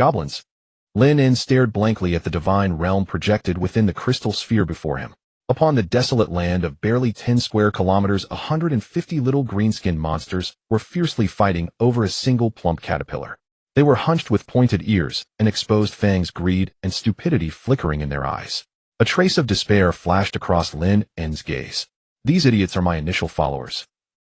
Goblins. Lynn stared blankly at the divine realm projected within the crystal sphere before him. Upon the desolate land of barely 10 square kilometers, 150 little green-skinned monsters were fiercely fighting over a single plump caterpillar. They were hunched with pointed ears, and exposed fangs, greed and stupidity flickering in their eyes. A trace of despair flashed across Lynn's gaze. These idiots are my initial followers.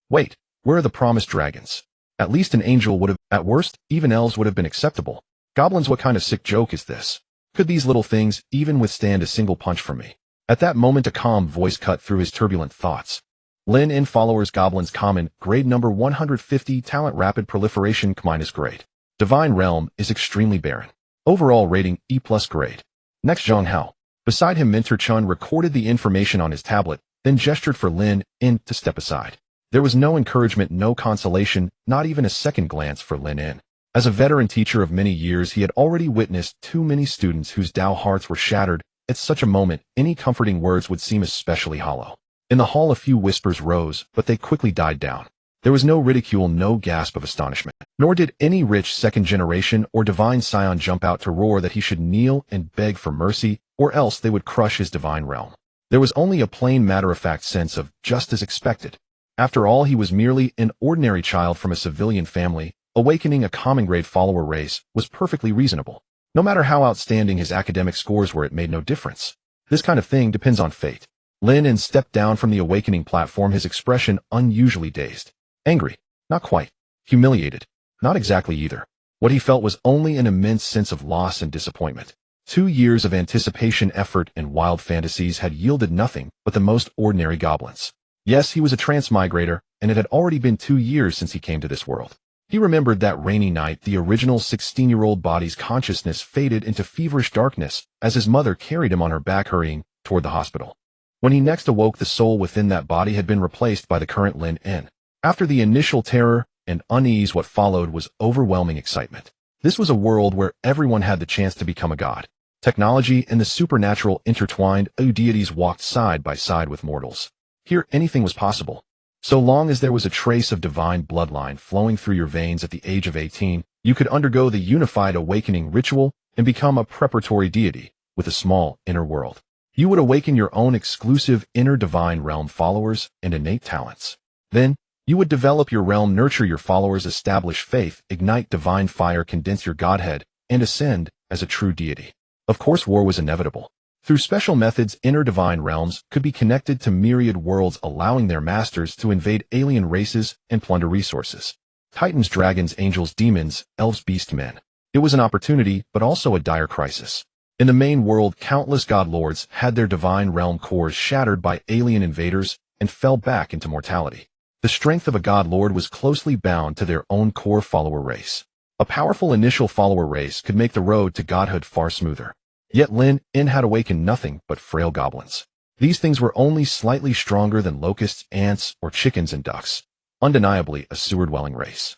Wait, where are the promised dragons? At least an angel would have, at worst, even elves would have been acceptable. Goblins, what kind of sick joke is this? Could these little things even withstand a single punch from me? At that moment a calm voice cut through his turbulent thoughts. Lynn followers Goblins common, grade number 150, talent rapid proliferation minus grade. Divine realm is extremely barren. Overall rating E+ grade. Next Zhang Hao. Beside him Minter Chun recorded the information on his tablet, then gestured for Lynn to step aside. There was no encouragement, no consolation, not even a second glance for Lynn. As a veteran teacher of many years, he had already witnessed too many students whose Tao hearts were shattered. At such a moment, any comforting words would seem especially hollow. In the hall a few whispers rose, but they quickly died down. There was no ridicule, no gasp of astonishment. Nor did any rich second-generation or divine scion jump out to roar that he should kneel and beg for mercy, or else they would crush his divine realm. There was only a plain matter-of-fact sense of, just as expected. After all, he was merely an ordinary child from a civilian family. Awakening a common-grade follower race was perfectly reasonable. No matter how outstanding his academic scores were, it made no difference. This kind of thing depends on fate. Lynn stepped down from the awakening platform, his expression unusually dazed. Angry? Not quite. Humiliated? Not exactly either. What he felt was only an immense sense of loss and disappointment. 2 years of anticipation, effort, and wild fantasies had yielded nothing but the most ordinary goblins. Yes, he was a transmigrator, and it had already been 2 years since he came to this world. He remembered that rainy night the original 16-year-old body's consciousness faded into feverish darkness as his mother carried him on her back hurrying toward the hospital. When he next awoke, the soul within that body had been replaced by the current Lynn. After the initial terror and unease, what followed was overwhelming excitement. This was a world where everyone had the chance to become a god. Technology and the supernatural intertwined, deities walked side by side with mortals. Here anything was possible. So long as there was a trace of divine bloodline flowing through your veins at the age of 18, you could undergo the unified awakening ritual and become a preparatory deity with a small inner world. You would awaken your own exclusive inner divine realm followers and innate talents. Then, you would develop your realm, nurture your followers, establish faith, ignite divine fire, condense your godhead, and ascend as a true deity. Of course, war was inevitable. Through special methods, inner divine realms could be connected to myriad worlds, allowing their masters to invade alien races and plunder resources. Titans, dragons, angels, demons, elves, beast men. It was an opportunity, but also a dire crisis. In the main world, countless god lords had their divine realm cores shattered by alien invaders and fell back into mortality. The strength of a god lord was closely bound to their own core follower race. A powerful initial follower race could make the road to godhood far smoother. Yet Lynn had awakened nothing but frail goblins. These things were only slightly stronger than locusts, ants, or chickens and ducks. Undeniably a sewer-dwelling race.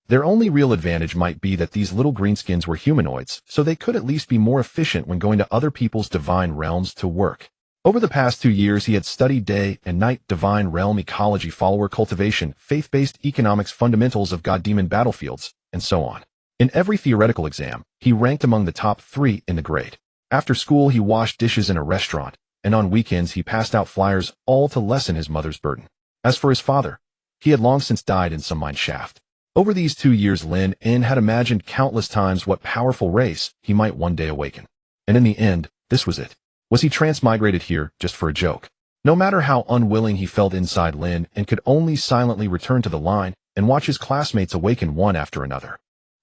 Their only real advantage might be that these little greenskins were humanoids, so they could at least be more efficient when going to other people's divine realms to work. Over the past 2 years, he had studied day and night divine realm ecology, follower cultivation, faith-based economics, fundamentals of god-demon battlefields, and so on. In every theoretical exam, he ranked among the top 3 in the grade. After school, he washed dishes in a restaurant, and on weekends he passed out flyers, all to lessen his mother's burden. As for his father, he had long since died in some mine shaft. Over these 2 years, Lynn had imagined countless times what powerful race he might one day awaken. And in the end, this was it. Was he transmigrated here just for a joke? No matter how unwilling he felt inside, Lynn could only silently return to the line and watch his classmates awaken one after another.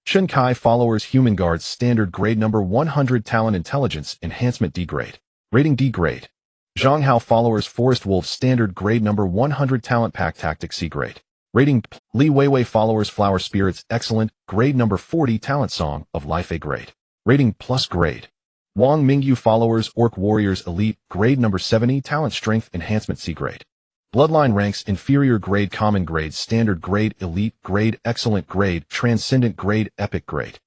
Shinkai followers, human guards, standard grade number 100, talent intelligence enhancement D grade. Rating D grade. Zhang Hao followers, forest wolves, standard grade number 100, talent pack tactics C grade. Rating Li Weiwei followers, flower spirits, excellent, grade number 40, talent song of life A grade. Rating plus grade. Wang Mingyu followers, orc warriors, elite, grade number 70, talent strength enhancement C grade. Bloodline ranks, inferior grade, common grade, standard grade, elite grade, excellent grade, transcendent grade, epic grade.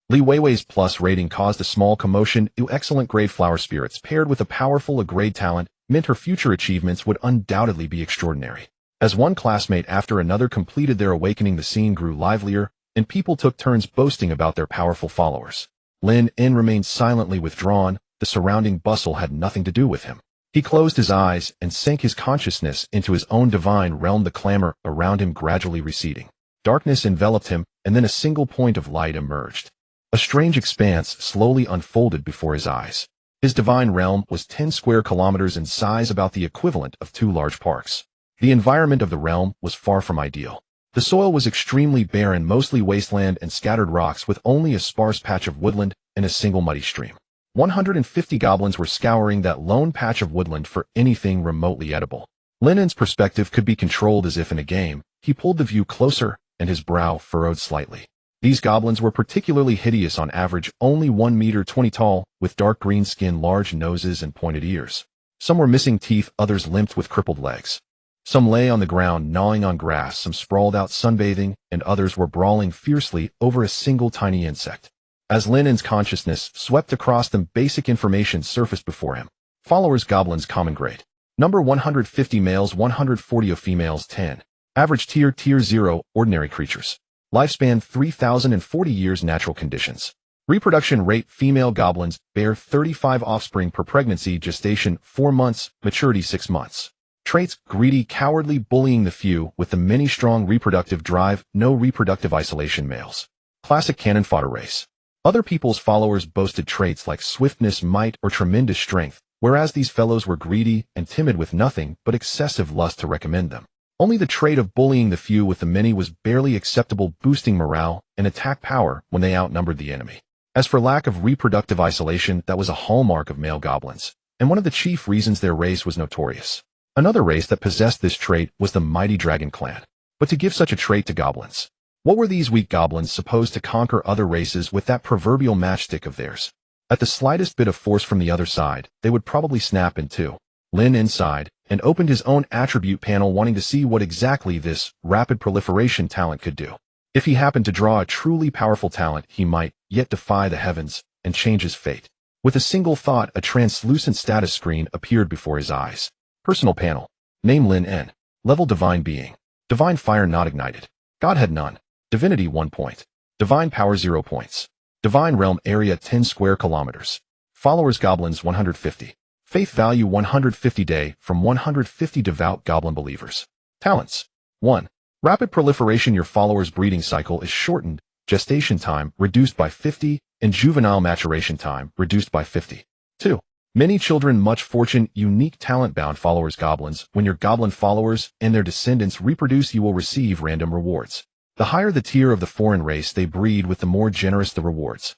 Li Weiwei's plus rating caused a small commotion. Excellent grade flower spirits paired with a powerful A grade talent meant her future achievements would undoubtedly be extraordinary. As one classmate after another completed their awakening, the scene grew livelier, and people took turns boasting about their powerful followers. Lynn remained silently withdrawn. The surrounding bustle had nothing to do with him. He closed his eyes and sank his consciousness into his own divine realm, the clamor around him gradually receding. Darkness enveloped him, and then a single point of light emerged. A strange expanse slowly unfolded before his eyes. His divine realm was 10 square kilometers in size, about the equivalent of 2 large parks. The environment of the realm was far from ideal. The soil was extremely barren, mostly wasteland and scattered rocks, with only a sparse patch of woodland and a single muddy stream. 150 goblins were scouring that lone patch of woodland for anything remotely edible. Lynn's perspective could be controlled as if in a game. He pulled the view closer, and his brow furrowed slightly. These goblins were particularly hideous, on average only 1 meter 20 tall, with dark green skin, large noses, and pointed ears. Some were missing teeth, others limped with crippled legs. Some lay on the ground, gnawing on grass, some sprawled out sunbathing, and others were brawling fiercely over a single tiny insect. As Lynn's consciousness swept across them, basic information surfaced before him. Followers: goblins, common grade. Number 150 males, 140 females, 10. Average tier 0, ordinary creatures. Lifespan 3,040 years, natural conditions. Reproduction rate: female goblins bear 35 offspring per pregnancy, gestation 4 months, maturity 6 months. Traits: greedy, cowardly, bullying the few, with the many, strong reproductive drive, no reproductive isolation, males. Classic cannon fodder race. Other people's followers boasted traits like swiftness, might, or tremendous strength, whereas these fellows were greedy and timid, with nothing but excessive lust to recommend them. Only the trait of bullying the few with the many was barely acceptable, boosting morale and attack power when they outnumbered the enemy. As for lack of reproductive isolation, that was a hallmark of male goblins, and one of the chief reasons their race was notorious. Another race that possessed this trait was the mighty dragon clan. But to give such a trait to goblins, what were these weak goblins supposed to conquer other races with that proverbial matchstick of theirs? At the slightest bit of force from the other side, they would probably snap in two. Lynn sighed and opened his own attribute panel, wanting to see what exactly this rapid proliferation talent could do. If he happened to draw a truly powerful talent, he might yet defy the heavens and change his fate. With a single thought, a translucent status screen appeared before his eyes. Personal panel. Name: Lynn. Level: divine being. Divine fire not ignited. Godhead none. Divinity 1 point. Divine power 0 points. Divine realm area 10 square kilometers. Followers: goblins 150. Faith value 150 day from 150 devout goblin believers. Talents. 1. Rapid proliferation. Your followers' breeding cycle is shortened, gestation time reduced by 50, and juvenile maturation time reduced by 50. 2. Many children, much fortune. Unique talent. Bound followers: goblins. When your goblin followers and their descendants reproduce, you will receive random rewards. The higher the tier of the foreign race they breed with, the more generous the rewards.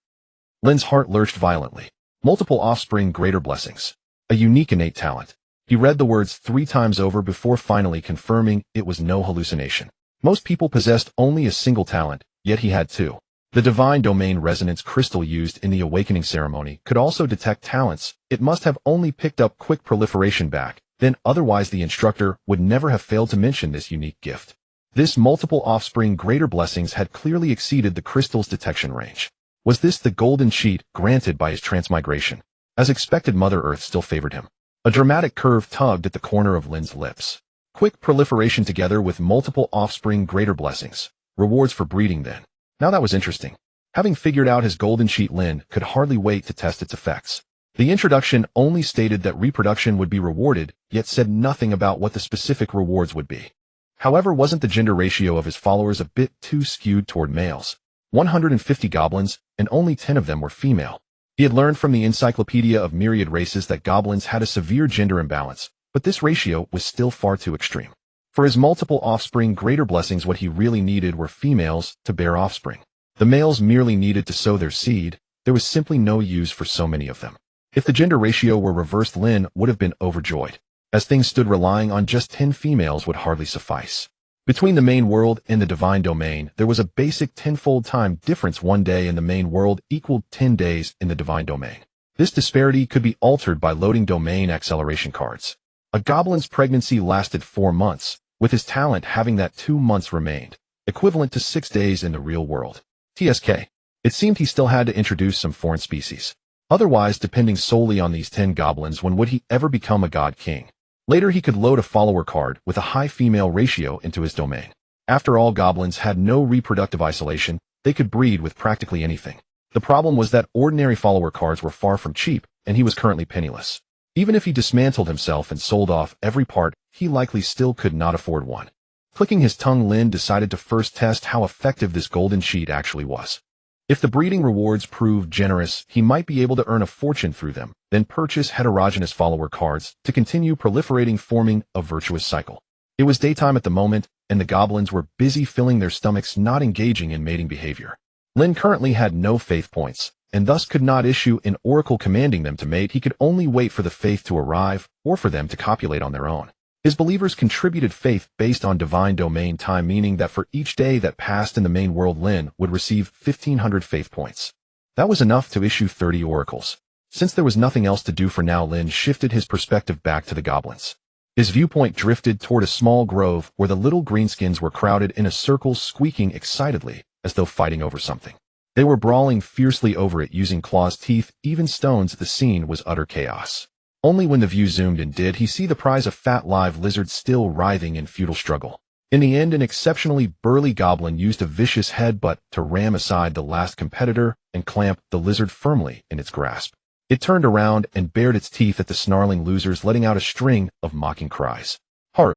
Lynn's heart lurched violently. Multiple offspring, greater blessings. A unique innate talent. He read the words 3 times over before finally confirming it was no hallucination. Most people possessed only a single talent, yet he had 2. The divine domain resonance crystal used in the awakening ceremony could also detect talents. It must have only picked up quick proliferation back, then otherwise the instructor would never have failed to mention this unique gift. This multiple offspring, greater blessings, had clearly exceeded the crystal's detection range. Was this the golden cheat granted by his transmigration? As expected, Mother Earth still favored him. A dramatic curve tugged at the corner of Lynn's lips. Quick proliferation together with multiple offspring, greater blessings. Rewards for breeding then. Now that was interesting. Having figured out his golden cheat, Lynn could hardly wait to test its effects. The introduction only stated that reproduction would be rewarded, yet said nothing about what the specific rewards would be. However, wasn't the gender ratio of his followers a bit too skewed toward males? 150 goblins, and only 10 of them were female. He had learned from the Encyclopedia of Myriad Races that goblins had a severe gender imbalance, but this ratio was still far too extreme. For his multiple offspring, greater blessings, what he really needed were females to bear offspring. The males merely needed to sow their seed. There was simply no use for so many of them. If the gender ratio were reversed, Lynn would have been overjoyed. As things stood, relying on just 10 females would hardly suffice. Between the main world and the divine domain, there was a basic 10-fold time difference. 1 day in the main world equaled 10 days in the divine domain. This disparity could be altered by loading domain acceleration cards. A goblin's pregnancy lasted 4 months, with his talent having that 2 months remained, equivalent to 6 days in the real world. TSK. It seemed he still had to introduce some foreign species. Otherwise, depending solely on these 10 goblins, when would he ever become a god king? Later, he could load a follower card with a high female ratio into his domain. After all, goblins had no reproductive isolation. They could breed with practically anything. The problem was that ordinary follower cards were far from cheap, and he was currently penniless. Even if he dismantled himself and sold off every part, he likely still could not afford one. Clicking his tongue, Lynn decided to first test how effective this golden sheet actually was. If the breeding rewards proved generous, he might be able to earn a fortune through them, then purchase heterogeneous follower cards to continue proliferating, forming a virtuous cycle. It was daytime at the moment, and the goblins were busy filling their stomachs, not engaging in mating behavior. Lynn currently had no faith points, and thus could not issue an oracle commanding them to mate. He could only wait for the faith to arrive, or for them to copulate on their own. His believers contributed faith based on divine domain time, meaning that for each day that passed in the main world, Lynn would receive 1,500 faith points. That was enough to issue 30 oracles. Since there was nothing else to do for now, Lynn shifted his perspective back to the goblins. His viewpoint drifted toward a small grove where the little greenskins were crowded in a circle, squeaking excitedly, as though fighting over something. They were brawling fiercely over it, using claws, teeth, even stones. The scene was utter chaos. Only when the view zoomed in did he see the prize, a fat live lizard still writhing in futile struggle. In the end, an exceptionally burly goblin used a vicious headbutt to ram aside the last competitor and clamp the lizard firmly in its grasp. It turned around and bared its teeth at the snarling losers, letting out a string of mocking cries.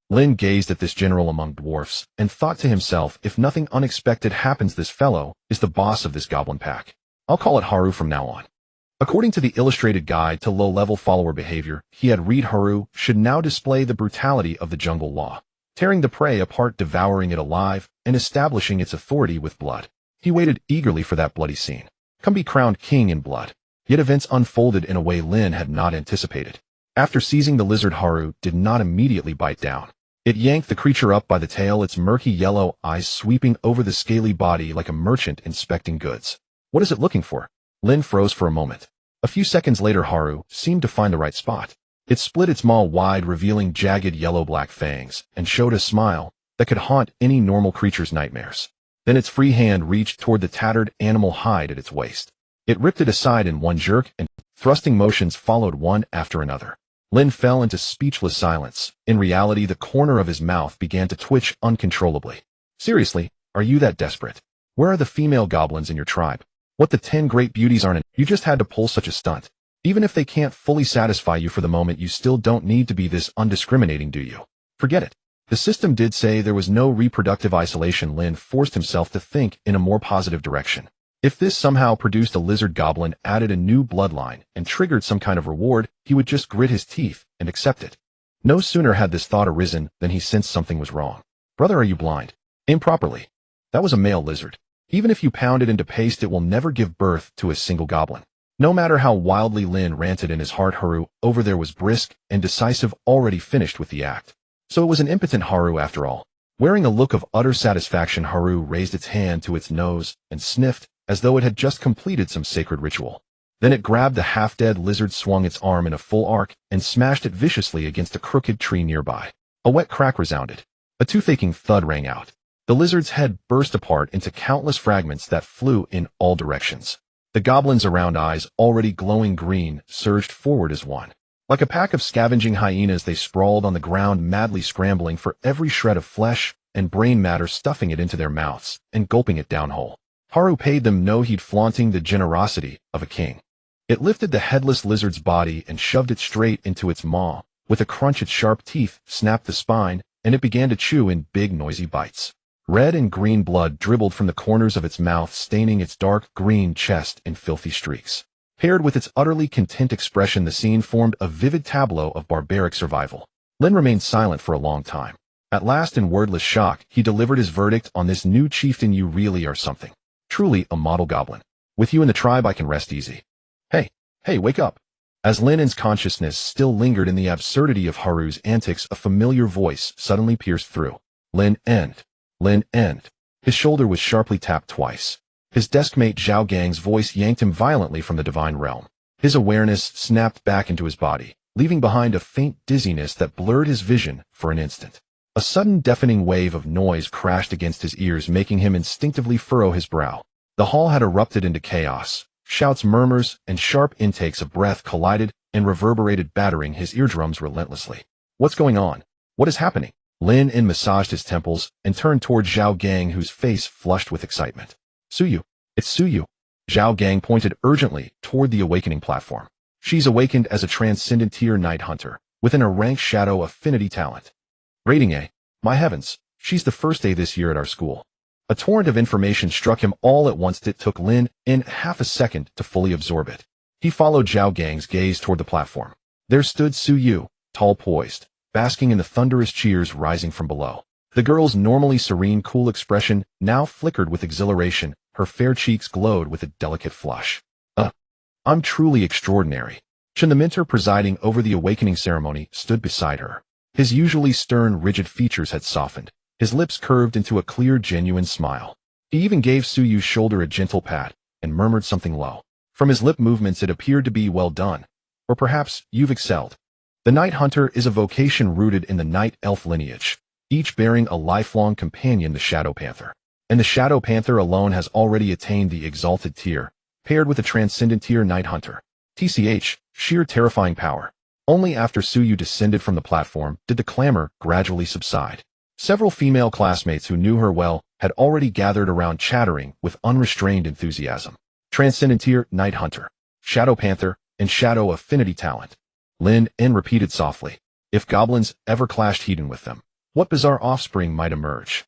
Lynn gazed at this general among dwarfs and thought to himself, if nothing unexpected happens, this fellow is the boss of this goblin pack. I'll call it Haru from now on. According to the illustrated guide to low-level follower behavior, he had read Haru should now display the brutality of the jungle law, tearing the prey apart, devouring it alive, and establishing its authority with blood. He waited eagerly for that bloody scene. Come be crowned king in blood. Yet events unfolded in a way Lynn had not anticipated. After seizing the lizard, Haru did not immediately bite down. It yanked the creature up by the tail, its murky yellow eyes sweeping over the scaly body like a merchant inspecting goods. What is it looking for? Lynn froze for a moment. A few seconds later, Haru seemed to find the right spot. It split its maw wide, revealing jagged yellow-black fangs, and showed a smile that could haunt any normal creature's nightmares. Then its free hand reached toward the tattered animal hide at its waist. It ripped it aside in one jerk, and thrusting motions followed one after another. Lynn fell into speechless silence. In reality, the corner of his mouth began to twitch uncontrollably. Seriously, are you that desperate? Where are the female goblins in your tribe? What the 10 great beauties aren't? You just had to pull such a stunt. Even if they can't fully satisfy you for the moment, you still don't need to be this undiscriminating, do you? Forget it. The system did say there was no reproductive isolation. Lynn forced himself to think in a more positive direction. If this somehow produced a lizard goblin, added a new bloodline, and triggered some kind of reward, he would just grit his teeth and accept it. No sooner had this thought arisen than he sensed something was wrong. Brother, are you blind? Aim properly. That was a male lizard. Even if you pound it into paste, it will never give birth to a single goblin. No matter how wildly Lynn ranted in his heart, Haru over there was brisk and decisive, already finished with the act. So it was an impotent Haru after all. Wearing a look of utter satisfaction, Haru raised its hand to its nose and sniffed, as though it had just completed some sacred ritual. Then it grabbed the half-dead lizard, swung its arm in a full arc, and smashed it viciously against a crooked tree nearby. A wet crack resounded. A tooth-aching thud rang out. The lizard's head burst apart into countless fragments that flew in all directions. The goblin's round eyes, already glowing green, surged forward as one. Like a pack of scavenging hyenas, they sprawled on the ground, madly scrambling for every shred of flesh and brain matter, stuffing it into their mouths and gulping it down whole. Haru paid them no heed, flaunting the generosity of a king. It lifted the headless lizard's body and shoved it straight into its maw. With a crunch, its sharp teeth snapped the spine, and it began to chew in big, noisy bites. Red and green blood dribbled from the corners of its mouth, staining its dark green chest in filthy streaks. Paired with its utterly content expression, the scene formed a vivid tableau of barbaric survival. Lynn remained silent for a long time. At last, in wordless shock, he delivered his verdict on this new chieftain. You really are something. Truly a model goblin. With you in the tribe, I can rest easy. Hey, wake up. As Lynn's consciousness still lingered in the absurdity of Haru's antics, a familiar voice suddenly pierced through. Lynn, end. His shoulder was sharply tapped twice. His deskmate Zhao Gang's voice yanked him violently from the divine realm. His awareness snapped back into his body, leaving behind a faint dizziness that blurred his vision for an instant. A sudden deafening wave of noise crashed against his ears, making him instinctively furrow his brow. The hall had erupted into chaos. Shouts, murmurs, and sharp intakes of breath collided and reverberated, battering his eardrums relentlessly. What's going on? What is happening? Lin massaged his temples and turned toward Zhao Gang, whose face flushed with excitement. Suyu. It's Suyu. Zhao Gang pointed urgently toward the awakening platform. She's awakened as a transcendent tier night hunter, within a rank shadow affinity talent. Rating A. My heavens, she's the first A this year at our school. A torrent of information struck him all at once that took Lin in half a second to fully absorb it. He followed Zhao Gang's gaze toward the platform. There stood Su Yu, tall poised, basking in the thunderous cheers rising from below. The girl's normally serene, cool expression now flickered with exhilaration. Her fair cheeks glowed with a delicate flush. I'm truly extraordinary. Chen, the mentor presiding over the awakening ceremony, stood beside her. His usually stern, rigid features had softened. His lips curved into a clear, genuine smile. He even gave Su Yu's shoulder a gentle pat and murmured something low. From his lip movements it appeared to be well done. Or perhaps, you've excelled. The Night Hunter is a vocation rooted in the Night Elf lineage, each bearing a lifelong companion, the Shadow Panther. And the Shadow Panther alone has already attained the exalted tier, paired with a transcendent tier Night Hunter. TCH, sheer terrifying power. Only after Su Yu descended from the platform did the clamor gradually subside. Several female classmates who knew her well had already gathered around, chattering with unrestrained enthusiasm. Transcendent tier Night Hunter, Shadow Panther, and Shadow Affinity talent. Lynn repeated softly. If goblins ever clashed heathen with them, what bizarre offspring might emerge?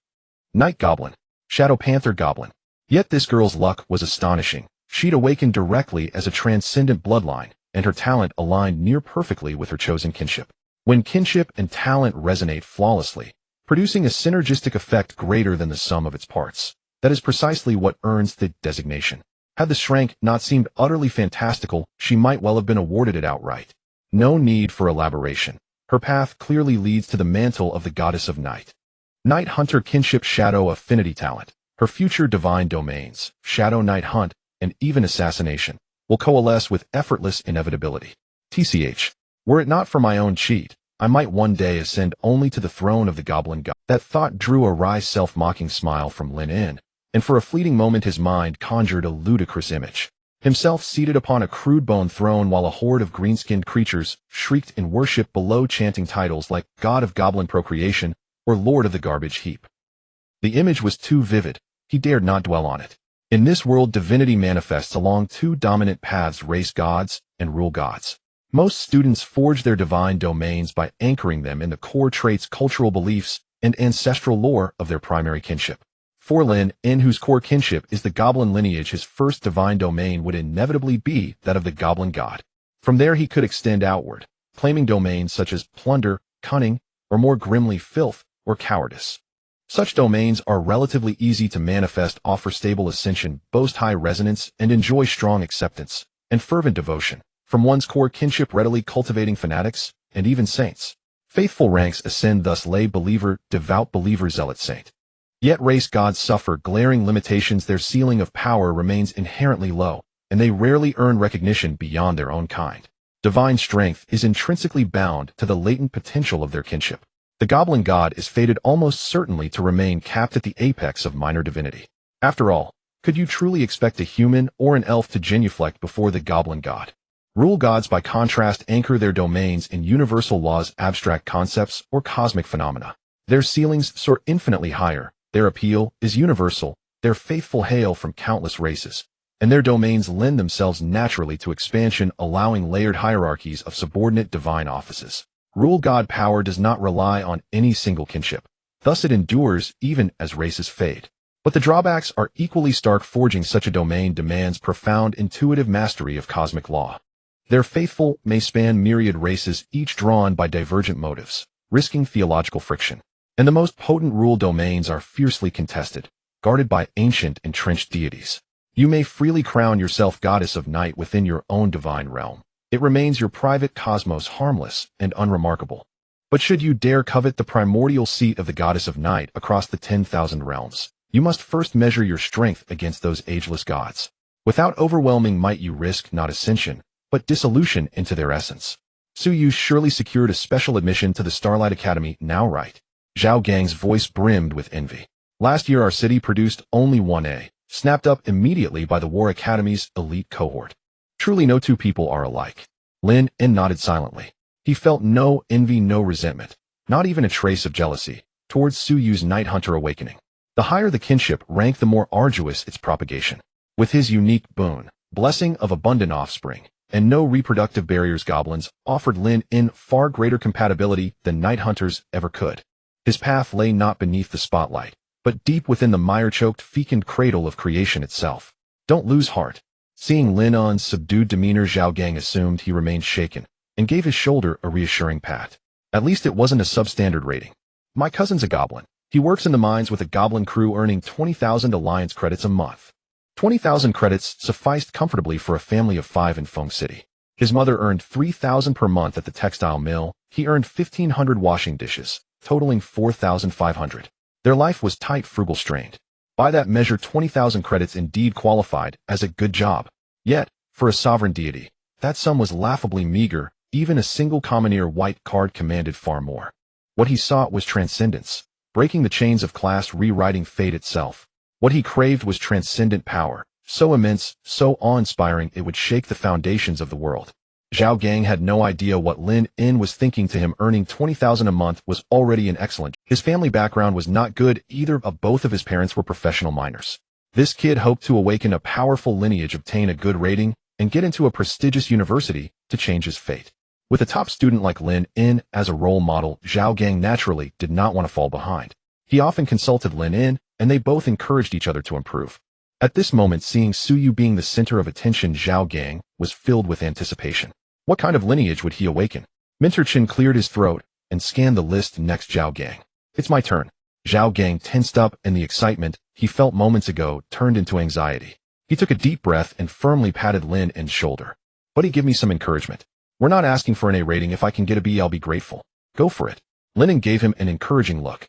Night Goblin, Shadow Panther Goblin. Yet this girl's luck was astonishing. She'd awakened directly as a transcendent bloodline, and her talent aligned near perfectly with her chosen kinship. When kinship and talent resonate flawlessly, producing a synergistic effect greater than the sum of its parts, that is precisely what earns the designation. Had the Shrank not seemed utterly fantastical, she might well have been awarded it outright. No need for elaboration. Her path clearly leads to the mantle of the Goddess of Night. Night Hunter Kinship Shadow Affinity talent. Her future divine domains, Shadow Night Hunt, and even assassination, will coalesce with effortless inevitability. TCH. Were it not for my own cheat, I might one day ascend only to the throne of the Goblin God. That thought drew a wry self-mocking smile from Lynn, and for a fleeting moment his mind conjured a ludicrous image. Himself seated upon a crude bone throne while a horde of green-skinned creatures shrieked in worship below, chanting titles like God of Goblin Procreation or Lord of the Garbage Heap. The image was too vivid. He dared not dwell on it. In this world, divinity manifests along two dominant paths: race gods and rule gods. Most students forge their divine domains by anchoring them in the core traits, cultural beliefs, and ancestral lore of their primary kinship. For Lin, whose core kinship is the goblin lineage, his first divine domain would inevitably be that of the goblin god. From there he could extend outward, claiming domains such as plunder, cunning, or more grimly filth or cowardice. Such domains are relatively easy to manifest, offer stable ascension, boast high resonance, and enjoy strong acceptance and fervent devotion from one's core kinship, readily cultivating fanatics and even saints. Faithful ranks ascend thus: lay believer, devout believer, zealot, saint. Yet race gods suffer glaring limitations. Their ceiling of power remains inherently low, and they rarely earn recognition beyond their own kind. Divine strength is intrinsically bound to the latent potential of their kinship. The goblin god is fated almost certainly to remain capped at the apex of minor divinity. After all, could you truly expect a human or an elf to genuflect before the goblin god? Rule gods, by contrast, anchor their domains in universal laws, abstract concepts, or cosmic phenomena. Their ceilings soar infinitely higher, their appeal is universal, their faithful hail from countless races, and their domains lend themselves naturally to expansion, allowing layered hierarchies of subordinate divine offices. Rule god power does not rely on any single kinship. Thus it endures even as races fade. But the drawbacks are equally stark. Forging such a domain demands profound intuitive mastery of cosmic law. Their faithful may span myriad races, each drawn by divergent motives, risking theological friction. And the most potent rule domains are fiercely contested, guarded by ancient entrenched deities. You may freely crown yourself goddess of night within your own divine realm. It remains your private cosmos, harmless and unremarkable. But should you dare covet the primordial seat of the goddess of night across the 10,000 realms, you must first measure your strength against those ageless gods. Without overwhelming might you risk not ascension, but dissolution into their essence. Su Yu surely secured a special admission to the Starlight Academy, now right? Zhao Gang's voice brimmed with envy. Last year our city produced only one A, snapped up immediately by the War Academy's elite cohort. Truly no two people are alike. Lin nodded silently. He felt no envy, no resentment, not even a trace of jealousy, towards Su Yu's Night Hunter awakening. The higher the kinship rank, the more arduous its propagation. With his unique boon, blessing of abundant offspring, and no reproductive barriers, goblins offered Lynn in far greater compatibility than night hunters ever could. His path lay not beneath the spotlight, but deep within the mire-choked fecund cradle of creation itself. Don't lose heart. Seeing Lin On's subdued demeanor, Zhao Gang assumed he remained shaken, and gave his shoulder a reassuring pat. At least it wasn't a substandard rating. My cousin's a goblin. He works in the mines with a goblin crew, earning 20,000 alliance credits a month. 20,000 credits sufficed comfortably for a family of 5 in Feng City. His mother earned 3,000 per month at the textile mill. He earned 1,500 washing dishes, totaling 4,500. Their life was tight, frugal, strained. By that measure, 20,000 credits indeed qualified as a good job. Yet, for a sovereign deity, that sum was laughably meager. Even a single commoner white card commanded far more. What he sought was transcendence, breaking the chains of class, rewriting fate itself. What he craved was transcendent power, so immense, so awe-inspiring it would shake the foundations of the world. Zhao Gang had no idea what Lin In was thinking. To him, earning 20,000 a month was already an excellent. His family background was not good either. Both of his parents were professional miners. This kid hoped to awaken a powerful lineage, obtain a good rating, and get into a prestigious university to change his fate. With a top student like Lin In as a role model, Zhao Gang naturally did not want to fall behind. He often consulted Lin In, and they both encouraged each other to improve. At this moment, seeing Suyu being the center of attention, Zhao Gang was filled with anticipation. What kind of lineage would he awaken? Minter Chen cleared his throat and scanned the list next. Zhao Gang. It's my turn. Zhao Gang tensed up, and the excitement he felt moments ago turned into anxiety. He took a deep breath and firmly patted Lin In's shoulder. Buddy, give me some encouragement. We're not asking for an A rating. If I can get a B, I'll be grateful. Go for it. Lin In gave him an encouraging look.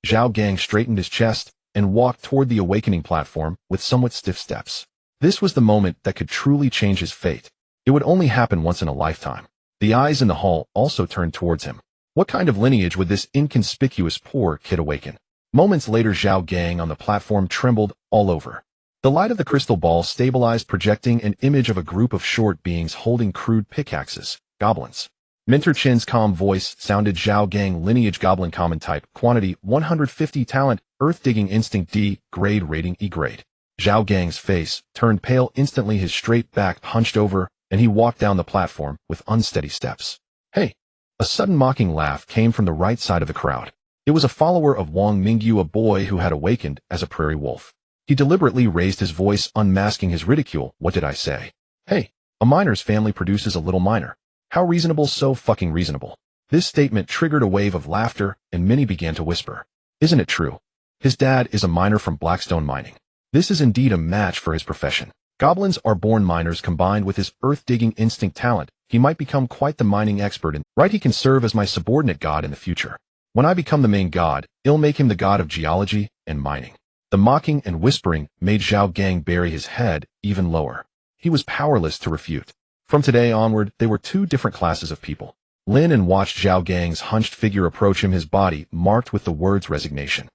Zhao Gang straightened his chest and walked toward the awakening platform with somewhat stiff steps. This was the moment that could truly change his fate. It would only happen once in a lifetime. The eyes in the hall also turned towards him. What kind of lineage would this inconspicuous poor kid awaken? Moments later, Zhao Gang on the platform trembled all over. The light of the crystal ball stabilized, projecting an image of a group of short beings holding crude pickaxes, goblins. Minter Chen's calm voice sounded. Zhao Gang lineage, goblin, common type, quantity 150, talent, earth digging, instinct D, grade, rating E grade. Zhao Gang's face turned pale instantly, his straight back hunched over, and he walked down the platform with unsteady steps. Hey! A sudden mocking laugh came from the right side of the crowd. It was a follower of Wang Mingyu, a boy who had awakened as a prairie wolf. He deliberately raised his voice, unmasking his ridicule. What did I say? Hey, a miner's family produces a little miner. How reasonable, so fucking reasonable. This statement triggered a wave of laughter, and many began to whisper. Isn't it true? His dad is a miner from Blackstone Mining. This is indeed a match for his profession. Goblins are born miners. Combined with his earth-digging instinct talent, he might become quite the mining expert, and right, he can serve as my subordinate god in the future. When I become the main god, I'll make him the god of geology and mining. The mocking and whispering made Zhao Gang bury his head even lower. He was powerless to refute. From today onward, they were two different classes of people. Lin In watched Zhao Gang's hunched figure approach him, his body marked with the words resignation.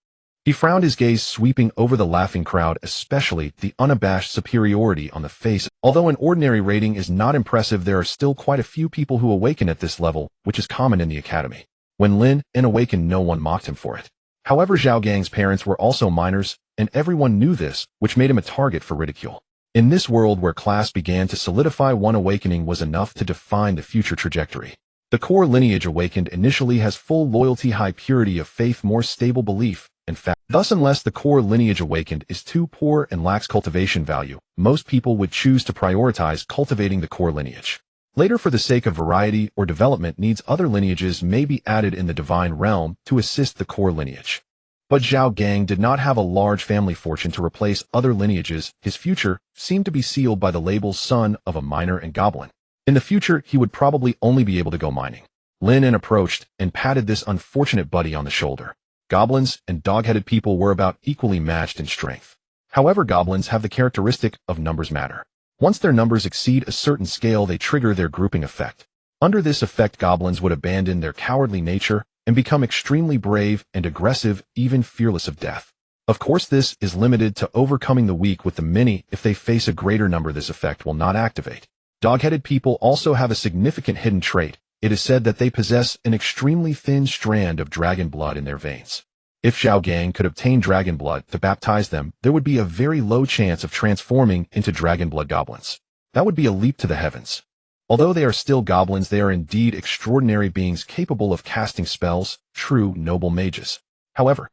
He frowned, his gaze sweeping over the laughing crowd, especially the unabashed superiority on the face. Although an ordinary rating is not impressive, there are still quite a few people who awaken at this level, which is common in the academy. When Lin In awakened, no one mocked him for it. However, Zhao Gang's parents were also miners, and everyone knew this, which made him a target for ridicule. In this world where class began to solidify, one awakening was enough to define the future trajectory. The core lineage awakened initially has full loyalty, high purity of faith, more stable belief, and fact. Thus, unless the core lineage awakened is too poor and lacks cultivation value, most people would choose to prioritize cultivating the core lineage. Later, for the sake of variety or development needs, other lineages may be added in the divine realm to assist the core lineage. But Zhao Gang did not have a large family fortune to replace other lineages. His future seemed to be sealed by the labels son of a miner and goblin. In the future, he would probably only be able to go mining. Lin In approached and patted this unfortunate buddy on the shoulder. Goblins and dog-headed people were about equally matched in strength. However, goblins have the characteristic of numbers matter. Once their numbers exceed a certain scale, they trigger their grouping effect. Under this effect, goblins would abandon their cowardly nature and become extremely brave and aggressive, even fearless of death. Of course, this is limited to overcoming the weak. With the many, if they face a greater number, this effect will not activate. Dog-headed people also have a significant hidden trait. It is said that they possess an extremely thin strand of dragon blood in their veins. If Zhao Gang could obtain dragon blood to baptize them, there would be a very low chance of transforming into dragon blood goblins. That would be a leap to the heavens. Although they are still goblins, they are indeed extraordinary beings capable of casting spells, true noble mages. However,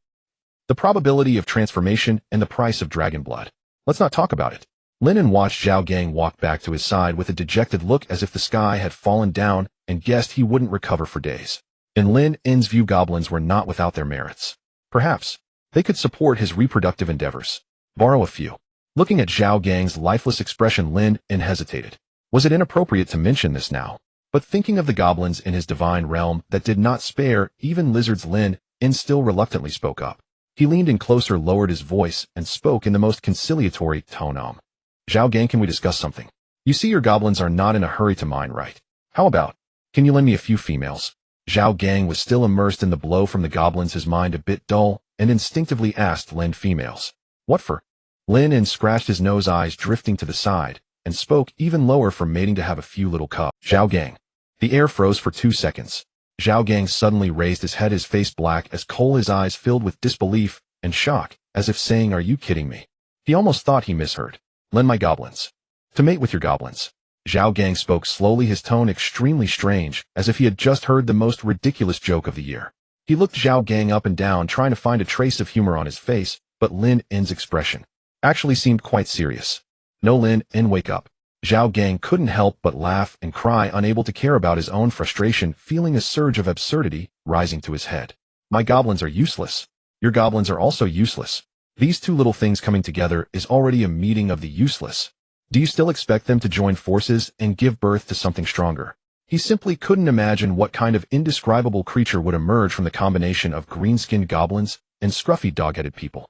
the probability of transformation and the price of dragon blood. Let's not talk about it. Lynn watched Zhao Gang walk back to his side with a dejected look as if the sky had fallen down and guessed he wouldn't recover for days. In Lynn's view, goblins were not without their merits. Perhaps they could support his reproductive endeavors. Borrow a few. Looking at Zhao Gang's lifeless expression, Lynn hesitated. Was it inappropriate to mention this now? But thinking of the goblins in his divine realm that did not spare even lizards, Lynn still reluctantly spoke up. He leaned in closer, lowered his voice, and spoke in the most conciliatory tone. Zhao Gang, can we discuss something? You see, your goblins are not in a hurry to mine, right? How about, can you lend me a few females? Zhao Gang was still immersed in the blow from the goblins, his mind a bit dull, and instinctively asked, lend females. What for? Lynn scratched his nose, eyes drifting to the side, and spoke even lower, for mating to have a few little cubs. Zhao Gang. The air froze for 2 seconds. Zhao Gang suddenly raised his head, his face black as coal, his eyes filled with disbelief and shock, as if saying, are you kidding me? He almost thought he misheard. Lend my goblins. To mate with your goblins. Zhao Gang spoke slowly, his tone extremely strange, as if he had just heard the most ridiculous joke of the year. He looked Zhao Gang up and down, trying to find a trace of humor on his face, but Lynn's expression actually seemed quite serious. No, Lynn, wake up. Zhao Gang couldn't help but laugh and cry, unable to care about his own frustration, feeling a surge of absurdity rising to his head. My goblins are useless. Your goblins are also useless. These two little things coming together is already a meeting of the useless. Do you still expect them to join forces and give birth to something stronger? He simply couldn't imagine what kind of indescribable creature would emerge from the combination of green-skinned goblins and scruffy dog-headed people.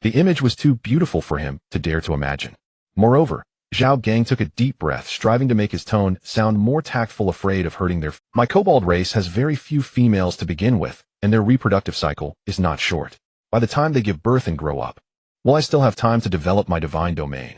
The image was too beautiful for him to dare to imagine. Moreover, Zhao Gang took a deep breath, striving to make his tone sound more tactful, afraid of hurting their... My kobold race has very few females to begin with, and their reproductive cycle is not short. By the time they give birth and grow up, will I still have time to develop my divine domain?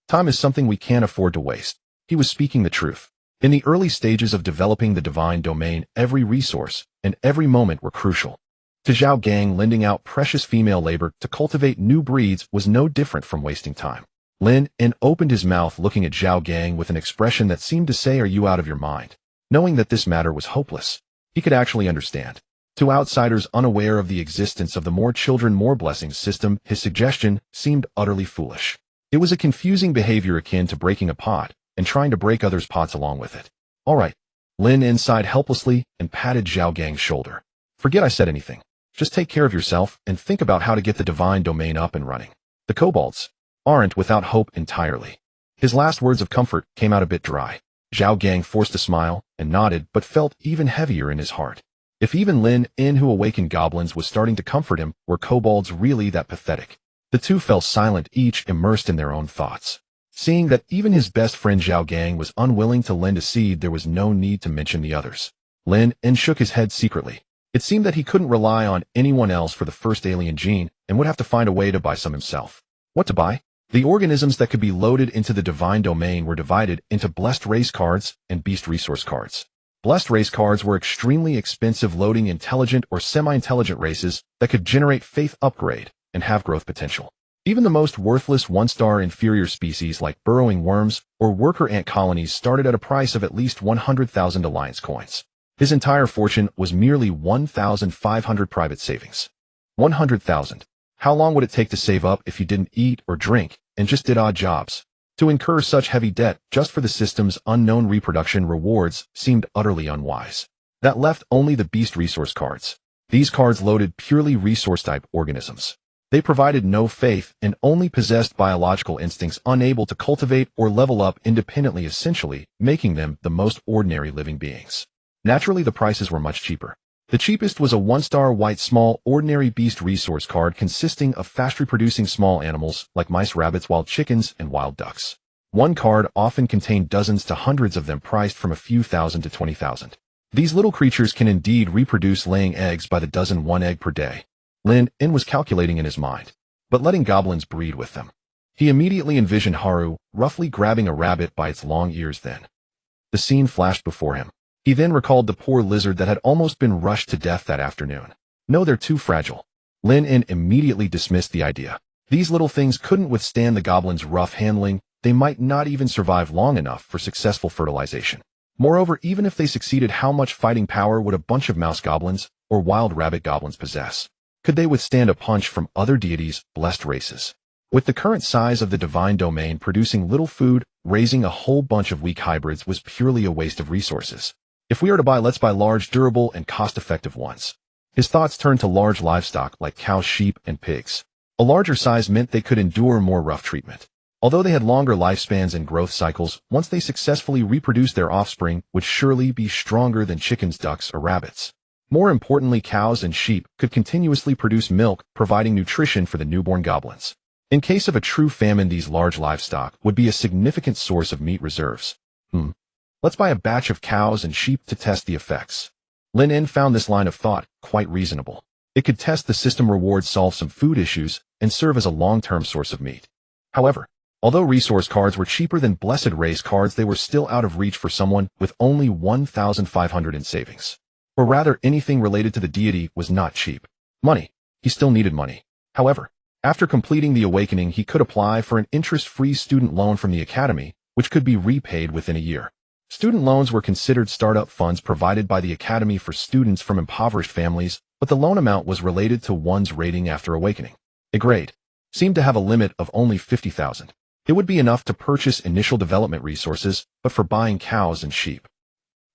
Time is something we can't afford to waste. He was speaking the truth. In the early stages of developing the divine domain, every resource and every moment were crucial. To Zhao Gang, lending out precious female labor to cultivate new breeds was no different from wasting time. Lynn opened his mouth, looking at Zhao Gang with an expression that seemed to say, are you out of your mind? Knowing that this matter was hopeless, he could actually understand. To outsiders unaware of the existence of the more children, more blessings system, his suggestion seemed utterly foolish. It was a confusing behavior akin to breaking a pot and trying to break others' pots along with it. All right. Lynn sighed helplessly and patted Zhao Gang's shoulder. Forget I said anything. Just take care of yourself and think about how to get the divine domain up and running. The kobolds aren't without hope entirely. His last words of comfort came out a bit dry. Zhao Gang forced a smile and nodded, but felt even heavier in his heart. If even Lynn, who awakened goblins, was starting to comfort him, were kobolds really that pathetic? The two fell silent, each immersed in their own thoughts. Seeing that even his best friend Zhao Gang was unwilling to lend a seed, there was no need to mention the others. Lynn shook his head secretly. It seemed that he couldn't rely on anyone else for the first alien gene and would have to find a way to buy some himself. What to buy? The organisms that could be loaded into the divine domain were divided into blessed race cards and beast resource cards. Blessed race cards were extremely expensive, loading intelligent or semi-intelligent races that could generate faith upgrade and have growth potential. Even the most worthless one-star inferior species like burrowing worms or worker ant colonies started at a price of at least 100,000 alliance coins. His entire fortune was merely 1,500 private savings. 100,000. How long would it take to save up if you didn't eat or drink and just did odd jobs? To incur such heavy debt just for the system's unknown reproduction rewards seemed utterly unwise. That left only the beast resource cards. These cards loaded purely resource-type organisms. They provided no faith and only possessed biological instincts, unable to cultivate or level up independently, essentially making them the most ordinary living beings. Naturally, the prices were much cheaper. The cheapest was a one-star white small ordinary beast resource card consisting of fast-reproducing small animals like mice, rabbits, wild chickens, and wild ducks. One card often contained dozens to hundreds of them, priced from a few thousand to 20,000. These little creatures can indeed reproduce, laying eggs by the dozen, 1 egg per day. Lynn was calculating in his mind, but letting goblins breed with them. He immediately envisioned Haru roughly grabbing a rabbit by its long ears. Then the scene flashed before him. He then recalled the poor lizard that had almost been rushed to death that afternoon. No, they're too fragile. Lin immediately dismissed the idea. These little things couldn't withstand the goblins' rough handling. They might not even survive long enough for successful fertilization. Moreover, even if they succeeded, how much fighting power would a bunch of mouse goblins or wild rabbit goblins possess? Could they withstand a punch from other deities' blessed races? With the current size of the divine domain producing little food, raising a whole bunch of weak hybrids was purely a waste of resources. If we are to buy, let's buy large, durable, and cost-effective ones. His thoughts turned to large livestock like cows, sheep, and pigs. A larger size meant they could endure more rough treatment. Although they had longer lifespans and growth cycles, once they successfully reproduced, their offspring would surely be stronger than chickens, ducks, or rabbits. More importantly, cows and sheep could continuously produce milk, providing nutrition for the newborn goblins. In case of a true famine, these large livestock would be a significant source of meat reserves. Let's buy a batch of cows and sheep to test the effects. Lynn found this line of thought quite reasonable. It could test the system, rewards, solve some food issues, and serve as a long-term source of meat. However, although resource cards were cheaper than blessed race cards, they were still out of reach for someone with only 1,500 in savings. Or rather, anything related to the deity was not cheap. Money. He still needed money. However, after completing the awakening, he could apply for an interest-free student loan from the academy, which could be repaid within a year. Student loans were considered startup funds provided by the academy for students from impoverished families, but the loan amount was related to one's rating after awakening. A grade seemed to have a limit of only 50,000. It would be enough to purchase initial development resources, but for buying cows and sheep,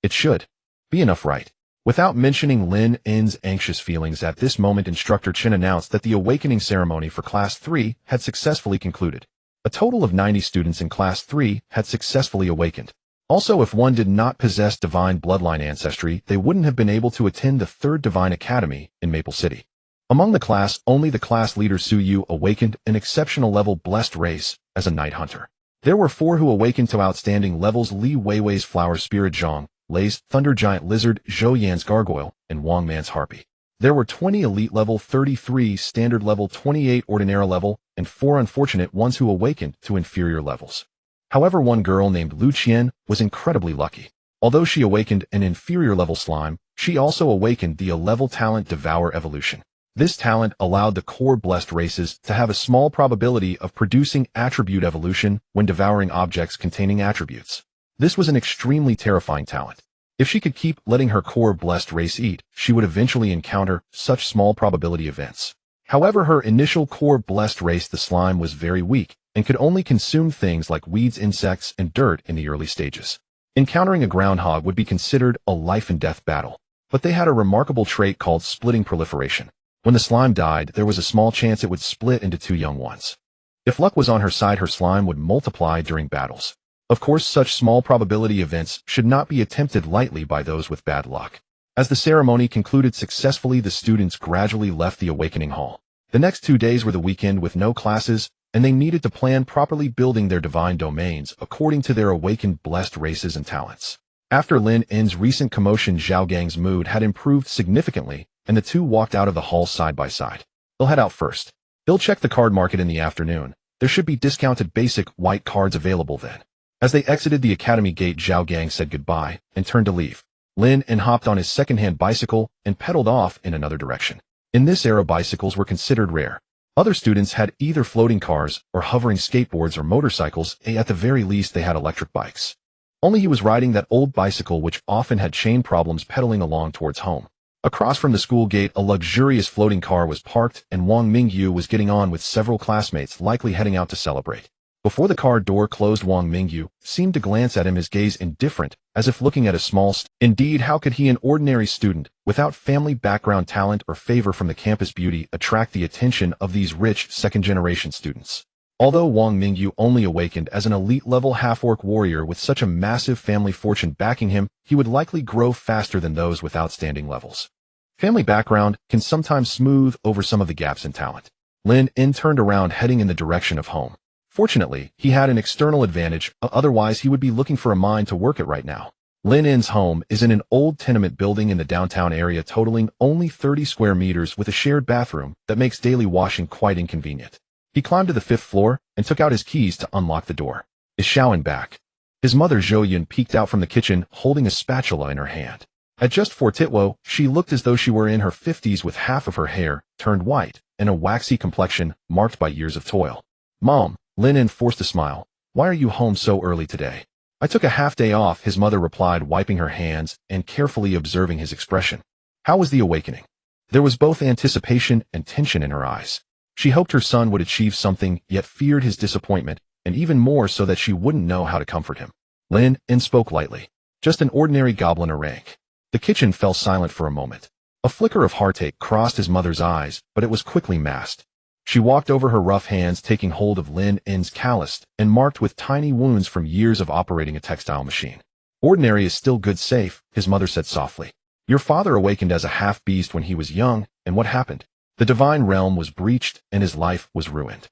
it should be enough, right? Without mentioning Lynn's anxious feelings at this moment, Instructor Chen announced that the awakening ceremony for Class 3 had successfully concluded. A total of 90 students in Class 3 had successfully awakened. Also, if one did not possess divine bloodline ancestry, they wouldn't have been able to attend the 3rd Divine Academy in Maple City. Among the class, only the class leader Su Yu awakened an exceptional level blessed race as a night hunter. There were 4 who awakened to outstanding levels: Li Weiwei's flower spirit, Zhang Lei's thunder giant lizard, Zhou Yan's gargoyle, and Wang Man's harpy. There were 20 elite level, 33 standard level, 28 ordinary level, and 4 unfortunate ones who awakened to inferior levels. However, one girl named Lu Qian was incredibly lucky. Although she awakened an inferior level slime, she also awakened the A-level talent Devour Evolution. This talent allowed the core blessed races to have a small probability of producing attribute evolution when devouring objects containing attributes. This was an extremely terrifying talent. If she could keep letting her core blessed race eat, she would eventually encounter such small probability events. However, her initial core blessed race, the slime, was very weak and could only consume things like weeds, insects, and dirt in the early stages. Encountering a groundhog would be considered a life and death battle, but they had a remarkable trait called splitting proliferation. When the slime died, there was a small chance it would split into 2 young ones. If luck was on her side, her slime would multiply during battles. Of course, such small probability events should not be attempted lightly by those with bad luck. As the ceremony concluded successfully, the students gradually left the awakening hall. The next 2 days were the weekend with no classes, and they needed to plan properly, building their divine domains according to their awakened blessed races and talents. After Lynn's recent commotion, Zhao Gang's mood had improved significantly, and the two walked out of the hall side by side. They'll head out first. They'll check the card market in the afternoon. There should be discounted basic white cards available then. As they exited the academy gate, Zhao Gang said goodbye and turned to leave. Lynn hopped on his second-hand bicycle and pedaled off in another direction. In this era, bicycles were considered rare. Other students had either floating cars or hovering skateboards or motorcycles, and at the very least they had electric bikes. Only he was riding that old bicycle which often had chain problems, pedaling along towards home. Across from the school gate, a luxurious floating car was parked, and Wang Mingyu was getting on with several classmates, likely heading out to celebrate. Before the car door closed, Wang Mingyu seemed to glance at him, his gaze indifferent, as if looking at a small Indeed, how could he, an ordinary student, without family background, talent, or favor from the campus beauty, attract the attention of these rich second-generation students? Although Wang Mingyu only awakened as an elite-level half-orc warrior with such a massive family fortune backing him, he would likely grow faster than those with outstanding levels. Family background can sometimes smooth over some of the gaps in talent. Lynn turned around, heading in the direction of home. Fortunately, he had an external advantage, otherwise he would be looking for a mine to work at right now. Lynn's home is in an old tenement building in the downtown area, totaling only 30 square meters with a shared bathroom that makes daily washing quite inconvenient. He climbed to the 5th floor and took out his keys to unlock the door. Is Xiaoan back? His mother Zhou Yun peeked out from the kitchen, holding a spatula in her hand. At just 4 Titwo, she looked as though she were in her 50s with half of her hair turned white and a waxy complexion marked by years of toil. Mom, Lynn forced a smile. Why are you home so early today? I took a half day off, his mother replied, wiping her hands and carefully observing his expression. How was the awakening? There was both anticipation and tension in her eyes. She hoped her son would achieve something, yet feared his disappointment, and even more so that she wouldn't know how to comfort him. Lynn spoke lightly. Just an ordinary goblin of rank. The kitchen fell silent for a moment. A flicker of heartache crossed his mother's eyes, but it was quickly masked. She walked over her rough hands, taking hold of Lynn's calloused and marked with tiny wounds from years of operating a textile machine. Ordinary is still good safe, his mother said softly. Your father awakened as a half-beast when he was young, and what happened? The divine realm was breached, and his life was ruined.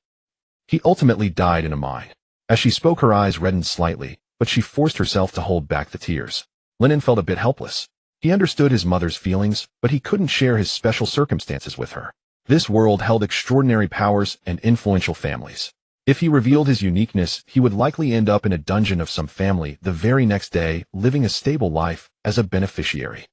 He ultimately died in a mine. As she spoke, her eyes reddened slightly, but she forced herself to hold back the tears. Lynn felt a bit helpless. He understood his mother's feelings, but he couldn't share his special circumstances with her. This world held extraordinary powers and influential families. If he revealed his uniqueness, he would likely end up in a dungeon of some family the very next day, living a stable life as a beneficiary.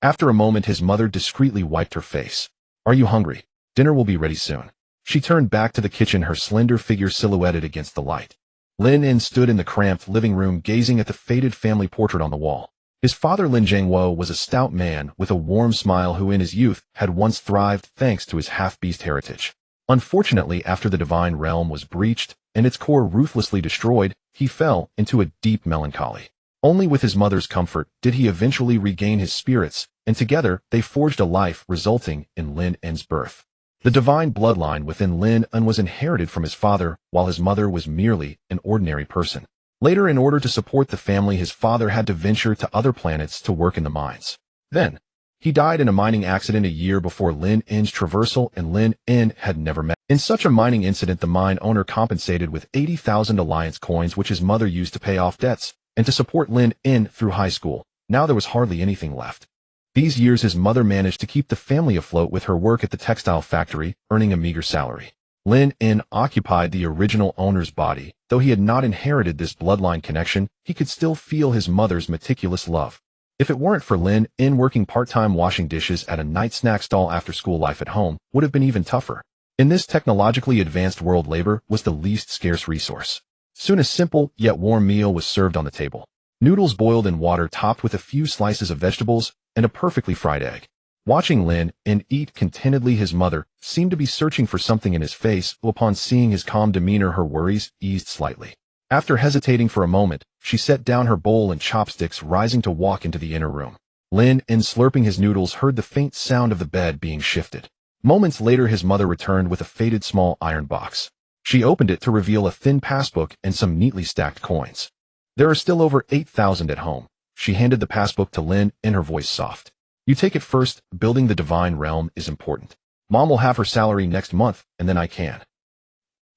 After a moment, his mother discreetly wiped her face. Are you hungry? Dinner will be ready soon. She turned back to the kitchen, her slender figure silhouetted against the light. Lynn stood in the cramped living room, gazing at the faded family portrait on the wall. His father, Lin Jiangwo, was a stout man with a warm smile who in his youth had once thrived thanks to his half-beast heritage. Unfortunately, after the divine realm was breached and its core ruthlessly destroyed, he fell into a deep melancholy. Only with his mother's comfort did he eventually regain his spirits, and together they forged a life resulting in Lynn's birth. The divine bloodline within Lynn was inherited from his father, while his mother was merely an ordinary person. Later, in order to support the family, his father had to venture to other planets to work in the mines. Then, he died in a mining accident a year before Lynn's traversal, and Lynn had never met. In such a mining incident, the mine owner compensated with 80,000 alliance coins, which his mother used to pay off debts and to support Lynn through high school. Now there was hardly anything left. These years his mother managed to keep the family afloat with her work at the textile factory, earning a meager salary. Lynn occupied the original owner's body. Though he had not inherited this bloodline connection, he could still feel his mother's meticulous love. If it weren't for Lynn working part-time washing dishes at a night snack stall, after school life at home would have been even tougher. In this technologically advanced world, labor was the least scarce resource. Soon a simple yet warm meal was served on the table. Noodles boiled in water topped with a few slices of vegetables and a perfectly fried egg. Watching Lynn eat contentedly, his mother seemed to be searching for something in his face. Upon seeing his calm demeanor, her worries eased slightly. After hesitating for a moment, she set down her bowl and chopsticks, rising to walk into the inner room. Lynn, slurping his noodles, heard the faint sound of the bed being shifted. Moments later, his mother returned with a faded small iron box. She opened it to reveal a thin passbook and some neatly stacked coins. There are still over 8,000 at home. She handed the passbook to Lynn, her voice soft. You take it first. Building the divine realm is important. Mom will have her salary next month, and then I can.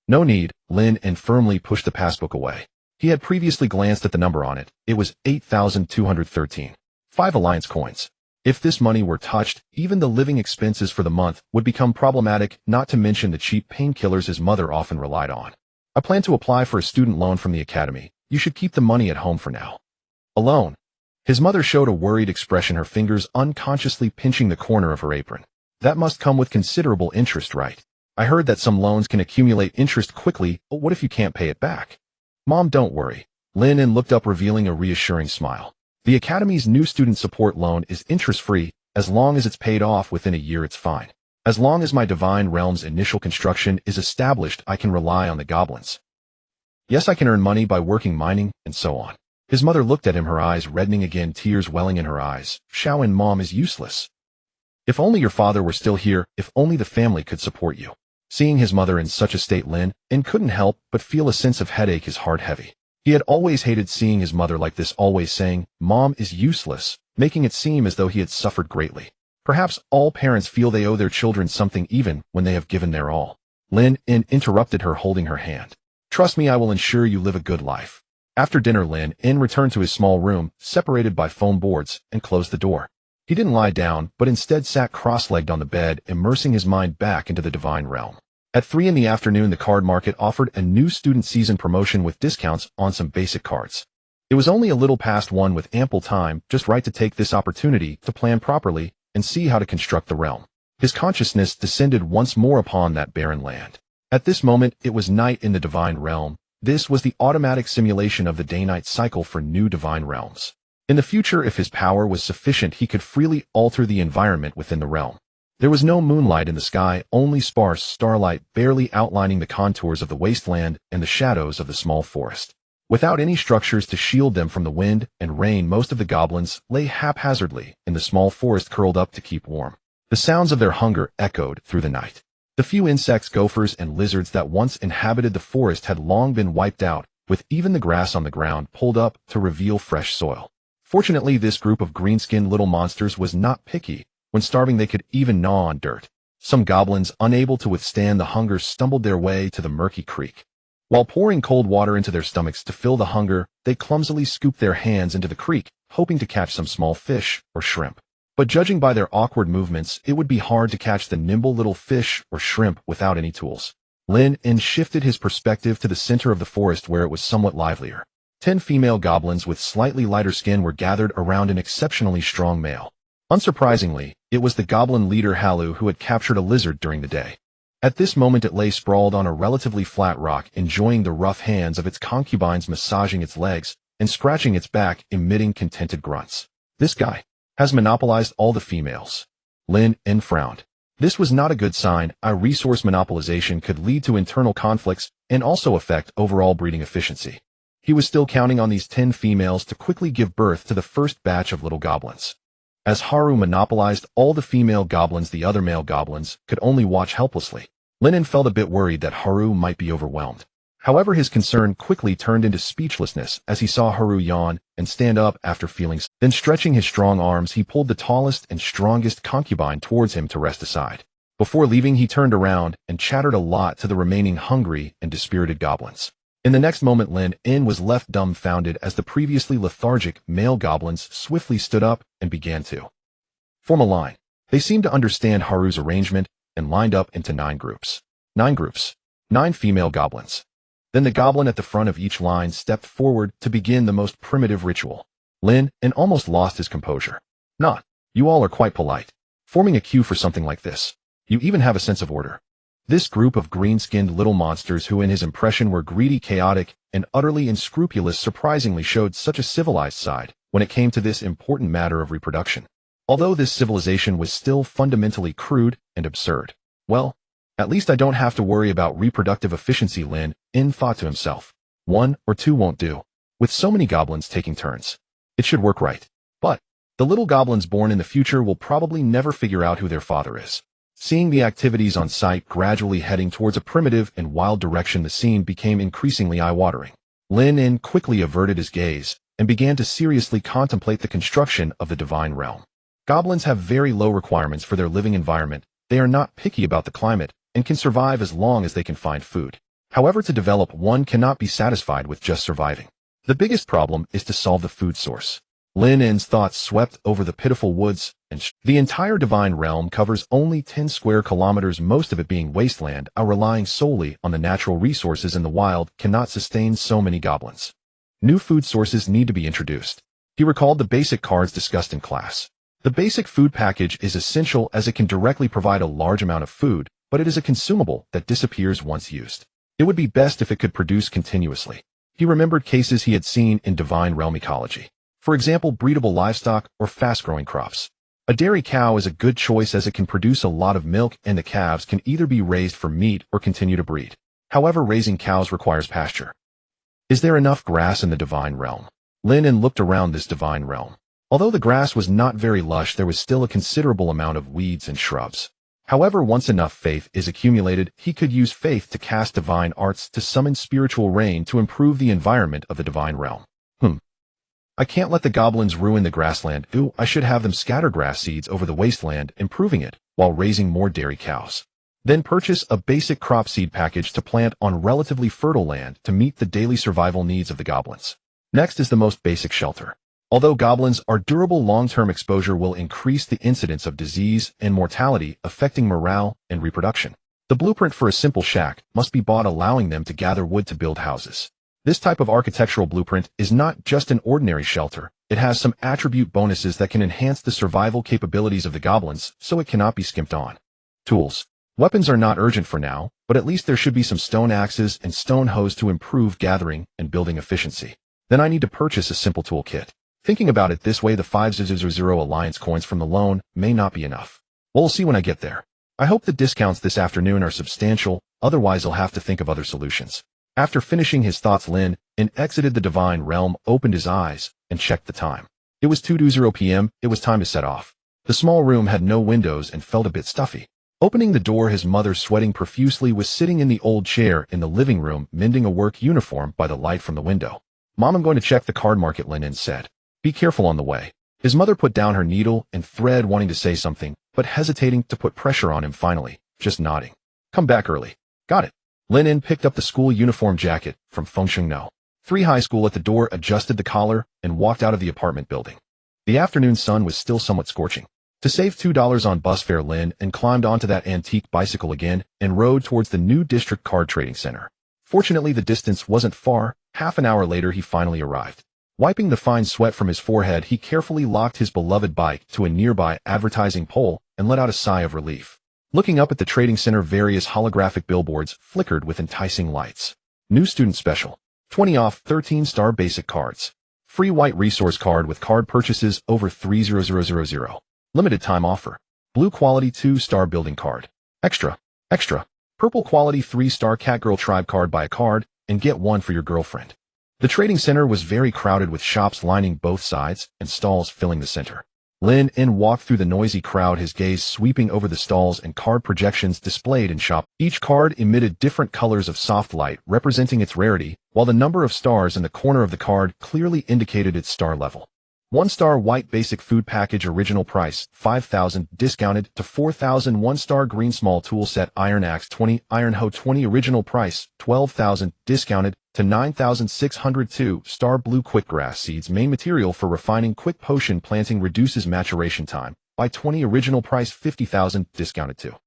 No need, Lynn firmly pushed the passbook away. He had previously glanced at the number on it. It was 8,213. 5 alliance coins. If this money were touched, even the living expenses for the month would become problematic, not to mention the cheap painkillers his mother often relied on. I plan to apply for a student loan from the academy. You should keep the money at home for now. A loan? His mother showed a worried expression, her fingers unconsciously pinching the corner of her apron. That must come with considerable interest, right? I heard that some loans can accumulate interest quickly, but what if you can't pay it back? Mom, don't worry. Lynn looked up, revealing a reassuring smile. The Academy's new student support loan is interest-free. As long as it's paid off within a year, it's fine. As long as my divine realm's initial construction is established, I can rely on the goblins. Yes, I can earn money by working, mining, and so on. His mother looked at him, her eyes reddening again, tears welling in her eyes. Shaoin, Mom is useless. If only your father were still here, if only the family could support you. Seeing his mother in such a state, Lynn couldn't help but feel a sense of headache, his heart heavy. He had always hated seeing his mother like this, always saying, Mom is useless, making it seem as though he had suffered greatly. Perhaps all parents feel they owe their children something even when they have given their all. Lynn interrupted her, holding her hand. Trust me, I will ensure you live a good life. After dinner, Lynn returned to his small room, separated by foam boards, and closed the door. He didn't lie down, but instead sat cross-legged on the bed, immersing his mind back into the divine realm. At 3 in the afternoon, the card market offered a new student season promotion with discounts on some basic cards. It was only a little past 1 with ample time, just right to take this opportunity to plan properly and see how to construct the realm. His consciousness descended once more upon that barren land. At this moment, it was night in the divine realm. This was the automatic simulation of the day-night cycle for new divine realms. In the future, if his power was sufficient, he could freely alter the environment within the realm. There was no moonlight in the sky, only sparse starlight barely outlining the contours of the wasteland and the shadows of the small forest. Without any structures to shield them from the wind and rain, most of the goblins lay haphazardly in the small forest, curled up to keep warm. The sounds of their hunger echoed through the night. The few insects, gophers, and lizards that once inhabited the forest had long been wiped out, with even the grass on the ground pulled up to reveal fresh soil. Fortunately, this group of green-skinned little monsters was not picky. When starving, they could even gnaw on dirt. Some goblins, unable to withstand the hunger, stumbled their way to the murky creek. While pouring cold water into their stomachs to fill the hunger, they clumsily scooped their hands into the creek, hoping to catch some small fish or shrimp. But judging by their awkward movements, it would be hard to catch the nimble little fish or shrimp without any tools. Lynn shifted his perspective to the center of the forest, where it was somewhat livelier. 10 female goblins with slightly lighter skin were gathered around an exceptionally strong male. Unsurprisingly, it was the goblin leader Halu who had captured a lizard during the day. At this moment, it lay sprawled on a relatively flat rock, enjoying the rough hands of its concubines massaging its legs and scratching its back, emitting contented grunts. This guy has monopolized all the females. Lynn frowned. This was not a good sign. A resource monopolization could lead to internal conflicts and also affect overall breeding efficiency. He was still counting on these 10 females to quickly give birth to the first batch of little goblins. As Haru monopolized all the female goblins, the other male goblins could only watch helplessly. Lynn felt a bit worried that Haru might be overwhelmed. However, his concern quickly turned into speechlessness as he saw Haru yawn and stand up after feeling. Then, stretching his strong arms, he pulled the tallest and strongest concubine towards him to rest aside. Before leaving, he turned around and chattered a lot to the remaining hungry and dispirited goblins. In the next moment, Lynn was left dumbfounded as the previously lethargic male goblins swiftly stood up and began to form a line. They seemed to understand Haru's arrangement and lined up into 9 groups. 9 groups. 9 female goblins. Then the goblin at the front of each line stepped forward to begin the most primitive ritual. Lynn almost lost his composure. Not. You all are quite polite. Forming a queue for something like this. You even have a sense of order. This group of green-skinned little monsters, who in his impression were greedy, chaotic, and utterly unscrupulous, surprisingly showed such a civilized side when it came to this important matter of reproduction. Although this civilization was still fundamentally crude and absurd. Well, at least I don't have to worry about reproductive efficiency, Lynn thought to himself. 1 or 2 won't do. With so many goblins taking turns, it should work right. But the little goblins born in the future will probably never figure out who their father is. Seeing the activities on site gradually heading towards a primitive and wild direction, the scene became increasingly eye-watering. Lynn quickly averted his gaze and began to seriously contemplate the construction of the divine realm. Goblins have very low requirements for their living environment. They are not picky about the climate and can survive as long as they can find food. However, to develop, one cannot be satisfied with just surviving. The biggest problem is to solve the food source. Lynn's thoughts swept over the pitiful woods, and the entire divine realm covers only 10 square kilometers, most of it being wasteland. Relying solely on the natural resources in the wild cannot sustain so many goblins. New food sources need to be introduced. He recalled the basic cards discussed in class. The basic food package is essential as it can directly provide a large amount of food, but it is a consumable that disappears once used. It would be best if it could produce continuously. He remembered cases he had seen in divine realm ecology. For example, breedable livestock or fast-growing crops. A dairy cow is a good choice as it can produce a lot of milk, and the calves can either be raised for meat or continue to breed. However, raising cows requires pasture. Is there enough grass in the divine realm? Lynn looked around this divine realm. Although the grass was not very lush, there was still a considerable amount of weeds and shrubs. However, once enough faith is accumulated, he could use faith to cast divine arts to summon spiritual rain to improve the environment of the divine realm. I can't let the goblins ruin the grassland. I should have them scatter grass seeds over the wasteland, improving it, while raising more dairy cows. Then purchase a basic crop seed package to plant on relatively fertile land to meet the daily survival needs of the goblins. Next is the most basic shelter. Although goblins are durable, long-term exposure will increase the incidence of disease and mortality, affecting morale and reproduction. The blueprint for a simple shack must be bought, allowing them to gather wood to build houses. This type of architectural blueprint is not just an ordinary shelter. It has some attribute bonuses that can enhance the survival capabilities of the goblins, so it cannot be skimped on. Tools. Weapons are not urgent for now, but at least there should be some stone axes and stone hoes to improve gathering and building efficiency. Then I need to purchase a simple tool kit. Thinking about it this way, the 500 Alliance coins from the loan may not be enough. We'll see when I get there. I hope the discounts this afternoon are substantial, otherwise I'll have to think of other solutions. After finishing his thoughts, Lynn exited the divine realm, opened his eyes, and checked the time. It was 2:20 p.m., it was time to set off. The small room had no windows and felt a bit stuffy. Opening the door, his mother, sweating profusely, was sitting in the old chair in the living room, mending a work uniform by the light from the window. "Mom, I'm going to check the card market," Lynn said. "Be careful on the way." His mother put down her needle and thread, wanting to say something, but hesitating to put pressure on him, finally, just nodding. "Come back early." "Got it." Lynn picked up the school uniform jacket from Fengsheng No. 3 High School at the door, adjusted the collar, and walked out of the apartment building. The afternoon sun was still somewhat scorching. To save $2 on bus fare, Lynn climbed onto that antique bicycle again and rode towards the new district card trading center. Fortunately, the distance wasn't far. Half an hour later, he finally arrived. Wiping the fine sweat from his forehead, he carefully locked his beloved bike to a nearby advertising pole and let out a sigh of relief. Looking up at the trading center, various holographic billboards flickered with enticing lights. New student special. 20 off 13-star basic cards. Free white resource card with card purchases over 30000. Limited time offer. Blue quality 2-star building card. Extra. Purple quality 3-star Catgirl tribe card. Buy a card and get one for your girlfriend. The trading center was very crowded, with shops lining both sides and stalls filling the center. Lynn walked through the noisy crowd, his gaze sweeping over the stalls and card projections displayed in shop. Each card emitted different colors of soft light representing its rarity, while the number of stars in the corner of the card clearly indicated its star level. 1-star white basic food package, original price $5,000, discounted to $4,000. 1-star green small tool set, iron axe 20, iron hoe 20, original price $12,000, discounted to $9,600. 2-star blue quickgrass seeds, main material for refining quick potion planting, reduces maturation time by 20, original price $50,000, discounted to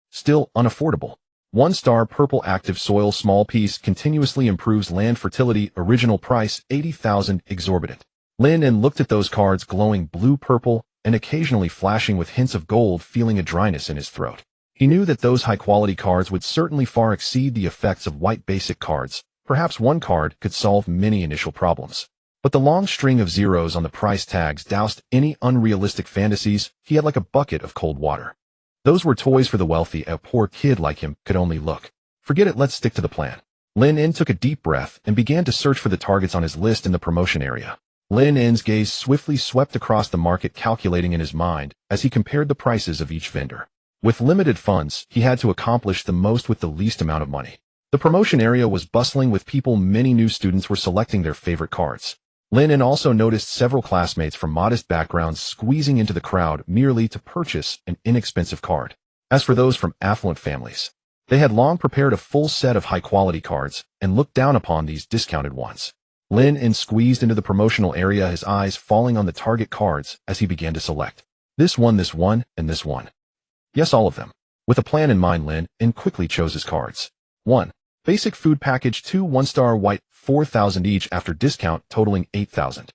still unaffordable. 1-star purple active soil, small piece, continuously improves land fertility, original price $80,000, exorbitant. Lynn looked at those cards, glowing blue-purple and occasionally flashing with hints of gold, feeling a dryness in his throat. He knew that those high-quality cards would certainly far exceed the effects of white basic cards. Perhaps one card could solve many initial problems. But the long string of zeros on the price tags doused any unrealistic fantasies. He had like a bucket of cold water. Those were toys for the wealthy. A poor kid like him could only look. Forget it, let's stick to the plan. Lynn took a deep breath and began to search for the targets on his list in the promotion area. Lynn's gaze swiftly swept across the market, calculating in his mind as he compared the prices of each vendor. With limited funds, he had to accomplish the most with the least amount of money. The promotion area was bustling with people. Many new students were selecting their favorite cards. Lynn also noticed several classmates from modest backgrounds squeezing into the crowd merely to purchase an inexpensive card. As for those from affluent families, they had long prepared a full set of high-quality cards and looked down upon these discounted ones. Lynn squeezed into the promotional area, his eyes falling on the target cards as he began to select. This one, and this one. Yes, all of them. With a plan in mind, Lynn quickly chose his cards. 1. Basic food package. 2. 1-star white, $4,000 each after discount, totaling $8,000.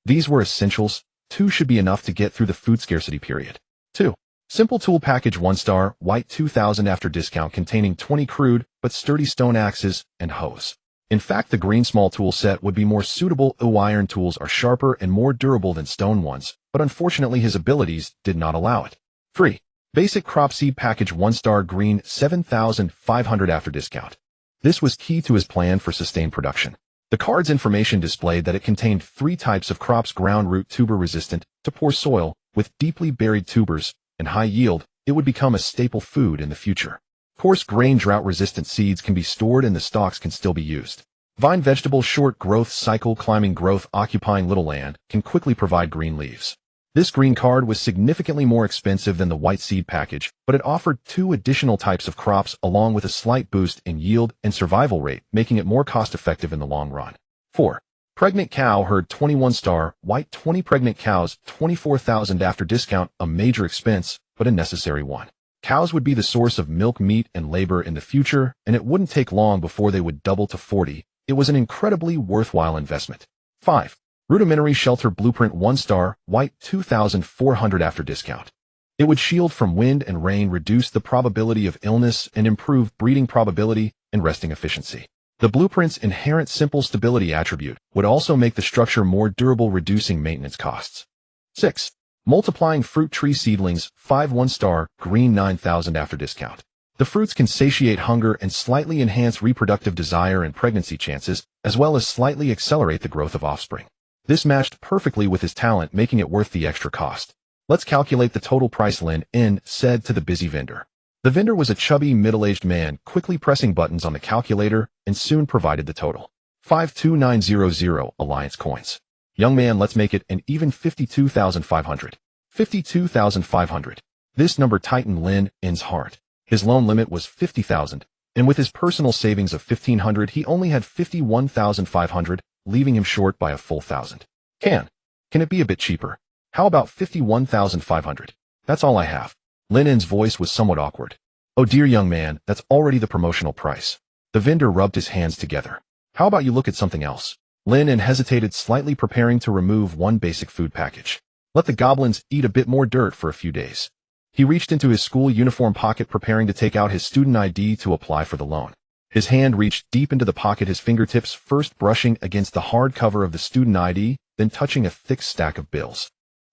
These were essentials. 2 should be enough to get through the food scarcity period. 2. Simple tool package, 1-star white, $2,000 after discount, containing 20 crude but sturdy stone axes and hoes. In fact, the green small tool set would be more suitable. Iron tools are sharper and more durable than stone ones, but unfortunately his abilities did not allow it. 3. Basic crop seed package, 1-star green, $7,500 after discount. This was key to his plan for sustained production. The card's information displayed that it contained 3 types of crops: ground root tuber resistant to poor soil, with deeply buried tubers, and high yield. It would become a staple food in the future. Coarse grain drought-resistant seeds can be stored and the stalks can still be used. Vine vegetable, short growth cycle, climbing growth, occupying little land, can quickly provide green leaves. This green card was significantly more expensive than the white seed package, but it offered 2 additional types of crops along with a slight boost in yield and survival rate, making it more cost-effective in the long run. 4. Pregnant cow herd, 21-star white, 20 pregnant cows, $24,000 after discount, a major expense, but a necessary one. Cows would be the source of milk, meat, and labor in the future, and it wouldn't take long before they would double to 40, it was an incredibly worthwhile investment. 5. Rudimentary Shelter Blueprint 1 star, white 2,400 after discount. It would shield from wind and rain, reduce the probability of illness, and improve breeding probability and resting efficiency. The blueprint's inherent simple stability attribute would also make the structure more durable, reducing maintenance costs. 6. Multiplying Fruit Tree Seedlings, 5 1 star, green 9,000 after discount. The fruits can satiate hunger and slightly enhance reproductive desire and pregnancy chances, as well as slightly accelerate the growth of offspring. This matched perfectly with his talent, making it worth the extra cost. Let's calculate the total price, Lynn said to the busy vendor. The vendor was a chubby, middle-aged man, quickly pressing buttons on the calculator, and soon provided the total. 52900 Alliance coins. Young man, let's make it an even 52,500. 52,500. This number tightened Lynn's heart. His loan limit was 50,000, and with his personal savings of 1,500, he only had 51,500, leaving him short by a full 1,000. Can it be a bit cheaper? How about 51,500? That's all I have. Lynn's voice was somewhat awkward. Oh dear, young man, that's already the promotional price. The vendor rubbed his hands together. How about you look at something else? Lynn hesitated slightly, preparing to remove one basic food package. Let the goblins eat a bit more dirt for a few days. He reached into his school uniform pocket, preparing to take out his student ID to apply for the loan. His hand reached deep into the pocket, his fingertips first brushing against the hard cover of the student ID, then touching a thick stack of bills.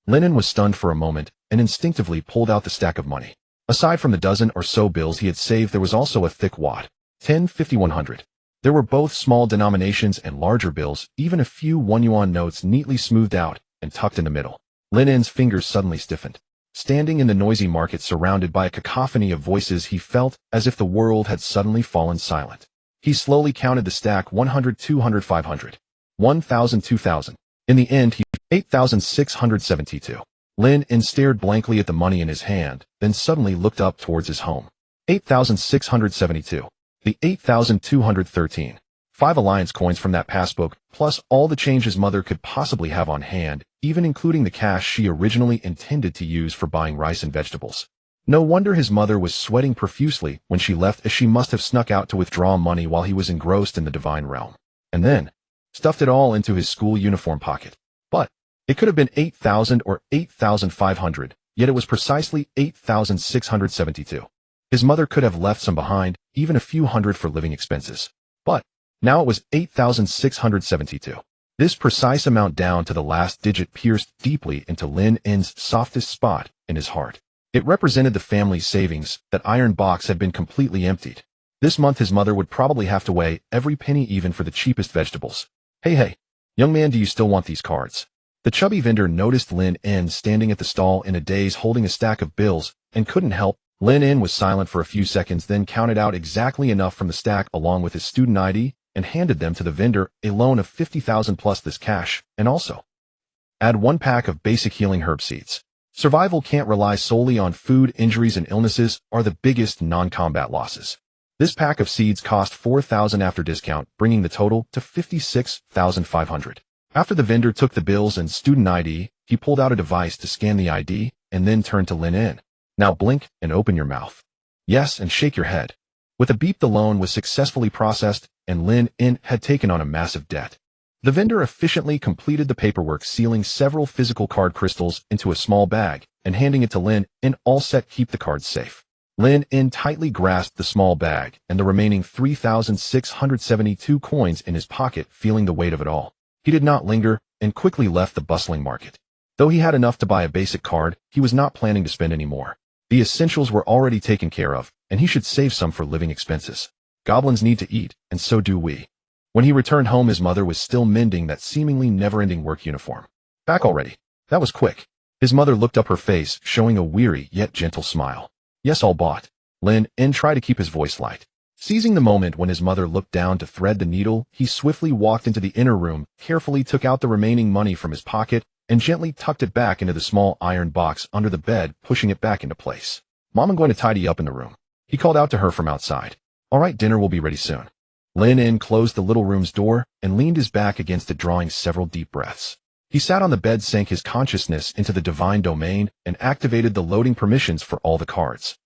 Lynn was stunned for a moment and instinctively pulled out the stack of money. Aside from the dozen or so bills he had saved, there was also a thick wad. 10 5,100. There were both small denominations and larger bills, even a few 1 yuan notes neatly smoothed out and tucked in the middle. Lynn's fingers suddenly stiffened. Standing in the noisy market surrounded by a cacophony of voices, he felt as if the world had suddenly fallen silent. He slowly counted the stack: 100, 200, 500. 1,000, 2,000. In the end, he 8,672. Lynn stared blankly at the money in his hand, then suddenly looked up towards his home. 8,672. The 8,213. 5 Alliance coins from that passbook, plus all the change his mother could possibly have on hand, even including the cash she originally intended to use for buying rice and vegetables. No wonder his mother was sweating profusely when she left, as she must have snuck out to withdraw money while he was engrossed in the divine realm. And then stuffed it all into his school uniform pocket. But it could have been 8,000 or 8,500, yet it was precisely 8,672. His mother could have left some behind, even a few hundred for living expenses. But now it was 8,672. This precise amount down to the last digit pierced deeply into Lynn's softest spot in his heart. It represented the family's savings. That iron box had been completely emptied. This month his mother would probably have to weigh every penny, even for the cheapest vegetables. Hey, young man, do you still want these cards? The chubby vendor noticed Lynn standing at the stall in a daze, holding a stack of bills, and couldn't help. Lynn was silent for a few seconds, then counted out exactly enough from the stack along with his student ID and handed them to the vendor. A loan of 50,000 plus this cash, and also add 1 pack of basic healing herb seeds. Survival can't rely solely on food. Injuries and illnesses are the biggest non-combat losses. This pack of seeds cost 4,000 after discount, bringing the total to 56,500. After the vendor took the bills and student ID, he pulled out a device to scan the ID and then turned to Lynn. Now blink and open your mouth. Yes, and shake your head. With a beep, the loan was successfully processed, and Lynn had taken on a massive debt. The vendor efficiently completed the paperwork, sealing several physical card crystals into a small bag and handing it to Lynn. All set, keep the cards safe. Lynn tightly grasped the small bag and the remaining 3,672 coins in his pocket, feeling the weight of it all. He did not linger and quickly left the bustling market. Though he had enough to buy a basic card, he was not planning to spend any more. The essentials were already taken care of, and he should save some for living expenses. Goblins need to eat, and so do we. When he returned home, his mother was still mending that seemingly never-ending work uniform. Back already? That was quick. His mother looked up, her face showing a weary yet gentle smile. Yes, all bought. Lynn tried to keep his voice light. Seizing the moment when his mother looked down to thread the needle, he swiftly walked into the inner room, carefully took out the remaining money from his pocket, and gently tucked it back into the small iron box under the bed, pushing it back into place. Mom, I'm going to tidy up in the room. He called out to her from outside. All right, dinner will be ready soon. Lynn closed the little room's door and leaned his back against it, drawing several deep breaths. He sat on the bed, sank his consciousness into the divine domain, and activated the loading permissions for all the cards.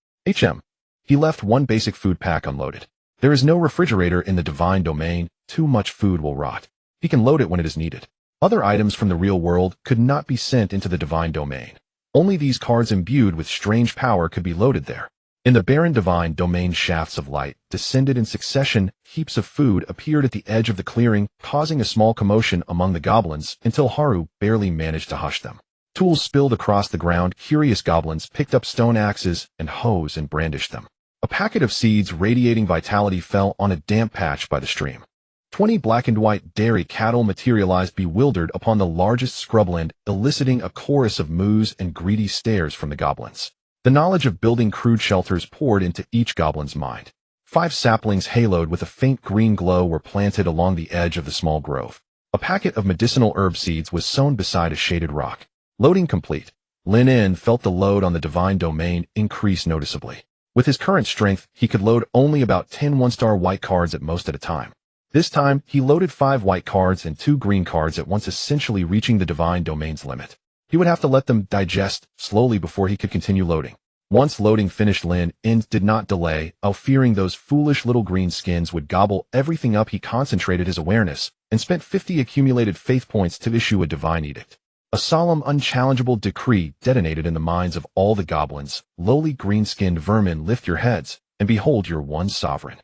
He left 1 basic food pack unloaded. There is no refrigerator in the divine domain, too much food will rot. He can load it when it is needed. Other items from the real world could not be sent into the divine domain. Only these cards imbued with strange power could be loaded there. In the barren divine domain, shafts of light descended in succession. Heaps of food appeared at the edge of the clearing, causing a small commotion among the goblins until Haru barely managed to hush them. Tools spilled across the ground. Curious goblins picked up stone axes and hoes and brandished them. A packet of seeds radiating vitality fell on a damp patch by the stream. 20 black and white dairy cattle materialized bewildered upon the largest scrubland, eliciting a chorus of moos and greedy stares from the goblins. The knowledge of building crude shelters poured into each goblin's mind. 5 saplings haloed with a faint green glow were planted along the edge of the small grove. A packet of medicinal herb seeds was sown beside a shaded rock. Loading complete. Lynn felt the load on the divine domain increase noticeably. With his current strength, he could load only about 10 one-star white cards at most at a time. This time, he loaded 5 white cards and 2 green cards at once, essentially reaching the divine domain's limit. He would have to let them digest slowly before he could continue loading. Once loading finished, Lynn did not delay, fearing those foolish little green skins would gobble everything up. He concentrated his awareness and spent 50 accumulated faith points to issue a divine edict. A solemn, unchallengeable decree detonated in the minds of all the goblins. Lowly green-skinned vermin, lift your heads, and behold your one sovereign.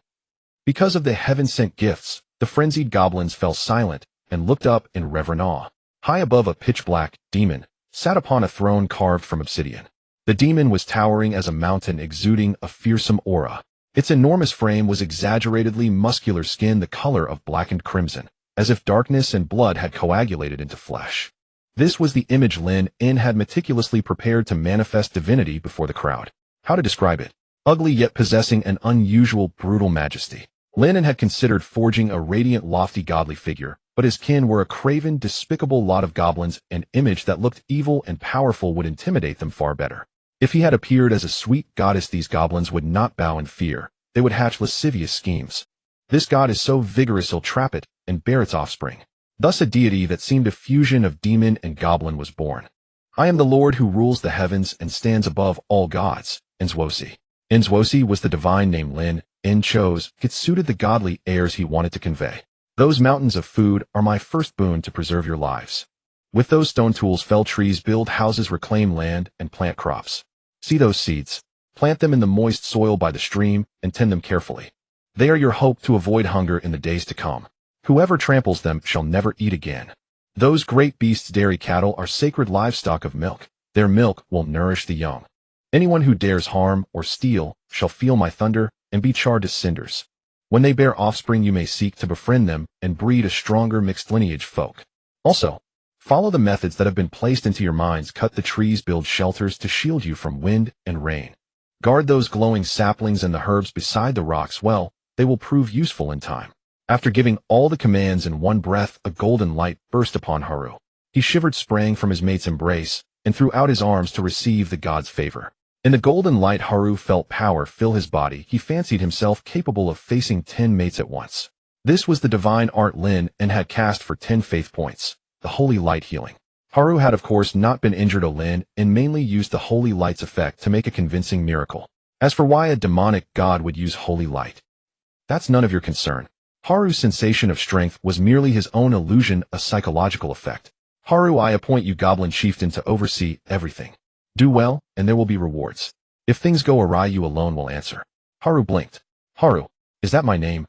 Because of the heaven-sent gifts, the frenzied goblins fell silent and looked up in reverent awe. High above, a pitch-black demon sat upon a throne carved from obsidian. The demon was towering as a mountain, exuding a fearsome aura. Its enormous frame was exaggeratedly muscular, skin the color of blackened crimson, as if darkness and blood had coagulated into flesh. This was the image Lynn had meticulously prepared to manifest divinity before the crowd. How to describe it? Ugly, yet possessing an unusual, brutal majesty. Lynn had considered forging a radiant, lofty, godly figure, but his kin were a craven, despicable lot of goblins. An image that looked evil and powerful would intimidate them far better. If he had appeared as a sweet goddess, these goblins would not bow in fear. They would hatch lascivious schemes. This god is so vigorous he'll trap it and bear its offspring. Thus a deity that seemed a fusion of demon and goblin was born. I am the Lord who rules the heavens and stands above all gods. Nzwosi. Nzwosi was the divine name Lynn chose. It suited the godly airs he wanted to convey. Those mountains of food are my first boon to preserve your lives. With those stone tools, fell trees, build houses, reclaim land, and plant crops. See those seeds? Plant them in the moist soil by the stream and tend them carefully. They are your hope to avoid hunger in the days to come. Whoever tramples them shall never eat again. Those great beasts, dairy cattle, are sacred livestock of milk. Their milk will nourish the young. Anyone who dares harm or steal shall feel my thunder and be charred to cinders. When they bear offspring, you may seek to befriend them and breed a stronger mixed lineage folk. Also, follow the methods that have been placed into your minds. Cut the trees, build shelters to shield you from wind and rain. Guard those glowing saplings and the herbs beside the rocks well. They will prove useful in time. After giving all the commands in one breath, a golden light burst upon Haru. He shivered, sprang from his mate's embrace, and threw out his arms to receive the god's favor. In the golden light, Haru felt power fill his body. He fancied himself capable of facing 10 mates at once. This was the divine art Lynn had cast for 10 faith points, the holy light healing. Haru had of course not been injured. Lynn mainly used the holy light's effect to make a convincing miracle. As for why a demonic god would use holy light, that's none of your concern. Haru's sensation of strength was merely his own illusion, a psychological effect. Haru, I appoint you goblin chieftain to oversee everything. Do well, and there will be rewards. If things go awry, you alone will answer. Haru blinked. Haru, is that my name?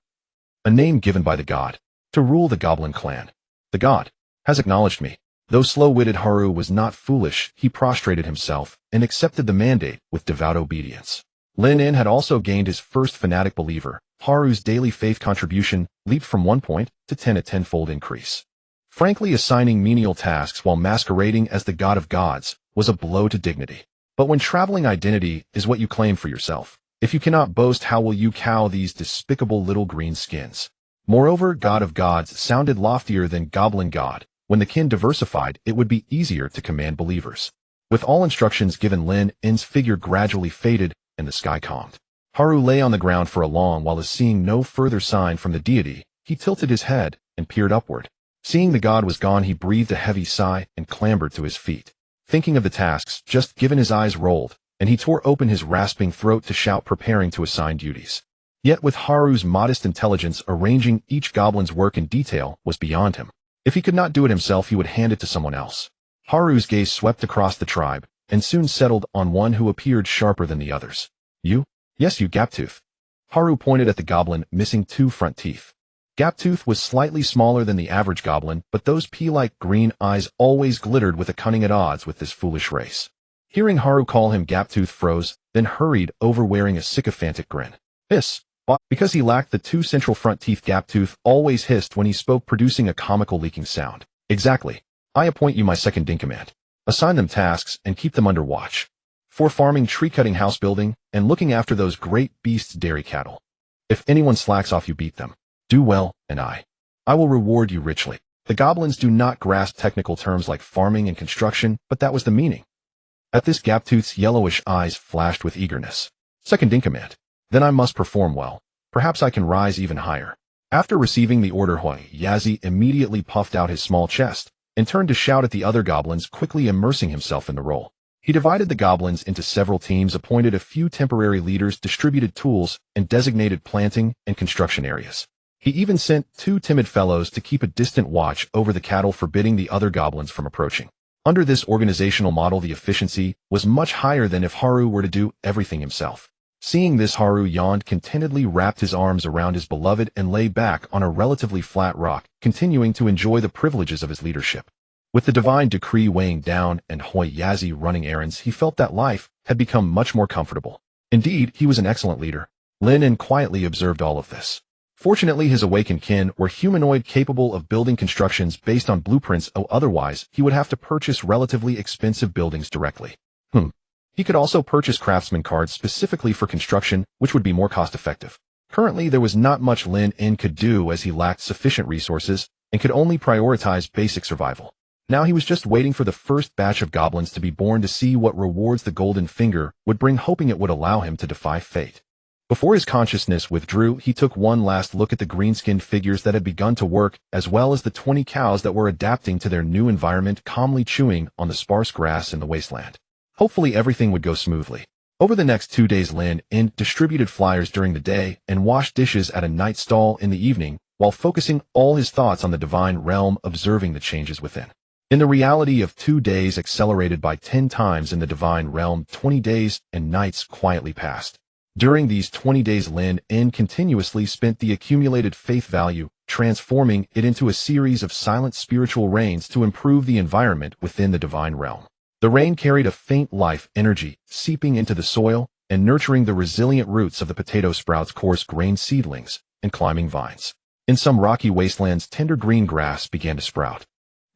A name given by the god, to rule the goblin clan. The god has acknowledged me. Though slow-witted, Haru was not foolish. He prostrated himself and accepted the mandate with devout obedience. Lynn had also gained his first fanatic believer. Haru's daily faith contribution leaped from 1 point to 10, a tenfold increase. Frankly, assigning menial tasks while masquerading as the god of gods was a blow to dignity. But when traveling identity is what you claim for yourself, if you cannot boast, how will you cow these despicable little green skins? Moreover, god of gods sounded loftier than goblin god. When the kin diversified, it would be easier to command believers. With all instructions given, Lynn's figure gradually faded and the sky calmed. Haru lay on the ground for a long while. As seeing no further sign from the deity, he tilted his head and peered upward. Seeing the god was gone, he breathed a heavy sigh and clambered to his feet. Thinking of the tasks just given, his eyes rolled, and he tore open his rasping throat to shout, preparing to assign duties. Yet with Haru's modest intelligence, arranging each goblin's work in detail was beyond him. If he could not do it himself, he would hand it to someone else. Haru's gaze swept across the tribe, and soon settled on one who appeared sharper than the others. You? Yes, you, Gaptooth. Haru pointed at the goblin, missing 2 front teeth. Gaptooth was slightly smaller than the average goblin, but those pea-like green eyes always glittered with a cunning at odds with this foolish race. Hearing Haru call him Gaptooth froze, then hurried over wearing a sycophantic grin. Hiss. Because he lacked the 2 central front teeth, Gaptooth always hissed when he spoke, producing a comical leaking sound. Exactly. I appoint you my second in command. Assign them tasks and keep them under watch. For farming, tree cutting, house building, and looking after those great beasts, dairy cattle. If anyone slacks off, you beat them. Do well, and I will reward you richly. The goblins do not grasp technical terms like farming and construction, but that was the meaning. At this, Gaptooth's yellowish eyes flashed with eagerness. Second in command. Then I must perform well. Perhaps I can rise even higher. After receiving the order, Yazi immediately puffed out his small chest and turned to shout at the other goblins, quickly immersing himself in the role. He divided the goblins into several teams, appointed a few temporary leaders, distributed tools, and designated planting and construction areas. He even sent 2 timid fellows to keep a distant watch over the cattle, forbidding the other goblins from approaching. Under this organizational model, the efficiency was much higher than if Haru were to do everything himself. Seeing this, Haru yawned contentedly, wrapped his arms around his beloved, and lay back on a relatively flat rock, continuing to enjoy the privileges of his leadership. With the divine decree weighing down and Yazi running errands, he felt that life had become much more comfortable. Indeed, he was an excellent leader. Lynn quietly observed all of this. Fortunately, his awakened kin were humanoid, capable of building constructions based on blueprints, otherwise he would have to purchase relatively expensive buildings directly. He could also purchase craftsman cards specifically for construction, which would be more cost-effective. Currently, there was not much Lynn could do, as he lacked sufficient resources and could only prioritize basic survival. Now he was just waiting for the first batch of goblins to be born to see what rewards the golden finger would bring, hoping it would allow him to defy fate. Before his consciousness withdrew, he took one last look at the green-skinned figures that had begun to work, as well as the 20 cows that were adapting to their new environment, calmly chewing on the sparse grass in the wasteland. Hopefully everything would go smoothly. Over the next 2 days, Lynn distributed flyers during the day and washed dishes at a night stall in the evening, while focusing all his thoughts on the divine realm, observing the changes within. In the reality of 2 days accelerated by 10 times in the divine realm, 20 days and nights quietly passed. During these 20 days, Lynn continuously spent the accumulated faith value, transforming it into a series of silent spiritual rains to improve the environment within the divine realm. The rain carried a faint life energy, seeping into the soil and nurturing the resilient roots of the potato sprouts, coarse grain seedlings, and climbing vines. In some rocky wastelands, tender green grass began to sprout.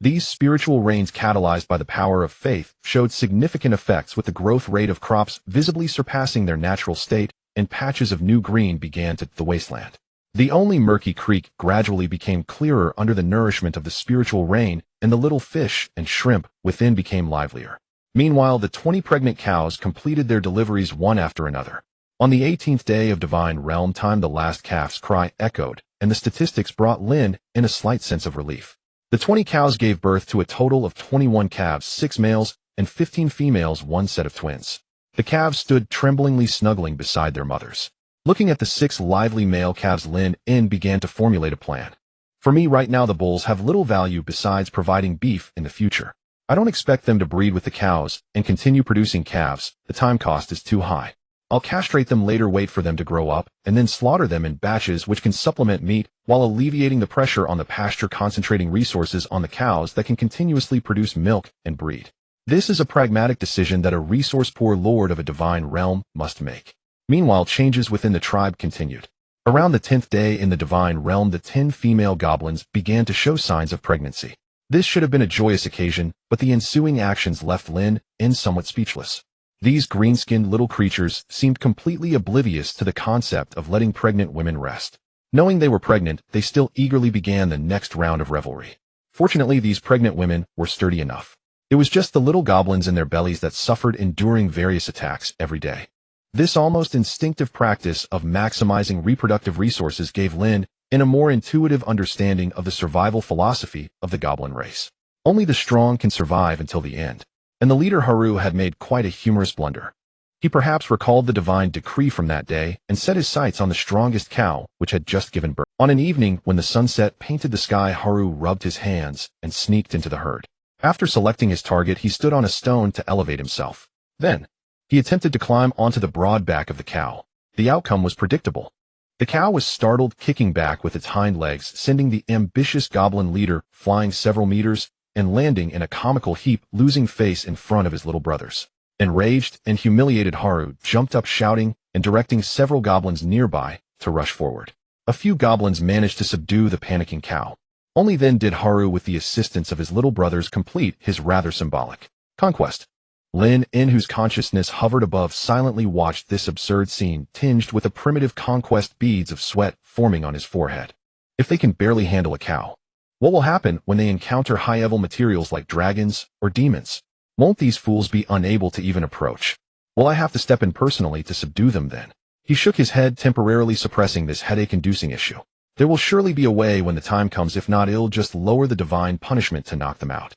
These spiritual rains, catalyzed by the power of faith, showed significant effects, with the growth rate of crops visibly surpassing their natural state, and patches of new green began to the wasteland. The only murky creek gradually became clearer under the nourishment of the spiritual rain, and the little fish and shrimp within became livelier. Meanwhile, the 20 pregnant cows completed their deliveries one after another. On the 18th day of divine realm time, the last calf's cry echoed, and the statistics brought Lynn a slight sense of relief. The 20 cows gave birth to a total of 21 calves, 6 males and 15 females, one set of twins. The calves stood tremblingly snuggling beside their mothers. Looking at the 6 lively male calves, Lynn began to formulate a plan. For me right now, the bulls have little value besides providing beef in the future. I don't expect them to breed with the cows and continue producing calves. The time cost is too high. I'll castrate them later, wait for them to grow up, and then slaughter them in batches, which can supplement meat while alleviating the pressure on the pasture, concentrating resources on the cows that can continuously produce milk and breed. This is a pragmatic decision that a resource-poor lord of a divine realm must make. Meanwhile, changes within the tribe continued. Around the 10th day in the divine realm, the 10 female goblins began to show signs of pregnancy. This should have been a joyous occasion, but the ensuing actions left Lynn somewhat speechless. These green-skinned little creatures seemed completely oblivious to the concept of letting pregnant women rest. Knowing they were pregnant, they still eagerly began the next round of revelry. Fortunately, these pregnant women were sturdy enough. It was just the little goblins in their bellies that suffered, enduring various attacks every day. This almost instinctive practice of maximizing reproductive resources gave Lynn a more intuitive understanding of the survival philosophy of the goblin race. Only the strong can survive until the end. And the leader Haru had made quite a humorous blunder. He perhaps recalled the divine decree from that day and set his sights on the strongest cow, which had just given birth. On an evening when the sunset painted the sky, Haru rubbed his hands and sneaked into the herd. After selecting his target, he stood on a stone to elevate himself. Then, he attempted to climb onto the broad back of the cow. The outcome was predictable. The cow was startled, kicking back with its hind legs, sending the ambitious goblin leader flying several meters and landing in a comical heap, losing face in front of his little brothers. Enraged and humiliated, Haru jumped up shouting and directing several goblins nearby to rush forward. A few goblins managed to subdue the panicking cow. Only then did Haru, with the assistance of his little brothers, complete his rather symbolic conquest. Lynn, in whose consciousness hovered above, silently watched this absurd scene, tinged with a primitive conquest, beads of sweat forming on his forehead. If they can barely handle a cow, what will happen when they encounter high-level materials like dragons or demons? Won't these fools be unable to even approach? Will I have to step in personally to subdue them then? He shook his head, temporarily suppressing this headache-inducing issue. There will surely be a way when the time comes. If not, it'll just lower the divine punishment to knock them out.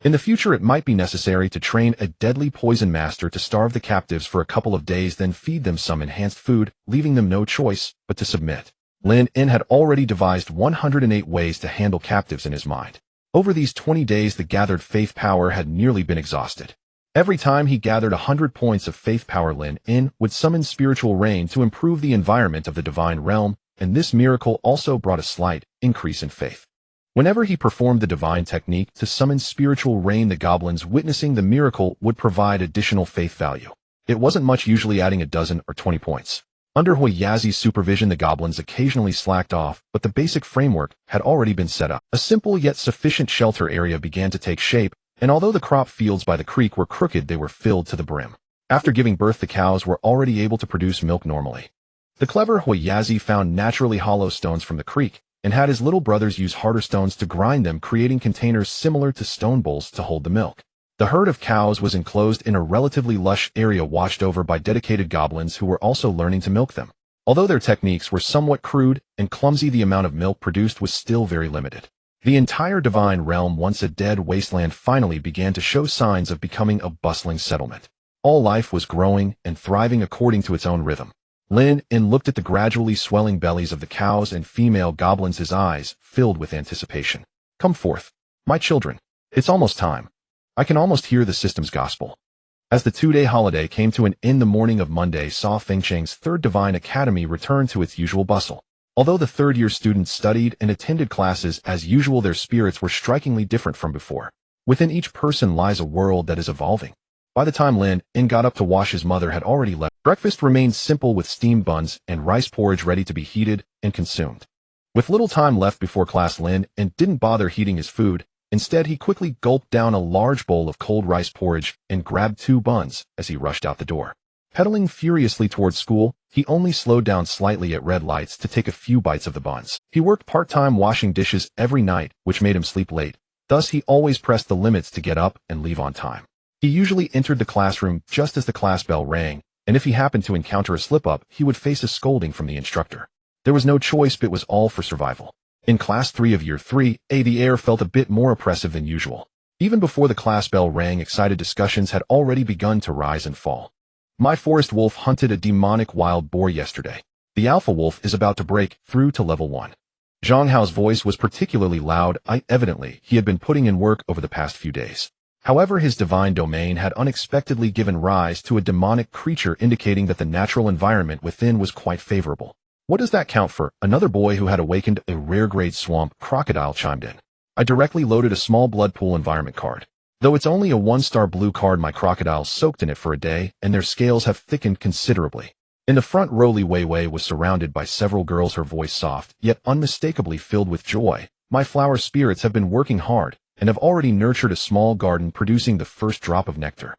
In the future, it might be necessary to train a deadly poison master to starve the captives for a couple of days, then feed them some enhanced food, leaving them no choice but to submit. Lynn had already devised 108 ways to handle captives in his mind. Over these 20 days, the gathered faith power had nearly been exhausted. Every time he gathered 100 points of faith power, Lynn would summon spiritual rain to improve the environment of the divine realm, and this miracle also brought a slight increase in faith. Whenever he performed the divine technique to summon spiritual rain, the goblins witnessing the miracle would provide additional faith value. It wasn't much, usually adding a dozen or 20 points. Under Huiyazi's supervision, the goblins occasionally slacked off, but the basic framework had already been set up. A simple yet sufficient shelter area began to take shape, and although the crop fields by the creek were crooked, they were filled to the brim. After giving birth, the cows were already able to produce milk normally. The clever Huiyazi found naturally hollow stones from the creek, and had his little brothers use harder stones to grind them, creating containers similar to stone bowls to hold the milk. The herd of cows was enclosed in a relatively lush area watched over by dedicated goblins who were also learning to milk them. Although their techniques were somewhat crude and clumsy, the amount of milk produced was still very limited. The entire divine realm, once a dead wasteland, finally began to show signs of becoming a bustling settlement. All life was growing and thriving according to its own rhythm. Lynn looked at the gradually swelling bellies of the cows and female goblins, his eyes filled with anticipation. "Come forth, my children. It's almost time. I can almost hear the system's gospel." As the two-day holiday came to an end, the morning of Monday saw Fengcheng's Third Divine Academy return to its usual bustle. Although the third-year students studied and attended classes as usual, their spirits were strikingly different from before. Within each person lies a world that is evolving. By the time Lynn got up to wash, his mother had already left. Breakfast remained simple, with steamed buns and rice porridge ready to be heated and consumed. With little time left before class, Lynn didn't bother heating his food. Instead, he quickly gulped down a large bowl of cold rice porridge and grabbed 2 buns as he rushed out the door. Pedaling furiously towards school, he only slowed down slightly at red lights to take a few bites of the buns. He worked part-time washing dishes every night, which made him sleep late. Thus, he always pressed the limits to get up and leave on time. He usually entered the classroom just as the class bell rang, and if he happened to encounter a slip-up, he would face a scolding from the instructor. There was no choice, but it was all for survival. In Class 3 of Year 3A, the air felt a bit more oppressive than usual. Even before the class bell rang, excited discussions had already begun to rise and fall. "My forest wolf hunted a demonic wild boar yesterday. The alpha wolf is about to break through to level 1. Zhang Hao's voice was particularly loud. Evidently, he had been putting in work over the past few days. However, his divine domain had unexpectedly given rise to a demonic creature, indicating that the natural environment within was quite favorable. "What does that count for?" Another boy who had awakened a rare-grade swamp crocodile chimed in. "I directly loaded a small blood pool environment card. Though it's only a 1-star blue card, my crocodiles soaked in it for a day, and their scales have thickened considerably." In the front row, Li Weiwei was surrounded by several girls, her voice soft, yet unmistakably filled with joy. "My flower spirits have been working hard, and have already nurtured a small garden producing the first drop of nectar.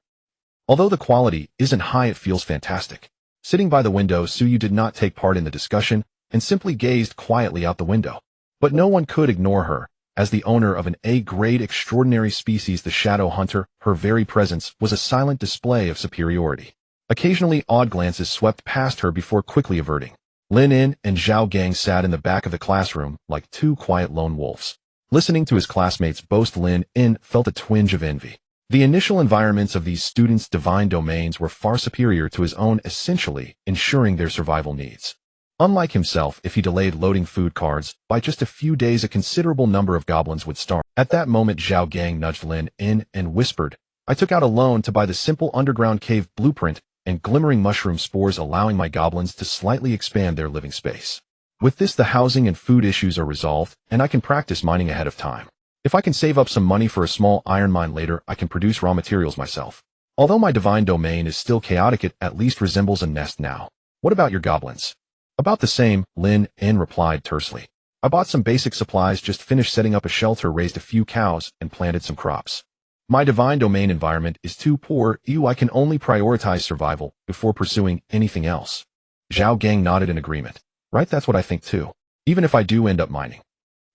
Although the quality isn't high, it feels fantastic." Sitting by the window, Suyu did not take part in the discussion and simply gazed quietly out the window. But no one could ignore her. As the owner of an A-grade extraordinary species, the Shadow Hunter, her very presence was a silent display of superiority. Occasionally, odd glances swept past her before quickly averting. Lin and Zhao Gang sat in the back of the classroom like 2 quiet lone wolves. Listening to his classmates boast, Lin felt a twinge of envy. The initial environments of these students' divine domains were far superior to his own, essentially ensuring their survival needs. Unlike himself, if he delayed loading food cards, by just a few days a considerable number of goblins would starve. At that moment Zhao Gang nudged Lin in and whispered, "I took out a loan to buy the simple underground cave blueprint and glimmering mushroom spores, allowing my goblins to slightly expand their living space. With this the housing and food issues are resolved, and I can practice mining ahead of time. If I can save up some money for a small iron mine later, I can produce raw materials myself. Although my divine domain is still chaotic, it at least resembles a nest now. What about your goblins?" "About the same," Lin replied tersely. "I bought some basic supplies, just finished setting up a shelter, raised a few cows, and planted some crops. My divine domain environment is too poor. I can only prioritize survival before pursuing anything else." Zhao Gang nodded in agreement. "Right, that's what I think too. Even if I do end up mining.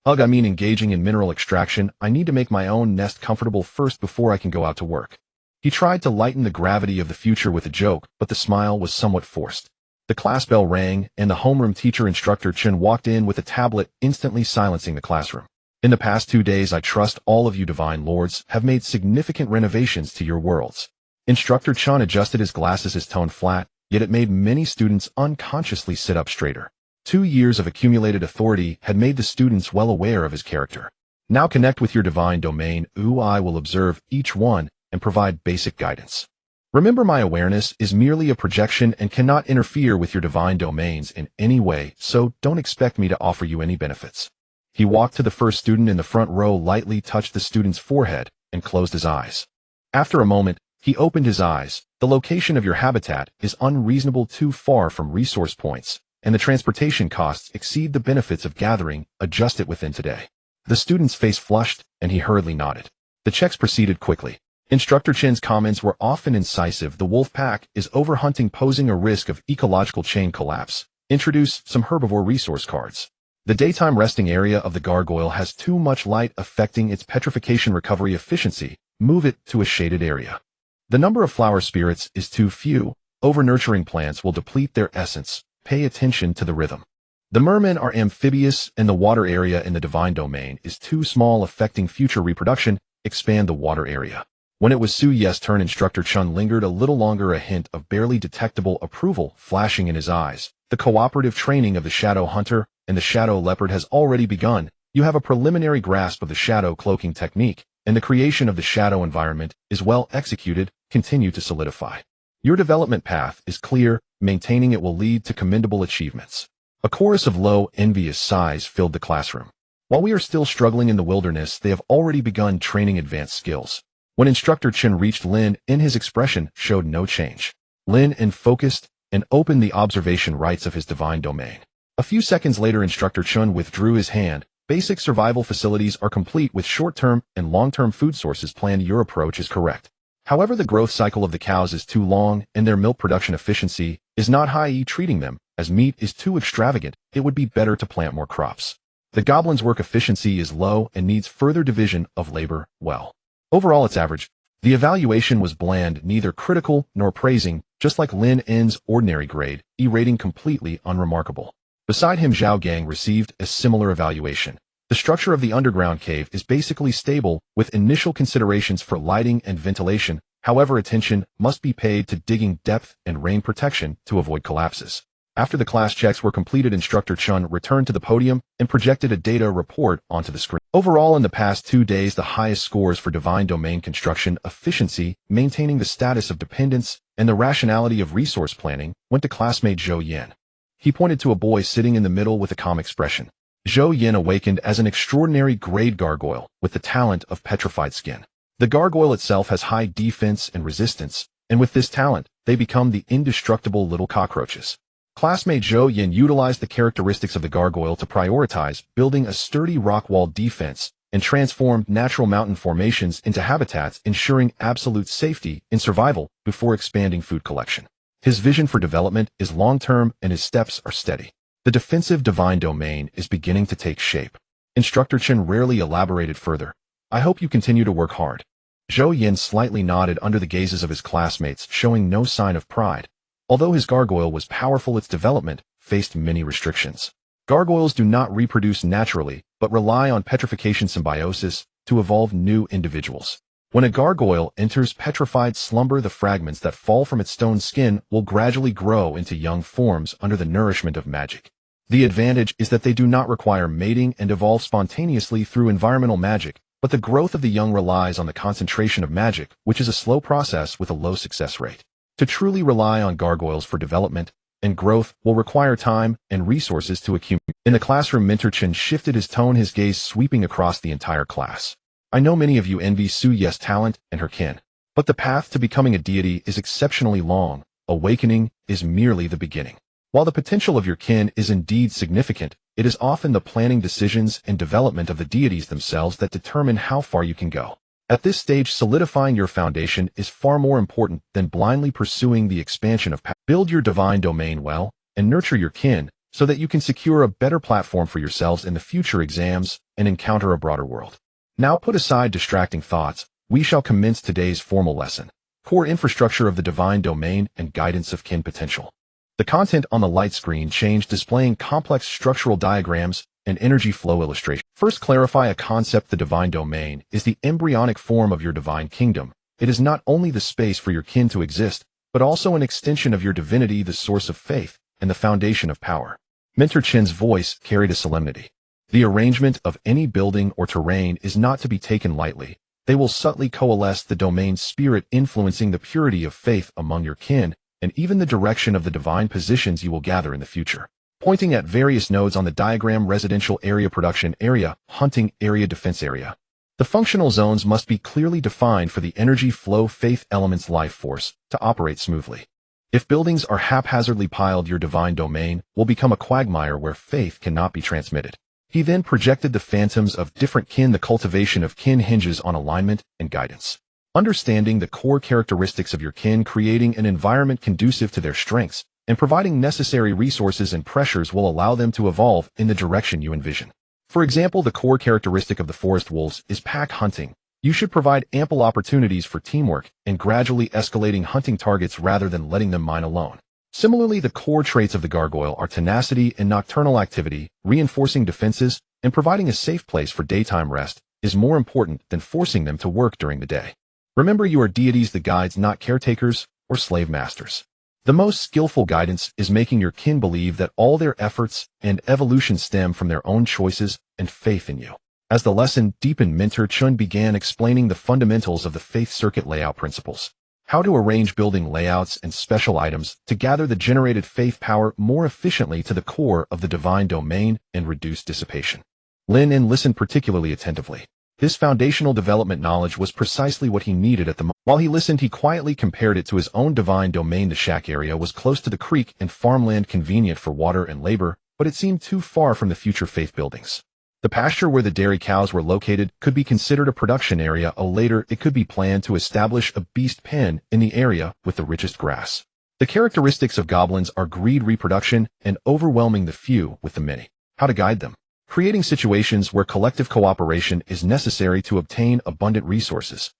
I mean engaging in mineral extraction, I need to make my own nest comfortable first before I can go out to work." He tried to lighten the gravity of the future with a joke, but the smile was somewhat forced. The class bell rang, and the homeroom teacher Instructor Chen walked in with a tablet, instantly silencing the classroom. "In the past 2 days, I trust all of you divine lords have made significant renovations to your worlds." Instructor Chen adjusted his glasses, his tone flat, yet it made many students unconsciously sit up straighter. 2 years of accumulated authority had made the students well aware of his character. "Now connect with your divine domain. I will observe each one and provide basic guidance. Remember, my awareness is merely a projection and cannot interfere with your divine domains in any way, so don't expect me to offer you any benefits." He walked to the first student in the front row, lightly touched the student's forehead, and closed his eyes. After a moment, he opened his eyes. "The location of your habitat is unreasonable, too far from resource points, and the transportation costs exceed the benefits of gathering. Adjust it within today." The student's face flushed, and he hurriedly nodded. The checks proceeded quickly. Instructor Chen's comments were often incisive. "The wolf pack is overhunting, posing a risk of ecological chain collapse. Introduce some herbivore resource cards. The daytime resting area of the gargoyle has too much light, affecting its petrification recovery efficiency. Move it to a shaded area. The number of flower spirits is too few. Over-nurturing plants will deplete their essence. Pay attention to the rhythm. The mermen are amphibious, and the water area in the divine domain is too small, affecting future reproduction. Expand the water area." When it was Su Ye's turn, Instructor Chun lingered a little longer, a hint of barely detectable approval flashing in his eyes. "The cooperative training of the shadow hunter and the shadow leopard has already begun. You have a preliminary grasp of the shadow cloaking technique, and the creation of the shadow environment is well executed. Continue to solidify. Your development path is clear. Maintaining it will lead to commendable achievements." A chorus of low, envious sighs filled the classroom. While we are still struggling in the wilderness, they have already begun training advanced skills. When Instructor Chen reached Lin, his expression showed no change. Lin focused and opened the observation rights of his divine domain. A few seconds later, Instructor Chen withdrew his hand. "Basic survival facilities are complete with short-term and long-term food sources planned. Your approach is correct. However, the growth cycle of the cows is too long, and their milk production efficiency is not high. Treating them as meat is too extravagant. It would be better to plant more crops. The goblins' work efficiency is low and needs further division of labor. Well, overall it's average." The evaluation was bland, neither critical nor praising, just like Lin's ordinary grade, rating completely unremarkable. Beside him, Zhao Gang received a similar evaluation. The structure of the underground cave is basically stable, with initial considerations for lighting and ventilation. However, attention must be paid to digging depth and rain protection to avoid collapses. After the class checks were completed, Instructor Chun returned to the podium and projected a data report onto the screen. Overall, in the past 2 days, the highest scores for divine domain construction efficiency, maintaining the status of dependence, and the rationality of resource planning went to classmate Zhou Yin. He pointed to a boy sitting in the middle with a calm expression. Zhou Yin awakened as an extraordinary grade gargoyle with the talent of petrified skin. The gargoyle itself has high defense and resistance, and with this talent, they become the indestructible little cockroaches. Classmate Zhou Yin utilized the characteristics of the gargoyle to prioritize building a sturdy rock wall defense and transformed natural mountain formations into habitats, ensuring absolute safety in survival before expanding food collection. His vision for development is long-term and his steps are steady. The defensive divine domain is beginning to take shape. Instructor Chen rarely elaborated further. "I hope you continue to work hard." Zhou Yin slightly nodded under the gazes of his classmates, showing no sign of pride. Although his gargoyle was powerful, its development faced many restrictions. Gargoyles do not reproduce naturally, but rely on petrification symbiosis to evolve new individuals. When a gargoyle enters petrified slumber, the fragments that fall from its stone skin will gradually grow into young forms under the nourishment of magic. The advantage is that they do not require mating and evolve spontaneously through environmental magic, but the growth of the young relies on the concentration of magic, which is a slow process with a low success rate. To truly rely on gargoyles for development and growth will require time and resources to accumulate. In the classroom, Minterchin shifted his tone, his gaze sweeping across the entire class. I know many of you envy Su Ye's talent and her kin, but the path to becoming a deity is exceptionally long. Awakening is merely the beginning. While the potential of your kin is indeed significant, it is often the planning, decisions, and development of the deities themselves that determine how far you can go. At this stage, solidifying your foundation is far more important than blindly pursuing the expansion of power. Build your divine domain well, and nurture your kin, so that you can secure a better platform for yourselves in the future exams and encounter a broader world. Now put aside distracting thoughts, we shall commence today's formal lesson. Core infrastructure of the divine domain and guidance of kin potential. The content on the light screen changed, displaying complex structural diagrams and energy flow illustration. First, clarify a concept. The divine domain is the embryonic form of your divine kingdom. It is not only the space for your kin to exist, but also an extension of your divinity, the source of faith, and the foundation of power. Minterchin's voice carried a solemnity. The arrangement of any building or terrain is not to be taken lightly. They will subtly coalesce the domain's spirit, influencing the purity of faith among your kin, and even the direction of the divine positions you will gather in the future. Pointing at various nodes on the diagram: residential area, production area, hunting area, defense area. The functional zones must be clearly defined for the energy flow, faith element's life force to operate smoothly. If buildings are haphazardly piled, your divine domain will become a quagmire where faith cannot be transmitted. He then projected the phantoms of different kin. The cultivation of kin hinges on alignment and guidance. Understanding the core characteristics of your kin, creating an environment conducive to their strengths, and providing necessary resources and pressures will allow them to evolve in the direction you envision. For example, the core characteristic of the forest wolves is pack hunting. You should provide ample opportunities for teamwork and gradually escalating hunting targets rather than letting them mine alone. Similarly, the core traits of the gargoyle are tenacity and nocturnal activity. Reinforcing defenses and providing a safe place for daytime rest is more important than forcing them to work during the day. Remember, you are deities, the guides, not caretakers or slave masters. The most skillful guidance is making your kin believe that all their efforts and evolution stem from their own choices and faith in you. As the lesson deepened, Minterchin began explaining the fundamentals of the faith circuit layout principles. How to arrange building layouts and special items to gather the generated faith power more efficiently to the core of the divine domain and reduce dissipation. Lynn listened particularly attentively. This foundational development knowledge was precisely what he needed at the moment. While he listened, he quietly compared it to his own divine domain. The shack area was close to the creek and farmland, convenient for water and labor, but it seemed too far from the future faith buildings. The pasture where the dairy cows were located could be considered a production area. Later, it could be planned to establish a beast pen in the area with the richest grass. The characteristics of goblins are greed, reproduction, and overwhelming the few with the many. How to guide them? Creating situations where collective cooperation is necessary to obtain abundant resources.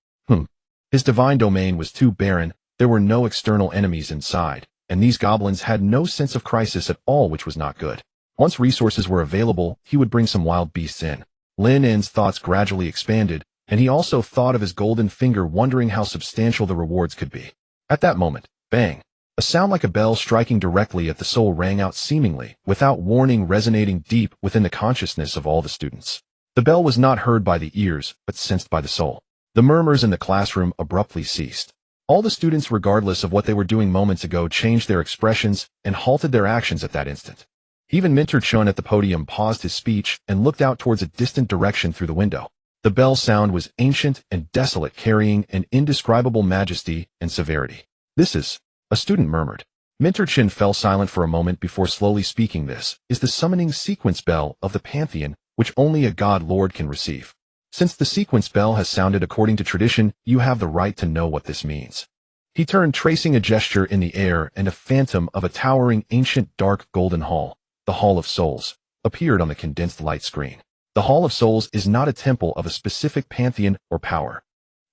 His divine domain was too barren. There were no external enemies inside, and these goblins had no sense of crisis at all, which was not good. Once resources were available, he would bring some wild beasts in. Lynn's thoughts gradually expanded, and he also thought of his golden finger, wondering how substantial the rewards could be. At that moment, bang! A sound like a bell striking directly at the soul rang out, seemingly without warning, resonating deep within the consciousness of all the students. The bell was not heard by the ears, but sensed by the soul. The murmurs in the classroom abruptly ceased. All the students, regardless of what they were doing moments ago, changed their expressions and halted their actions at that instant. Even Minterchin at the podium paused his speech and looked out towards a distant direction through the window. The bell sound was ancient and desolate, carrying an indescribable majesty and severity. "This is," a student murmured. Minterchin fell silent for a moment before slowly speaking. "This is the summoning sequence bell of the Pantheon, which only a god lord can receive. Since the sequence bell has sounded according to tradition, you have the right to know what this means." He turned, tracing a gesture in the air, and a phantom of a towering, ancient, dark golden hall, the Hall of Souls, appeared on the condensed light screen. The Hall of Souls is not a temple of a specific pantheon or power.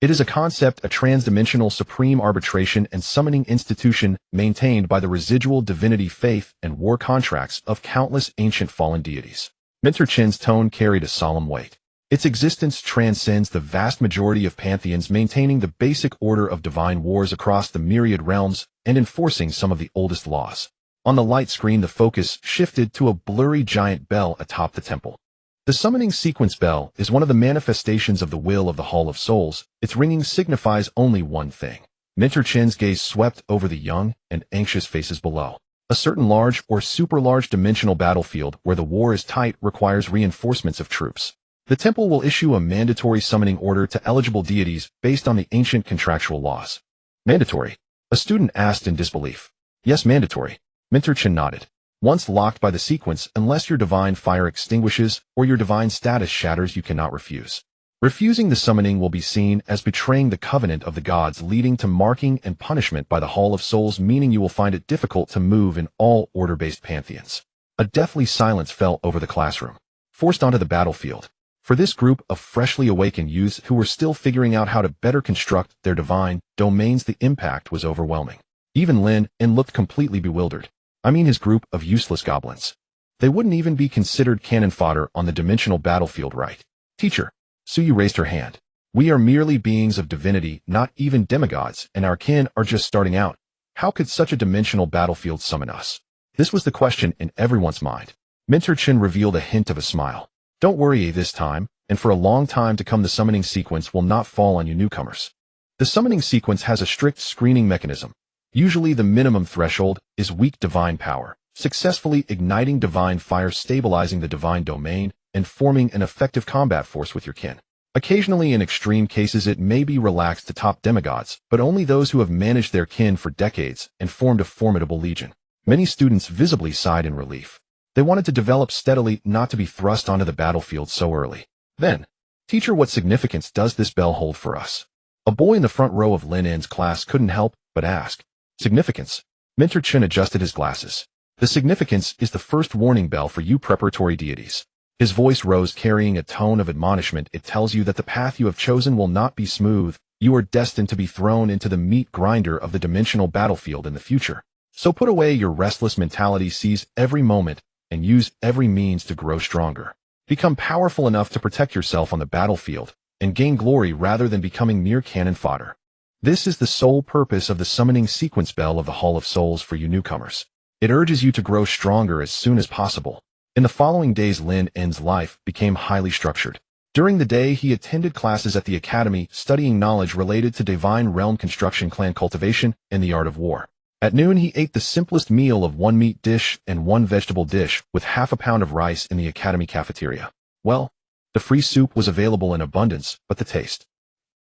It is a concept, a transdimensional supreme arbitration and summoning institution maintained by the residual divinity, faith, and war contracts of countless ancient fallen deities. Minterchin's tone carried a solemn weight. Its existence transcends the vast majority of pantheons, maintaining the basic order of divine wars across the myriad realms and enforcing some of the oldest laws. On the light screen, the focus shifted to a blurry giant bell atop the temple. The summoning sequence bell is one of the manifestations of the will of the Hall of Souls. Its ringing signifies only one thing. Mentor Chen's gaze swept over the young and anxious faces below. A certain large or super-large dimensional battlefield where the war is tight requires reinforcements of troops. The temple will issue a mandatory summoning order to eligible deities based on the ancient contractual laws. Mandatory? A student asked in disbelief. Yes, mandatory. Mentor Chen nodded. Once locked by the sequence, unless your divine fire extinguishes or your divine status shatters, you cannot refuse. Refusing the summoning will be seen as betraying the covenant of the gods, leading to marking and punishment by the Hall of Souls, meaning you will find it difficult to move in all order-based pantheons. A deathly silence fell over the classroom. Forced onto the battlefield. For this group of freshly awakened youths who were still figuring out how to better construct their divine domains, the impact was overwhelming. Even Lynn looked completely bewildered. I mean, his group of useless goblins. They wouldn't even be considered cannon fodder on the dimensional battlefield, right? Teacher. Suyu raised her hand. We are merely beings of divinity, not even demigods, and our kin are just starting out. How could such a dimensional battlefield summon us? This was the question in everyone's mind. Mentor Chen revealed a hint of a smile. Don't worry this time, and for a long time to come the summoning sequence will not fall on you newcomers. The summoning sequence has a strict screening mechanism. Usually the minimum threshold is weak divine power, successfully igniting divine fire, stabilizing the divine domain, and forming an effective combat force with your kin. Occasionally, in extreme cases, it may be relaxed to top demigods, but only those who have managed their kin for decades and formed a formidable legion. Many students visibly sighed in relief. They wanted to develop steadily, not to be thrust onto the battlefield so early. Then, teacher, what significance does this bell hold for us? A boy in the front row of Lynn's class couldn't help but ask. Significance? Mentor Chen adjusted his glasses. The significance is the first warning bell for you preparatory deities. His voice rose, carrying a tone of admonishment. It tells you that the path you have chosen will not be smooth. You are destined to be thrown into the meat grinder of the dimensional battlefield in the future. So put away your restless mentality, seize every moment, and use every means to grow stronger. Become powerful enough to protect yourself on the battlefield, and gain glory rather than becoming mere cannon fodder. This is the sole purpose of the summoning sequence bell of the Hall of Souls for you newcomers. It urges you to grow stronger as soon as possible. In the following days, Lynn's life became highly structured. During the day, he attended classes at the academy, studying knowledge related to divine realm construction, clan cultivation, and the art of war. At noon, he ate the simplest meal of one meat dish and one vegetable dish with half a pound of rice in the academy cafeteria. Well, the free soup was available in abundance, but the taste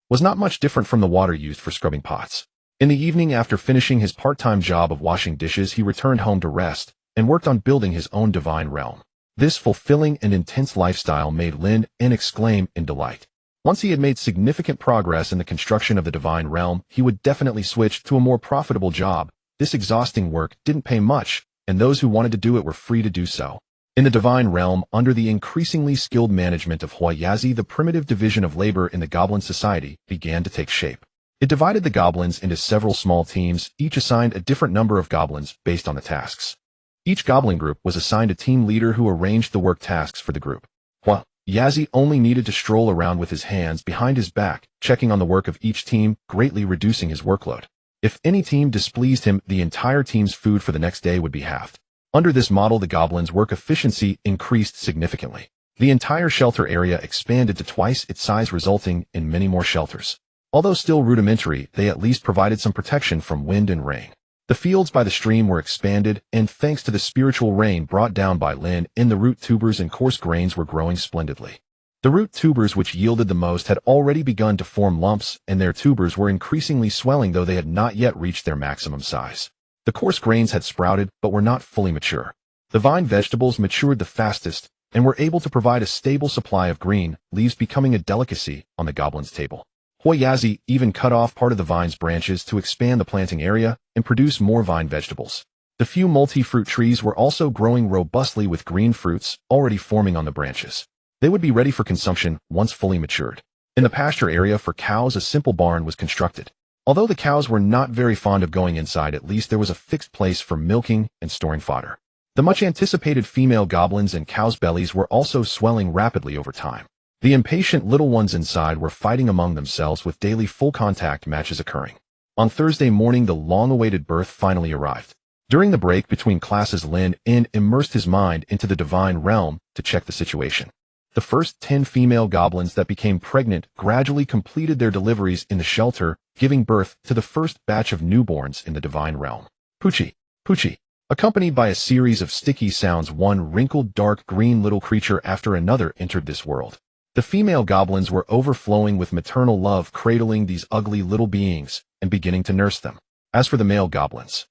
was not much different from the water used for scrubbing pots. In the evening, after finishing his part-time job of washing dishes, he returned home to rest and worked on building his own divine realm. This fulfilling and intense lifestyle made Lynn exclaim in delight. Once he had made significant progress in the construction of the divine realm, he would definitely switch to a more profitable job. This exhausting work didn't pay much, and those who wanted to do it were free to do so. In the divine realm, under the increasingly skilled management of Huayazi, the primitive division of labor in the Goblin society began to take shape. It divided the goblins into several small teams, each assigned a different number of goblins based on the tasks. Each goblin group was assigned a team leader who arranged the work tasks for the group. Huayazi only needed to stroll around with his hands behind his back, checking on the work of each team, greatly reducing his workload. If any team displeased him, the entire team's food for the next day would be halved. Under this model, the goblins' work efficiency increased significantly. The entire shelter area expanded to twice its size, resulting in many more shelters. Although still rudimentary, they at least provided some protection from wind and rain. The fields by the stream were expanded, and thanks to the spiritual rain brought down by Lynn, the root tubers and coarse grains were growing splendidly. The root tubers, which yielded the most, had already begun to form lumps, and their tubers were increasingly swelling, though they had not yet reached their maximum size. The coarse grains had sprouted, but were not fully mature. The vine vegetables matured the fastest, and were able to provide a stable supply of green leaves, becoming a delicacy on the goblin's table. Huayazi even cut off part of the vine's branches to expand the planting area and produce more vine vegetables. The few multi-fruit trees were also growing robustly, with green fruits already forming on the branches. They would be ready for consumption once fully matured. In the pasture area for cows, a simple barn was constructed. Although the cows were not very fond of going inside, at least there was a fixed place for milking and storing fodder. The much anticipated female goblins and cows' bellies were also swelling rapidly over time. The impatient little ones inside were fighting among themselves with daily full-contact matches occurring. On Thursday morning, the long-awaited birth finally arrived. During the break between classes, Lynn immersed his mind into the divine realm to check the situation. The first 10 female goblins that became pregnant gradually completed their deliveries in the shelter, giving birth to the first batch of newborns in the divine realm. Poochie, Poochie. Accompanied by a series of sticky sounds, one wrinkled dark green little creature after another entered this world. The female goblins were overflowing with maternal love, cradling these ugly little beings and beginning to nurse them. As for the male goblins,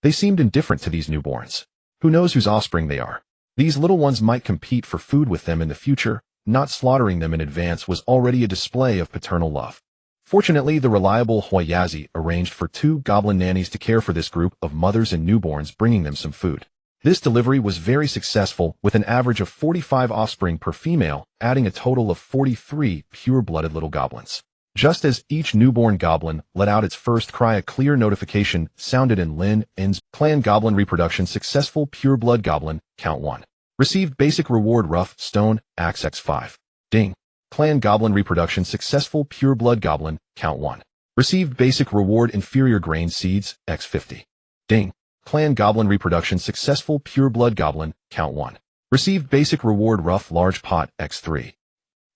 they seemed indifferent to these newborns. Who knows whose offspring they are? These little ones might compete for food with them in the future. Not slaughtering them in advance was already a display of paternal love. Fortunately, the reliable Huayazi arranged for 2 goblin nannies to care for this group of mothers and newborns, bringing them some food. This delivery was very successful, with an average of 45 offspring per female, adding a total of 43 pure-blooded little goblins. Just as each newborn goblin let out its first cry, a clear notification sounded in Lynn's clan. Goblin reproduction successful. Pure-blood goblin, count 1. Received basic reward rough stone, axe x5. Ding. Clan goblin reproduction successful. Pure-blood goblin, count 1. Received basic reward inferior grain seeds, x50. Ding. Clan goblin reproduction successful. Pure-blood goblin, count 1. Received basic reward rough large pot, x3.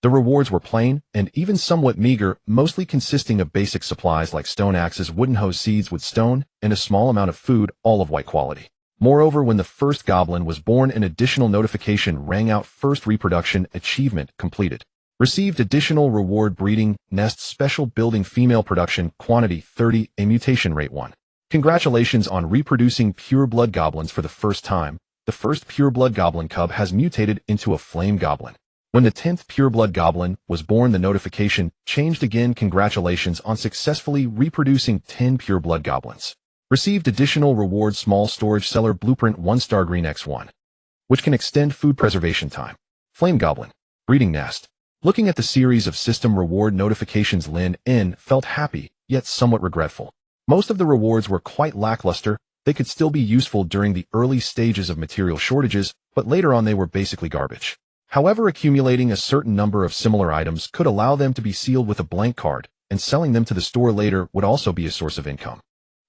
The rewards were plain and even somewhat meager, mostly consisting of basic supplies like stone axes, wooden hose, seeds with stone, and a small amount of food, all of white quality. Moreover, when the first goblin was born, an additional notification rang out: first reproduction achievement completed. Received additional reward breeding nest special building female production quantity 30, a mutation rate 1. Congratulations on reproducing pure-blood goblins for the first time. The first pure-blood goblin cub has mutated into a flame goblin. When the 10th pure-blood goblin was born, the notification changed again: congratulations on successfully reproducing 10 pure-blood goblins. Received additional reward small storage cellar blueprint 1-star green x1, which can extend food preservation time. Flame goblin. Breeding nest. Looking at the series of system reward notifications, Lynn felt happy, yet somewhat regretful. Most of the rewards were quite lackluster. They could still be useful during the early stages of material shortages, but later on they were basically garbage. However, accumulating a certain number of similar items could allow them to be sealed with a blank card, and selling them to the store later would also be a source of income.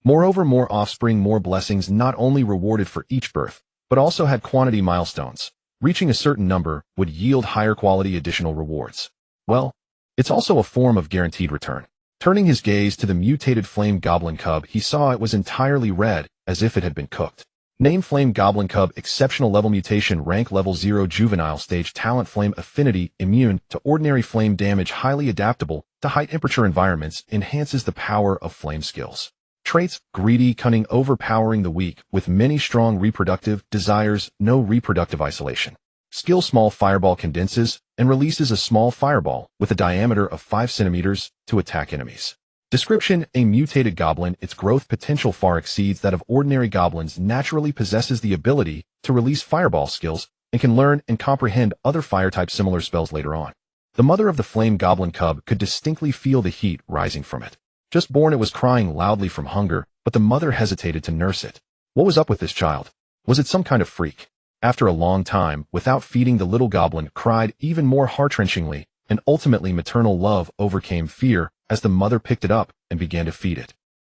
Moreover, more offspring, more blessings, not only rewarded for each birth, but also had quantity milestones. Reaching a certain number would yield higher quality additional rewards. Well, it's also a form of guaranteed return. Turning his gaze to the mutated flame goblin cub, he saw it was entirely red, as if it had been cooked. Name: Flame Goblin Cub. Exceptional level mutation, rank level 0, juvenile stage, talent flame affinity, immune to ordinary flame damage, highly adaptable to high temperature environments, enhances the power of flame skills. Traits: greedy, cunning, overpowering the weak, with many strong reproductive desires, no reproductive isolation. Skill: small fireball, condenses and releases a small fireball with a diameter of 5 centimeters to attack enemies. Description: a mutated goblin, its growth potential far exceeds that of ordinary goblins, naturally possesses the ability to release fireball skills, and can learn and comprehend other fire-type similar spells later on. The mother of the flame goblin cub could distinctly feel the heat rising from it. Just born, it was crying loudly from hunger, but the mother hesitated to nurse it. What was up with this child? Was it some kind of freak? After a long time, without feeding, the little goblin cried even more heart-wrenchingly, and ultimately maternal love overcame fear as the mother picked it up and began to feed it.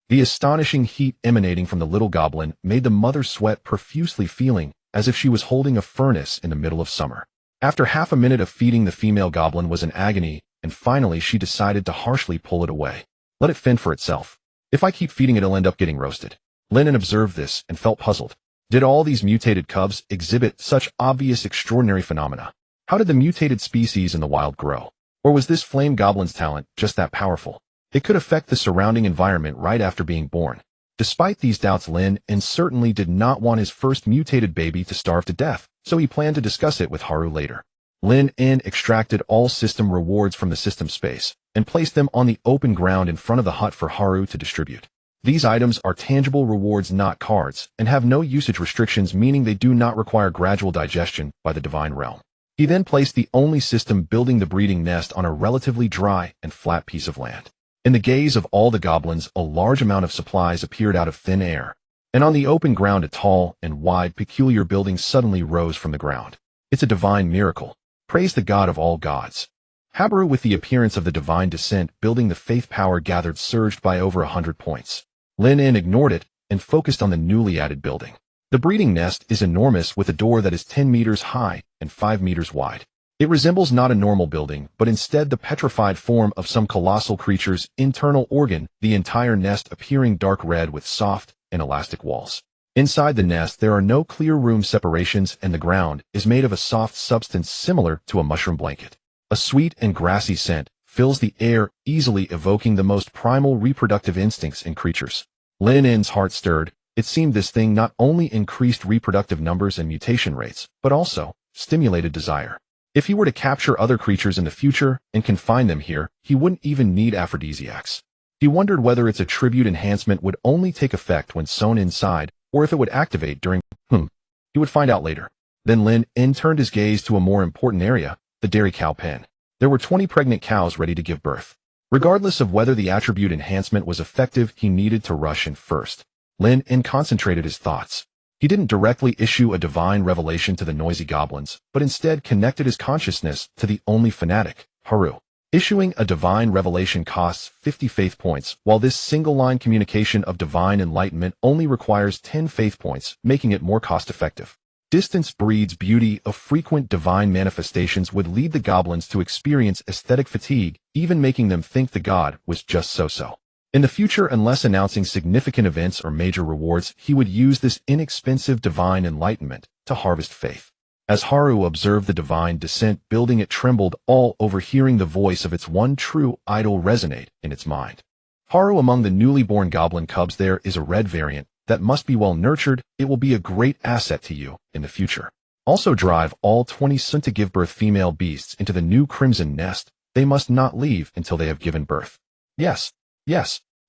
The astonishing heat emanating from the little goblin made the mother sweat profusely, feeling as if she was holding a furnace in the middle of summer. After half a minute of feeding, the female goblin was in agony, and finally she decided to harshly pull it away. Let it fend for itself. If I keep feeding it, it'll end up getting roasted. Lynn observed this and felt puzzled. Did all these mutated cubs exhibit such obvious extraordinary phenomena? How did the mutated species in the wild grow? Or was this flame goblin's talent just that powerful? It could affect the surrounding environment right after being born. Despite these doubts, Lynn certainly did not want his first mutated baby to starve to death, so he planned to discuss it with Haru later. Lynn extracted all system rewards from the system space and placed them on the open ground in front of the hut for Haru to distribute. These items are tangible rewards, not cards, and have no usage restrictions, meaning they do not require gradual digestion by the divine realm. He then placed the only system building the breeding nest on a relatively dry and flat piece of land. In the gaze of all the goblins, a large amount of supplies appeared out of thin air, and on the open ground a tall and wide peculiar building suddenly rose from the ground. It's a divine miracle. Praise the God of all gods. Habaru, with the appearance of the divine descent building the faith power gathered, surged by over 100 points. Lynn ignored it and focused on the newly added building. The breeding nest is enormous, with a door that is 10 meters high and 5 meters wide. It resembles not a normal building, but instead the petrified form of some colossal creature's internal organ, the entire nest appearing dark red with soft and elastic walls. Inside the nest there are no clear room separations, and the ground is made of a soft substance similar to a mushroom blanket. A sweet and grassy scent fills the air, easily evoking the most primal reproductive instincts in creatures. Lynn's heart stirred. It seemed this thing not only increased reproductive numbers and mutation rates, but also stimulated desire. If he were to capture other creatures in the future and confine them here, he wouldn't even need aphrodisiacs. He wondered whether its attribute enhancement would only take effect when sewn inside, or if it would activate during He would find out later. Then Lynn turned his gaze to a more important area, the dairy cow pen. There were 20 pregnant cows ready to give birth. Regardless of whether the attribute enhancement was effective, he needed to rush in first. Lynn concentrated his thoughts. He didn't directly issue a divine revelation to the noisy goblins, but instead connected his consciousness to the only fanatic, Haru. Issuing a divine revelation costs 50 faith points, while this single-line communication of divine enlightenment only requires 10 faith points, making it more cost-effective. Distance breeds beauty. Of frequent divine manifestations would lead the goblins to experience aesthetic fatigue, even making them think the god was just so-so. In the future, unless announcing significant events or major rewards, he would use this inexpensive divine enlightenment to harvest faith. As Haru observed the divine descent building, it trembled, all over hearing the voice of its one true idol resonate in its mind. Haru, among the newly born goblin cubs there is a red variant that must be well nurtured. It will be a great asset to you in the future. Also drive all 20 soon to give birth female beasts into the new crimson nest. They must not leave until they have given birth. Yes,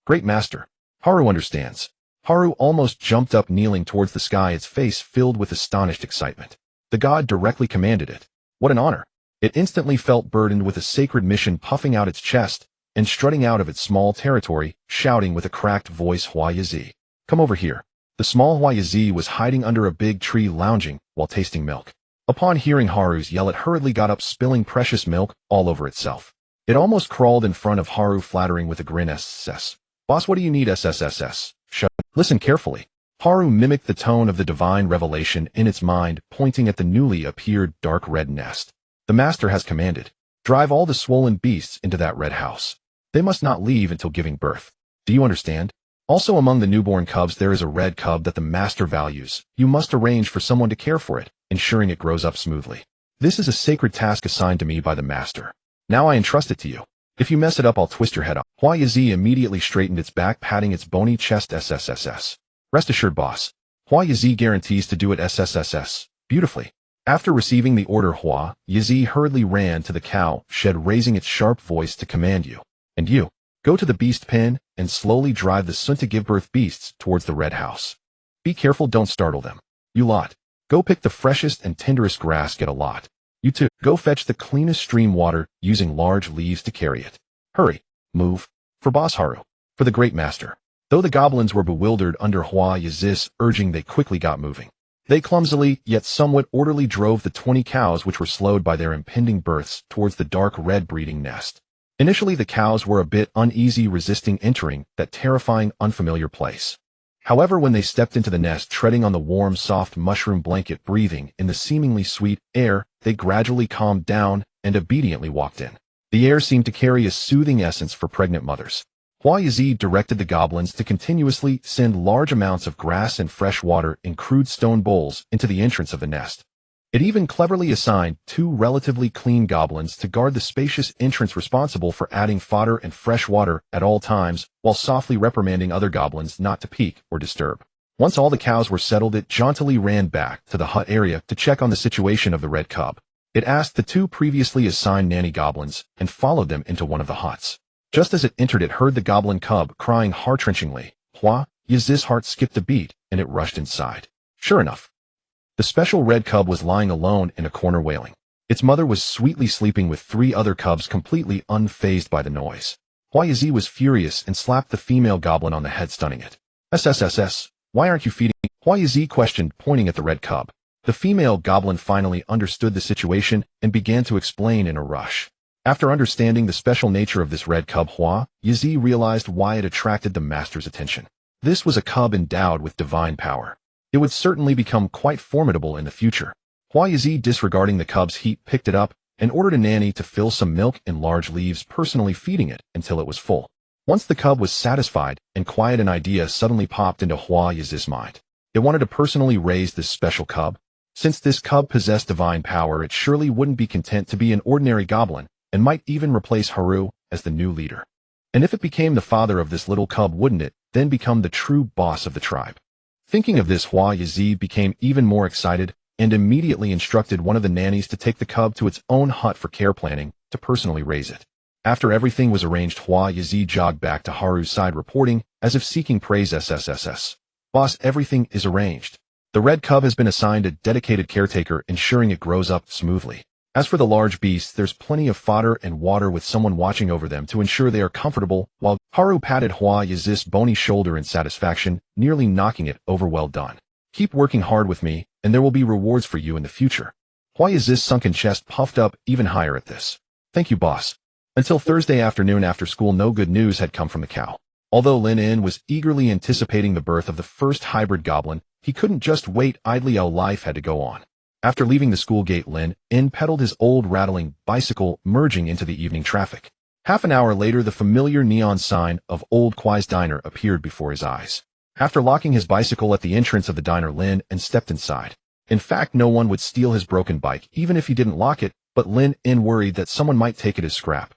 great master. Haru understands. Haru almost jumped up, kneeling towards the sky, its face filled with astonished excitement. The god directly commanded it. What an honor. It instantly felt burdened with a sacred mission, puffing out its chest and strutting out of its small territory, shouting with a cracked voice, Hua Yazi. Come over here. The small Hua Yazi was hiding under a big tree, lounging while tasting milk. Upon hearing Haru's yell, it hurriedly got up, spilling precious milk all over itself. It almost crawled in front of Haru, flattering with a grin. SSS. Boss, what do you need? SSSS. Shut. Listen carefully. Haru mimicked the tone of the divine revelation in its mind, pointing at the newly appeared dark red nest. The master has commanded. Drive all the swollen beasts into that red house. They must not leave until giving birth. Do you understand? Also, among the newborn cubs there is a red cub that the master values. You must arrange for someone to care for it, ensuring it grows up smoothly. This is a sacred task assigned to me by the master. Now I entrust it to you. If you mess it up, I'll twist your head off. Hua Yazi immediately straightened its back, patting its bony chest. SSSS. Rest assured, boss. Hua Yazi guarantees to do it. SSSS. Beautifully. After receiving the order, Hua Yazi hurriedly ran to the cow shed, raising its sharp voice to command you. And you, go to the beast pen and slowly drive the soon to give birth beasts towards the red house. Be careful, don't startle them. You lot, go pick the freshest and tenderest grass. Get a lot. You two, go fetch the cleanest stream water, using large leaves to carry it. Hurry, move. For Boss Haru. For the great master. Though the goblins were bewildered under Hua Yazi's urging, they quickly got moving. They clumsily, yet somewhat orderly, drove the 20 cows, which were slowed by their impending births, towards the dark red breeding nest. Initially the cows were a bit uneasy, resisting entering that terrifying, unfamiliar place. However, when they stepped into the nest, treading on the warm, soft mushroom blanket, breathing in the seemingly sweet air, they gradually calmed down and obediently walked in. The air seemed to carry a soothing essence for pregnant mothers. Hua Yazi directed the goblins to continuously send large amounts of grass and fresh water in crude stone bowls into the entrance of the nest. It even cleverly assigned 2 relatively clean goblins to guard the spacious entrance, responsible for adding fodder and fresh water at all times, while softly reprimanding other goblins not to peek or disturb. Once all the cows were settled, it jauntily ran back to the hut area to check on the situation of the red cub. It asked the 2 previously assigned nanny goblins and followed them into one of the huts. Just as it entered, it heard the goblin cub crying heart-wrenchingly. Hua Yazi's heart skipped a beat, and it rushed inside. Sure enough, the special red cub was lying alone in a corner, wailing. Its mother was sweetly sleeping with 3 other cubs, completely unfazed by the noise. Hua Yazi was furious and slapped the female goblin on the head, stunning it. SSSS, why aren't you feeding? Hua Yazi questioned, pointing at the red cub. The female goblin finally understood the situation and began to explain in a rush. After understanding the special nature of this red cub Hua, Yazi realized why it attracted the master's attention. This was a cub endowed with divine power. It would certainly become quite formidable in the future. Hua Yazi, disregarding the cub's heat, picked it up and ordered a nanny to fill some milk in large leaves, personally feeding it until it was full. Once the cub was satisfied and quiet, an idea suddenly popped into Hua Yazi's mind. It wanted to personally raise this special cub. Since this cub possessed divine power, it surely wouldn't be content to be an ordinary goblin, and might even replace Haru as the new leader. And if it became the father of this little cub, wouldn't it then become the true boss of the tribe? Thinking of this, Hua Yazi became even more excited and immediately instructed one of the nannies to take the cub to its own hut for care planning to personally raise it. After everything was arranged, Hua Yazi jogged back to Haru's side, reporting as if seeking praise. "SSSS. Boss, everything is arranged. The red cub has been assigned a dedicated caretaker, ensuring it grows up smoothly. As for the large beasts, there's plenty of fodder and water with someone watching over them to ensure they are comfortable." While Haru patted Hua Yazi's bony shoulder in satisfaction, nearly knocking it over. "Well done. Keep working hard with me, and there will be rewards for you in the future." Hua Yazi's sunken chest puffed up even higher at this. "Thank you, boss." Until Thursday afternoon after school, no good news had come from the cow. Although Lynn was eagerly anticipating the birth of the first hybrid goblin, he couldn't just wait idly. Life had to go on. After leaving the school gate, Lynn pedaled his old rattling bicycle, merging into the evening traffic. Half an hour later, the familiar neon sign of Old Kwai's Diner appeared before his eyes. After locking his bicycle at the entrance of the diner, Lynn stepped inside. In fact, no one would steal his broken bike, even if he didn't lock it, but Lynn worried that someone might take it as scrap.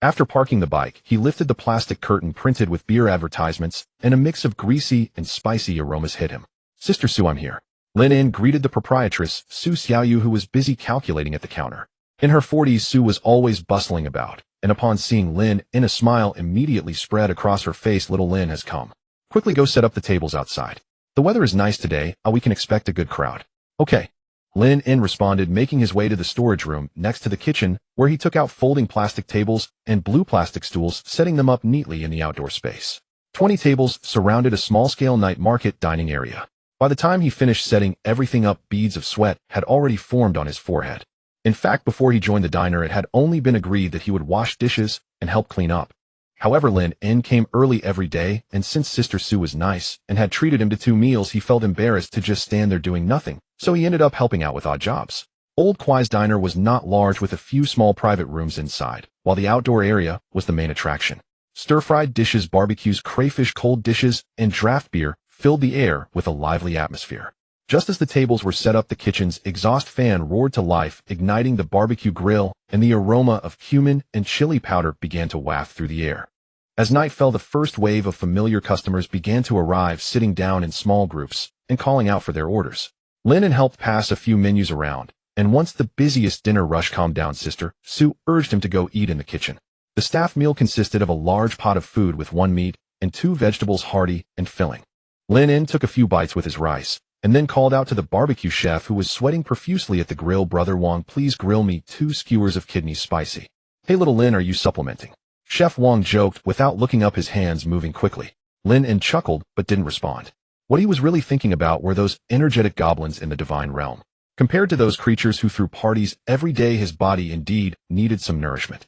After parking the bike, he lifted the plastic curtain printed with beer advertisements, and a mix of greasy and spicy aromas hit him. "Sister Sue, I'm here." Lynn greeted the proprietress, Su Xiaoyu, who was busy calculating at the counter. In her 40s, Sue was always bustling about, and upon seeing Lynn, a smile immediately spread across her face. "Little Lynn has come. Quickly go set up the tables outside. The weather is nice today, we can expect a good crowd." "Okay." Lynn responded, making his way to the storage room next to the kitchen, where he took out folding plastic tables and blue plastic stools, setting them up neatly in the outdoor space. 20 tables surrounded a small-scale night market dining area. By the time he finished setting everything up, beads of sweat had already formed on his forehead. In fact, before he joined the diner, it had only been agreed that he would wash dishes and help clean up. However, Lynn came early every day, and since Sister Sue was nice and had treated him to 2 meals, he felt embarrassed to just stand there doing nothing, so he ended up helping out with odd jobs. Old Kwai's Diner was not large, with a few small private rooms inside, while the outdoor area was the main attraction. Stir-fried dishes, barbecues, crayfish, cold dishes, and draft beer filled the air with a lively atmosphere. Just as the tables were set up, the kitchen's exhaust fan roared to life, igniting the barbecue grill, and the aroma of cumin and chili powder began to waft through the air. As night fell, the first wave of familiar customers began to arrive, sitting down in small groups and calling out for their orders. Lynn helped pass a few menus around, and once the busiest dinner rush calmed down, Sister Sue urged him to go eat in the kitchen. The staff meal consisted of a large pot of food with 1 meat and 2 vegetables, hearty and filling. Lynn took a few bites with his rice, and then called out to the barbecue chef, who was sweating profusely at the grill, "Brother Wong, please grill me 2 skewers of kidneys, spicy." "Hey, little Lynn, are you supplementing?" Chef Wong joked without looking up, his hands moving quickly. Lynn chuckled but didn't respond. What he was really thinking about were those energetic goblins in the divine realm. Compared to those creatures who threw parties every day, his body indeed needed some nourishment.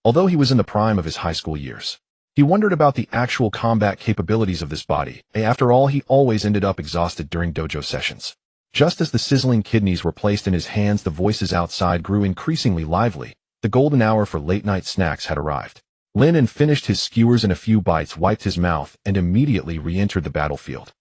Although he was in the prime of his high school years, he wondered about the actual combat capabilities of this body. After all, he always ended up exhausted during dojo sessions. Just as the sizzling kidneys were placed in his hands, the voices outside grew increasingly lively. The golden hour for late-night snacks had arrived. Lynn finished his skewers in a few bites, wiped his mouth, and immediately re-entered the battlefield.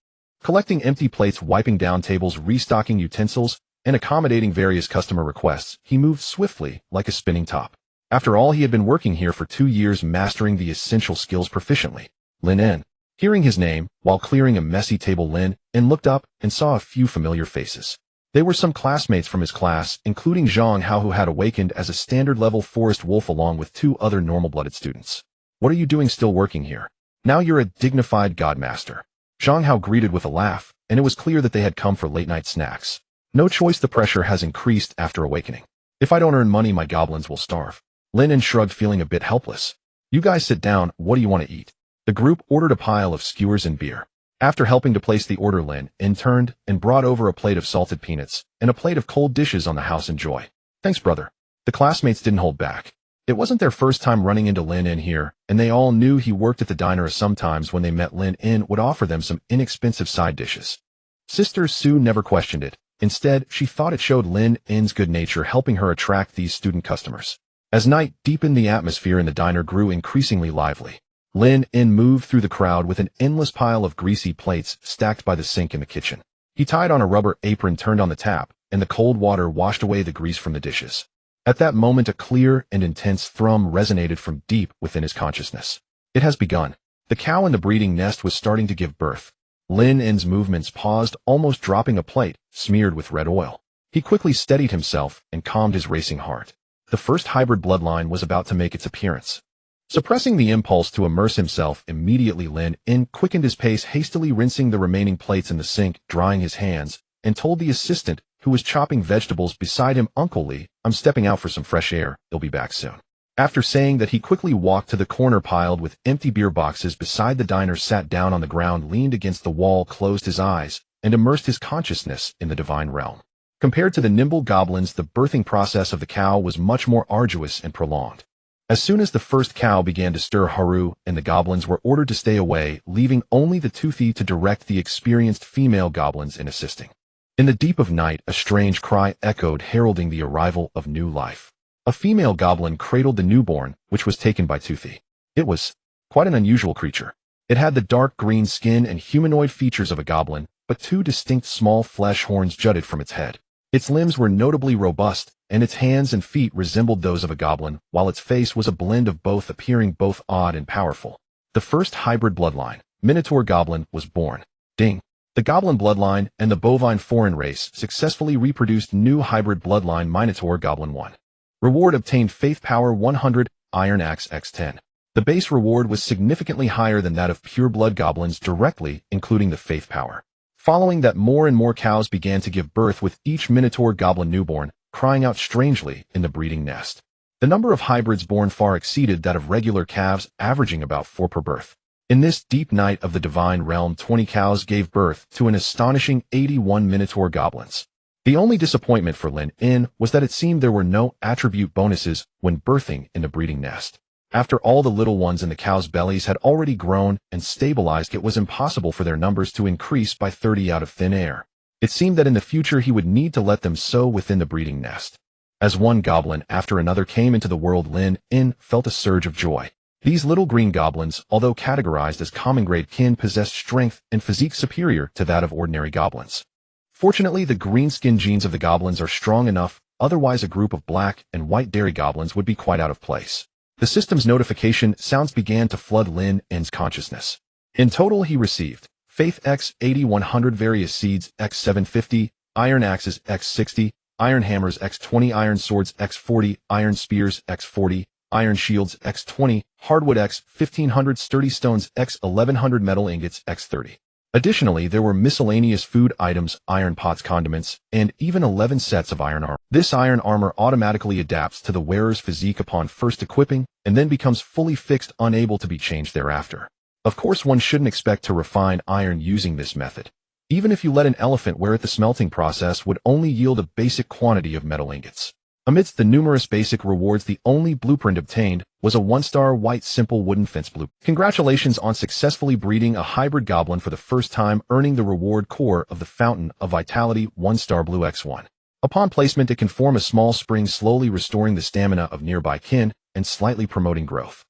Collecting empty plates, wiping down tables, restocking utensils, and accommodating various customer requests, he moved swiftly, like a spinning top. After all, he had been working here for 2 years, mastering the essential skills proficiently. Lynn. Hearing his name, while clearing a messy table, Lynn looked up and saw a few familiar faces. They were some classmates from his class, including Zhang Hao, who had awakened as a standard-level forest wolf along with 2 other normal-blooded students. "What are you doing still working here? Now you're a dignified godmaster." Zhang Hao greeted with a laugh, and it was clear that they had come for late-night snacks. "No choice, the pressure has increased after awakening. If I don't earn money, my goblins will starve." Lynn shrugged, feeling a bit helpless. "You guys sit down, what do you want to eat?" The group ordered a pile of skewers and beer. After helping to place the order, Lynn turned and brought over a plate of salted peanuts and a plate of cold dishes on the house enjoy. Thanks, brother. The classmates didn't hold back. It wasn't their first time running into Lynn in here, and they all knew he worked at the diner. Sometimes when they met Lynn would offer them some inexpensive side dishes. Sister Sue never questioned it. Instead, she thought it showed Lynn's good nature, helping her attract these student customers. As night deepened, the atmosphere in the diner grew increasingly lively. Lynn moved through the crowd with an endless pile of greasy plates stacked by the sink in the kitchen. He tied on a rubber apron, turned on the tap, and the cold water washed away the grease from the dishes. At that moment, a clear and intense thrum resonated from deep within his consciousness. It has begun. The cow in the breeding nest was starting to give birth. Lynn's movements paused, almost dropping a plate smeared with red oil. He quickly steadied himself and calmed his racing heart. The first hybrid bloodline was about to make its appearance. Suppressing the impulse to immerse himself immediately, Lynn quickened his pace, hastily rinsing the remaining plates in the sink, drying his hands, and told the assistant, who was chopping vegetables beside him, "Uncle Lee, I'm stepping out for some fresh air. He'll be back soon." After saying that, he quickly walked to the corner piled with empty beer boxes beside the diner, sat down on the ground, leaned against the wall, closed his eyes, and immersed his consciousness in the divine realm. Compared to the nimble goblins, the birthing process of the cow was much more arduous and prolonged. As soon as the first cow began to stir, Haru and the goblins were ordered to stay away, leaving only the toothy to direct the experienced female goblins in assisting. In the deep of night, a strange cry echoed, heralding the arrival of new life. A female goblin cradled the newborn, which was taken by Toothy. It was quite an unusual creature. It had the dark green skin and humanoid features of a goblin, but two distinct small flesh horns jutted from its head. Its limbs were notably robust, and its hands and feet resembled those of a goblin, while its face was a blend of both, appearing both odd and powerful. The first hybrid bloodline, Minotaur-goblin, was born. Ding! The goblin bloodline and the bovine foreign race successfully reproduced new hybrid bloodline, Minotaur-goblin 1. Reward obtained: Faith Power 100, Iron Axe X10. The base reward was significantly higher than that of pure blood goblins, directly including the Faith Power. Following that, more and more cows began to give birth, with each Minotaur-goblin newborn crying out strangely in the breeding nest. The number of hybrids born far exceeded that of regular calves, averaging about 4 per birth. In this deep night of the divine realm, 20 cows gave birth to an astonishing 81 Minotaur goblins. The only disappointment for Lynn was that it seemed there were no attribute bonuses when birthing in the breeding nest. After all the little ones in the cows' bellies had already grown and stabilized, it was impossible for their numbers to increase by 30 out of thin air. It seemed that in the future he would need to let them sow within the breeding nest. As one goblin after another came into the world, Lynn felt a surge of joy. These little green goblins, although categorized as common grade kin, possessed strength and physique superior to that of ordinary goblins. Fortunately, the green skin genes of the goblins are strong enough, otherwise a group of black and white dairy goblins would be quite out of place. The system's notification sounds began to flood Lynn's consciousness. In total, he received Faith X 8100, various seeds X 750, iron axes X 60, iron hammers X 20, iron swords X 40, iron spears X 40, iron shields X 20, hardwood X 1500, sturdy stones X 1100, metal ingots X 30. Additionally, there were miscellaneous food items, iron pots, condiments, and even 11 sets of iron armor. This iron armor automatically adapts to the wearer's physique upon first equipping, and then becomes fully fixed, unable to be changed thereafter. Of course, one shouldn't expect to refine iron using this method. Even if you let an elephant wear it, the smelting process would only yield a basic quantity of metal ingots. Amidst the numerous basic rewards, the only blueprint obtained was a 1-star white simple wooden fence blueprint. Congratulations on successfully breeding a hybrid goblin for the first time, earning the reward Core of the Fountain of Vitality 1-star blue X1. Upon placement, it can form a small spring, slowly restoring the stamina of nearby kin and slightly promoting growth.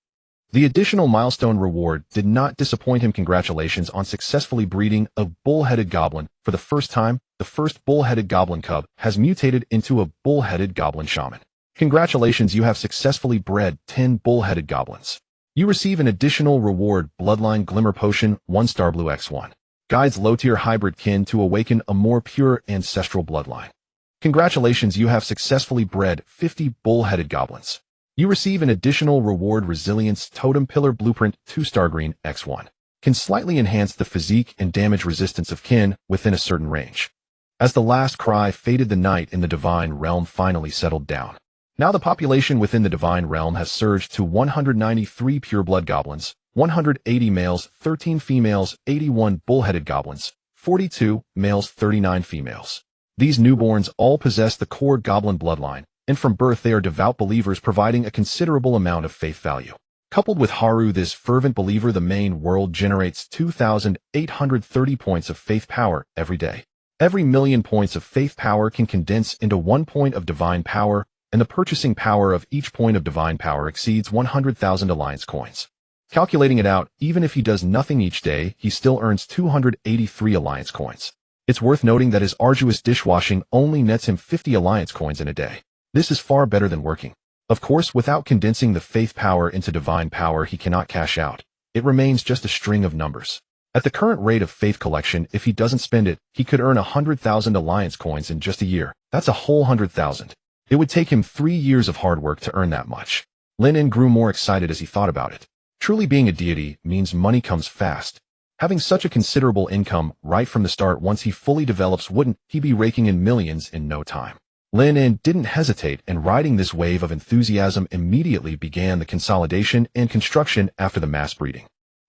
The additional milestone reward did not disappoint him. Congratulations on successfully breeding a bull-headed goblin. For the first time, the first bull-headed goblin cub has mutated into a bull-headed goblin shaman. Congratulations, you have successfully bred 10 bull-headed goblins. You receive an additional reward, Bloodline Glimmer Potion 1-star blue X1. Guides low-tier hybrid kin to awaken a more pure ancestral bloodline. Congratulations, you have successfully bred 50 bull-headed goblins. You receive an additional reward, Resilience Totem Pillar Blueprint 2-star green X1. Can slightly enhance the physique and damage resistance of kin within a certain range. As the last cry faded, the night in the divine realm finally settled down. Now the population within the divine realm has surged to 193 pure blood goblins, 180 males, 13 females, 81 bull-headed goblins, 42 males, 39 females. These newborns all possess the core goblin bloodline, and from birth they are devout believers providing a considerable amount of faith value. Coupled with Haru, this fervent believer, the main world generates 2,830 points of faith power every day. Every million points of faith power can condense into 1 point of divine power, and the purchasing power of each point of divine power exceeds 100,000 alliance coins. Calculating it out, even if he does nothing each day, he still earns 283 alliance coins. It's worth noting that his arduous dishwashing only nets him 50 alliance coins in a day. This is far better than working. Of course, without condensing the faith power into divine power, he cannot cash out. It remains just a string of numbers. At the current rate of faith collection, if he doesn't spend it, he could earn 100,000 alliance coins in just a year. That's a whole 100,000. It would take him 3 years of hard work to earn that much. Lynn grew more excited as he thought about it. Truly being a deity means money comes fast. Having such a considerable income right from the start once he fully develops, wouldn't he be raking in millions in no time? Lynn didn't hesitate, and riding this wave of enthusiasm immediately began the consolidation and construction after the mass breeding.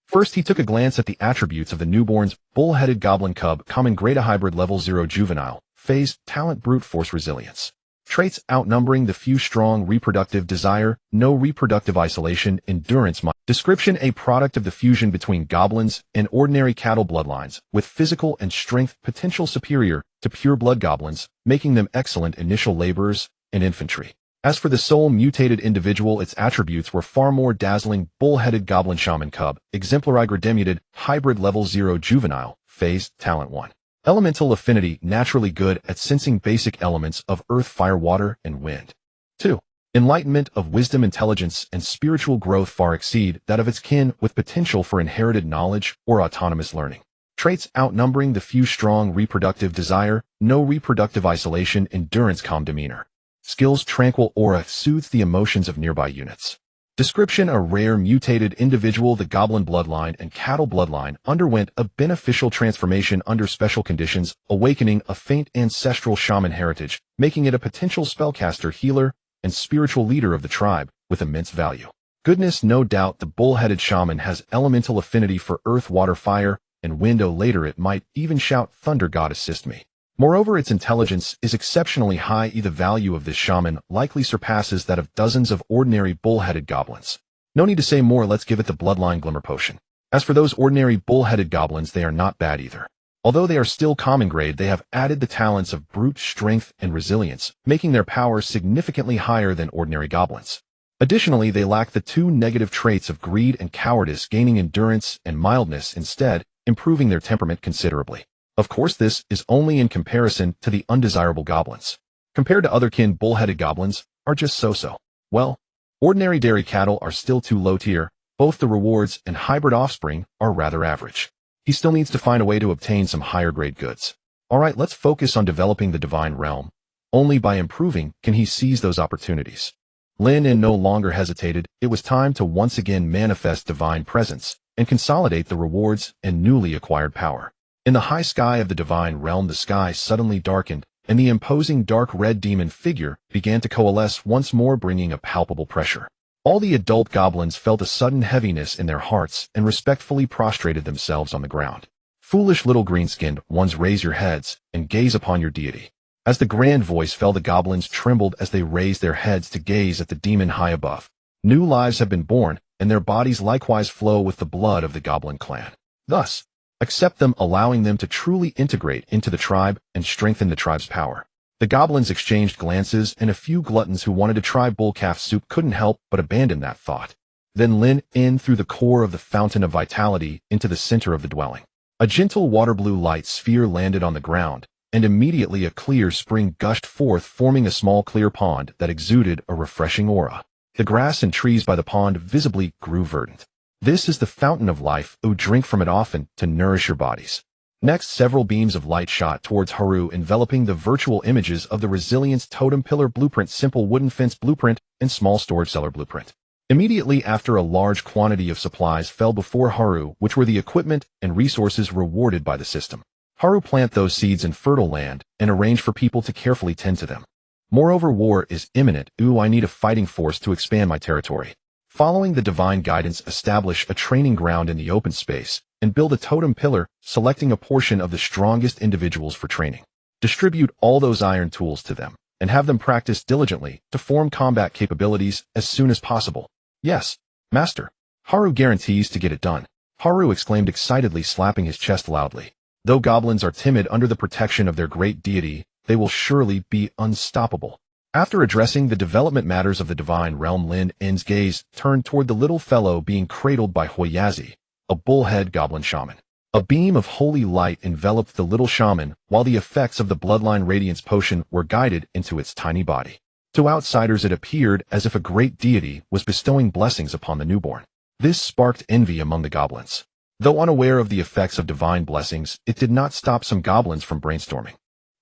First, he took a glance at the attributes of the newborns: bull-headed goblin cub, common grade hybrid, level 0 juvenile, phase, talent, brute force, resilience. Traits: outnumbering the few, strong, reproductive, desire, no reproductive, isolation, endurance. Description: a product of the fusion between goblins and ordinary cattle bloodlines, with physical and strength potential superior to pure-blood goblins, making them excellent initial laborers and infantry. As for the soul mutated individual, its attributes were far more dazzling: bull-headed goblin shaman cub, exemplary grademuted, hybrid, level 0 juvenile, phase, talent 1. Elemental affinity, naturally good at sensing basic elements of earth, fire, water, and wind. 2. Enlightenment of wisdom, intelligence, and spiritual growth far exceed that of its kin, with potential for inherited knowledge or autonomous learning. Traits: outnumbering the few, strong, reproductive, desire, no reproductive, isolation, endurance, calm demeanor. Skills: tranquil aura, soothes the emotions of nearby units. Description: a rare mutated individual, the goblin bloodline and cattle bloodline underwent a beneficial transformation under special conditions, awakening a faint ancestral shaman heritage, making it a potential spellcaster, healer, and spiritual leader of the tribe, with immense value. Goodness: no doubt the bull-headed shaman has elemental affinity for earth, water, fire, and wind. Later it might even shout, "Thunder God assist me." Moreover, its intelligence is exceptionally high. The value of this shaman likely surpasses that of dozens of ordinary bull-headed goblins. No need to say more, let's give it the bloodline glimmer potion. As for those ordinary bull-headed goblins, they are not bad either. Although they are still common grade, they have added the talents of brute strength and resilience, making their power significantly higher than ordinary goblins. Additionally, they lack the 2 negative traits of greed and cowardice, gaining endurance and mildness instead, improving their temperament considerably. Of course, this is only in comparison to the undesirable goblins. Compared to other kin, bull-headed goblins are just so-so. Well, ordinary dairy cattle are still too low tier. Both the rewards and hybrid offspring are rather average. He still needs to find a way to obtain some higher grade goods. Alright, let's focus on developing the divine realm. Only by improving can he seize those opportunities. Lynn no longer hesitated. It was time to once again manifest divine presence and consolidate the rewards and newly acquired power. In the high sky of the divine realm, the sky suddenly darkened, and the imposing dark red demon figure began to coalesce once more, bringing a palpable pressure. All the adult goblins felt a sudden heaviness in their hearts and respectfully prostrated themselves on the ground. Foolish little green-skinned ones, raise your heads and gaze upon your deity. As the grand voice fell, the goblins trembled as they raised their heads to gaze at the demon high above. New lives have been born, and their bodies likewise flow with the blood of the goblin clan. Thus, accept them, allowing them to truly integrate into the tribe and strengthen the tribe's power. The goblins exchanged glances, and a few gluttons who wanted to try bull calf soup couldn't help but abandon that thought. Then Lynn in through the core of the fountain of vitality into the center of the dwelling. A gentle water blue light sphere landed on the ground, and immediately a clear spring gushed forth, forming a small clear pond that exuded a refreshing aura. The grass and trees by the pond visibly grew verdant. This is the fountain of life. Drink from it often to nourish your bodies. Next, several beams of light shot towards Haru, enveloping the virtual images of the resilience totem pillar blueprint, simple wooden fence blueprint, and small storage cellar blueprint. Immediately after, a large quantity of supplies fell before Haru, which were the equipment and resources rewarded by the system. Haru plant those seeds in fertile land and arrange for people to carefully tend to them. Moreover, war is imminent. I need a fighting force to expand my territory. Following the divine guidance, establish a training ground in the open space and build a totem pillar, selecting a portion of the strongest individuals for training. Distribute all those iron tools to them and have them practice diligently to form combat capabilities as soon as possible. Yes, Master. Haru guarantees to get it done. Haru exclaimed excitedly, slapping his chest loudly. Though goblins are timid under the protection of their great deity, they will surely be unstoppable. After addressing the development matters of the divine realm, Lynn's gaze turned toward the little fellow being cradled by Hoyazi, a bullhead goblin shaman. A beam of holy light enveloped the little shaman, while the effects of the bloodline radiance potion were guided into its tiny body. To outsiders it appeared as if a great deity was bestowing blessings upon the newborn. This sparked envy among the goblins. Though unaware of the effects of divine blessings, it did not stop some goblins from brainstorming.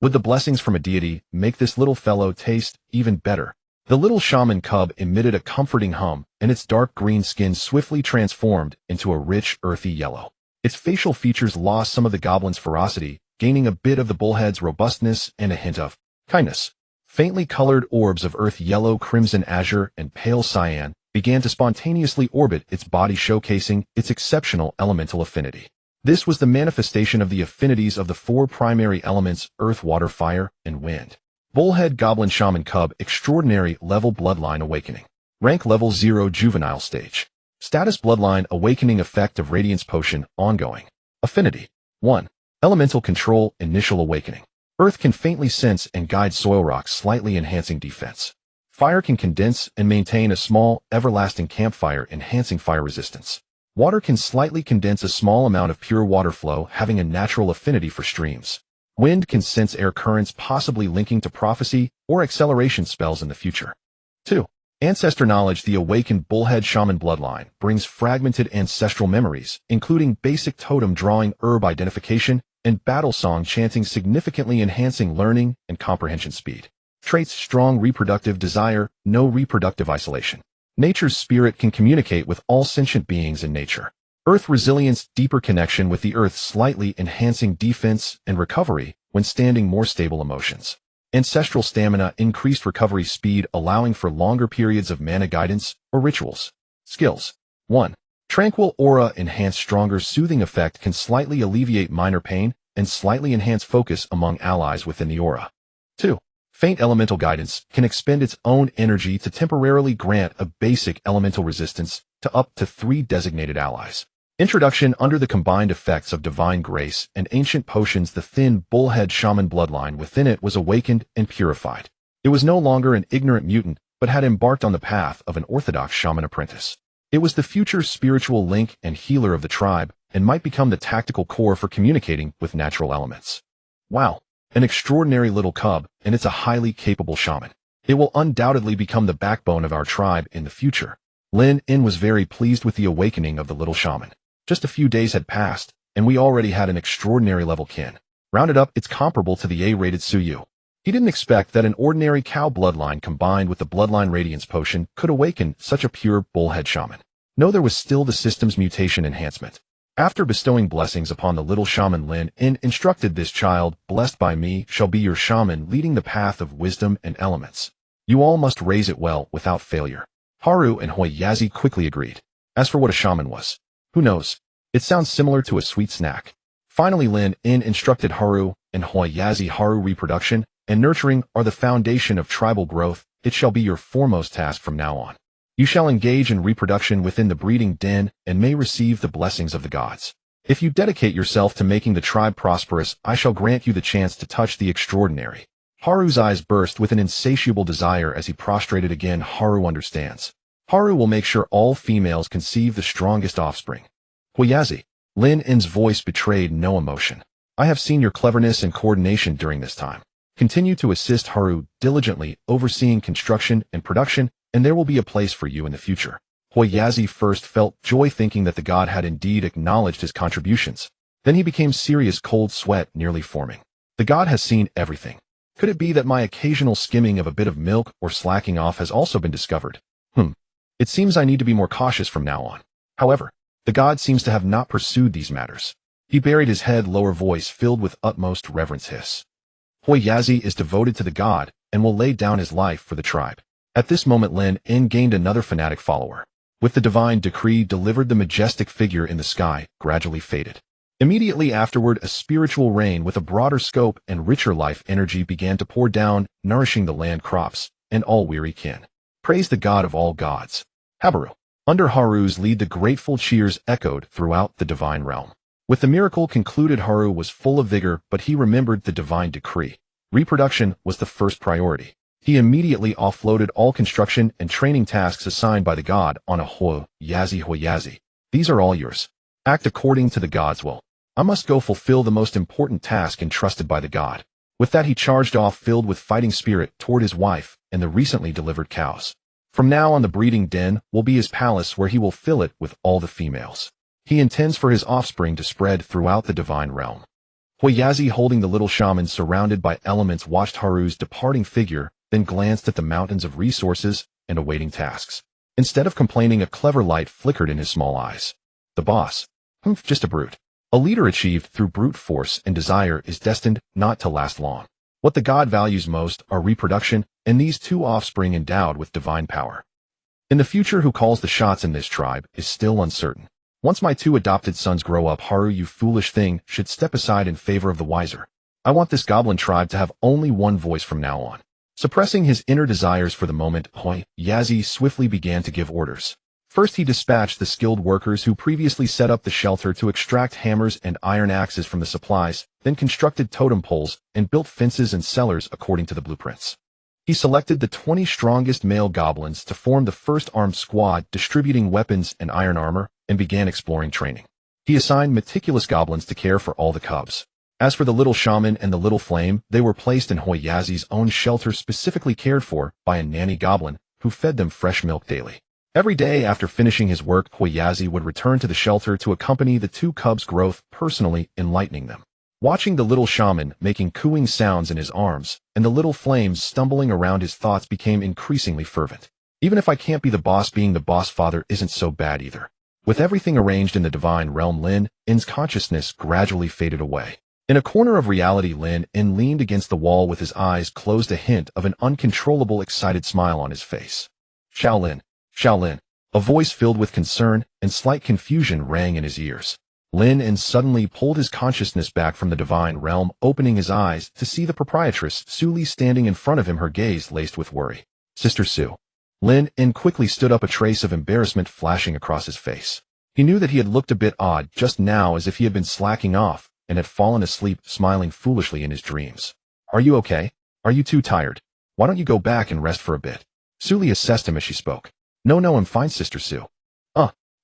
Would the blessings from a deity make this little fellow taste even better? The little shaman cub emitted a comforting hum, and its dark green skin swiftly transformed into a rich, earthy yellow. Its facial features lost some of the goblin's ferocity, gaining a bit of the bullhead's robustness and a hint of kindness. Faintly colored orbs of earth yellow, crimson azure, and pale cyan began to spontaneously orbit its body, showcasing its exceptional elemental affinity. This was the manifestation of the affinities of the four primary elements: earth, water, fire, and wind. Bullhead Goblin Shaman Cub, Extraordinary Level Bloodline Awakening. Rank Level 0, Juvenile Stage. Status: Bloodline Awakening. Effect of Radiance Potion, Ongoing. Affinity: 1. Elemental Control, Initial Awakening. Earth can faintly sense and guide soil rocks, slightly enhancing defense. Fire can condense and maintain a small, everlasting campfire, enhancing fire resistance. Water can slightly condense a small amount of pure water flow, having a natural affinity for streams. Wind can sense air currents, possibly linking to prophecy or acceleration spells in the future. 2. Ancestor Knowledge. The awakened Bullhead Shaman bloodline brings fragmented ancestral memories, including basic totem drawing, herb identification, and battle song chanting, significantly enhancing learning and comprehension speed. Traits: strong reproductive desire, no reproductive isolation. Nature's spirit can communicate with all sentient beings in nature. Earth resilience, deeper connection with the earth, slightly enhancing defense and recovery when standing, more stable emotions. Ancestral stamina, increased recovery speed, allowing for longer periods of mana guidance or rituals. Skills: 1. Tranquil aura, enhanced stronger soothing effect, can slightly alleviate minor pain and slightly enhance focus among allies within the aura. 2. Faint elemental guidance, can expend its own energy to temporarily grant a basic elemental resistance to up to 3 designated allies. Introduction: under the combined effects of divine grace and ancient potions, the thin Bullhead Shaman bloodline within it was awakened and purified. It was no longer an ignorant mutant, but had embarked on the path of an orthodox shaman apprentice. It was the future spiritual link and healer of the tribe, and might become the tactical core for communicating with natural elements. Wow. An extraordinary little cub, and it's a highly capable shaman. It will undoubtedly become the backbone of our tribe in the future. Lynn was very pleased with the awakening of the little shaman. Just a few days had passed, and we already had an extraordinary level kin. Rounded up, it's comparable to the A-rated Suyu. He didn't expect that an ordinary cow bloodline combined with the bloodline radiance potion could awaken such a pure bullhead shaman. No, there was still the system's mutation enhancement. After bestowing blessings upon the little shaman, Lynn instructed this child, "Blessed by me shall be your shaman, leading the path of wisdom and elements. You all must raise it well without failure." Haru and Hoyazi quickly agreed. As for what a shaman was, who knows? It sounds similar to a sweet snack. Finally, Lynn instructed Haru and Hoyazi. Haru: reproduction and nurturing are the foundation of tribal growth. It shall be your foremost task from now on. You shall engage in reproduction within the breeding den and may receive the blessings of the gods. If you dedicate yourself to making the tribe prosperous, I shall grant you the chance to touch the extraordinary. Haru's eyes burst with an insatiable desire as he prostrated again. Haru understands. Haru will make sure all females conceive the strongest offspring. Hoyazi. Lynn's voice betrayed no emotion. I have seen your cleverness and coordination during this time. Continue to assist Haru diligently, overseeing construction and production, and there will be a place for you in the future. Hoyazi first felt joy thinking that the god had indeed acknowledged his contributions. Then he became serious, cold sweat nearly forming. The god has seen everything. Could it be that my occasional skimming of a bit of milk or slacking off has also been discovered? It seems I need to be more cautious from now on. However, the god seems to have not pursued these matters. He buried his head, lower voice filled with utmost reverence. Hiss. Hoyazi is devoted to the god and will lay down his life for the tribe. At this moment, Lynn gained another fanatic follower. With the divine decree delivered, the majestic figure in the sky gradually faded. Immediately afterward, a spiritual rain with a broader scope and richer life energy began to pour down, nourishing the land crops and all weary kin. Praise the God of all gods. Habaru. Under Haru's lead, the grateful cheers echoed throughout the divine realm. With the miracle concluded, Haru was full of vigor, but he remembered the divine decree. Reproduction was the first priority. He immediately offloaded all construction and training tasks assigned by the god on a Hoyazi. These are all yours. Act according to the god's will. I must go fulfill the most important task entrusted by the god. With that, he charged off, filled with fighting spirit, toward his wife and the recently delivered cows. From now on, the breeding den will be his palace, where he will fill it with all the females. He intends for his offspring to spread throughout the divine realm. Hoyazi, holding the little shaman surrounded by elements, watched Haru's departing figure, then glanced at the mountains of resources and awaiting tasks. Instead of complaining, a clever light flickered in his small eyes. The boss. Just a brute. A leader achieved through brute force and desire is destined not to last long. What the god values most are reproduction and these two offspring endowed with divine power. In the future, who calls the shots in this tribe is still uncertain. Once my two adopted sons grow up, Haru, you foolish thing, should step aside in favor of the wiser. I want this goblin tribe to have only one voice from now on. Suppressing his inner desires for the moment, Hoyazi swiftly began to give orders. First, he dispatched the skilled workers who previously set up the shelter to extract hammers and iron axes from the supplies, then constructed totem poles and built fences and cellars according to the blueprints. He selected the 20 strongest male goblins to form the first armed squad, distributing weapons and iron armor, and began exploring training. He assigned meticulous goblins to care for all the cubs. As for the little shaman and the little flame, they were placed in Hoyazi's own shelter, specifically cared for by a nanny goblin who fed them fresh milk daily. Every day after finishing his work, Hoyazi would return to the shelter to accompany the two cubs' growth, personally enlightening them. Watching the little shaman making cooing sounds in his arms and the little flames stumbling around his thoughts became increasingly fervent. Even if I can't be the boss, being the boss father isn't so bad either. With everything arranged in the divine realm, Lynn's consciousness gradually faded away. In a corner of reality, Lynn leaned against the wall with his eyes closed, a hint of an uncontrollable excited smile on his face. Shaolin. A voice filled with concern and slight confusion rang in his ears. Lynn suddenly pulled his consciousness back from the divine realm, opening his eyes to see the proprietress, Su Li, standing in front of him, her gaze laced with worry. Sister Su. Lynn quickly stood up, a trace of embarrassment flashing across his face. He knew that he had looked a bit odd just now, as if he had been slacking off and had fallen asleep, smiling foolishly in his dreams. Are you okay? Are you too tired? Why don't you go back and rest for a bit? Su Li assessed him as she spoke. No, I'm fine, Sister Su.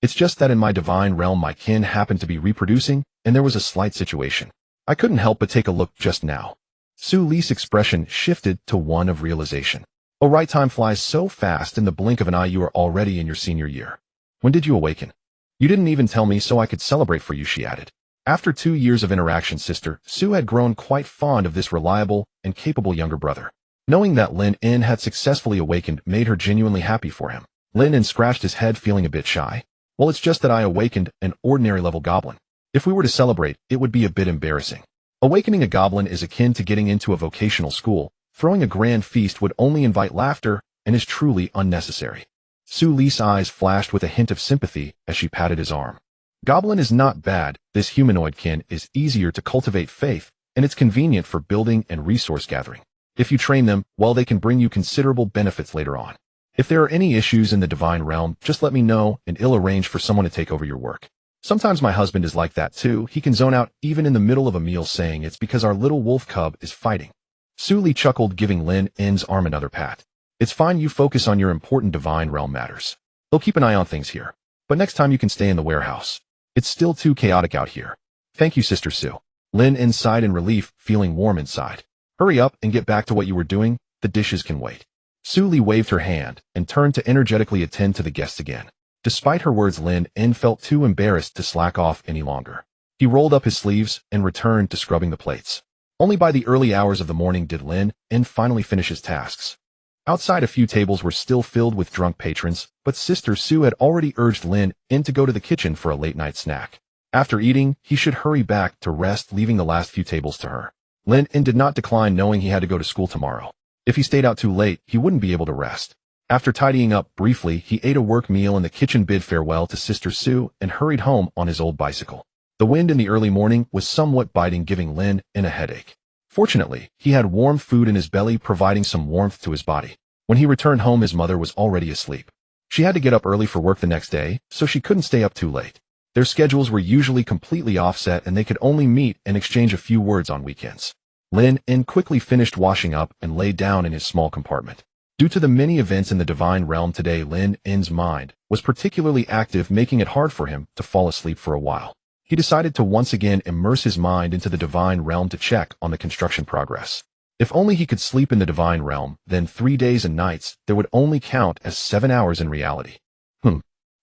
It's just that in my divine realm my kin happened to be reproducing, and there was a slight situation. I couldn't help but take a look just now. Su Li's expression shifted to one of realization. Oh right, time flies so fast. In the blink of an eye you are already in your senior year. When did you awaken? You didn't even tell me so I could celebrate for you, she added. After 2 years of interaction, Sister Su had grown quite fond of this reliable and capable younger brother. Knowing that Lynn had successfully awakened made her genuinely happy for him. Lynn scratched his head, feeling a bit shy. Well, it's just that I awakened an ordinary level goblin. If we were to celebrate, it would be a bit embarrassing. Awakening a goblin is akin to getting into a vocational school. Throwing a grand feast would only invite laughter and is truly unnecessary. Su Li's eyes flashed with a hint of sympathy as she patted his arm. Goblin is not bad. This humanoid kin is easier to cultivate faith, and it's convenient for building and resource gathering. If you train them, well, they can bring you considerable benefits later on. If there are any issues in the divine realm, just let me know and I'll arrange for someone to take over your work. Sometimes my husband is like that too. He can zone out even in the middle of a meal, saying it's because our little wolf cub is fighting. Su Li chuckled, giving Lynn's arm another pat. It's fine, you focus on your important divine realm matters. They'll keep an eye on things here. But next time you can stay in the warehouse. It's still too chaotic out here. Thank you, Sister Su. Lynn sighed in relief, feeling warm inside. Hurry up and get back to what you were doing. The dishes can wait. Su Li waved her hand and turned to energetically attend to the guests again. Despite her words, Lynn felt too embarrassed to slack off any longer. He rolled up his sleeves and returned to scrubbing the plates. Only by the early hours of the morning did Lynn finally finish his tasks. Outside, a few tables were still filled with drunk patrons, but Sister Su had already urged Lynn to go to the kitchen for a late-night snack. After eating, he should hurry back to rest, leaving the last few tables to her. Lynn did not decline, knowing he had to go to school tomorrow. If he stayed out too late, he wouldn't be able to rest. After tidying up briefly, he ate a work meal in the kitchen, bid farewell to Sister Sue, and hurried home on his old bicycle. The wind in the early morning was somewhat biting, giving Lynn a headache. Fortunately, he had warm food in his belly, providing some warmth to his body. When he returned home, his mother was already asleep. She had to get up early for work the next day, so she couldn't stay up too late. Their schedules were usually completely offset, and they could only meet and exchange a few words on weekends. Lynn quickly finished washing up and lay down in his small compartment. Due to the many events in the divine realm today, Lynn's mind was particularly active, making it hard for him to fall asleep for a while. He decided to once again immerse his mind into the divine realm to check on the construction progress. If only he could sleep in the divine realm, then 3 days and nights there would only count as 7 hours in reality.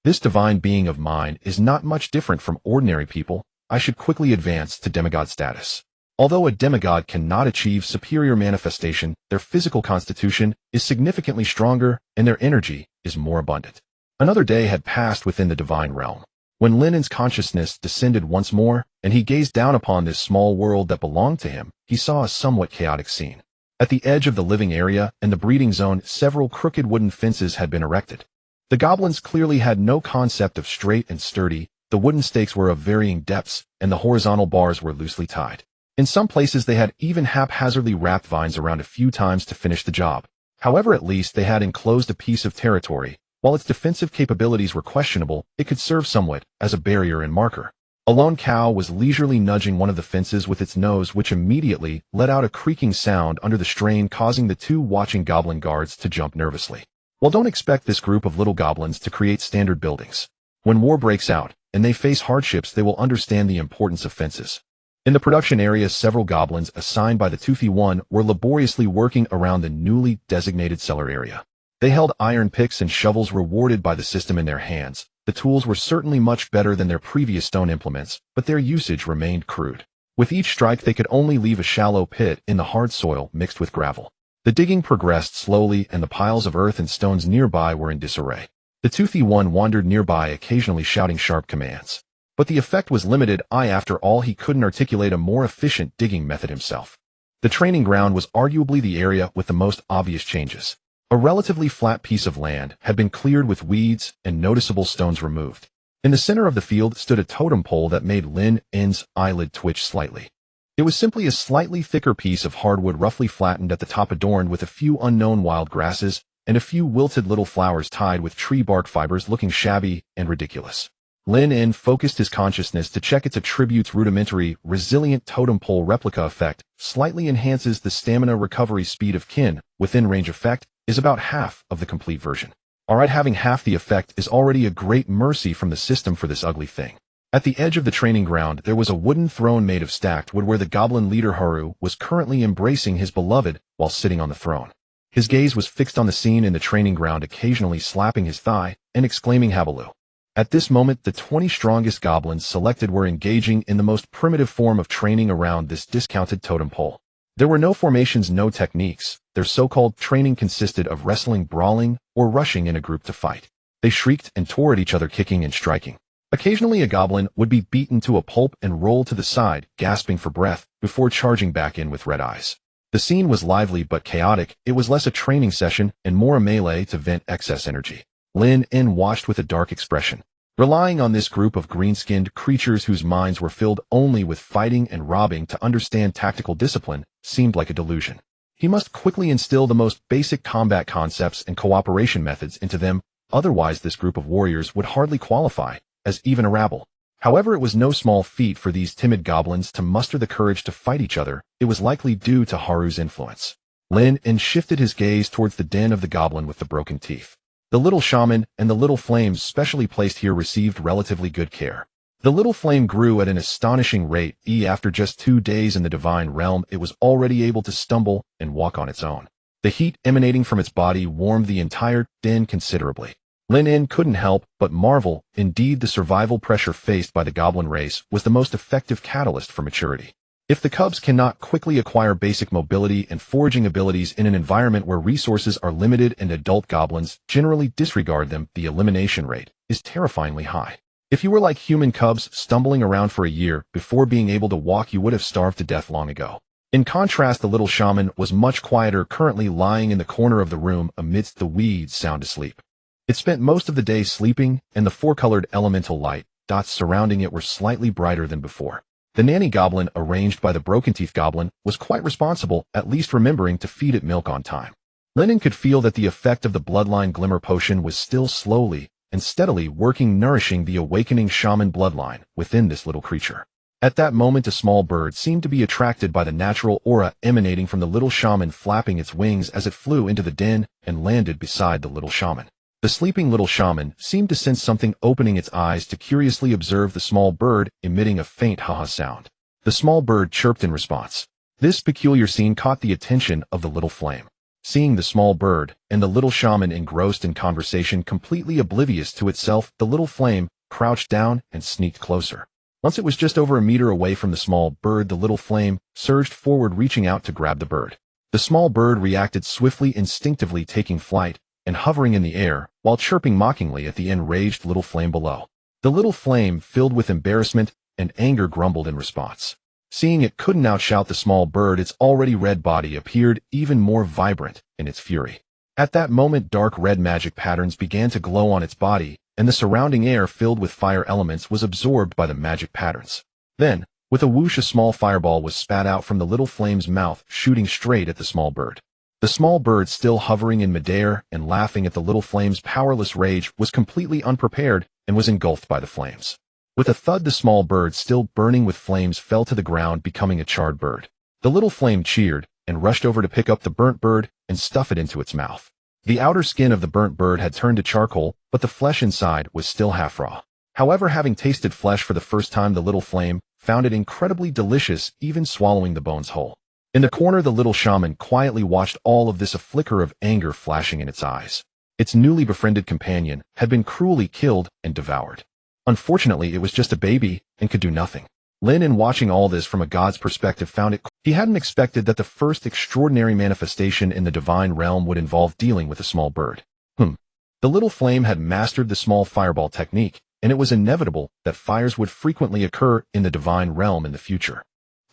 This divine being of mine is not much different from ordinary people. I should quickly advance to demigod status. Although a demigod cannot achieve superior manifestation, their physical constitution is significantly stronger and their energy is more abundant. Another day had passed within the divine realm. When Lynn's consciousness descended once more, and he gazed down upon this small world that belonged to him, he saw a somewhat chaotic scene. At the edge of the living area and the breeding zone, several crooked wooden fences had been erected. The goblins clearly had no concept of straight and sturdy. The wooden stakes were of varying depths, and the horizontal bars were loosely tied. In some places they had even haphazardly wrapped vines around a few times to finish the job. However, at least they had enclosed a piece of territory. While its defensive capabilities were questionable, it could serve somewhat as a barrier and marker. A lone cow was leisurely nudging one of the fences with its nose, which immediately let out a creaking sound under the strain, causing the 2 watching goblin guards to jump nervously. Well, don't expect this group of little goblins to create standard buildings. When war breaks out, and they face hardships, they will understand the importance of fences. In the production area, several goblins assigned by the Toothy One were laboriously working around the newly designated cellar area. They held iron picks and shovels, rewarded by the system in their hands. The tools were certainly much better than their previous stone implements, but their usage remained crude. With each strike, they could only leave a shallow pit in the hard soil mixed with gravel. The digging progressed slowly, and the piles of earth and stones nearby were in disarray. The Toothy One wandered nearby, occasionally shouting sharp commands. But the effect was limited. After all, he couldn't articulate a more efficient digging method himself. The training ground was arguably the area with the most obvious changes. A relatively flat piece of land had been cleared with weeds and noticeable stones removed. In the center of the field stood a totem pole that made Lynn's eyelid twitch slightly. It was simply a slightly thicker piece of hardwood, roughly flattened at the top, adorned with a few unknown wild grasses and a few wilted little flowers tied with tree bark fibers, looking shabby and ridiculous. Lynn focused his consciousness to check its attributes. Rudimentary, resilient totem pole replica effect slightly enhances the stamina recovery speed of kin. Within range effect is about half of the complete version. Alright, having half the effect is already a great mercy from the system for this ugly thing. At the edge of the training ground, there was a wooden throne made of stacked wood where the goblin leader Haru was currently embracing his beloved while sitting on the throne. His gaze was fixed on the scene in the training ground, occasionally slapping his thigh and exclaiming "Habaloo." At this moment, the 20 strongest goblins selected were engaging in the most primitive form of training around this discounted totem pole. There were no formations, no techniques. Their so-called training consisted of wrestling, brawling, or rushing in a group to fight. They shrieked and tore at each other, kicking and striking. Occasionally a goblin would be beaten to a pulp and roll to the side, gasping for breath, before charging back in with red eyes. The scene was lively but chaotic. It was less a training session and more a melee to vent excess energy. Lynn watched with a dark expression. Relying on this group of green-skinned creatures whose minds were filled only with fighting and robbing to understand tactical discipline seemed like a delusion. He must quickly instill the most basic combat concepts and cooperation methods into them, otherwise this group of warriors would hardly qualify as even a rabble. However, it was no small feat for these timid goblins to muster the courage to fight each other. It was likely due to Haru's influence. Lynn shifted his gaze towards the den of the goblin with the broken teeth. The little shaman and the little flames specially placed here received relatively good care. The little flame grew at an astonishing rate. After just 2 days in the divine realm, it was already able to stumble and walk on its own. The heat emanating from its body warmed the entire den considerably. Lynn couldn't help but marvel. Indeed, the survival pressure faced by the goblin race was the most effective catalyst for maturity. If the cubs cannot quickly acquire basic mobility and foraging abilities in an environment where resources are limited and adult goblins generally disregard them, the elimination rate is terrifyingly high. If you were like human cubs stumbling around for a year before being able to walk, you would have starved to death long ago. In contrast, the little shaman was much quieter, currently lying in the corner of the room amidst the weeds, sound asleep. It spent most of the day sleeping, and the four-colored elemental light dots surrounding it were slightly brighter than before. The nanny goblin, arranged by the broken-teeth goblin, was quite responsible, at least remembering to feed it milk on time. Lynn could feel that the effect of the bloodline glimmer potion was still slowly and steadily working, nourishing the awakening shaman bloodline within this little creature. At that moment, a small bird seemed to be attracted by the natural aura emanating from the little shaman, flapping its wings as it flew into the den and landed beside the little shaman. The sleeping little shaman seemed to sense something, opening its eyes to curiously observe the small bird, emitting a faint ha-ha sound. The small bird chirped in response. This peculiar scene caught the attention of the little flame. Seeing the small bird and the little shaman engrossed in conversation, completely oblivious to itself, the little flame crouched down and sneaked closer. Once it was just over a meter away from the small bird, the little flame surged forward, reaching out to grab the bird. The small bird reacted swiftly, instinctively taking flight and hovering in the air while chirping mockingly at the enraged little flame below. The little flame, filled with embarrassment and anger, grumbled in response. Seeing it couldn't outshout the small bird, its already red body appeared even more vibrant in its fury. At that moment, dark red magic patterns began to glow on its body, and the surrounding air, filled with fire elements, was absorbed by the magic patterns. Then, with a whoosh, a small fireball was spat out from the little flame's mouth, shooting straight at the small bird. The small bird, still hovering in midair and laughing at the little flame's powerless rage, was completely unprepared and was engulfed by the flames. With a thud, the small bird, still burning with flames, fell to the ground, becoming a charred bird. The little flame cheered and rushed over to pick up the burnt bird and stuff it into its mouth. The outer skin of the burnt bird had turned to charcoal, but the flesh inside was still half raw. However, having tasted flesh for the first time, the little flame found it incredibly delicious, even swallowing the bones whole. In the corner, the little shaman quietly watched all of this, a flicker of anger flashing in its eyes. Its newly befriended companion had been cruelly killed and devoured. Unfortunately, it was just a baby and could do nothing. Lynn, in watching all this from a god's perspective, found it. He hadn't expected that the first extraordinary manifestation in the divine realm would involve dealing with a small bird. The little flame had mastered the small fireball technique, and it was inevitable that fires would frequently occur in the divine realm in the future.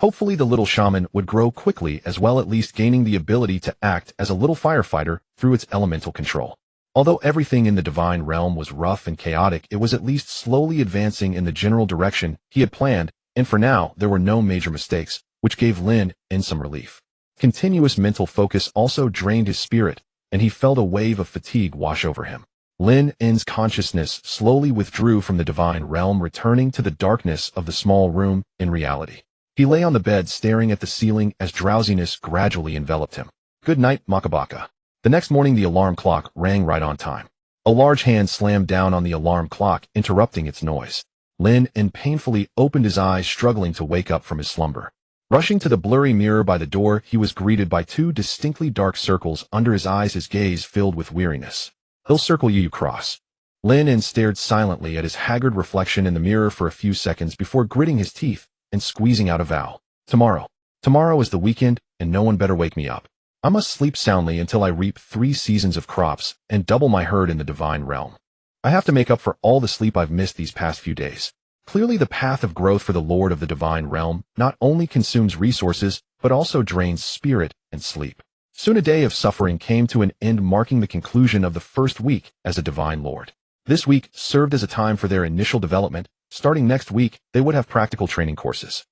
Hopefully, the little shaman would grow quickly as well, at least gaining the ability to act as a little firefighter through its elemental control. Although everything in the divine realm was rough and chaotic, it was at least slowly advancing in the general direction he had planned, and for now, there were no major mistakes, which gave Lynn some relief. Continuous mental focus also drained his spirit, and he felt a wave of fatigue wash over him. Lynn's consciousness slowly withdrew from the divine realm, returning to the darkness of the small room. In reality, he lay on the bed staring at the ceiling as drowsiness gradually enveloped him. Good night, Makabaka. The next morning, the alarm clock rang right on time. A large hand slammed down on the alarm clock, interrupting its noise. Lynn painfully opened his eyes, struggling to wake up from his slumber. Rushing to the blurry mirror by the door, he was greeted by two distinctly dark circles under his eyes, his gaze filled with weariness. "They'll circle you, cross." Lynn stared silently at his haggard reflection in the mirror for a few seconds before gritting his teeth and squeezing out a vow. Tomorrow. Tomorrow is the weekend, and no one better wake me up. I must sleep soundly until I reap 3 seasons of crops and double my herd in the divine realm. I have to make up for all the sleep I've missed these past few days. Clearly, the path of growth for the Lord of the divine realm not only consumes resources, but also drains spirit and sleep. Soon a day of suffering came to an end, marking the conclusion of the first week as a divine lord. This week served as a time for their initial development. Starting next week, they would have practical training courses.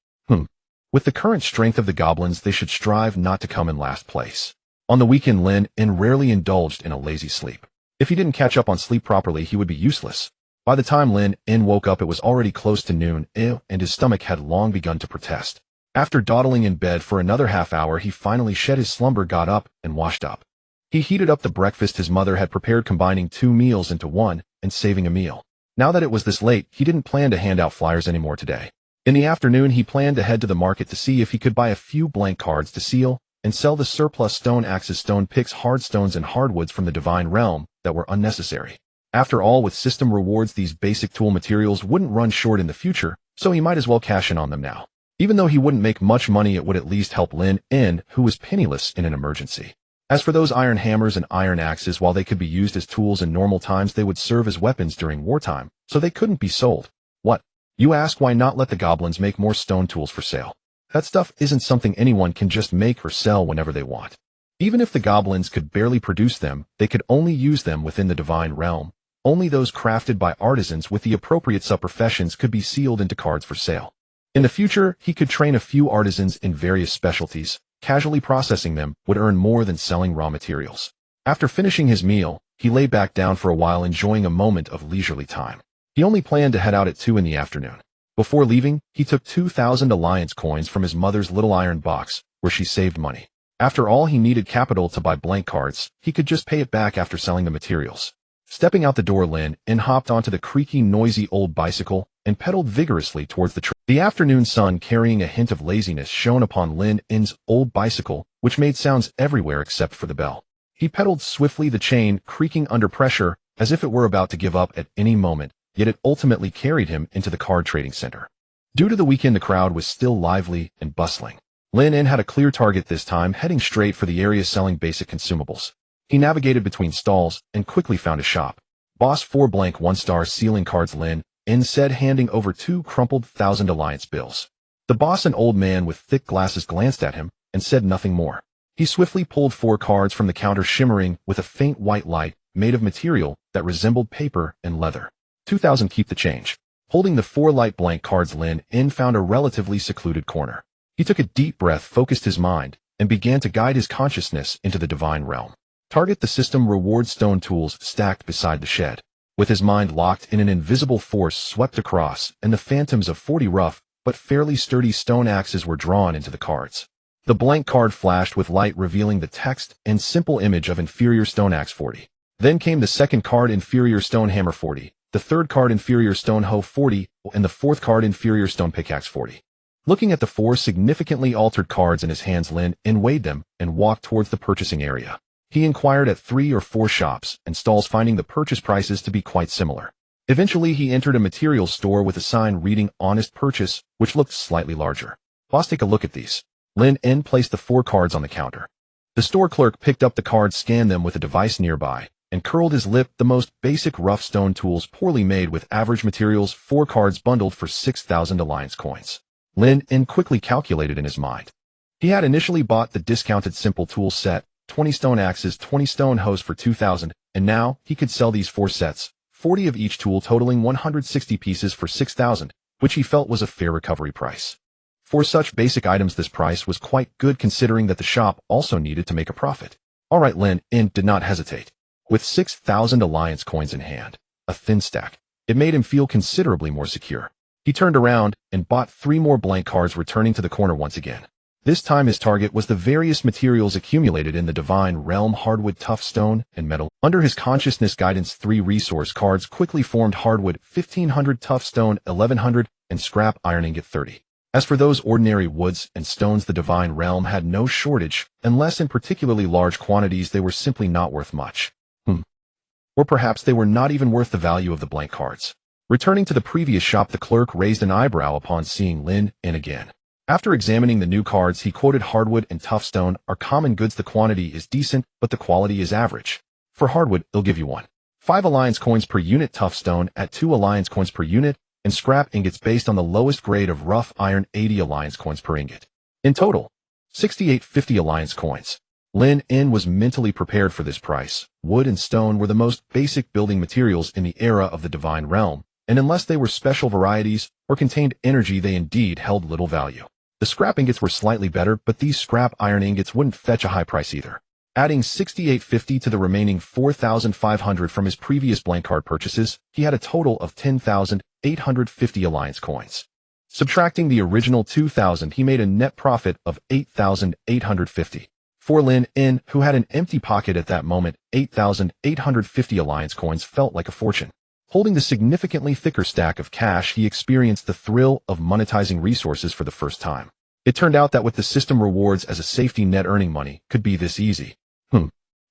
With the current strength of the goblins, they should strive not to come in last place. On the weekend, Lynn rarely indulged in a lazy sleep. If he didn't catch up on sleep properly, he would be useless. By the time Lynn woke up, it was already close to noon, and his stomach had long begun to protest. After dawdling in bed for another half hour, he finally shed his slumber, got up, and washed up. He heated up the breakfast his mother had prepared, combining 2 meals into one and saving a meal. Now that it was this late, he didn't plan to hand out flyers anymore today. In the afternoon, he planned to head to the market to see if he could buy a few blank cards to seal and sell the surplus stone axes, stone picks, hard stones, and hardwoods from the divine realm that were unnecessary. After all, with system rewards, these basic tool materials wouldn't run short in the future, so he might as well cash in on them now. Even though he wouldn't make much money, it would at least help Lynn, who was penniless, in an emergency. As for those iron hammers and iron axes, while they could be used as tools in normal times, they would serve as weapons during wartime, so they couldn't be sold. What? You ask? Why not let the goblins make more stone tools for sale? That stuff isn't something anyone can just make or sell whenever they want. Even if the goblins could barely produce them, they could only use them within the divine realm. Only those crafted by artisans with the appropriate sub-professions could be sealed into cards for sale. In the future, he could train a few artisans in various specialties. Casually processing them would earn more than selling raw materials. After finishing his meal, he lay back down for a while, enjoying a moment of leisurely time. He only planned to head out at 2 in the afternoon. Before leaving, he took 2,000 alliance coins from his mother's little iron box, where she saved money. After all, he needed capital to buy blank cards. He could just pay it back after selling the materials. Stepping out the door, Lynn hopped onto the creaky, noisy old bicycle and pedaled vigorously towards the train. The afternoon sun, carrying a hint of laziness, shone upon Lynn's old bicycle, which made sounds everywhere except for the bell. He pedaled swiftly, the chain creaking under pressure, as if it were about to give up at any moment, yet it ultimately carried him into the card trading center. Due to the weekend, the crowd was still lively and bustling. Lynn had a clear target this time, heading straight for the area selling basic consumables. He navigated between stalls and quickly found a shop. Boss 4 blank 1-star ceiling cards, Lynn said, handing over 2 crumpled 1,000 alliance bills. The boss, an old man with thick glasses, glanced at him and said nothing more. He swiftly pulled 4 cards from the counter, shimmering with a faint white light made of material that resembled paper and leather. 2,000, keep the change. Holding the 4 light blank cards, Lynn found a relatively secluded corner. He took a deep breath, focused his mind, and began to guide his consciousness into the divine realm. Target the system reward stone tools stacked beside the shed. With his mind locked in, an invisible force swept across, and the phantoms of 40 rough but fairly sturdy stone axes were drawn into the cards. The blank card flashed with light, revealing the text and simple image of inferior stone axe 40. Then came the second card, inferior stone hammer 40, the third card, inferior stone hoe 40, and the fourth card, inferior stone pickaxe 40. Looking at the 4 significantly altered cards in his hands, Lynn weighed them and walked towards the purchasing area. He inquired at 3 or 4 shops and stalls, finding the purchase prices to be quite similar. Eventually, he entered a materials store with a sign reading Honest Purchase, which looked slightly larger. Boss, take a look at these. Lynn placed the 4 cards on the counter. The store clerk picked up the cards, scanned them with a device nearby, and curled his lip. The most basic rough stone tools, poorly made with average materials, 4 cards bundled for 6,000 alliance coins. Lynn quickly calculated in his mind. He had initially bought the discounted simple tool set, 20 stone axes, 20 stone hoes for 2,000, and now he could sell these 4 sets, 40 of each tool, totaling 160 pieces for 6,000, which he felt was a fair recovery price. For such basic items, this price was quite good, considering that the shop also needed to make a profit. All right, Lynn did not hesitate. With 6,000 alliance coins in hand, a thin stack, it made him feel considerably more secure. He turned around and bought 3 more blank cards, returning to the corner once again. This time his target was the various materials accumulated in the divine realm: hardwood, tough stone, and metal. Under his consciousness guidance, 3 resource cards quickly formed: hardwood 1,500, tough stone 1,100, and scrap iron ingot 30. As for those ordinary woods and stones, the divine realm had no shortage, unless in particularly large quantities they were simply not worth much. Or perhaps they were not even worth the value of the blank cards. Returning to the previous shop, the clerk raised an eyebrow upon seeing Lynn again. After examining the new cards, he quoted: hardwood and tough stone are common goods. The quantity is decent, but the quality is average. For hardwood, they'll give you 5 alliance coins per unit, tough stone at 2 alliance coins per unit, and scrap ingots based on the lowest grade of rough iron 80 alliance coins per ingot. In total, 6850 alliance coins. Lynn was mentally prepared for this price. Wood and stone were the most basic building materials in the era of the divine realm, and unless they were special varieties or contained energy, they indeed held little value. The scrap ingots were slightly better, but these scrap iron ingots wouldn't fetch a high price either. Adding 6850 to the remaining 4,500 from his previous blank card purchases, he had a total of 10,850 alliance coins. Subtracting the original 2,000, he made a net profit of 8,850. For Lynn, who had an empty pocket at that moment, 8,850 alliance coins felt like a fortune. Holding the significantly thicker stack of cash, he experienced the thrill of monetizing resources for the first time. It turned out that with the system rewards as a safety net, earning money could be this easy.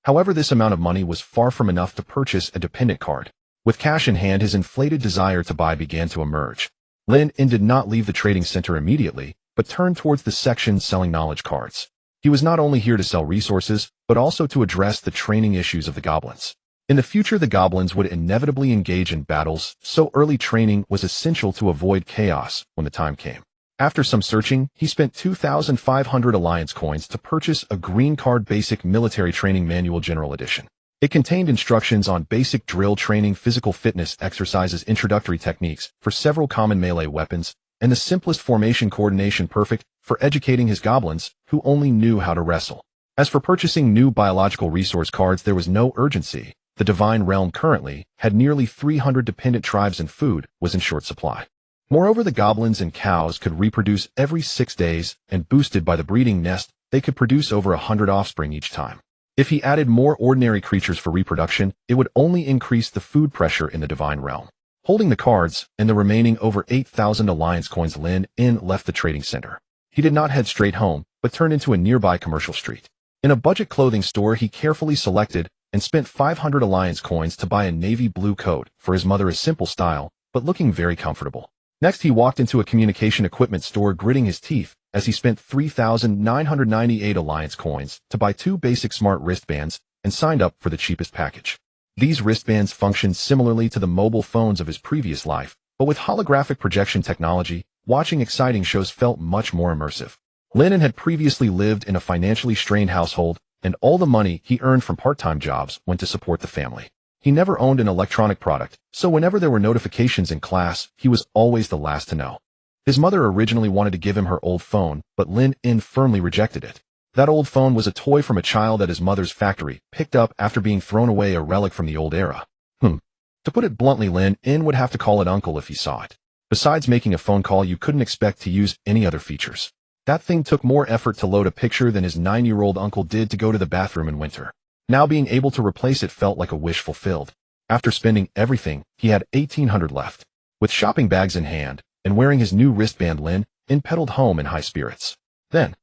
However, this amount of money was far from enough to purchase a dependent card. With cash in hand, his inflated desire to buy began to emerge. Lynn did not leave the trading center immediately, but turned towards the section selling knowledge cards. He was not only here to sell resources, but also to address the training issues of the goblins. In the future, the goblins would inevitably engage in battles, so early training was essential to avoid chaos when the time came. After some searching, he spent 2,500 Alliance coins to purchase a green card basic military training manual general edition. It contained instructions on basic drill training, physical fitness exercises, introductory techniques for several common melee weapons, and the simplest formation coordination, perfect for educating his goblins who only knew how to wrestle. As for purchasing new biological resource cards, there was no urgency. The Divine Realm currently had nearly 300 dependent tribes and food was in short supply. Moreover, the goblins and cows could reproduce every 6 days, and boosted by the breeding nest, they could produce over 100 offspring each time. If he added more ordinary creatures for reproduction, it would only increase the food pressure in the Divine Realm. Holding the cards and the remaining over 8,000 Alliance coins, Lynn left the trading center. He did not head straight home, but turned into a nearby commercial street. In a budget clothing store, he carefully selected and spent 500 Alliance coins to buy a navy blue coat for his mother, a simple style, but looking very comfortable. Next, he walked into a communication equipment store, gritting his teeth as he spent 3,998 Alliance coins to buy 2 basic smart wristbands and signed up for the cheapest package. These wristbands functioned similarly to the mobile phones of his previous life, but with holographic projection technology, watching exciting shows felt much more immersive. Lynn had previously lived in a financially strained household, and all the money he earned from part-time jobs went to support the family. He never owned an electronic product, so whenever there were notifications in class, he was always the last to know. His mother originally wanted to give him her old phone, but Lynn firmly rejected it. That old phone was a toy from a child at his mother's factory, picked up after being thrown away, a relic from the old era. To put it bluntly, Lynn would have to call it uncle if he saw it. Besides making a phone call, you couldn't expect to use any other features. That thing took more effort to load a picture than his 9-year-old uncle did to go to the bathroom in winter. Now being able to replace it felt like a wish fulfilled. After spending everything, he had 1,800 left. With shopping bags in hand, and wearing his new wristband, Lynn pedaled home in high spirits. Then,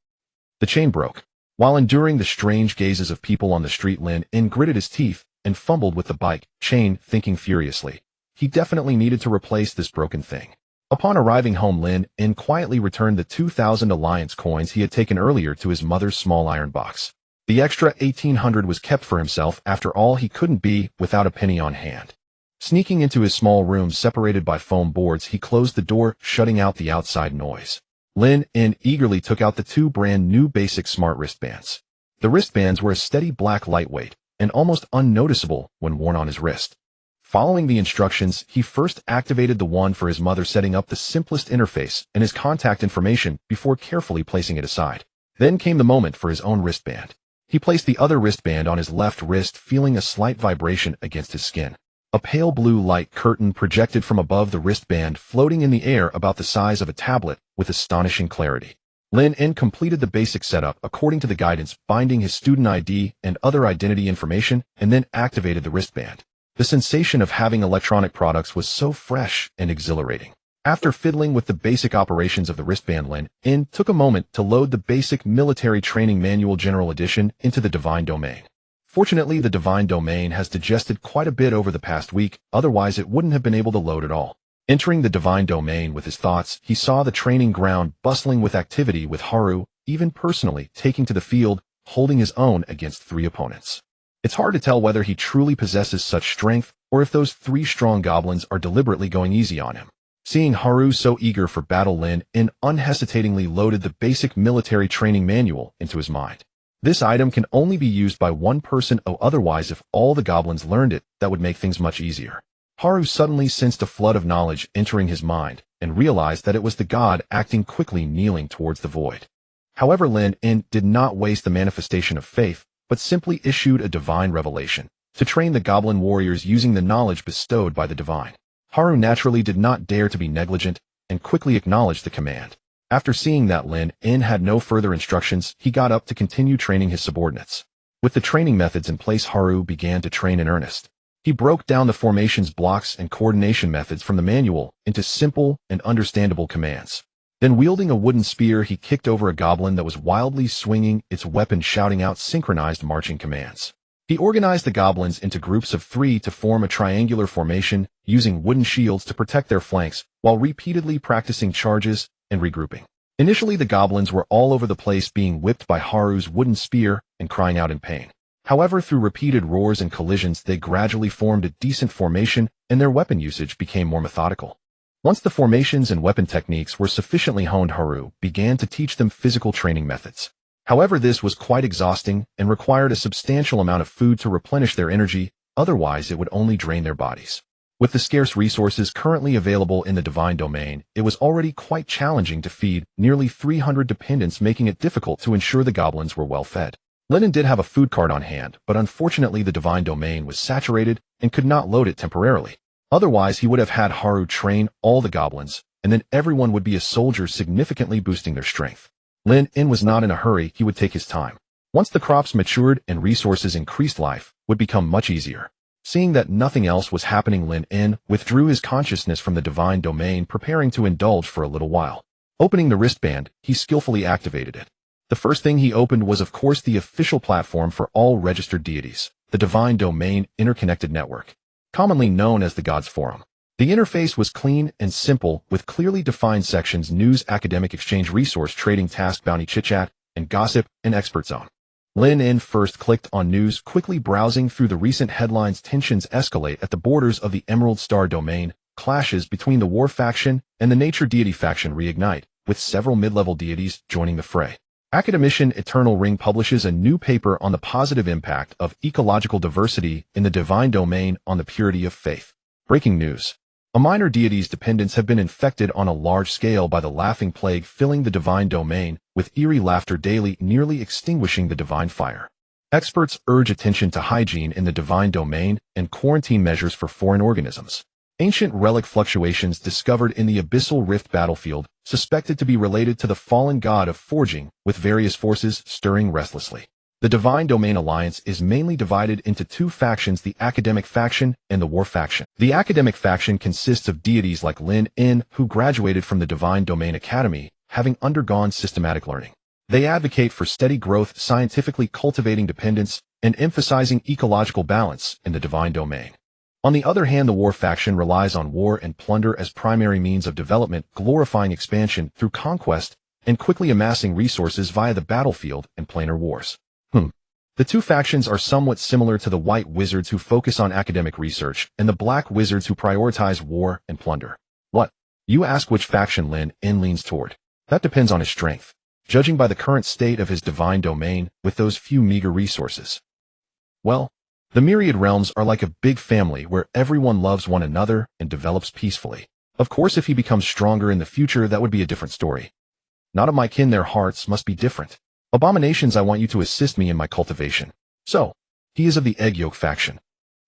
the chain broke. While enduring the strange gazes of people on the street, Lynn gritted his teeth and fumbled with the bike chain, thinking furiously. He definitely needed to replace this broken thing. Upon arriving home, Lynn quietly returned the 2,000 Alliance coins he had taken earlier to his mother's small iron box. The extra 1,800 was kept for himself. After all, he couldn't be without a penny on hand. Sneaking into his small room separated by foam boards, he closed the door, shutting out the outside noise. Lynn eagerly took out the 2 brand new basic smart wristbands. The wristbands were a steady black, lightweight, and almost unnoticeable when worn on his wrist. Following the instructions, he first activated the one for his mother, setting up the simplest interface and his contact information before carefully placing it aside. Then came the moment for his own wristband. He placed the other wristband on his left wrist, feeling a slight vibration against his skin. A pale blue light curtain projected from above the wristband, floating in the air about the size of a tablet with astonishing clarity. Lynn completed the basic setup according to the guidance, binding his student ID and other identity information, and then activated the wristband. The sensation of having electronic products was so fresh and exhilarating. After fiddling with the basic operations of the wristband, Lynn took a moment to load the basic military training manual general edition into the Divine Domain. Fortunately, the Divine Domain has digested quite a bit over the past week, otherwise it wouldn't have been able to load at all. Entering the Divine Domain with his thoughts, he saw the training ground bustling with activity, with Haru even personally taking to the field, holding his own against 3 opponents. It's hard to tell whether he truly possesses such strength, or if those 3 strong goblins are deliberately going easy on him. Seeing Haru so eager for battle, Lynn unhesitatingly loaded the basic military training manual into his mind. This item can only be used by one person, otherwise if all the goblins learned it, that would make things much easier. Haru suddenly sensed a flood of knowledge entering his mind, and realized that it was the god acting quickly, kneeling towards the void. However, Lynn did not waste the manifestation of faith, but simply issued a divine revelation to train the goblin warriors using the knowledge bestowed by the divine. Haru naturally did not dare to be negligent, and quickly acknowledged the command. After seeing that Lynn had no further instructions, he got up to continue training his subordinates. With the training methods in place, Haru began to train in earnest. He broke down the formations, blocks, and coordination methods from the manual into simple and understandable commands. Then, wielding a wooden spear, he kicked over a goblin that was wildly swinging its weapon, shouting out synchronized marching commands. He organized the goblins into groups of 3 to form a triangular formation, using wooden shields to protect their flanks, while repeatedly practicing charges and regrouping. Initially, the goblins were all over the place, being whipped by Haru's wooden spear and crying out in pain. However, through repeated roars and collisions, they gradually formed a decent formation, and their weapon usage became more methodical. Once the formations and weapon techniques were sufficiently honed, Haru began to teach them physical training methods. However, this was quite exhausting and required a substantial amount of food to replenish their energy, otherwise it would only drain their bodies. With the scarce resources currently available in the divine domain, it was already quite challenging to feed nearly 300 dependents, making it difficult to ensure the goblins were well fed. Lynn did have a food cart on hand, but unfortunately the divine domain was saturated and could not load it temporarily. Otherwise, he would have had Haru train all the goblins, and then everyone would be a soldier, significantly boosting their strength. Lynn was not in a hurry. He would take his time. Once the crops matured and resources increased, life would become much easier. Seeing that nothing else was happening, Lynn withdrew his consciousness from the divine domain, preparing to indulge for a little while. Opening the wristband, he skillfully activated it. The first thing he opened was, of course, the official platform for all registered deities, the Divine Domain Interconnected Network, commonly known as the Gods Forum. The interface was clean and simple, with clearly defined sections: news, academic exchange, resource trading, task, bounty, chit-chat, and gossip, and expert zone. Lynn first clicked on news, quickly browsing through the recent headlines. Tensions escalate at the borders of the Emerald Star domain. Clashes between the War faction and the Nature deity faction reignite, with several mid-level deities joining the fray. Academician Eternal Ring publishes a new paper on the positive impact of ecological diversity in the divine domain on the purity of faith. Breaking news. A minor deity's dependents have been infected on a large scale by the laughing plague, filling the divine domain with eerie laughter daily, nearly extinguishing the divine fire. Experts urge attention to hygiene in the divine domain and quarantine measures for foreign organisms. Ancient relic fluctuations discovered in the Abyssal Rift battlefield, suspected to be related to the fallen god of forging, with various forces stirring restlessly. The Divine Domain Alliance is mainly divided into two factions: the Academic faction and the War faction. The Academic faction consists of deities like Lynn, who graduated from the Divine Domain Academy, having undergone systematic learning. They advocate for steady growth, scientifically cultivating dependence, and emphasizing ecological balance in the Divine Domain. On the other hand, the War faction relies on war and plunder as primary means of development, glorifying expansion through conquest and quickly amassing resources via the battlefield and planar wars. The two factions are somewhat similar to the White Wizards, who focus on academic research, and the Black Wizards, who prioritize war and plunder. What? You ask which faction Lynn leans toward. That depends on his strength, judging by the current state of his divine domain with those few meager resources. Well, the myriad realms are like a big family where everyone loves one another and develops peacefully. Of course, if he becomes stronger in the future, that would be a different story. Not of my kin, their hearts must be different. Abominations, I want you to assist me in my cultivation. So, he is of the Egg Yolk faction.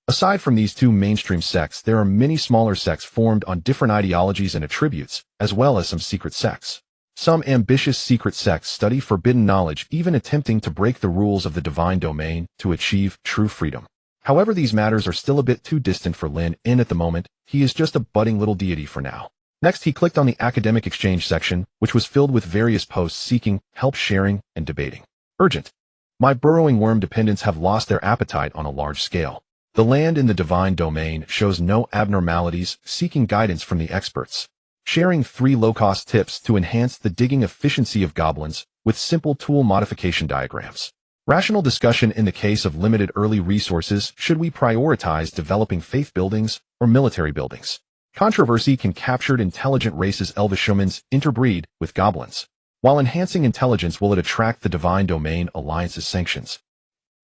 Aside from these two mainstream sects, there are many smaller sects formed on different ideologies and attributes, as well as some secret sects. Some ambitious secret sects study forbidden knowledge, even attempting to break the rules of the divine domain to achieve true freedom. However, these matters are still a bit too distant for Lynn at the moment. He is just a budding little deity for now. Next, he clicked on the academic exchange section, which was filled with various posts seeking help, sharing, and debating. Urgent. My burrowing worm dependents have lost their appetite on a large scale. The land in the divine domain shows no abnormalities, seeking guidance from the experts. Sharing 3 low-cost tips to enhance the digging efficiency of goblins with simple tool modification diagrams. Rational discussion in the case of limited early resources: should we prioritize developing faith buildings or military buildings? Controversy: can captured intelligent races Elvishumans interbreed with goblins? While enhancing intelligence, will it attract the Divine Domain Alliance's sanctions?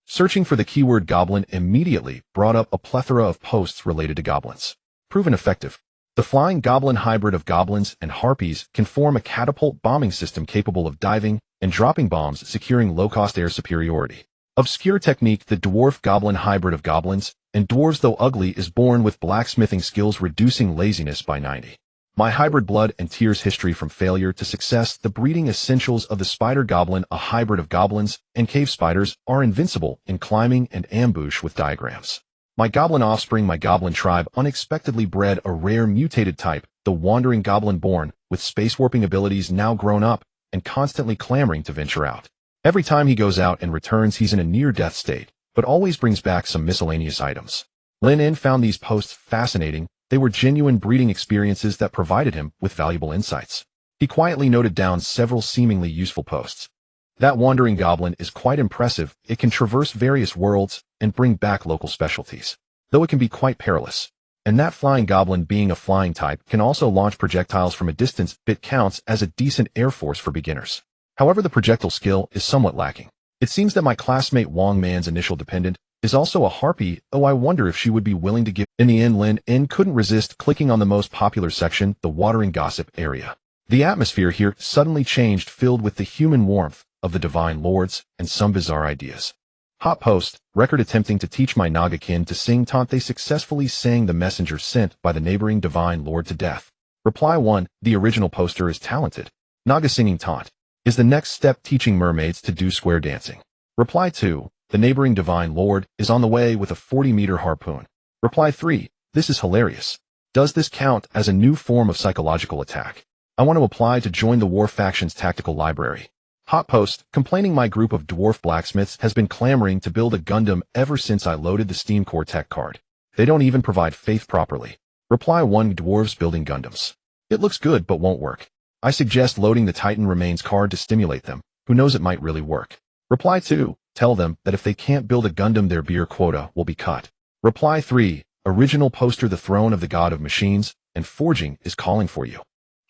Searching for the keyword goblin immediately brought up a plethora of posts related to goblins. Proven effective. The flying goblin hybrid of goblins and harpies can form a catapult bombing system capable of diving and dropping bombs, securing low-cost air superiority. Obscure technique: the dwarf goblin hybrid of goblins and dwarves, though ugly, is born with blacksmithing skills, reducing laziness by 90. My hybrid: blood and tears, history from failure to success. The breeding essentials of the spider goblin, a hybrid of goblins and cave spiders, are invincible in climbing and ambush with diagrams. My goblin offspring: my goblin tribe unexpectedly bred a rare mutated type, the wandering goblin born with space warping abilities, now grown up and constantly clamoring to venture out. Every time he goes out and returns, he's in a near-death state, but always brings back some miscellaneous items. Lynn found these posts fascinating. They were genuine breeding experiences that provided him with valuable insights. He quietly noted down several seemingly useful posts. That wandering goblin is quite impressive. It can traverse various worlds and bring back local specialties, though it can be quite perilous. And that flying goblin, being a flying type, can also launch projectiles from a distance. It counts as a decent air force for beginners. However, the projectile skill is somewhat lacking. It seems that my classmate Wong Man's initial dependent is also a harpy. Oh, I wonder if she would be willing to give. In the end, Lynn couldn't resist clicking on the most popular section, the watering gossip area. The atmosphere here suddenly changed, filled with the human warmth of the divine lords and some bizarre ideas. Hot post, record attempting to teach my Naga kin to sing taunt. They successfully sang the messenger sent by the neighboring divine lord to death. Reply 1, the original poster is talented. Naga singing taunt is the next step, teaching mermaids to do square dancing. Reply 2, the neighboring divine lord is on the way with a 40-meter harpoon. Reply 3, this is hilarious. Does this count as a new form of psychological attack? I want to apply to join the war faction's tactical library. Hot post, complaining my group of dwarf blacksmiths has been clamoring to build a Gundam ever since I loaded the Steam Core Tech card. They don't even provide faith properly. Reply 1, dwarves building Gundams. It looks good but won't work. I suggest loading the Titan Remains card to stimulate them. Who knows, it might really work. Reply 2, tell them that if they can't build a Gundam, their beer quota will be cut. Reply 3, original poster, the throne of the god of machines and forging is calling for you.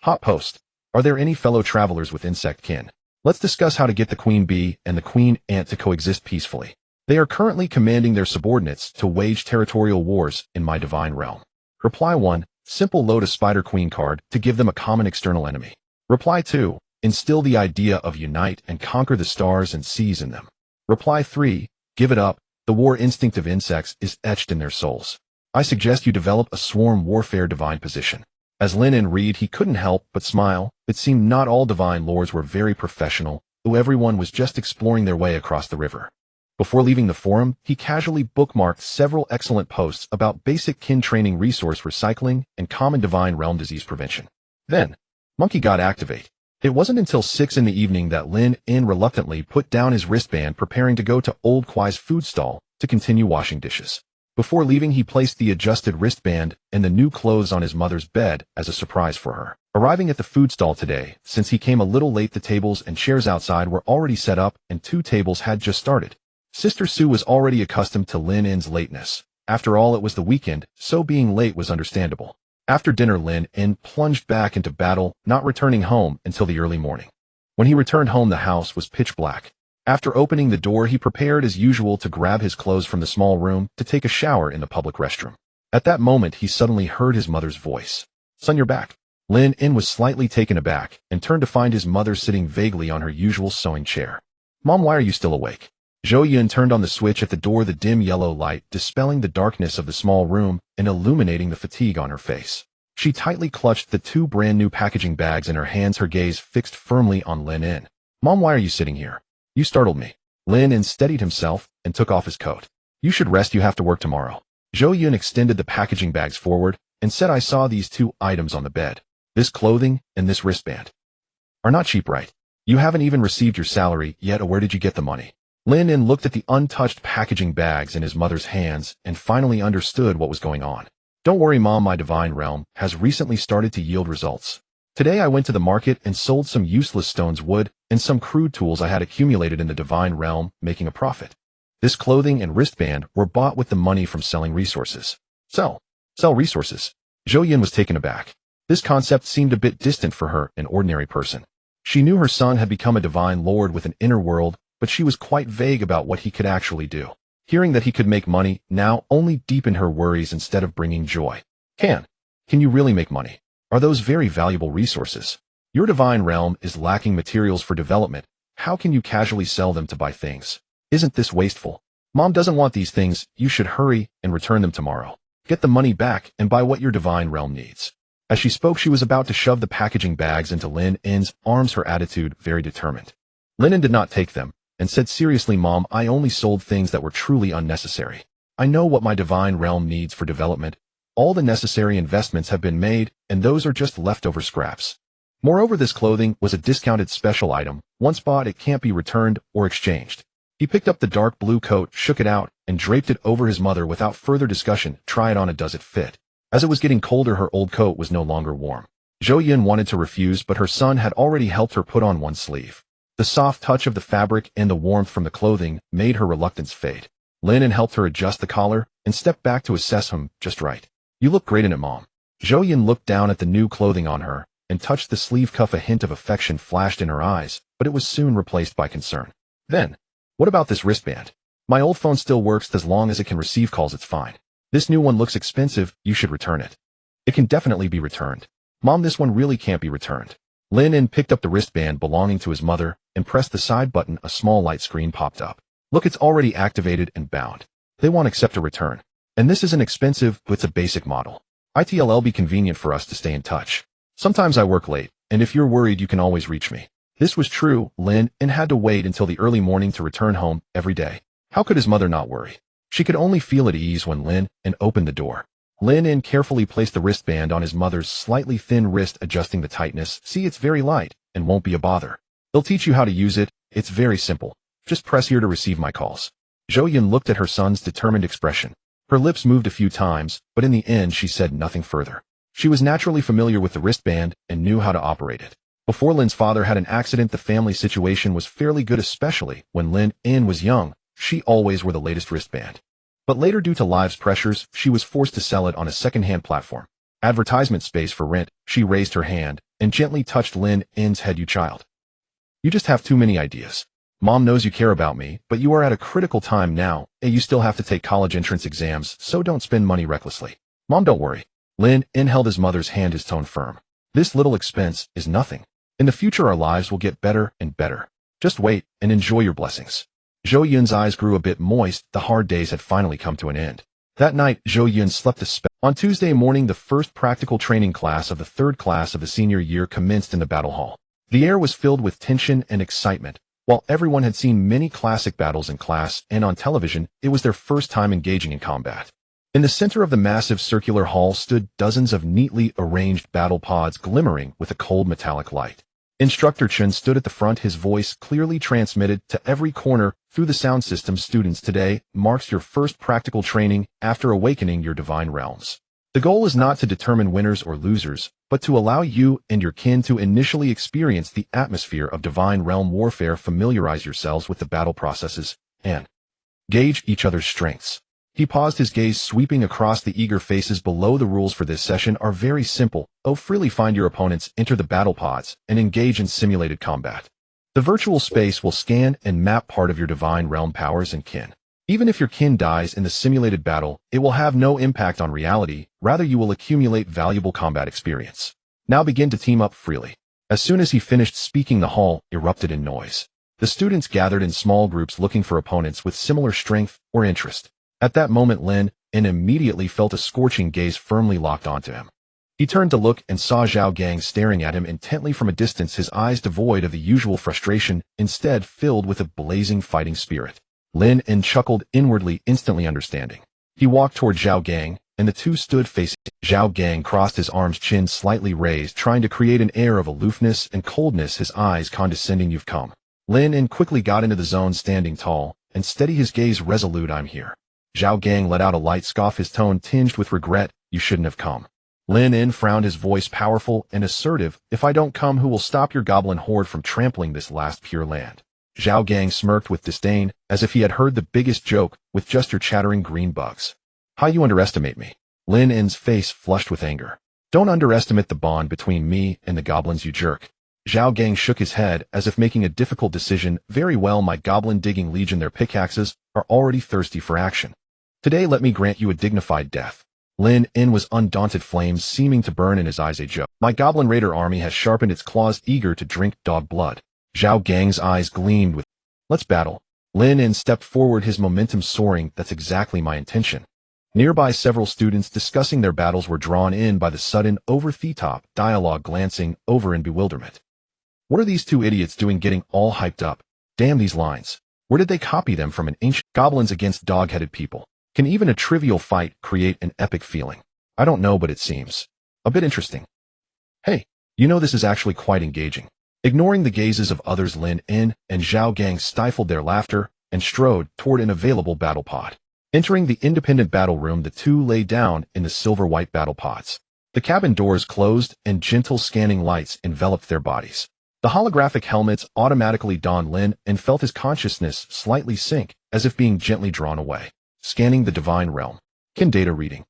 Hot post, are there any fellow travelers with insect kin? Let's discuss how to get the queen bee and the queen ant to coexist peacefully. They are currently commanding their subordinates to wage territorial wars in my divine realm. Reply 1, simple, load a spider queen card to give them a common external enemy. Reply 2, instill the idea of unite and conquer the stars and seas in them. Reply 3, give it up, the war instinct of insects is etched in their souls. I suggest you develop a swarm warfare divine position. As Lynn read, he couldn't help but smile. It seemed not all divine lords were very professional, though everyone was just exploring their way across the river. Before leaving the forum, he casually bookmarked several excellent posts about basic kin training, resource recycling, and common divine realm disease prevention. Then, Monkey God activate. It wasn't until 6 in the evening that Lynn reluctantly put down his wristband, preparing to go to Old Kwai's food stall to continue washing dishes. Before leaving, he placed the adjusted wristband and the new clothes on his mother's bed as a surprise for her. Arriving at the food stall today, since he came a little late, the tables and chairs outside were already set up and 2 tables had just started. Sister Sue was already accustomed to Lynn's lateness. After all, it was the weekend, so being late was understandable. After dinner, Lynn plunged back into battle, not returning home until the early morning. When he returned home, the house was pitch black. After opening the door, he prepared as usual to grab his clothes from the small room to take a shower in the public restroom. At that moment, he suddenly heard his mother's voice. Son, you're back. Lynn was slightly taken aback and turned to find his mother sitting vaguely on her usual sewing chair. Mom, why are you still awake? Zhou Yun turned on the switch at the door, the dim yellow light dispelling the darkness of the small room and illuminating the fatigue on her face. She tightly clutched the 2 brand new packaging bags in her hands, her gaze fixed firmly on Lynn. Mom, why are you sitting here? You startled me. Lynn steadied himself and took off his coat. You should rest, you have to work tomorrow. Zhou Yun extended the packaging bags forward and said, I saw these 2 items on the bed. This clothing and this wristband are not cheap, right? You haven't even received your salary yet, or where did you get the money? Lynn looked at the untouched packaging bags in his mother's hands and finally understood what was going on. Don't worry, Mom, my divine realm has recently started to yield results. Today I went to the market and sold some useless stones, wood, and some crude tools I had accumulated in the divine realm, making a profit. This clothing and wristband were bought with the money from selling resources. Sell resources. Zhou Yun was taken aback. This concept seemed a bit distant for her, an ordinary person. She knew her son had become a divine lord with an inner world, but she was quite vague about what he could actually do. Hearing that he could make money now only deepened her worries instead of bringing joy. Can you really make money? Are those very valuable resources? Your divine realm is lacking materials for development. How can you casually sell them to buy things? Isn't this wasteful? Mom doesn't want these things. You should hurry and return them tomorrow. Get the money back and buy what your divine realm needs. As she spoke, she was about to shove the packaging bags into Lynn's arms, her attitude very determined. Lynn did not take them and said seriously, Mom, I only sold things that were truly unnecessary. I know what my divine realm needs for development. All the necessary investments have been made, and those are just leftover scraps. Moreover, this clothing was a discounted special item. Once bought, it can't be returned or exchanged. He picked up the dark blue coat, shook it out, and draped it over his mother without further discussion. Try it on, and does it fit? As it was getting colder, her old coat was no longer warm. Zhou Yun wanted to refuse, but her son had already helped her put on one sleeve. The soft touch of the fabric and the warmth from the clothing made her reluctance fade. Lynn helped her adjust the collar and stepped back to assess him just right. You look great in it, Mom. Zhou Yun looked down at the new clothing on her and touched the sleeve cuff. A hint of affection flashed in her eyes, but it was soon replaced by concern. Then, what about this wristband? My old phone still works as long as it can receive calls. It's fine. This new one looks expensive. You should return it. It can definitely be returned. Mom, this one really can't be returned. Lynn picked up the wristband belonging to his mother and pressed the side button. A small light screen popped up. Look, it's already activated and bound. They won't accept a return. And this isn't expensive, but it's a basic model. It'll be convenient for us to stay in touch. Sometimes I work late, and if you're worried, you can always reach me. This was true. Lynn had to wait until the early morning to return home every day. How could his mother not worry? She could only feel at ease when Lynn opened the door. Lynn carefully placed the wristband on his mother's slightly thin wrist, adjusting the tightness. See, it's very light and won't be a bother. They'll teach you how to use it. It's very simple. Just press here to receive my calls. Zhou Yun looked at her son's determined expression. Her lips moved a few times, but in the end she said nothing further. She was naturally familiar with the wristband and knew how to operate it. Before Lynn's father had an accident, the family situation was fairly good, especially when Lynn was young. She always wore the latest wristband. But later, due to life's pressures, she was forced to sell it on a second-hand platform. Advertisement space for rent. She raised her hand and gently touched Lynn's head. You child. You just have too many ideas. Mom knows you care about me, but you are at a critical time now, and you still have to take college entrance exams, so don't spend money recklessly. Mom, don't worry. Lynn held his mother's hand, his tone firm. This little expense is nothing. In the future, our lives will get better and better. Just wait and enjoy your blessings. Zhou Yun's eyes grew a bit moist. The hard days had finally come to an end. That night, Zhou Yun slept a spell. On Tuesday morning, the first practical training class of the third class of the senior year commenced in the battle hall. The air was filled with tension and excitement. While everyone had seen many classic battles in class and on television, it was their first time engaging in combat. In the center of the massive circular hall stood dozens of neatly arranged battle pods glimmering with a cold metallic light. Instructor Chen stood at the front, his voice clearly transmitted to every corner through the sound system. Students, today marks your first practical training after awakening your divine realms. The goal is not to determine winners or losers, but to allow you and your kin to initially experience the atmosphere of divine realm warfare. Familiarize yourselves with the battle processes and gauge each other's strengths. He paused, his gaze sweeping across the eager faces below. The rules for this session are very simple. Freely find your opponents, enter the battle pods, and engage in simulated combat. The virtual space will scan and map part of your divine realm powers and kin. Even if your kin dies in the simulated battle, it will have no impact on reality. Rather, you will accumulate valuable combat experience. Now begin to team up freely. As soon as he finished speaking, the hall erupted in noise. The students gathered in small groups looking for opponents with similar strength or interest. At that moment, Lynn immediately felt a scorching gaze firmly locked onto him. He turned to look and saw Zhao Gang staring at him intently from a distance, his eyes devoid of the usual frustration, instead filled with a blazing fighting spirit. Lynn chuckled inwardly, instantly understanding. He walked toward Zhao Gang, and the two stood facing. Zhao Gang crossed his arms, chin slightly raised, trying to create an air of aloofness and coldness, his eyes condescending. You've come. Lynn quickly got into the zone, standing tall and steady, his gaze resolute. I'm here. Zhao Gang let out a light scoff, his tone tinged with regret. You shouldn't have come. Lynn frowned, his voice powerful and assertive. If I don't come, who will stop your goblin horde from trampling this last pure land? Zhao Gang smirked with disdain, as if he had heard the biggest joke, with just your chattering green bugs. How you underestimate me. Lynn's face flushed with anger. Don't underestimate the bond between me and the goblins, you jerk. Zhao Gang shook his head as if making a difficult decision. Very well, my goblin digging legion, their pickaxes are already thirsty for action. Today let me grant you a dignified death. Lynn was undaunted, flames seeming to burn in his eyes. A joke. My goblin raider army has sharpened its claws, eager to drink dog blood. Zhao Gang's eyes gleamed with, let's battle. Lynn stepped forward, his momentum soaring. That's exactly my intention. Nearby, several students discussing their battles were drawn in by the sudden, over-the-top dialogue, glancing over in bewilderment. What are these two idiots doing getting all hyped up? Damn these lines. Where did they copy them from? An ancient goblins against dog-headed people. Can even a trivial fight create an epic feeling? I don't know, but it seems a bit interesting. Hey, this is actually quite engaging. Ignoring the gazes of others, Lynn and Zhao Gang stifled their laughter and strode toward an available battle pod. Entering the independent battle room, the two lay down in the silver-white battle pods. The cabin doors closed and gentle scanning lights enveloped their bodies. The holographic helmets automatically donned. Lynn and felt his consciousness slightly sink, as if being gently drawn away. Scanning the divine realm. Kin data reading.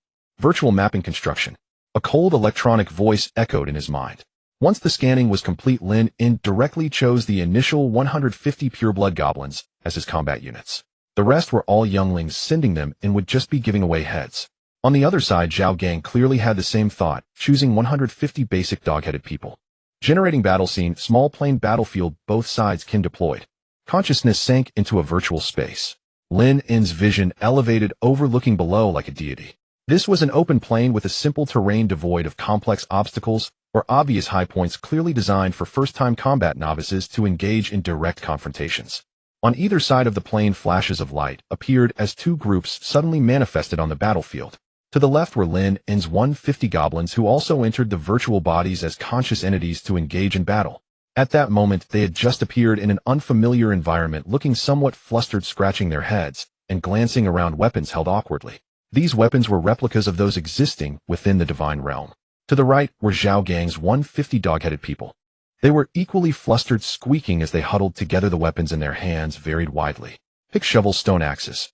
Virtual mapping construction. A cold electronic voice echoed in his mind. Once the scanning was complete, Lynn indirectly chose the initial 150 pureblood goblins as his combat units. The rest were all younglings, sending them in would just be giving away heads. On the other side, Zhao Gang clearly had the same thought, choosing 150 basic dog-headed people. Generating battle scene, small plain battlefield, both sides kin deployed. Consciousness sank into a virtual space. Lynn's vision elevated, overlooking below like a deity. This was an open plain with a simple terrain devoid of complex obstacles or obvious high points, clearly designed for first-time combat novices to engage in direct confrontations. On either side of the plain, flashes of light appeared as two groups suddenly manifested on the battlefield. To the left were Lynn's 150 goblins, who also entered the virtual bodies as conscious entities to engage in battle. At that moment, they had just appeared in an unfamiliar environment, looking somewhat flustered, scratching their heads and glancing around, weapons held awkwardly. These weapons were replicas of those existing within the divine realm. To the right were Zhao Gang's 150 dog-headed people. They were equally flustered, squeaking as they huddled together, the weapons in their hands varied widely. Pick, shovels, stone axes.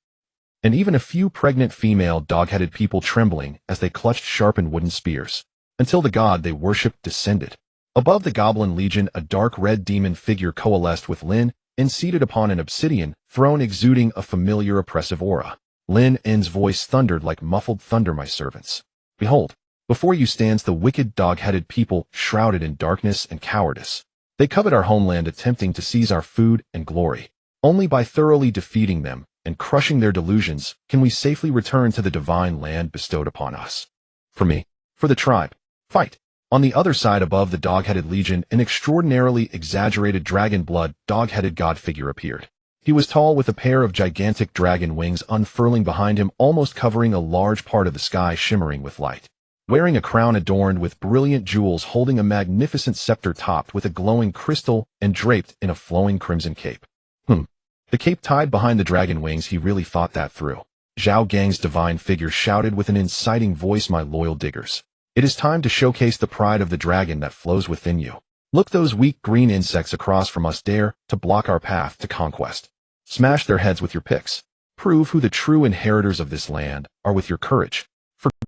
And even a few pregnant female dog-headed people trembling as they clutched sharpened wooden spears. Until the god they worshipped descended. Above the goblin legion, a dark red demon figure coalesced with Lynn, seated upon an obsidian throne, exuding a familiar oppressive aura. Lynn's voice thundered like muffled thunder. My servants, behold, before you stands the wicked dog-headed people, shrouded in darkness and cowardice. They covet our homeland, attempting to seize our food and glory. Only by thoroughly defeating them and crushing their delusions can we safely return to the divine land bestowed upon us. For me, for the tribe, fight. On the other side, above the dog-headed legion, an extraordinarily exaggerated dragon blood dog-headed god figure appeared. He was tall, with a pair of gigantic dragon wings unfurling behind him, almost covering a large part of the sky, shimmering with light. Wearing a crown adorned with brilliant jewels, holding a magnificent scepter topped with a glowing crystal and draped in a flowing crimson cape. The cape tied behind the dragon wings. He really thought that through. Zhao Gang's divine figure shouted with an inciting voice, my loyal diggers. It is time to showcase the pride of the dragon that flows within you. Look, those weak green insects across from us dare to block our path to conquest. Smash their heads with your picks. Prove who the true inheritors of this land are with your courage.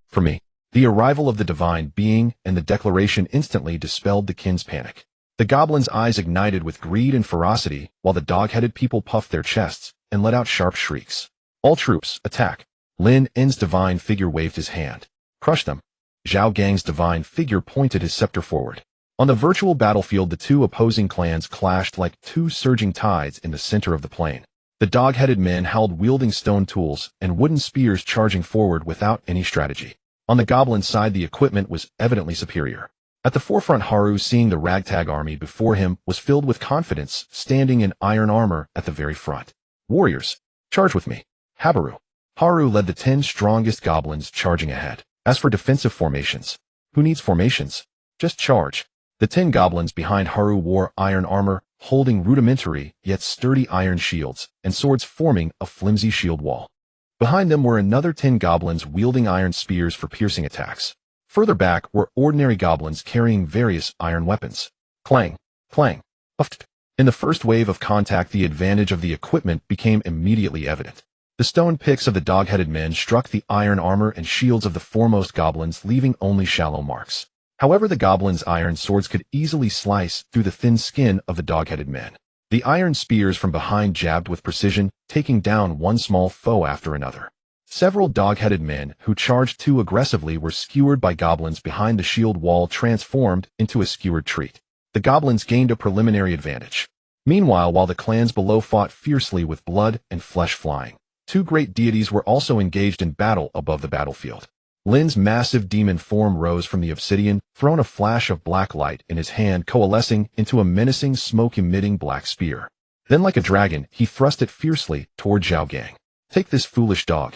For me, the arrival of the divine being and the declaration instantly dispelled the kin's panic. The goblins' eyes ignited with greed and ferocity, while the dog-headed people puffed their chests and let out sharp shrieks. All troops, attack. Lynn's divine figure waved his hand. Crush them. Zhao Gang's divine figure pointed his scepter forward. On the virtual battlefield, the two opposing clans clashed like two surging tides in the center of the plain. The dog-headed men howled, wielding stone tools and wooden spears, charging forward without any strategy. On the goblin side, the equipment was evidently superior. At the forefront, Haru, seeing the ragtag army before him, was filled with confidence, standing in iron armor at the very front. Warriors, charge with me. Habaru. Haru led the 10 strongest goblins, charging ahead. As for defensive formations, who needs formations? Just charge. The 10 goblins behind Haru wore iron armor, holding rudimentary yet sturdy iron shields and swords, forming a flimsy shield wall. Behind them were another 10 goblins wielding iron spears for piercing attacks. Further back were ordinary goblins carrying various iron weapons. Clang, clang, uft. In the first wave of contact, the advantage of the equipment became immediately evident. The stone picks of the dog-headed men struck the iron armor and shields of the foremost goblins, leaving only shallow marks. However, the goblins' iron swords could easily slice through the thin skin of the dog-headed men. The iron spears from behind jabbed with precision, taking down one small foe after another. Several dog-headed men who charged too aggressively were skewered by goblins behind the shield wall, transformed into a skewered treat. The goblins gained a preliminary advantage. Meanwhile, while the clans below fought fiercely with blood and flesh flying, 2 great deities were also engaged in battle above the battlefield. Lynn's massive demon form rose from the obsidian, throwing a flash of black light in his hand, coalescing into a menacing, smoke-emitting black spear. Then, like a dragon, he thrust it fiercely toward Zhao Gang. Take this, foolish dog.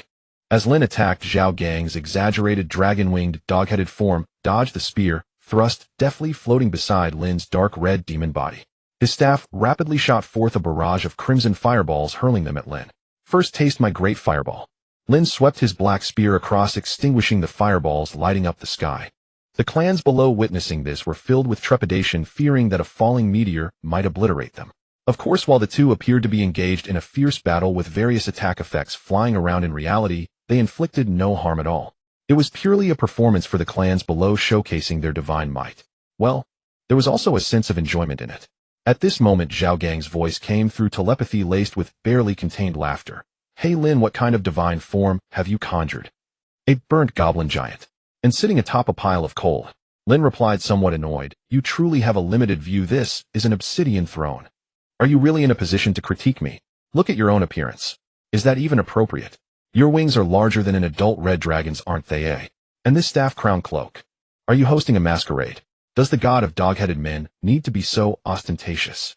As Lynn attacked, Zhao Gang's exaggerated dragon-winged, dog-headed form dodged the spear, thrust deftly floating beside Lynn's dark red demon body. His staff rapidly shot forth a barrage of crimson fireballs, hurling them at Lynn. First, taste my great fireball. Lynn swept his black spear across, extinguishing the fireballs, lighting up the sky. The clans below, witnessing this, were filled with trepidation, fearing that a falling meteor might obliterate them. Of course, while the two appeared to be engaged in a fierce battle with various attack effects flying around, in reality, they inflicted no harm at all. It was purely a performance for the clans below, showcasing their divine might. Well, there was also a sense of enjoyment in it. At this moment, Zhao Gang's voice came through telepathy laced with barely contained laughter. "Hey Lynn, what kind of divine form have you conjured?" "A burnt goblin giant. And sitting atop a pile of coal." Lynn replied, somewhat annoyed. "You truly have a limited view. This is an obsidian throne. Are you really in a position to critique me? Look at your own appearance. Is that even appropriate? Your wings are larger than an adult red dragon's, aren't they, eh? And this staff crown cloak. Are you hosting a masquerade? Does the god of dog-headed men need to be so ostentatious?"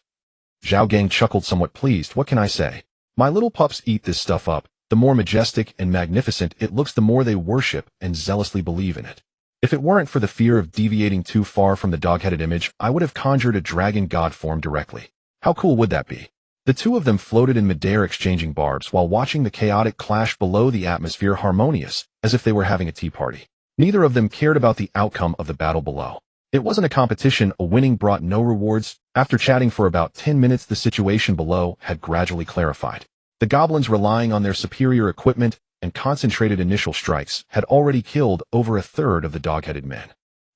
Zhao Gang chuckled, somewhat pleased. "What can I say? My little pups eat this stuff up. The more majestic and magnificent it looks, the more they worship and zealously believe in it. If it weren't for the fear of deviating too far from the dog-headed image, I would have conjured a dragon god form directly. How cool would that be?" The two of them floated in midair, exchanging barbs while watching the chaotic clash below, the atmosphere harmonious, as if they were having a tea party. Neither of them cared about the outcome of the battle below. It wasn't a competition. A winning brought no rewards. After chatting for about 10 minutes, the situation below had gradually clarified. The goblins, relying on their superior equipment and concentrated initial strikes, had already killed over a third of the dog-headed men.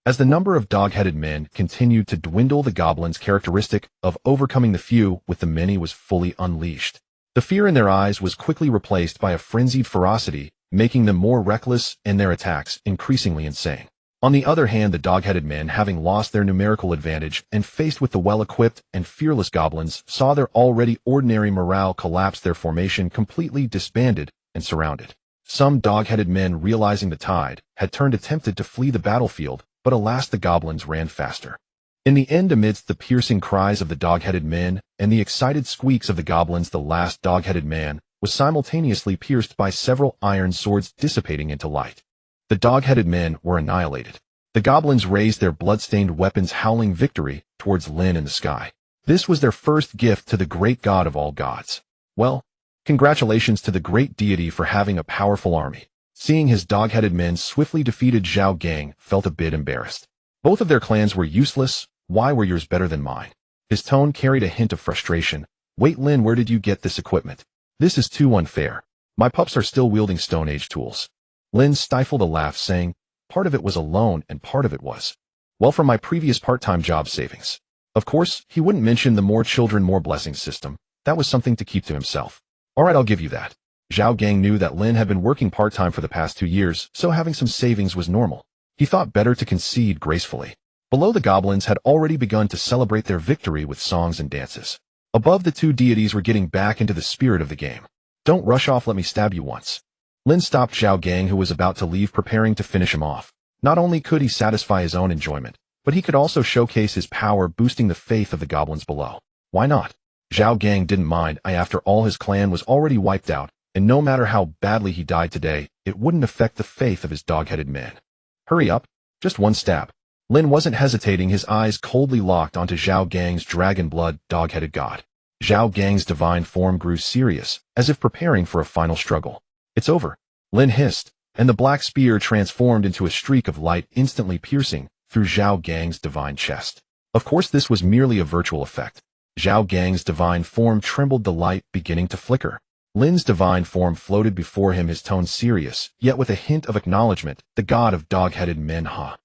As the number of dog-headed men continued to dwindle, the goblins' characteristic of overcoming the few with the many was fully unleashed. The fear in their eyes was quickly replaced by a frenzied ferocity, making them more reckless and their attacks increasingly insane. On the other hand, the dog-headed men, having lost their numerical advantage and faced with the well-equipped and fearless goblins, saw their already ordinary morale collapse, their formation completely disbanded and surrounded. Some dog-headed men, realizing the tide had turned, attempted to flee the battlefield, but alas, the goblins ran faster. In the end, amidst the piercing cries of the dog-headed men and the excited squeaks of the goblins, the last dog-headed man was simultaneously pierced by several iron swords dissipating into light. The dog-headed men were annihilated. The goblins raised their blood-stained weapons, howling victory towards Lynn in the sky. This was their first gift to the great god of all gods. Well, congratulations to the great deity for having a powerful army. Seeing his dog-headed men swiftly defeated, Zhao Gang felt a bit embarrassed. Both of their clans were useless. Why were yours better than mine? His tone carried a hint of frustration. "Wait, Lynn, where did you get this equipment? This is too unfair. My pups are still wielding Stone Age tools." Lynn stifled a laugh, saying, "Part of it was a loan and part of it was, well, from my previous part-time job savings." Of course, he wouldn't mention the more children, more blessings system. That was something to keep to himself. "All right, I'll give you that." Zhao Gang knew that Lynn had been working part-time for the past 2 years, so having some savings was normal. He thought better to concede gracefully. Below, the goblins had already begun to celebrate their victory with songs and dances. Above, the two deities were getting back into the spirit of the game. "Don't rush off, let me stab you once." Lynn stopped Zhao Gang, who was about to leave, preparing to finish him off. Not only could he satisfy his own enjoyment, but he could also showcase his power, boosting the faith of the goblins below. Why not? Zhao Gang didn't mind. After all, his clan was already wiped out, and no matter how badly he died today, it wouldn't affect the faith of his dog-headed men. "Hurry up. Just one stab." Lynn wasn't hesitating, his eyes coldly locked onto Zhao Gang's dragon blood dog-headed god. Zhao Gang's divine form grew serious, as if preparing for a final struggle. "It's over," Lynn hissed, and the black spear transformed into a streak of light, instantly piercing through Zhao Gang's divine chest. Of course, this was merely a virtual effect. Zhao Gang's divine form trembled, the light beginning to flicker. Lynn's divine form floated before him, his tone serious, yet with a hint of acknowledgement. "The god of dog-headed men, huh?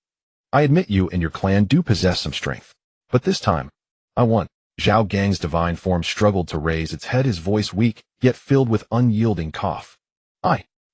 I admit you and your clan do possess some strength. But this time, I won." Zhao Gang's divine form struggled to raise its head, his voice weak, yet filled with unyielding cough.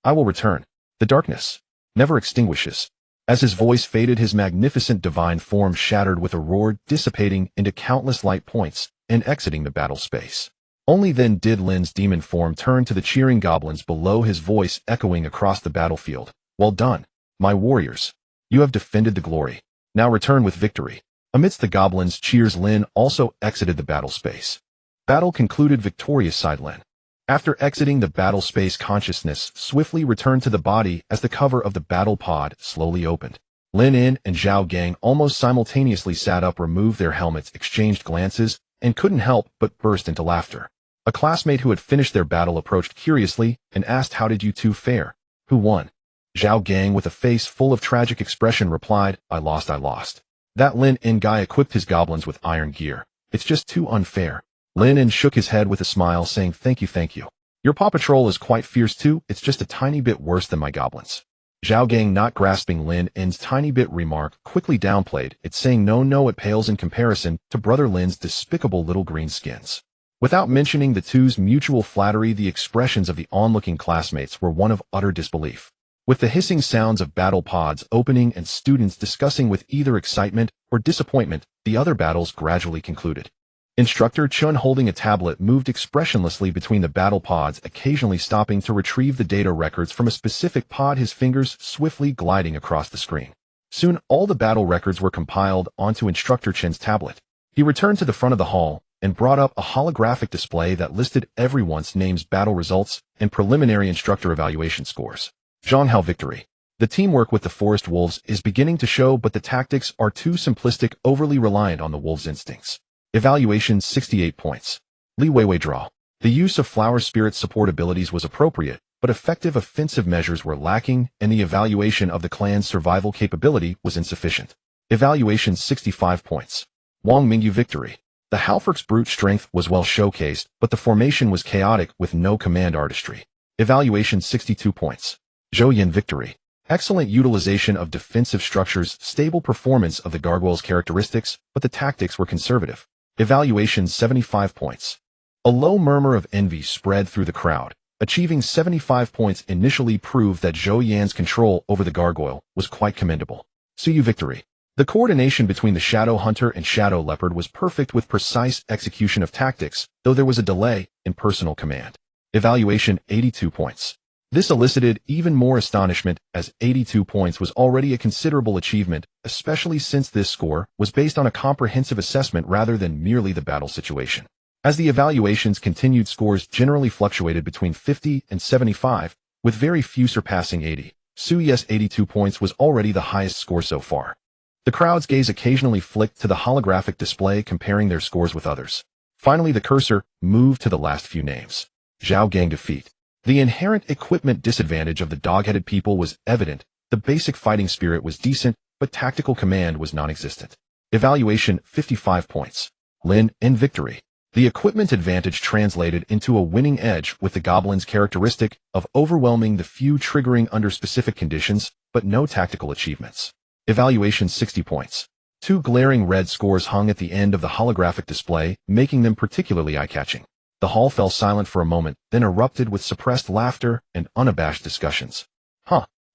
I will return. The darkness never extinguishes." As his voice faded, his magnificent divine form shattered with a roar, dissipating into countless light points and exiting the battle space. Only then did Lynn's demon form turn to the cheering goblins below, his voice echoing across the battlefield. "Well done, my warriors. You have defended the glory. Now return with victory." Amidst the goblins' cheers, Lynn also exited the battle space. Battle concluded, victorious, sighed Lynn. After exiting the battle space, consciousness swiftly returned to the body as the cover of the battle pod slowly opened. Lin and Zhao Gang almost simultaneously sat up, removed their helmets, exchanged glances, and couldn't help but burst into laughter. A classmate who had finished their battle approached curiously and asked, "How did you two fare? Who won?" Zhao Gang, with a face full of tragic expression, replied, I lost. That Lin guy equipped his goblins with iron gear. It's just too unfair." Lin shook his head with a smile, saying, Thank you. Your Paw Patrol is quite fierce too, it's just a tiny bit worse than my goblins." Zhao Gang, not grasping Lin N's tiny bit remark, quickly downplayed it, saying no, it pales in comparison to brother Lin's despicable little green skins. Without mentioning the two's mutual flattery, the expressions of the onlooking classmates were one of utter disbelief. With the hissing sounds of battle pods opening and students discussing with either excitement or disappointment, the other battles gradually concluded. Instructor Chun, holding a tablet, moved expressionlessly between the battle pods, occasionally stopping to retrieve the data records from a specific pod, his fingers swiftly gliding across the screen. Soon, all the battle records were compiled onto Instructor Chen's tablet. He returned to the front of the hall and brought up a holographic display that listed everyone's names, battle results, and preliminary instructor evaluation scores. Zhonghao victory. The teamwork with the Forest Wolves is beginning to show, but the tactics are too simplistic, overly reliant on the wolves' instincts. Evaluation 68 points. Li Weiwei draw. The use of flower spirit support abilities was appropriate, but effective offensive measures were lacking, and the evaluation of the clan's survival capability was insufficient. Evaluation 65 points. Wang Mingyu victory. The Halford's brute strength was well showcased, but the formation was chaotic with no command artistry. Evaluation 62 points. Zhou Yin victory. Excellent utilization of defensive structures, stable performance of the gargoyle's characteristics, but the tactics were conservative. Evaluation 75 points. A low murmur of envy spread through the crowd. Achieving 75 points initially proved that Zhou Yan's control over the gargoyle was quite commendable. Suyu victory. The coordination between the Shadow Hunter and Shadow Leopard was perfect, with precise execution of tactics, though there was a delay in personal command. Evaluation 82 points. This elicited even more astonishment, as 82 points was already a considerable achievement, especially since this score was based on a comprehensive assessment rather than merely the battle situation. As the evaluations continued, scores generally fluctuated between 50 and 75, with very few surpassing 80. Suyu's 82 points was already the highest score so far. The crowd's gaze occasionally flicked to the holographic display, comparing their scores with others. Finally, the cursor moved to the last few names. Zhao Gang defeat. The inherent equipment disadvantage of the dog-headed people was evident. The basic fighting spirit was decent, but tactical command was non-existent. Evaluation 55 points. Lin in victory. The equipment advantage translated into a winning edge, with the Goblins' characteristic of overwhelming the few, triggering under specific conditions, but no tactical achievements. Evaluation 60 points. Two glaring red scores hung at the end of the holographic display, making them particularly eye-catching. The hall fell silent for a moment, then erupted with suppressed laughter and unabashed discussions.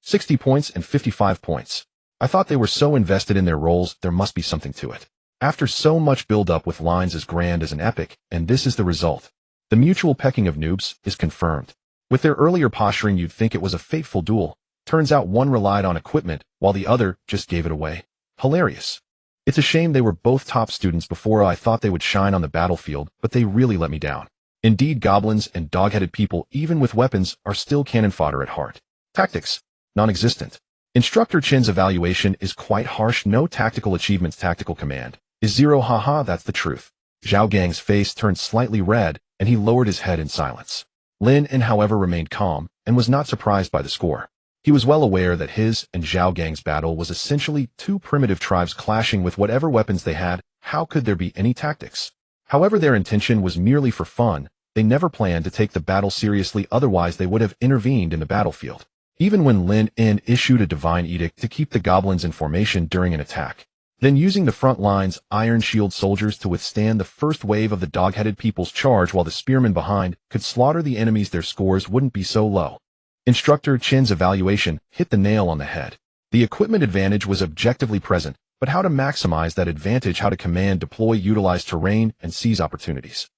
60 points and 55 points. I thought they were so invested in their roles, there must be something to it. After so much build-up with lines as grand as an epic, and this is the result. The mutual pecking of noobs is confirmed. With their earlier posturing, you'd think it was a fateful duel. Turns out one relied on equipment, while the other just gave it away. Hilarious. It's a shame they were both top students before. I thought they would shine on the battlefield, but they really let me down. Indeed, goblins and dog-headed people, even with weapons, are still cannon fodder at heart. Tactics. Non-existent. Instructor Chen's evaluation is quite harsh. No tactical achievements. Tactical command is 0. Haha, that's the truth. Zhao Gang's face turned slightly red, and he lowered his head in silence. Lin, however, remained calm, and was not surprised by the score. He was well aware that his and Zhao Gang's battle was essentially two primitive tribes clashing with whatever weapons they had. How could there be any tactics? However, their intention was merely for fun. They never planned to take the battle seriously, otherwise they would have intervened in the battlefield. Even when Lin issued a divine edict to keep the goblins in formation during an attack, then using the front line's iron shield soldiers to withstand the first wave of the dog-headed people's charge while the spearmen behind could slaughter the enemies, their scores wouldn't be so low. Instructor Chen's evaluation hit the nail on the head. The equipment advantage was objectively present, but how to maximize that advantage, how to command, deploy, utilize terrain, and seize opportunities.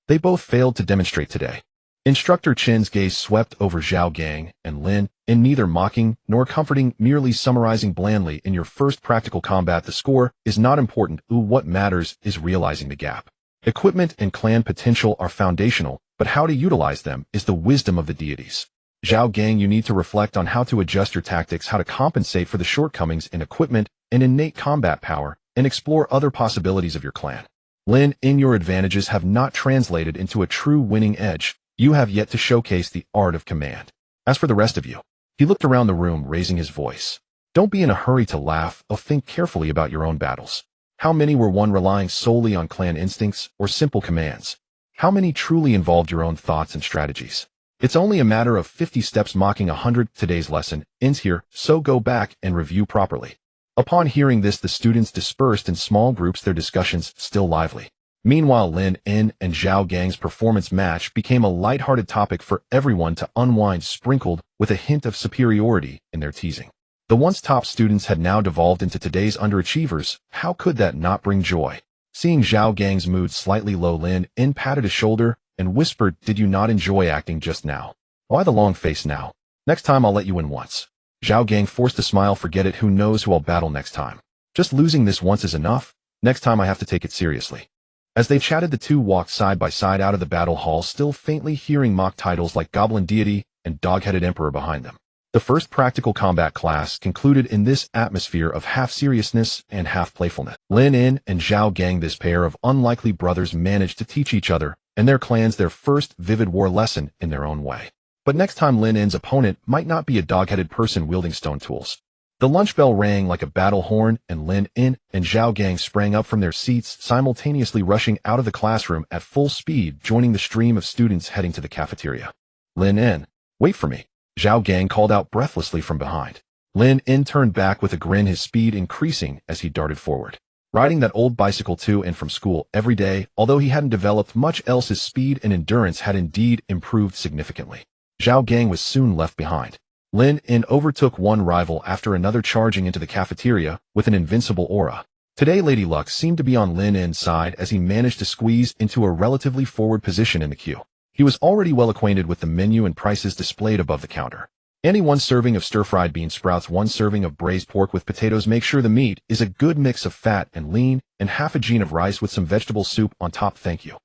They both failed to demonstrate today. Instructor Chen's gaze swept over Zhao Gang and Lin, in neither mocking nor comforting, merely summarizing blandly, in your first practical combat, the score is not important. What matters is realizing the gap. Equipment and clan potential are foundational, but how to utilize them is the wisdom of the deities. Zhao Gang, you need to reflect on how to adjust your tactics, how to compensate for the shortcomings in equipment and innate combat power, and explore other possibilities of your clan. Lin, your advantages have not translated into a true winning edge. You have yet to showcase the art of command. As for the rest of you, he looked around the room, raising his voice. Don't be in a hurry to laugh, or think carefully about your own battles. How many were one relying solely on clan instincts or simple commands? How many truly involved your own thoughts and strategies? It's only a matter of 50 steps mocking 100. Today's lesson ends here, so go back and review properly. Upon hearing this, the students dispersed in small groups, their discussions still lively. Meanwhile, Lynn and Zhao Gang's performance match became a light-hearted topic for everyone to unwind, sprinkled with a hint of superiority in their teasing. The once top students had now devolved into today's underachievers. How could that not bring joy? Seeing Zhao Gang's mood slightly low, Lynn patted his shoulder and whispered, "Did you not enjoy acting just now? Why the long face now? Next time I'll let you in once." Zhao Gang forced a smile. "Forget it, who knows who I'll battle next time. Just losing this once is enough. Next time I have to take it seriously." As they chatted, the two walked side by side out of the battle hall, still faintly hearing mock titles like Goblin Deity and Dog-Headed Emperor behind them. The first practical combat class concluded in this atmosphere of half seriousness and half playfulness. Lin and Zhao Gang, this pair of unlikely brothers, managed to teach each other and their clans their first vivid war lesson in their own way. But next time, Lin's opponent might not be a dog-headed person wielding stone tools. The lunch bell rang like a battle horn, and Lin and Zhao Gang sprang up from their seats, simultaneously rushing out of the classroom at full speed, joining the stream of students heading to the cafeteria. "Lin, wait for me," Zhao Gang called out breathlessly from behind. Lin turned back with a grin, his speed increasing as he darted forward. Riding that old bicycle to and from school every day, although he hadn't developed much else, his speed and endurance had indeed improved significantly. Zhao Gang was soon left behind. Lin overtook one rival after another, charging into the cafeteria with an invincible aura. Today, Lady Luck seemed to be on Lin's side as he managed to squeeze into a relatively forward position in the queue. He was already well acquainted with the menu and prices displayed above the counter. Any 1 serving of stir-fried bean sprouts, 1 serving of braised pork with potatoes. Make sure the meat is a good mix of fat and lean, and half a gene of rice with some vegetable soup on top. Thank you.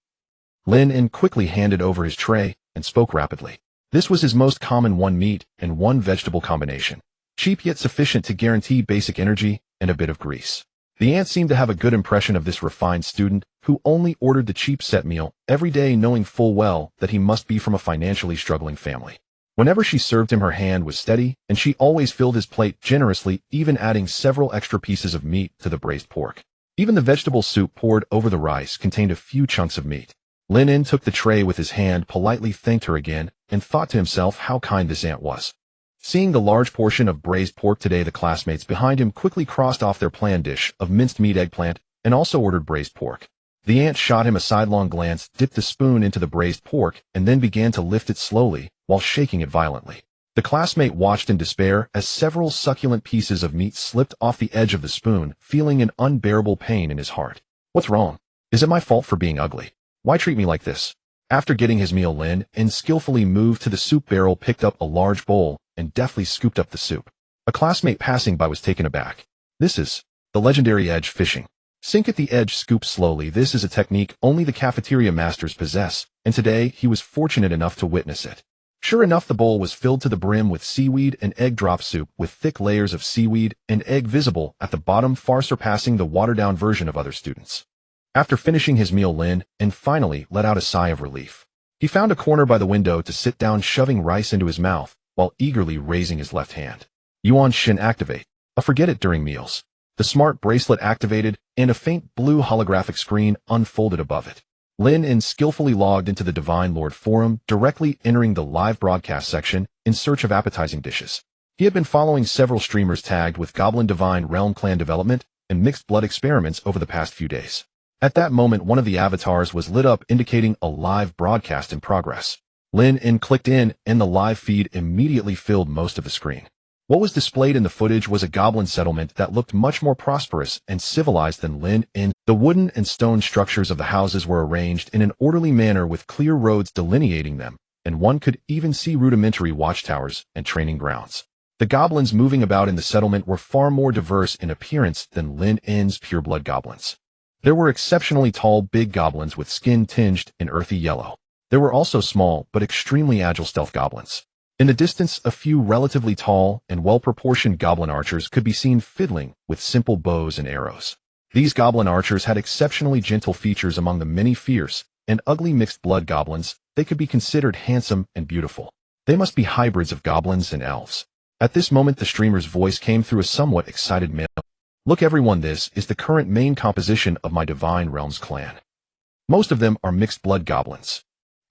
Lin quickly handed over his tray and spoke rapidly. This was his most common 1 meat and 1 vegetable combination. Cheap yet sufficient to guarantee basic energy and a bit of grease. The aunt seemed to have a good impression of this refined student who only ordered the cheap set meal every day, knowing full well that he must be from a financially struggling family. Whenever she served him, her hand was steady, and she always filled his plate generously, even adding several extra pieces of meat to the braised pork. Even the vegetable soup poured over the rice contained a few chunks of meat. Lin took the tray with his hand, politely thanked her again, and thought to himself how kind this aunt was. Seeing the large portion of braised pork today, the classmates behind him quickly crossed off their planned dish of minced meat eggplant and also ordered braised pork. The aunt shot him a sidelong glance, dipped the spoon into the braised pork, and then began to lift it slowly while shaking it violently. The classmate watched in despair as several succulent pieces of meat slipped off the edge of the spoon, feeling an unbearable pain in his heart. "What's wrong? Is it my fault for being ugly? Why treat me like this?" After getting his meal, Lin skillfully moved to the soup barrel, picked up a large bowl, and deftly scooped up the soup. A classmate passing by was taken aback. "This is the legendary edge fishing. Sink at the edge, scoop slowly. This is a technique only the cafeteria masters possess, and today he was fortunate enough to witness it." Sure enough, the bowl was filled to the brim with seaweed and egg drop soup, with thick layers of seaweed and egg visible at the bottom, far surpassing the watered-down version of other students. After finishing his meal, Lin finally let out a sigh of relief. He found a corner by the window to sit down, shoving rice into his mouth while eagerly raising his left hand. Yuan Shin activate. Forget it during meals. The smart bracelet activated, and a faint blue holographic screen unfolded above it. Lin skillfully logged into the Divine Lord forum, directly entering the live broadcast section in search of appetizing dishes. He had been following several streamers tagged with Goblin Divine Realm clan development and mixed blood experiments over the past few days. At that moment, one of the avatars was lit up, indicating a live broadcast in progress. Lin clicked in, and the live feed immediately filled most of the screen. What was displayed in the footage was a goblin settlement that looked much more prosperous and civilized than Lin. The wooden and stone structures of the houses were arranged in an orderly manner with clear roads delineating them, and one could even see rudimentary watchtowers and training grounds. The goblins moving about in the settlement were far more diverse in appearance than Lin's pureblood goblins. There were exceptionally tall, big goblins with skin tinged in earthy yellow. There were also small but extremely agile stealth goblins. In the distance, a few relatively tall and well-proportioned goblin archers could be seen fiddling with simple bows and arrows. These goblin archers had exceptionally gentle features. Among the many fierce and ugly mixed-blood goblins, they could be considered handsome and beautiful. They must be hybrids of goblins and elves. At this moment, the streamer's voice came through a somewhat excited male. "Look everyone, this is the current main composition of my Divine Realms clan. Most of them are mixed-blood goblins.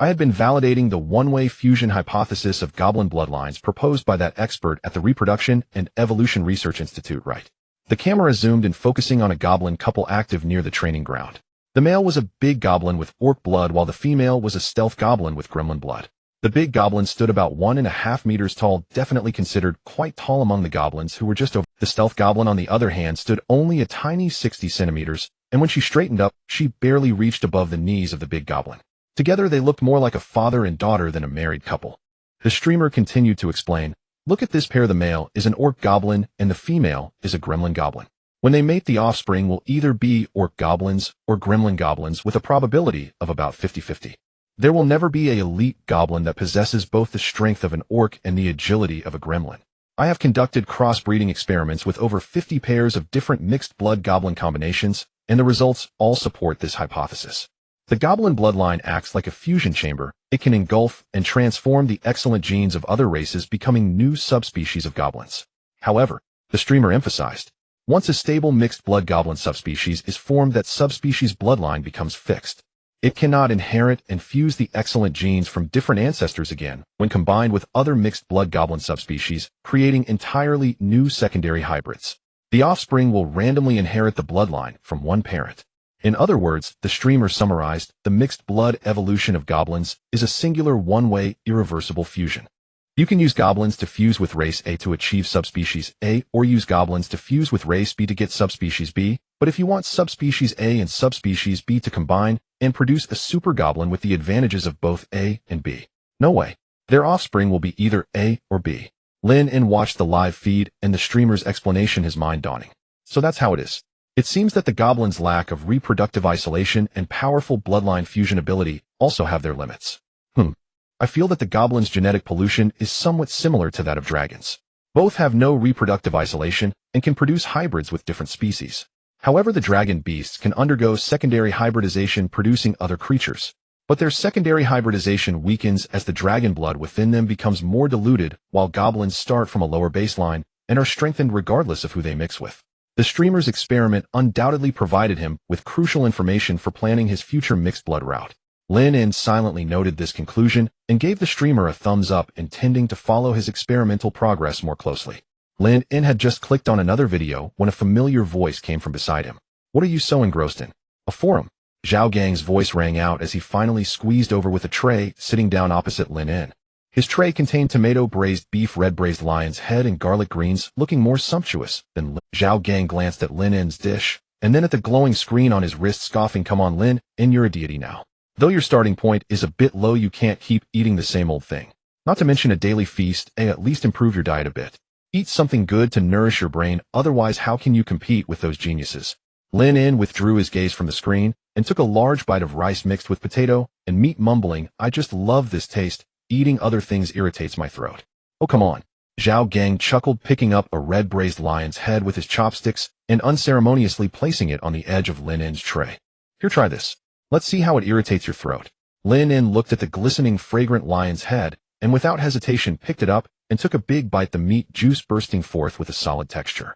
I had been validating the one-way fusion hypothesis of goblin bloodlines proposed by that expert at the Reproduction and Evolution Research Institute, right? The camera zoomed in, focusing on a goblin couple active near the training ground. The male was a big goblin with orc blood, while the female was a stealth goblin with gremlin blood. The big goblin stood about 1.5 meters tall, definitely considered quite tall among the goblins who were just over. The stealth goblin, on the other hand, stood only a tiny 60 centimeters, and when she straightened up, she barely reached above the knees of the big goblin. Together they looked more like a father and daughter than a married couple. The streamer continued to explain, "Look at this pair. The male is an orc goblin and the female is a gremlin goblin. When they mate, the offspring will either be orc goblins or gremlin goblins with a probability of about 50-50. There will never be an elite goblin that possesses both the strength of an orc and the agility of a gremlin. I have conducted crossbreeding experiments with over 50 pairs of different mixed blood goblin combinations, and the results all support this hypothesis. The goblin bloodline acts like a fusion chamber. It can engulf and transform the excellent genes of other races, becoming new subspecies of goblins." However, the streamer emphasized, once a stable mixed blood goblin subspecies is formed, that subspecies bloodline becomes fixed. It cannot inherit and fuse the excellent genes from different ancestors again when combined with other mixed blood goblin subspecies, creating entirely new secondary hybrids. The offspring will randomly inherit the bloodline from one parent. In other words, the streamer summarized, the mixed blood evolution of goblins is a singular one-way, irreversible fusion. You can use goblins to fuse with race A to achieve subspecies A, or use goblins to fuse with race B to get subspecies B, but if you want subspecies A and subspecies B to combine and produce a super goblin with the advantages of both A and B, no way. Their offspring will be either A or B. Lynn watched the live feed and the streamer's explanation, his mind dawning. So that's how it is. It seems that the goblins' lack of reproductive isolation and powerful bloodline fusion ability also have their limits. I feel that the goblins' genetic pollution is somewhat similar to that of dragons. Both have no reproductive isolation and can produce hybrids with different species. However, the dragon beasts can undergo secondary hybridization, producing other creatures. But their secondary hybridization weakens as the dragon blood within them becomes more diluted, while goblins start from a lower baseline and are strengthened regardless of who they mix with. The streamer's experiment undoubtedly provided him with crucial information for planning his future mixed blood route. Lynn silently noted this conclusion and gave the streamer a thumbs up, intending to follow his experimental progress more closely. Lynn had just clicked on another video when a familiar voice came from beside him. "What are you so engrossed in?" "A forum." Zhao Gang's voice rang out as he finally squeezed over with a tray, sitting down opposite Lynn. His tray contained tomato braised beef, red braised lion's head, and garlic greens, looking more sumptuous than Lynn. Zhao Gang glanced at Lynn's dish, and then at the glowing screen on his wrist, scoffing, "Come on, Lynn, you're a deity now. Though your starting point is a bit low, you can't keep eating the same old thing. Not to mention a daily feast, at least improve your diet a bit. Eat something good to nourish your brain, otherwise how can you compete with those geniuses?" Lynn withdrew his gaze from the screen and took a large bite of rice mixed with potato and meat, mumbling, "I just love this taste. Eating other things irritates my throat." "Oh, come on." Zhao Gang chuckled, picking up a red braised lion's head with his chopsticks and unceremoniously placing it on the edge of Lynn's tray. "Here, try this. Let's see how it irritates your throat." Lynn looked at the glistening, fragrant lion's head and without hesitation picked it up and took a big bite, the meat juice bursting forth with a solid texture.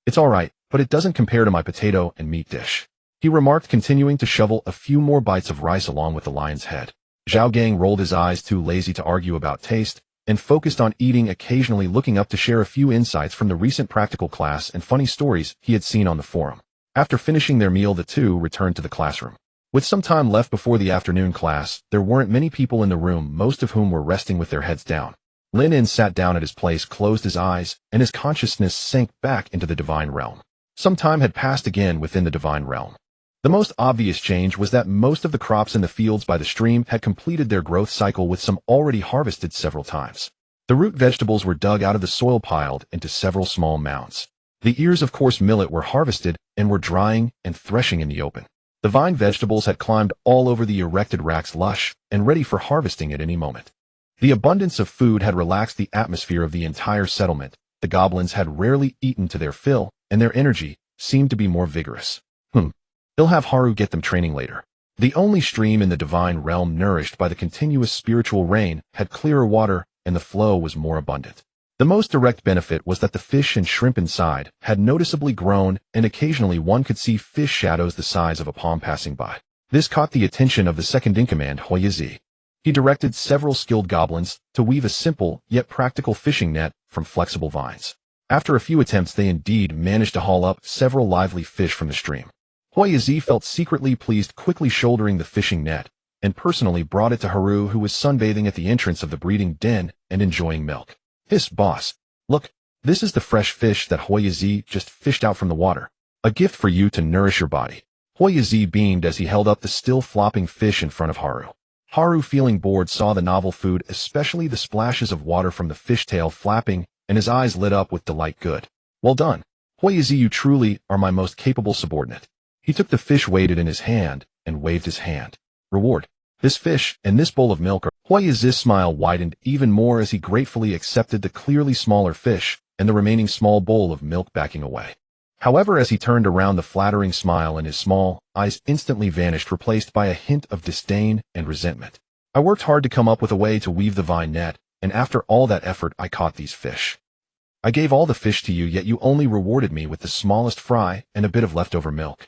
"It's all right, but it doesn't compare to my potato and meat dish," he remarked, continuing to shovel a few more bites of rice along with the lion's head. Zhao Gang rolled his eyes, too lazy to argue about taste, and focused on eating, occasionally looking up to share a few insights from the recent practical class and funny stories he had seen on the forum. After finishing their meal, the two returned to the classroom. With some time left before the afternoon class, there weren't many people in the room, most of whom were resting with their heads down. Lynn sat down at his place, closed his eyes, and his consciousness sank back into the divine realm. Some time had passed again within the divine realm. The most obvious change was that most of the crops in the fields by the stream had completed their growth cycle, with some already harvested several times. The root vegetables were dug out of the soil, piled into several small mounds. The ears of coarse millet were harvested and were drying and threshing in the open. The vine vegetables had climbed all over the erected racks, lush and ready for harvesting at any moment. The abundance of food had relaxed the atmosphere of the entire settlement. The goblins had rarely eaten to their fill, and their energy seemed to be more vigorous. They'll have Haru get them training later. The only stream in the divine realm nourished by the continuous spiritual rain had clearer water, and the flow was more abundant. The most direct benefit was that the fish and shrimp inside had noticeably grown, and occasionally one could see fish shadows the size of a palm passing by. This caught the attention of the second-in-command Hoyazi. He directed several skilled goblins to weave a simple yet practical fishing net from flexible vines. After a few attempts, they indeed managed to haul up several lively fish from the stream. Hoyazi felt secretly pleased, quickly shouldering the fishing net, and personally brought it to Haru, who was sunbathing at the entrance of the breeding den and enjoying milk. "Hiss, boss. Look, this is the fresh fish that Hoyazi just fished out from the water. A gift for you to nourish your body." Hoyazi beamed as he held up the still flopping fish in front of Haru. Haru, feeling bored, saw the novel food, especially the splashes of water from the fishtail flapping, and his eyes lit up with delight. "Good. Well done. Hoyazi, you truly are my most capable subordinate." He took the fish, weighed it in his hand, and waved his hand. "Reward. This fish and this bowl of milk are—" Hoyazi's smile widened even more as he gratefully accepted the clearly smaller fish and the remaining small bowl of milk, backing away. However, as he turned around, the flattering smile in his small eyes instantly vanished, replaced by a hint of disdain and resentment. "I worked hard to come up with a way to weave the vine net, and after all that effort, I caught these fish. I gave all the fish to you, yet you only rewarded me with the smallest fry and a bit of leftover milk."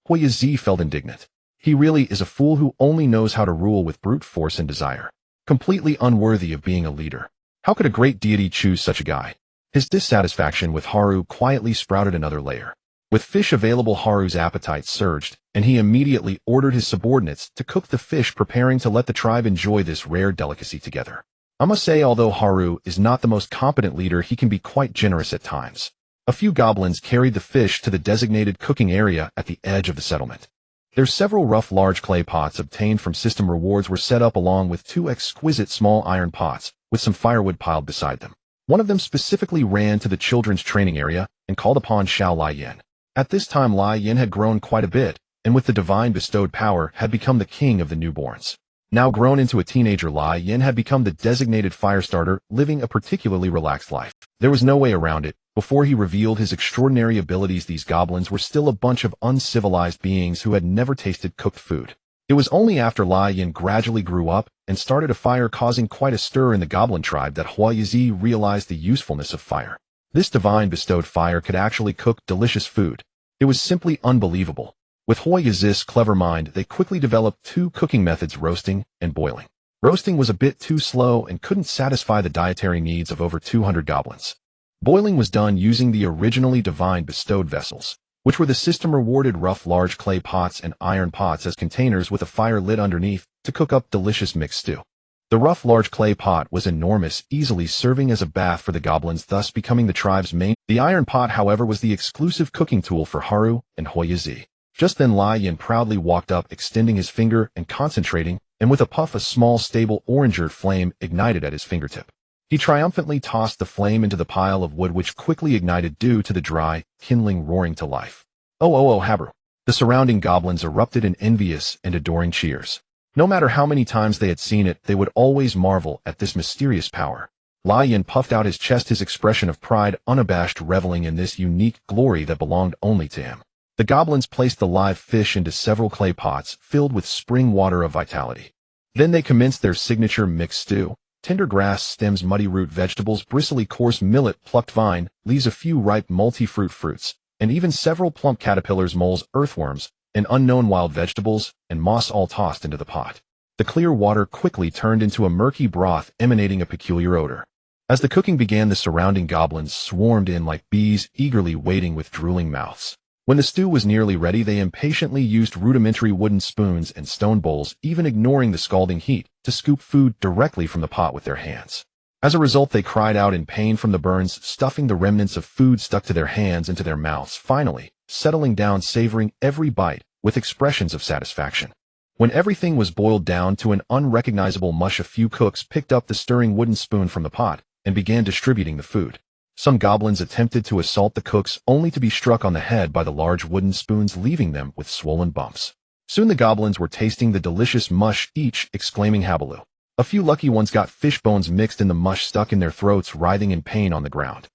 Hoyazi felt indignant. He really is a fool who only knows how to rule with brute force and desire. Completely unworthy of being a leader. How could a great deity choose such a guy? His dissatisfaction with Haru quietly sprouted another layer. With fish available, Haru's appetite surged, and he immediately ordered his subordinates to cook the fish, preparing to let the tribe enjoy this rare delicacy together. I must say, although Haru is not the most competent leader, he can be quite generous at times. A few goblins carried the fish to the designated cooking area at the edge of the settlement. Their several rough large clay pots obtained from system rewards were set up, along with two exquisite small iron pots with some firewood piled beside them. One of them specifically ran to the children's training area and called upon Xiao Lyin. At this time, Lyin had grown quite a bit, and with the divine bestowed power had become the king of the newborns. Now grown into a teenager, Lyin had become the designated fire starter, living a particularly relaxed life. There was no way around it. Before he revealed his extraordinary abilities, these goblins were still a bunch of uncivilized beings who had never tasted cooked food. It was only after Lyin gradually grew up and started a fire, causing quite a stir in the goblin tribe, that Hoyazi realized the usefulness of fire. This divine bestowed fire could actually cook delicious food. It was simply unbelievable. With Hoyazi's clever mind, they quickly developed two cooking methods: roasting and boiling. Roasting was a bit too slow and couldn't satisfy the dietary needs of over 200 goblins. Boiling was done using the originally divine bestowed vessels, which were the system rewarded rough large clay pots and iron pots as containers with a fire lit underneath to cook up delicious mixed stew. The rough large clay pot was enormous, easily serving as a bath for the goblins, thus becoming the tribe's main. The iron pot, however, was the exclusive cooking tool for Haru and Hoyazi. Just then Lyin proudly walked up, extending his finger and concentrating, and with a puff, a small stable orange flame ignited at his fingertip. He triumphantly tossed the flame into the pile of wood, which quickly ignited due to the dry kindling roaring to life. Oh, Haru! The surrounding goblins erupted in envious and adoring cheers. No matter how many times they had seen it, they would always marvel at this mysterious power. Lyin puffed out his chest, his expression of pride unabashed, reveling in this unique glory that belonged only to him. The goblins placed the live fish into several clay pots filled with spring water of vitality. Then they commenced their signature mixed stew: tender grass stems, muddy root vegetables, bristly coarse millet, plucked vine leaves, a few ripe multi-fruit fruits, and even several plump caterpillars, moles, earthworms, and unknown wild vegetables, and moss, all tossed into the pot. The clear water quickly turned into a murky broth emanating a peculiar odor. As the cooking began, the surrounding goblins swarmed in like bees, eagerly waiting with drooling mouths. When the stew was nearly ready, they impatiently used rudimentary wooden spoons and stone bowls, even ignoring the scalding heat, to scoop food directly from the pot with their hands. As a result, they cried out in pain from the burns, stuffing the remnants of food stuck to their hands into their mouths, finally settling down, savoring every bite with expressions of satisfaction. When everything was boiled down to an unrecognizable mush, a few cooks picked up the stirring wooden spoon from the pot and began distributing the food. Some goblins attempted to assault the cooks, only to be struck on the head by the large wooden spoons, leaving them with swollen bumps. Soon the goblins were tasting the delicious mush, each exclaiming "Habaloo." A few lucky ones got fish bones mixed in the mush stuck in their throats, writhing in pain on the ground.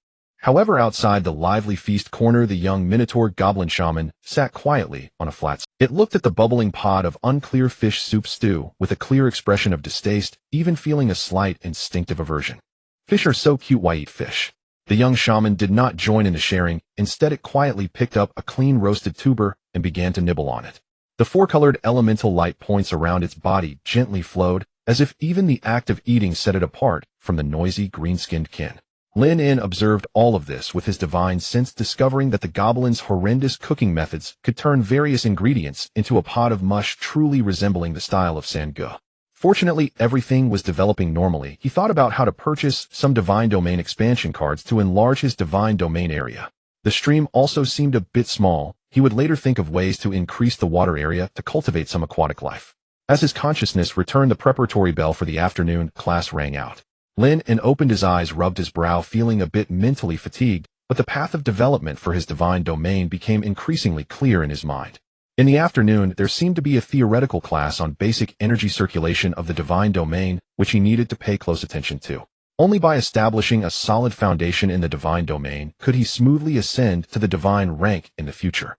However, outside the lively feast corner, the young minotaur-goblin shaman sat quietly on a flat. It looked at the bubbling pot of unclear fish soup stew with a clear expression of distaste, even feeling a slight instinctive aversion. "Fish are so cute, why eat fish?" The young shaman did not join in the sharing. Instead, it quietly picked up a clean roasted tuber and began to nibble on it. The four-colored elemental light points around its body gently flowed, as if even the act of eating set it apart from the noisy green-skinned kin. Lynn observed all of this with his divine sense, discovering that the goblin's horrendous cooking methods could turn various ingredients into a pot of mush truly resembling the style of Sangu. Fortunately, everything was developing normally. He thought about how to purchase some divine domain expansion cards to enlarge his divine domain area. The stream also seemed a bit small. He would later think of ways to increase the water area to cultivate some aquatic life. As his consciousness returned, the preparatory bell for the afternoon class rang out. Lynn opened his eyes, rubbed his brow, feeling a bit mentally fatigued, but the path of development for his divine domain became increasingly clear in his mind. In the afternoon, there seemed to be a theoretical class on basic energy circulation of the divine domain, which he needed to pay close attention to. Only by establishing a solid foundation in the divine domain could he smoothly ascend to the divine rank in the future.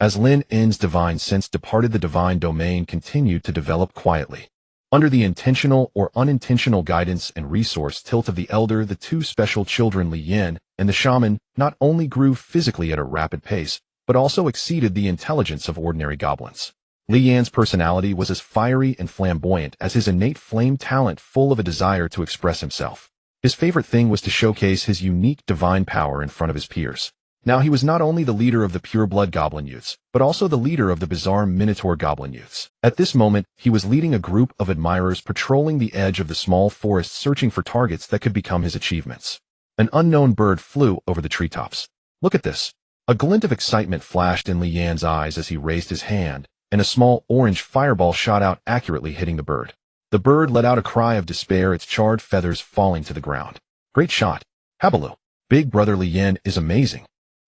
As Lynn's divine sense departed, the divine domain continued to develop quietly. Under the intentional or unintentional guidance and resource tilt of the elder, the two special children, Lynn and the shaman, not only grew physically at a rapid pace, but also exceeded the intelligence of ordinary goblins. Lynn's personality was as fiery and flamboyant as his innate flame talent, full of a desire to express himself. His favorite thing was to showcase his unique divine power in front of his peers. Now he was not only the leader of the pure-blood goblin youths, but also the leader of the bizarre minotaur-goblin youths. At this moment, he was leading a group of admirers patrolling the edge of the small forest, searching for targets that could become his achievements. An unknown bird flew over the treetops. "Look at this." A glint of excitement flashed in Lynn's eyes as he raised his hand, and a small orange fireball shot out, accurately hitting the bird. The bird let out a cry of despair, its charred feathers falling to the ground. "Great shot, Habaloo. Big brother Lynn is amazing."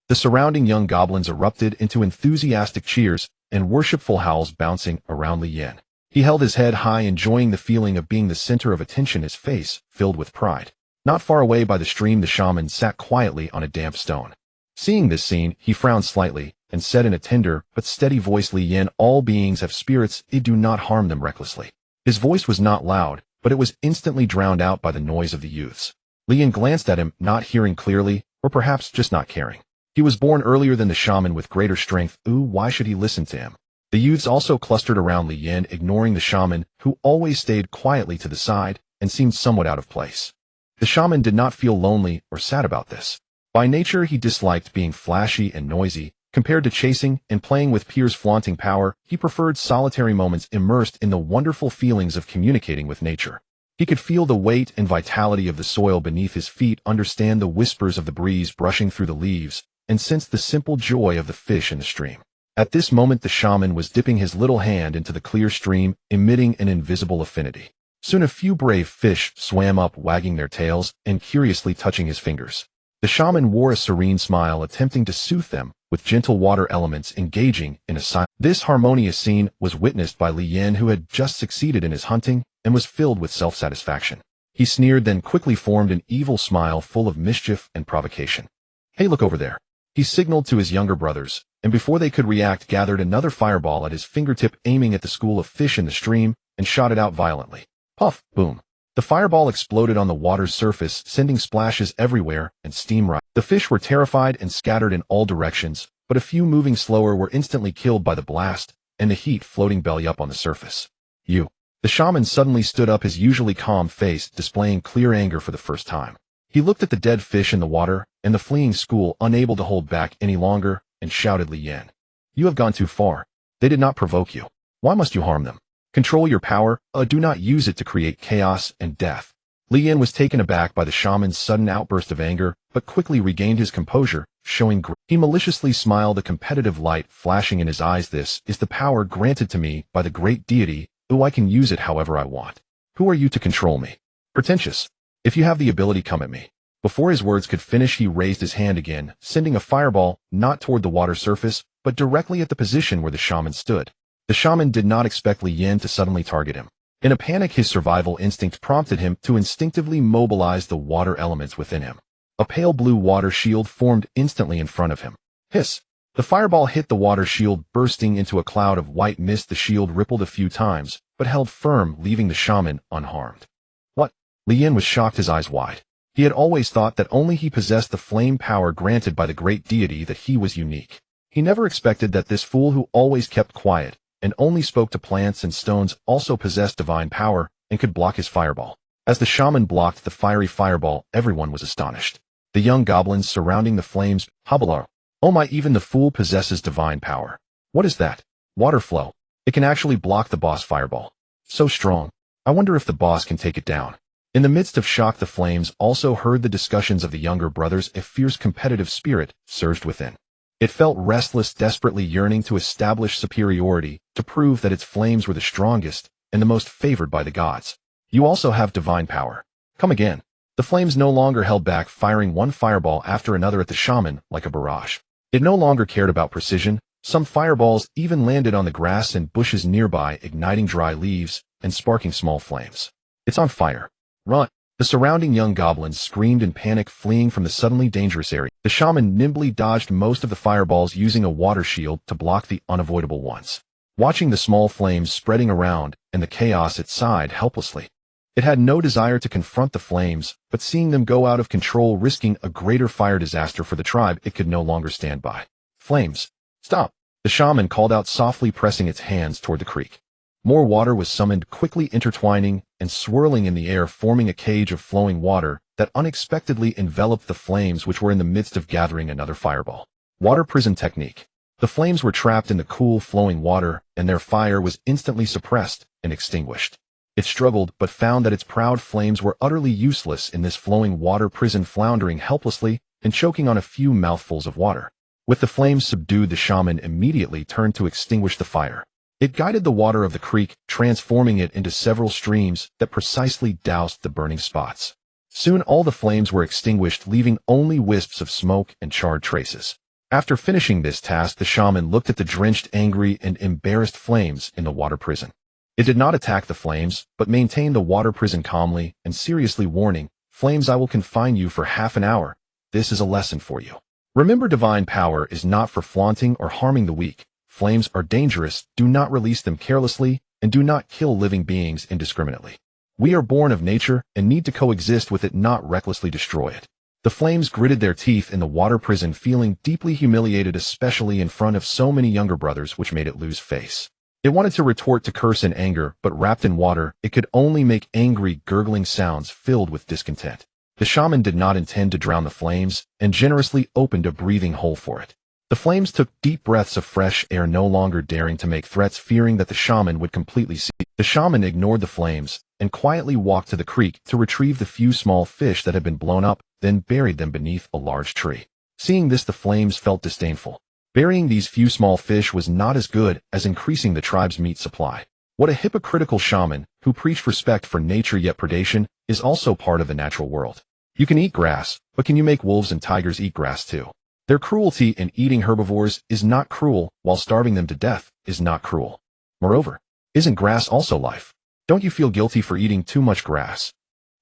The surrounding young goblins erupted into enthusiastic cheers and worshipful howls bouncing around Lynn. He held his head high, enjoying the feeling of being the center of attention, his face filled with pride. Not far away by the stream, the shaman sat quietly on a damp stone. Seeing this scene, he frowned slightly and said in a tender but steady voice, "Lynn, all beings have spirits, do not harm them recklessly." His voice was not loud, but it was instantly drowned out by the noise of the youths. Lynn glanced at him, not hearing clearly, or perhaps just not caring. He was born earlier than the shaman, with greater strength. Why should he listen to him? The youths also clustered around Lynn, ignoring the shaman, who always stayed quietly to the side and seemed somewhat out of place. The shaman did not feel lonely or sad about this. By nature, he disliked being flashy and noisy. Compared to chasing and playing with peers flaunting power, he preferred solitary moments immersed in the wonderful feelings of communicating with nature. He could feel the weight and vitality of the soil beneath his feet, understand the whispers of the breeze brushing through the leaves, and sensed the simple joy of the fish in the stream. At this moment, the shaman was dipping his little hand into the clear stream, emitting an invisible affinity. Soon a few brave fish swam up, wagging their tails and curiously touching his fingers. The shaman wore a serene smile, attempting to soothe them with gentle water elements, engaging in a silence. This harmonious scene was witnessed by Lynn, who had just succeeded in his hunting and was filled with self-satisfaction. He sneered, then quickly formed an evil smile full of mischief and provocation. "Hey, look over there." He signaled to his younger brothers, and before they could react, gathered another fireball at his fingertip, aiming at the school of fish in the stream, and shot it out violently. Puff, boom. The fireball exploded on the water's surface, sending splashes everywhere and steam rising. The fish were terrified and scattered in all directions, but a few, moving slower, were instantly killed by the blast and the heat, floating belly up on the surface. "You." The shaman suddenly stood up, his usually calm face displaying clear anger for the first time. He looked at the dead fish in the water and the fleeing school, unable to hold back any longer, and shouted, "Lynn, you have gone too far. They did not provoke you. Why must you harm them? Control your power, do not use it to create chaos and death." Lynn was taken aback by the shaman's sudden outburst of anger, but quickly regained his composure, showing he maliciously smiled, a competitive light flashing in his eyes. "This is the power granted to me by the great deity. I can use it however I want. Who are you to control me? Pretentious. If you have the ability, come at me." Before his words could finish, he raised his hand again, sending a fireball not toward the water surface, but directly at the position where the shaman stood. The shaman did not expect Lynn to suddenly target him. In a panic, his survival instinct prompted him to instinctively mobilize the water elements within him. A pale blue water shield formed instantly in front of him. Hiss! The fireball hit the water shield, bursting into a cloud of white mist. The shield rippled a few times, but held firm, leaving the shaman unharmed. "What?" Lynn was shocked, his eyes wide. He had always thought that only he possessed the flame power granted by the great deity, that he was unique. He never expected that this fool, who always kept quiet, and only spoke to plants and stones, also possessed divine power and could block his fireball. As the shaman blocked the fiery fireball, everyone was astonished. The young goblins surrounding the flames, Habalo. Oh my, even the fool possesses divine power. What is that? Water flow. It can actually block the boss fireball. So strong. I wonder if the boss can take it down. In the midst of shock, the flames also heard the discussions of the younger brothers. A fierce competitive spirit surged within. It felt restless, desperately yearning to establish superiority, to prove that its flames were the strongest and the most favored by the gods. You also have divine power. Come again. The flames no longer held back, firing one fireball after another at the shaman like a barrage. It no longer cared about precision. Some fireballs even landed on the grass and bushes nearby, igniting dry leaves and sparking small flames. It's on fire. Run! The surrounding young goblins screamed in panic, fleeing from the suddenly dangerous area. The shaman nimbly dodged most of the fireballs, using a water shield to block the unavoidable ones. Watching the small flames spreading around and the chaos, it sighed helplessly. It had no desire to confront the flames, but seeing them go out of control, risking a greater fire disaster for the tribe, it could no longer stand by. Flames! Stop! The shaman called out softly, pressing its hands toward the creek. More water was summoned, quickly intertwining and swirling in the air, forming a cage of flowing water that unexpectedly enveloped the flames, which were in the midst of gathering another fireball. Water prison technique. The flames were trapped in the cool, flowing water, and their fire was instantly suppressed and extinguished. It struggled, but found that its proud flames were utterly useless in this flowing water prison, floundering helplessly and choking on a few mouthfuls of water. With the flames subdued, the shaman immediately turned to extinguish the fire. It guided the water of the creek, transforming it into several streams that precisely doused the burning spots. Soon all the flames were extinguished, leaving only wisps of smoke and charred traces. After finishing this task, the shaman looked at the drenched, angry, and embarrassed flames in the water prison. It did not attack the flames, but maintained the water prison calmly and seriously, warning, "Flames, I will confine you for half an hour. This is a lesson for you. Remember, divine power is not for flaunting or harming the weak. Flames are dangerous. Do not release them carelessly, and do not kill living beings indiscriminately. We are born of nature and need to coexist with it, not recklessly destroy it." The flames gritted their teeth in the water prison, feeling deeply humiliated, especially in front of so many younger brothers, which made it lose face. It wanted to retort, to curse in anger, but wrapped in water, it could only make angry, gurgling sounds filled with discontent. The shaman did not intend to drown the flames, and generously opened a breathing hole for it. The flames took deep breaths of fresh air, no longer daring to make threats, fearing that the shaman would completely see. The shaman ignored the flames and quietly walked to the creek to retrieve the few small fish that had been blown up, then buried them beneath a large tree. Seeing this, the flames felt disdainful. Burying these few small fish was not as good as increasing the tribe's meat supply. What a hypocritical shaman, who preached respect for nature yet predation, is also part of the natural world. You can eat grass, but can you make wolves and tigers eat grass too? Their cruelty in eating herbivores is not cruel, while starving them to death is not cruel. Moreover, isn't grass also life? Don't you feel guilty for eating too much grass?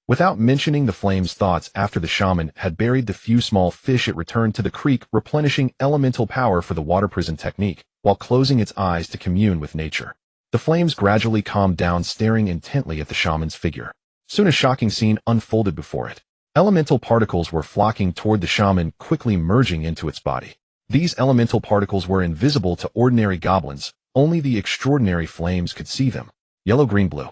Without mentioning the flames' thoughts, after the shaman had buried the few small fish, it returned to the creek, replenishing elemental power for the water prison technique, while closing its eyes to commune with nature. The flames gradually calmed down, staring intently at the shaman's figure. Soon a shocking scene unfolded before it. Elemental particles were flocking toward the shaman, quickly merging into its body. These elemental particles were invisible to ordinary goblins. Only the extraordinary flames could see them. Yellow, green, blue.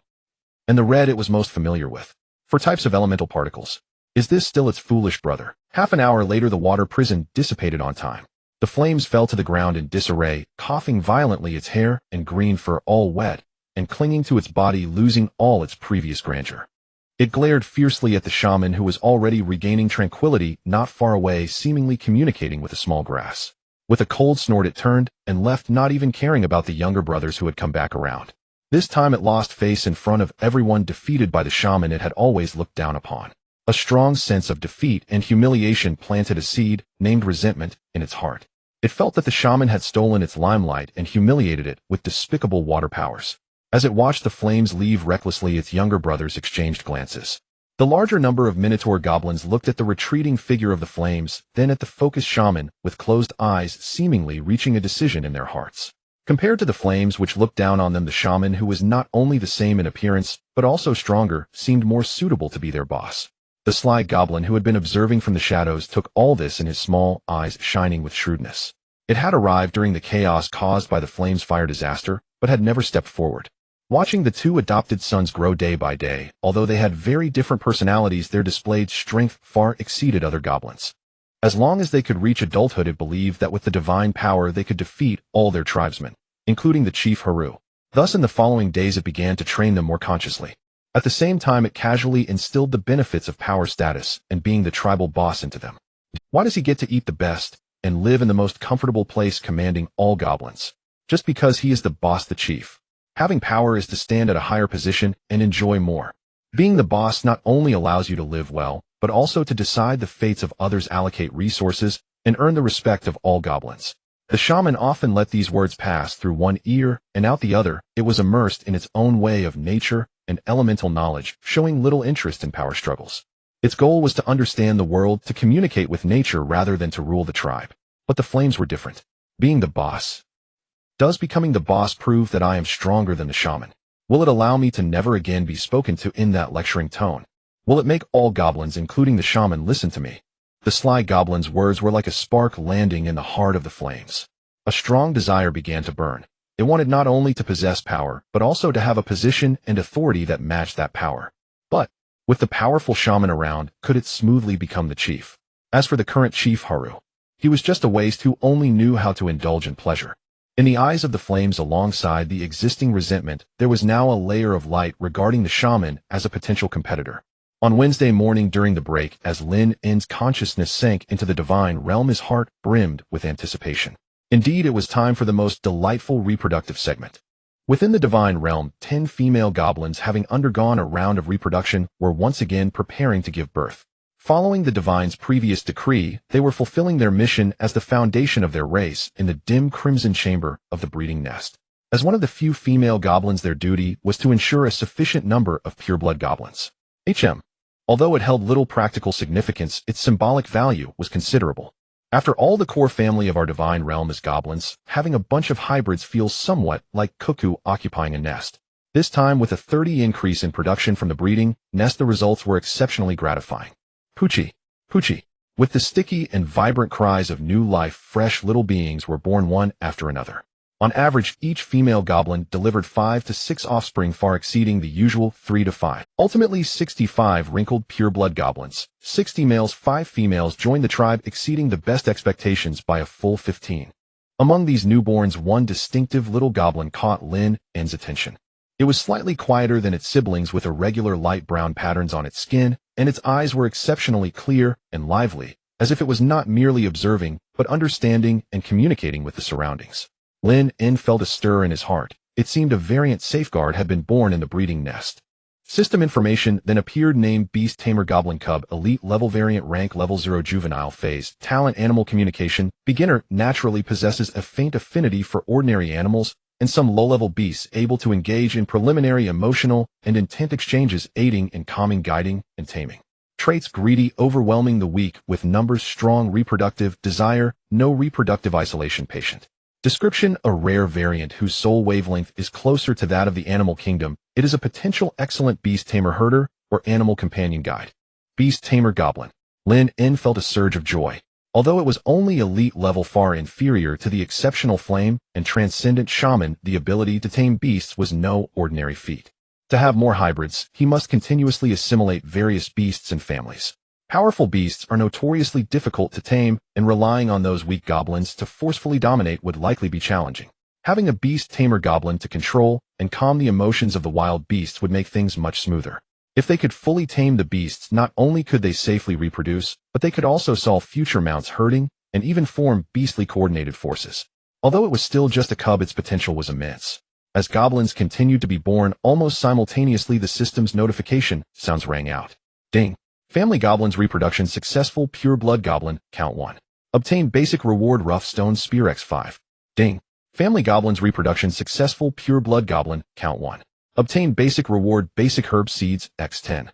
And the red it was most familiar with. For types of elemental particles. Is this still its foolish brother? Half an hour later, the water prison dissipated on time. The flames fell to the ground in disarray, coughing violently, its hair and green fur all wet, and clinging to its body, losing all its previous grandeur. It glared fiercely at the shaman, who was already regaining tranquility not far away, seemingly communicating with a small grass. With a cold snort, it turned and left, not even caring about the younger brothers who had come back around. This time it lost face in front of everyone, defeated by the shaman it had always looked down upon. A strong sense of defeat and humiliation planted a seed, named resentment, in its heart. It felt that the shaman had stolen its limelight and humiliated it with despicable water powers. As it watched the flames leave recklessly, its younger brothers exchanged glances. The larger number of minotaur-goblins looked at the retreating figure of the flames, then at the focused shaman, with closed eyes, seemingly reaching a decision in their hearts. Compared to the flames, which looked down on them, the shaman, who was not only the same in appearance, but also stronger, seemed more suitable to be their boss. The sly goblin, who had been observing from the shadows, took all this in, his small eyes shining with shrewdness. It had arrived during the chaos caused by the Flames fire disaster, but had never stepped forward. Watching the two adopted sons grow day by day, although they had very different personalities, their displayed strength far exceeded other goblins. As long as they could reach adulthood, it believed that with the divine power they could defeat all their tribesmen, including the chief Haru. Thus in the following days it began to train them more consciously. At the same time it casually instilled the benefits of power status and being the tribal boss into them. Why does he get to eat the best and live in the most comfortable place commanding all goblins? Just because he is the boss, the chief. Having power is to stand at a higher position and enjoy more. Being the boss not only allows you to live well, but also to decide the fates of others, allocate resources, and earn the respect of all goblins. The shaman often let these words pass through one ear and out the other. It was immersed in its own way of nature and elemental knowledge, showing little interest in power struggles. Its goal was to understand the world, to communicate with nature rather than to rule the tribe. But the Flames were different. Being the boss. Does becoming the boss prove that I am stronger than the shaman? Will it allow me to never again be spoken to in that lecturing tone? Will it make all goblins, including the shaman, listen to me? The sly goblin's words were like a spark landing in the heart of the Flames. A strong desire began to burn. It wanted not only to possess power, but also to have a position and authority that matched that power. But, with the powerful shaman around, could it smoothly become the chief? As for the current chief Haru, he was just a waste who only knew how to indulge in pleasure. In the eyes of the Flames, alongside the existing resentment, there was now a layer of light regarding the shaman as a potential competitor. On Wednesday morning during the break, as Lynn's consciousness sank into the divine realm, his heart brimmed with anticipation. Indeed, it was time for the most delightful reproductive segment. Within the divine realm, 10 female goblins, having undergone a round of reproduction, were once again preparing to give birth. Following the divine's previous decree, they were fulfilling their mission as the foundation of their race in the dim crimson chamber of the breeding nest. As one of the few female goblins, their duty was to ensure a sufficient number of pureblood goblins. Although it held little practical significance, its symbolic value was considerable. After all, the core family of our divine realm is goblins. Having a bunch of hybrids feels somewhat like cuckoo occupying a nest. This time with a 30% increase in production from the breeding nest, the results were exceptionally gratifying. Poochie, Poochie. With the sticky and vibrant cries of new life, fresh little beings were born one after another. On average, each female goblin delivered 5 to 6 offspring, far exceeding the usual 3 to 5. Ultimately, 65 wrinkled pureblood goblins, 60 males, 5 females, joined the tribe, exceeding the best expectations by a full 15. Among these newborns, one distinctive little goblin caught Lynn's attention. It was slightly quieter than its siblings, with irregular light brown patterns on its skin, and its eyes were exceptionally clear and lively, as if it was not merely observing, but understanding and communicating with the surroundings. Lynn felt a stir in his heart. It seemed a variant safeguard had been born in the breeding nest. System information then appeared: name Beast Tamer Goblin Cub, elite level, variant rank level 0, juvenile phase, talent animal communication, beginner, naturally possesses a faint affinity for ordinary animals and some low-level beasts, able to engage in preliminary emotional and intent exchanges, aiding in calming, guiding, and taming. Traits: greedy, overwhelming the weak with numbers, strong, reproductive, desire, no reproductive isolation, patient. Description: a rare variant whose soul wavelength is closer to that of the animal kingdom. It is a potential excellent beast tamer, herder, or animal companion guide. Beast Tamer Goblin. Lynn felt a surge of joy. Although it was only elite level, far inferior to the exceptional flame and transcendent shaman, the ability to tame beasts was no ordinary feat. To have more hybrids, he must continuously assimilate various beasts and families. Powerful beasts are notoriously difficult to tame, and relying on those weak goblins to forcefully dominate would likely be challenging. Having a beast tamer goblin to control and calm the emotions of the wild beasts would make things much smoother. If they could fully tame the beasts, not only could they safely reproduce, but they could also solve future mounts herding and even form beastly coordinated forces. Although it was still just a cub, its potential was immense. As goblins continued to be born almost simultaneously, the system's notification sounds rang out. Ding. Family Goblins reproduction successful. Pureblood Goblin, count 1. Obtain basic reward, Rough Stone Spear x5. Ding. Family Goblins reproduction successful. Pureblood Goblin, count 1. Obtain basic reward, Basic Herb Seeds x10.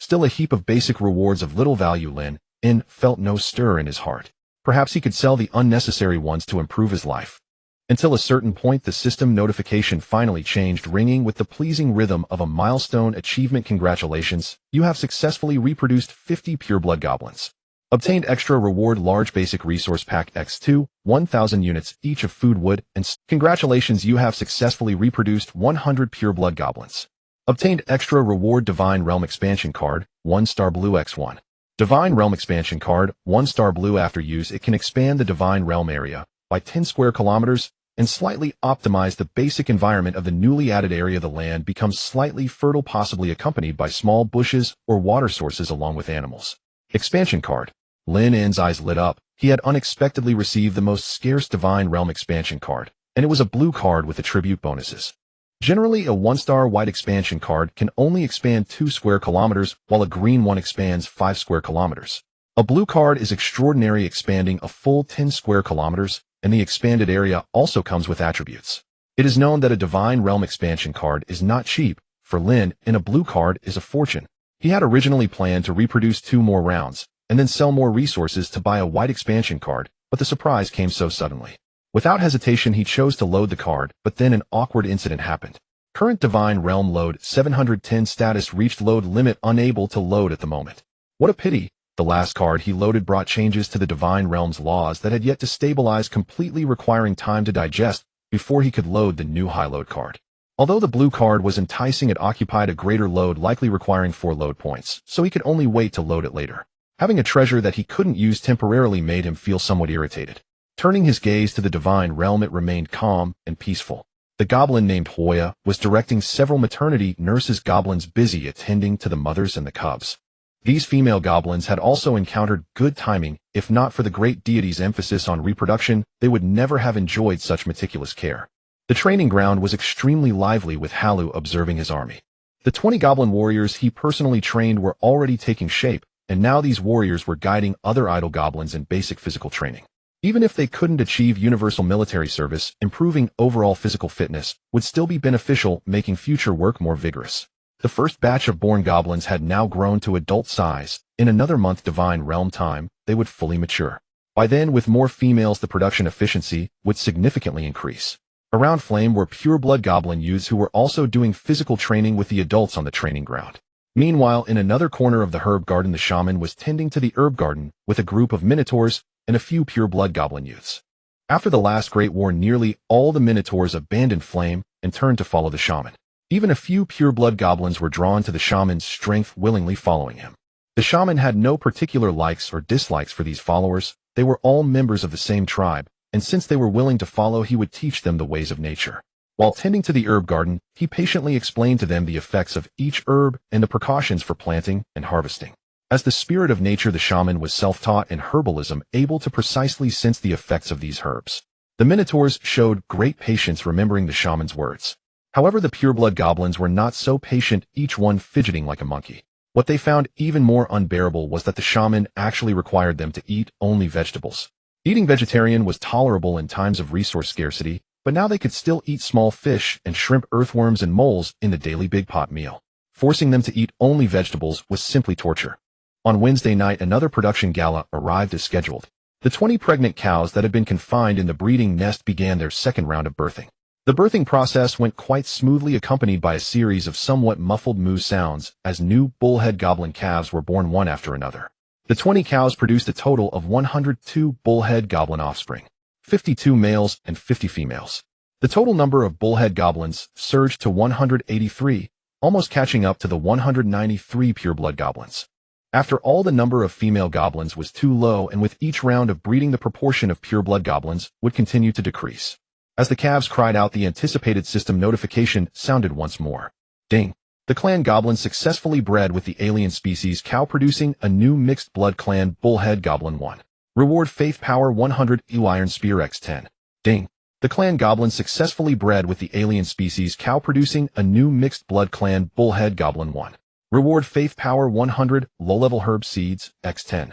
Still a heap of basic rewards of little value. Lynn felt no stir in his heart. Perhaps he could sell the unnecessary ones to improve his life. Until a certain point, the system notification finally changed, ringing with the pleasing rhythm of a milestone achievement. Congratulations, you have successfully reproduced 50 pureblood goblins. Obtained extra reward large basic resource pack X2, 1000 units each of food, wood, and congratulations, you have successfully reproduced 100 pure blood goblins. Obtained extra reward Divine Realm expansion card, 1 star blue X1. Divine Realm expansion card, 1 star blue. After use, it can expand the Divine Realm area by 10 square kilometers and slightly optimize the basic environment of the newly added area. The land becomes slightly fertile, possibly accompanied by small bushes or water sources along with animals. Expansion card. Lynn's eyes lit up. He had unexpectedly received the most scarce Divine Realm expansion card, and it was a blue card with attribute bonuses. Generally, a 1-star white expansion card can only expand 2 square kilometers, while a green one expands 5 square kilometers. A blue card is extraordinary, expanding a full 10 square kilometers, and the expanded area also comes with attributes. It is known that a Divine Realm expansion card is not cheap. For Lynn, and a blue card is a fortune. He had originally planned to reproduce 2 more rounds, and then sell more resources to buy a white expansion card, but the surprise came so suddenly. Without hesitation, he chose to load the card, but then an awkward incident happened. Current Divine Realm load 710 status reached load limit, unable to load at the moment. What a pity. The last card he loaded brought changes to the Divine Realm's laws that had yet to stabilize completely, requiring time to digest before he could load the new high load card. Although the blue card was enticing, it occupied a greater load, likely requiring 4 load points, so he could only wait to load it later. Having a treasure that he couldn't use temporarily made him feel somewhat irritated. Turning his gaze to the Divine Realm, it remained calm and peaceful. The goblin named Hoya was directing several maternity nurses, goblins busy attending to the mothers and the cubs. These female goblins had also encountered good timing. If not for the great deity's emphasis on reproduction, they would never have enjoyed such meticulous care. The training ground was extremely lively, with Halu observing his army. The 20 goblin warriors he personally trained were already taking shape, and now these warriors were guiding other idle goblins in basic physical training. Even if they couldn't achieve universal military service, improving overall physical fitness would still be beneficial, making future work more vigorous. The first batch of born goblins had now grown to adult size. In another month Divine Realm time, they would fully mature. By then, with more females, the production efficiency would significantly increase. Around Flame were pure blood goblin youths who were also doing physical training with the adults on the training ground. Meanwhile, in another corner of the herb garden, the shaman was tending to the herb garden with a group of minotaurs and a few pure blood goblin youths. After the last great war, nearly all the minotaurs abandoned Flame and turned to follow the shaman. Even a few pure blood goblins were drawn to the shaman's strength, willingly following him. The shaman had no particular likes or dislikes for these followers. They were all members of the same tribe, and since they were willing to follow, he would teach them the ways of nature. While tending to the herb garden, he patiently explained to them the effects of each herb and the precautions for planting and harvesting. As the spirit of nature, the shaman was self-taught in herbalism, able to precisely sense the effects of these herbs. The minotaurs showed great patience, remembering the shaman's words. However, the pureblood goblins were not so patient, each one fidgeting like a monkey. What they found even more unbearable was that the shaman actually required them to eat only vegetables. Eating vegetarian was tolerable in times of resource scarcity, but now they could still eat small fish and shrimp, earthworms, and moles in the daily big pot meal. Forcing them to eat only vegetables was simply torture. On Wednesday night, another production gala arrived as scheduled. The 20 pregnant cows that had been confined in the breeding nest began their second round of birthing. The birthing process went quite smoothly, accompanied by a series of somewhat muffled moo sounds as new bullhead goblin calves were born one after another. The 20 cows produced a total of 102 bullhead goblin offspring, 52 males and 50 females. The total number of bullhead goblins surged to 183, almost catching up to the 193 pureblood goblins. After all, the number of female goblins was too low, and with each round of breeding the proportion of pureblood goblins would continue to decrease. As the calves cried out, the anticipated system notification sounded once more. Ding! The clan goblin successfully bred with the alien species cow, producing a new mixed blood clan bullhead goblin 1. Reward faith power 100 EU iron spear x10. Ding! The clan goblin successfully bred with the alien species cow, producing a new mixed blood clan bullhead goblin 1. Reward faith power 100 low-level herb seeds x10.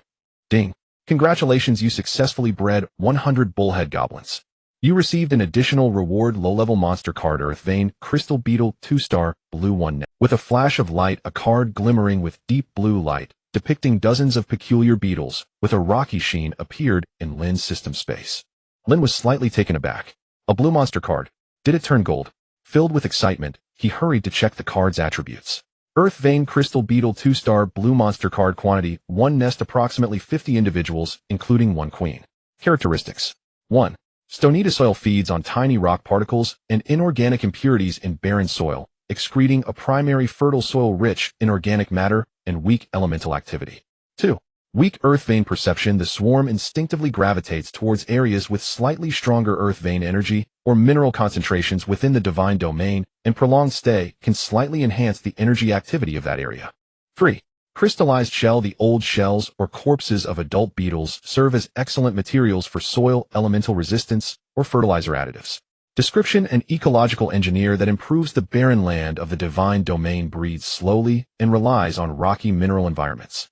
Ding! Congratulations, you successfully bred 100 bullhead goblins. You received an additional reward low-level monster card, Earth Vein Crystal Beetle 2-star blue 1. With a flash of light, a card glimmering with deep blue light, depicting dozens of peculiar beetles with a rocky sheen, appeared in Lynn's system space. Lynn was slightly taken aback. A blue monster card. Did it turn gold? Filled with excitement, he hurried to check the card's attributes. Earth Vein Crystal Beetle 2-star Blue Monster Card Quantity 1 nest approximately 50 individuals, including 1 queen. Characteristics 1. Stonita soil feeds on tiny rock particles and inorganic impurities in barren soil, excreting a primary fertile soil rich in organic matter and weak elemental activity. 2. Weak earth vein perception. The swarm instinctively gravitates towards areas with slightly stronger earth vein energy or mineral concentrations within the divine domain, and prolonged stay can slightly enhance the energy activity of that area. 3. Crystallized shell. The old shells or corpses of adult beetles serve as excellent materials for soil elemental resistance or fertilizer additives. Description: an ecological engineer that improves the barren land of the divine domain, breeds slowly and relies on rocky mineral environments.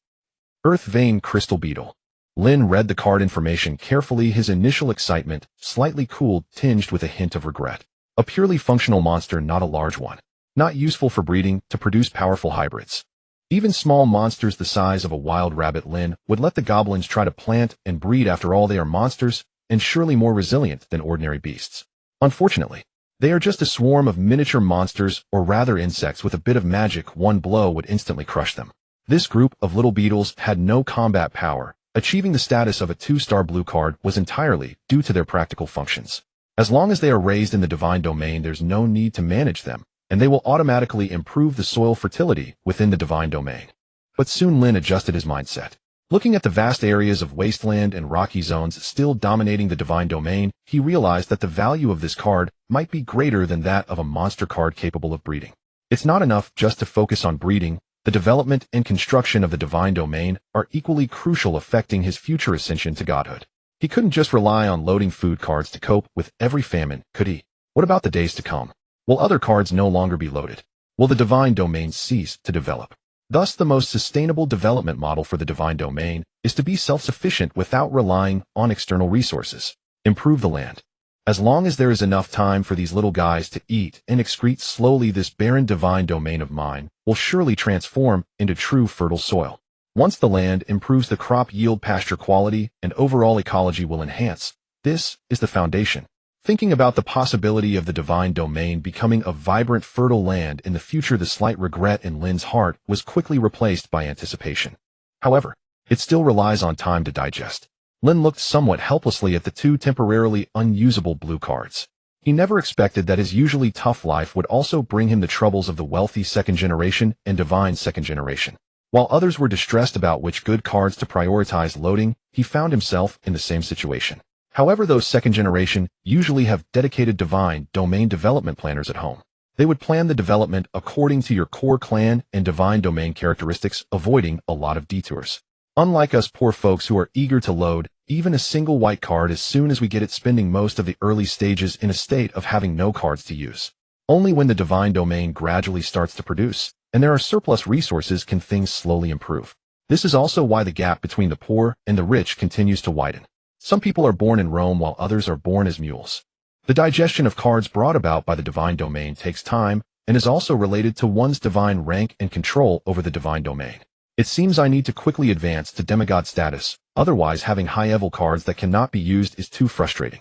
Earth Vein Crystal Beetle. Lynn read the card information carefully, his initial excitement slightly cooled, tinged with a hint of regret. A purely functional monster, not a large one. Not useful for breeding to produce powerful hybrids. Even small monsters the size of a wild rabbit. Lynn would let the goblins try to plant and breed. After all, they are monsters, and surely more resilient than ordinary beasts. Unfortunately, they are just a swarm of miniature monsters, or rather insects with a bit of magic. One blow would instantly crush them. This group of little beetles had no combat power. Achieving the status of a 2-star blue card was entirely due to their practical functions. As long as they are raised in the divine domain, there's no need to manage them, and they will automatically improve the soil fertility within the divine domain. But soon Lynn adjusted his mindset. Looking at the vast areas of wasteland and rocky zones still dominating the divine domain, he realized that the value of this card might be greater than that of a monster card capable of breeding. It's not enough just to focus on breeding. The development and construction of the divine domain are equally crucial, affecting his future ascension to godhood. He couldn't just rely on loading food cards to cope with every famine, could he? What about the days to come? Will other cards no longer be loaded? Will the divine domain cease to develop? Thus, the most sustainable development model for the divine domain is to be self-sufficient without relying on external resources. Improve the land. As long as there is enough time for these little guys to eat and excrete slowly, this barren divine domain of mine will surely transform into true fertile soil. Once the land improves, the crop yield, pasture quality, and overall ecology will enhance. This is the foundation. Thinking about the possibility of the divine domain becoming a vibrant, fertile land in the future, the slight regret in Lynn's heart was quickly replaced by anticipation. However, it still relies on time to digest. Lynn looked somewhat helplessly at the 2 temporarily unusable blue cards. He never expected that his usually tough life would also bring him the troubles of the wealthy second generation and divine second generation. While others were distressed about which good cards to prioritize loading, he found himself in the same situation. However, those second generation usually have dedicated divine domain development planners at home. They would plan the development according to your core clan and divine domain characteristics, avoiding a lot of detours. Unlike us poor folks who are eager to load even a single white card as soon as we get it, spending most of the early stages in a state of having no cards to use. Only when the divine domain gradually starts to produce, and there are surplus resources, can things slowly improve. This is also why the gap between the poor and the rich continues to widen. Some people are born in Rome while others are born as mules. The digestion of cards brought about by the divine domain takes time and is also related to one's divine rank and control over the divine domain. It seems I need to quickly advance to demigod status, otherwise having high-level cards that cannot be used is too frustrating.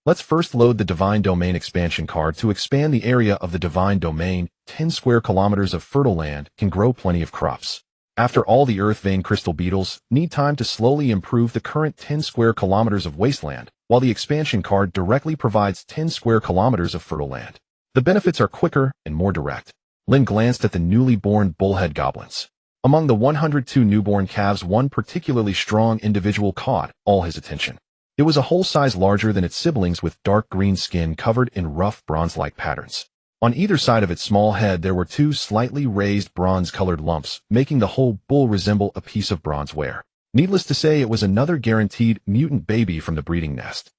Let's first load the divine domain expansion card to expand the area of the divine domain. 10 square kilometers of fertile land can grow plenty of crops. After all, the earth vein crystal beetles need time to slowly improve the current 10 square kilometers of wasteland, while the expansion card directly provides 10 square kilometers of fertile land. The benefits are quicker and more direct. Lynn glanced at the newly born bullhead goblins. Among the 102 newborn calves, one particularly strong individual caught all his attention. It was a whole size larger than its siblings, with dark green skin covered in rough bronze-like patterns. On either side of its small head there were 2 slightly raised bronze-colored lumps, making the whole bull resemble a piece of bronze ware. Needless to say, it was another guaranteed mutant baby from the breeding nest.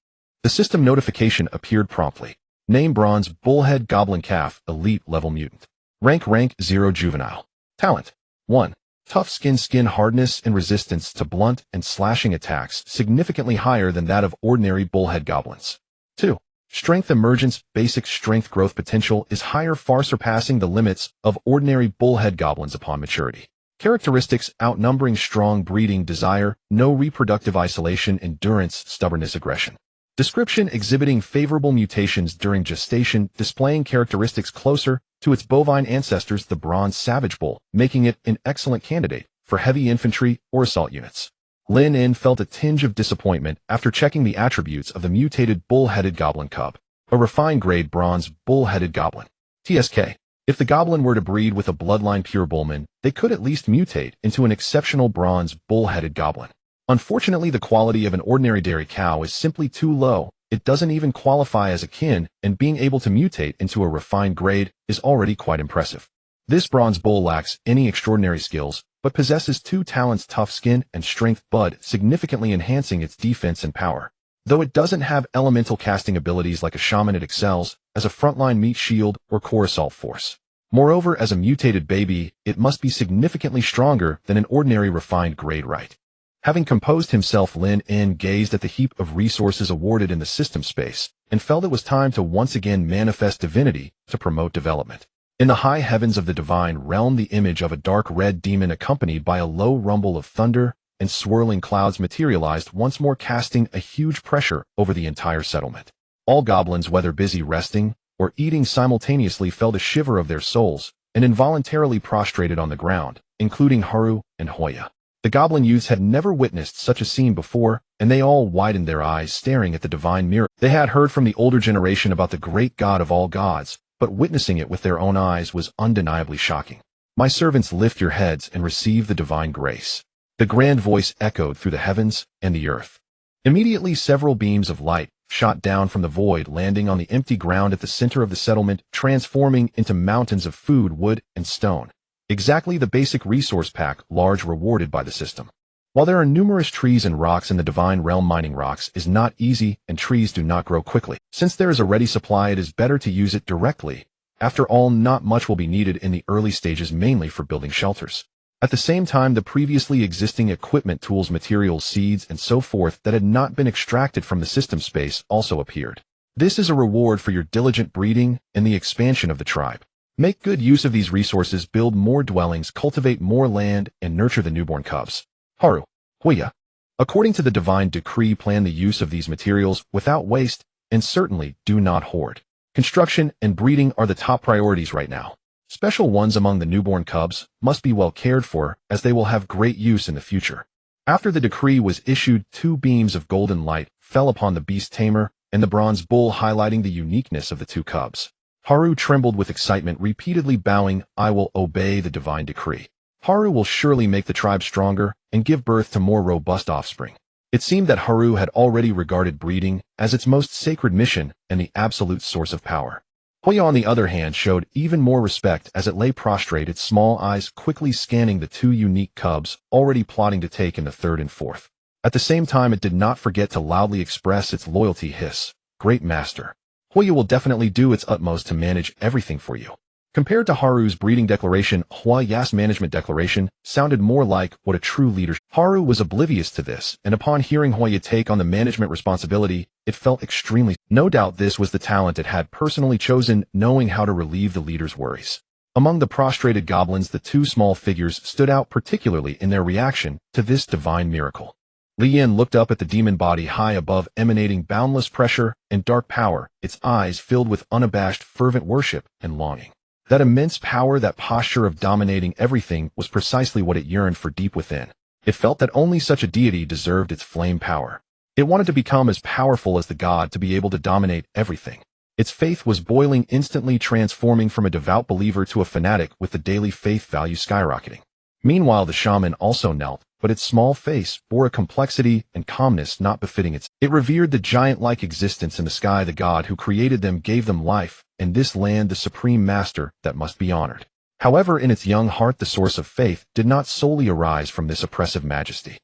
The system notification appeared promptly. Name: Bronze Bullhead Goblin Calf, Elite Level Mutant. Rank 0 Juvenile. Talent: 1. Tough skin hardness and resistance to blunt and slashing attacks, significantly higher than that of ordinary bullhead goblins. 2. Strength emergence. Basic strength growth potential is higher, far surpassing the limits of ordinary bullhead goblins upon maturity. Characteristics: outnumbering, strong breeding desire, no reproductive isolation, endurance, stubbornness, aggression. Description: exhibiting favorable mutations during gestation, displaying characteristics closer to its bovine ancestors, the bronze savage bull, making it an excellent candidate for heavy infantry or assault units. Lynn felt a tinge of disappointment after checking the attributes of the mutated bull-headed goblin cub. A refined grade bronze bull-headed goblin. TSK. If the goblin were to breed with a bloodline pure bullman, they could at least mutate into an exceptional bronze bull-headed goblin. Unfortunately, the quality of an ordinary dairy cow is simply too low. It doesn't even qualify as a kin, and being able to mutate into a refined grade is already quite impressive. This bronze bull lacks any extraordinary skills, but possesses two talents: tough skin and strength bud, significantly enhancing its defense and power. Though it doesn't have elemental casting abilities like a shaman, it excels as a frontline meat shield or core assault force. Moreover, as a mutated baby, it must be significantly stronger than an ordinary refined grade right. Having composed himself, Lynn gazed at the heap of resources awarded in the system space and felt it was time to once again manifest divinity to promote development. In the high heavens of the divine realm, the image of a dark red demon accompanied by a low rumble of thunder and swirling clouds materialized once more, casting a huge pressure over the entire settlement. All goblins, whether busy resting or eating simultaneously, felt a shiver of their souls and involuntarily prostrated on the ground, including Haru and Hoya. The goblin youths had never witnessed such a scene before, and they all widened their eyes, staring at the divine mirror. They had heard from the older generation about the great god of all gods, but witnessing it with their own eyes was undeniably shocking. "My servants, lift your heads and receive the divine grace." The grand voice echoed through the heavens and the earth. Immediately, several beams of light shot down from the void, landing on the empty ground at the center of the settlement, transforming into mountains of food, wood, and stone. Exactly the basic resource pack, large, rewarded by the system. While there are numerous trees and rocks in the divine realm, mining rocks is not easy, and trees do not grow quickly. Since there is a ready supply, it is better to use it directly. After all, not much will be needed in the early stages, mainly for building shelters. At the same time, the previously existing equipment, tools, materials, seeds, and so forth that had not been extracted from the system space also appeared. This is a reward for your diligent breeding and the expansion of the tribe. Make good use of these resources, build more dwellings, cultivate more land, and nurture the newborn cubs. Haru, Hoya. According to the divine decree, plan the use of these materials without waste, and certainly do not hoard. Construction and breeding are the top priorities right now. Special ones among the newborn cubs must be well cared for, as they will have great use in the future. After the decree was issued, 2 beams of golden light fell upon the beast tamer and the bronze bull, highlighting the uniqueness of the 2 cubs. Haru trembled with excitement, repeatedly bowing, "I will obey the divine decree. Haru will surely make the tribe stronger and give birth to more robust offspring." It seemed that Haru had already regarded breeding as its most sacred mission and the absolute source of power. Hoya, on the other hand, showed even more respect as it lay prostrate, its small eyes quickly scanning the 2 unique cubs, already plotting to take in the 3rd and 4th. At the same time, it did not forget to loudly express its loyalty. "Hiss, great master. Hoya will definitely do its utmost to manage everything for you." Compared to Haru's breeding declaration, Hoya's management declaration sounded more like what a true leader. Haru was oblivious to this, and upon hearing Hoya take on the management responsibility, it felt extremely. No doubt this was the talent it had personally chosen, knowing how to relieve the leader's worries. Among the prostrated goblins, the 2 small figures stood out particularly in their reaction to this divine miracle. Lynn looked up at the demon body high above, emanating boundless pressure and dark power, its eyes filled with unabashed, fervent worship and longing. That immense power, that posture of dominating everything, was precisely what it yearned for deep within. It felt that only such a deity deserved its flame power. It wanted to become as powerful as the god, to be able to dominate everything. Its faith was boiling, instantly transforming from a devout believer to a fanatic, with the daily faith value skyrocketing. Meanwhile, the shaman also knelt, but its small face bore a complexity and calmness not befitting its. It revered the giant-like existence in the sky, the god who created them, gave them life, and this land, the supreme master that must be honored. However, in its young heart, the source of faith did not solely arise from this oppressive majesty.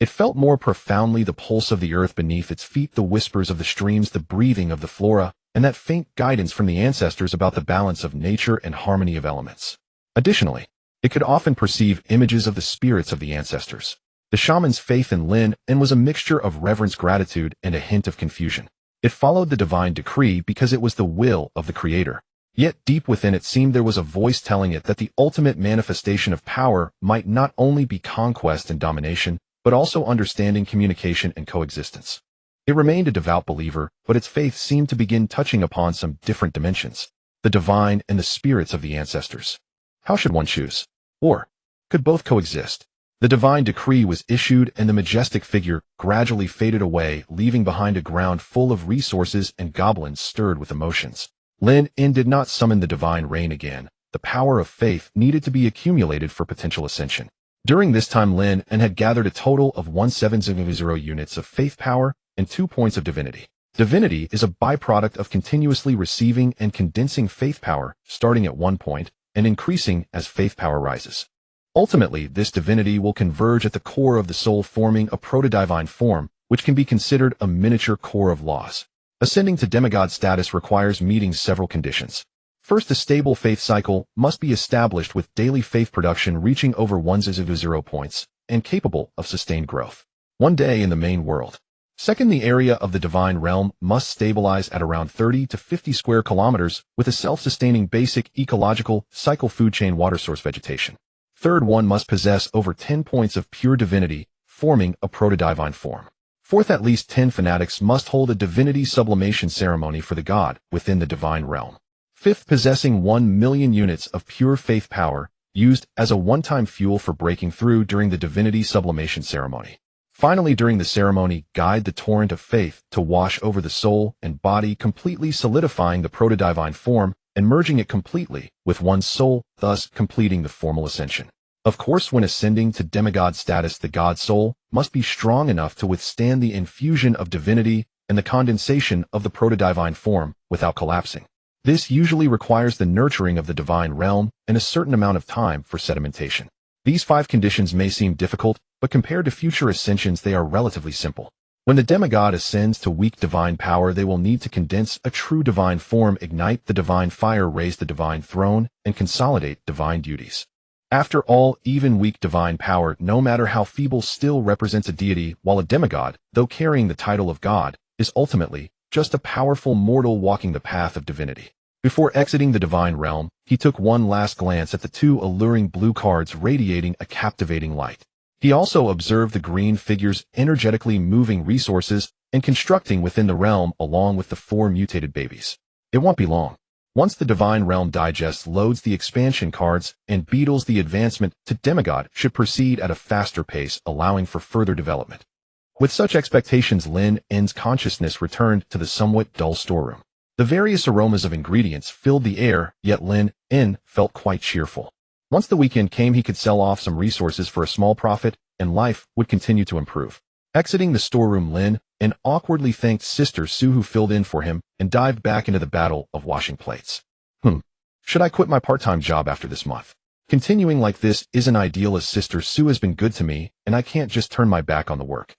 It felt more profoundly the pulse of the earth beneath its feet, the whispers of the streams, the breathing of the flora, and that faint guidance from the ancestors about the balance of nature and harmony of elements. Additionally, it could often perceive images of the spirits of the ancestors. The shaman's faith in Lynn was a mixture of reverence, gratitude, and a hint of confusion. It followed the divine decree because it was the will of the Creator. Yet deep within it seemed there was a voice telling it that the ultimate manifestation of power might not only be conquest and domination, but also understanding, communication, and coexistence. It remained a devout believer, but its faith seemed to begin touching upon some different dimensions, the divine and the spirits of the ancestors. How should one choose? Or could both coexist? The divine decree was issued and the majestic figure gradually faded away, leaving behind a ground full of resources and goblins stirred with emotions. Lynn did not summon the divine rain again. The power of faith needed to be accumulated for potential ascension. During this time, Lynn had gathered a total of 1700 units of faith power and 2 points of divinity. Divinity is a byproduct of continuously receiving and condensing faith power, starting at 1 point and increasing as faith power rises. Ultimately, this divinity will converge at the core of the soul, forming a proto-divine form, which can be considered a miniature core of laws. Ascending to demigod status requires meeting several conditions. First, a stable faith cycle must be established with daily faith production reaching over 100 points and capable of sustained growth. One day in the main world. Second, the area of the divine realm must stabilize at around 30 to 50 square kilometers with a self-sustaining basic ecological cycle food chain water source vegetation. Third, one must possess over 10 points of pure divinity, forming a proto-divine form. Fourth, at least 10 fanatics must hold a divinity sublimation ceremony for the god within the divine realm. Fifth, possessing 1 million units of pure faith power, used as a one-time fuel for breaking through during the divinity sublimation ceremony. Finally, during the ceremony, guide the torrent of faith to wash over the soul and body, completely solidifying the proto-divine form and merging it completely with one's soul, thus completing the formal ascension. Of course, when ascending to demigod status, the god soul must be strong enough to withstand the infusion of divinity and the condensation of the proto-divine form without collapsing. This usually requires the nurturing of the divine realm and a certain amount of time for sedimentation. These 5 conditions may seem difficult, but compared to future ascensions, they are relatively simple. When the demigod ascends to weak divine power, they will need to condense a true divine form, ignite the divine fire, raise the divine throne, and consolidate divine duties. After all, even weak divine power, no matter how feeble, still represents a deity, while a demigod, though carrying the title of god, is ultimately just a powerful mortal walking the path of divinity. Before exiting the divine realm, he took one last glance at the 2 alluring blue cards radiating a captivating light. He also observed the green figures energetically moving resources and constructing within the realm along with the 4 mutated babies. It won't be long. Once the Divine Realm Digest loads the expansion cards and beetles, the advancement to demigod should proceed at a faster pace, allowing for further development. With such expectations, Lynn's consciousness returned to the somewhat dull storeroom. The various aromas of ingredients filled the air, yet Lynn felt quite cheerful. Once the weekend came, he could sell off some resources for a small profit, and life would continue to improve. Exiting the storeroom, Lynn awkwardly thanked Sister Sue, who filled in for him, and dived back into the battle of washing plates. Should I quit my part-time job after this month? Continuing like this isn't ideal, as Sister Sue has been good to me, and I can't just turn my back on the work.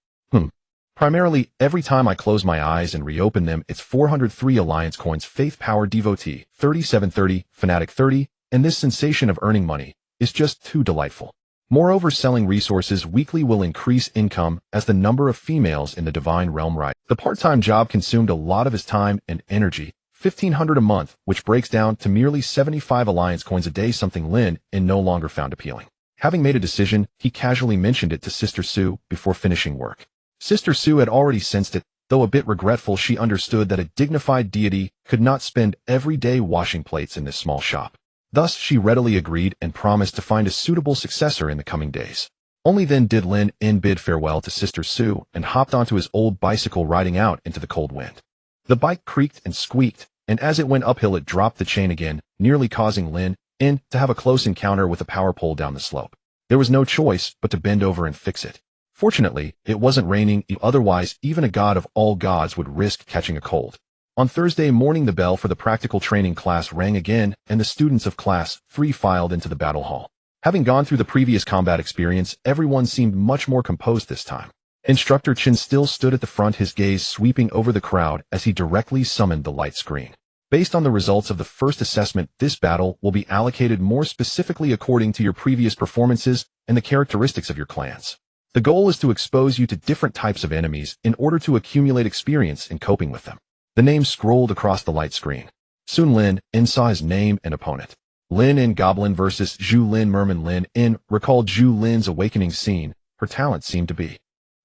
Primarily, every time I close my eyes and reopen them, it's 403 Alliance coins, Faith Power Devotee, 3730, Fanatic 30, and this sensation of earning money is just too delightful. Moreover, selling resources weekly will increase income as the number of females in the divine realm rise. The part-time job consumed a lot of his time and energy, 1,500 a month, which breaks down to merely 75 Alliance coins a day, something Lynn no longer found appealing. Having made a decision, he casually mentioned it to Sister Sue before finishing work. Sister Sue had already sensed it, though a bit regretful. She understood that a dignified deity could not spend every day washing plates in this small shop. Thus, she readily agreed and promised to find a suitable successor in the coming days. Only then did Lynn bid farewell to Sister Sue and hopped onto his old bicycle, riding out into the cold wind. The bike creaked and squeaked, and as it went uphill, it dropped the chain again, nearly causing Lynn to have a close encounter with a power pole down the slope. There was no choice but to bend over and fix it. Fortunately, it wasn't raining, otherwise even a god of all gods would risk catching a cold. On Thursday morning, the bell for the practical training class rang again, and the students of Class 3 filed into the battle hall. Having gone through the previous combat experience, everyone seemed much more composed this time. Instructor Chin still stood at the front, his gaze sweeping over the crowd as he directly summoned the light screen. Based on the results of the first assessment, this battle will be allocated more specifically according to your previous performances and the characteristics of your clans. The goal is to expose you to different types of enemies in order to accumulate experience in coping with them. The name scrolled across the light screen. Soon Lynn saw his name and opponent. Lynn Goblin versus Zhu Lin Merman. Lynn recalled Zhu Lin's awakening scene. Her talent seemed to be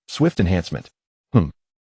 swift enhancement.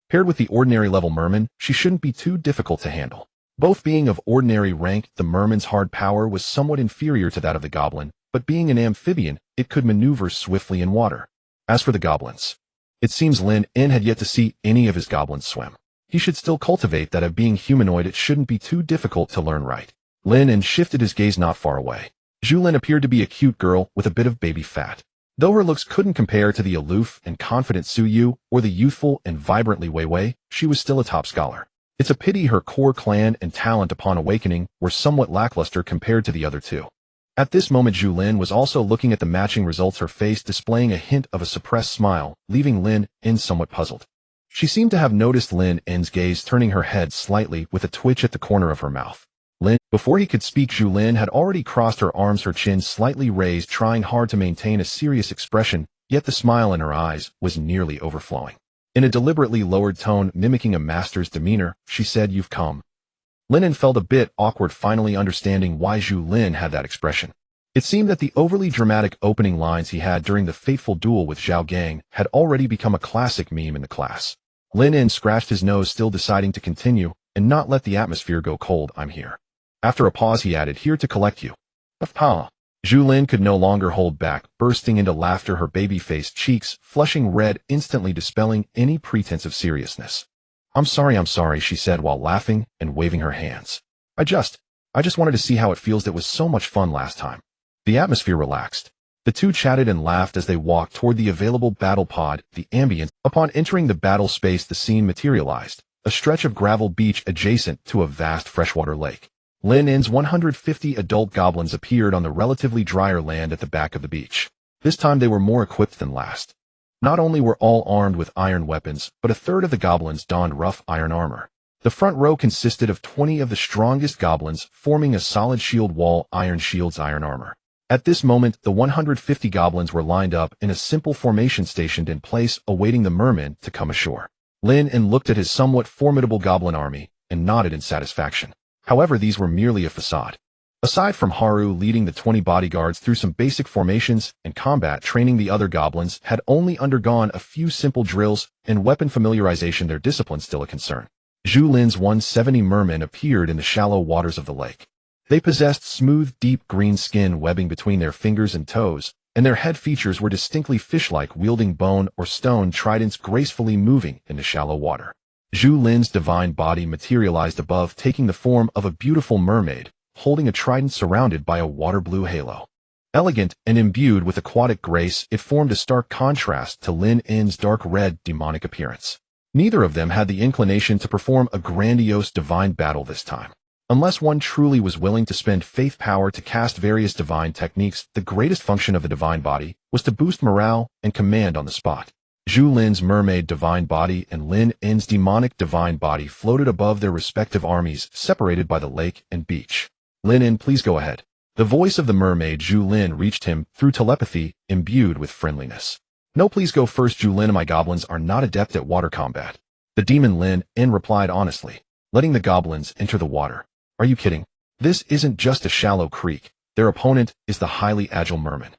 Paired with the ordinary level merman, she shouldn't be too difficult to handle. Both being of ordinary rank, the merman's hard power was somewhat inferior to that of the goblin, but being an amphibian, it could maneuver swiftly in water. As for the goblins, it seems Lynn had yet to see any of his goblins swim. He should still cultivate that of being humanoid. It shouldn't be too difficult to learn right. Lynn shifted his gaze not far away. Lynn appeared to be a cute girl with a bit of baby fat. Though her looks couldn't compare to the aloof and confident Su Yu or the youthful and vibrantly Wei Wei, she was still a top scholar. It's a pity her core clan and talent upon awakening were somewhat lackluster compared to the other two. At this moment Lynn was also looking at the matching results, her face displaying a hint of a suppressed smile, leaving Lynn somewhat puzzled. She seemed to have noticed Lynn's gaze, turning her head slightly with a twitch at the corner of her mouth. Lynn, before he could speak, Lynn had already crossed her arms, her chin slightly raised, trying hard to maintain a serious expression, yet the smile in her eyes was nearly overflowing. In a deliberately lowered tone, mimicking a master's demeanor, she said, "You've come." Lynn felt a bit awkward, finally understanding why Lynn had that expression. It seemed that the overly dramatic opening lines he had during the fateful duel with Zhao Gang had already become a classic meme in the class. Lynn scratched his nose, still deciding to continue and not let the atmosphere go cold. "I'm here." After a pause he added, "Here to collect you." "Pa." Lynn could no longer hold back, bursting into laughter, her baby-faced cheeks flushing red, instantly dispelling any pretense of seriousness. I'm sorry, she said while laughing and waving her hands. I just wanted to see how it feels. That was so much fun last time." The atmosphere relaxed. The two chatted and laughed as they walked toward the available battle pod, the ambience. Upon entering the battle space, the scene materialized, a stretch of gravel beach adjacent to a vast freshwater lake. Lynn's 150 adult goblins appeared on the relatively drier land at the back of the beach. This time they were more equipped than last. Not only were all armed with iron weapons, but a third of the goblins donned rough iron armor. The front row consisted of 20 of the strongest goblins, forming a solid shield wall, iron shields, iron armor. At this moment, the 150 goblins were lined up in a simple formation stationed in place, awaiting the merman to come ashore. Lynn looked at his somewhat formidable goblin army and nodded in satisfaction. However, these were merely a facade. Aside from Haru leading the 20 bodyguards through some basic formations and combat training, the other goblins had only undergone a few simple drills and weapon familiarization, their discipline still a concern. Lynn's 170 mermen appeared in the shallow waters of the lake. They possessed smooth, deep green skin webbing between their fingers and toes, and their head features were distinctly fish-like, wielding bone or stone tridents gracefully moving in the shallow water. Lynn's divine body materialized above, taking the form of a beautiful mermaid, holding a trident surrounded by a water-blue halo. Elegant and imbued with aquatic grace, it formed a stark contrast to Lynn's dark red, demonic appearance. Neither of them had the inclination to perform a grandiose divine battle this time. Unless one truly was willing to spend faith power to cast various divine techniques, the greatest function of the divine body was to boost morale and command on the spot. Lynn's mermaid divine body and Lynn's demonic divine body floated above their respective armies, separated by the lake and beach. "Lynn, please go ahead." The voice of the mermaid Lynn reached him through telepathy, imbued with friendliness. "No, please go first, Lynn. My goblins are not adept at water combat." The demon Lynn replied honestly, letting the goblins enter the water. "Are you kidding? This isn't just a shallow creek. Their opponent is the highly agile merman."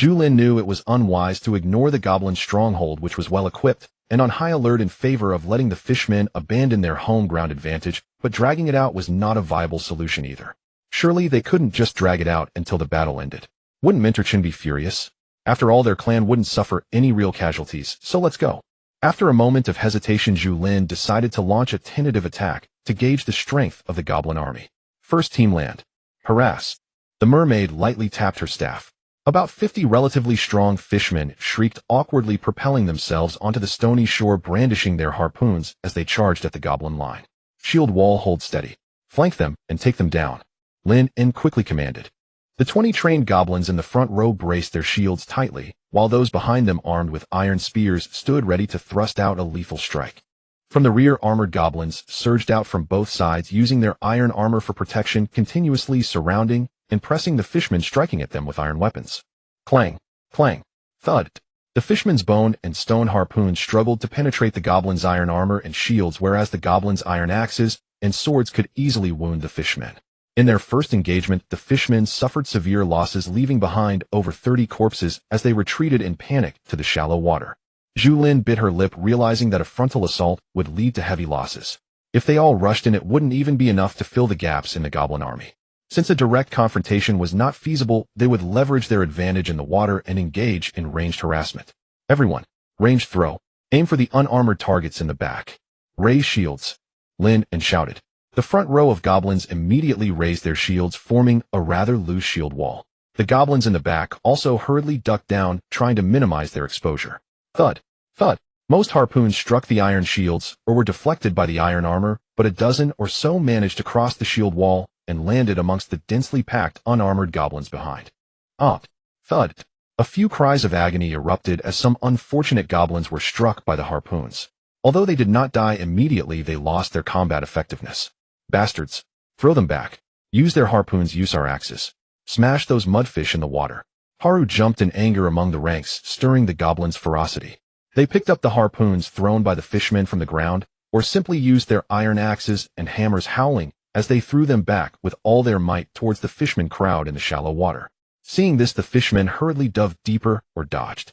Lynn knew it was unwise to ignore the goblin stronghold, which was well equipped and on high alert, in favor of letting the fishmen abandon their home ground advantage, but dragging it out was not a viable solution either. Surely they couldn't just drag it out until the battle ended. Wouldn't Minterchin be furious? After all, their clan wouldn't suffer any real casualties, so let's go. After a moment of hesitation, Lynn decided to launch a tentative attack to gauge the strength of the goblin army. First team land. Harass. The mermaid lightly tapped her staff. About 50 relatively strong fishmen shrieked, awkwardly propelling themselves onto the stony shore, brandishing their harpoons as they charged at the goblin line. "Shield wall, hold steady. Flank them and take them down," Lynn quickly commanded. The 20 trained goblins in the front row braced their shields tightly, while those behind them, armed with iron spears, stood ready to thrust out a lethal strike. From the rear, armored goblins surged out from both sides, using their iron armor for protection, continuously surrounding and pressing the fishmen, striking at them with iron weapons. Clang, clang, thud. The fishmen's bone and stone harpoons struggled to penetrate the goblins' iron armor and shields, whereas the goblins' iron axes and swords could easily wound the fishmen. In their first engagement, the fishmen suffered severe losses, leaving behind over 30 corpses as they retreated in panic to the shallow water. Lynn bit her lip, realizing that a frontal assault would lead to heavy losses. If they all rushed in, it wouldn't even be enough to fill the gaps in the goblin army. Since a direct confrontation was not feasible, they would leverage their advantage in the water and engage in ranged harassment. Everyone, ranged throw. Aim for the unarmored targets in the back. Raise shields. Lynn and shouted. The front row of goblins immediately raised their shields, forming a rather loose shield wall. The goblins in the back also hurriedly ducked down, trying to minimize their exposure. Thud. Thud. Most harpoons struck the iron shields or were deflected by the iron armor, but a dozen or so managed to cross the shield wall and landed amongst the densely packed unarmored goblins behind. Thud. A few cries of agony erupted as some unfortunate goblins were struck by the harpoons. Although they did not die immediately, they lost their combat effectiveness. Bastards. Throw them back. Use their harpoons, use our axes. Smash those mudfish in the water. Haru jumped in anger among the ranks, stirring the goblins' ferocity. They picked up the harpoons thrown by the fishmen from the ground, or simply used their iron axes and hammers, howling as they threw them back with all their might towards the fishmen crowd in the shallow water. Seeing this, the fishmen hurriedly dove deeper or dodged.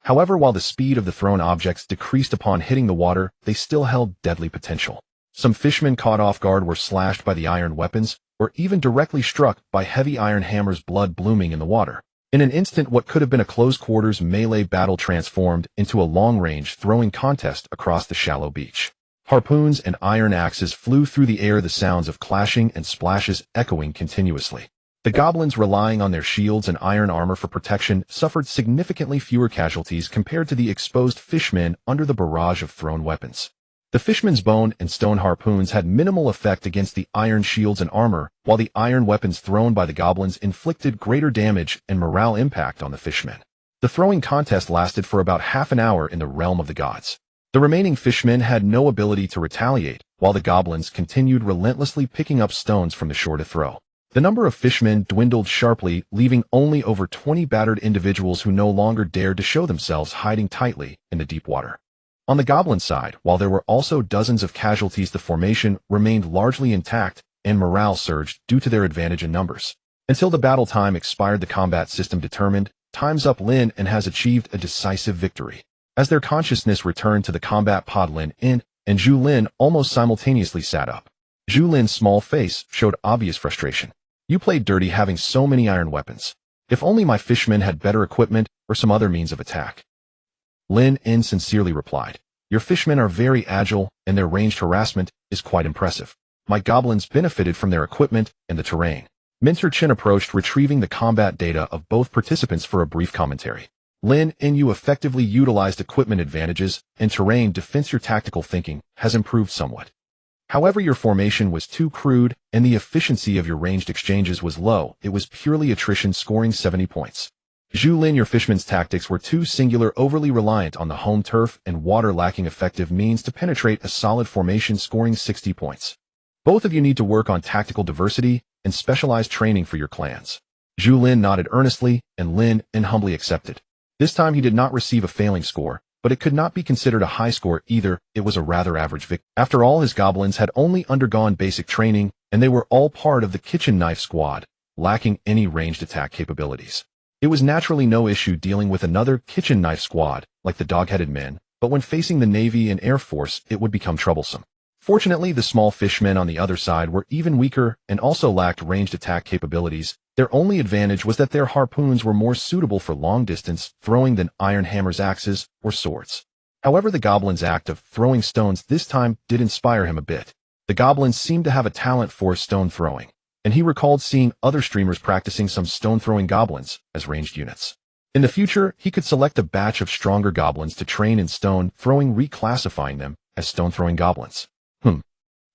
However, while the speed of the thrown objects decreased upon hitting the water, they still held deadly potential. Some fishmen caught off guard were slashed by the iron weapons, or even directly struck by heavy iron hammers, blood blooming in the water. In an instant, what could have been a close-quarters melee battle transformed into a long-range throwing contest across the shallow beach. Harpoons and iron axes flew through the air, the sounds of clashing and splashes echoing continuously. The goblins, relying on their shields and iron armor for protection, suffered significantly fewer casualties compared to the exposed fishmen under the barrage of thrown weapons. The fishmen's bone and stone harpoons had minimal effect against the iron shields and armor, while the iron weapons thrown by the goblins inflicted greater damage and morale impact on the fishmen. The throwing contest lasted for about half an hour in the realm of the gods. The remaining fishmen had no ability to retaliate, while the goblins continued relentlessly picking up stones from the shore to throw. The number of fishmen dwindled sharply, leaving only over 20 battered individuals who no longer dared to show themselves, hiding tightly in the deep water. On the goblin side, while there were also dozens of casualties, the formation remained largely intact, and morale surged due to their advantage in numbers. Until the battle time expired, the combat system determined, "Time's up, Lynn," and has achieved a decisive victory. As their consciousness returned to the combat pod, Lynn and Lynn almost simultaneously sat up. Lynn's small face showed obvious frustration. "You played dirty having so many iron weapons. If only my fishmen had better equipment or some other means of attack." Lynn sincerely replied, "Your fishmen are very agile, and their ranged harassment is quite impressive. My goblins benefited from their equipment and the terrain." Minter Chin approached, retrieving the combat data of both participants for a brief commentary. "Lynn, you effectively utilized equipment advantages and terrain defense. Your tactical thinking has improved somewhat. However, your formation was too crude, and the efficiency of your ranged exchanges was low. It was purely attrition, scoring 70 points. Lynn, your fishmen's tactics were too singular, overly reliant on the home turf and water, lacking effective means to penetrate a solid formation, scoring 60 points. Both of you need to work on tactical diversity and specialized training for your clans." Lynn nodded earnestly, and Lynn humbly accepted. This time he did not receive a failing score, but it could not be considered a high score either. It was a rather average victory. After all, his goblins had only undergone basic training, and they were all part of the kitchen knife squad, lacking any ranged attack capabilities. It was naturally no issue dealing with another kitchen knife squad, like the dog-headed men, but when facing the Navy and Air Force, it would become troublesome. Fortunately, the small fishmen on the other side were even weaker and also lacked ranged attack capabilities. Their only advantage was that their harpoons were more suitable for long-distance throwing than iron hammers, axes, or swords. However, the goblin's act of throwing stones this time did inspire him a bit. The goblins seemed to have a talent for stone throwing, and he recalled seeing other streamers practicing some stone-throwing goblins as ranged units. In the future, he could select a batch of stronger goblins to train in stone throwing, reclassifying them as stone-throwing goblins.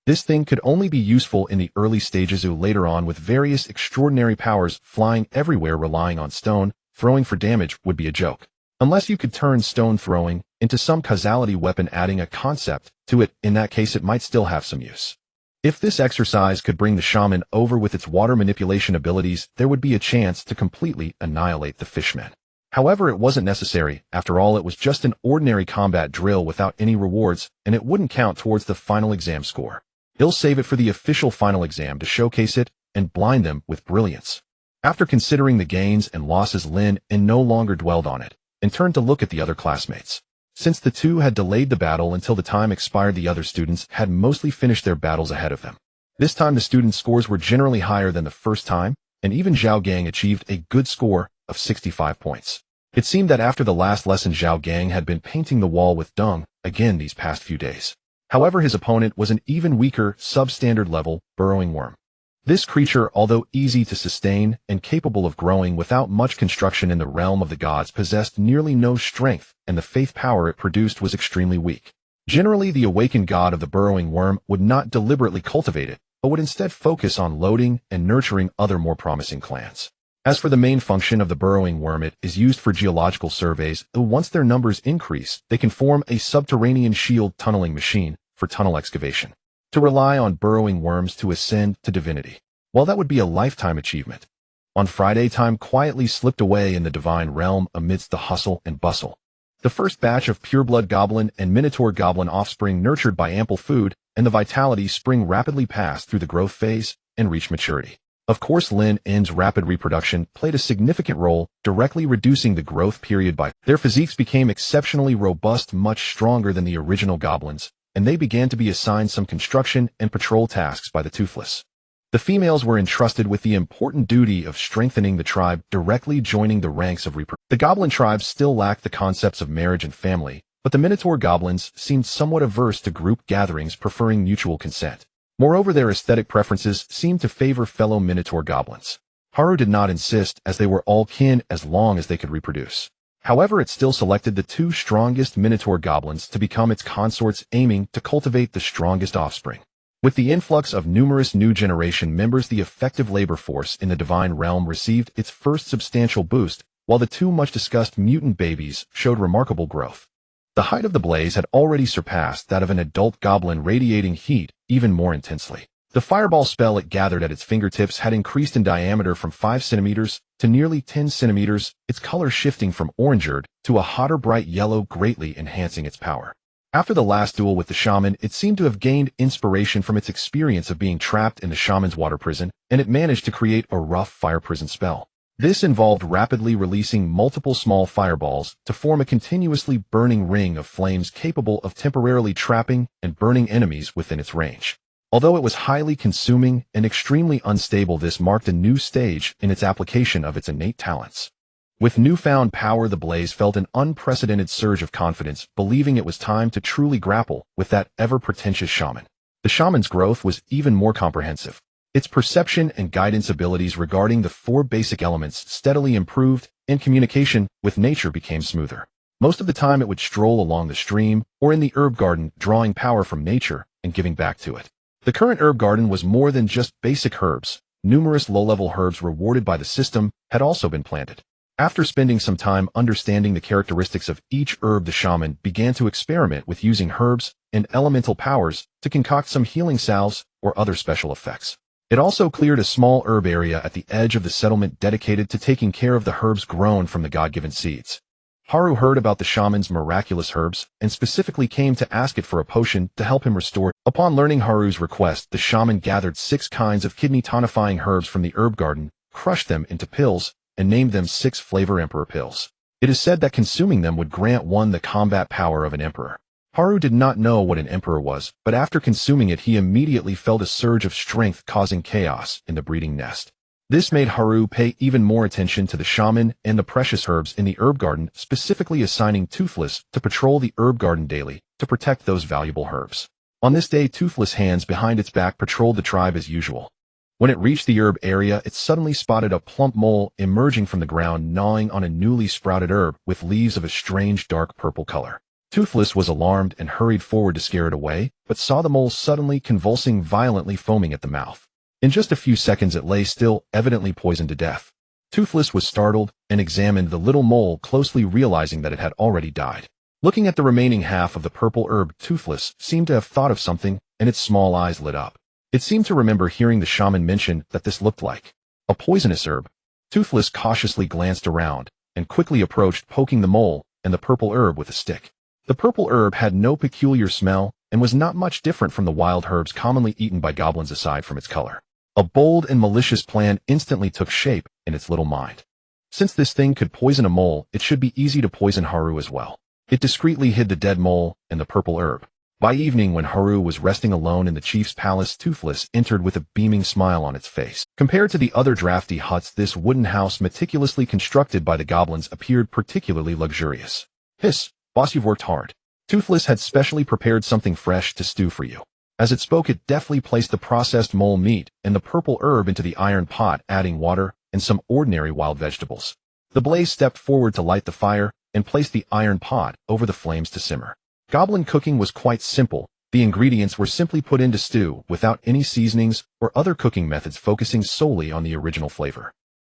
This thing could only be useful in the early stages, or later on with various extraordinary powers flying everywhere, relying on stone throwing for damage would be a joke. Unless you could turn stone throwing into some causality weapon, adding a concept to it, in that case it might still have some use. If this exercise could bring the shaman over with its water manipulation abilities, there would be a chance to completely annihilate the fishmen. However, it wasn't necessary. After all, it was just an ordinary combat drill without any rewards, and it wouldn't count towards the final exam score. He'll save it for the official final exam to showcase it and blind them with brilliance. After considering the gains and losses, Lynn no longer dwelled on it and turned to look at the other classmates. Since the two had delayed the battle until the time expired, the other students had mostly finished their battles ahead of them. This time the students' scores were generally higher than the first time, and even Zhao Gang achieved a good score of 65 points. It seemed that after the last lesson Zhao Gang had been painting the wall with dung again these past few days. However, his opponent was an even weaker, substandard level, burrowing worm. This creature, although easy to sustain and capable of growing without much construction in the realm of the gods, possessed nearly no strength, and the faith power it produced was extremely weak. Generally, the awakened god of the burrowing worm would not deliberately cultivate it, but would instead focus on loading and nurturing other more promising clans. As for the main function of the burrowing worm, it is used for geological surveys. Once their numbers increase, they can form a subterranean shield tunneling machine for tunnel excavation. To rely on burrowing worms to ascend to divinity. Well, that would be a lifetime achievement. On Friday, time quietly slipped away in the divine realm amidst the hustle and bustle. The first batch of pureblood goblin and minotaur-goblin offspring, nurtured by ample food and the vitality spring, rapidly passed through the growth phase and reached maturity. Of course, Lynn's rapid reproduction played a significant role, directly reducing the growth period by their physiques became exceptionally robust, much stronger than the original goblins, and they began to be assigned some construction and patrol tasks by the Toothless. The females were entrusted with the important duty of strengthening the tribe, directly joining the ranks of reproduction. The goblin tribes still lacked the concepts of marriage and family, but the minotaur goblins seemed somewhat averse to group gatherings, preferring mutual consent. Moreover, their aesthetic preferences seemed to favor fellow minotaur goblins. Haru did not insist, as they were all kin as long as they could reproduce. However, it still selected the two strongest minotaur goblins to become its consorts, aiming to cultivate the strongest offspring. With the influx of numerous new generation members, the effective labor force in the divine realm received its first substantial boost, while the two much-discussed mutant babies showed remarkable growth. The height of the blaze had already surpassed that of an adult goblin, radiating heat even more intensely. The fireball spell it gathered at its fingertips had increased in diameter from 5 centimeters to nearly 10 centimeters, its color shifting from orangered to a hotter bright yellow, greatly enhancing its power. After the last duel with the shaman, it seemed to have gained inspiration from its experience of being trapped in the shaman's water prison, and it managed to create a rough fire prison spell. This involved rapidly releasing multiple small fireballs to form a continuously burning ring of flames capable of temporarily trapping and burning enemies within its range. Although it was highly consuming and extremely unstable, this marked a new stage in its application of its innate talents. With newfound power, the blaze felt an unprecedented surge of confidence, believing it was time to truly grapple with that ever-pretentious shaman. The shaman's growth was even more comprehensive. Its perception and guidance abilities regarding the 4 basic elements steadily improved, and communication with nature became smoother. Most of the time it would stroll along the stream or in the herb garden, drawing power from nature and giving back to it. The current herb garden was more than just basic herbs. Numerous low-level herbs rewarded by the system had also been planted. After spending some time understanding the characteristics of each herb, the shaman began to experiment with using herbs and elemental powers to concoct some healing salves or other special effects. It also cleared a small herb area at the edge of the settlement dedicated to taking care of the herbs grown from the God-given seeds. Haru heard about the shaman's miraculous herbs and specifically came to ask it for a potion to help him restore. Upon learning Haru's request, the shaman gathered 6 kinds of kidney-tonifying herbs from the herb garden, crushed them into pills, and named them 6 Flavor Emperor pills. It is said that consuming them would grant one the combat power of an emperor. Haru did not know what an emperor was, but after consuming it he immediately felt a surge of strength, causing chaos in the breeding nest. This made Haru pay even more attention to the shaman and the precious herbs in the herb garden, specifically assigning Toothless to patrol the herb garden daily to protect those valuable herbs. On this day, Toothless, hands behind its back, patrolled the tribe as usual. When it reached the herb area, it suddenly spotted a plump mole emerging from the ground, gnawing on a newly sprouted herb with leaves of a strange dark purple color. Toothless was alarmed and hurried forward to scare it away, but saw the mole suddenly convulsing violently, foaming at the mouth. In just a few seconds it lay still, evidently poisoned to death. Toothless was startled and examined the little mole closely, realizing that it had already died. Looking at the remaining half of the purple herb, Toothless seemed to have thought of something, and its small eyes lit up. It seemed to remember hearing the shaman mention that this looked like a poisonous herb. Toothless cautiously glanced around and quickly approached, poking the mole and the purple herb with a stick. The purple herb had no peculiar smell and was not much different from the wild herbs commonly eaten by goblins aside from its color. A bold and malicious plan instantly took shape in its little mind. Since this thing could poison a mole, it should be easy to poison Haru as well. It discreetly hid the dead mole and the purple herb. By evening, when Haru was resting alone in the chief's palace, Toothless entered with a beaming smile on its face. Compared to the other drafty huts, this wooden house meticulously constructed by the goblins appeared particularly luxurious. Hiss, boss, you've worked hard. Toothless had specially prepared something fresh to stew for you. As it spoke, it deftly placed the processed mole meat and the purple herb into the iron pot, adding water and some ordinary wild vegetables. The blaze stepped forward to light the fire and placed the iron pot over the flames to simmer. Goblin cooking was quite simple. The ingredients were simply put into stew without any seasonings or other cooking methods, focusing solely on the original flavor.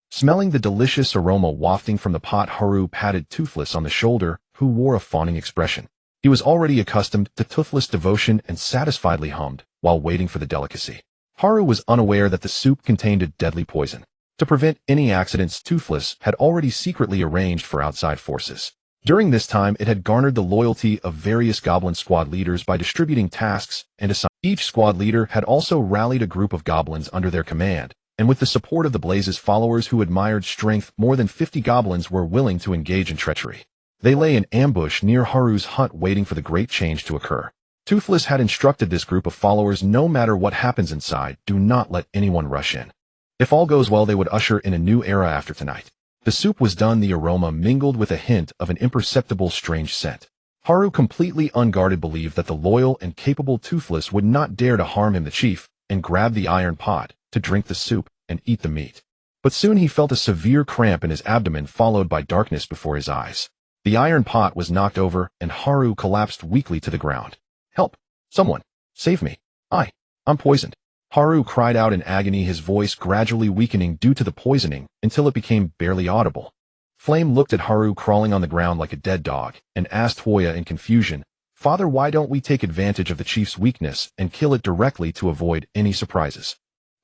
Smelling the delicious aroma wafting from the pot, Haru patted Toothless on the shoulder, who wore a fawning expression. He was already accustomed to Toothless' devotion and satisfiedly hummed while waiting for the delicacy. Haru was unaware that the soup contained a deadly poison. To prevent any accidents, Toothless had already secretly arranged for outside forces. During this time, it had garnered the loyalty of various goblin squad leaders by distributing tasks and assignments. Each squad leader had also rallied a group of goblins under their command, and with the support of the Blaze's followers who admired strength, more than 50 goblins were willing to engage in treachery. They lay in ambush near Haru's hut, waiting for the great change to occur. Toothless had instructed this group of followers, no matter what happens inside, do not let anyone rush in. If all goes well, they would usher in a new era after tonight. The soup was done, the aroma mingled with a hint of an imperceptible strange scent. Haru, completely unguarded, believed that the loyal and capable Toothless would not dare to harm him, the chief, and grabbed the iron pot to drink the soup and eat the meat. But soon he felt a severe cramp in his abdomen, followed by darkness before his eyes. The iron pot was knocked over, and Haru collapsed weakly to the ground. Help! Someone! Save me! I'm poisoned! Haru cried out in agony, his voice gradually weakening due to the poisoning until it became barely audible. Flame looked at Haru crawling on the ground like a dead dog and asked Hoya in confusion, "Father, why don't we take advantage of the chief's weakness and kill it directly to avoid any surprises?"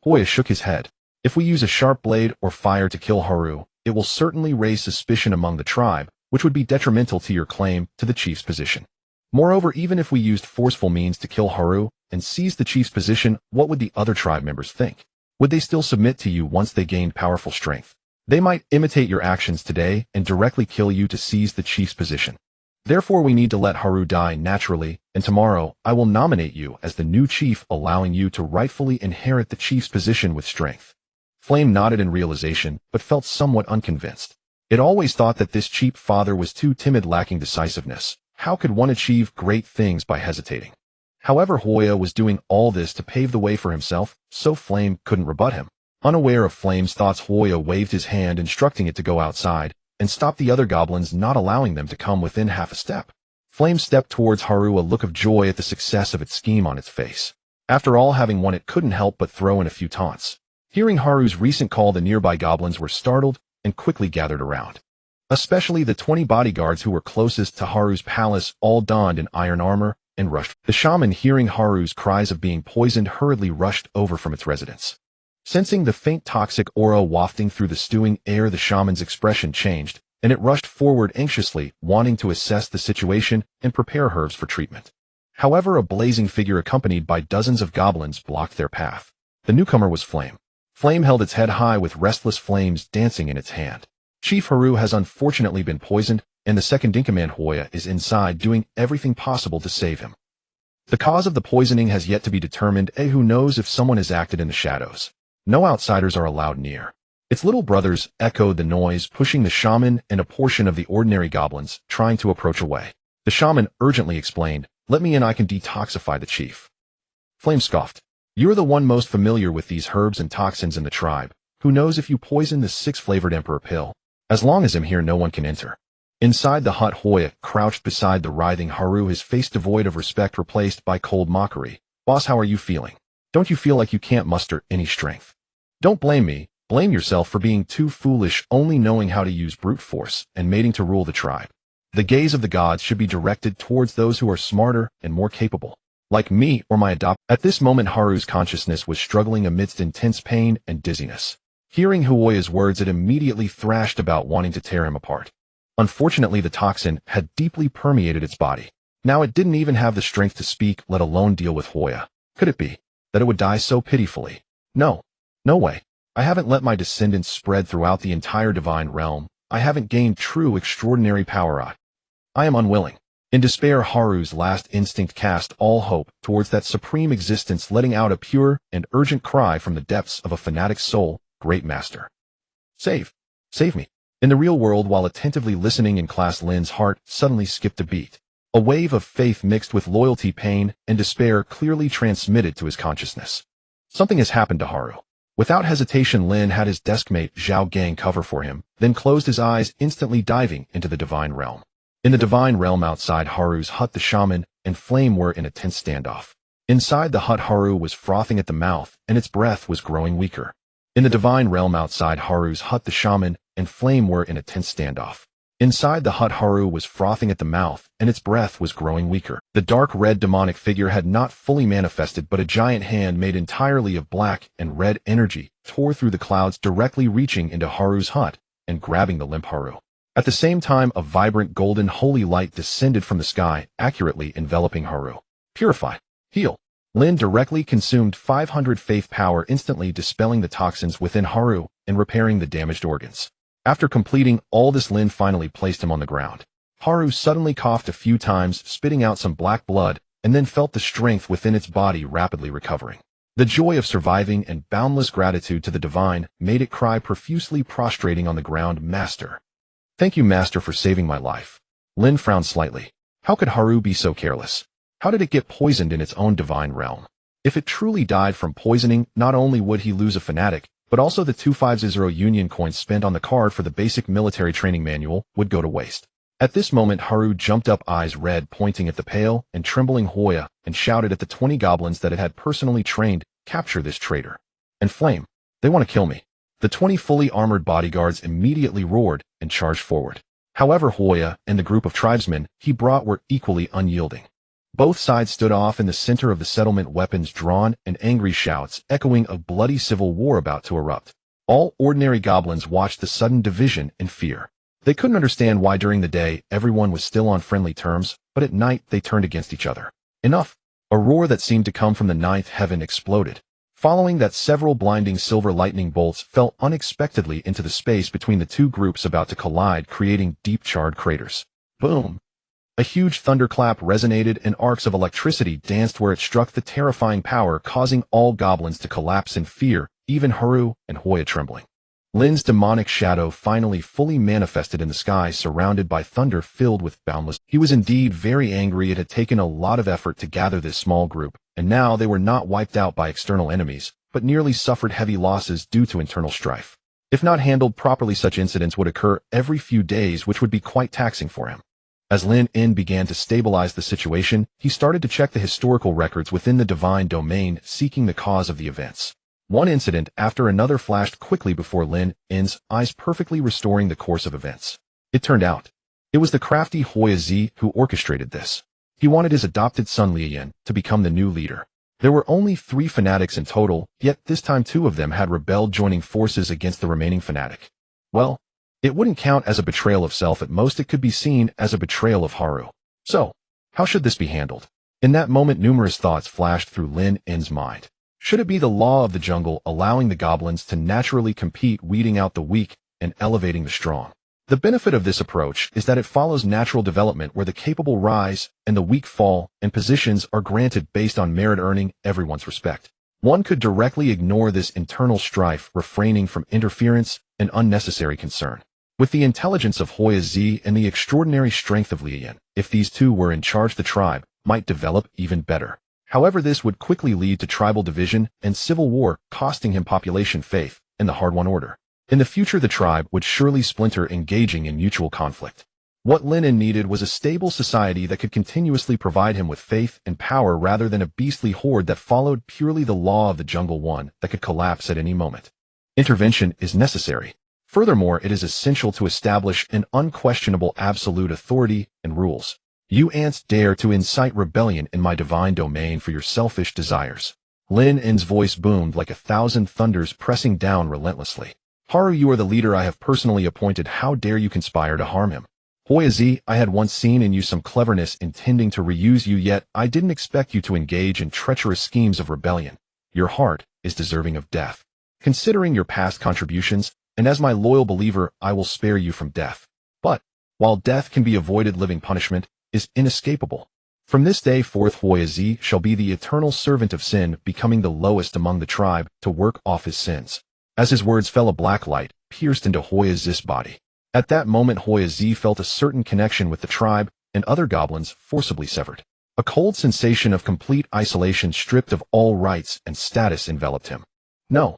Hoya shook his head. "If we use a sharp blade or fire to kill Haru, it will certainly raise suspicion among the tribe, which would be detrimental to your claim to the chief's position. Moreover, even if we used forceful means to kill Haru and seize the chief's position, what would the other tribe members think? Would they still submit to you once they gained powerful strength? They might imitate your actions today and directly kill you to seize the chief's position. Therefore, we need to let Haru die naturally, and tomorrow I will nominate you as the new chief, allowing you to rightfully inherit the chief's position with strength." Flame nodded in realization, but felt somewhat unconvinced. It always thought that this chief father was too timid, lacking decisiveness. How could one achieve great things by hesitating? However, Hoya was doing all this to pave the way for himself, so Flame couldn't rebut him. Unaware of Flame's thoughts, Hoya waved his hand, instructing it to go outside and stop the other goblins, not allowing them to come within half a step. Flame stepped towards Haru, a look of joy at the success of its scheme on its face. After all, having won, it couldn't help but throw in a few taunts. Hearing Haru's recent call, the nearby goblins were startled and quickly gathered around. Especially the 20 bodyguards who were closest to Haru's palace, all donned in iron armor, and rushed. The shaman, hearing Haru's cries of being poisoned, hurriedly rushed over from its residence. Sensing the faint toxic aura wafting through the stewing air, the shaman's expression changed, and it rushed forward anxiously, wanting to assess the situation and prepare herbs for treatment. However, a blazing figure accompanied by dozens of goblins blocked their path. The newcomer was Flame. Flame held its head high with restless flames dancing in its hand. Chief Haru has unfortunately been poisoned, and the second-in-command Hoya is inside doing everything possible to save him. The cause of the poisoning has yet to be determined. Who knows if someone has acted in the shadows? No outsiders are allowed near. Its little brothers echoed the noise, pushing the shaman and a portion of the ordinary goblins, trying to approach away. The shaman urgently explained, "Let me in, I can detoxify the chief." Flame scoffed. "You're the one most familiar with these herbs and toxins in the tribe. Who knows if you poison the 6-flavored emperor pill? As long as I'm here, no one can enter." Inside the hut, Hoya crouched beside the writhing Haru, his face devoid of respect replaced by cold mockery. "Boss, how are you feeling? Don't you feel like you can't muster any strength? Don't blame me. Blame yourself for being too foolish, only knowing how to use brute force and mating to rule the tribe. The gaze of the gods should be directed towards those who are smarter and more capable, like me or my adopt." At this moment, Haru's consciousness was struggling amidst intense pain and dizziness. Hearing Hoya's words, it immediately thrashed about, wanting to tear him apart. Unfortunately, the toxin had deeply permeated its body. Now it didn't even have the strength to speak, let alone deal with Hoya. Could it be that it would die so pitifully? No. No way. I haven't let my descendants spread throughout the entire divine realm. I haven't gained true extraordinary power. I am unwilling. In despair, Haru's last instinct cast all hope towards that supreme existence, letting out a pure and urgent cry from the depths of a fanatic's soul. Great master. Save me. In the real world, while attentively listening in class, Lynn's heart suddenly skipped a beat. A wave of faith mixed with loyalty, pain, and despair clearly transmitted to his consciousness. Something has happened to Haru. Without hesitation, Lynn had his deskmate Zhao Gang cover for him, then closed his eyes, instantly diving into the divine realm. In the divine realm outside Haru's hut, the shaman and Flame were in a tense standoff. Inside the hut, Haru was frothing at the mouth, and its breath was growing weaker. In the divine realm outside Haru's hut, the shaman and Flame were in a tense standoff. Inside the hut, Haru was frothing at the mouth, and its breath was growing weaker. The dark red demonic figure had not fully manifested, but a giant hand made entirely of black and red energy tore through the clouds, directly reaching into Haru's hut and grabbing the limp Haru. At the same time, a vibrant golden holy light descended from the sky, accurately enveloping Haru. Purify. Heal. Lynn directly consumed 500 faith power, instantly dispelling the toxins within Haru and repairing the damaged organs. After completing all this, Lynn finally placed him on the ground. Haru suddenly coughed a few times, spitting out some black blood, and then felt the strength within its body rapidly recovering. The joy of surviving and boundless gratitude to the divine made it cry profusely, prostrating on the ground. Master. Thank you, Master, for saving my life. Lynn frowned slightly. How could Haru be so careless? How did it get poisoned in its own divine realm? If it truly died from poisoning, not only would he lose a fanatic, but also the 250 Union coins spent on the card for the basic military training manual would go to waste. At this moment, Haru jumped up, eyes red, pointing at the pale and trembling Hoya, and shouted at the 20 goblins that it had personally trained, "Capture this traitor." And Flame. They want to kill me. The 20 fully armored bodyguards immediately roared and charged forward. However, Hoya and the group of tribesmen he brought were equally unyielding. Both sides stood off in the center of the settlement, weapons drawn and angry shouts echoing a bloody civil war about to erupt. All ordinary goblins watched the sudden division in fear. They couldn't understand why during the day everyone was still on friendly terms, but at night they turned against each other. Enough! A roar that seemed to come from the ninth heaven exploded. Following that, several blinding silver lightning bolts fell unexpectedly into the space between the two groups about to collide, creating deep charred craters. Boom! A huge thunderclap resonated, and arcs of electricity danced where it struck, the terrifying power causing all goblins to collapse in fear, even Haru and Hoya trembling. Lynn's demonic shadow finally fully manifested in the sky, surrounded by thunder filled with boundless. He was indeed very angry. It had taken a lot of effort to gather this small group, and now they were not wiped out by external enemies, but nearly suffered heavy losses due to internal strife. If not handled properly, such incidents would occur every few days, which would be quite taxing for him. As Lynn began to stabilize the situation, he started to check the historical records within the divine domain, seeking the cause of the events. One incident after another flashed quickly before Lynn's eyes, perfectly restoring the course of events. It turned out it was the crafty Hoya Z who orchestrated this. He wanted his adopted son Lynn to become the new leader. There were only 3 fanatics in total, yet this time 2 of them had rebelled, joining forces against the remaining fanatic. Well, it wouldn't count as a betrayal of self. At most, it could be seen as a betrayal of Haru. So, how should this be handled? In that moment, numerous thoughts flashed through Lynn's mind. Should it be the law of the jungle, allowing the goblins to naturally compete, weeding out the weak and elevating the strong? The benefit of this approach is that it follows natural development, where the capable rise and the weak fall, and positions are granted based on merit, earning everyone's respect. One could directly ignore this internal strife, refraining from interference and unnecessary concern. With the intelligence of Hoya Z and the extraordinary strength of Lynn, if these 2 were in charge, the tribe might develop even better. However, this would quickly lead to tribal division and civil war, costing him population, faith, and the hard-won order. In the future, the tribe would surely splinter, engaging in mutual conflict. What Lynn needed was a stable society that could continuously provide him with faith and power, rather than a beastly horde that followed purely the law of the jungle, one that could collapse at any moment. Intervention is necessary. Furthermore, it is essential to establish an unquestionable absolute authority and rules. You ants dare to incite rebellion in my divine domain for your selfish desires. Lynn's voice boomed like 1,000 thunders, pressing down relentlessly. Haru, you are the leader I have personally appointed. How dare you conspire to harm him? Hoya Z, I had once seen in you some cleverness, intending to reuse you, yet I didn't expect you to engage in treacherous schemes of rebellion. Your heart is deserving of death. Considering your past contributions, and as my loyal believer, I will spare you from death. But, while death can be avoided, living punishment is inescapable. From this day forth Hoya Z shall be the eternal servant of sin, becoming the lowest among the tribe to work off his sins. As his words fell, a black light pierced into Hoya Z's body. At that moment Hoya Z felt a certain connection with the tribe and other goblins forcibly severed. A cold sensation of complete isolation, stripped of all rights and status, enveloped him. No.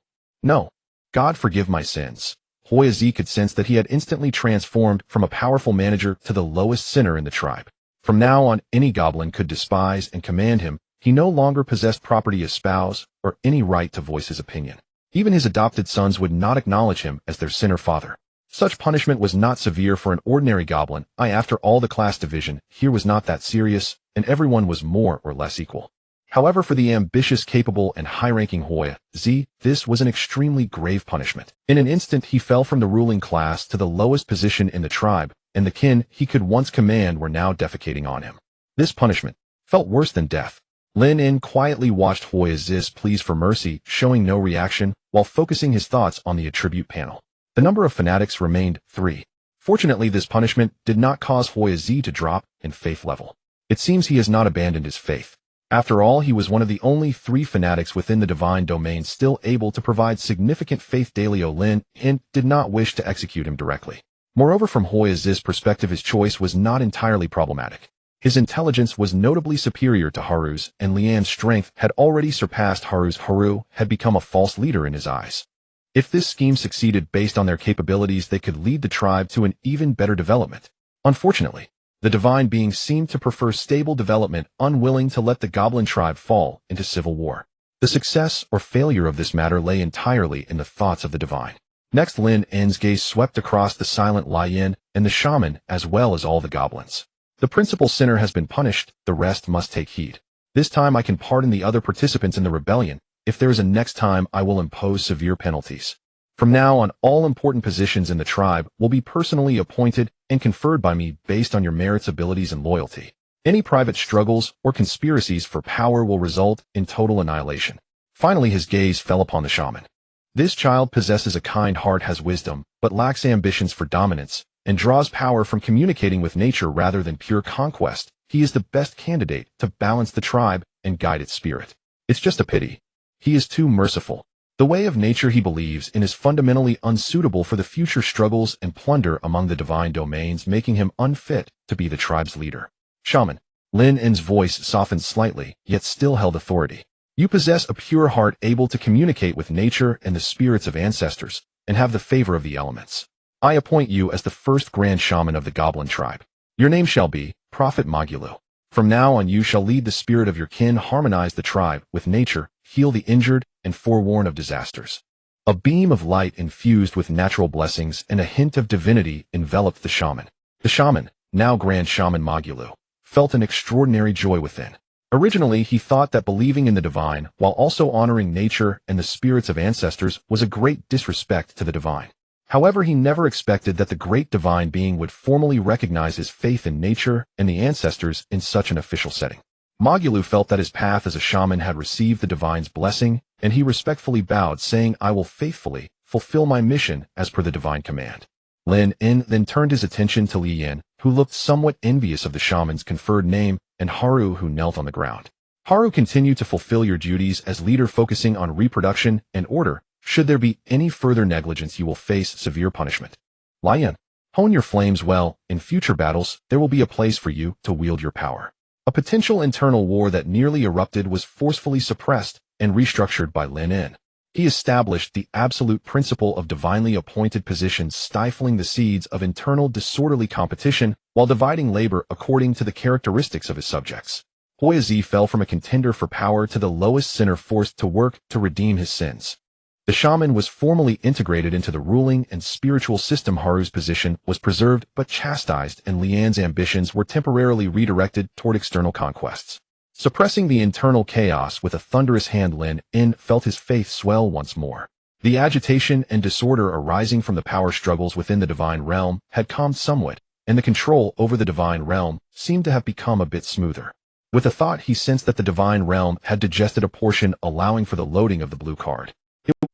God forgive my sins. Hoya Z could sense that he had instantly transformed from a powerful manager to the lowest sinner in the tribe. From now on, any goblin could despise and command him. He no longer possessed property as spouse or any right to voice his opinion. Even his adopted sons would not acknowledge him as their sinner father. Such punishment was not severe for an ordinary goblin. After all the class division, here was not that serious, and everyone was more or less equal. However, for the ambitious, capable, and high-ranking Hoya Z, this was an extremely grave punishment. In an instant, he fell from the ruling class to the lowest position in the tribe, and the kin he could once command were now defecating on him. This punishment felt worse than death. Lynn quietly watched Hoya Z's pleas for mercy, showing no reaction, while focusing his thoughts on the attribute panel. The number of fanatics remained 3. Fortunately, this punishment did not cause Hoya Z to drop in faith level. It seems he has not abandoned his faith. After all, he was one of the only 3 fanatics within the divine domain still able to provide significant faith. Dalio Lynn did not wish to execute him directly. Moreover, from Hoya Z's perspective, his choice was not entirely problematic. His intelligence was notably superior to Haru's, and Lian's strength had already surpassed Haru's. Haru had become a false leader in his eyes. If this scheme succeeded based on their capabilities, they could lead the tribe to an even better development. Unfortunately, the divine being seemed to prefer stable development, unwilling to let the goblin tribe fall into civil war. The success or failure of this matter lay entirely in the thoughts of the divine. Next, Lynn's gaze swept across the silent Lynn and the shaman, as well as all the goblins. The principal sinner has been punished, the rest must take heed. This time I can pardon the other participants in the rebellion. If there is a next time, I will impose severe penalties. From now on, all important positions in the tribe will be personally appointed and conferred by me based on your merits, abilities, and loyalty. Any private struggles or conspiracies for power will result in total annihilation. Finally, his gaze fell upon the shaman. This child possesses a kind heart, has wisdom, but lacks ambitions for dominance, and draws power from communicating with nature rather than pure conquest. He is the best candidate to balance the tribe and guide its spirit. It's just a pity. He is too merciful. The way of nature he believes in is fundamentally unsuitable for the future struggles and plunder among the divine domains, making him unfit to be the tribe's leader. Shaman. Lynn's voice softened slightly, yet still held authority. You possess a pure heart, able to communicate with nature and the spirits of ancestors, and have the favor of the elements. I appoint you as the first grand shaman of the goblin tribe. Your name shall be Prophet Magulu. From now on you shall lead the spirit of your kin, harmonize the tribe with nature, heal the injured, and forewarn of disasters. A beam of light infused with natural blessings and a hint of divinity enveloped the shaman. The shaman, now Grand Shaman Magulu, felt an extraordinary joy within. Originally, he thought that believing in the divine, while also honoring nature and the spirits of ancestors, was a great disrespect to the divine. However, he never expected that the great divine being would formally recognize his faith in nature and the ancestors in such an official setting. Magulu felt that his path as a shaman had received the divine's blessing, and he respectfully bowed, saying, I will faithfully fulfill my mission as per the divine command. Lynn then turned his attention to Lynn, who looked somewhat envious of the shaman's conferred name, and Haru, who knelt on the ground. Haru, continue to fulfill your duties as leader, focusing on reproduction and order. Should there be any further negligence, you will face severe punishment. Lynn, hone your flames well. In future battles, there will be a place for you to wield your power. A potential internal war that nearly erupted was forcefully suppressed and restructured by Lynn. He established the absolute principle of divinely appointed positions, stifling the seeds of internal disorderly competition while dividing labor according to the characteristics of his subjects. Hoya Z fell from a contender for power to the lowest sinner, forced to work to redeem his sins. The shaman was formally integrated into the ruling and spiritual system. Haru's position was preserved but chastised, and Lynn's ambitions were temporarily redirected toward external conquests. Suppressing the internal chaos with a thunderous hand, Lynn felt his faith swell once more. The agitation and disorder arising from the power struggles within the divine realm had calmed somewhat, and the control over the divine realm seemed to have become a bit smoother. With a thought, he sensed that the divine realm had digested a portion, allowing for the loading of the blue card.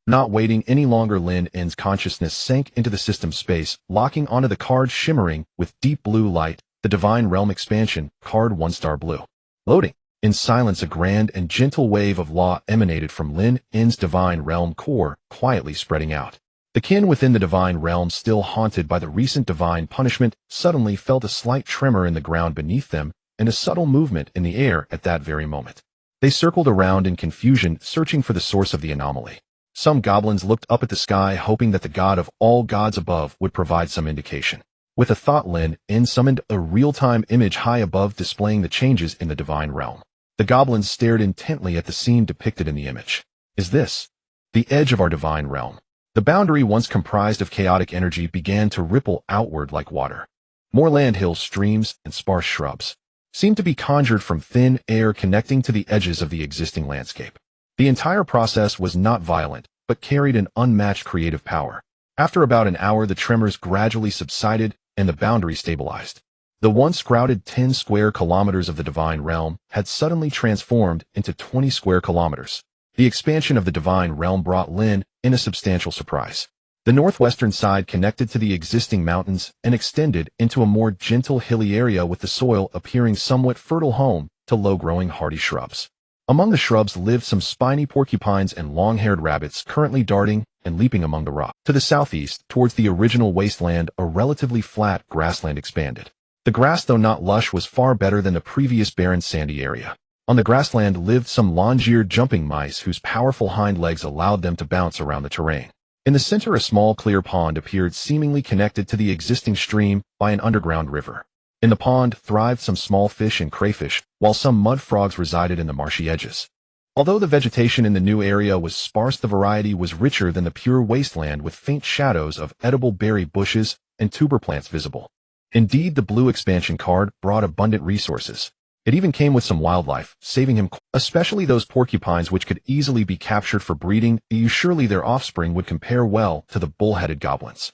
Not waiting any longer, Lynn's consciousness sank into the system space, locking onto the card shimmering with deep blue light. The Divine Realm Expansion, card 1-star blue. Loading. In silence, a grand and gentle wave of law emanated from Lynn's Divine Realm core, quietly spreading out. The kin within the Divine Realm, still haunted by the recent divine punishment, suddenly felt a slight tremor in the ground beneath them and a subtle movement in the air at that very moment. They circled around in confusion, searching for the source of the anomaly. Some goblins looked up at the sky, hoping that the god of all gods above would provide some indication. With a thought, Lynn summoned a real-time image high above, displaying the changes in the Divine Realm. The goblins stared intently at the scene depicted in the image. Is this the edge of our Divine Realm? The boundary, once comprised of chaotic energy, began to ripple outward like water. More land, hills, streams, and sparse shrubs seemed to be conjured from thin air, connecting to the edges of the existing landscape. The entire process was not violent, but carried an unmatched creative power. After about an hour, the tremors gradually subsided and the boundary stabilized. The once crowded 10 square kilometers of the Divine Realm had suddenly transformed into 20 square kilometers. The expansion of the Divine Realm brought Lynn a substantial surprise. The northwestern side connected to the existing mountains and extended into a more gentle hilly area, with the soil appearing somewhat fertile, home to low-growing hardy shrubs. Among the shrubs lived some spiny porcupines and long-haired rabbits, currently darting and leaping among the rocks. To the southeast, towards the original wasteland, a relatively flat grassland expanded. The grass, though not lush, was far better than the previous barren sandy area. On the grassland lived some long-eared jumping mice whose powerful hind legs allowed them to bounce around the terrain. In the center, a small clear pond appeared, seemingly connected to the existing stream by an underground river. In the pond thrived some small fish and crayfish, while some mud frogs resided in the marshy edges. Although the vegetation in the new area was sparse, the variety was richer than the pure wasteland, with faint shadows of edible berry bushes and tuber plants visible. Indeed, the blue expansion card brought abundant resources. It even came with some wildlife, saving him, especially those porcupines which could easily be captured for breeding. Surely their offspring would compare well to the bull-headed goblins.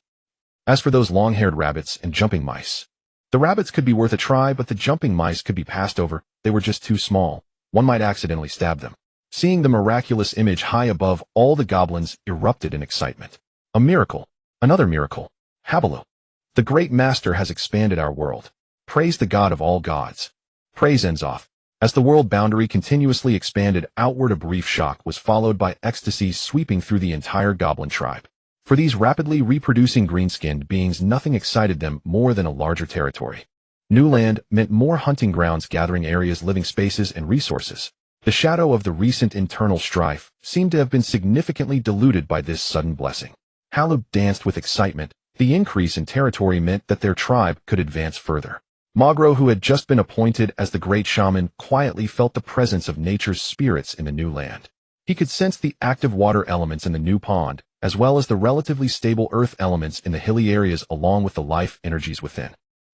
As for those long-haired rabbits and jumping mice, the rabbits could be worth a try, but the jumping mice could be passed over. They were just too small. One might accidentally stab them. Seeing the miraculous image high above, all the goblins erupted in excitement. A miracle. Another miracle. Habalu. The great master has expanded our world. Praise the god of all gods. Praise ends off. As the world boundary continuously expanded outward, a brief shock was followed by ecstasy sweeping through the entire goblin tribe. For these rapidly reproducing green-skinned beings, nothing excited them more than a larger territory. New land meant more hunting grounds, gathering areas, living spaces, and resources. The shadow of the recent internal strife seemed to have been significantly diluted by this sudden blessing. Halu danced with excitement. The increase in territory meant that their tribe could advance further. Magro, who had just been appointed as the great shaman, quietly felt the presence of nature's spirits in the new land. He could sense the active water elements in the new pond, as well as the relatively stable earth elements in the hilly areas, along with the life energies within.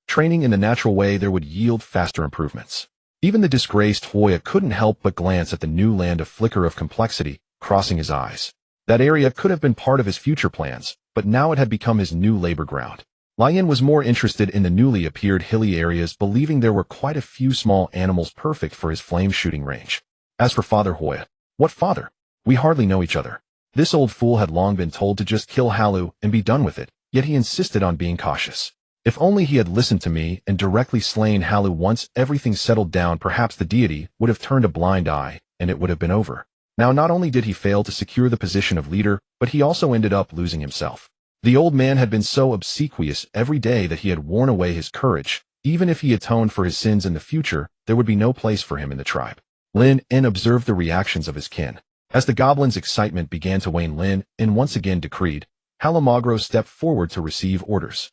Training in the natural way, there would yield faster improvements. Even the disgraced Hoya couldn't help but glance at the new land, a flicker of complexity crossing his eyes. That area could have been part of his future plans, but now it had become his new labor ground. Lynn was more interested in the newly appeared hilly areas, believing there were quite a few small animals perfect for his flame-shooting range. As for Father Hoya, what father? We hardly know each other. This old fool had long been told to just kill Halu and be done with it, yet he insisted on being cautious. If only he had listened to me and directly slain Halu once everything settled down, perhaps the deity would have turned a blind eye, and it would have been over. Now, not only did he fail to secure the position of leader, but he also ended up losing himself. The old man had been so obsequious every day that he had worn away his courage. Even if he atoned for his sins in the future, there would be no place for him in the tribe. Lynn observed the reactions of his kin. As the goblins' excitement began to wane, Lynn once again decreed, Halamagro stepped forward to receive orders.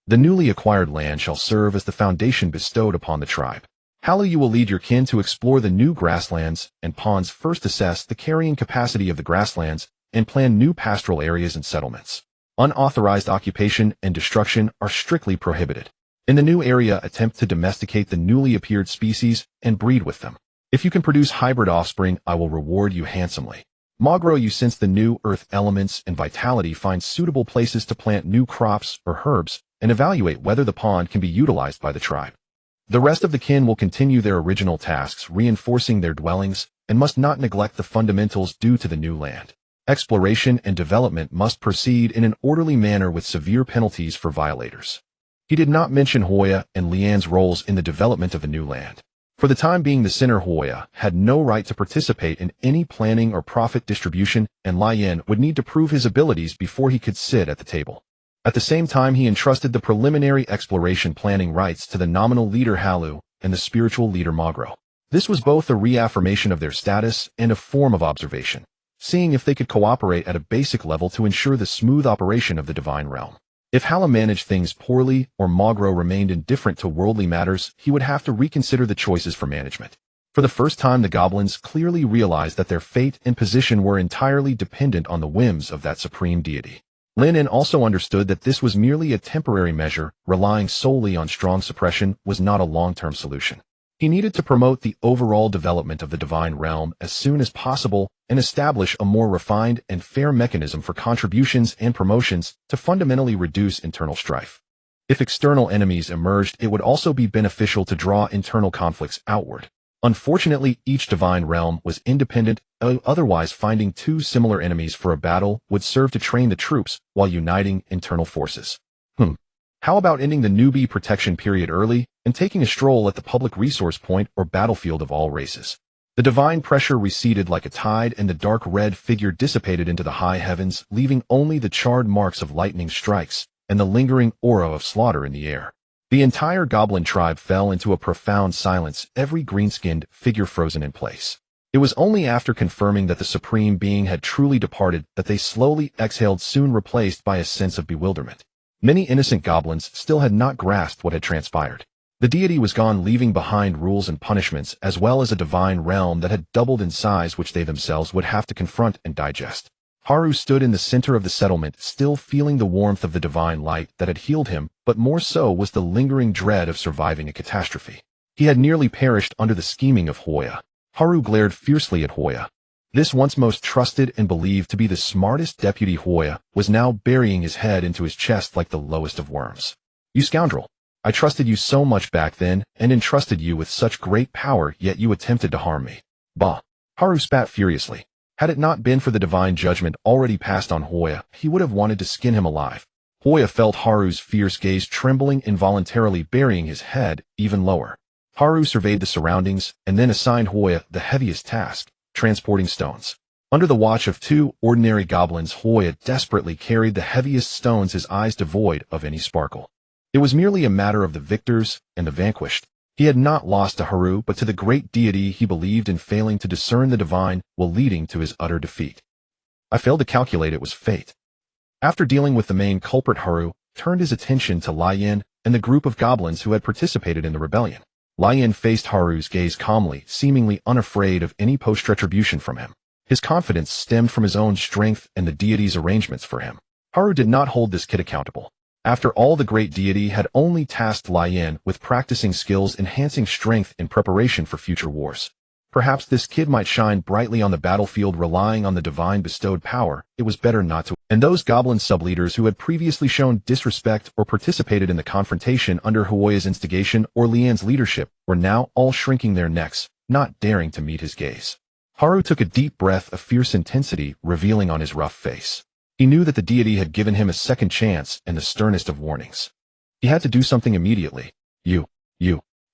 The newly acquired land shall serve as the foundation bestowed upon the tribe. Halu, you will lead your kin to explore the new grasslands and ponds, first assess the carrying capacity of the grasslands, and plan new pastoral areas and settlements. Unauthorized occupation and destruction are strictly prohibited. In the new area, attempt to domesticate the newly appeared species and breed with them. If you can produce hybrid offspring, I will reward you handsomely. Magro, you sense the new earth elements and vitality, find suitable places to plant new crops or herbs, and evaluate whether the pond can be utilized by the tribe. The rest of the kin will continue their original tasks, reinforcing their dwellings, and must not neglect the fundamentals due to the new land. Exploration and development must proceed in an orderly manner with severe penalties for violators. He did not mention Hoya and Lian's roles in the development of the new land. For the time being, the sinner Hoya had no right to participate in any planning or profit distribution, and Lin would need to prove his abilities before he could sit at the table. At the same time, he entrusted the preliminary exploration planning rights to the nominal leader Halu and the spiritual leader Magro. This was both a reaffirmation of their status and a form of observation, seeing if they could cooperate at a basic level to ensure the smooth operation of the divine realm. If Hala managed things poorly or Magro remained indifferent to worldly matters, he would have to reconsider the choices for management. For the first time, the goblins clearly realized that their fate and position were entirely dependent on the whims of that supreme deity. Lynn also understood that this was merely a temporary measure. Relying solely on strong suppression was not a long-term solution. He needed to promote the overall development of the divine realm as soon as possible and establish a more refined and fair mechanism for contributions and promotions to fundamentally reduce internal strife. If external enemies emerged, it would also be beneficial to draw internal conflicts outward. Unfortunately, each divine realm was independent, otherwise finding two similar enemies for a battle would serve to train the troops while uniting internal forces. How about ending the newbie protection period early and taking a stroll at the public resource point or battlefield of all races? The divine pressure receded like a tide, and the dark red figure dissipated into the high heavens, leaving only the charred marks of lightning strikes and the lingering aura of slaughter in the air. The entire goblin tribe fell into a profound silence, every green-skinned figure frozen in place. It was only after confirming that the supreme being had truly departed that they slowly exhaled, soon replaced by a sense of bewilderment. Many innocent goblins still had not grasped what had transpired. The deity was gone, leaving behind rules and punishments, as well as a divine realm that had doubled in size, which they themselves would have to confront and digest. Haru stood in the center of the settlement, still feeling the warmth of the divine light that had healed him, but more so was the lingering dread of surviving a catastrophe. He had nearly perished under the scheming of Hoya. Haru glared fiercely at Hoya. This once most trusted and believed to be the smartest deputy Hoya was now burying his head into his chest like the lowest of worms. "You scoundrel! I trusted you so much back then and entrusted you with such great power, yet you attempted to harm me." Bah! Haru spat furiously. Had it not been for the divine judgment already passed on Hoya, he would have wanted to skin him alive. Hoya felt Haru's fierce gaze, trembling, involuntarily burying his head even lower. Haru surveyed the surroundings and then assigned Hoya the heaviest task, transporting stones. Under the watch of two ordinary goblins, Hoya desperately carried the heaviest stones, his eyes devoid of any sparkle. It was merely a matter of the victors and the vanquished. He had not lost to Haru, but to the great deity he believed in, failing to discern the divine while leading to his utter defeat. I failed to calculate it was fate. After dealing with the main culprit, Haru turned his attention to Lin and the group of goblins who had participated in the rebellion. Lin faced Haru's gaze calmly, seemingly unafraid of any post-retribution from him. His confidence stemmed from his own strength and the deity's arrangements for him. Haru did not hold this kid accountable. After all, the great deity had only tasked Lin with practicing skills enhancing strength in preparation for future wars. Perhaps this kid might shine brightly on the battlefield, relying on the divine bestowed power. It was better not to. And those goblin subleaders who had previously shown disrespect or participated in the confrontation under Hoya's instigation or Lian's leadership were now all shrinking their necks, not daring to meet his gaze. Haru took a deep breath of fierce intensity revealing on his rough face. He knew that the deity had given him a second chance and the sternest of warnings. He had to do something immediately. You,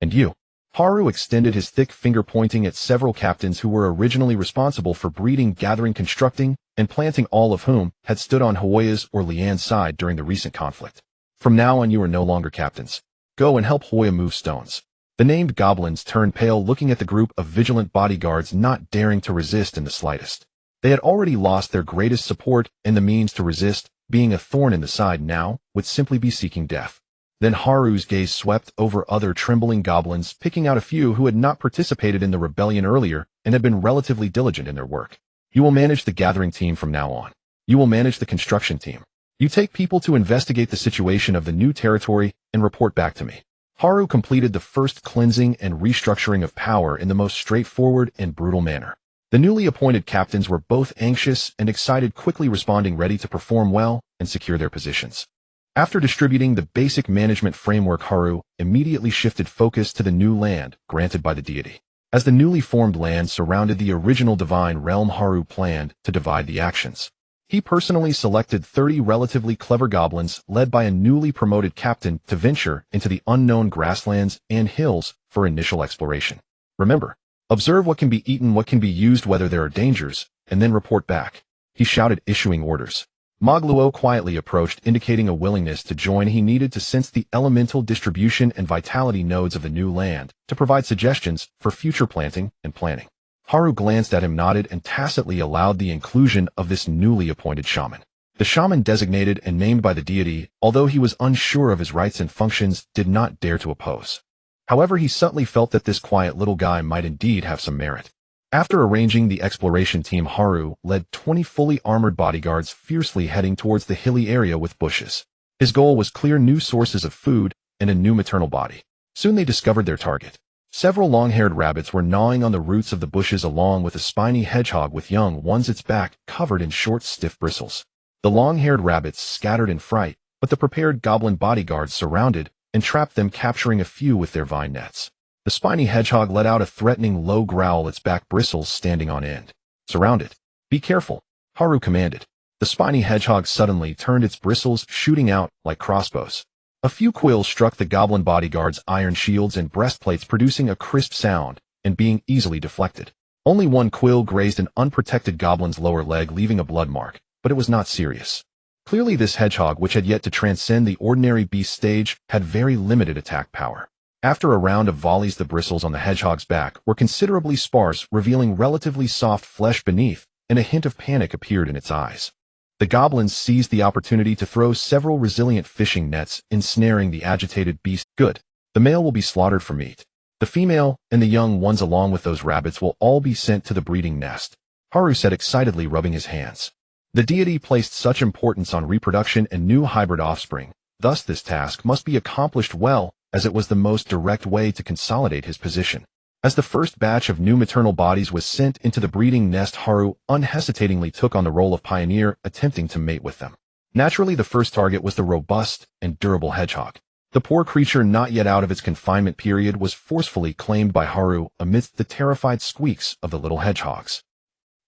and you. Haru extended his thick finger, pointing at several captains who were originally responsible for breeding, gathering, constructing, and planting, all of whom had stood on Hoya's or Lian's side during the recent conflict. From now on, you are no longer captains. Go and help Hoya move stones. The named goblins turned pale, looking at the group of vigilant bodyguards, not daring to resist in the slightest. They had already lost their greatest support, and the means to resist, being a thorn in the side now, would simply be seeking death. Then Haru's gaze swept over other trembling goblins, picking out a few who had not participated in the rebellion earlier and had been relatively diligent in their work. You will manage the gathering team from now on. You will manage the construction team. You take people to investigate the situation of the new territory and report back to me. Haru completed the first cleansing and restructuring of power in the most straightforward and brutal manner. The newly appointed captains were both anxious and excited, quickly responding, ready to perform well and secure their positions. After distributing the basic management framework, Haru immediately shifted focus to the new land granted by the deity. As the newly formed land surrounded the original divine realm, Haru planned to divide the actions. He personally selected 30 relatively clever goblins led by a newly promoted captain to venture into the unknown grasslands and hills for initial exploration. Remember, observe what can be eaten, what can be used, whether there are dangers, and then report back. He shouted, issuing orders. Mogluo quietly approached, indicating a willingness to join. He needed to sense the elemental distribution and vitality nodes of the new land to provide suggestions for future planting and planning. Haru glanced at him, nodded, and tacitly allowed the inclusion of this newly appointed shaman. The shaman, designated and named by the deity, although he was unsure of his rights and functions, did not dare to oppose. However, he subtly felt that this quiet little guy might indeed have some merit. After arranging the exploration team, Haru led 20 fully armored bodyguards fiercely heading towards the hilly area with bushes. His goal was clear new sources of food and a new maternal body. Soon they discovered their target. Several long-haired rabbits were gnawing on the roots of the bushes, along with a spiny hedgehog with young ones, its back covered in short, stiff bristles. The long-haired rabbits scattered in fright, but the prepared goblin bodyguards surrounded and trapped them, capturing a few with their vine nets. The spiny hedgehog let out a threatening low growl, its back bristles standing on end. Surrounded. Be careful, Haru commanded. The spiny hedgehog suddenly turned, its bristles shooting out like crossbows. A few quills struck the goblin bodyguards' iron shields and breastplates, producing a crisp sound and being easily deflected. Only one quill grazed an unprotected goblin's lower leg, leaving a blood mark, but it was not serious. Clearly this hedgehog, which had yet to transcend the ordinary beast stage, had very limited attack power. After a round of volleys, the bristles on the hedgehog's back were considerably sparse, revealing relatively soft flesh beneath, and a hint of panic appeared in its eyes. The goblins seized the opportunity to throw several resilient fishing nets, ensnaring the agitated beast. Good. The male will be slaughtered for meat. The female and the young ones, along with those rabbits, will all be sent to the breeding nest, Haru said excitedly, rubbing his hands. The deity placed such importance on reproduction and new hybrid offspring, thus this task must be accomplished well, as it was the most direct way to consolidate his position. As the first batch of new maternal bodies was sent into the breeding nest, Haru unhesitatingly took on the role of pioneer, attempting to mate with them. Naturally, the first target was the robust and durable hedgehog. The poor creature, not yet out of its confinement period, was forcefully claimed by Haru amidst the terrified squeaks of the little hedgehogs.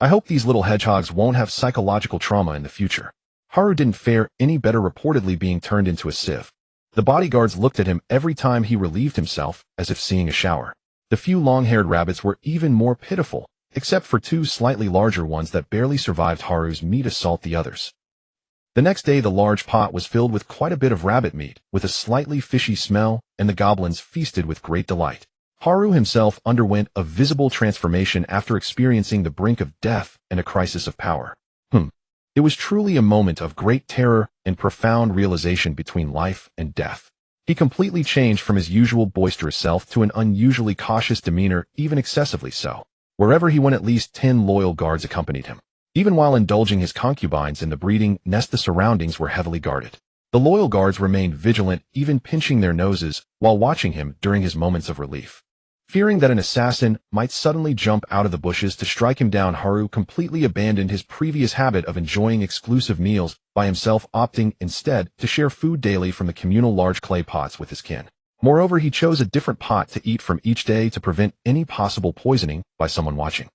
I hope these little hedgehogs won't have psychological trauma in the future. Haru didn't fare any better, reportedly being turned into a sieve. The bodyguards looked at him every time he relieved himself, as if seeing a shower. The few long-haired rabbits were even more pitiful, except for two slightly larger ones that barely survived Haru's meat assault the others. The next day the large pot was filled with quite a bit of rabbit meat, with a slightly fishy smell, and the goblins feasted with great delight. Haru himself underwent a visible transformation after experiencing the brink of death and a crisis of power. It was truly a moment of great terror and profound realization between life and death. He completely changed from his usual boisterous self to an unusually cautious demeanor, even excessively so. Wherever he went, at least 10 loyal guards accompanied him. Even while indulging his concubines in the breeding nest, the surroundings were heavily guarded. The loyal guards remained vigilant, even pinching their noses while watching him during his moments of relief. Fearing that an assassin might suddenly jump out of the bushes to strike him down, Haru completely abandoned his previous habit of enjoying exclusive meals by himself, opting instead to share food daily from the communal large clay pots with his kin. Moreover, he chose a different pot to eat from each day to prevent any possible poisoning by someone watching.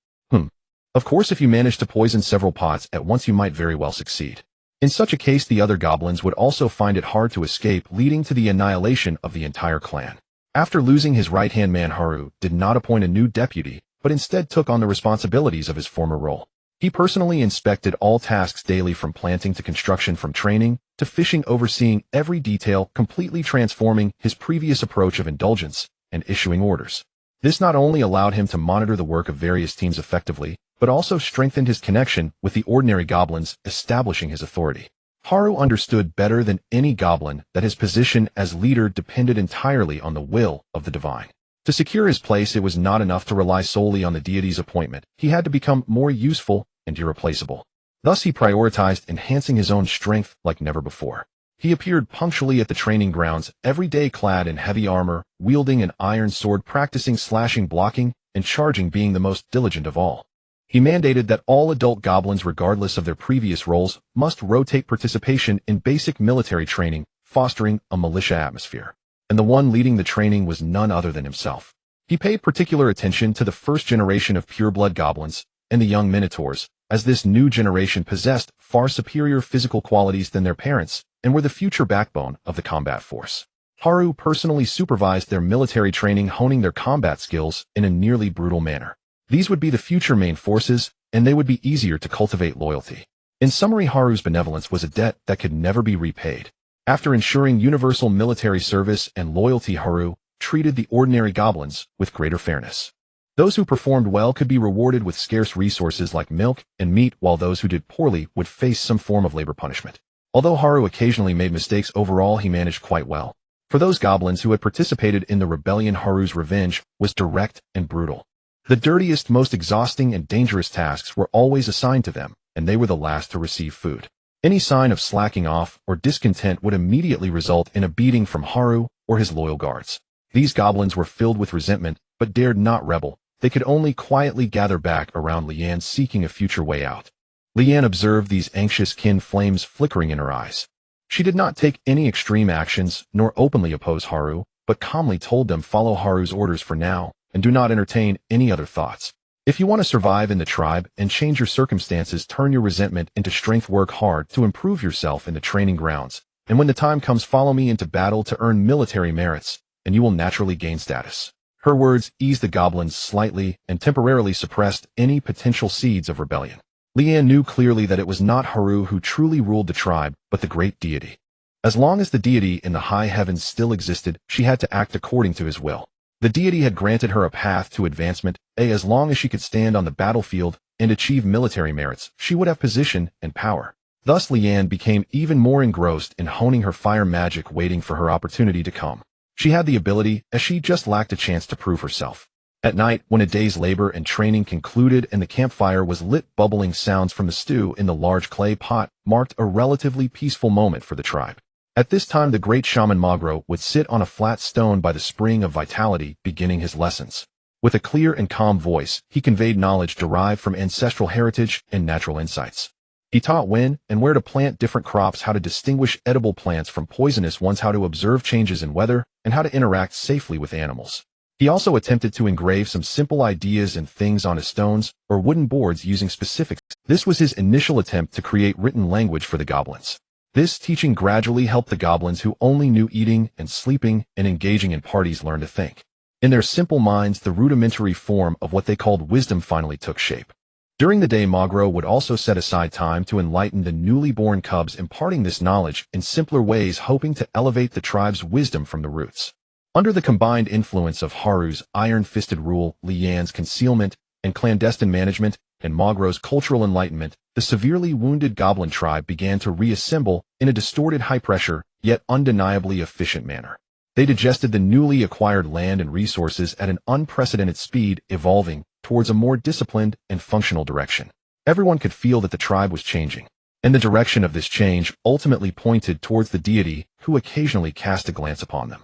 Of course, if you manage to poison several pots at once, you might very well succeed. In such a case, the other goblins would also find it hard to escape, leading to the annihilation of the entire clan. After losing his right-hand man, Haru did not appoint a new deputy, but instead took on the responsibilities of his former role. He personally inspected all tasks daily, from planting to construction, from training to fishing, overseeing every detail, completely transforming his previous approach of indulgence and issuing orders. This not only allowed him to monitor the work of various teams effectively, but also strengthened his connection with the ordinary goblins, establishing his authority. Haru understood better than any goblin that his position as leader depended entirely on the will of the divine. To secure his place, it was not enough to rely solely on the deity's appointment. He had to become more useful and irreplaceable. Thus he prioritized enhancing his own strength like never before. He appeared punctually at the training grounds, every day clad in heavy armor, wielding an iron sword, practicing slashing, blocking, and charging, being the most diligent of all. He mandated that all adult goblins, regardless of their previous roles, must rotate participation in basic military training, fostering a militia atmosphere. And the one leading the training was none other than himself. He paid particular attention to the first generation of pureblood goblins and the young minotaurs, as this new generation possessed far superior physical qualities than their parents and were the future backbone of the combat force. Haru personally supervised their military training, honing their combat skills in a nearly brutal manner. These would be the future main forces, and they would be easier to cultivate loyalty. In summary, Haru's benevolence was a debt that could never be repaid. After ensuring universal military service and loyalty, Haru treated the ordinary goblins with greater fairness. Those who performed well could be rewarded with scarce resources like milk and meat, while those who did poorly would face some form of labor punishment. Although Haru occasionally made mistakes, overall he managed quite well. For those goblins who had participated in the rebellion, Haru's revenge was direct and brutal. The dirtiest, most exhausting, and dangerous tasks were always assigned to them, and they were the last to receive food. Any sign of slacking off or discontent would immediately result in a beating from Haru or his loyal guards. These goblins were filled with resentment, but dared not rebel. They could only quietly gather back around Lynn, seeking a future way out. Lynn observed these anxious kin flames flickering in her eyes. She did not take any extreme actions, nor openly oppose Haru, but calmly told them, follow Haru's orders for now, and do not entertain any other thoughts. If you want to survive in the tribe and change your circumstances, turn your resentment into strength, work hard to improve yourself in the training grounds, and when the time comes, follow me into battle to earn military merits, and you will naturally gain status. Her words eased the goblins slightly and temporarily suppressed any potential seeds of rebellion. Lynn knew clearly that it was not Haru who truly ruled the tribe, but the great deity. As long as the deity in the high heavens still existed, she had to act according to his will. The deity had granted her a path to advancement, as long as she could stand on the battlefield and achieve military merits, she would have position and power. Thus Lynn became even more engrossed in honing her fire magic, waiting for her opportunity to come. She had the ability, as she just lacked a chance to prove herself. At night, when a day's labor and training concluded and the campfire was lit, bubbling sounds from the stew in the large clay pot marked a relatively peaceful moment for the tribe. At this time, the great shaman Magro would sit on a flat stone by the spring of vitality, beginning his lessons. With a clear and calm voice, he conveyed knowledge derived from ancestral heritage and natural insights. He taught when and where to plant different crops, how to distinguish edible plants from poisonous ones, how to observe changes in weather, and how to interact safely with animals. He also attempted to engrave some simple ideas and things onto stones or wooden boards using specifics. This was his initial attempt to create written language for the goblins. This teaching gradually helped the goblins who only knew eating and sleeping and engaging in parties learn to think. In their simple minds, the rudimentary form of what they called wisdom finally took shape. During the day, Magro would also set aside time to enlighten the newly born cubs, imparting this knowledge in simpler ways, hoping to elevate the tribe's wisdom from the roots. Under the combined influence of Haru's iron-fisted rule, Lynn's concealment and clandestine management, and Magro's cultural enlightenment, the severely wounded goblin tribe began to reassemble in a distorted, high-pressure, yet undeniably efficient manner. They digested the newly acquired land and resources at an unprecedented speed, evolving towards a more disciplined and functional direction. Everyone could feel that the tribe was changing, and the direction of this change ultimately pointed towards the deity, who occasionally cast a glance upon them.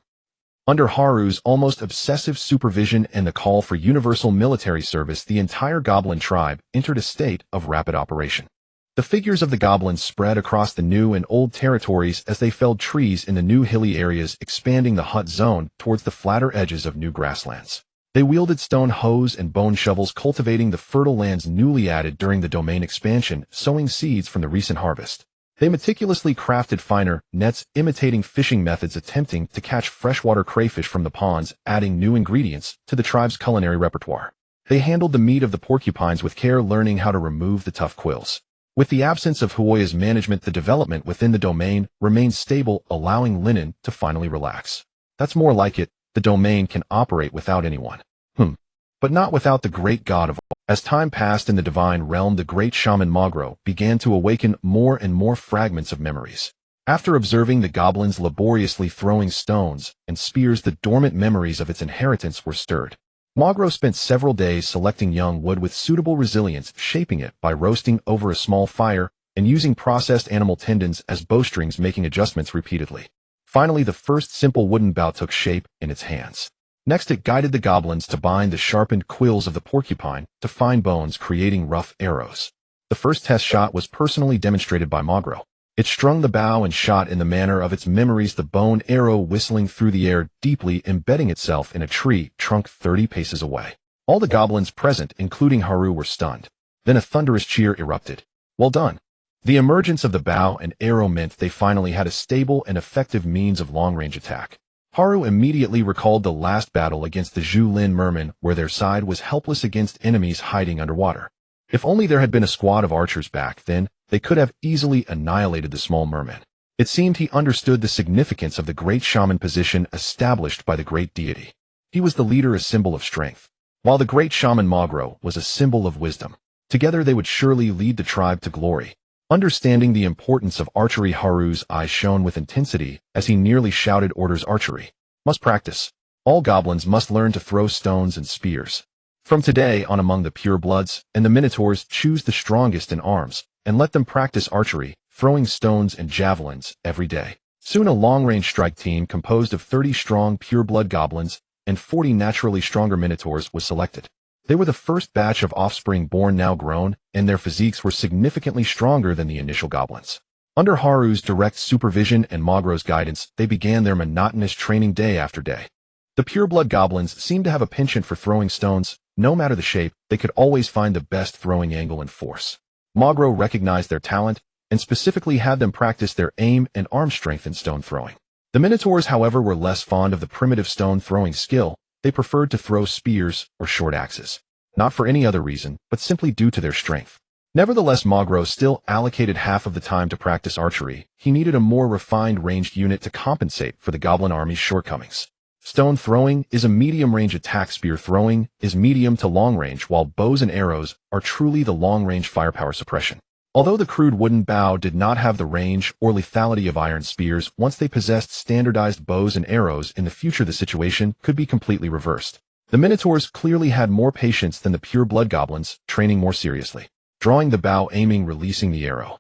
Under Haru's almost obsessive supervision and the call for universal military service, the entire goblin tribe entered a state of rapid operation. The figures of the goblins spread across the new and old territories as they felled trees in the new hilly areas, expanding the hut zone towards the flatter edges of new grasslands. They wielded stone hoes and bone shovels, cultivating the fertile lands newly added during the domain expansion, sowing seeds from the recent harvest. They meticulously crafted finer nets, imitating fishing methods, attempting to catch freshwater crayfish from the ponds, adding new ingredients to the tribe's culinary repertoire. They handled the meat of the porcupines with care, learning how to remove the tough quills. With the absence of Huoya's management, the development within the domain remained stable, allowing Lynn to finally relax. That's more like it. The domain can operate without anyone. But not without the great god of all. As time passed in the divine realm, the great shaman Magro began to awaken more and more fragments of memories. After observing the goblins laboriously throwing stones and spears, the dormant memories of its inheritance were stirred. Magro spent several days selecting young wood with suitable resilience, shaping it by roasting over a small fire and using processed animal tendons as bowstrings, making adjustments repeatedly. Finally, the first simple wooden bow took shape in its hands. Next, it guided the goblins to bind the sharpened quills of the porcupine to fine bones, creating rough arrows. The first test shot was personally demonstrated by Magro. It strung the bow and shot in the manner of its memories, the bone arrow whistling through the air, deeply embedding itself in a tree trunk 30 paces away. All the goblins present, including Haru, were stunned. Then a thunderous cheer erupted. Well done. The emergence of the bow and arrow meant they finally had a stable and effective means of long-range attack. Haru immediately recalled the last battle against the Lynn mermen, where their side was helpless against enemies hiding underwater. If only there had been a squad of archers back then, they could have easily annihilated the small mermen. It seemed he understood the significance of the great shaman position established by the great deity. He was the leader, a symbol of strength, while the great shaman Magro was a symbol of wisdom. Together they would surely lead the tribe to glory. Understanding the importance of archery, Haru's eyes shone with intensity as he nearly shouted orders. Archery must practice. All goblins must learn to throw stones and spears. From today on, among the purebloods and the minotaurs, choose the strongest in arms and let them practice archery, throwing stones and javelins every day. Soon a long-range strike team composed of 30 strong pureblood goblins and 40 naturally stronger minotaurs was selected. They were the first batch of offspring born, now grown, and their physiques were significantly stronger than the initial goblins. Under Haru's direct supervision and Magro's guidance, they began their monotonous training day after day. The pureblood goblins seemed to have a penchant for throwing stones. No matter the shape, they could always find the best throwing angle and force. Magro recognized their talent and specifically had them practice their aim and arm strength in stone throwing. The minotaurs, however, were less fond of the primitive stone throwing skill. They preferred to throw spears or short axes, not for any other reason, but simply due to their strength. Nevertheless, Magro still allocated half of the time to practice archery. He needed a more refined ranged unit to compensate for the goblin army's shortcomings. Stone throwing is a medium-range attack. Spear throwing is medium to long-range, while bows and arrows are truly the long-range firepower suppression. Although the crude wooden bow did not have the range or lethality of iron spears, once they possessed standardized bows and arrows, in the future the situation could be completely reversed. The minotaurs clearly had more patience than the pure-blood goblins, training more seriously. Drawing the bow, aiming, releasing the arrow.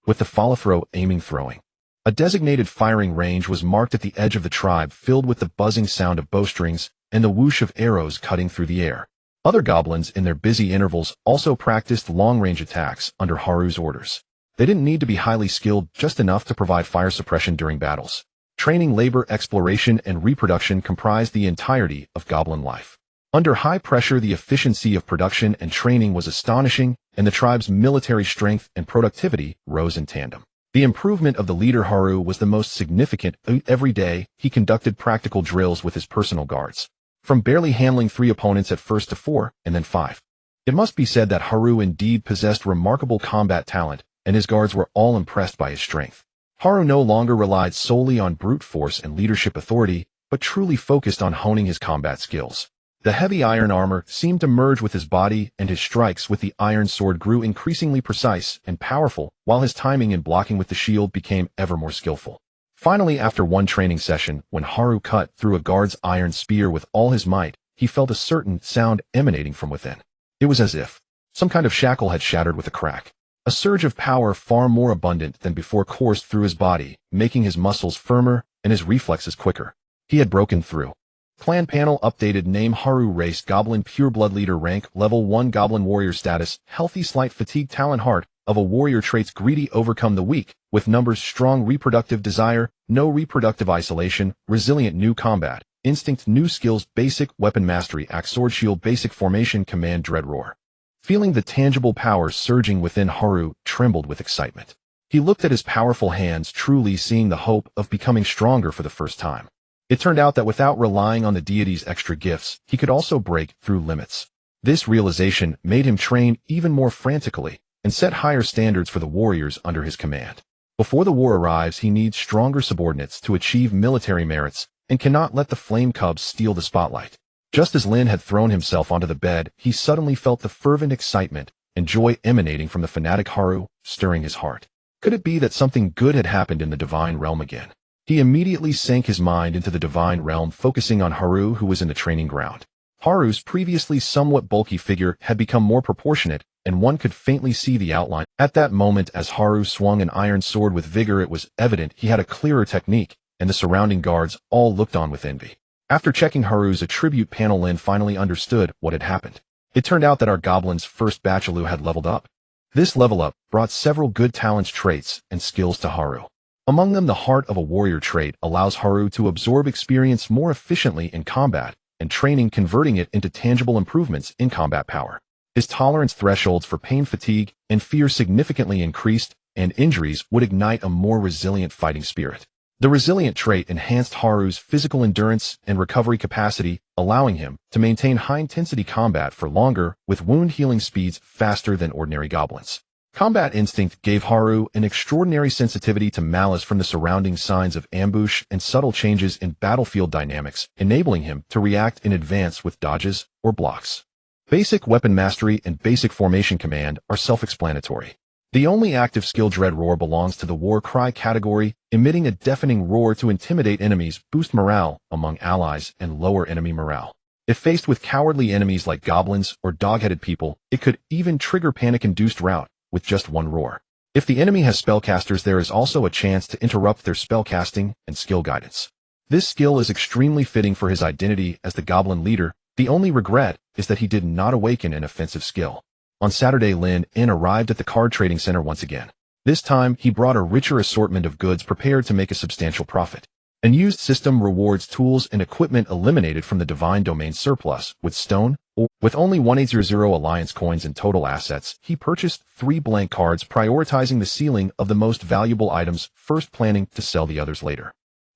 With the follow-throw, aiming, throwing. A designated firing range was marked at the edge of the tribe, filled with the buzzing sound of bowstrings and the whoosh of arrows cutting through the air. Other goblins, in their busy intervals, also practiced long-range attacks under Haru's orders. They didn't need to be highly skilled, just enough to provide fire suppression during battles. Training, labor, exploration, and reproduction comprised the entirety of goblin life. Under high pressure, the efficiency of production and training was astonishing, and the tribe's military strength and productivity rose in tandem. The improvement of the leader Haru was the most significant. Every day, he conducted practical drills with his personal guards, from barely handling 3 opponents at first to 4, and then 5. It must be said that Haru indeed possessed remarkable combat talent, and his guards were all impressed by his strength. Haru no longer relied solely on brute force and leadership authority, but truly focused on honing his combat skills. The heavy iron armor seemed to merge with his body, and his strikes with the iron sword grew increasingly precise and powerful, while his timing and blocking with the shield became ever more skillful. Finally, after one training session, when Haru cut through a guard's iron spear with all his might, he felt a certain sound emanating from within. It was as if some kind of shackle had shattered with a crack. A surge of power far more abundant than before coursed through his body, making his muscles firmer and his reflexes quicker. He had broken through. Clan panel updated: name Haru, race Goblin, pureblood leader, rank level 1, Goblin warrior status, healthy, slight fatigue, talent heart of a warrior, traits greedy, overcome the weak, with numbers, strong, reproductive desire, no reproductive isolation, resilient, new combat, instinct, new skills, basic, weapon mastery, axe, sword, shield, basic, formation, command, dread, roar. Feeling the tangible power surging within, Haru trembled with excitement. He looked at his powerful hands, truly seeing the hope of becoming stronger for the first time. It turned out that without relying on the deity's extra gifts, he could also break through limits. This realization made him train even more frantically and set higher standards for the warriors under his command. Before the war arrives, he needs stronger subordinates to achieve military merits and cannot let the flame cubs steal the spotlight. Just as Lynn had thrown himself onto the bed, he suddenly felt the fervent excitement and joy emanating from the fanatic Haru, stirring his heart. Could it be that something good had happened in the divine realm again? He immediately sank his mind into the divine realm, focusing on Haru, who was in the training ground. Haru's previously somewhat bulky figure had become more proportionate, and one could faintly see the outline. At that moment, as Haru swung an iron sword with vigor, it was evident he had a clearer technique, and the surrounding guards all looked on with envy. After checking Haru's attribute panel, Lynn finally understood what had happened. It turned out that our goblin's first bachelor had leveled up. This level up brought several good talents, traits, and skills to Haru. Among them, the heart of a warrior trait allows Haru to absorb experience more efficiently in combat, and training, converting it into tangible improvements in combat power. His tolerance thresholds for pain, fatigue, and fear significantly increased, and injuries would ignite a more resilient fighting spirit. The resilient trait enhanced Haru's physical endurance and recovery capacity, allowing him to maintain high-intensity combat for longer with wound-healing speeds faster than ordinary goblins. Combat instinct gave Haru an extraordinary sensitivity to malice from the surrounding signs of ambush and subtle changes in battlefield dynamics, enabling him to react in advance with dodges or blocks. Basic weapon mastery and basic formation command are self-explanatory. The only active skill Dread Roar belongs to the War Cry category, emitting a deafening roar to intimidate enemies, boost morale among allies, and lower enemy morale. If faced with cowardly enemies like goblins or dog-headed people, it could even trigger panic-induced rout with just one roar. If the enemy has spellcasters, there is also a chance to interrupt their spellcasting and skill guidance. This skill is extremely fitting for his identity as the goblin leader. The only regret is that he did not awaken an offensive skill. On Saturday, Lynn arrived at the card trading center once again. This time, he brought a richer assortment of goods prepared to make a substantial profit. An used system rewards tools and equipment eliminated from the Divine Domain surplus with stone, or with only 1800 Alliance coins in total assets. He purchased 3 blank cards, prioritizing the sealing of the most valuable items, first planning to sell the others later.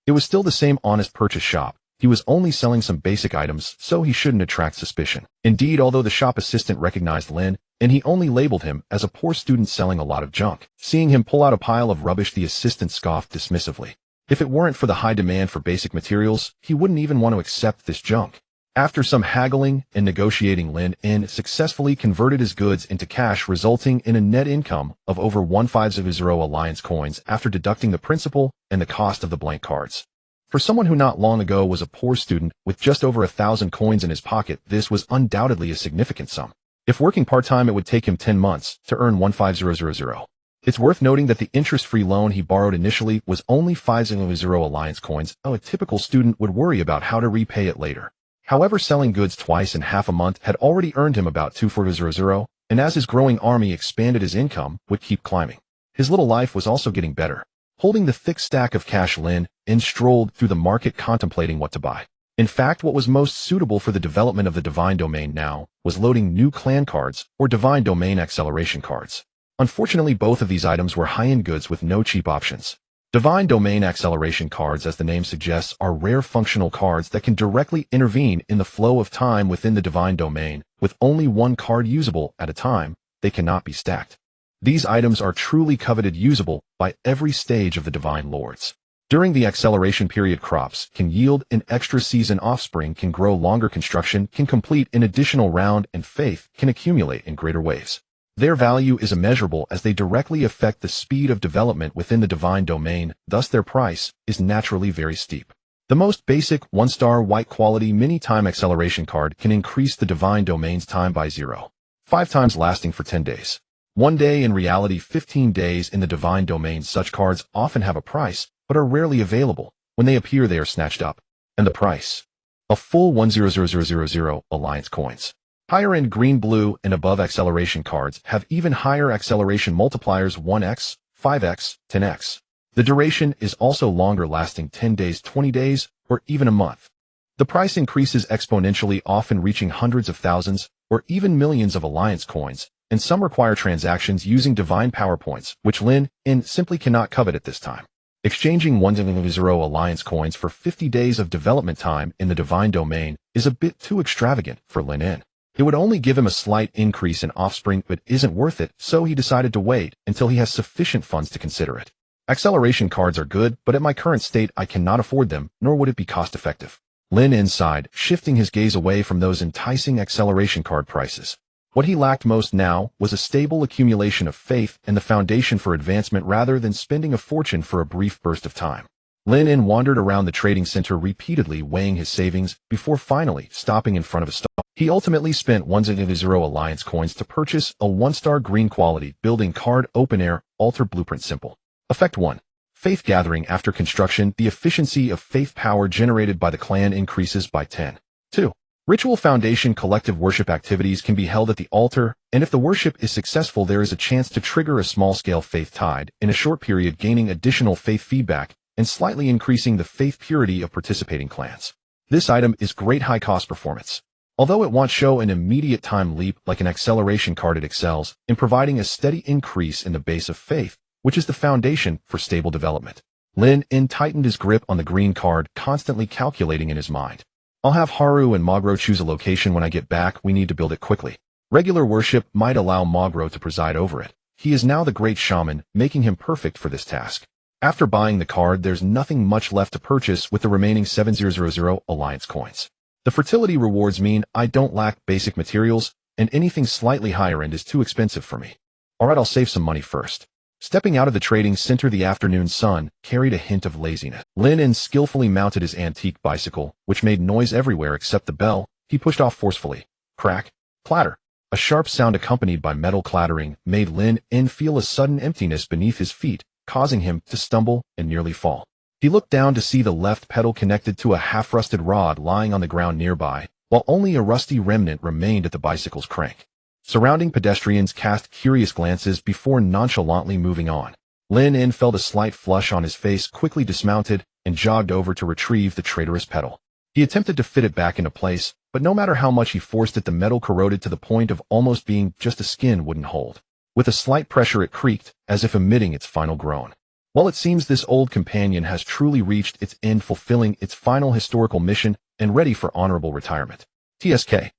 It was still the same honest purchase shop. He was only selling some basic items, so he shouldn't attract suspicion. Indeed, although the shop assistant recognized Lynn, and he only labeled him as a poor student selling a lot of junk. Seeing him pull out a pile of rubbish, the assistant scoffed dismissively. If it weren't for the high demand for basic materials, he wouldn't even want to accept this junk. After some haggling and negotiating, Lynn successfully converted his goods into cash, resulting in a net income of over 1500 Alliance coins after deducting the principal and the cost of the blank cards. For someone who not long ago was a poor student with just over 1,000 coins in his pocket, this was undoubtedly a significant sum. If working part-time, it would take him 10 months to earn 15,000. It's worth noting that the interest-free loan he borrowed initially was only 500 Alliance coins. A typical student would worry about how to repay it later. However, selling goods twice in half a month had already earned him about 24,000, and as his growing army expanded, his income would keep climbing. His little life was also getting better. Holding the thick stack of cash, Lynn strolled through the market contemplating what to buy. In fact, what was most suitable for the development of the Divine Domain now was loading new clan cards or Divine Domain acceleration cards. Unfortunately, both of these items were high-end goods with no cheap options. Divine Domain acceleration cards, as the name suggests, are rare functional cards that can directly intervene in the flow of time within the Divine Domain. With only one card usable at a time, they cannot be stacked. These items are truly coveted, usable by every stage of the Divine Lords. During the acceleration period, crops can yield an extra season, offspring can grow longer, construction can complete an additional round, and faith can accumulate in greater waves. Their value is immeasurable as they directly affect the speed of development within the Divine Domain, thus their price is naturally very steep. The most basic 1-star white quality mini-time acceleration card can increase the Divine Domain's time by 0.5 times, lasting for 10 days. 1 day, in reality 15 days in the Divine Domain. Such cards often have a price, but are rarely available. When they appear, they are snatched up. And the price? A full 100,000 Alliance coins. Higher-end green, blue, and above acceleration cards have even higher acceleration multipliers: 1x, 5x, 10x. The duration is also longer, lasting 10 days, 20 days, or even a month. The price increases exponentially, often reaching hundreds of thousands or even millions of Alliance coins, and some require transactions using Divine Power Points, which Lynn simply cannot covet at this time. Exchanging 100 Alliance coins for 50 days of development time in the Divine Domain is a bit too extravagant for Lynn. It would only give him a slight increase in offspring, but isn't worth it, so he decided to wait until he has sufficient funds to consider it. Acceleration cards are good, but at my current state I cannot afford them, nor would it be cost-effective. Lynn sighed, shifting his gaze away from those enticing acceleration card prices. What he lacked most now was a stable accumulation of faith and the foundation for advancement, rather than spending a fortune for a brief burst of time. Lynn wandered around the trading center, repeatedly weighing his savings before finally stopping in front of a stall. He ultimately spent 100 Alliance coins to purchase a 1-star green quality building card, Open Air Altar Blueprint. Simple. Effect 1. Faith gathering. After construction, the efficiency of faith power generated by the clan increases by 10. 2. Ritual foundation. Collective worship activities can be held at the altar, and if the worship is successful, there is a chance to trigger a small-scale faith tide in a short period, gaining additional faith feedback and slightly increasing the faith purity of participating clans. This item is great high-cost performance. Although it won't show an immediate time leap like an acceleration card, it excels in providing a steady increase in the base of faith, which is the foundation for stable development. Lynn tightened his grip on the green card, constantly calculating in his mind. I'll have Haru and Mogro choose a location when I get back. We need to build it quickly. Regular worship might allow Mogro to preside over it. He is now the great shaman, making him perfect for this task. After buying the card, there's nothing much left to purchase with the remaining 7000 Alliance coins. The fertility rewards mean I don't lack basic materials, and anything slightly higher end is too expensive for me. Alright, I'll save some money first. Stepping out of the trading center, the afternoon sun carried a hint of laziness. Lynn skillfully mounted his antique bicycle, which made noise everywhere except the bell. He pushed off forcefully. Crack, clatter. A sharp sound accompanied by metal clattering made Lynn feel a sudden emptiness beneath his feet, causing him to stumble and nearly fall. He looked down to see the left pedal connected to a half-rusted rod lying on the ground nearby, while only a rusty remnant remained at the bicycle's crank. Surrounding pedestrians cast curious glances before nonchalantly moving on. Lynn felt a slight flush on his face, quickly dismounted, and jogged over to retrieve the traitorous pedal. He attempted to fit it back into place, but no matter how much he forced it, the metal corroded to the point of almost being just a skin wouldn't hold. With a slight pressure, it creaked, as if emitting its final groan. Well, it seems this old companion has truly reached its end, fulfilling its final historical mission and ready for honorable retirement. TSK.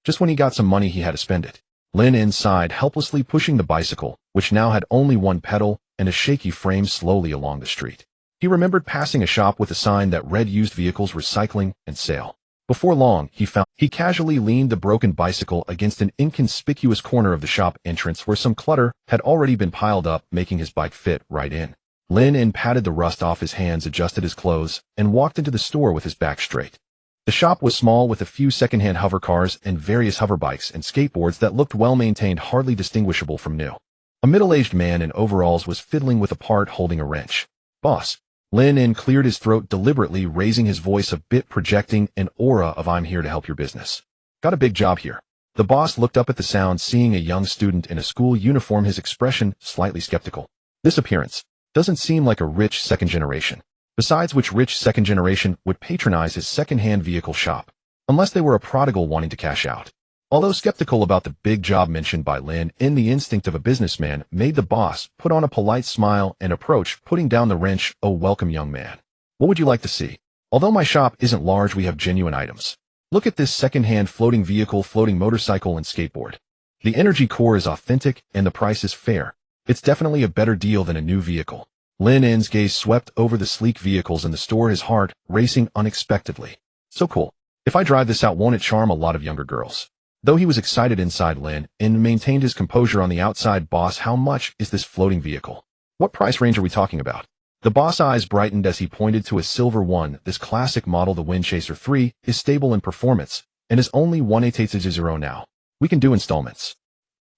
Just when he got some money, he had to spend it. Lynn sighed, helplessly pushing the bicycle, which now had only one pedal and a shaky frame, slowly along the street. He remembered passing a shop with a sign that read used vehicles recycling and sale. Before long, he casually leaned the broken bicycle against an inconspicuous corner of the shop entrance where some clutter had already been piled up, making his bike fit right in. Lynn patted the rust off his hands, adjusted his clothes, and walked into the store with his back straight. The shop was small, with a few secondhand hover cars and various hover bikes and skateboards that looked well-maintained, hardly distinguishable from new. A middle-aged man in overalls was fiddling with a part, holding a wrench. "Boss." Lynn cleared his throat, deliberately raising his voice a bit, projecting an aura of "I'm here to help your business." "Got a big job here." The boss looked up at the sound, seeing a young student in a school uniform, his expression slightly skeptical. "This appearance doesn't seem like a rich second generation. Besides, which rich second generation would patronize his second-hand vehicle shop? Unless they were a prodigal wanting to cash out." Although skeptical about the big job mentioned by Lynn, the instinct of a businessman made the boss put on a polite smile and approach, putting down the wrench. "Oh, welcome, young man. What would you like to see? Although my shop isn't large, we have genuine items. Look at this second-hand floating vehicle, floating motorcycle and skateboard. The energy core is authentic and the price is fair. It's definitely a better deal than a new vehicle." Lynn's gaze swept over the sleek vehicles in the store, his heart racing unexpectedly. "So cool. If I drive this out, won't it charm a lot of younger girls?" Though he was excited inside, Lynn maintained his composure on the outside. "Boss, how much is this floating vehicle? What price range are we talking about?" The boss' eyes brightened as he pointed to a silver one. "This classic model, the Windchaser 3, is stable in performance and is only 18800 now. We can do installments."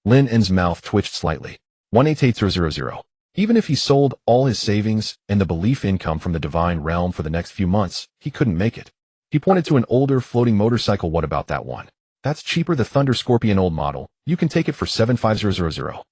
Lynn's mouth twitched slightly. 18800. Even if he sold all his savings and the belief income from the divine realm for the next few months, he couldn't make it. He pointed to an older floating motorcycle. "What about that one?" "That's cheaper, the Thunder Scorpion old model. You can take it for 75000.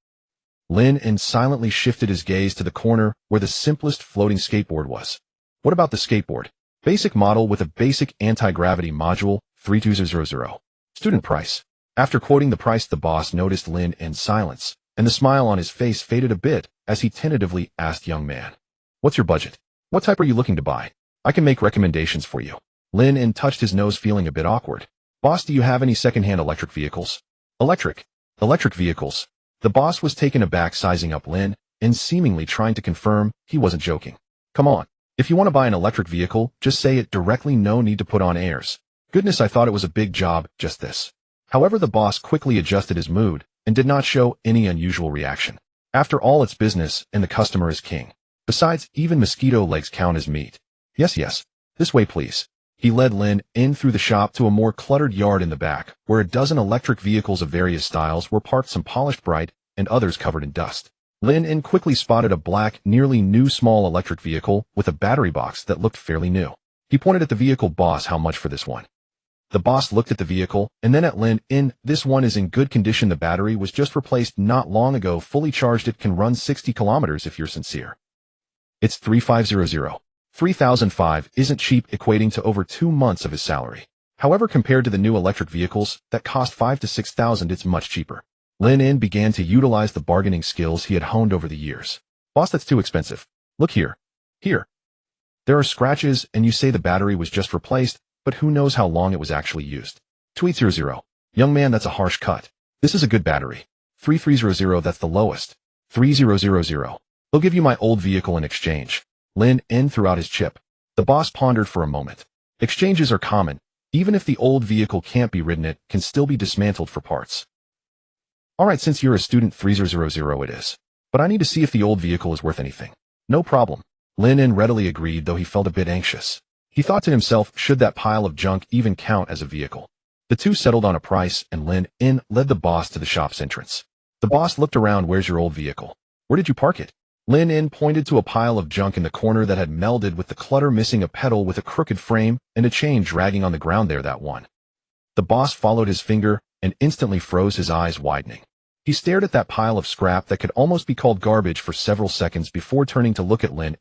Lynn silently shifted his gaze to the corner where the simplest floating skateboard was. "What about the skateboard? Basic model with a basic anti-gravity module, 3200. Student price." After quoting the price, the boss noticed Lynn's silence, and the smile on his face faded a bit as he tentatively asked, "Young man, what's your budget? What type are you looking to buy? I can make recommendations for you." Lynn touched his nose, feeling a bit awkward. "Boss, do you have any second-hand electric vehicles?" Electric vehicles. The boss was taken aback, sizing up Lynn seemingly trying to confirm he wasn't joking. "Come on. If you want to buy an electric vehicle, just say it directly. No need to put on airs. Goodness, I thought it was a big job, just this." However, the boss quickly adjusted his mood and did not show any unusual reaction. After all, it's business and the customer is king. Besides, even mosquito legs count as meat. Yes. This way, please." He led Lynn through the shop to a more cluttered yard in the back, where a dozen electric vehicles of various styles were parked, some polished bright and others covered in dust. Lynn quickly spotted a black, nearly new small electric vehicle with a battery box that looked fairly new. He pointed at the vehicle. "Boss, how much for this one?" The boss looked at the vehicle and then at Lynn. "This one is in good condition. The battery was just replaced not long ago. Fully charged, it can run 60 kilometers if you're sincere." "It's 3500. 3005 isn't cheap, equating to over 2 months of his salary. However, compared to the new electric vehicles that cost 5 to 6,000, it's much cheaper. Lynn began to utilize the bargaining skills he had honed over the years. Boss, that's too expensive. Look here. Here. There are scratches, and you say the battery was just replaced, but who knows how long it was actually used. Tweet 00. Young man, that's a harsh cut. This is a good battery. 3300, that's the lowest. 3000. They'll give you my old vehicle in exchange. Lynn threw out his chip. The boss pondered for a moment. Exchanges are common. Even if the old vehicle can't be ridden, it can still be dismantled for parts. Alright, since you're a student, 3000 it is. But I need to see if the old vehicle is worth anything. No problem. Lynn readily agreed, though he felt a bit anxious. He thought to himself, should that pile of junk even count as a vehicle? The two settled on a price, and Lynn led the boss to the shop's entrance. The boss looked around. Where's your old vehicle? Where did you park it? Lynn pointed to a pile of junk in the corner that had melded with the clutter, missing a pedal with a crooked frame and a chain dragging on the ground there. That one. The boss followed his finger and instantly froze, his eyes widening. He stared at that pile of scrap that could almost be called garbage for several seconds before turning to look at Lynn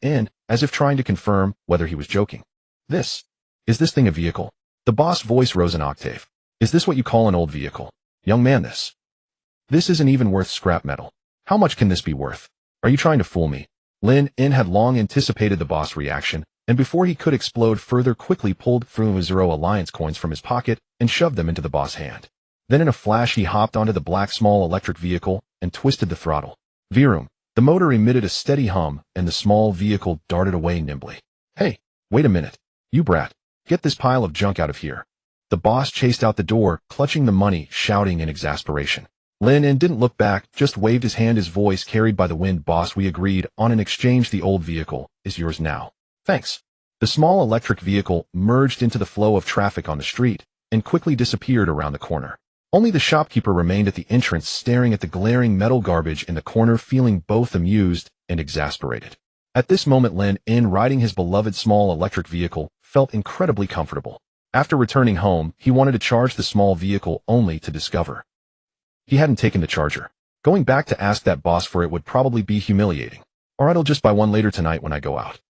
as if trying to confirm whether he was joking. Is this thing a vehicle? The boss' voice rose an octave. Is this what you call an old vehicle? Young man, this isn't even worth scrap metal. How much can this be worth? Are you trying to fool me? Lynn had long anticipated the boss' reaction, and before he could explode further, quickly pulled 30 alliance coins from his pocket and shoved them into the boss' hand. Then in a flash, he hopped onto the black small electric vehicle and twisted the throttle. Vroom. The motor emitted a steady hum, and the small vehicle darted away nimbly. Hey, wait a minute. You brat. Get this pile of junk out of here. The boss chased out the door, clutching the money, shouting in exasperation. Lynn didn't look back, just waved his hand, his voice carried by the wind. Boss, we agreed on an exchange. The old vehicle is yours now. Thanks. The small electric vehicle merged into the flow of traffic on the street and quickly disappeared around the corner. Only the shopkeeper remained at the entrance, staring at the glaring metal garbage in the corner, feeling both amused and exasperated. At this moment, Lynn, riding his beloved small electric vehicle, felt incredibly comfortable. After returning home, he wanted to charge the small vehicle, only to discover he hadn't taken the charger. Going back to ask that boss for it would probably be humiliating. Alright, I'll just buy one later tonight when I go out.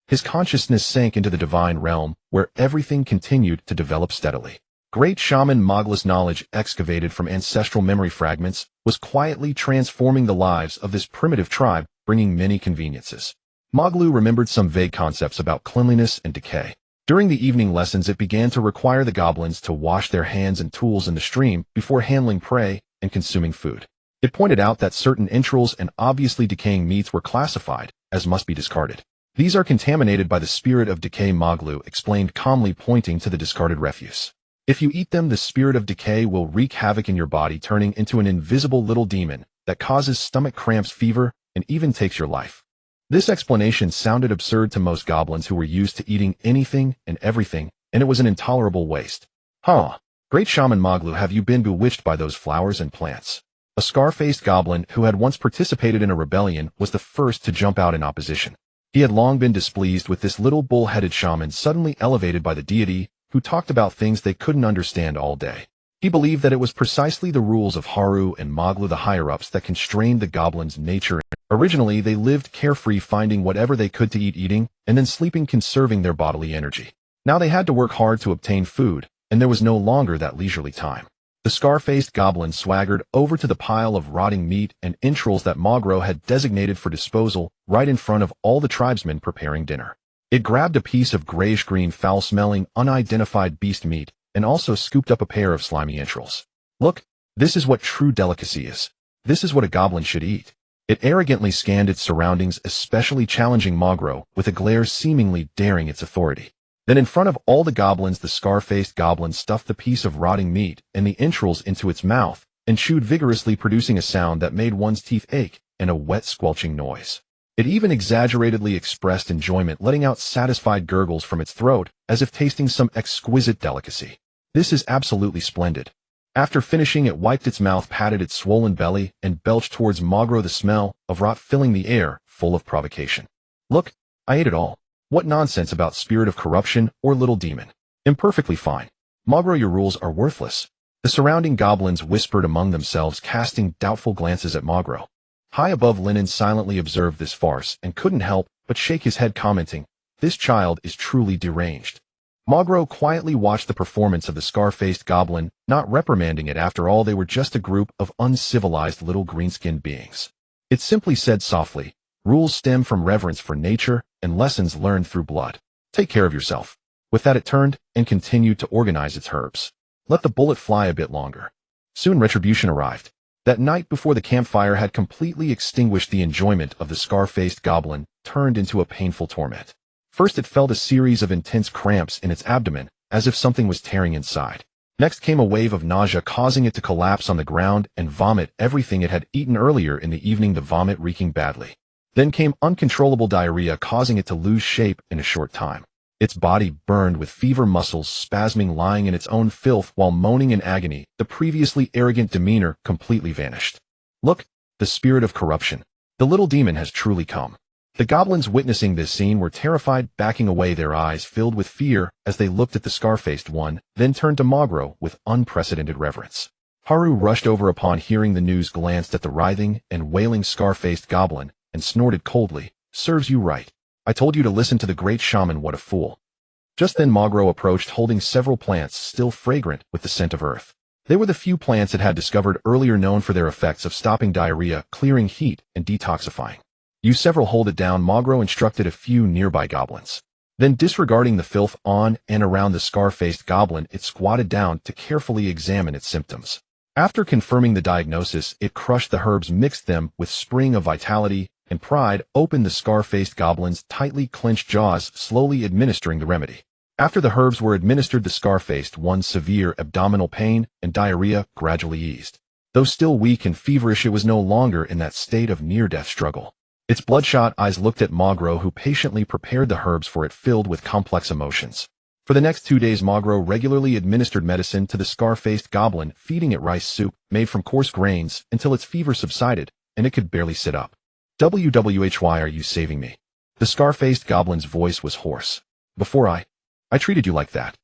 His consciousness sank into the divine realm, where everything continued to develop steadily. Great shaman Moglu's knowledge, excavated from ancestral memory fragments, was quietly transforming the lives of this primitive tribe, bringing many conveniences. Moglu remembered some vague concepts about cleanliness and decay. During the evening lessons, it began to require the goblins to wash their hands and tools in the stream before handling prey and consuming food. It pointed out that certain entrails and obviously decaying meats were classified as must be discarded. These are contaminated by the spirit of decay, Moglu explained calmly, pointing to the discarded refuse. If you eat them, the spirit of decay will wreak havoc in your body, turning into an invisible little demon that causes stomach cramps, fever, and even takes your life. This explanation sounded absurd to most goblins who were used to eating anything and everything, and it was an intolerable waste. Huh. Great shaman Moglu, have you been bewitched by those flowers and plants? A scar-faced goblin who had once participated in a rebellion was the first to jump out in opposition. He had long been displeased with this little bull-headed shaman suddenly elevated by the deity, who talked about things they couldn't understand all day. He believed that it was precisely the rules of Haru and Moglu, the higher-ups, that constrained the goblins' nature. Originally, they lived carefree, finding whatever they could to eat, eating, and then sleeping, conserving their bodily energy. Now they had to work hard to obtain food, and there was no longer that leisurely time. The scar-faced goblin swaggered over to the pile of rotting meat and entrails that Mogru had designated for disposal, right in front of all the tribesmen preparing dinner. It grabbed a piece of grayish-green, foul-smelling, unidentified beast meat, and also scooped up a pair of slimy entrails. Look, this is what true delicacy is. This is what a goblin should eat. It arrogantly scanned its surroundings, especially challenging Mogru, with a glare seemingly daring its authority. Then in front of all the goblins, the scar-faced goblin stuffed the piece of rotting meat and the entrails into its mouth and chewed vigorously, producing a sound that made one's teeth ache and a wet, squelching noise. It even exaggeratedly expressed enjoyment, letting out satisfied gurgles from its throat as if tasting some exquisite delicacy. This is absolutely splendid. After finishing, it wiped its mouth, patted its swollen belly, and belched towards Mogru, the smell of rot filling the air, full of provocation. Look, I ate it all. What nonsense about spirit of corruption or little demon. Imperfectly fine. Mogru, your rules are worthless. The surrounding goblins whispered among themselves, casting doubtful glances at Mogru. High above, Lynn silently observed this farce and couldn't help but shake his head, commenting, "This child is truly deranged." Magro quietly watched the performance of the scar-faced goblin, not reprimanding it. After all, they were just a group of uncivilized little green-skinned beings. It simply said softly, "Rules stem from reverence for nature and lessons learned through blood. Take care of yourself." With that, it turned and continued to organize its herbs. Let the bullet fly a bit longer. Soon retribution arrived. That night, before the campfire had completely extinguished the enjoyment of the scar-faced goblin, turned into a painful torment. First, it felt a series of intense cramps in its abdomen, as if something was tearing inside. Next came a wave of nausea, causing it to collapse on the ground and vomit everything it had eaten earlier in the evening, the vomit reeking badly. Then came uncontrollable diarrhea, causing it to lose shape in a short time. Its body burned with fever, muscles spasming, lying in its own filth while moaning in agony. The previously arrogant demeanor completely vanished. "Look, the spirit of corruption. The little demon has truly come." The goblins witnessing this scene were terrified, backing away, their eyes filled with fear as they looked at the scar-faced one, then turned to Magro with unprecedented reverence. Haru rushed over upon hearing the news, glanced at the writhing and wailing scar-faced goblin, and snorted coldly, "Serves you right. I told you to listen to the great shaman, what a fool." Just then Magro approached, holding several plants still fragrant with the scent of earth. They were the few plants it had discovered earlier, known for their effects of stopping diarrhea, clearing heat, and detoxifying. "You several, hold it down," Magro instructed a few nearby goblins. Then, disregarding the filth on and around the scar-faced goblin, it squatted down to carefully examine its symptoms. After confirming the diagnosis, it crushed the herbs, mixed them with spring of vitality, and pried open the scar-faced goblin's tightly clenched jaws, slowly administering the remedy. After the herbs were administered, the scar-faced one's severe abdominal pain and diarrhea gradually eased. Though still weak and feverish, it was no longer in that state of near-death struggle. Its bloodshot eyes looked at Magro, who patiently prepared the herbs for it, filled with complex emotions. For the next 2 days, Magro regularly administered medicine to the scar-faced goblin, feeding it rice soup made from coarse grains until its fever subsided and it could barely sit up. "Why are you saving me?" The scar-faced goblin's voice was hoarse. "Before I treated you like that."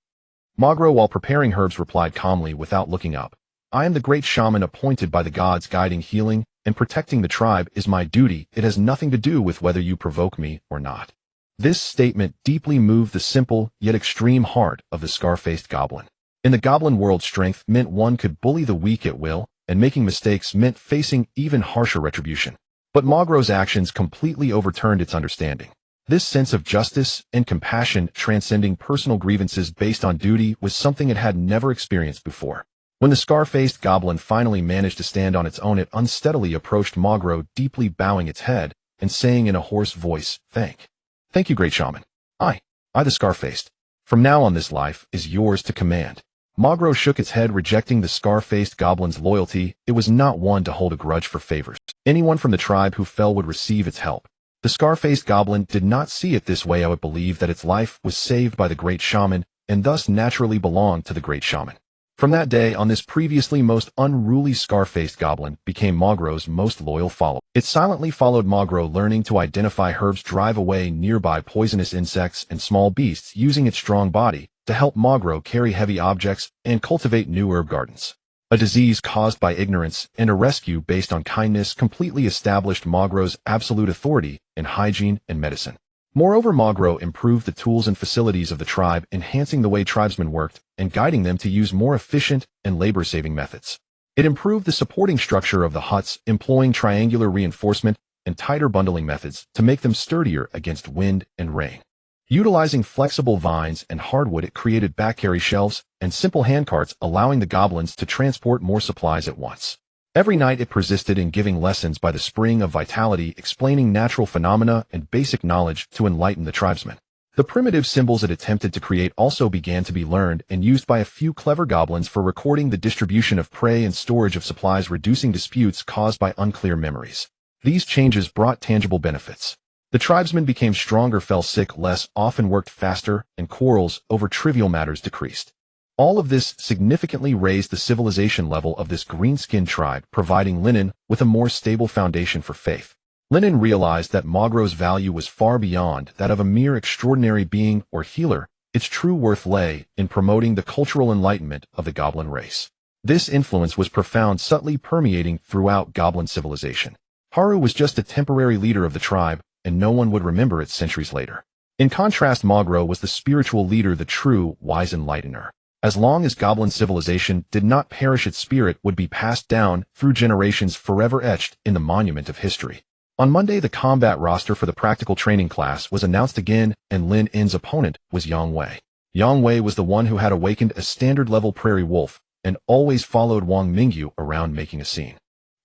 Magro, while preparing herbs, replied calmly without looking up, "I am the great shaman appointed by the gods. Guiding, healing, and protecting the tribe is my duty. It has nothing to do with whether you provoke me or not." This statement deeply moved the simple yet extreme heart of the scar-faced goblin. In the goblin world, strength meant one could bully the weak at will, and making mistakes meant facing even harsher retribution. But Magro's actions completely overturned its understanding. This sense of justice and compassion, transcending personal grievances based on duty, was something it had never experienced before. When the scar-faced goblin finally managed to stand on its own, it unsteadily approached Magro, deeply bowing its head and saying in a hoarse voice, Thank you, great shaman. I, the scar-faced. From now on, this life is yours to command." Magro shook its head, rejecting the scar-faced goblin's loyalty. It was not one to hold a grudge for favors. Anyone from the tribe who fell would receive its help. The scar-faced goblin did not see it this way. I would believe that its life was saved by the great shaman, and thus naturally belonged to the great shaman. From that day on, this previously most unruly scar-faced goblin became Magro's most loyal follower. It silently followed Magro, learning to identify herbs, drive away nearby poisonous insects and small beasts, using its strong body to help Magro carry heavy objects and cultivate new herb gardens. A disease caused by ignorance and a rescue based on kindness completely established Magro's absolute authority in hygiene and medicine. Moreover, Magro improved the tools and facilities of the tribe, enhancing the way tribesmen worked and guiding them to use more efficient and labor-saving methods. It improved the supporting structure of the huts, employing triangular reinforcement and tighter bundling methods to make them sturdier against wind and rain. Utilizing flexible vines and hardwood, it created back-carry shelves and simple handcarts, allowing the goblins to transport more supplies at once. Every night it persisted in giving lessons by the spring of vitality, explaining natural phenomena and basic knowledge to enlighten the tribesmen. The primitive symbols it attempted to create also began to be learned and used by a few clever goblins for recording the distribution of prey and storage of supplies, reducing disputes caused by unclear memories. These changes brought tangible benefits. The tribesmen became stronger, fell sick less often, worked faster, and quarrels over trivial matters decreased. All of this significantly raised the civilization level of this green-skinned tribe, providing Lynn with a more stable foundation for faith. Lynn realized that Magro's value was far beyond that of a mere extraordinary being or healer. Its true worth lay in promoting the cultural enlightenment of the goblin race. This influence was profound, subtly permeating throughout goblin civilization. Haru was just a temporary leader of the tribe, and no one would remember it centuries later. In contrast, Mogro was the spiritual leader, the true, wise enlightener. As long as goblin civilization did not perish, its spirit would be passed down through generations, forever etched in the monument of history. On Monday, the combat roster for the practical training class was announced again, and Lynn's opponent was Yang Wei. Yang Wei was the one who had awakened a standard-level prairie wolf and always followed Wang Mingyu around making a scene.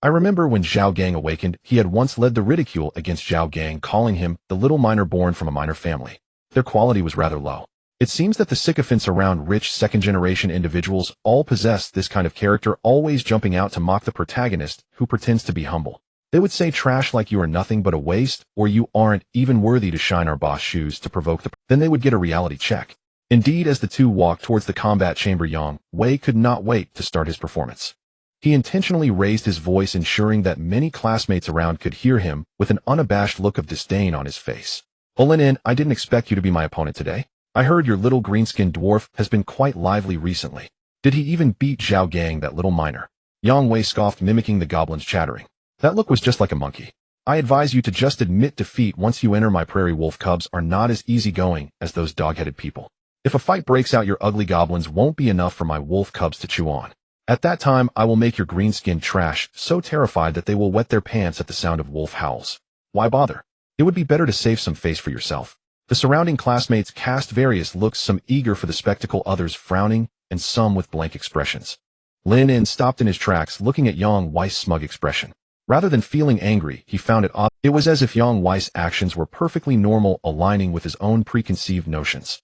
I remember when Zhao Gang awakened, he had once led the ridicule against Zhao Gang, calling him the little miner born from a miner family. Their quality was rather low. It seems that the sycophants around rich second-generation individuals all possessed this kind of character, always jumping out to mock the protagonist who pretends to be humble. They would say trash like you are nothing but a waste, or you aren't even worthy to shine our boss shoes to provoke then they would get a reality check. Indeed, as the two walked towards the combat chamber, Yang Wei could not wait to start his performance. He intentionally raised his voice, ensuring that many classmates around could hear him, with an unabashed look of disdain on his face. Lynn, I didn't expect you to be my opponent today. I heard your little green-skinned dwarf has been quite lively recently. Did he even beat Zhao Gang, that little miner? Yang Wei scoffed, mimicking the goblin's chattering. That look was just like a monkey. I advise you to just admit defeat once you enter. My prairie wolf cubs are not as easygoing as those dog-headed people. If a fight breaks out, your ugly goblins won't be enough for my wolf cubs to chew on. At that time, I will make your green-skinned trash so terrified that they will wet their pants at the sound of wolf howls. Why bother? It would be better to save some face for yourself. The surrounding classmates cast various looks, some eager for the spectacle, others frowning, and some with blank expressions. Lynn stopped in his tracks, looking at Yang Wei's smug expression. Rather than feeling angry, he found it odd. It was as if Yang Wei's actions were perfectly normal, aligning with his own preconceived notions.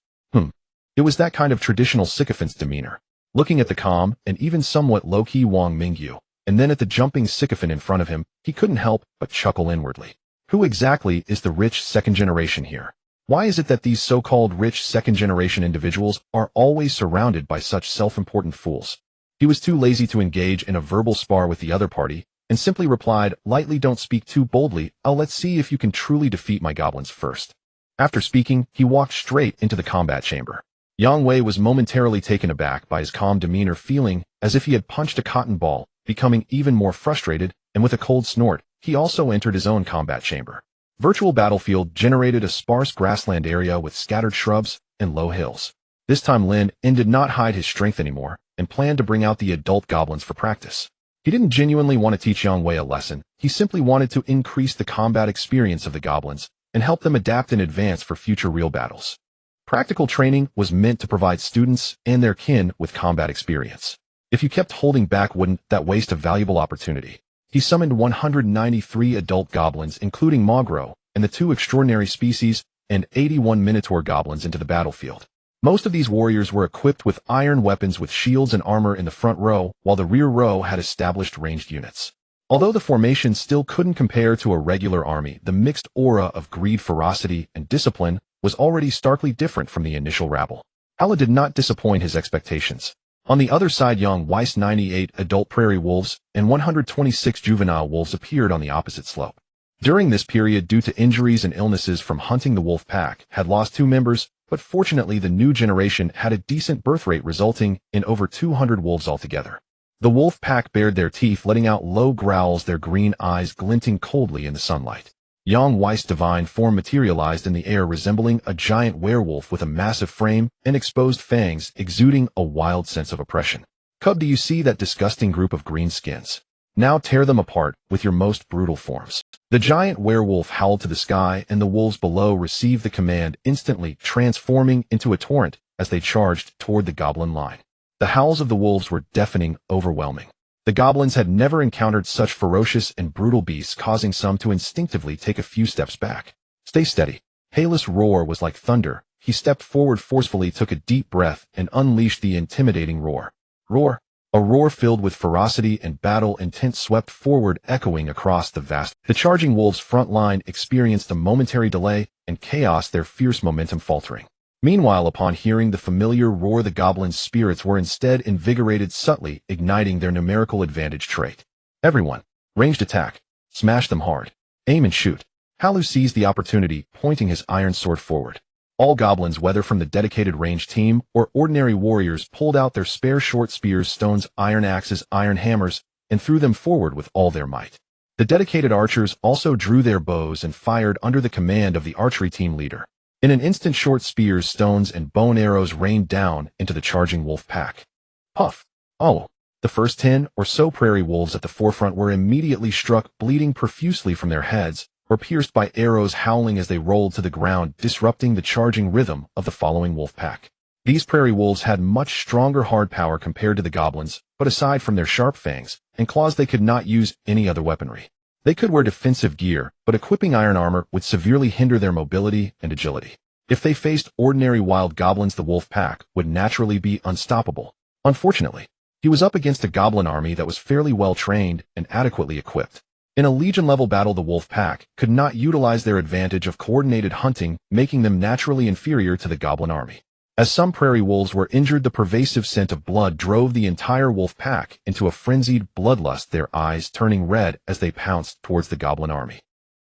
It was that kind of traditional sycophant's demeanor. Looking at the calm and even somewhat low-key Wang Mingyu, and then at the jumping sycophant in front of him, he couldn't help but chuckle inwardly. Who exactly is the rich second generation here? Why is it that these so-called rich second-generation individuals are always surrounded by such self-important fools? He was too lazy to engage in a verbal spar with the other party, and simply replied lightly, "Don't speak too boldly. Let's see if you can truly defeat my goblins first." After speaking, he walked straight into the combat chamber. Yang Wei was momentarily taken aback by his calm demeanor, feeling as if he had punched a cotton ball. Becoming even more frustrated, and with a cold snort, he also entered his own combat chamber. Virtual battlefield generated a sparse grassland area with scattered shrubs and low hills. This time Lynn did not hide his strength anymore, and planned to bring out the adult goblins for practice. He didn't genuinely want to teach Yang Wei a lesson. He simply wanted to increase the combat experience of the goblins and help them adapt and advance for future real battles. Practical training was meant to provide students and their kin with combat experience. If you kept holding back, wouldn't that waste a valuable opportunity? He summoned 193 adult goblins, including Mogro and the 2 extraordinary species, and 81 minotaur-goblins into the battlefield. Most of these warriors were equipped with iron weapons with shields and armor in the front row, while the rear row had established ranged units. Although the formation still couldn't compare to a regular army, the mixed aura of greed, ferocity, and discipline was already starkly different from the initial rabble. Allah did not disappoint his expectations. On the other side, Yang Wei's 98 adult prairie wolves and 126 juvenile wolves appeared on the opposite slope. During this period, due to injuries and illnesses from hunting, the wolf pack had lost 2 members, but fortunately the new generation had a decent birth rate, resulting in over 200 wolves altogether. The wolf pack bared their teeth, letting out low growls, their green eyes glinting coldly in the sunlight. Yang Wei's divine form materialized in the air, resembling a giant werewolf with a massive frame and exposed fangs, exuding a wild sense of oppression. "Cub, do you see that disgusting group of greenskins? Now tear them apart with your most brutal forms." The giant werewolf howled to the sky, and the wolves below received the command, instantly transforming into a torrent as they charged toward the goblin line. The howls of the wolves were deafening, overwhelming. The goblins had never encountered such ferocious and brutal beasts, causing some to instinctively take a few steps back. "Stay steady." Halus' roar was like thunder. He stepped forward forcefully, took a deep breath, and unleashed the intimidating roar. Roar! A roar filled with ferocity and battle intent swept forward, echoing across the vast. The charging wolves' front line experienced a momentary delay and chaos, their fierce momentum faltering. Meanwhile, upon hearing the familiar roar, the goblins' spirits were instead invigorated, subtly igniting their numerical advantage trait. "Everyone, ranged attack. Smash them hard. Aim and shoot." Halus seized the opportunity, pointing his iron sword forward. All goblins, whether from the dedicated ranged team or ordinary warriors, pulled out their spare short spears, stones, iron axes, iron hammers, and threw them forward with all their might. The dedicated archers also drew their bows and fired under the command of the archery team leader. In an instant, short spears, stones, and bow and arrows rained down into the charging wolf pack. Puff! Oh! The first 10 or so prairie wolves at the forefront were immediately struck, bleeding profusely from their heads, or pierced by arrows, howling as they rolled to the ground, disrupting the charging rhythm of the following wolf pack. These prairie wolves had much stronger hard power compared to the goblins, but aside from their sharp fangs and claws, they could not use any other weaponry. They could wear defensive gear, but equipping iron armor would severely hinder their mobility and agility. If they faced ordinary wild goblins, the wolf pack would naturally be unstoppable. Unfortunately, he was up against a goblin army that was fairly well trained and adequately equipped. In a legion-level battle, the wolf pack could not utilize their advantage of coordinated hunting, making them naturally inferior to the goblin army. As some prairie wolves were injured, the pervasive scent of blood drove the entire wolf pack into a frenzied bloodlust, their eyes turning red as they pounced towards the goblin army.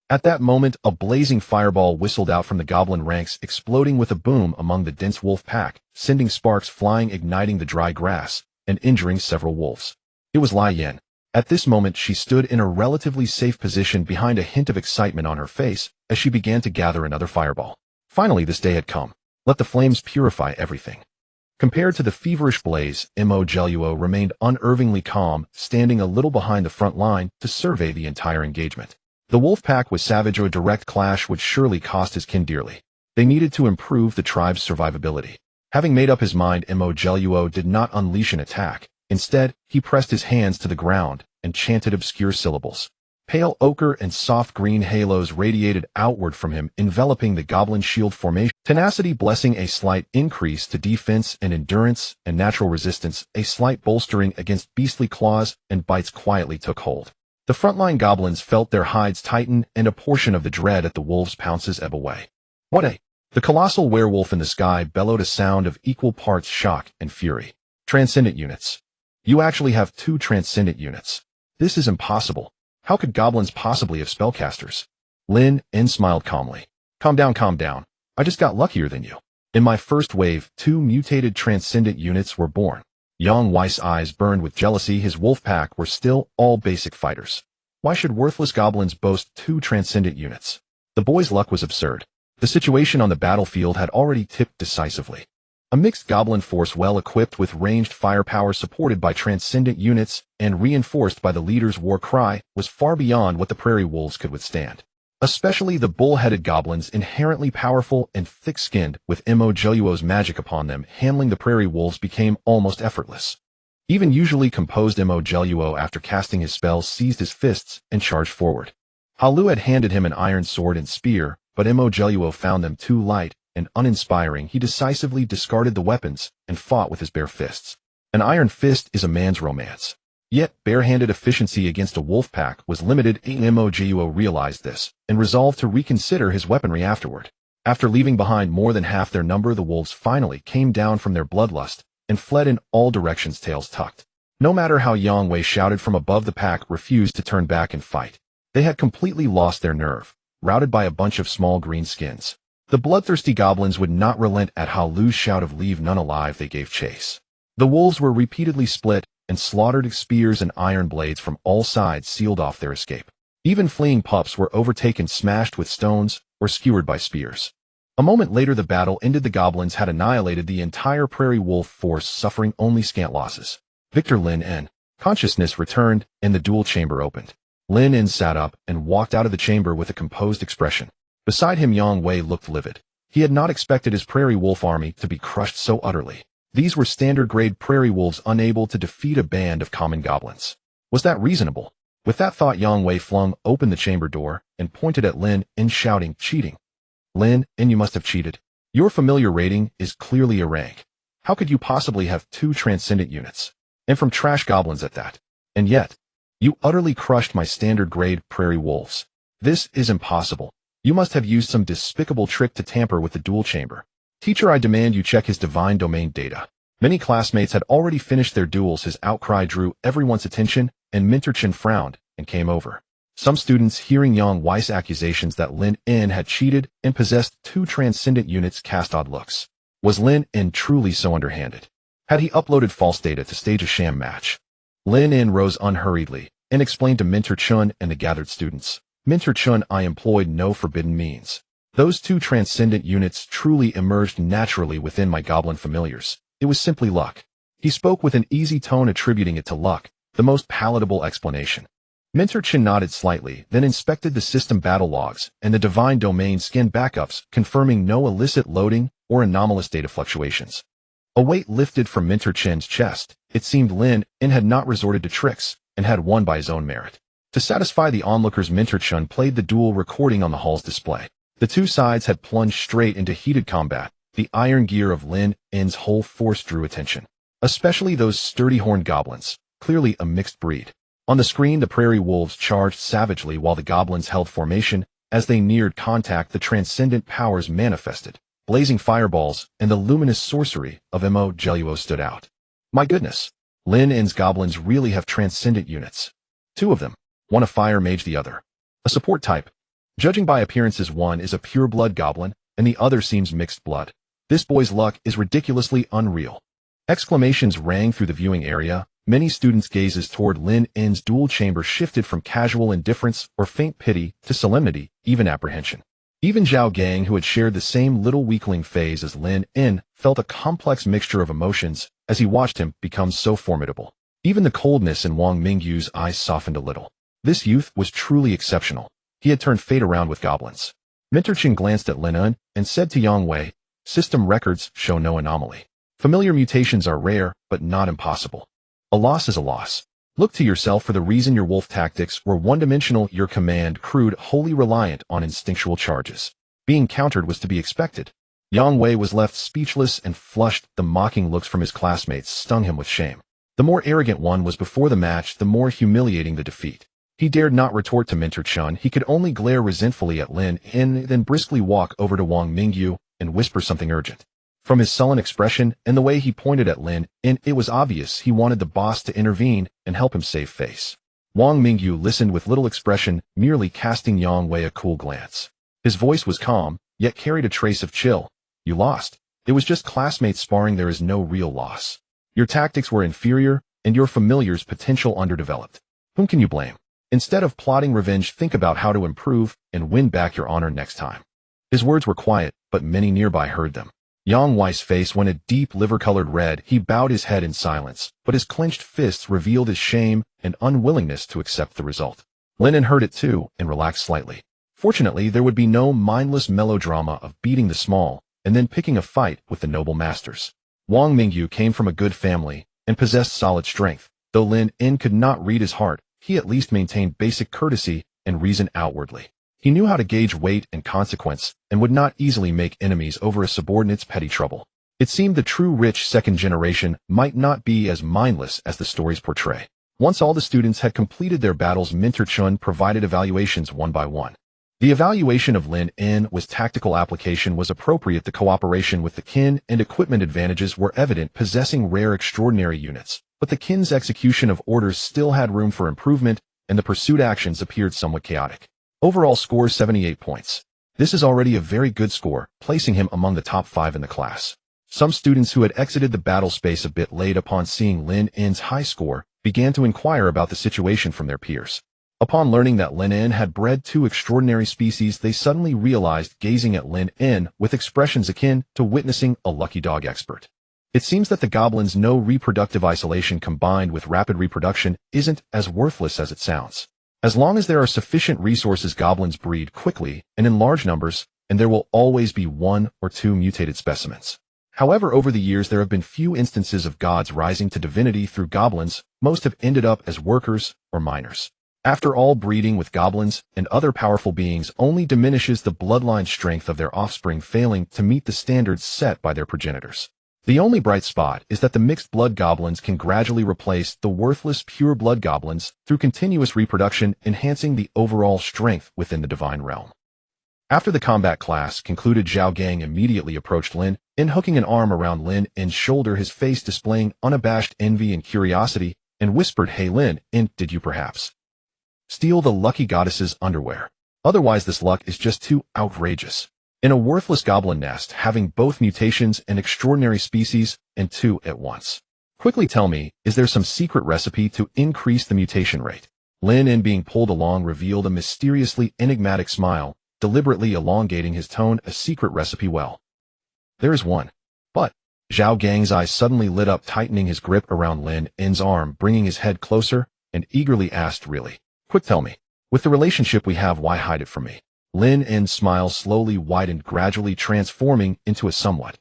At that moment, a blazing fireball whistled out from the goblin ranks, exploding with a boom among the dense wolf pack, sending sparks flying, igniting the dry grass, and injuring several wolves. It was Lynn. At this moment, she stood in a relatively safe position behind a hint of excitement on her face as she began to gather another fireball. Finally, this day had come. Let the flames purify everything. Compared to the feverish blaze, Mo remained unervingly calm, standing a little behind the front line to survey the entire engagement. The wolf pack was savage. A direct clash would surely cost his kin dearly. They needed to improve the tribe's survivability. Having made up his mind, Mo did not unleash an attack. Instead, he pressed his hands to the ground and chanted obscure syllables. Pale ochre and soft green halos radiated outward from him, enveloping the goblin shield formation. Tenacity blessing a slight increase to defense and endurance, and natural resistance, a slight bolstering against beastly claws and bites, quietly took hold. The frontline goblins felt their hides tighten, and a portion of the dread at the wolves' pounces ebb away. What a... The colossal werewolf in the sky bellowed, a sound of equal parts shock and fury. Transcendent units. You actually have 2 transcendent units. This is impossible. How could goblins possibly have spellcasters? Lynn smiled calmly. Calm down, calm down. I just got luckier than you. In my first wave, 2 mutated transcendent units were born. Young Weiss' eyes burned with jealousy. His wolf pack were still all basic fighters. Why should worthless goblins boast 2 transcendent units? The boy's luck was absurd. The situation on the battlefield had already tipped decisively. A mixed goblin force, well equipped with ranged firepower, supported by transcendent units and reinforced by the leader's war cry, was far beyond what the prairie wolves could withstand. Especially the bull-headed goblins, inherently powerful and thick-skinned, with Mo's magic upon them, handling the prairie wolves became almost effortless. Even usually composed Mo, after casting his spells, seized his fists and charged forward. Halu had handed him an iron sword and spear, but Mo found them too light and uninspiring. He decisively discarded the weapons and fought with his bare fists. An iron fist is a man's romance. Yet, barehanded efficiency against a wolf pack was limited. Mo realized this and resolved to reconsider his weaponry afterward. After leaving behind more than half their number, the wolves finally came down from their bloodlust and fled in all directions, tails tucked. No matter how Yang Wei shouted from above, the pack refused to turn back and fight. They had completely lost their nerve, routed by a bunch of small green skins. The bloodthirsty goblins would not relent at Halu's shout of "leave none alive." They gave chase. The wolves were repeatedly split, and slaughtered. Spears and iron blades from all sides sealed off their escape. Even fleeing pups were overtaken, smashed with stones, or skewered by spears. A moment later, the battle ended. The goblins had annihilated the entire prairie wolf force, suffering only scant losses. Victor Lynn consciousness returned, and the duel chamber opened. Lynn sat up and walked out of the chamber with a composed expression. Beside him, Yang Wei looked livid. He had not expected his prairie wolf army to be crushed so utterly. These were standard-grade prairie wolves, unable to defeat a band of common goblins. Was that reasonable? With that thought, Yang Wei flung open the chamber door and pointed at Lynn, shouting, "Cheating! Lynn, you must have cheated. Your familiar rating is clearly a rank. How could you possibly have 2 transcendent units? And from trash goblins at that? And yet, you utterly crushed my standard-grade prairie wolves. This is impossible. You must have used some despicable trick to tamper with the duel chamber. Teacher, I demand you check his divine domain data." Many classmates had already finished their duels. His outcry drew everyone's attention, and Minter Chen frowned and came over. Some students, hearing Yang Wei's accusations that Lin had cheated and possessed 2 transcendent units, cast odd looks. Was Lin truly so underhanded? Had he uploaded false data to stage a sham match? Lin rose unhurriedly and explained to Minter Chen and the gathered students. "Minter Chen, I employed no forbidden means. Those two transcendent units truly emerged naturally within my goblin familiars. It was simply luck. He spoke with an easy tone, attributing it to luck, the most palatable explanation. Minterchin nodded slightly, then inspected the system battle logs and the divine domain skin backups, confirming no illicit loading or anomalous data fluctuations. A weight lifted from Minterchin's chest. It seemed Lynn had not resorted to tricks and had won by his own merit. To satisfy the onlookers, Minterchin played the dual recording on the hall's display. The two sides had plunged straight into heated combat. The iron gear of Lynn's whole force drew attention, especially those sturdy horned goblins, clearly a mixed breed. On the screen, the prairie wolves charged savagely while the goblins held formation. As they neared contact, the transcendent powers manifested. Blazing fireballs and the luminous sorcery of Mo Geluo stood out. My goodness, Lynn's goblins really have transcendent units. Two of them, one a fire mage, the other a support type. Judging by appearances, one is a pure-blood goblin, and the other seems mixed blood. This boy's luck is ridiculously unreal. Exclamations rang through the viewing area. Many students' gazes toward Lynn's dual chamber shifted from casual indifference or faint pity to solemnity, even apprehension. Even Zhao Gang, who had shared the same little weakling phase as Lynn, felt a complex mixture of emotions as he watched him become so formidable. Even the coldness in Wang Mingyu's eyes softened a little. This youth was truly exceptional. He had turned fate around with goblins. Minterchin glanced at Lynn and said to Yang Wei, "System records show no anomaly. Familiar mutations are rare, but not impossible. A loss is a loss. Look to yourself for the reason your wolf tactics were one-dimensional, your command crude, wholly reliant on instinctual charges. Being countered was to be expected." Yang Wei was left speechless and flushed. The mocking looks from his classmates stung him with shame. The more arrogant one was before the match, the more humiliating the defeat. He dared not retort to Minterchin. He could only glare resentfully at Lynn and then briskly walk over to Wang Mingyu and whisper something urgent. From his sullen expression and the way he pointed at Lynn, it was obvious he wanted the boss to intervene and help him save face. Wang Mingyu listened with little expression, merely casting Yang Wei a cool glance. His voice was calm, yet carried a trace of chill. "You lost. It was just classmates sparring. There is no real loss. Your tactics were inferior, and your familiar's potential underdeveloped. Whom can you blame? Instead of plotting revenge, think about how to improve and win back your honor next time." His words were quiet, but many nearby heard them. Yang Wei's face went a deep liver-colored red. He bowed his head in silence, but his clenched fists revealed his shame and unwillingness to accept the result. Lynn heard it too and relaxed slightly. Fortunately, there would be no mindless melodrama of beating the small and then picking a fight with the noble masters. Wang Mingyu came from a good family and possessed solid strength. Though Lynn could not read his heart, he at least maintained basic courtesy and reason outwardly. He knew how to gauge weight and consequence and would not easily make enemies over a subordinate's petty trouble. It seemed the true rich second generation might not be as mindless as the stories portray. Once all the students had completed their battles, Minterchin provided evaluations one by one. The evaluation of Lynn was tactical application was appropriate. The cooperation with the kin and equipment advantages were evident, possessing rare extraordinary units. But the kin's execution of orders still had room for improvement, and the pursuit actions appeared somewhat chaotic. Overall score 78 points. This is already a very good score, placing him among the top 5 in the class. Some students who had exited the battle space a bit late upon seeing Lynn's high score began to inquire about the situation from their peers. Upon learning that Lynn had bred 2 extraordinary species, they suddenly realized, gazing at Lynn with expressions akin to witnessing a lucky dog expert. It seems that the goblins' no reproductive isolation combined with rapid reproduction isn't as worthless as it sounds. As long as there are sufficient resources, goblins breed quickly and in large numbers, and there will always be 1 or 2 mutated specimens. However, over the years there have been few instances of gods rising to divinity through goblins. Most have ended up as workers or miners. After all, breeding with goblins and other powerful beings only diminishes the bloodline strength of their offspring, failing to meet the standards set by their progenitors. The only bright spot is that the mixed-blood goblins can gradually replace the worthless pure-blood goblins through continuous reproduction, enhancing the overall strength within the divine realm. After the combat class concluded, Zhao Gang immediately approached Lynn, hooking an arm around Lynn's shoulder, his face displaying unabashed envy and curiosity, and whispered, "Hey Lynn, did you perhaps steal the lucky goddess's underwear? Otherwise this luck is just too outrageous. In a worthless goblin nest, having both mutations and extraordinary species, and 2 at once. Quickly tell me, is there some secret recipe to increase the mutation rate?" Lynn, being pulled along, revealed a mysteriously enigmatic smile. deliberately elongating his tone, a secret recipe. Well, there is one. But Zhao Gang's eyes suddenly lit up, tightening his grip around Lin's arm, bringing his head closer, and eagerly asked, really? Quick, tell me. With the relationship we have, why hide it from me? Lin's smile slowly widened, gradually transforming into a somewhat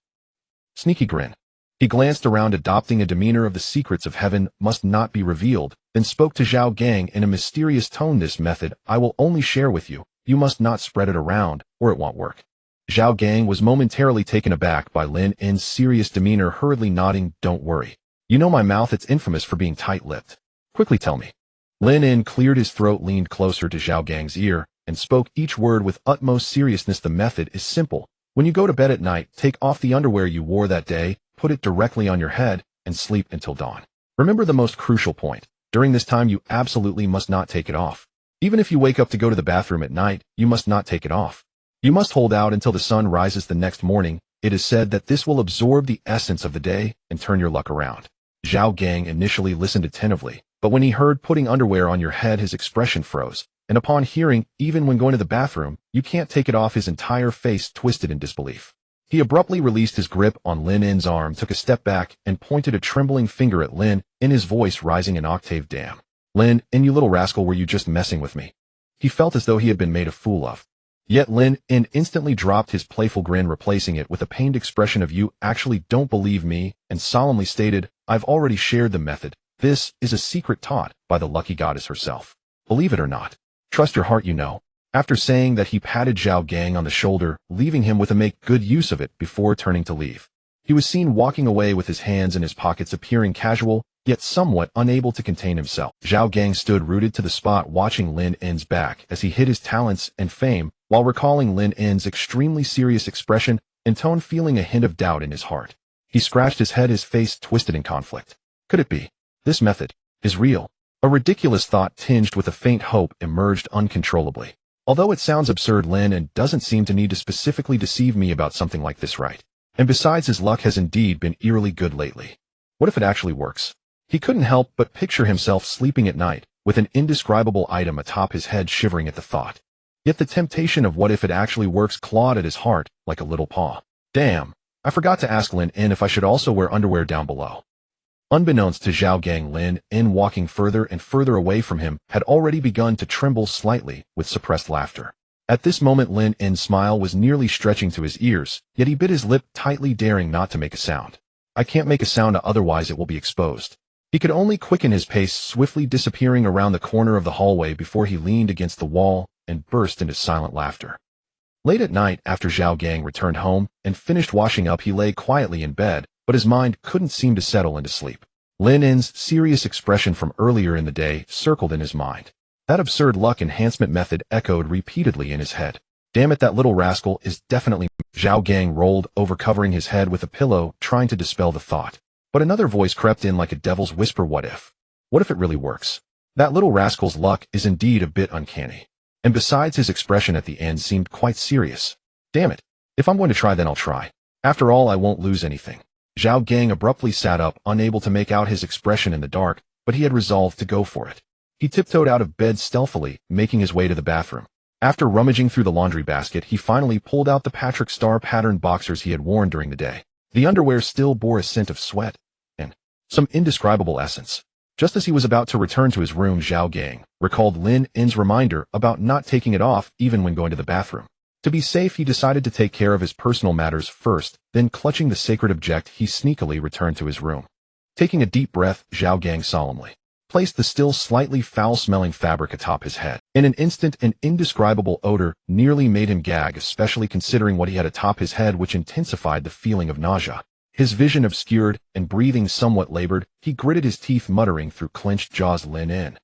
sneaky grin. He glanced around, adopting a demeanor of the secrets of heaven must not be revealed, then spoke to Zhao Gang in a mysterious tone. This method I will only share with you. You must not spread it around, or it won't work. Zhao Gang was momentarily taken aback by Lin's serious demeanor, hurriedly nodding. Don't worry. You know my mouth, it's infamous for being tight-lipped. Quickly tell me. Lin cleared his throat, leaned closer to Zhao Gang's ear, and spoke each word with utmost seriousness. The method is simple. When you go to bed at night, take off the underwear you wore that day, put it directly on your head, and sleep until dawn. Remember the most crucial point. During this time, you absolutely must not take it off. Even if you wake up to go to the bathroom at night, you must not take it off. You must hold out until the sun rises the next morning. It is said that this will absorb the essence of the day and turn your luck around. Zhao Gang initially listened attentively, but when he heard putting underwear on your head, his expression froze, and upon hearing, even when going to the bathroom, you can't take it off, his entire face twisted in disbelief. He abruptly released his grip on Lin's arm, took a step back, and pointed a trembling finger at Lin, in his voice rising an octave. Damn. Lin, you little rascal, were you just messing with me? He felt as though he had been made a fool of. Yet Lin instantly dropped his playful grin, replacing it with a pained expression of you actually don't believe me, and solemnly stated, I've already shared the method. This is a secret taught by the lucky goddess herself. Believe it or not. Trust your heart, you know. After saying that, he patted Zhao Gang on the shoulder, leaving him with a make good use of it before turning to leave. He was seen walking away with his hands in his pockets, appearing casual, yet somewhat unable to contain himself. Zhao Gang stood rooted to the spot, watching Lin's back as he hid his talents and fame, while recalling Lin's extremely serious expression and tone, feeling a hint of doubt in his heart. He scratched his head, his face twisted in conflict. Could it be? This method is real. A ridiculous thought tinged with a faint hope emerged uncontrollably. Although it sounds absurd, Lin doesn't seem to need to specifically deceive me about something like this, right? And besides, his luck has indeed been eerily good lately. What if it actually works? He couldn't help but picture himself sleeping at night, with an indescribable item atop his head, shivering at the thought. Yet the temptation of what if it actually works clawed at his heart like a little paw. Damn, I forgot to ask Lin if I should also wear underwear down below. Unbeknownst to Zhao Gang, Lin, walking further and further away from him, had already begun to tremble slightly with suppressed laughter. At this moment, Lin's smile was nearly stretching to his ears, yet he bit his lip tightly, daring not to make a sound. I can't make a sound, otherwise it will be exposed. He could only quicken his pace, swiftly disappearing around the corner of the hallway before he leaned against the wall and burst into silent laughter. Late at night, after Zhao Gang returned home and finished washing up, he lay quietly in bed, but his mind couldn't seem to settle into sleep. Lin's serious expression from earlier in the day circled in his mind. That absurd luck enhancement method echoed repeatedly in his head. Damn it, that little rascal is definitely... Zhao Gang rolled over, covering his head with a pillow, trying to dispel the thought. But another voice crept in like a devil's whisper. What if? What if it really works? That little rascal's luck is indeed a bit uncanny. And besides, his expression at the end seemed quite serious. Damn it. If I'm going to try, then I'll try. After all, I won't lose anything. Zhao Gang abruptly sat up, unable to make out his expression in the dark, but he had resolved to go for it. He tiptoed out of bed stealthily, making his way to the bathroom. After rummaging through the laundry basket, he finally pulled out the Patrick Star patterned boxers he had worn during the day. The underwear still bore a scent of sweat and some indescribable essence. Just as he was about to return to his room, Zhao Gang recalled Lin's reminder about not taking it off even when going to the bathroom. To be safe, he decided to take care of his personal matters first, then clutching the sacred object, he sneakily returned to his room. Taking a deep breath, Zhao Gang solemnly placed the still slightly foul-smelling fabric atop his head. In an instant, an indescribable odor nearly made him gag, especially considering what he had atop his head, which intensified the feeling of nausea. His vision obscured and breathing somewhat labored, he gritted his teeth, muttering through clenched jaws, Lin,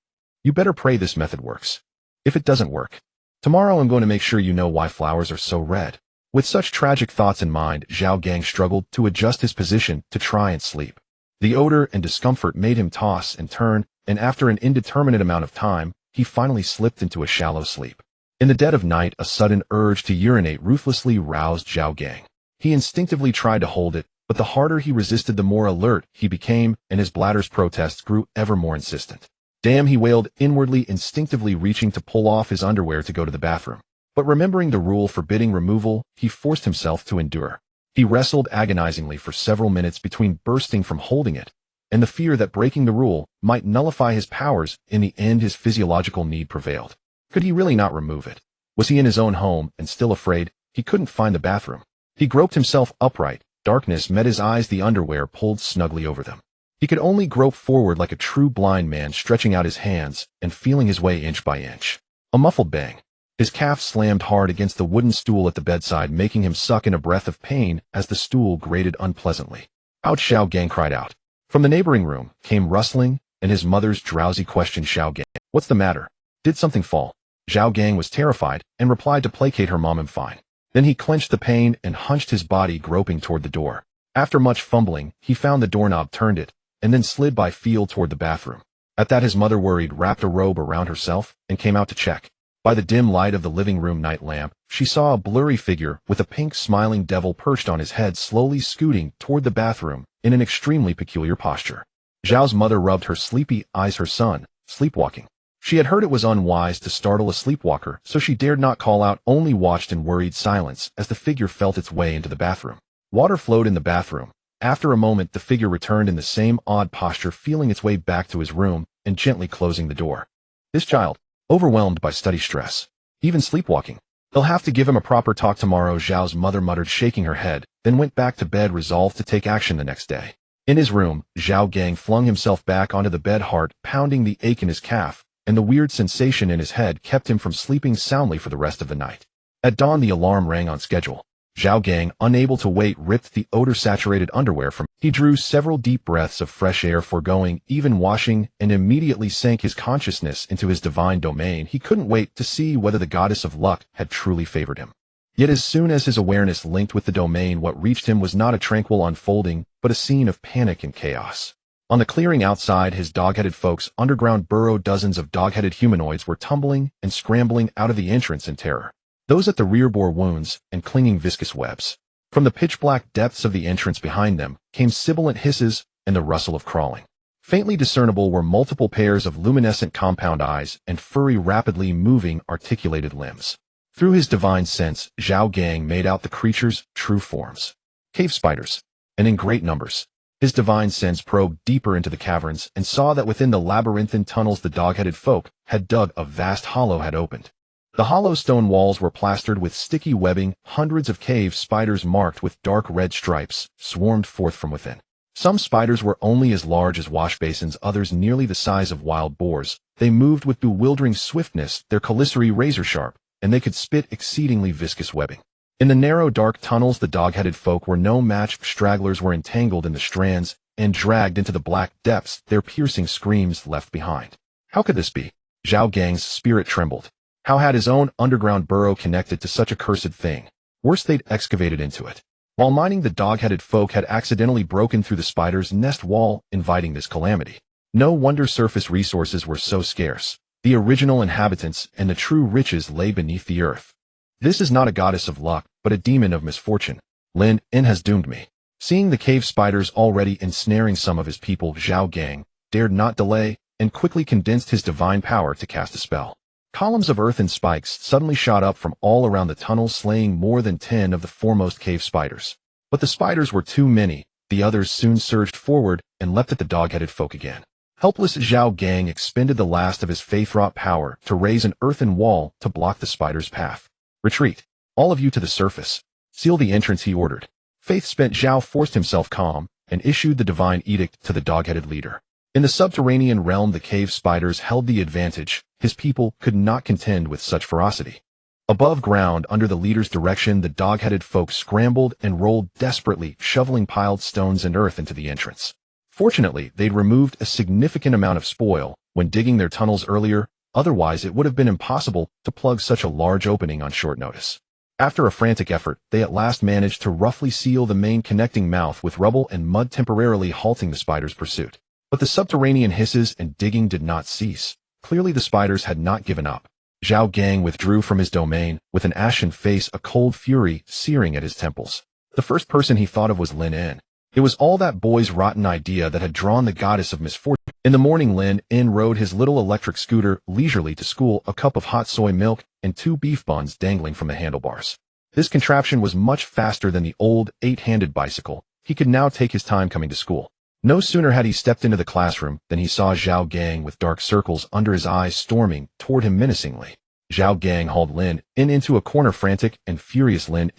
you better pray this method works. If it doesn't work, tomorrow I'm going to make sure you know why flowers are so red. With such tragic thoughts in mind, Zhao Gang struggled to adjust his position to try and sleep. The odor and discomfort made him toss and turn, and after an indeterminate amount of time, he finally slipped into a shallow sleep. In the dead of night, a sudden urge to urinate ruthlessly roused Zhao Gang. He instinctively tried to hold it, but the harder he resisted, the more alert he became, and his bladder's protests grew ever more insistent. Damn, he wailed inwardly, instinctively reaching to pull off his underwear to go to the bathroom. But remembering the rule forbidding removal, he forced himself to endure. He wrestled agonizingly for several minutes between bursting from holding it and the fear that breaking the rule might nullify his powers. In the end, his physiological need prevailed. Could he really not remove it? Was he in his own home and still afraid? He couldn't find the bathroom. He groped himself upright. Darkness met his eyes, the underwear pulled snugly over them. He could only grope forward like a true blind man, stretching out his hands and feeling his way inch by inch. A muffled bang. His calf slammed hard against the wooden stool at the bedside, making him suck in a breath of pain as the stool grated unpleasantly. Ouch! Xiao Gang cried out. From the neighboring room came rustling and his mother's drowsy question. Xiao Gang, what's the matter? Did something fall? Xiao Gang was terrified and replied to placate her mom, I'm fine. Then he clenched the pain and hunched his body, groping toward the door. After much fumbling, he found the doorknob, turned it, and then slid by feel toward the bathroom. At that, his mother, worried, wrapped a robe around herself and came out to check. By the dim light of the living room night lamp, she saw a blurry figure with a pink smiling devil perched on his head, slowly scooting toward the bathroom in an extremely peculiar posture. Zhao's mother rubbed her sleepy eyes. Her son, sleepwalking. She had heard it was unwise to startle a sleepwalker, so she dared not call out, only watched in worried silence as the figure felt its way into the bathroom. Water flowed in the bathroom. After a moment, the figure returned in the same odd posture, feeling its way back to his room and gently closing the door. This child, overwhelmed by study stress, even sleepwalking. They'll have to give him a proper talk tomorrow, Zhao's mother muttered, shaking her head, then went back to bed, resolved to take action the next day. In his room, Xiao Gang flung himself back onto the bed, heart pounding, the ache in his calf and the weird sensation in his head kept him from sleeping soundly for the rest of the night. At dawn, the alarm rang on schedule. Xiao Gang, unable to wait, ripped the odor-saturated underwear from. He drew several deep breaths of fresh air, foregoing even washing, and immediately sank his consciousness into his divine domain. He couldn't wait to see whether the goddess of luck had truly favored him. Yet as soon as his awareness linked with the domain, what reached him was not a tranquil unfolding, but a scene of panic and chaos. On the clearing outside his dog-headed folks' underground burrow, dozens of dog-headed humanoids were tumbling and scrambling out of the entrance in terror. Those at the rear bore wounds and clinging viscous webs. From the pitch-black depths of the entrance behind them came sibilant hisses and the rustle of crawling. Faintly discernible were multiple pairs of luminescent compound eyes and furry, rapidly moving, articulated limbs. Through his divine sense, Xiao Gang made out the creatures' true forms. Cave spiders, and in great numbers. His divine sense probed deeper into the caverns and saw that within the labyrinthine tunnels the dog-headed folk had dug, a vast hollow had opened. The hollow stone walls were plastered with sticky webbing. Hundreds of cave spiders marked with dark red stripes swarmed forth from within. Some spiders were only as large as wash basins, others nearly the size of wild boars. They moved with bewildering swiftness, their chelicerae razor-sharp, and they could spit exceedingly viscous webbing. In the narrow, dark tunnels the dog-headed folk were no match. Stragglers were entangled in the strands and dragged into the black depths, their piercing screams left behind. How could this be? Xiao Gang's spirit trembled. How had his own underground burrow connected to such a cursed thing? Worse, they'd excavated into it. While mining, the dog-headed folk had accidentally broken through the spider's nest wall, inviting this calamity. No wonder surface resources were so scarce. The original inhabitants and the true riches lay beneath the earth. This is not a goddess of luck, but a demon of misfortune. Lynn has doomed me. Seeing the cave spiders already ensnaring some of his people, Xiao Gang dared not delay and quickly condensed his divine power to cast a spell. Columns of earth and spikes suddenly shot up from all around the tunnel, slaying more than 10 of the foremost cave spiders. But the spiders were too many. The others soon surged forward and leapt at the dog-headed folk again. Helpless, Xiao Gang expended the last of his faith-wrought power to raise an earthen wall to block the spider's path. Retreat. All of you to the surface. Seal the entrance, he ordered. Faith-spent Zhao forced himself calm and issued the divine edict to the dog-headed leader. In the subterranean realm the cave spiders held the advantage. His people could not contend with such ferocity. Above ground, under the leader's direction, the dog-headed folk scrambled and rolled desperately, shoveling piled stones and earth into the entrance. Fortunately, they'd removed a significant amount of spoil when digging their tunnels earlier. Otherwise, it would have been impossible to plug such a large opening on short notice. After a frantic effort, they at last managed to roughly seal the main connecting mouth with rubble and mud, temporarily halting the spider's pursuit. But the subterranean hisses and digging did not cease. Clearly the spiders had not given up. Xiao Gang withdrew from his domain with an ashen face, a cold fury searing at his temples. The first person he thought of was Lynn. It was all that boy's rotten idea that had drawn the goddess of misfortune. In the morning, Lynn rode his little electric scooter leisurely to school, a cup of hot soy milk and 2 beef buns dangling from the handlebars. This contraption was much faster than the old 8-handed bicycle. He could now take his time coming to school. No sooner had he stepped into the classroom than he saw Zhao Gang with dark circles under his eyes storming toward him menacingly. Zhao Gang hauled Lin into a corner, frantic and furious. Lin,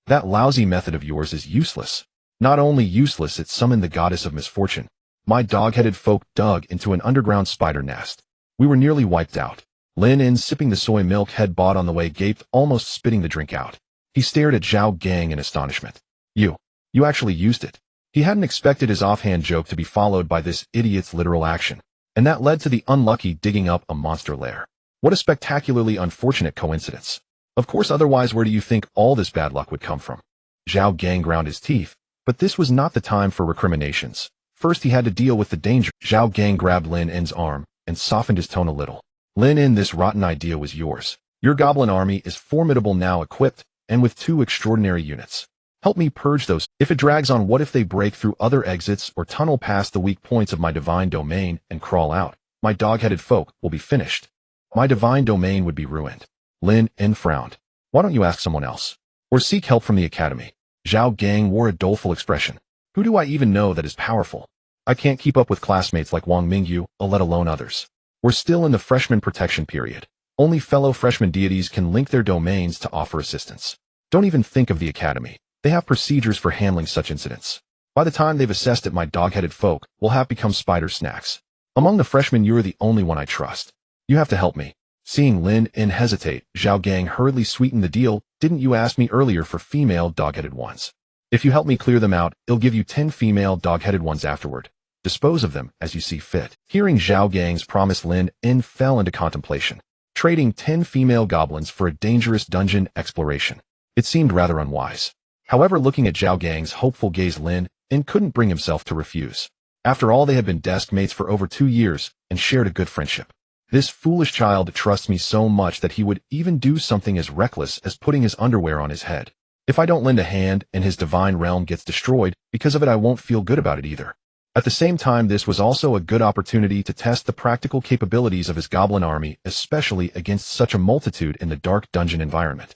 that lousy method of yours is useless. Not only useless, it summoned the goddess of misfortune. My dog-headed folk dug into an underground spider nest. We were nearly wiped out. Lin, sipping the soy milk head bought on the way, gaped, almost spitting the drink out. He stared at Zhao Gang in astonishment. You actually used it. He hadn't expected his offhand joke to be followed by this idiot's literal action, and that led to the unlucky digging up a monster lair. What a spectacularly unfortunate coincidence. Of course, otherwise where do you think all this bad luck would come from? Zhao Gang ground his teeth, but this was not the time for recriminations. First he had to deal with the danger. Zhao Gang grabbed Lin's arm and softened his tone a little. Lin, this rotten idea was yours. Your goblin army is formidable now, equipped, and with 2 extraordinary units. Help me purge those. If it drags on, what if they break through other exits or tunnel past the weak points of my divine domain and crawl out? My dog-headed folk will be finished. My divine domain would be ruined. Lin frowned. Why don't you ask someone else? Or seek help from the academy? Zhao Gang wore a doleful expression. Who do I even know that is powerful? I can't keep up with classmates like Wang Mingyu, let alone others. We're still in the freshman protection period. Only fellow freshman deities can link their domains to offer assistance. Don't even think of the academy. They have procedures for handling such incidents. By the time they've assessed it, my dog-headed folk will have become spider snacks. Among the freshmen, you're the only one I trust. You have to help me. Seeing Lin hesitate, Zhao Gang hurriedly sweetened the deal. Didn't you ask me earlier for female dog-headed ones? If you help me clear them out, I'll give you 10 female dog-headed ones afterward. Dispose of them as you see fit. Hearing Zhao Gang's promise, Lin fell into contemplation. Trading 10 female goblins for a dangerous dungeon exploration. It seemed rather unwise. However, looking at Zhao Gang's hopeful gaze, Lin couldn't bring himself to refuse. After all, they had been desk mates for over 2 years and shared a good friendship. This foolish child trusts me so much that he would even do something as reckless as putting his underwear on his head. If I don't lend a hand and his divine realm gets destroyed because of it, I won't feel good about it either. At the same time, this was also a good opportunity to test the practical capabilities of his goblin army, especially against such a multitude in the dark dungeon environment.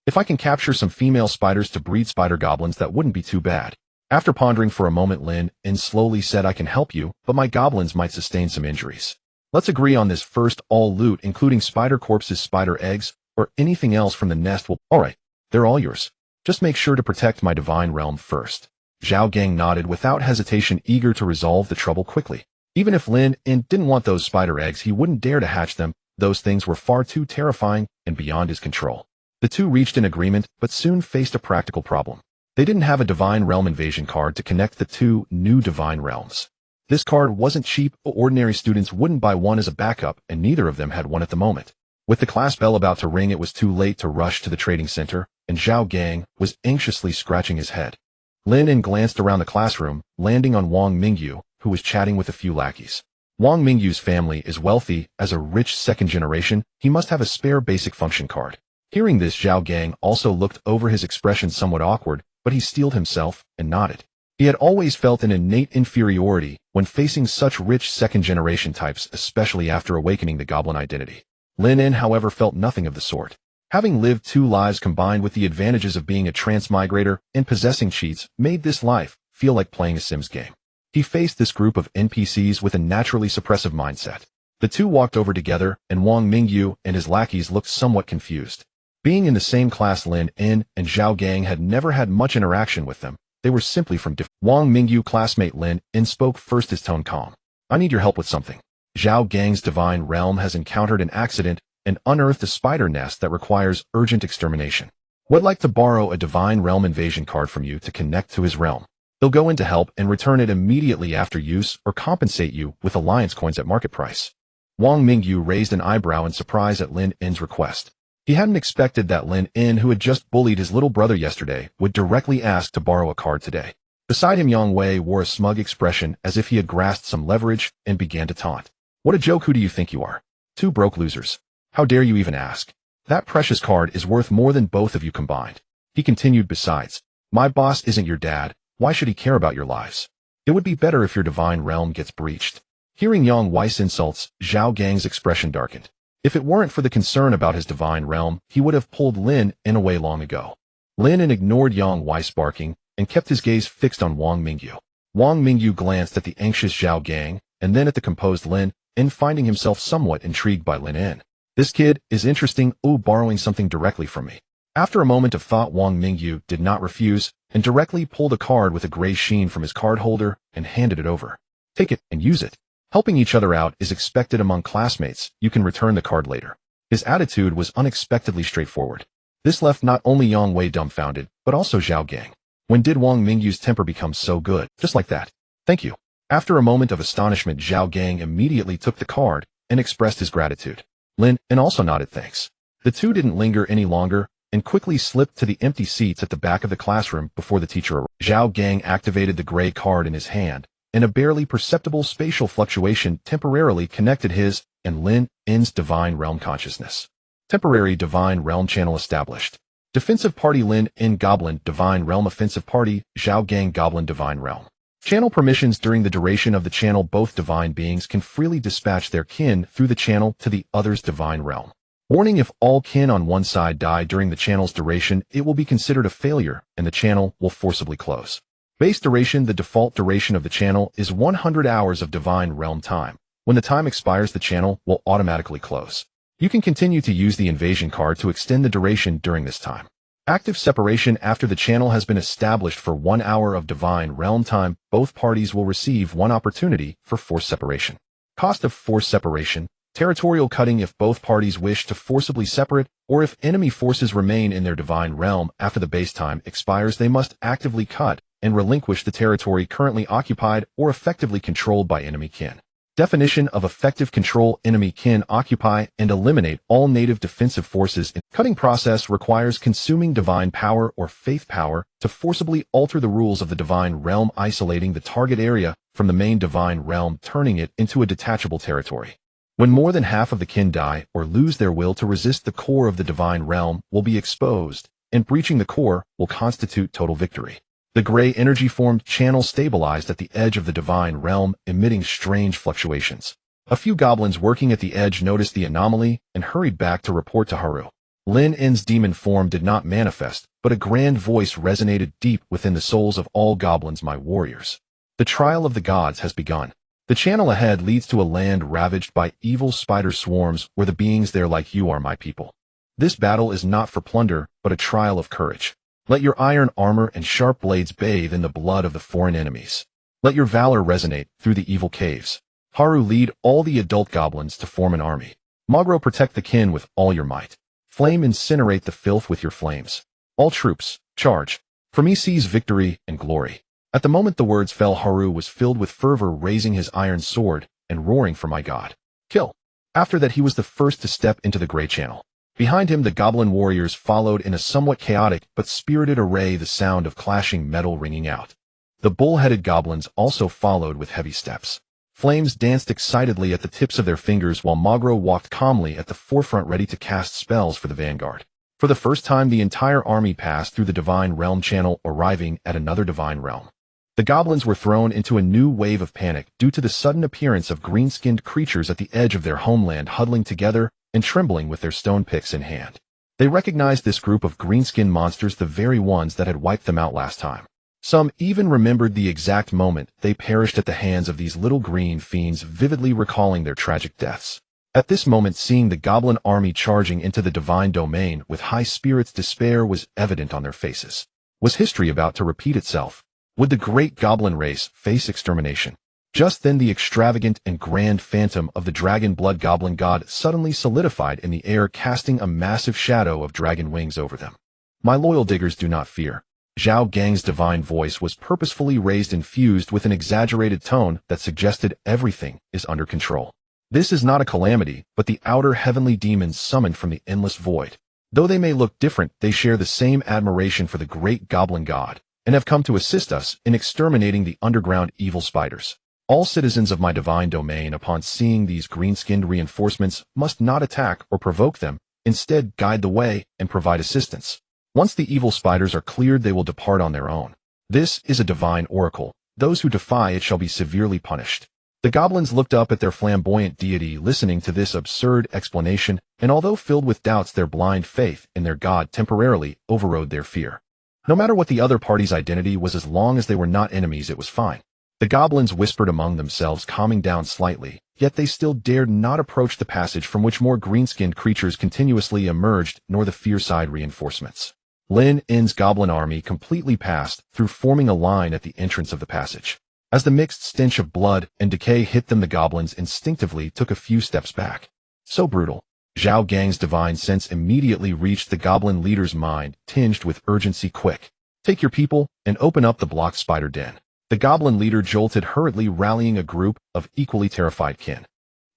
If I can capture some female spiders to breed spider goblins, that wouldn't be too bad. After pondering for a moment, Lin slowly said, I can help you, but my goblins might sustain some injuries. Let's agree on this first. All loot, including spider corpses, spider eggs, or anything else from the nest will— Alright, they're all yours. Just make sure to protect my divine realm first. Zhao Gang nodded without hesitation, eager to resolve the trouble quickly. Even if Lin didn't want those spider eggs, he wouldn't dare to hatch them. Those things were far too terrifying and beyond his control. The two reached an agreement, but soon faced a practical problem. They didn't have a Divine Realm Invasion card to connect the 2 new Divine Realms. This card wasn't cheap, but ordinary students wouldn't buy one as a backup, and neither of them had one at the moment. With the class bell about to ring, it was too late to rush to the trading center, and Zhao Gang was anxiously scratching his head. Lin glanced around the classroom, landing on Wang Mingyu, who was chatting with a few lackeys. Wang Mingyu's family is wealthy. As a rich second generation, he must have a spare basic function card. Hearing this, Zhao Gang also looked over, his expression somewhat awkward, but he steeled himself and nodded. He had always felt an innate inferiority when facing such rich second-generation types, especially after awakening the goblin identity. Lin, however, felt nothing of the sort. Having lived 2 lives combined with the advantages of being a transmigrator and possessing cheats made this life feel like playing a Sims game. He faced this group of NPCs with a naturally suppressive mindset. The 2 walked over together, and Wang Mingyu and his lackeys looked somewhat confused. Being in the same class, Lin and Zhao Gang had never had much interaction with them. They were simply from different— Wang Mingyu classmate Lin spoke first, his tone calm. I need your help with something. Zhao Gang's divine realm has encountered an accident and unearthed a spider nest that requires urgent extermination. Would like to borrow a divine realm invasion card from you to connect to his realm. He'll go in to help and return it immediately after use, or compensate you with alliance coins at market price. Wang Mingyu raised an eyebrow in surprise at Lin's request. He hadn't expected that Lin, who had just bullied his little brother yesterday, would directly ask to borrow a card today. Beside him, Yang Wei wore a smug expression as if he had grasped some leverage and began to taunt. What a joke, who do you think you are? 2 broke losers. How dare you even ask? That precious card is worth more than both of you combined. He continued, besides, my boss isn't your dad. Why should he care about your lives? It would be better if your divine realm gets breached. Hearing Yang Wei's insults, Zhao Gang's expression darkened. If it weren't for the concern about his divine realm, he would have pulled Lin in away long ago. Lin ignored Yang Wei's barking and kept his gaze fixed on Wang Mingyu. Wang Mingyu glanced at the anxious Zhao Gang and then at the composed Lin, and finding himself somewhat intrigued by Lin. This kid is interesting, borrowing something directly from me. After a moment of thought, Wang Mingyu did not refuse and directly pulled a card with a gray sheen from his card holder and handed it over. Take it and use it. Helping each other out is expected among classmates. You can return the card later. His attitude was unexpectedly straightforward. This left not only Yang Wei dumbfounded, but also Zhao Gang. When did Wang Mingyu's temper become so good? Just like that. Thank you. After a moment of astonishment, Zhao Gang immediately took the card and expressed his gratitude. Lin also nodded thanks. The two didn't linger any longer and quickly slipped to the empty seats at the back of the classroom before the teacher arrived. Zhao Gang activated the gray card in his hand, and a barely perceptible spatial fluctuation temporarily connected his and Lin's divine realm consciousness. Temporary divine realm channel established. Defensive party Lin Goblin Divine Realm. Offensive party Zhao Gang Goblin Divine Realm. Channel permissions. During the duration of the channel, both divine beings can freely dispatch their kin through the channel to the other's divine realm. Warning: if all kin on one side die during the channel's duration, it will be considered a failure and the channel will forcibly close. Base duration. The default duration of the channel is 100 hours of divine realm time. When the time expires, the channel will automatically close. You can continue to use the invasion card to extend the duration during this time. Active separation. After the channel has been established for 1 hour of divine realm time, both parties will receive one opportunity for forced separation. Cost of forced separation. Territorial cutting. If both parties wish to forcibly separate, or if enemy forces remain in their divine realm after the base time expires, they must actively cut and relinquish the territory currently occupied or effectively controlled by enemy kin. Definition of effective control: enemy kin occupy and eliminate all native defensive forces. Cutting process requires consuming divine power or faith power to forcibly alter the rules of the divine realm, isolating the target area from the main divine realm, turning it into a detachable territory. When more than half of the kin die or lose their will to resist, the core of the divine realm will be exposed, and breaching the core will constitute total victory. The gray energy formed channel stabilized at the edge of the divine realm, emitting strange fluctuations. A few goblins working at the edge noticed the anomaly and hurried back to report to Haru. Lin's demon form did not manifest, but a grand voice resonated deep within the souls of all goblins. My warriors, the trial of the gods has begun. The channel ahead leads to a land ravaged by evil spider swarms, where the beings there like you are my people. This battle is not for plunder, but a trial of courage. Let your iron armor and sharp blades bathe in the blood of the foreign enemies. Let your valor resonate through the evil caves. Haru, lead all the adult goblins to form an army. Magro, protect the kin with all your might. Flame, incinerate the filth with your flames. All troops, charge. For me seize victory and glory. At the moment the words fell, Haru was filled with fervor, raising his iron sword and roaring for my god. Kill. After that he was the first to step into the gray channel. Behind him the goblin warriors followed in a somewhat chaotic but spirited array, the sound of clashing metal ringing out. The bull-headed goblins also followed with heavy steps. Flames danced excitedly at the tips of their fingers, while Magro walked calmly at the forefront, ready to cast spells for the vanguard. For the first time the entire army passed through the divine realm channel, arriving at another divine realm. The goblins were thrown into a new wave of panic due to the sudden appearance of green-skinned creatures at the edge of their homeland, huddling together and trembling with their stone picks in hand. They recognized this group of green-skinned monsters, the very ones that had wiped them out last time. Some even remembered the exact moment they perished at the hands of these little green fiends, vividly recalling their tragic deaths. At this moment, seeing the goblin army charging into the divine domain with high spirits, despair was evident on their faces. Was history about to repeat itself? Would the great goblin race face extermination? Just then the extravagant and grand phantom of the dragon blood goblin god suddenly solidified in the air, casting a massive shadow of dragon wings over them. My loyal diggers, do not fear. Zhao Gang's divine voice was purposefully raised, infused with an exaggerated tone that suggested everything is under control. This is not a calamity, but the outer heavenly demons summoned from the endless void. Though they may look different, they share the same admiration for the great goblin god, and have come to assist us in exterminating the underground evil spiders. All citizens of my divine domain, upon seeing these green-skinned reinforcements, must not attack or provoke them, instead guide the way and provide assistance. Once the evil spiders are cleared, they will depart on their own. This is a divine oracle. Those who defy it shall be severely punished. The goblins looked up at their flamboyant deity, listening to this absurd explanation, and although filled with doubts, their blind faith in their god temporarily overrode their fear. No matter what the other party's identity was, as long as they were not enemies, it was fine. The goblins whispered among themselves, calming down slightly, yet they still dared not approach the passage from which more green-skinned creatures continuously emerged, nor the fierce-eyed reinforcements. Lynn's goblin army completely passed through, forming a line at the entrance of the passage. As the mixed stench of blood and decay hit them, the goblins instinctively took a few steps back. So brutal. Zhao Gang's divine sense immediately reached the goblin leader's mind, tinged with urgency. Quick, take your people and open up the blocked spider den. The goblin leader jolted hurriedly, rallying a group of equally terrified kin.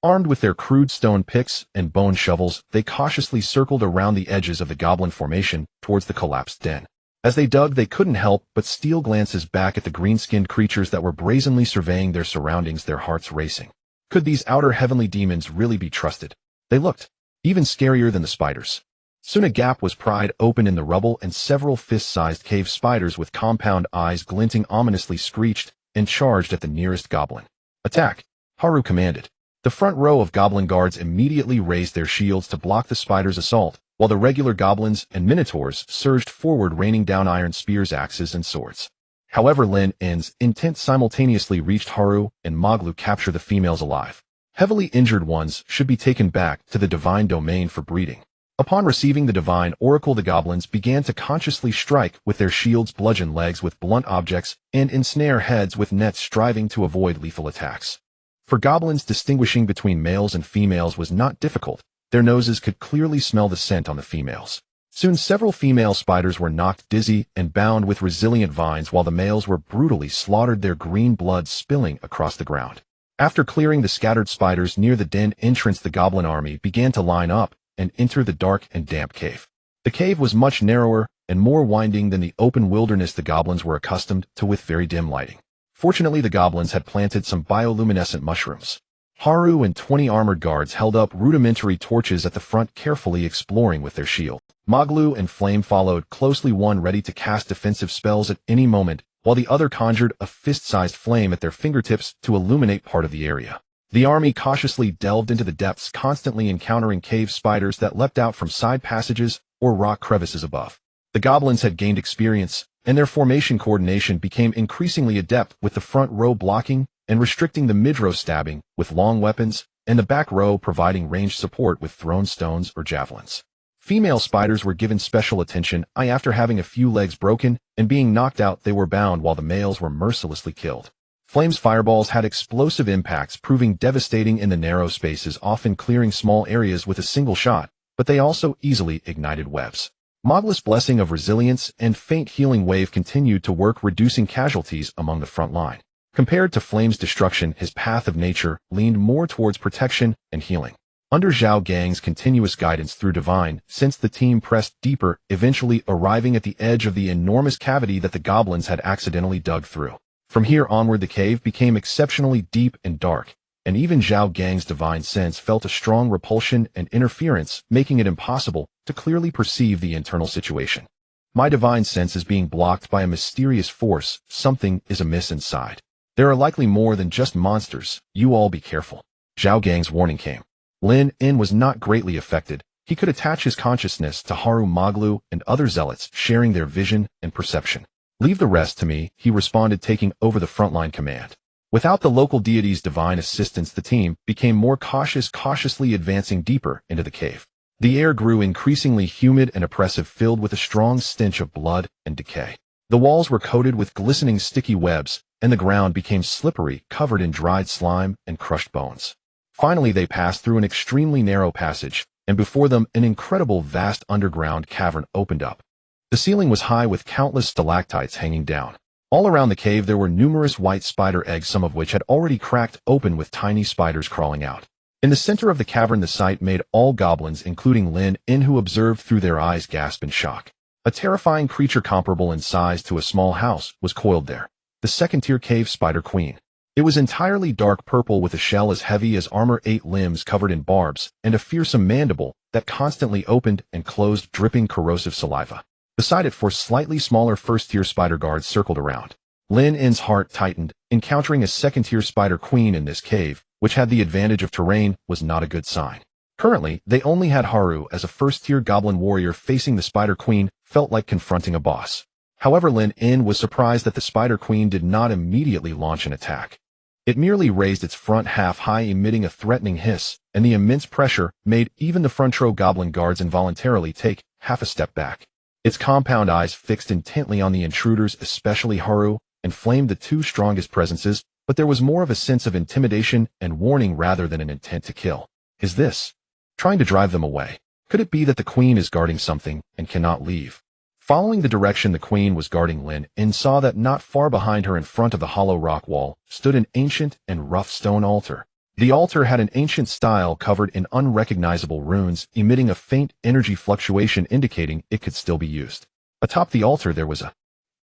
Armed with their crude stone picks and bone shovels, they cautiously circled around the edges of the goblin formation towards the collapsed den. As they dug, they couldn't help but steal glances back at the green-skinned creatures that were brazenly surveying their surroundings, their hearts racing. Could these outer heavenly demons really be trusted? They looked even scarier than the spiders. Soon a gap was pried open in the rubble, and several fist-sized cave spiders with compound eyes glinting ominously screeched and charged at the nearest goblin. Attack! Haru commanded. The front row of goblin guards immediately raised their shields to block the spiders' assault, while the regular goblins and minotaurs surged forward, raining down iron spears, axes, and swords. However, Lynn's intent simultaneously reached Haru and Maglu. Capture the females alive. Heavily injured ones should be taken back to the divine domain for breeding. Upon receiving the divine oracle, the goblins began to consciously strike with their shields, bludgeon legs with blunt objects, and ensnare heads with nets, striving to avoid lethal attacks. For goblins, distinguishing between males and females was not difficult. Their noses could clearly smell the scent on the females. Soon several female spiders were knocked dizzy and bound with resilient vines, while the males were brutally slaughtered, their green blood spilling across the ground. After clearing the scattered spiders near the den entrance, the goblin army began to line up and enter the dark and damp cave. The cave was much narrower and more winding than the open wilderness the goblins were accustomed to, with very dim lighting. Fortunately, the goblins had planted some bioluminescent mushrooms. Haru and 20 armored guards held up rudimentary torches at the front, carefully exploring with their shield. Maglu and Flame followed closely, one ready to cast defensive spells at any moment, while the other conjured a fist-sized flame at their fingertips to illuminate part of the area. The army cautiously delved into the depths, constantly encountering cave spiders that leapt out from side passages or rock crevices above. The goblins had gained experience, and their formation coordination became increasingly adept, with the front row blocking and restricting the mid-row, stabbing with long weapons, and the back row providing ranged support with thrown stones or javelins. Female spiders were given special attention. After having a few legs broken and being knocked out, they were bound, while the males were mercilessly killed. Flame's fireballs had explosive impacts, proving devastating in the narrow spaces, often clearing small areas with a single shot, but they also easily ignited webs. Maglu's blessing of resilience and faint healing wave continued to work, reducing casualties among the front line. Compared to Flame's destruction, his path of nature leaned more towards protection and healing. Under Zhao Gang's continuous guidance through divine sense, the team pressed deeper, eventually arriving at the edge of the enormous cavity that the goblins had accidentally dug through. From here onward, the cave became exceptionally deep and dark, and even Zhao Gang's divine sense felt a strong repulsion and interference, making it impossible to clearly perceive the internal situation. My divine sense is being blocked by a mysterious force. Something is amiss inside. There are likely more than just monsters. You all be careful. Zhao Gang's warning came. Lynn was not greatly affected. He could attach his consciousness to Haru, Maglu, and other zealots, sharing their vision and perception. Leave the rest to me, he responded, taking over the frontline command. Without the local deity's divine assistance, the team became more cautious, cautiously advancing deeper into the cave. The air grew increasingly humid and oppressive, filled with a strong stench of blood and decay. The walls were coated with glistening sticky webs, and the ground became slippery, covered in dried slime and crushed bones. Finally, they passed through an extremely narrow passage, and before them an incredible vast underground cavern opened up. The ceiling was high, with countless stalactites hanging down. All around the cave there were numerous white spider eggs, some of which had already cracked open, with tiny spiders crawling out. In the center of the cavern, the sight made all goblins, including Lynn, who observed through their eyes, gasp in shock. A terrifying creature comparable in size to a small house was coiled there. The second-tier cave spider queen. It was entirely dark purple, with a shell as heavy as armor, 8 limbs covered in barbs, and a fearsome mandible that constantly opened and closed, dripping corrosive saliva. Beside it, 4 slightly smaller first-tier spider guards circled around. Lynn's heart tightened Encountering a second-tier spider queen in this cave, which had the advantage of terrain, was not a good sign. Currently, they only had Haru as a first-tier goblin warrior. Facing the spider queen felt like confronting a boss. However, Lynn was surprised that the spider queen did not immediately launch an attack. It merely raised its front half high, emitting a threatening hiss, and the immense pressure made even the front row goblin guards involuntarily take half a step back. Its compound eyes fixed intently on the intruders, especially Haru, inflamed the two strongest presences, but there was more of a sense of intimidation and warning rather than an intent to kill. Is this trying to drive them away? Could it be that the queen is guarding something and cannot leave? Following the direction the queen was guarding, Lynn saw that not far behind her in front of the hollow rock wall stood an ancient and rough stone altar. The altar had an ancient style covered in unrecognizable runes, emitting a faint energy fluctuation indicating it could still be used. Atop the altar there was a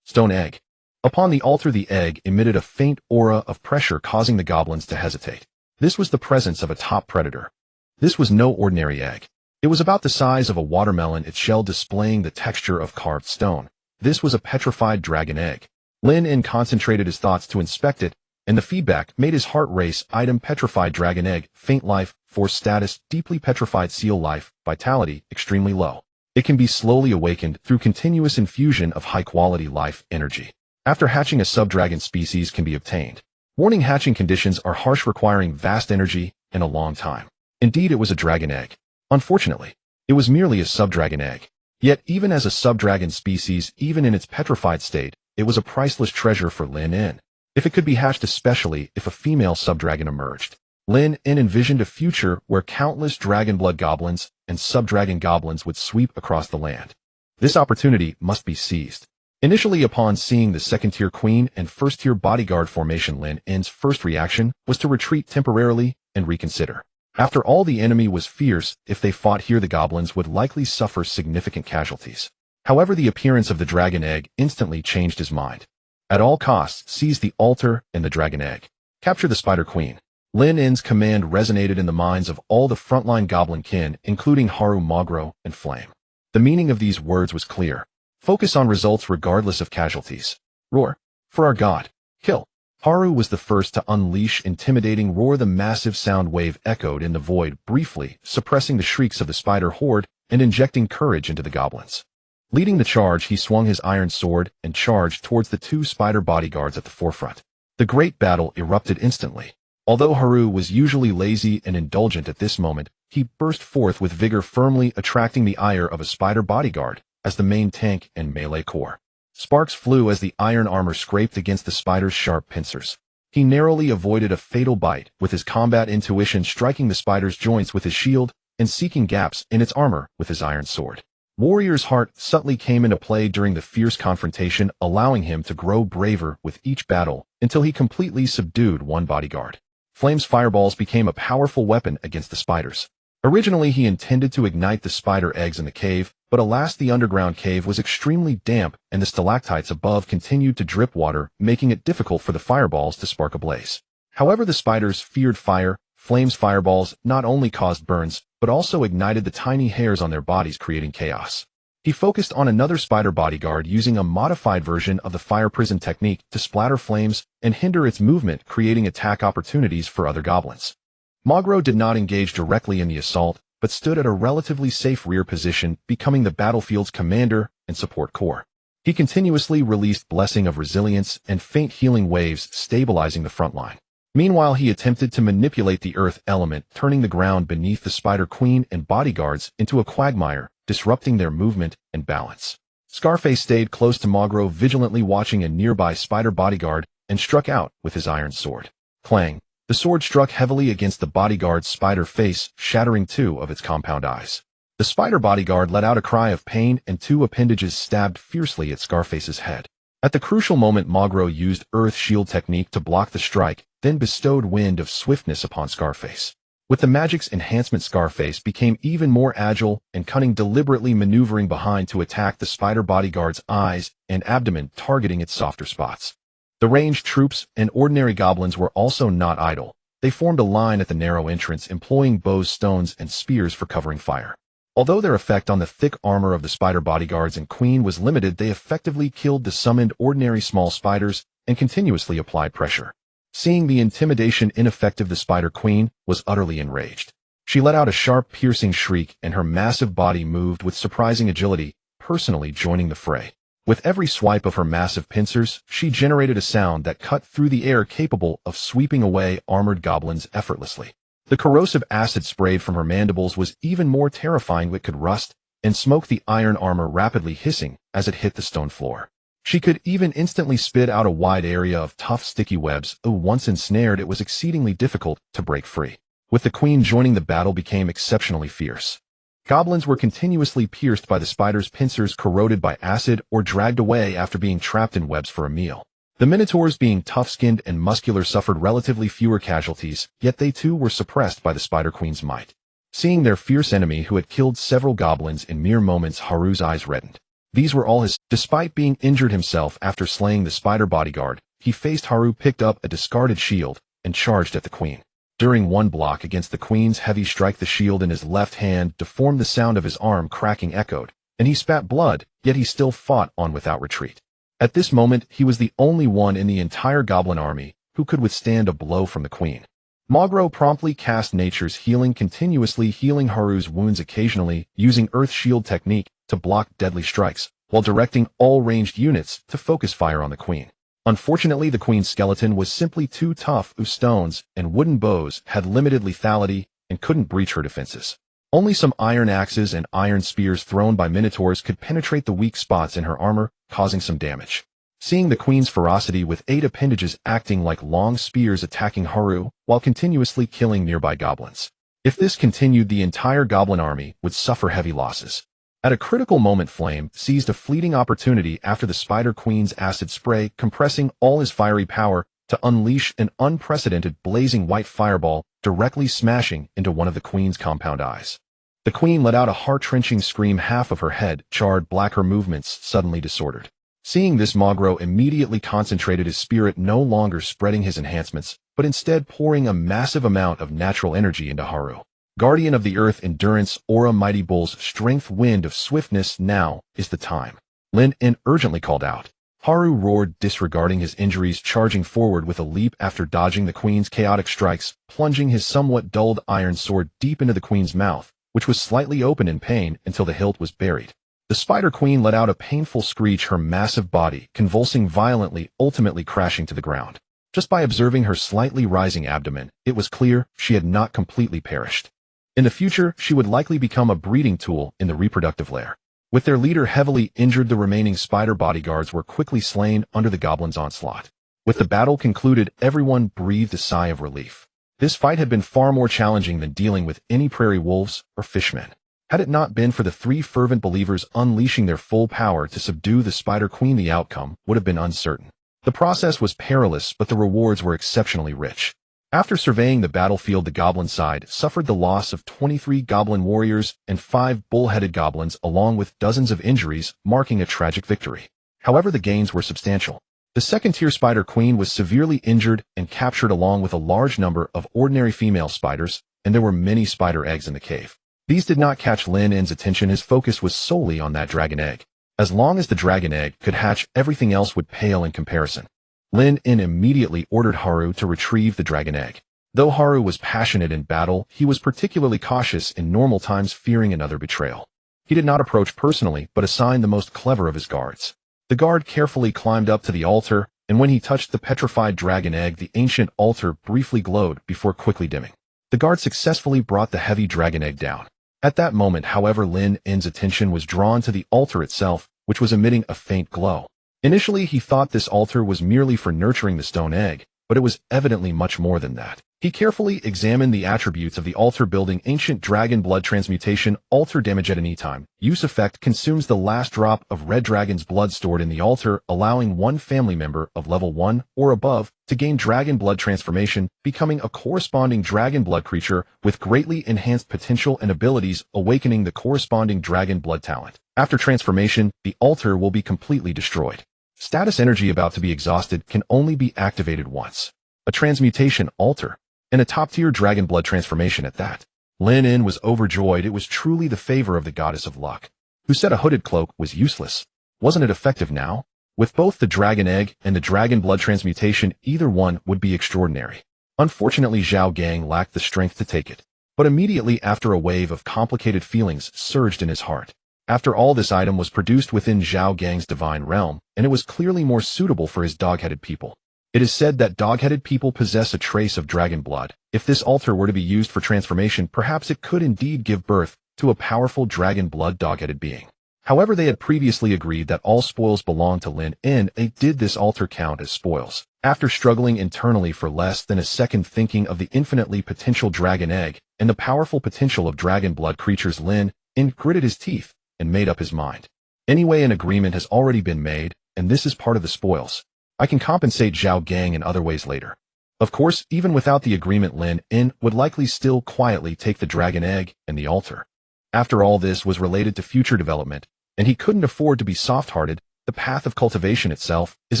stone egg. Upon the altar the egg emitted a faint aura of pressure, causing the goblins to hesitate. This was the presence of a top predator. This was no ordinary egg. It was about the size of a watermelon, its shell displaying the texture of carved stone. This was a petrified dragon egg. Lynn concentrated his thoughts to inspect it, and the feedback made his heart race. Item: petrified dragon egg, faint life, force status, deeply petrified seal life, vitality, extremely low. It can be slowly awakened through continuous infusion of high-quality life energy. After hatching, a sub-dragon species can be obtained. Warning: hatching conditions are harsh, requiring vast energy and a long time. Indeed, it was a dragon egg. Unfortunately, it was merely a sub-dragon egg. Yet, even as a sub-dragon species, even in its petrified state, it was a priceless treasure for Lynn. If it could be hatched, especially if a female sub-dragon emerged. Lynn envisioned a future where countless dragon-blood goblins and sub-dragon goblins would sweep across the land. This opportunity must be seized. Initially, upon seeing the second-tier queen and first-tier bodyguard formation, Lynn's first reaction was to retreat temporarily and reconsider. After all, the enemy was fierce. If they fought here, the goblins would likely suffer significant casualties. However, the appearance of the dragon egg instantly changed his mind. At all costs, seize the altar and the dragon egg. Capture the spider queen. Lynn's command resonated in the minds of all the frontline goblin kin, including Haru, Magro, and Flame. The meaning of these words was clear. Focus on results regardless of casualties. Roar. For our god. Kill. Haru was the first to unleash intimidating roar. The massive sound wave echoed in the void, briefly suppressing the shrieks of the spider horde and injecting courage into the goblins. Leading the charge, he swung his iron sword and charged towards the two spider bodyguards at the forefront. The great battle erupted instantly. Although Haru was usually lazy and indulgent at this moment, he burst forth with vigor, firmly attracting the ire of a spider bodyguard as the main tank and melee core. Sparks flew as the iron armor scraped against the spider's sharp pincers. He narrowly avoided a fatal bite, with his combat intuition striking the spider's joints with his shield and seeking gaps in its armor with his iron sword. Warrior's heart subtly came into play during the fierce confrontation, allowing him to grow braver with each battle until he completely subdued one bodyguard. Flame's fireballs became a powerful weapon against the spiders. Originally, he intended to ignite the spider eggs in the cave, but alas, the underground cave was extremely damp and the stalactites above continued to drip water, making it difficult for the fireballs to spark a blaze. However, the spiders feared fire. Flame's fireballs not only caused burns, but also ignited the tiny hairs on their bodies, creating chaos. He focused on another spider bodyguard, using a modified version of the fire prison technique to splatter flames and hinder its movement, creating attack opportunities for other goblins. Magro did not engage directly in the assault, but stood at a relatively safe rear position, becoming the battlefield's commander and support core. He continuously released Blessing of Resilience and faint healing waves, stabilizing the front line. Meanwhile, he attempted to manipulate the earth element, turning the ground beneath the spider queen and bodyguards into a quagmire, disrupting their movement and balance. Scarface stayed close to Magro, vigilantly watching a nearby spider bodyguard, and struck out with his iron sword. Clang! The sword struck heavily against the bodyguard's spider face, shattering two of its compound eyes. The spider bodyguard let out a cry of pain, and two appendages stabbed fiercely at Scarface's head. At the crucial moment, Magro used Earth Shield technique to block the strike, then bestowed Wind of Swiftness upon Scarface. With the magic's enhancement, Scarface became even more agile and cunning, deliberately maneuvering behind to attack the spider bodyguard's eyes and abdomen, targeting its softer spots. The ranged troops and ordinary goblins were also not idle. They formed a line at the narrow entrance, employing bows, stones, and spears for covering fire. Although their effect on the thick armor of the spider bodyguards and queen was limited, they effectively killed the summoned ordinary small spiders and continuously applied pressure. Seeing the intimidation ineffective, the Spider Queen was utterly enraged. She let out a sharp, piercing shriek, and her massive body moved with surprising agility, personally joining the fray. With every swipe of her massive pincers, she generated a sound that cut through the air, capable of sweeping away armored goblins effortlessly. The corrosive acid sprayed from her mandibles was even more terrifying. It could rust and smoke the iron armor, rapidly hissing as it hit the stone floor. She could even instantly spit out a wide area of tough, sticky webs. Once ensnared, it was exceedingly difficult to break free. With the queen joining, the battle became exceptionally fierce. Goblins were continuously pierced by the spider's pincers, corroded by acid, or dragged away after being trapped in webs for a meal. The minotaurs, being tough-skinned and muscular, suffered relatively fewer casualties, yet they too were suppressed by the Spider Queen's might. Seeing their fierce enemy, who had killed several goblins in mere moments, Haru's eyes reddened. These were all his. Despite being injured himself after slaying the spider bodyguard, he faced Haru, picked up a discarded shield, and charged at the queen. During one block against the queen's heavy strike, the shield in his left hand deformed. The sound of his arm cracking echoed, and he spat blood, yet he still fought on without retreat. At this moment, he was the only one in the entire goblin army who could withstand a blow from the queen. Mogro promptly cast Nature's Healing, continuously healing Haru's wounds, occasionally using Earth Shield technique to block deadly strikes, while directing all ranged units to focus fire on the queen. Unfortunately, the queen's skeleton was simply too tough. Stones and wooden bows had limited lethality and couldn't breach her defenses. Only some iron axes and iron spears thrown by minotaurs could penetrate the weak spots in her armor, causing some damage. Seeing the queen's ferocity, with 8 appendages acting like long spears attacking Haru while continuously killing nearby goblins. If this continued, the entire goblin army would suffer heavy losses. At a critical moment, Flame seized a fleeting opportunity after the Spider Queen's acid spray, compressing all his fiery power to unleash an unprecedented blazing white fireball, directly smashing into one of the queen's compound eyes. The queen let out a heart-wrenching scream, half of her head charred black, her movements suddenly disordered. Seeing this, Mogro immediately concentrated his spirit, no longer spreading his enhancements, but instead pouring a massive amount of natural energy into Haru. Guardian of the Earth, Endurance, Aura, Mighty Bulls, Strength, Wind of Swiftness, now is the time. Lynn urgently called out. Haru roared, disregarding his injuries, charging forward with a leap after dodging the queen's chaotic strikes, plunging his somewhat dulled iron sword deep into the queen's mouth, which was slightly open in pain until the hilt was buried. The Spider Queen let out a painful screech, her massive body convulsing violently, ultimately crashing to the ground. Just by observing her slightly rising abdomen, it was clear she had not completely perished. In the future, she would likely become a breeding tool in the reproductive lair. With their leader heavily injured, the remaining spider bodyguards were quickly slain under the goblins' onslaught. With the battle concluded, everyone breathed a sigh of relief. This fight had been far more challenging than dealing with any prairie wolves or fishmen. Had it not been for the 3 fervent believers unleashing their full power to subdue the Spider Queen, the outcome would have been uncertain. The process was perilous, but the rewards were exceptionally rich. After surveying the battlefield, the goblin side suffered the loss of 23 goblin warriors and 5 bull-headed goblins, along with dozens of injuries, marking a tragic victory. However, the gains were substantial. The second-tier Spider Queen was severely injured and captured, along with a large number of ordinary female spiders, and there were many spider eggs in the cave. These did not catch Lynn's attention. His focus was solely on that dragon egg. As long as the dragon egg could hatch, everything else would pale in comparison. Lynn immediately ordered Haru to retrieve the dragon egg. Though Haru was passionate in battle, he was particularly cautious in normal times, fearing another betrayal. He did not approach personally, but assigned the most clever of his guards. The guard carefully climbed up to the altar, and when he touched the petrified dragon egg, the ancient altar briefly glowed before quickly dimming. The guard successfully brought the heavy dragon egg down. At that moment, however, Lynn's attention was drawn to the altar itself, which was emitting a faint glow. Initially, he thought this altar was merely for nurturing the stone egg, but it was evidently much more than that. He carefully examined the attributes of the altar, building ancient dragon blood transmutation, altar damage at any time. Use effect consumes the last drop of red dragon's blood stored in the altar, allowing one family member of level 1 or above to gain dragon blood transformation, becoming a corresponding dragon blood creature with greatly enhanced potential and abilities, awakening the corresponding dragon blood talent. After transformation, the altar will be completely destroyed. Status energy about to be exhausted can only be activated once. A transmutation altar. And a top-tier dragon blood transformation at that. Lynn was overjoyed. It was truly the favor of the goddess of luck, who said a hooded cloak was useless. Wasn't it effective now? With both the dragon egg and the dragon blood transmutation, either one would be extraordinary. Unfortunately, Zhao Gang lacked the strength to take it. But immediately after, a wave of complicated feelings surged in his heart. After all, this item was produced within Zhao Gang's divine realm, and it was clearly more suitable for his dog-headed people. It is said that dog-headed people possess a trace of dragon blood. If this altar were to be used for transformation, perhaps it could indeed give birth to a powerful dragon blood dog-headed being. However, they had previously agreed that all spoils belonged to Lynn, and did this altar count as spoils? After struggling internally for less than a second, thinking of the infinitely potential dragon egg and the powerful potential of dragon blood creatures, Lynn gritted his teeth and made up his mind. Anyway, an agreement has already been made, and this is part of the spoils. I can compensate Zhao Gang in other ways later. Of course, even without the agreement, Lynn would likely still quietly take the dragon egg and the altar. After all, this was related to future development, and he couldn't afford to be soft-hearted. The path of cultivation itself is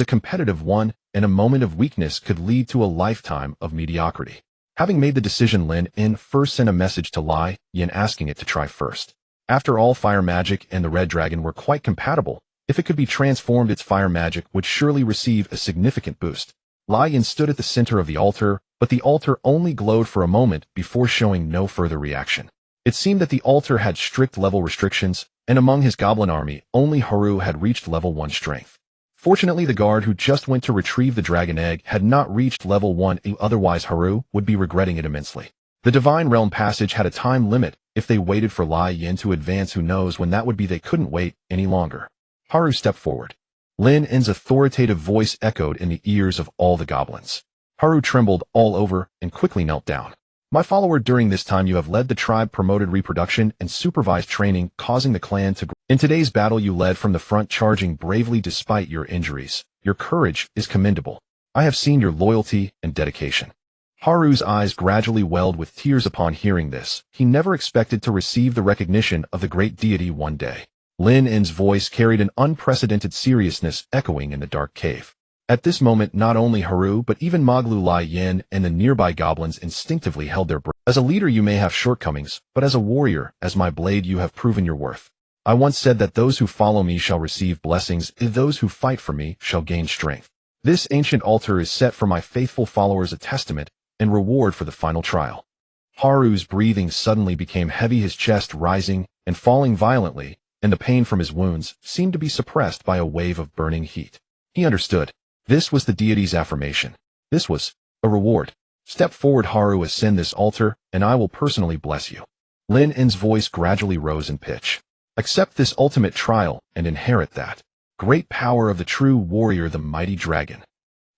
a competitive one, and a moment of weakness could lead to a lifetime of mediocrity. Having made the decision, Lynn first sent a message to Lai Yin asking it to try first. After all, fire magic and the red dragon were quite compatible. If it could be transformed, its fire magic would surely receive a significant boost. Lai Yin stood at the center of the altar, but the altar only glowed for a moment before showing no further reaction. It seemed that the altar had strict level restrictions, and among his goblin army, only Haru had reached level 1 strength. Fortunately, the guard who just went to retrieve the dragon egg had not reached level 1, otherwise Haru would be regretting it immensely. The Divine Realm passage had a time limit. If they waited for Lai Yin to advance, who knows when that would be. They couldn't wait any longer. Haru stepped forward. Lynn's authoritative voice echoed in the ears of all the goblins. Haru trembled all over and quickly knelt down. My follower, during this time you have led the tribe, promoted reproduction, and supervised training, causing the clan to grow. In today's battle you led from the front, charging bravely despite your injuries. Your courage is commendable. I have seen your loyalty and dedication. Haru's eyes gradually welled with tears upon hearing this. He never expected to receive the recognition of the great deity one day. Lynn's voice carried an unprecedented seriousness echoing in the dark cave. At this moment, not only Haru but even Maglu, Lai Yin, and the nearby goblins instinctively held their breath. As a leader you may have shortcomings, but as a warrior, as my blade, you have proven your worth. I once said that those who follow me shall receive blessings, and those who fight for me shall gain strength. This ancient altar is set for my faithful followers, a testament and reward for the final trial. Haru's breathing suddenly became heavy, his chest rising and falling violently, and the pain from his wounds seemed to be suppressed by a wave of burning heat. He understood. This was the deity's affirmation. This was a reward. Step forward, Haru, ascend this altar, and I will personally bless you. Lynn's voice gradually rose in pitch. Accept this ultimate trial and inherit that great power of the true warrior, the mighty dragon.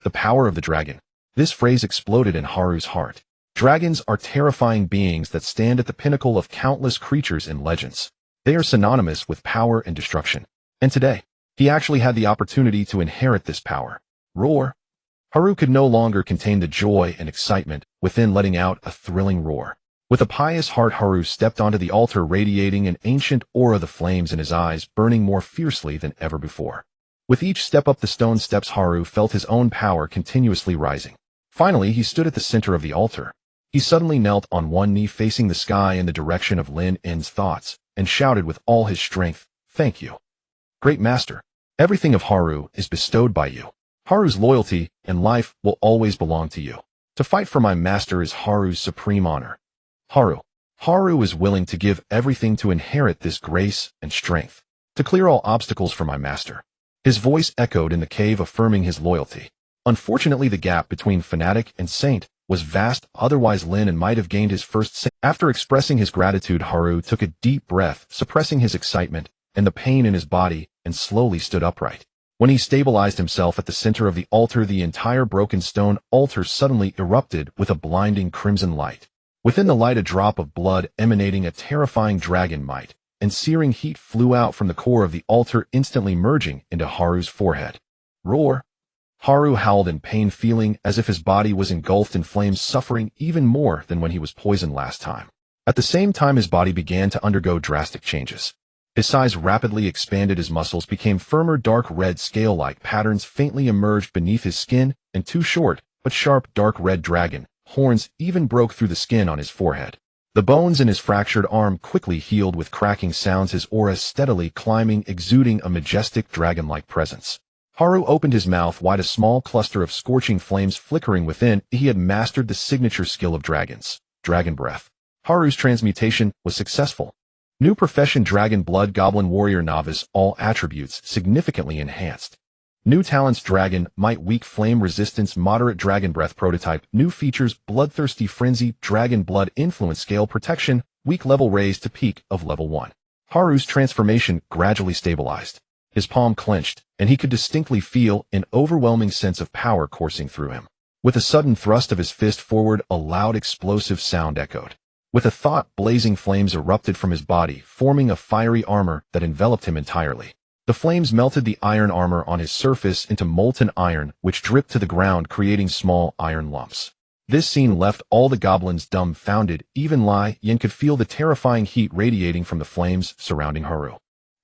The power of the dragon. This phrase exploded in Haru's heart. Dragons are terrifying beings that stand at the pinnacle of countless creatures and legends. They are synonymous with power and destruction. And today, he actually had the opportunity to inherit this power. Roar. Haru could no longer contain the joy and excitement within, letting out a thrilling roar. With a pious heart, Haru stepped onto the altar, radiating an ancient aura, the flames in his eyes burning more fiercely than ever before. With each step up the stone steps, Haru felt his own power continuously rising. Finally, he stood at the center of the altar. He suddenly knelt on one knee, facing the sky in the direction of Lynn's thoughts, and shouted with all his strength, "Thank you, great master. Everything of Haru is bestowed by you. Haru's loyalty and life will always belong to you. To fight for my master is Haru's supreme honor. Haru is willing to give everything to inherit this grace and strength, to clear all obstacles for my master." His voice echoed in the cave, affirming his loyalty. Unfortunately, the gap between fanatic and saint was vast, otherwise Lynn might have gained his first saint. After expressing his gratitude, Haru took a deep breath, suppressing his excitement and the pain in his body, and slowly stood upright. When he stabilized himself at the center of the altar, the entire broken stone altar suddenly erupted with a blinding crimson light. Within the light, a drop of blood emanating a terrifying dragon might, and searing heat flew out from the core of the altar, instantly merging into Haru's forehead. Roar. Haru howled in pain, feeling as if his body was engulfed in flames, suffering even more than when he was poisoned last time. At the same time, his body began to undergo drastic changes. His size rapidly expanded, his muscles became firmer, dark red scale-like patterns faintly emerged beneath his skin, and two short, but sharp, dark red dragon horns even broke through the skin on his forehead. The bones in his fractured arm quickly healed with cracking sounds, his aura steadily climbing, exuding a majestic dragon-like presence. Haru opened his mouth wide, a small cluster of scorching flames flickering within. He had mastered the signature skill of dragons, dragon breath. Haru's transmutation was successful. New profession: Dragon Blood Goblin Warrior Novice, all attributes significantly enhanced. New talents: Dragon Might, Weak Flame Resistance, Moderate Dragon Breath. Prototype: New features: Bloodthirsty Frenzy, Dragon Blood Influence Scale Protection, Weak level raised to peak of level 1. Haru's transformation gradually stabilized. His palm clenched, and he could distinctly feel an overwhelming sense of power coursing through him. With a sudden thrust of his fist forward, a loud explosive sound echoed. With a thought, blazing flames erupted from his body, forming a fiery armor that enveloped him entirely. The flames melted the iron armor on his surface into molten iron, which dripped to the ground, creating small iron lumps. This scene left all the goblins dumbfounded. Even Lynn could feel the terrifying heat radiating from the flames surrounding Haru.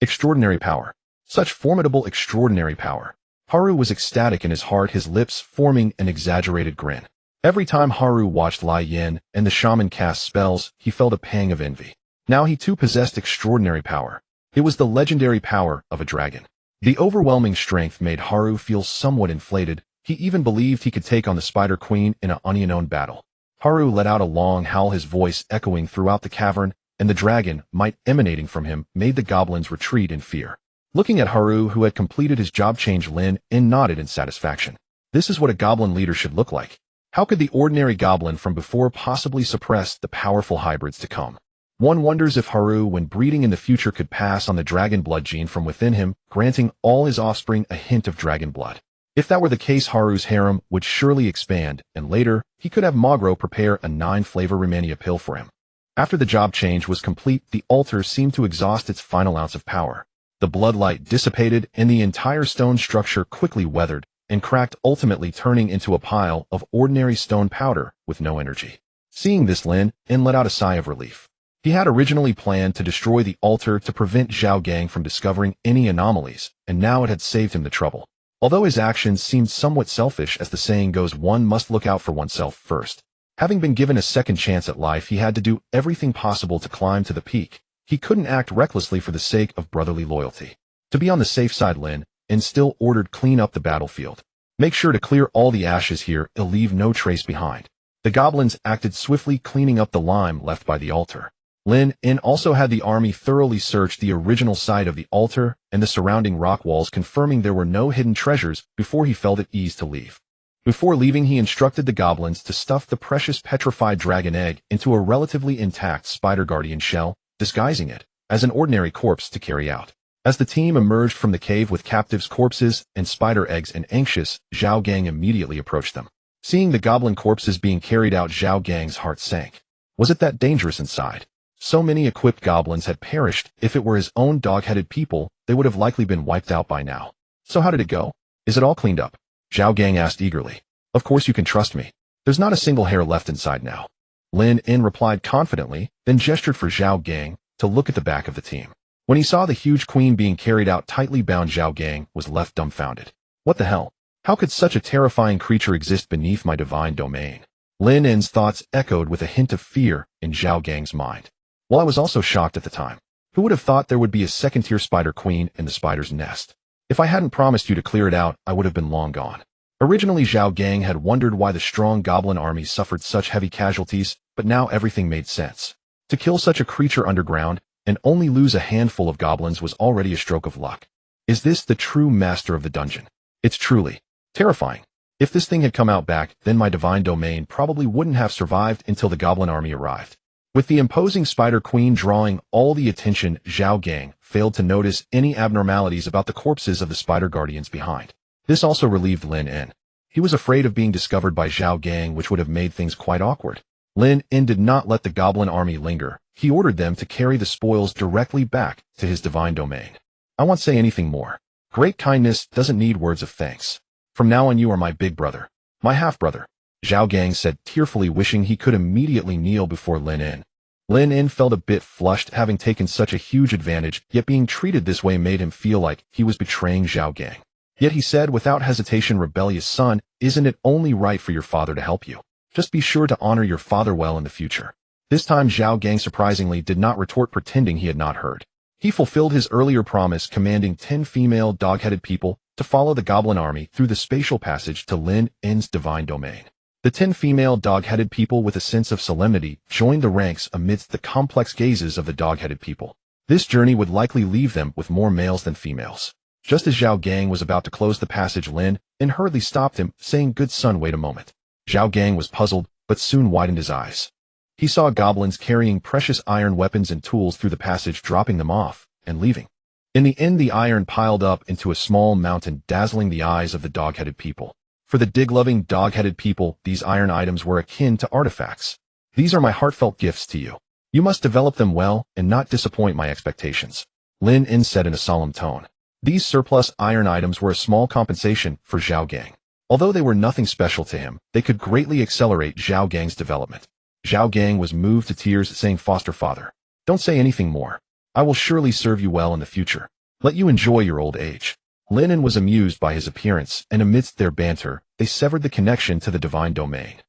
Extraordinary power. Such formidable, extraordinary power. Haru was ecstatic in his heart, his lips forming an exaggerated grin. Every time Haru watched Lynn and the shaman cast spells, he felt a pang of envy. Now he too possessed extraordinary power. It was the legendary power of a dragon. The overwhelming strength made Haru feel somewhat inflated. He even believed he could take on the Spider Queen in an unknown battle. Haru let out a long howl, his voice echoing throughout the cavern, and the dragon might emanating from him made the goblins retreat in fear. Looking at Haru, who had completed his job change, Lynn nodded in satisfaction. This is what a goblin leader should look like. How could the ordinary goblin from before possibly suppress the powerful hybrids to come? One wonders if Haru, when breeding in the future, could pass on the dragon blood gene from within him, granting all his offspring a hint of dragon blood. If that were the case, Haru's harem would surely expand, and later, he could have Magro prepare a 9-flavor Romania pill for him. After the job change was complete, the altar seemed to exhaust its final ounce of power. The bloodlight dissipated, and the entire stone structure quickly weathered and cracked, ultimately turning into a pile of ordinary stone powder with no energy. Seeing this, Lynn let out a sigh of relief. He had originally planned to destroy the altar to prevent Zhao Gang from discovering any anomalies, and now it had saved him the trouble. Although his actions seemed somewhat selfish, as the saying goes, one must look out for oneself first. Having been given a second chance at life, he had to do everything possible to climb to the peak. He couldn't act recklessly for the sake of brotherly loyalty. To be on the safe side, Lynn still ordered, clean up the battlefield. Make sure to clear all the ashes here, it'll leave no trace behind. The goblins acted swiftly, cleaning up the lime left by the altar. Lynn also had the army thoroughly search the original site of the altar and the surrounding rock walls, confirming there were no hidden treasures before he felt at ease to leave. Before leaving, he instructed the goblins to stuff the precious petrified dragon egg into a relatively intact spider guardian shell, disguising it as an ordinary corpse to carry out. As the team emerged from the cave with captives' corpses and spider eggs, and anxious, Zhao Gang immediately approached them. Seeing the goblin corpses being carried out, Zhao Gang's heart sank. Was it that dangerous inside? So many equipped goblins had perished. If it were his own dog-headed people, they would have likely been wiped out by now. So how did it go? Is it all cleaned up? Zhao Gang asked eagerly. Of course you can trust me. There's not a single hair left inside now. Lynn replied confidently, then gestured for Zhao Gang to look at the back of the team. When he saw the huge queen being carried out tightly bound, Zhao Gang was left dumbfounded. What the hell? How could such a terrifying creature exist beneath my divine domain? Lynn's thoughts echoed with a hint of fear in Zhao Gang's mind. Well, I was also shocked at the time. Who would have thought there would be a second-tier spider queen in the spider's nest? If I hadn't promised you to clear it out, I would have been long gone. Originally, Zhao Gang had wondered why the strong goblin army suffered such heavy casualties, but now everything made sense. To kill such a creature underground and only lose a handful of goblins was already a stroke of luck. Is this the true master of the dungeon? It's truly terrifying. If this thing had come out back, then my divine domain probably wouldn't have survived until the goblin army arrived. With the imposing spider queen drawing all the attention, Zhao Gang failed to notice any abnormalities about the corpses of the spider guardians behind. This also relieved Lynn. He was afraid of being discovered by Zhao Gang, which would have made things quite awkward. Lynn did not let the goblin army linger. He ordered them to carry the spoils directly back to his divine domain. I won't say anything more. Great kindness doesn't need words of thanks. From now on you are my big brother. My half-brother. Zhao Gang said tearfully, wishing he could immediately kneel before Lynn. Lynn felt a bit flushed, having taken such a huge advantage, yet being treated this way made him feel like he was betraying Zhao Gang. Yet he said without hesitation, rebellious son, isn't it only right for your father to help you? Just be sure to honor your father well in the future. This time Zhao Gang surprisingly did not retort, pretending he had not heard. He fulfilled his earlier promise, commanding 10 female dog-headed people to follow the goblin army through the spatial passage to Lynn's divine domain. The 10 female dog-headed people, with a sense of solemnity, joined the ranks amidst the complex gazes of the dog-headed people. This journey would likely leave them with more males than females. Just as Zhao Gang was about to close the passage, Lynn hurriedly stopped him, saying, "Good son, wait a moment." Zhao Gang was puzzled, but soon widened his eyes. He saw goblins carrying precious iron weapons and tools through the passage, dropping them off and leaving. In the end, the iron piled up into a small mountain, dazzling the eyes of the dog-headed people. For the dig-loving dog-headed people, these iron items were akin to artifacts. "These are my heartfelt gifts to you. You must develop them well and not disappoint my expectations," Lynn said in a solemn tone. These surplus iron items were a small compensation for Zhao Gang. Although they were nothing special to him, they could greatly accelerate Zhao Gang's development. Zhao Gang was moved to tears, saying, "Foster father, don't say anything more. I will surely serve you well in the future. Let you enjoy your old age." Lynn was amused by his appearance, and amidst their banter, they severed the connection to the divine domain.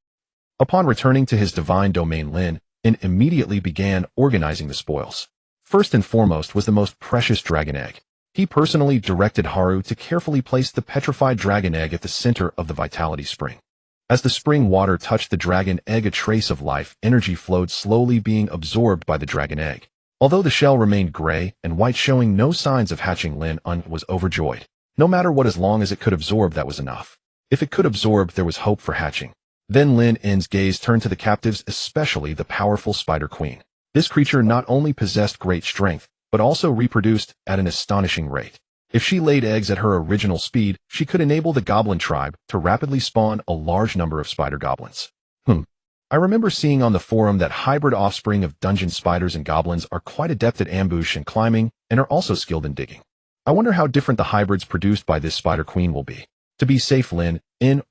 Upon returning to his divine domain, Lynn immediately began organizing the spoils. First and foremost was the most precious dragon egg. He personally directed Haru to carefully place the petrified dragon egg at the center of the vitality spring. As the spring water touched the dragon egg, a trace of life energy flowed, slowly being absorbed by the dragon egg. Although the shell remained gray and white, showing no signs of hatching, Lynn was overjoyed. No matter what, as long as it could absorb, that was enough. If it could absorb, there was hope for hatching. Then Lynn's gaze turned to the captives, especially the powerful Spider Queen. This creature not only possessed great strength, but also reproduced at an astonishing rate. If she laid eggs at her original speed, she could enable the goblin tribe to rapidly spawn a large number of spider goblins. I remember seeing on the forum that hybrid offspring of dungeon spiders and goblins are quite adept at ambush and climbing, and are also skilled in digging. I wonder how different the hybrids produced by this Spider Queen will be. To be safe, Lynn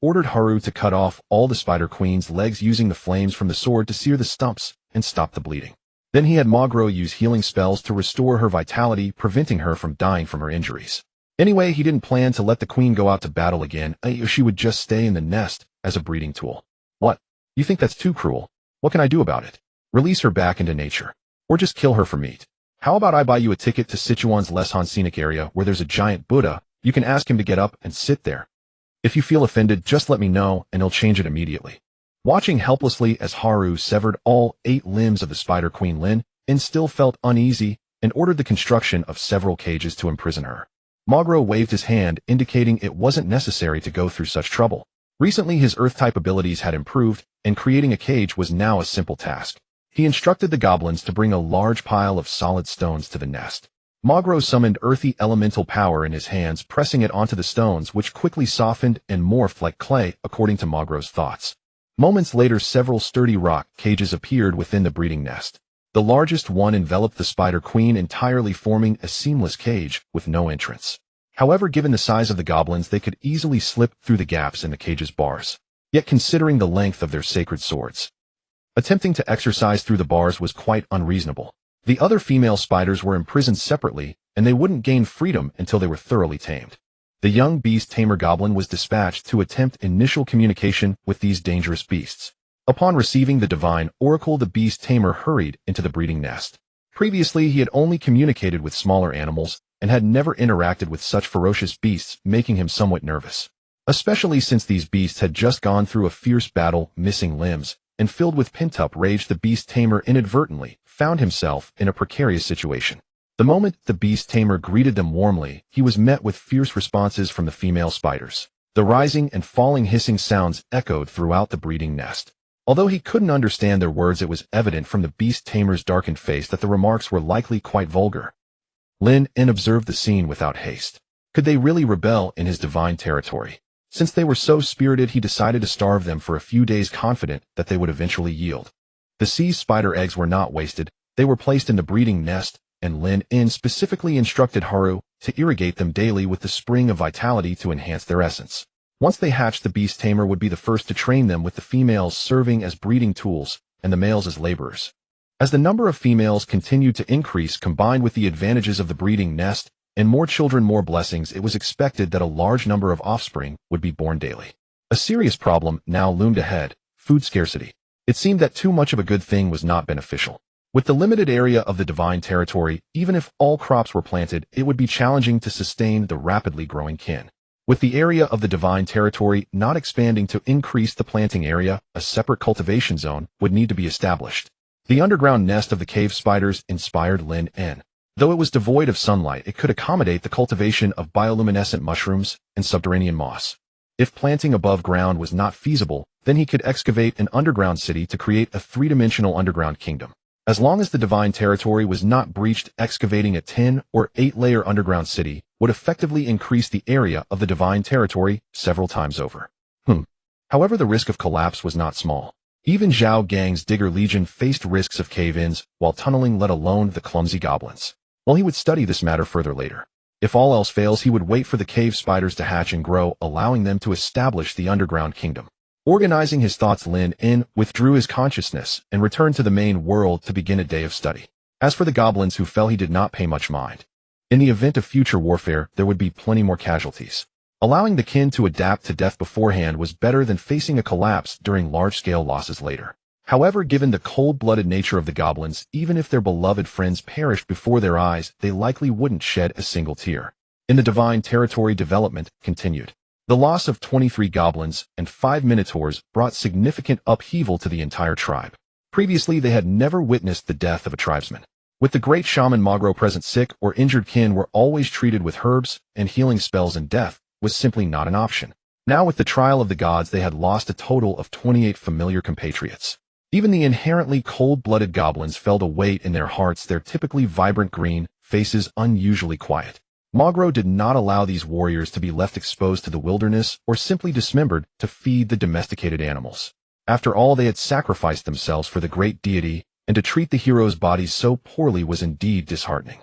ordered Haru to cut off all the Spider Queen's legs, using the flames from the sword to sear the stumps and stop the bleeding. Then he had Magro use healing spells to restore her vitality, preventing her from dying from her injuries. Anyway, he didn't plan to let the queen go out to battle again. She would just stay in the nest as a breeding tool. What? You think that's too cruel? What can I do about it? Release her back into nature. Or just kill her for meat. How about I buy you a ticket to Sichuan's Leshan scenic area, where there's a giant Buddha. You can ask him to get up and sit there. If you feel offended, just let me know and he'll change it immediately. Watching helplessly as Haru severed all 8 limbs of the Spider Queen, Lynn still felt uneasy and ordered the construction of several cages to imprison her. Magro waved his hand, indicating it wasn't necessary to go through such trouble. Recently, his Earth-type abilities had improved, and creating a cage was now a simple task. He instructed the goblins to bring a large pile of solid stones to the nest. Magro summoned earthy elemental power in his hands, pressing it onto the stones, which quickly softened and morphed like clay, according to Magro's thoughts. Moments later, several sturdy rock cages appeared within the breeding nest. The largest one enveloped the Spider Queen entirely, forming a seamless cage with no entrance. However, given the size of the goblins, they could easily slip through the gaps in the cage's bars. Yet, considering the length of their sacred swords, attempting to exercise through the bars was quite unreasonable. The other female spiders were imprisoned separately, and they wouldn't gain freedom until they were thoroughly tamed. The young beast tamer goblin was dispatched to attempt initial communication with these dangerous beasts. Upon receiving the divine oracle, the beast tamer hurried into the breeding nest. Previously, he had only communicated with smaller animals and had never interacted with such ferocious beasts, making him somewhat nervous. Especially since these beasts had just gone through a fierce battle, missing limbs, and filled with pent-up rage, the beast tamer inadvertently found himself in a precarious situation. The moment the beast tamer greeted them warmly, he was met with fierce responses from the female spiders. The rising and falling hissing sounds echoed throughout the breeding nest. Although he couldn't understand their words, it was evident from the beast tamer's darkened face that the remarks were likely quite vulgar. Lynn observed the scene without haste. Could they really rebel in his divine territory? Since they were so spirited, he decided to starve them for a few days, confident that they would eventually yield. The sea spider eggs were not wasted. They were placed in the breeding nest, and Lynn specifically instructed Haru to irrigate them daily with the spring of vitality to enhance their essence. Once they hatched, the beast tamer would be the first to train them, with the females serving as breeding tools and the males as laborers. As the number of females continued to increase, combined with the advantages of the breeding nest and more children, more blessings, it was expected that a large number of offspring would be born daily. A serious problem now loomed ahead: food scarcity. It seemed that too much of a good thing was not beneficial. With the limited area of the divine territory, even if all crops were planted, it would be challenging to sustain the rapidly growing kin. With the area of the divine territory not expanding to increase the planting area, a separate cultivation zone would need to be established. The underground nest of the cave spiders inspired Lynn. Though it was devoid of sunlight, it could accommodate the cultivation of bioluminescent mushrooms and subterranean moss. If planting above ground was not feasible, then he could excavate an underground city to create a three-dimensional underground kingdom. As long as the divine territory was not breached, excavating a 10 or 8-layer underground city would effectively increase the area of the divine territory several times over. However, the risk of collapse was not small. Even Zhao Gang's Digger Legion faced risks of cave-ins while tunneling, let alone the clumsy goblins. Well, he would study this matter further later. If all else fails, he would wait for the cave spiders to hatch and grow, allowing them to establish the underground kingdom. Organizing his thoughts, Lynn withdrew his consciousness and returned to the main world to begin a day of study. As for the goblins who fell, he did not pay much mind. In the event of future warfare, there would be plenty more casualties. Allowing the kin to adapt to death beforehand was better than facing a collapse during large-scale losses later. However, given the cold-blooded nature of the goblins, even if their beloved friends perished before their eyes, they likely wouldn't shed a single tear. In the divine territory, development continued. The loss of 23 goblins and 5 minotaurs brought significant upheaval to the entire tribe. Previously, they had never witnessed the death of a tribesman. With the great shaman Magro present, sick or injured kin were always treated with herbs and healing spells, and death was simply not an option. Now, with the trial of the gods, they had lost a total of 28 familiar compatriots. Even the inherently cold-blooded goblins felt a weight in their hearts, their typically vibrant green faces unusually quiet. Magro did not allow these warriors to be left exposed to the wilderness or simply dismembered to feed the domesticated animals. After all, they had sacrificed themselves for the great deity, and to treat the heroes' bodies so poorly was indeed disheartening.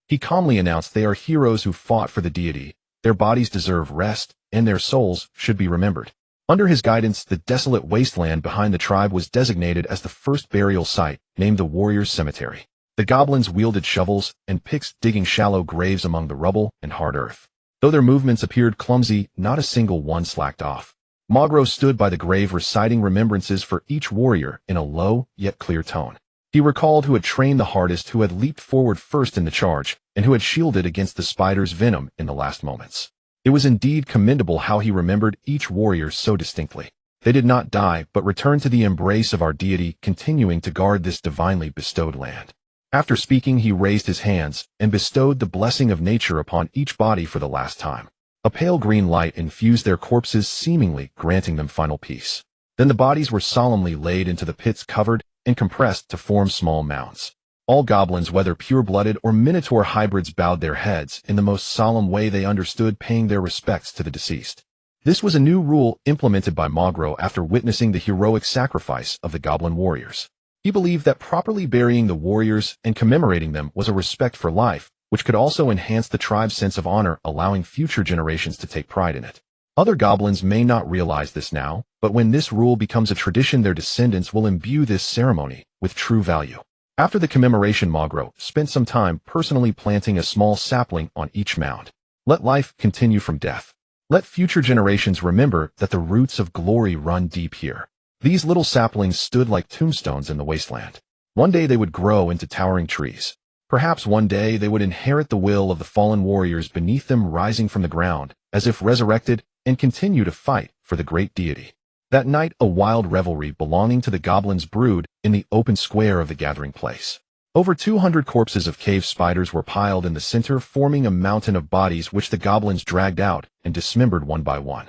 He calmly announced, "They are heroes who fought for the deity. Their bodies deserve rest, and their souls should be remembered." Under his guidance, the desolate wasteland behind the tribe was designated as the first burial site, named the Warriors' Cemetery. The goblins wielded shovels and picks, digging shallow graves among the rubble and hard earth. Though their movements appeared clumsy, not a single one slacked off. Magro stood by the grave, reciting remembrances for each warrior in a low yet clear tone. He recalled who had trained the hardest, who had leaped forward first in the charge, and who had shielded against the spider's venom in the last moments. It was indeed commendable how he remembered each warrior so distinctly. They did not die, but returned to the embrace of our deity, continuing to guard this divinely bestowed land. After speaking, he raised his hands and bestowed the blessing of nature upon each body for the last time. A pale green light infused their corpses, seemingly granting them final peace. Then the bodies were solemnly laid into the pits, covered and compressed to form small mounds. All goblins, whether pure-blooded or minotaur hybrids, bowed their heads in the most solemn way they understood, paying their respects to the deceased. This was a new rule implemented by Magro after witnessing the heroic sacrifice of the goblin warriors. He believed that properly burying the warriors and commemorating them was a respect for life, which could also enhance the tribe's sense of honor, allowing future generations to take pride in it. Other goblins may not realize this now, but when this rule becomes a tradition, their descendants will imbue this ceremony with true value. After the commemoration, Magro spent some time personally planting a small sapling on each mound. Let life continue from death. Let future generations remember that the roots of glory run deep here. These little saplings stood like tombstones in the wasteland. One day they would grow into towering trees. Perhaps one day they would inherit the will of the fallen warriors beneath them, rising from the ground, as if resurrected, and continue to fight for the great deity. That night, a wild revelry belonging to the goblins brewed in the open square of the gathering place. Over 200 corpses of cave spiders were piled in the center, forming a mountain of bodies which the goblins dragged out and dismembered one by one.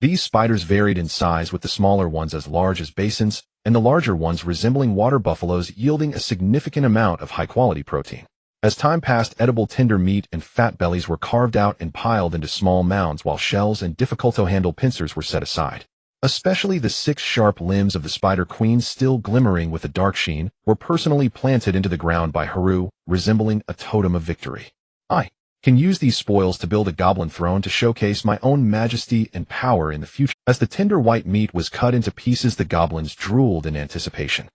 These spiders varied in size, with the smaller ones as large as basins, and the larger ones resembling water buffaloes, yielding a significant amount of high-quality protein. As time passed, edible tender meat and fat bellies were carved out and piled into small mounds, while shells and difficult-to-handle pincers were set aside. Especially the 6 sharp limbs of the spider queen, still glimmering with a dark sheen, were personally planted into the ground by Haru, resembling a totem of victory. I can use these spoils to build a goblin throne to showcase my own majesty and power in the future. As the tender white meat was cut into pieces, the goblins drooled in anticipation.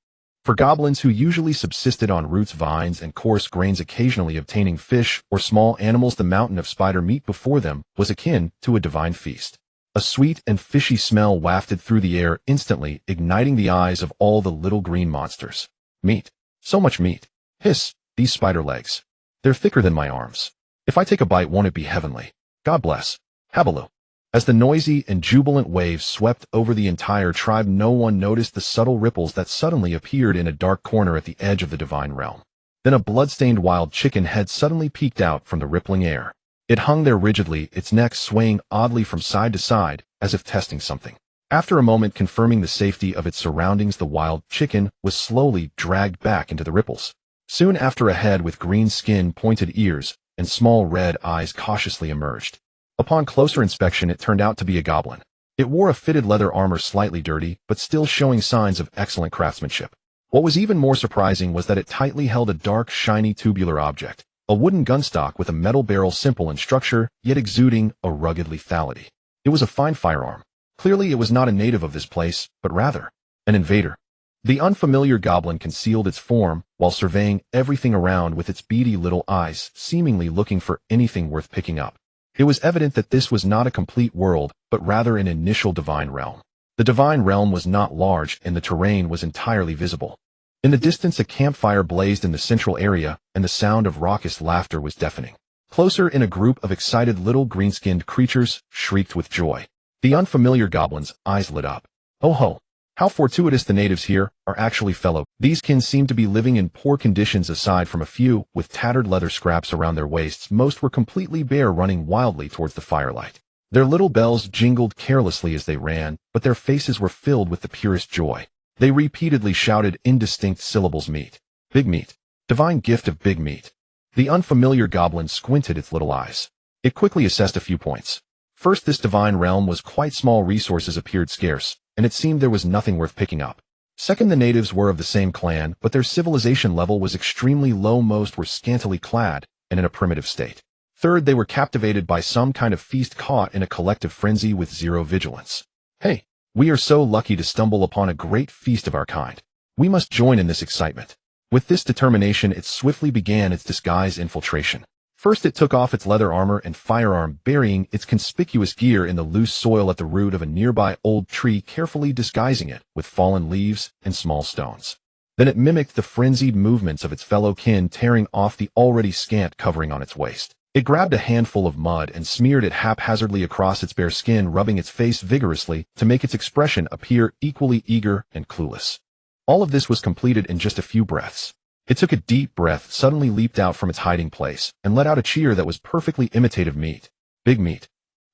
For goblins who usually subsisted on roots, vines, and coarse grains, occasionally obtaining fish or small animals, the mountain of spider meat before them was akin to a divine feast. A sweet and fishy smell wafted through the air, instantly igniting the eyes of all the little green monsters. Meat. So much meat. Hiss, these spider legs. They're thicker than my arms. If I take a bite, won't it be heavenly? God bless. Habaloo. As the noisy and jubilant waves swept over the entire tribe, no one noticed the subtle ripples that suddenly appeared in a dark corner at the edge of the divine realm. Then a blood-stained wild chicken head suddenly peeked out from the rippling air. It hung there rigidly, its neck swaying oddly from side to side, as if testing something. After a moment confirming the safety of its surroundings, the wild chicken was slowly dragged back into the ripples. Soon after, a head with green skin, pointed ears, and small red eyes cautiously emerged. Upon closer inspection, it turned out to be a goblin. It wore a fitted leather armor, slightly dirty, but still showing signs of excellent craftsmanship. What was even more surprising was that it tightly held a dark, shiny tubular object, a wooden gunstock with a metal barrel, simple in structure, yet exuding a rugged lethality. It was a fine firearm. Clearly it was not a native of this place, but rather an invader. The unfamiliar goblin concealed its form while surveying everything around with its beady little eyes, seemingly looking for anything worth picking up. It was evident that this was not a complete world, but rather an initial divine realm. The divine realm was not large, and the terrain was entirely visible. In the distance, a campfire blazed in the central area, and the sound of raucous laughter was deafening. Closer in, a group of excited little green-skinned creatures shrieked with joy. The unfamiliar goblin's eyes lit up. Oh ho! How fortuitous the natives here are actually fellow. These kin seemed to be living in poor conditions. Aside from a few with tattered leather scraps around their waists, most were completely bare, running wildly towards the firelight. Their little bells jingled carelessly as they ran, but their faces were filled with the purest joy. They repeatedly shouted indistinct syllables: meat, big meat, divine gift of big meat. The unfamiliar goblin squinted its little eyes. It quickly assessed a few points. First, this divine realm was quite small. Resources appeared scarce, and it seemed there was nothing worth picking up. Second, the natives were of the same clan, but their civilization level was extremely low. Most were scantily clad and in a primitive state. Third, they were captivated by some kind of feast, caught in a collective frenzy with zero vigilance. Hey, we are so lucky to stumble upon a great feast of our kind. We must join in this excitement. With this determination, it swiftly began its disguised infiltration. First, it took off its leather armor and firearm, burying its conspicuous gear in the loose soil at the root of a nearby old tree, carefully disguising it with fallen leaves and small stones. Then it mimicked the frenzied movements of its fellow kin, tearing off the already scant covering on its waist. It grabbed a handful of mud and smeared it haphazardly across its bare skin, rubbing its face vigorously to make its expression appear equally eager and clueless. All of this was completed in just a few breaths. It took a deep breath, suddenly leaped out from its hiding place, and let out a cheer that was perfectly imitative: meat, big meat.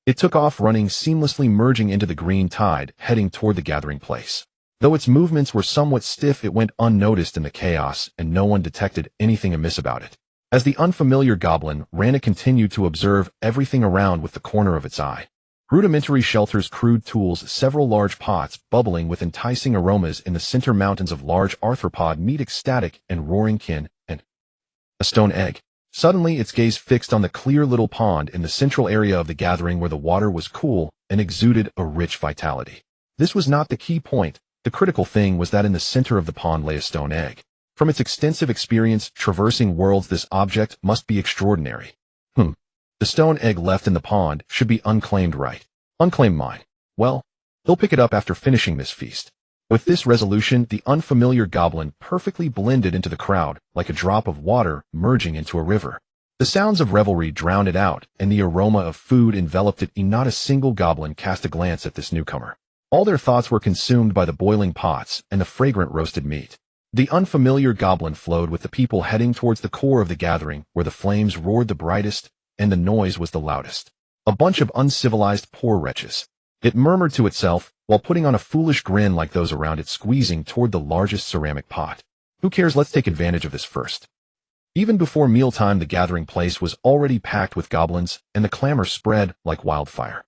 It took off running seamlessly, merging into the green tide, heading toward the gathering place. Though its movements were somewhat stiff, it went unnoticed in the chaos, and no one detected anything amiss about it. As the unfamiliar goblin ran, it continued to observe everything around with the corner of its eye. Rudimentary shelters, crude tools, several large pots bubbling with enticing aromas in the center, mountains of large arthropod meat, ecstatic and roaring kin, and a stone egg. Suddenly, its gaze fixed on the clear little pond in the central area of the gathering, where the water was cool and exuded a rich vitality. This was not the key point. The critical thing was that in the center of the pond lay a stone egg. From its extensive experience traversing worlds, this object must be extraordinary. The stone egg left in the pond should be unclaimed, right? Unclaimed mine. Well, they'll pick it up after finishing this feast. With this resolution, the unfamiliar goblin perfectly blended into the crowd, like a drop of water merging into a river. The sounds of revelry drowned it out, and the aroma of food enveloped it. Not a single goblin cast a glance at this newcomer. All their thoughts were consumed by the boiling pots and the fragrant roasted meat. The unfamiliar goblin flowed with the people, heading towards the core of the gathering, where the flames roared the brightest and the noise was the loudest. A bunch of uncivilized poor wretches. It murmured to itself, while putting on a foolish grin like those around it, squeezing toward the largest ceramic pot. Who cares? Let's take advantage of this first. Even before mealtime, the gathering place was already packed with goblins, and the clamor spread like wildfire.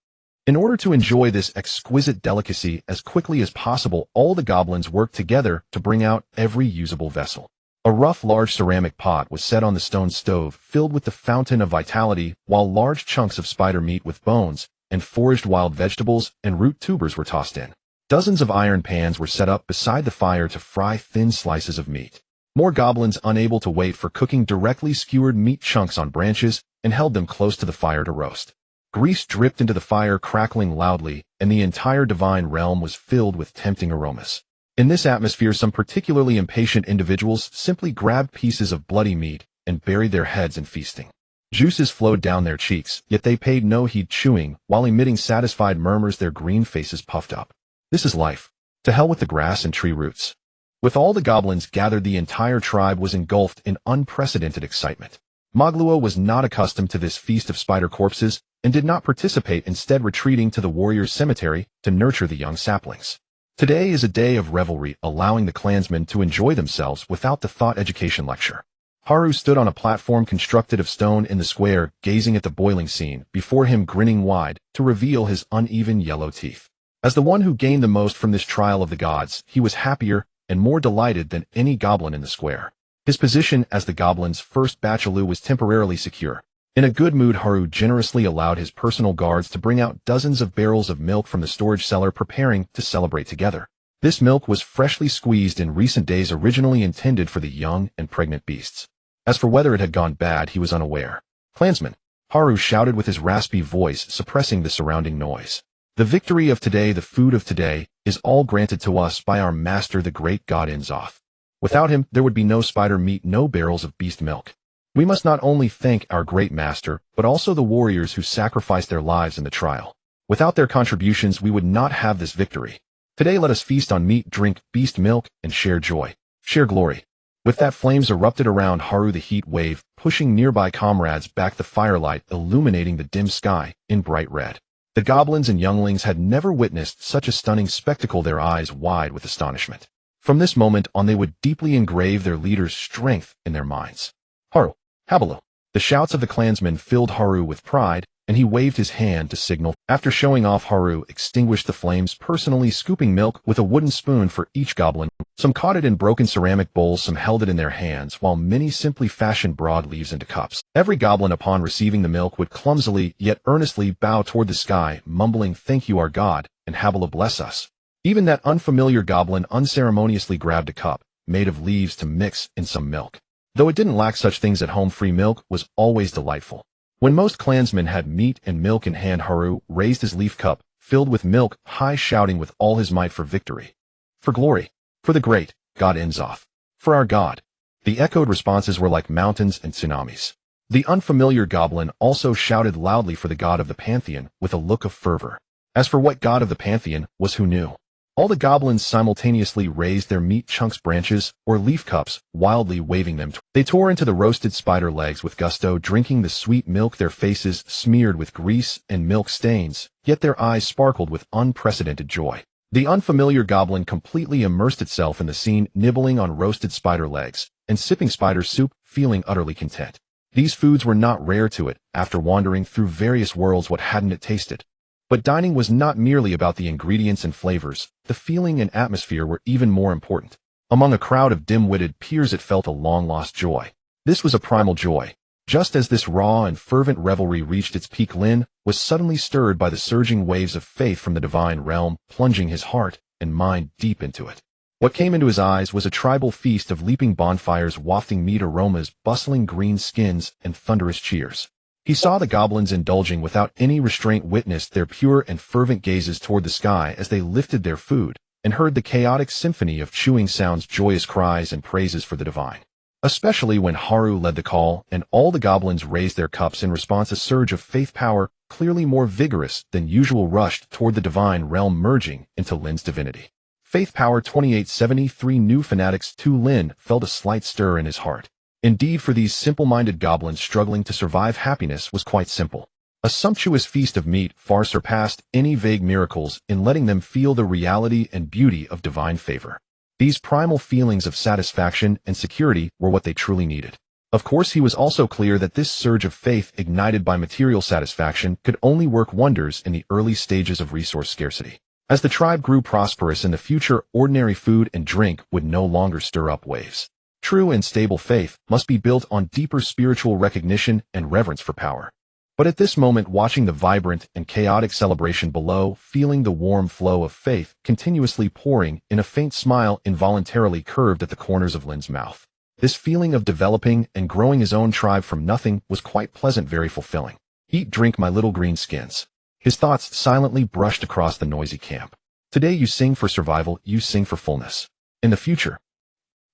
In order to enjoy this exquisite delicacy as quickly as possible, all the goblins worked together to bring out every usable vessel. A rough, large ceramic pot was set on the stone stove, filled with the fountain of vitality, while large chunks of spider meat with bones and foraged wild vegetables and root tubers were tossed in. Dozens of iron pans were set up beside the fire to fry thin slices of meat. More goblins, unable to wait for cooking, directly skewered meat chunks on branches and held them close to the fire to roast. Grease dripped into the fire, crackling loudly, and the entire divine realm was filled with tempting aromas. In this atmosphere, some particularly impatient individuals simply grabbed pieces of bloody meat and buried their heads in feasting. Juices flowed down their cheeks, yet they paid no heed, chewing while emitting satisfied murmurs, their green faces puffed up. This is life. To hell with the grass and tree roots. With all the goblins gathered, the entire tribe was engulfed in unprecedented excitement. Magluo was not accustomed to this feast of spider corpses and did not participate, instead retreating to the warriors' cemetery to nurture the young saplings. Today is a day of revelry, allowing the clansmen to enjoy themselves without the thought education lecture. Haru stood on a platform constructed of stone in the square, gazing at the boiling scene, before him grinning wide to reveal his uneven yellow teeth. As the one who gained the most from this trial of the gods, he was happier and more delighted than any goblin in the square. His position as the goblins' first bachelor was temporarily secure. In a good mood, Haru generously allowed his personal guards to bring out dozens of barrels of milk from the storage cellar, preparing to celebrate together. This milk was freshly squeezed in recent days, originally intended for the young and pregnant beasts. As for whether it had gone bad, he was unaware. "Clansmen," Haru shouted with his raspy voice, suppressing the surrounding noise. "The victory of today, the food of today, is all granted to us by our master, the great god Inzoth. Without him, there would be no spider meat, no barrels of beast milk. We must not only thank our great master, but also the warriors who sacrificed their lives in the trial. Without their contributions, we would not have this victory. Today let us feast on meat, drink beast milk, and share joy, share glory." With that, flames erupted around Haru, the heat wave, pushing nearby comrades back, the firelight illuminating the dim sky in bright red. The goblins and younglings had never witnessed such a stunning spectacle, their eyes wide with astonishment. From this moment on, they would deeply engrave their leader's strength in their minds. "Haru, Habalu." The shouts of the clansmen filled Haru with pride, and he waved his hand to signal. After showing off, Haru extinguished the flames, personally scooping milk with a wooden spoon for each goblin. Some caught it in broken ceramic bowls, some held it in their hands, while many simply fashioned broad leaves into cups. Every goblin, upon receiving the milk, would clumsily yet earnestly bow toward the sky, mumbling, "Thank you, our god, and Habalu bless us." Even that unfamiliar goblin unceremoniously grabbed a cup, made of leaves, to mix in some milk. Though it didn't lack such things at home, free milk was always delightful. When most clansmen had meat and milk in hand, Haru raised his leaf cup, filled with milk, high, shouting with all his might, "For victory, for glory, for the great god Inzoth, for our god." The echoed responses were like mountains and tsunamis. The unfamiliar goblin also shouted loudly for the god of the pantheon, with a look of fervor. As for what god of the pantheon was, who knew? All the goblins simultaneously raised their meat chunks, branches, or leaf cups, wildly waving them. They tore into the roasted spider legs with gusto, drinking the sweet milk, their faces smeared with grease and milk stains, yet their eyes sparkled with unprecedented joy. The unfamiliar goblin completely immersed itself in the scene, nibbling on roasted spider legs and sipping spider soup, feeling utterly content. These foods were not rare to it. After wandering through various worlds, what hadn't it tasted? But dining was not merely about the ingredients and flavors. The feeling and atmosphere were even more important. Among a crowd of dim-witted peers, it felt a long-lost joy. This was a primal joy. Just as this raw and fervent revelry reached its peak, Lynn was suddenly stirred by the surging waves of faith from the divine realm, plunging his heart and mind deep into it. What came into his eyes was a tribal feast of leaping bonfires, wafting meat aromas, bustling green skins, and thunderous cheers. He saw the goblins indulging without any restraint, witnessed their pure and fervent gazes toward the sky as they lifted their food, and heard the chaotic symphony of chewing sounds, joyous cries, and praises for the divine. Especially when Haru led the call, and all the goblins raised their cups in response, a surge of faith power, clearly more vigorous than usual, rushed toward the divine realm, merging into Lynn's divinity. Faith power 2873 new fanatics. To Lynn felt a slight stir in his heart. Indeed, for these simple-minded goblins struggling to survive, happiness was quite simple. A sumptuous feast of meat far surpassed any vague miracles in letting them feel the reality and beauty of divine favor. These primal feelings of satisfaction and security were what they truly needed. Of course, he was also clear that this surge of faith ignited by material satisfaction could only work wonders in the early stages of resource scarcity. As the tribe grew prosperous in the future, ordinary food and drink would no longer stir up waves. True and stable faith must be built on deeper spiritual recognition and reverence for power. But at this moment, watching the vibrant and chaotic celebration below, feeling the warm flow of faith continuously pouring in, a faint smile involuntarily curved at the corners of Lynn's mouth. This feeling of developing and growing his own tribe from nothing was quite pleasant, very fulfilling. "Eat, drink, my little green skins." His thoughts silently brushed across the noisy camp. Today you sing for survival, you sing for fullness. In the future,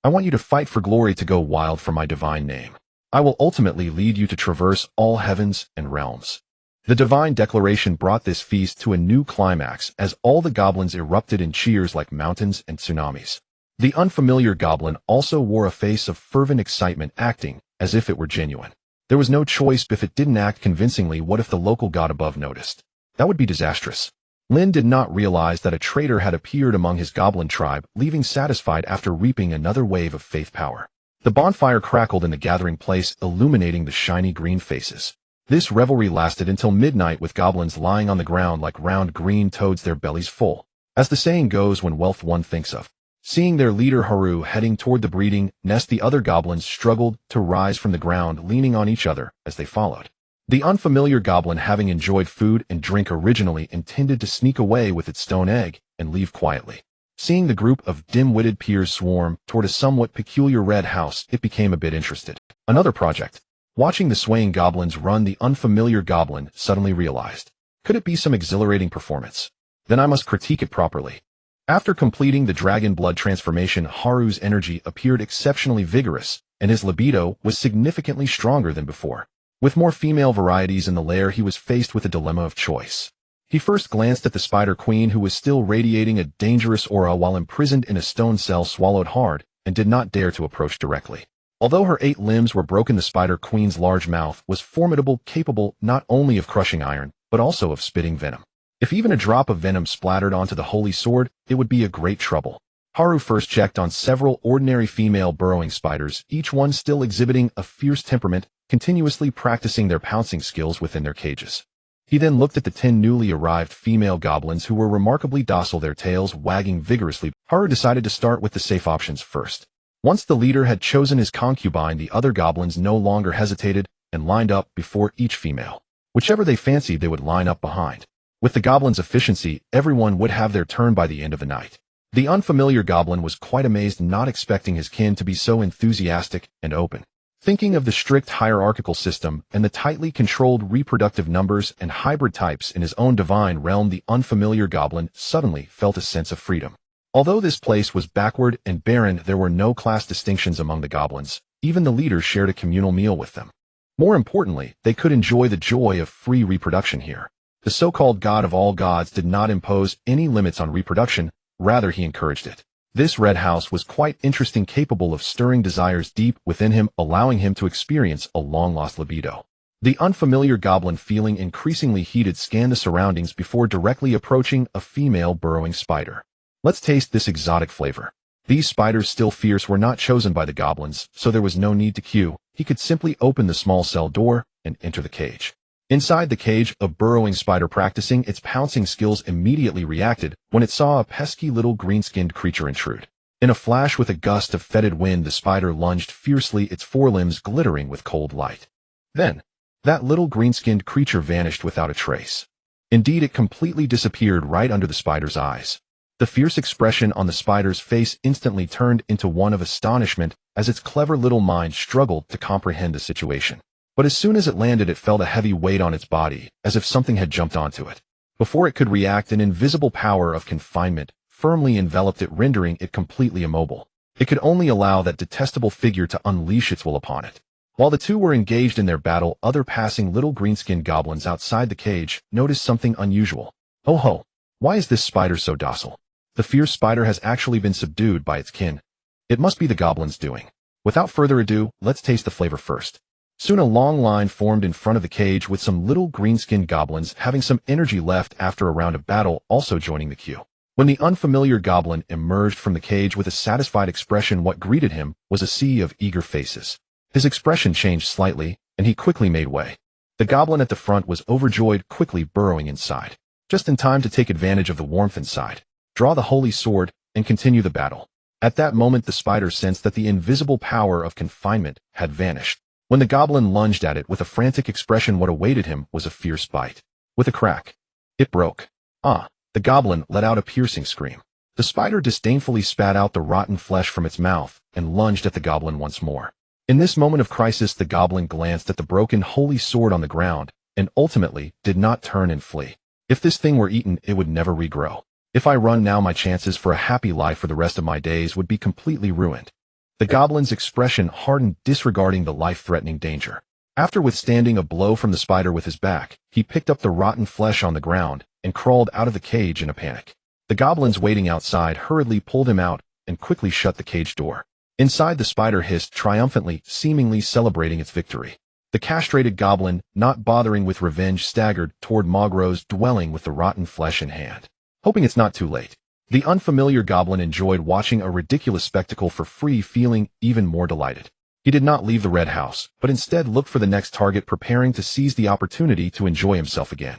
I want you to fight for glory, to go wild for my divine name. I will ultimately lead you to traverse all heavens and realms. The divine declaration brought this feast to a new climax as all the goblins erupted in cheers like mountains and tsunamis. The unfamiliar goblin also wore a face of fervent excitement, acting as if it were genuine. There was no choice. If it didn't act convincingly, what if the local god above noticed? That would be disastrous. Lynn did not realize that a traitor had appeared among his goblin tribe, leaving satisfied after reaping another wave of faith power. The bonfire crackled in the gathering place, illuminating the shiny green faces. This revelry lasted until midnight, with goblins lying on the ground like round green toads, their bellies full. As the saying goes, when wealth one thinks of. Seeing their leader Haru heading toward the breeding nest, the other goblins struggled to rise from the ground, leaning on each other as they followed. The unfamiliar goblin, having enjoyed food and drink, originally intended to sneak away with its stone egg and leave quietly. Seeing the group of dim-witted peers swarm toward a somewhat peculiar red house, it became a bit interested. Another project. Watching the swaying goblins run, the unfamiliar goblin suddenly realized, could it be some exhilarating performance? Then I must critique it properly. After completing the dragon blood transformation, Haru's energy appeared exceptionally vigorous, and his libido was significantly stronger than before. With more female varieties in the lair, he was faced with a dilemma of choice. He first glanced at the Spider Queen, who was still radiating a dangerous aura while imprisoned in a stone cell, swallowed hard, and did not dare to approach directly. Although her 8 limbs were broken, the Spider Queen's large mouth was formidable, capable not only of crushing iron, but also of spitting venom. If even a drop of venom splattered onto the holy sword, it would be a great trouble. Haru first checked on several ordinary female burrowing spiders, each one still exhibiting a fierce temperament, continuously practicing their pouncing skills within their cages. He then looked at the 10 newly arrived female goblins, who were remarkably docile, their tails wagging vigorously. Haru decided to start with the safe options first. Once the leader had chosen his concubine, the other goblins no longer hesitated and lined up before each female. Whichever they fancied, they would line up behind. With the goblins' efficiency, everyone would have their turn by the end of the night. The unfamiliar goblin was quite amazed, not expecting his kin to be so enthusiastic and open. Thinking of the strict hierarchical system and the tightly controlled reproductive numbers and hybrid types in his own divine realm, the unfamiliar goblin suddenly felt a sense of freedom. Although this place was backward and barren, there were no class distinctions among the goblins. Even the leaders shared a communal meal with them. More importantly, they could enjoy the joy of free reproduction here. The so-called god of all gods did not impose any limits on reproduction, rather he encouraged it. This red house was quite interesting, capable of stirring desires deep within him, allowing him to experience a long-lost libido. The unfamiliar goblin, feeling increasingly heated, scanned the surroundings before directly approaching a female burrowing spider. Let's taste this exotic flavor. These spiders, still fierce, were not chosen by the goblins, so there was no need to queue. He could simply open the small cell door and enter the cage. Inside the cage, a burrowing spider practicing its pouncing skills immediately reacted when it saw a pesky little green-skinned creature intrude. In a flash, with a gust of fetid wind, the spider lunged fiercely, its forelimbs glittering with cold light. Then, that little green-skinned creature vanished without a trace. Indeed, it completely disappeared right under the spider's eyes. The fierce expression on the spider's face instantly turned into one of astonishment as its clever little mind struggled to comprehend the situation. But as soon as it landed, it felt a heavy weight on its body, as if something had jumped onto it. Before it could react, an invisible power of confinement firmly enveloped it, rendering it completely immobile. It could only allow that detestable figure to unleash its will upon it. While the two were engaged in their battle, other passing little green-skinned goblins outside the cage noticed something unusual. Oh ho! Why is this spider so docile? The fierce spider has actually been subdued by its kin. It must be the goblin's doing. Without further ado, let's taste the flavor first. Soon a long line formed in front of the cage, with some little green-skinned goblins having some energy left after a round of battle also joining the queue. When the unfamiliar goblin emerged from the cage with a satisfied expression, what greeted him was a sea of eager faces. His expression changed slightly, and he quickly made way. The goblin at the front was overjoyed, quickly burrowing inside. Just in time to take advantage of the warmth inside, draw the holy sword, and continue the battle. At that moment, the spider sensed that the invisible power of confinement had vanished. When the goblin lunged at it with a frantic expression, what awaited him was a fierce bite. With a crack, it broke. The goblin let out a piercing scream. The spider disdainfully spat out the rotten flesh from its mouth and lunged at the goblin once more. In this moment of crisis, the goblin glanced at the broken holy sword on the ground and ultimately did not turn and flee. If this thing were eaten, it would never regrow. If I run now, my chances for a happy life for the rest of my days would be completely ruined. The goblin's expression hardened, disregarding the life-threatening danger. After withstanding a blow from the spider with his back, he picked up the rotten flesh on the ground and crawled out of the cage in a panic. The goblins waiting outside hurriedly pulled him out and quickly shut the cage door. Inside, the spider hissed triumphantly, seemingly celebrating its victory. The castrated goblin, not bothering with revenge, staggered toward Mogro's dwelling with the rotten flesh in hand. Hoping it's not too late, the unfamiliar goblin enjoyed watching a ridiculous spectacle for free, feeling even more delighted. He did not leave the red house, but instead looked for the next target, preparing to seize the opportunity to enjoy himself again.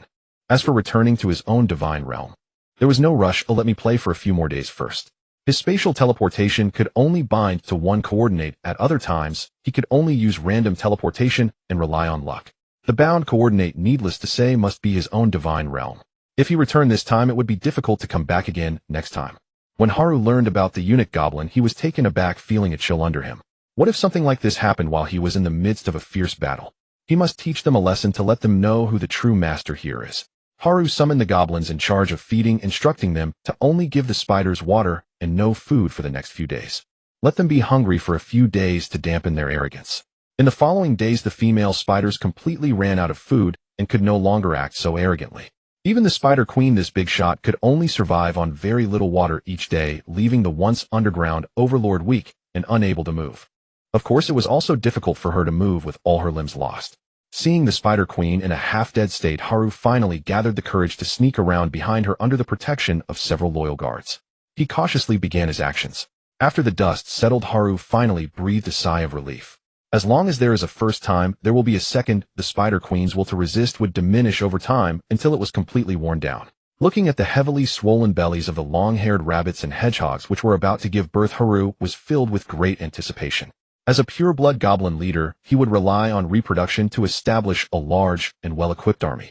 As for returning to his own divine realm, there was no rush. Let me play for a few more days first. His spatial teleportation could only bind to one coordinate. At other times, he could only use random teleportation and rely on luck. The bound coordinate, needless to say, must be his own divine realm. If he returned this time, it would be difficult to come back again next time. When Haru learned about the eunuch goblin, he was taken aback, feeling a chill under him. What if something like this happened while he was in the midst of a fierce battle? He must teach them a lesson to let them know who the true master here is. Haru summoned the goblins in charge of feeding, instructing them to only give the spiders water and no food for the next few days. Let them be hungry for a few days to dampen their arrogance. In the following days, the female spiders completely ran out of food and could no longer act so arrogantly. Even the spider queen, this big shot, could only survive on very little water each day, leaving the once underground overlord weak and unable to move. Of course, it was also difficult for her to move with all her limbs lost. Seeing the spider queen in a half-dead state, Haru finally gathered the courage to sneak around behind her under the protection of several loyal guards. He cautiously began his actions. After the dust settled, Haru finally breathed a sigh of relief. As long as there is a first time, there will be a second. The spider queen's will to resist would diminish over time until it was completely worn down. Looking at the heavily swollen bellies of the long-haired rabbits and hedgehogs which were about to give birth, Haru was filled with great anticipation. As a pure-blood goblin leader, he would rely on reproduction to establish a large and well-equipped army.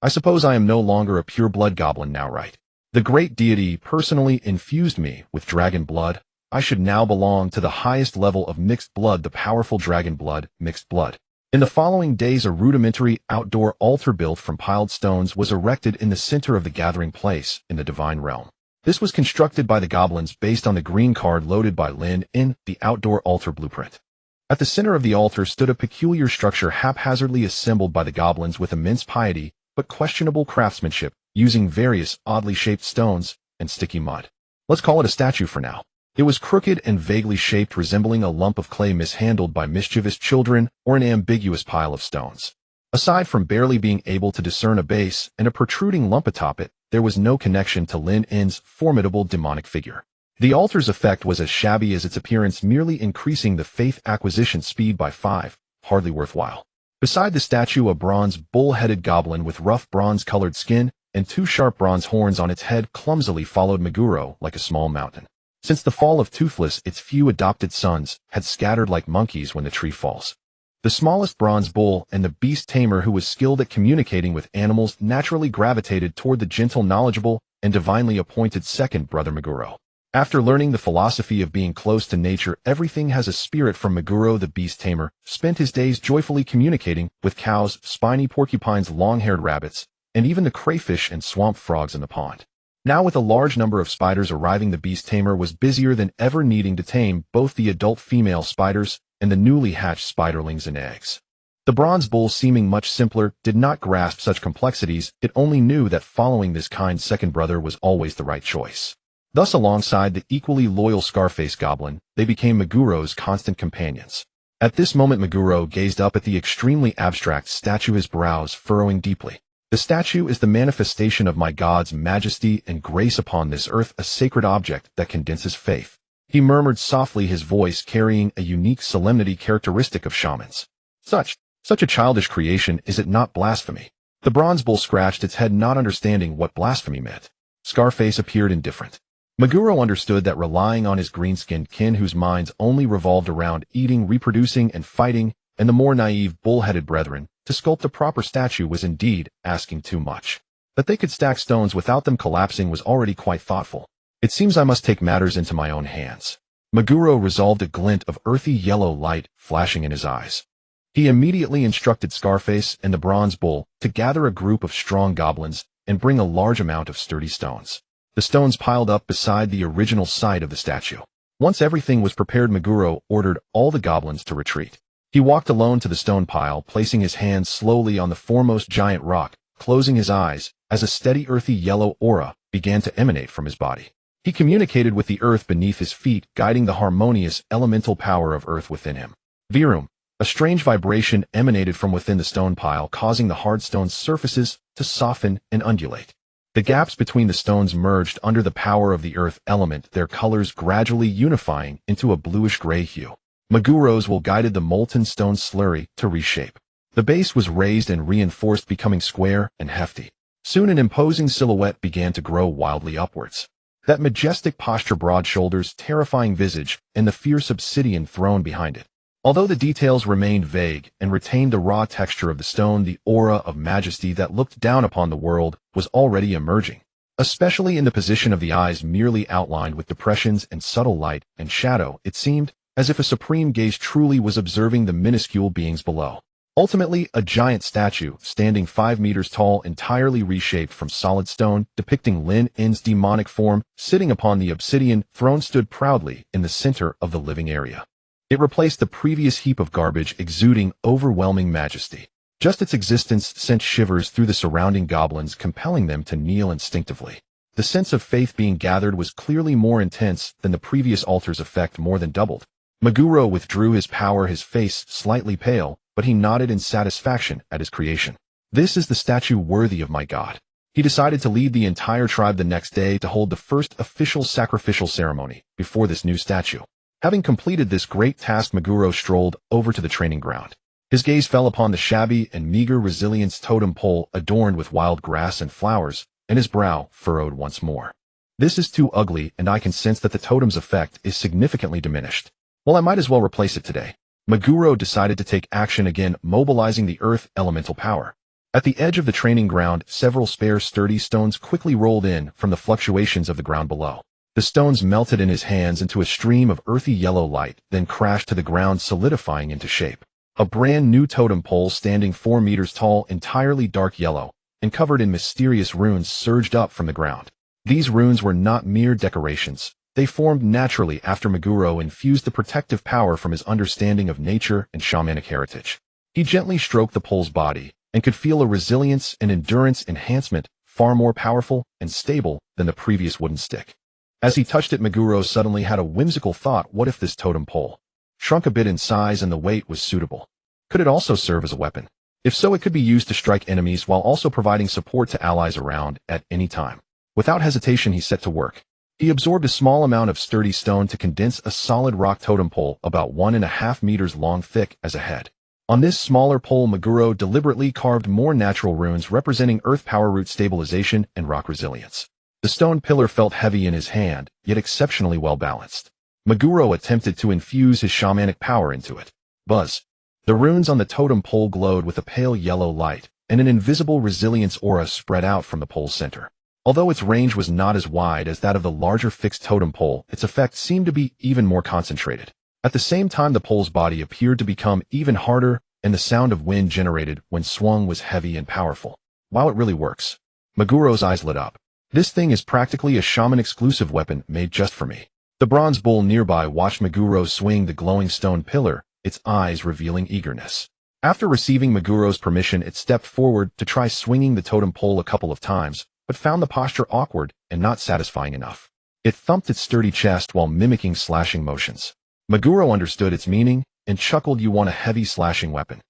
I suppose I am no longer a pure-blood goblin now, right? The great deity personally infused me with dragon blood. I should now belong to the highest level of mixed blood, the powerful dragon blood, mixed blood. In the following days, a rudimentary outdoor altar built from piled stones was erected in the center of the gathering place in the divine realm. This was constructed by the goblins based on the green card loaded by Lynn in the outdoor altar blueprint. At the center of the altar stood a peculiar structure haphazardly assembled by the goblins with immense piety but questionable craftsmanship, using various oddly shaped stones and sticky mud. Let's call it a statue for now. It was crooked and vaguely shaped, resembling a lump of clay mishandled by mischievous children or an ambiguous pile of stones. Aside from barely being able to discern a base and a protruding lump atop it, there was no connection to Lin N's formidable demonic figure. The altar's effect was as shabby as its appearance, merely increasing the faith acquisition speed by 5, hardly worthwhile. Beside the statue, a bronze bull-headed goblin with rough bronze-colored skin and 2 sharp bronze horns on its head clumsily followed Meguro like a small mountain. Since the fall of Toothless, its few adopted sons had scattered like monkeys when the tree falls. The smallest bronze bull and the beast tamer, who was skilled at communicating with animals, naturally gravitated toward the gentle, knowledgeable, and divinely appointed second brother Meguro. After learning the philosophy of being close to nature, everything has a spirit from Meguro, the beast tamer spent his days joyfully communicating with cows, spiny porcupines, long-haired rabbits, and even the crayfish and swamp frogs in the pond. Now, with a large number of spiders arriving, the beast tamer was busier than ever, needing to tame both the adult female spiders and the newly hatched spiderlings and eggs. The bronze bull, seeming much simpler, did not grasp such complexities. It only knew that following this kind second brother was always the right choice. Thus, alongside the equally loyal Scarface Goblin, they became Meguro's constant companions. At this moment, Meguro gazed up at the extremely abstract statue, his brows furrowing deeply. The statue is the manifestation of my God's majesty and grace upon this earth, a sacred object that condenses faith. He murmured softly, his voice carrying a unique solemnity characteristic of shamans. Such a childish creation, is it not blasphemy? The bronze bull scratched its head, not understanding what blasphemy meant. Scarface appeared indifferent. Meguro understood that relying on his green-skinned kin, whose minds only revolved around eating, reproducing, and fighting, and the more naive bull-headed brethren, to sculpt a proper statue was indeed asking too much. That they could stack stones without them collapsing was already quite thoughtful. It seems I must take matters into my own hands. Meguro resolved, a glint of earthy yellow light flashing in his eyes. He immediately instructed Scarface and the bronze bull to gather a group of strong goblins and bring a large amount of sturdy stones. the stones piled up beside the original site of the statue. Once everything was prepared, Meguro ordered all the goblins to retreat. He walked alone to the stone pile, placing his hands slowly on the foremost giant rock, closing his eyes, as a steady earthy yellow aura began to emanate from his body. He communicated with the earth beneath his feet, guiding the harmonious elemental power of earth within him. Virum. A strange vibration emanated from within the stone pile, causing the hard stone's surfaces to soften and undulate. The gaps between the stones merged under the power of the earth element, their colors gradually unifying into a bluish-gray hue. Meguro's will guided the molten stone slurry to reshape. The base was raised and reinforced, becoming square and hefty. Soon an imposing silhouette began to grow wildly upwards. That majestic posture, broad shoulders, terrifying visage, and the fierce obsidian throne behind it. Although the details remained vague and retained the raw texture of the stone, the aura of majesty that looked down upon the world was already emerging, especially in the position of the eyes, merely outlined with depressions and subtle light and shadow. It seemed as if a supreme gaze truly was observing the minuscule beings below. Ultimately, a giant statue, standing 5 meters tall, entirely reshaped from solid stone, depicting Lynn's demonic form, sitting upon the obsidian throne, stood proudly in the center of the living area. It replaced the previous heap of garbage, exuding overwhelming majesty. Just its existence sent shivers through the surrounding goblins, compelling them to kneel instinctively. The sense of faith being gathered was clearly more intense than the previous altar's effect, more than doubled. Meguro withdrew his power, his face slightly pale, but he nodded in satisfaction at his creation. This is the statue worthy of my god. He decided to lead the entire tribe the next day to hold the first official sacrificial ceremony before this new statue. Having completed this great task, Meguro strolled over to the training ground. His gaze fell upon the shabby and meager resilience totem pole adorned with wild grass and flowers, and his brow furrowed once more. This is too ugly, and I can sense that the totem's effect is significantly diminished. Well, I might as well replace it today. Meguro decided to take action again, mobilizing the earth elemental power. At the edge of the training ground, several spare sturdy stones quickly rolled in from the fluctuations of the ground below. The stones melted in his hands into a stream of earthy yellow light, then crashed to the ground, solidifying into shape. A brand new totem pole standing 4 meters tall, entirely dark yellow, and covered in mysterious runes, surged up from the ground. These runes were not mere decorations. They formed naturally after Meguro infused the protective power from his understanding of nature and shamanic heritage. He gently stroked the pole's body, and could feel a resilience and endurance enhancement far more powerful and stable than the previous wooden stick. As he touched it, Meguro suddenly had a whimsical thought. What if this totem pole shrunk a bit in size and the weight was suitable? Could it also serve as a weapon? If so, it could be used to strike enemies while also providing support to allies around at any time. Without hesitation, he set to work. He absorbed a small amount of sturdy stone to condense a solid rock totem pole about 1.5 meters long, thick as a head. On this smaller pole, Meguro deliberately carved more natural runes representing earth power, root stabilization, and rock resilience. The stone pillar felt heavy in his hand, yet exceptionally well balanced. Meguro attempted to infuse his shamanic power into it. Buzz. The runes on the totem pole glowed with a pale yellow light, and an invisible resilience aura spread out from the pole's center. Although its range was not as wide as that of the larger fixed totem pole, its effect seemed to be even more concentrated. At the same time, the pole's body appeared to become even harder, and the sound of wind generated when swung was heavy and powerful. Wow, it really works. Meguro's eyes lit up. This thing is practically a shaman-exclusive weapon made just for me. The bronze bull nearby watched Meguro swing the glowing stone pillar, its eyes revealing eagerness. After receiving Meguro's permission, it stepped forward to try swinging the totem pole a couple of times, but found the posture awkward and not satisfying enough. It thumped its sturdy chest while mimicking slashing motions. Meguro understood its meaning and chuckled. You want a heavy slashing weapon?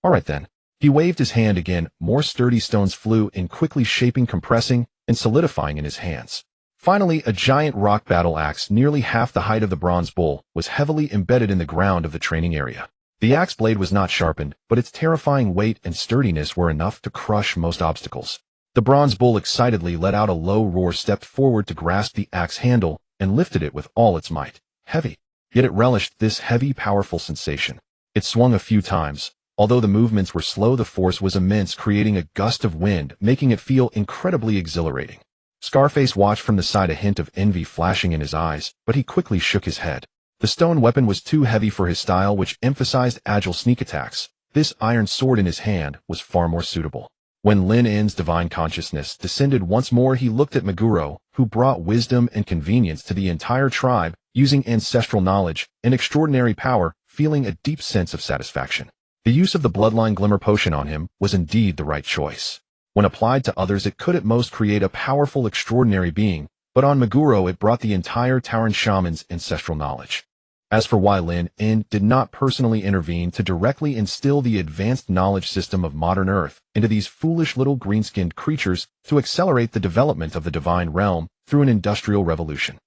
All right then. He waved his hand again. More sturdy stones flew in, quickly shaping, compressing, and solidifying in his hands. Finally, a giant rock battle axe, nearly half the height of the bronze bull, was heavily embedded in the ground of the training area. The axe blade was not sharpened, but its terrifying weight and sturdiness were enough to crush most obstacles. The bronze bull excitedly let out a low roar, stepped forward to grasp the axe handle, and lifted it with all its might. Heavy. Yet it relished this heavy, powerful sensation. It swung a few times. Although the movements were slow, the force was immense, creating a gust of wind, making it feel incredibly exhilarating. Scarface watched from the side, a hint of envy flashing in his eyes, but he quickly shook his head. The stone weapon was too heavy for his style, which emphasized agile sneak attacks. This iron sword in his hand was far more suitable. When Lin-N's divine consciousness descended once more, he looked at Meguro, who brought wisdom and convenience to the entire tribe, using ancestral knowledge and extraordinary power, feeling a deep sense of satisfaction. The use of the bloodline glimmer potion on him was indeed the right choice. When applied to others, it could at most create a powerful, extraordinary being, but on Meguro it brought the entire Tauren shaman's ancestral knowledge. As for why Lin-N did not personally intervene to directly instill the advanced knowledge system of modern Earth into these foolish little green-skinned creatures to accelerate the development of the divine realm through an industrial revolution.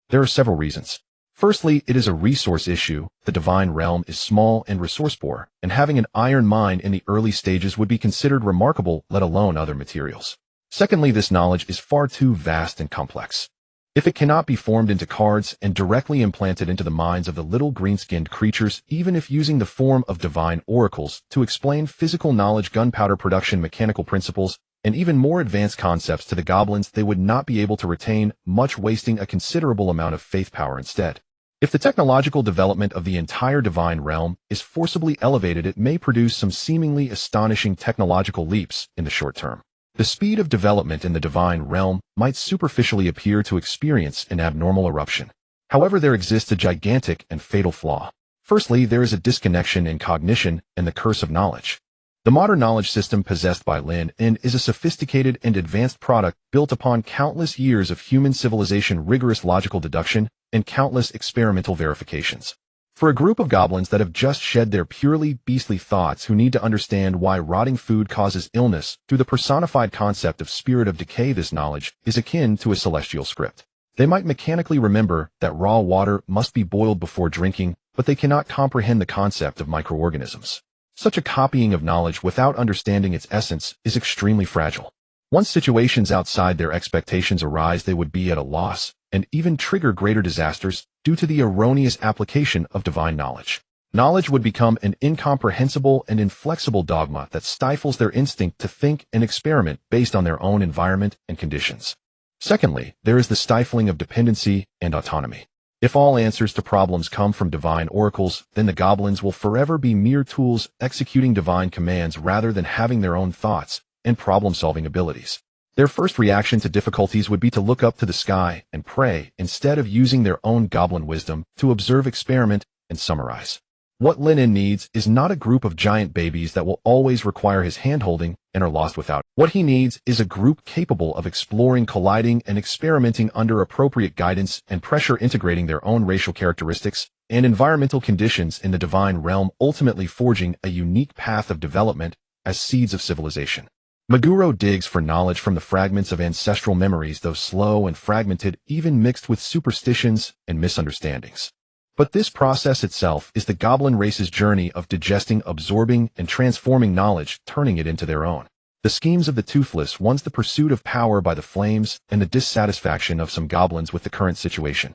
There are several reasons. Firstly, it is a resource issue. The divine realm is small and resource-poor, and having an iron mine in the early stages would be considered remarkable, let alone other materials. Secondly, this knowledge is far too vast and complex. If it cannot be formed into cards and directly implanted into the minds of the little green-skinned creatures, even if using the form of divine oracles to explain physical knowledge, gunpowder production, mechanical principles, and even more advanced concepts to the goblins, they would not be able to retain, much wasting a considerable amount of faith power instead. If the technological development of the entire divine realm is forcibly elevated, it may produce some seemingly astonishing technological leaps in the short term. The speed of development in the divine realm might superficially appear to experience an abnormal eruption. However, there exists a gigantic and fatal flaw. Firstly, there is a disconnection in cognition and the curse of knowledge. The modern knowledge system possessed by Lin-N is a sophisticated and advanced product built upon countless years of human civilization, rigorous logical deduction, and countless experimental verifications. For a group of goblins that have just shed their purely beastly thoughts, who need to understand why rotting food causes illness through the personified concept of spirit of decay, this knowledge is akin to a celestial script. They might mechanically remember that raw water must be boiled before drinking, but they cannot comprehend the concept of microorganisms. Such a copying of knowledge without understanding its essence is extremely fragile. Once situations outside their expectations arise, they would be at a loss, and even trigger greater disasters due to the erroneous application of divine knowledge. Knowledge would become an incomprehensible and inflexible dogma that stifles their instinct to think and experiment based on their own environment and conditions. Secondly, there is the stifling of dependency and autonomy. If all answers to problems come from divine oracles, then the goblins will forever be mere tools executing divine commands rather than having their own thoughts and problem-solving abilities. Their first reaction to difficulties would be to look up to the sky and pray instead of using their own goblin wisdom to observe, experiment, and summarize. What Lin-N needs is not a group of giant babies that will always require his handholding and are lost without. What he needs is a group capable of exploring, colliding, and experimenting under appropriate guidance and pressure, integrating their own racial characteristics and environmental conditions in the divine realm, ultimately forging a unique path of development as seeds of civilization. Meguro digs for knowledge from the fragments of ancestral memories, though slow and fragmented, even mixed with superstitions and misunderstandings. But this process itself is the goblin race's journey of digesting, absorbing, and transforming knowledge, turning it into their own. The schemes of the Toothless, once the pursuit of power by the flames and the dissatisfaction of some goblins with the current situation.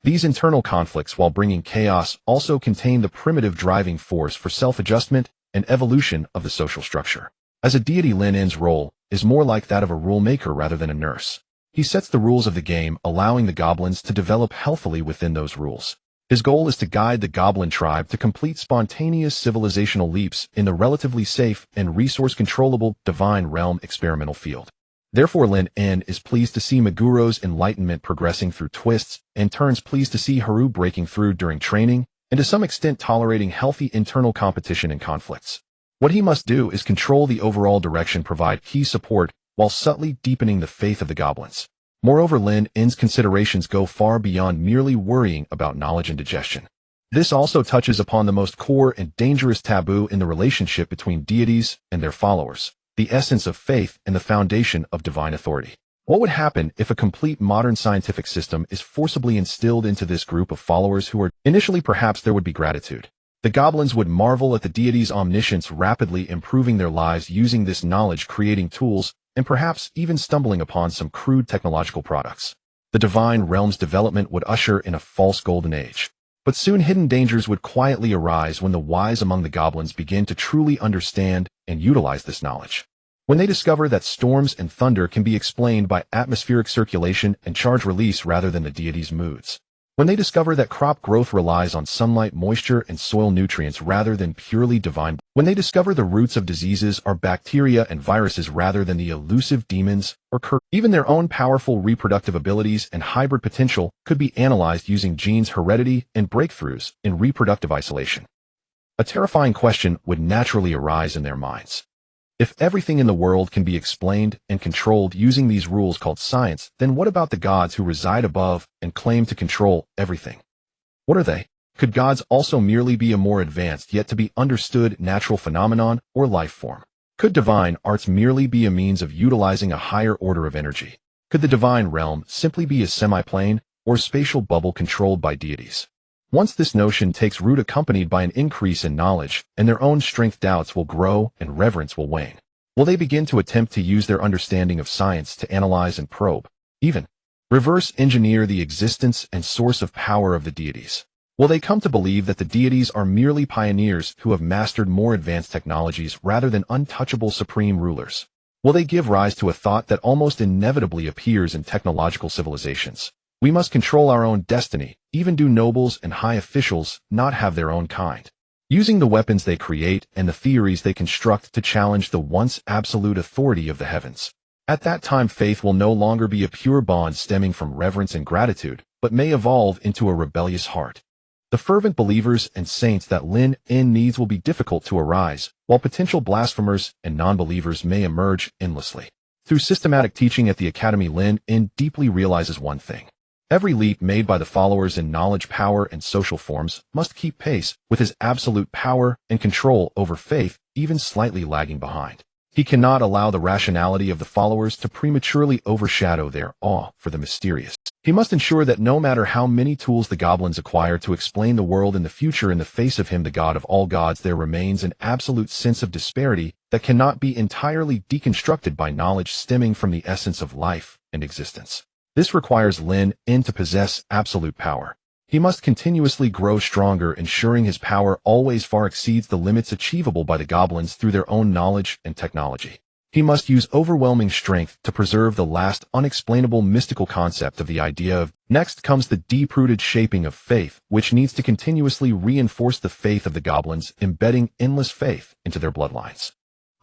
These internal conflicts, while bringing chaos, also contain the primitive driving force for self-adjustment and evolution of the social structure. As a deity, Lin-N's role is more like that of a rule maker rather than a nurse. He sets the rules of the game, allowing the goblins to develop healthily within those rules. His goal is to guide the goblin tribe to complete spontaneous civilizational leaps in the relatively safe and resource-controllable divine realm experimental field. Therefore, Lin-N is pleased to see Meguro's enlightenment progressing through twists and turns, pleased to see Haru breaking through during training, and to some extent tolerating healthy internal competition and conflicts. What he must do is control the overall direction, provide key support, while subtly deepening the faith of the goblins. Moreover, Lin-N's considerations go far beyond merely worrying about knowledge and digestion. This also touches upon the most core and dangerous taboo in the relationship between deities and their followers, the essence of faith and the foundation of divine authority. What would happen if a complete modern scientific system is forcibly instilled into this group of followers who are initially, perhaps there would be gratitude. The goblins would marvel at the deity's omniscience, rapidly improving their lives using this knowledge, creating tools, and perhaps even stumbling upon some crude technological products. The divine realm's development would usher in a false golden age. But soon hidden dangers would quietly arise when the wise among the goblins begin to truly understand and utilize this knowledge. When they discover that storms and thunder can be explained by atmospheric circulation and charge release rather than the deity's moods. When they discover that crop growth relies on sunlight, moisture, and soil nutrients rather than purely divine, when they discover the roots of diseases are bacteria and viruses rather than the elusive demons or curses, even their own powerful reproductive abilities and hybrid potential could be analyzed using genes, heredity, and breakthroughs in reproductive isolation. A terrifying question would naturally arise in their minds. If everything in the world can be explained and controlled using these rules called science, then what about the gods who reside above and claim to control everything? What are they? Could gods also merely be a more advanced yet to be understood natural phenomenon or life form? Could divine arts merely be a means of utilizing a higher order of energy? Could the divine realm simply be a semi-plane or spatial bubble controlled by deities? Once this notion takes root, accompanied by an increase in knowledge, and their own strength, doubts will grow and reverence will wane. Will they begin to attempt to use their understanding of science to analyze and probe, even reverse engineer the existence and source of power of the deities? Will they come to believe that the deities are merely pioneers who have mastered more advanced technologies rather than untouchable supreme rulers? Will they give rise to a thought that almost inevitably appears in technological civilizations? We must control our own destiny. Even do nobles and high officials not have their own kind? Using the weapons they create and the theories they construct to challenge the once absolute authority of the heavens. At that time, faith will no longer be a pure bond stemming from reverence and gratitude, but may evolve into a rebellious heart. The fervent believers and saints that Lynn needs will be difficult to arise, while potential blasphemers and non-believers may emerge endlessly. Through systematic teaching at the Academy, Lynn deeply realizes one thing. Every leap made by the followers in knowledge, power, and social forms must keep pace with his absolute power and control over faith, even slightly lagging behind. He cannot allow the rationality of the followers to prematurely overshadow their awe for the mysterious. He must ensure that no matter how many tools the goblins acquire to explain the world in the future, in the face of him, the God of all gods, there remains an absolute sense of disparity that cannot be entirely deconstructed by knowledge stemming from the essence of life and existence. This requires Lynn to possess absolute power. He must continuously grow stronger, ensuring his power always far exceeds the limits achievable by the goblins through their own knowledge and technology. He must use overwhelming strength to preserve the last unexplainable mystical concept of the idea of. Next comes the deep-rooted shaping of faith, which needs to continuously reinforce the faith of the goblins, embedding endless faith into their bloodlines.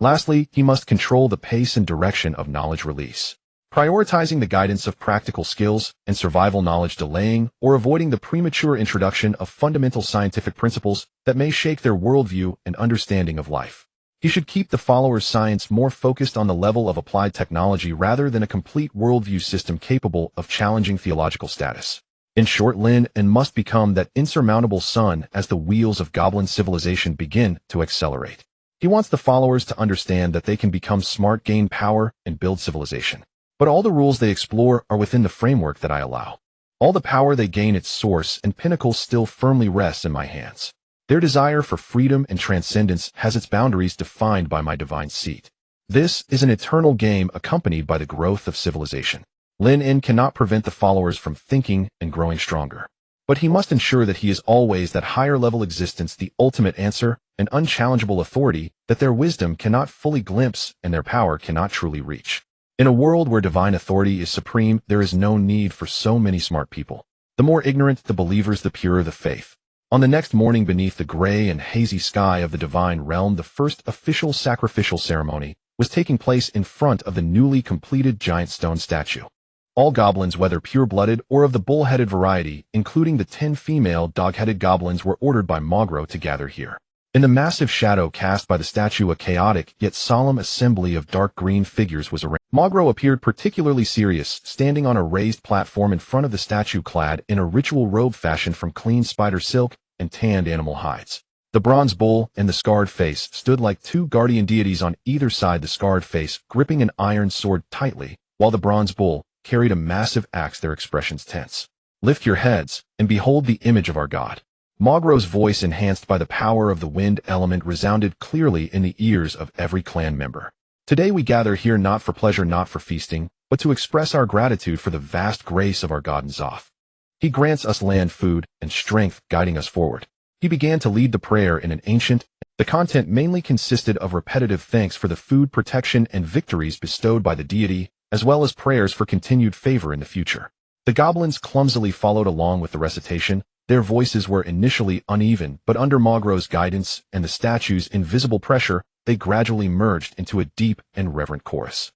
Lastly, he must control the pace and direction of knowledge release, prioritizing the guidance of practical skills and survival knowledge, delaying or avoiding the premature introduction of fundamental scientific principles that may shake their worldview and understanding of life. He should keep the followers' science more focused on the level of applied technology rather than a complete worldview system capable of challenging theological status. In short, Lynn must become that insurmountable sun as the wheels of goblin civilization begin to accelerate. He wants the followers to understand that they can become smart, gain power, and build civilization. But all the rules they explore are within the framework that I allow. All the power they gain, its source and pinnacle, still firmly rests in my hands. Their desire for freedom and transcendence has its boundaries defined by my divine seat. This is an eternal game accompanied by the growth of civilization. Lynn cannot prevent the followers from thinking and growing stronger. But he must ensure that he is always that higher-level existence, the ultimate answer, an unchallengeable authority that their wisdom cannot fully glimpse and their power cannot truly reach. In a world where divine authority is supreme, there is no need for so many smart people. The more ignorant the believers, the purer the faith. On the next morning, beneath the gray and hazy sky of the divine realm, the first official sacrificial ceremony was taking place in front of the newly completed giant stone statue. All goblins, whether pure-blooded or of the bull-headed variety, including the 10 female dog-headed goblins, were ordered by Mogro to gather here. In the massive shadow cast by the statue, a chaotic yet solemn assembly of dark green figures was arranged. Mogro appeared particularly serious, standing on a raised platform in front of the statue, clad in a ritual robe fashioned from clean spider silk and tanned animal hides. The bronze bull and the scarred face stood like two guardian deities on either side, the scarred face gripping an iron sword tightly, while the bronze bull carried a massive axe, their expressions tense. "Lift your heads and behold the image of our God." Mogro's voice, enhanced by the power of the wind element, resounded clearly in the ears of every clan member. "Today we gather here not for pleasure, not for feasting, but to express our gratitude for the vast grace of our God N'Zoth. He grants us land, food, and strength, guiding us forward." He began to lead the prayer in an ancient. The content mainly consisted of repetitive thanks for the food, protection, and victories bestowed by the deity, as well as prayers for continued favor in the future. The goblins clumsily followed along with the recitation. Their voices were initially uneven, but under Magro's guidance and the statue's invisible pressure, they gradually merged into a deep and reverent chorus.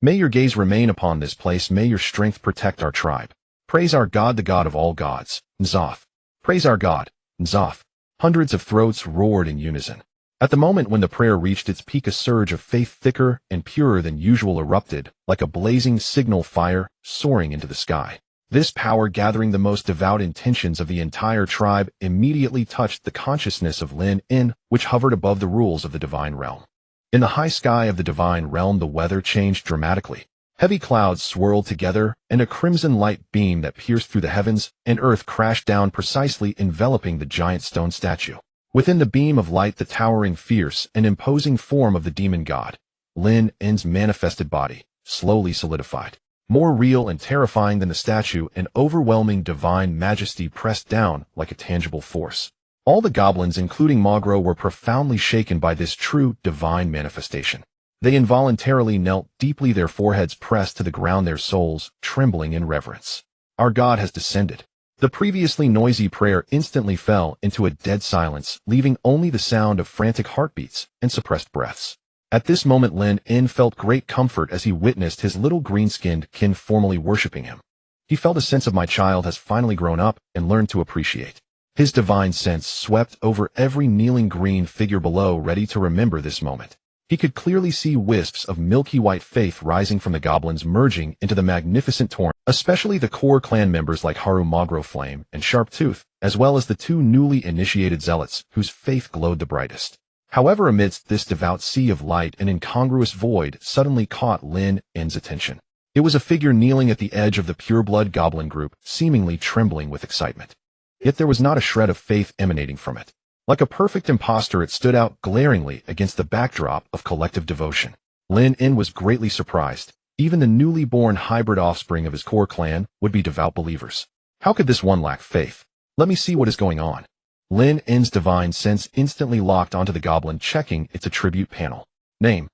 May your gaze remain upon this place, may your strength protect our tribe. Praise our God, the God of all gods, N'Zoth. Praise our God, N'Zoth. Hundreds of throats roared in unison. At the moment when the prayer reached its peak, a surge of faith thicker and purer than usual erupted, like a blazing signal fire soaring into the sky. This power, gathering the most devout intentions of the entire tribe, immediately touched the consciousness of Lynn, which hovered above the rules of the divine realm. In the high sky of the divine realm, the weather changed dramatically. Heavy clouds swirled together, and a crimson light beam that pierced through the heavens and earth crashed down, precisely enveloping the giant stone statue. Within the beam of light, the towering, fierce, and imposing form of the demon god, Lynn's manifested body, slowly solidified. More real and terrifying than the statue, an overwhelming divine majesty pressed down like a tangible force. All the goblins, including Magro, were profoundly shaken by this true divine manifestation. They involuntarily knelt deeply, their foreheads pressed to the ground, their souls trembling in reverence. Our God has descended. The previously noisy prayer instantly fell into a dead silence, leaving only the sound of frantic heartbeats and suppressed breaths. At this moment, Lynn felt great comfort as he witnessed his little green-skinned kin formally worshipping him. He felt a sense of, my child has finally grown up and learned to appreciate. His divine sense swept over every kneeling green figure below, ready to remember this moment. He could clearly see wisps of milky white faith rising from the goblins, merging into the magnificent torrent, especially the core clan members like Haru, Magro, Flame, and Sharptooth, as well as the two newly initiated zealots whose faith glowed the brightest. However, amidst this devout sea of light, an incongruous void suddenly caught Lynn's attention. It was a figure kneeling at the edge of the pureblood goblin group, seemingly trembling with excitement. Yet there was not a shred of faith emanating from it. Like a perfect impostor, it stood out glaringly against the backdrop of collective devotion. Lynn was greatly surprised. Even the newly born hybrid offspring of his core clan would be devout believers. How could this one lack faith? Let me see what is going on. Lynn's divine sense instantly locked onto the goblin, checking its attribute panel. Name: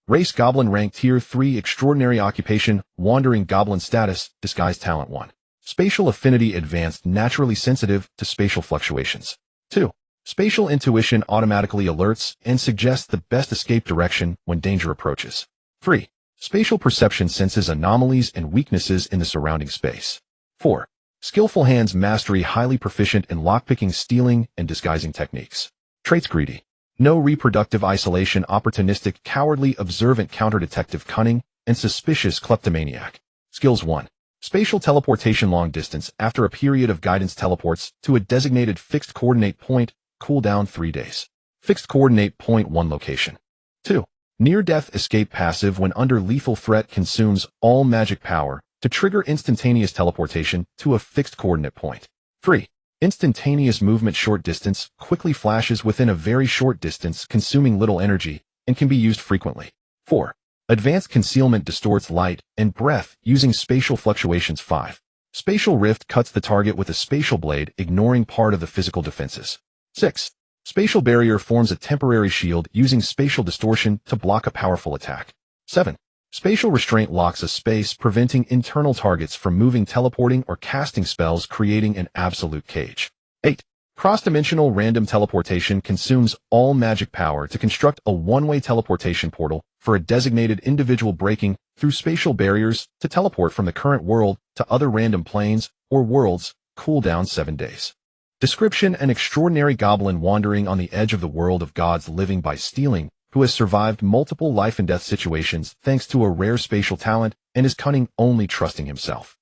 Race Goblin. Rank Tier 3. Extraordinary Occupation: Wandering Goblin. Status: Disguise. Talent 1. Spatial Affinity: Advanced, naturally sensitive to spatial fluctuations. 2. Spatial Intuition: automatically alerts and suggests the best escape direction when danger approaches. 3. Spatial Perception: senses anomalies and weaknesses in the surrounding space. 4. Skillful Hands Mastery: highly proficient in lockpicking, stealing, and disguising techniques. Traits: Greedy. No reproductive. Isolation: opportunistic, cowardly, observant, counterdetective, cunning, and suspicious, kleptomaniac. Skills: 1. Spatial Teleportation: long distance. After a period of guidance, teleports to a designated fixed coordinate point. Cooldown 3 days. Fixed coordinate point 1 location. 2. Near-death escape. Passive: when under lethal threat, consumes all magic power to trigger instantaneous teleportation to a fixed coordinate point. 3. Instantaneous movement: short distance, quickly flashes within a very short distance, consuming little energy, and can be used frequently. 4. Advanced Concealment: distorts light and breath using spatial fluctuations. 5. Spatial Rift: cuts the target with a spatial blade, ignoring part of the physical defenses. 6. Spatial Barrier: forms a temporary shield using spatial distortion to block a powerful attack. 7. Spatial Restraint: locks a space, preventing internal targets from moving, teleporting, or casting spells, creating an absolute cage. 8. Cross-dimensional random teleportation: consumes all magic power to construct a one-way teleportation portal for a designated individual, breaking through spatial barriers to teleport from the current world to other random planes or worlds. Cooldown 7 days. Description: an extraordinary goblin wandering on the edge of the world of gods, living by stealing, who has survived multiple life and death situations thanks to a rare spatial talent and is cunning, only trusting himself.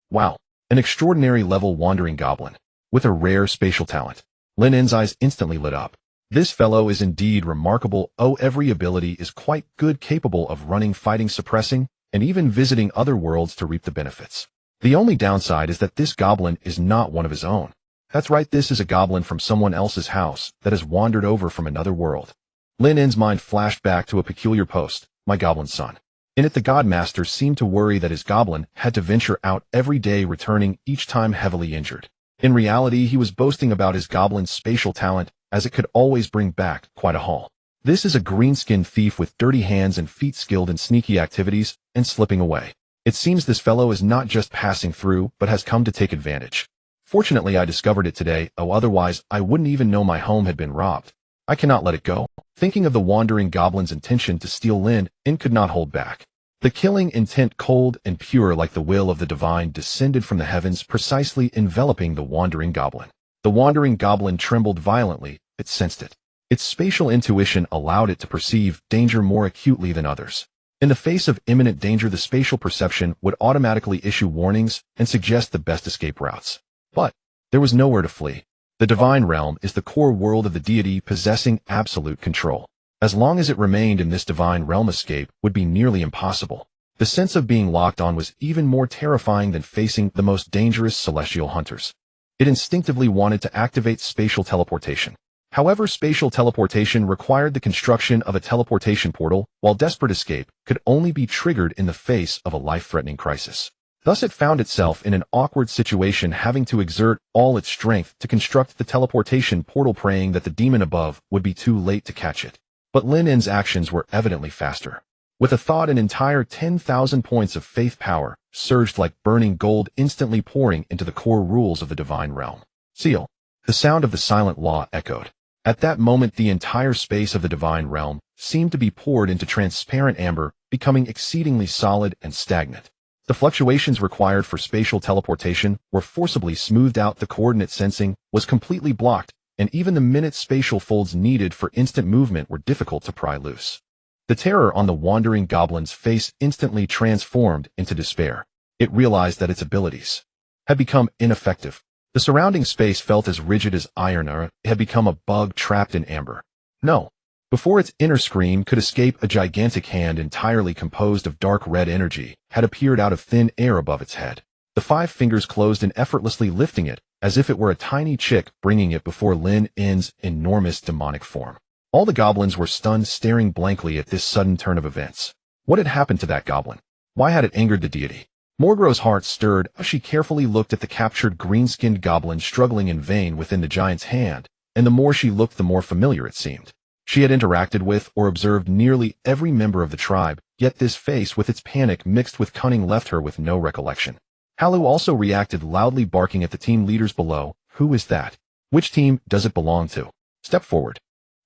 Wow, an extraordinary level wandering goblin with a rare spatial talent. Lynn's eyes instantly lit up. This fellow is indeed remarkable. Oh, every ability is quite good, capable of running, fighting, suppressing, and even visiting other worlds to reap the benefits. The only downside is that this goblin is not one of his own. That's right, this is a goblin from someone else's house that has wandered over from another world. Lynn's mind flashed back to a peculiar post, my goblin son. In it, the Godmaster seemed to worry that his goblin had to venture out every day, returning each time heavily injured. In reality, he was boasting about his goblin's spatial talent, as it could always bring back quite a haul. This is a green-skinned thief with dirty hands and feet, skilled in sneaky activities and slipping away. It seems this fellow is not just passing through, but has come to take advantage. Fortunately, I discovered it today, otherwise I wouldn't even know my home had been robbed. I cannot let it go. Thinking of the wandering goblin's intention to steal Lynn could not hold back. The killing intent, cold and pure like the will of the divine, descended from the heavens, precisely enveloping the wandering goblin. The wandering goblin trembled violently. It sensed it. Its spatial intuition allowed it to perceive danger more acutely than others. In the face of imminent danger, the spatial perception would automatically issue warnings and suggest the best escape routes. But there was nowhere to flee. The divine realm is the core world of the deity, possessing absolute control. As long as it remained in this divine realm, escape would be nearly impossible. The sense of being locked on was even more terrifying than facing the most dangerous celestial hunters. It instinctively wanted to activate spatial teleportation. However, spatial teleportation required the construction of a teleportation portal, while desperate escape could only be triggered in the face of a life-threatening crisis. Thus it found itself in an awkward situation, having to exert all its strength to construct the teleportation portal, praying that the demon above would be too late to catch it. But Lynn's actions were evidently faster. With a thought, an entire 10,000 points of faith power surged like burning gold, instantly pouring into the core rules of the divine realm. Seal. The sound of the silent law echoed. At that moment, the entire space of the divine realm seemed to be poured into transparent amber, becoming exceedingly solid and stagnant. The fluctuations required for spatial teleportation were forcibly smoothed out. The coordinate sensing was completely blocked, and even the minute spatial folds needed for instant movement were difficult to pry loose. The terror on the wandering goblin's face instantly transformed into despair. It realized that its abilities had become ineffective. The surrounding space felt as rigid as iron, or it had become a bug trapped in amber. No. Before its inner scream could escape, a gigantic hand entirely composed of dark red energy had appeared out of thin air above its head. The 5 fingers closed in, effortlessly lifting it, as if it were a tiny chick, bringing it before Lynn's enormous demonic form. All the goblins were stunned, staring blankly at this sudden turn of events. What had happened to that goblin? Why had it angered the deity? Morgro's heart stirred as she carefully looked at the captured green-skinned goblin struggling in vain within the giant's hand, and the more she looked, the more familiar it seemed. She had interacted with or observed nearly every member of the tribe, yet this face with its panic mixed with cunning left her with no recollection. Halu also reacted, loudly barking at the team leaders below. Who is that? Which team does it belong to? Step forward.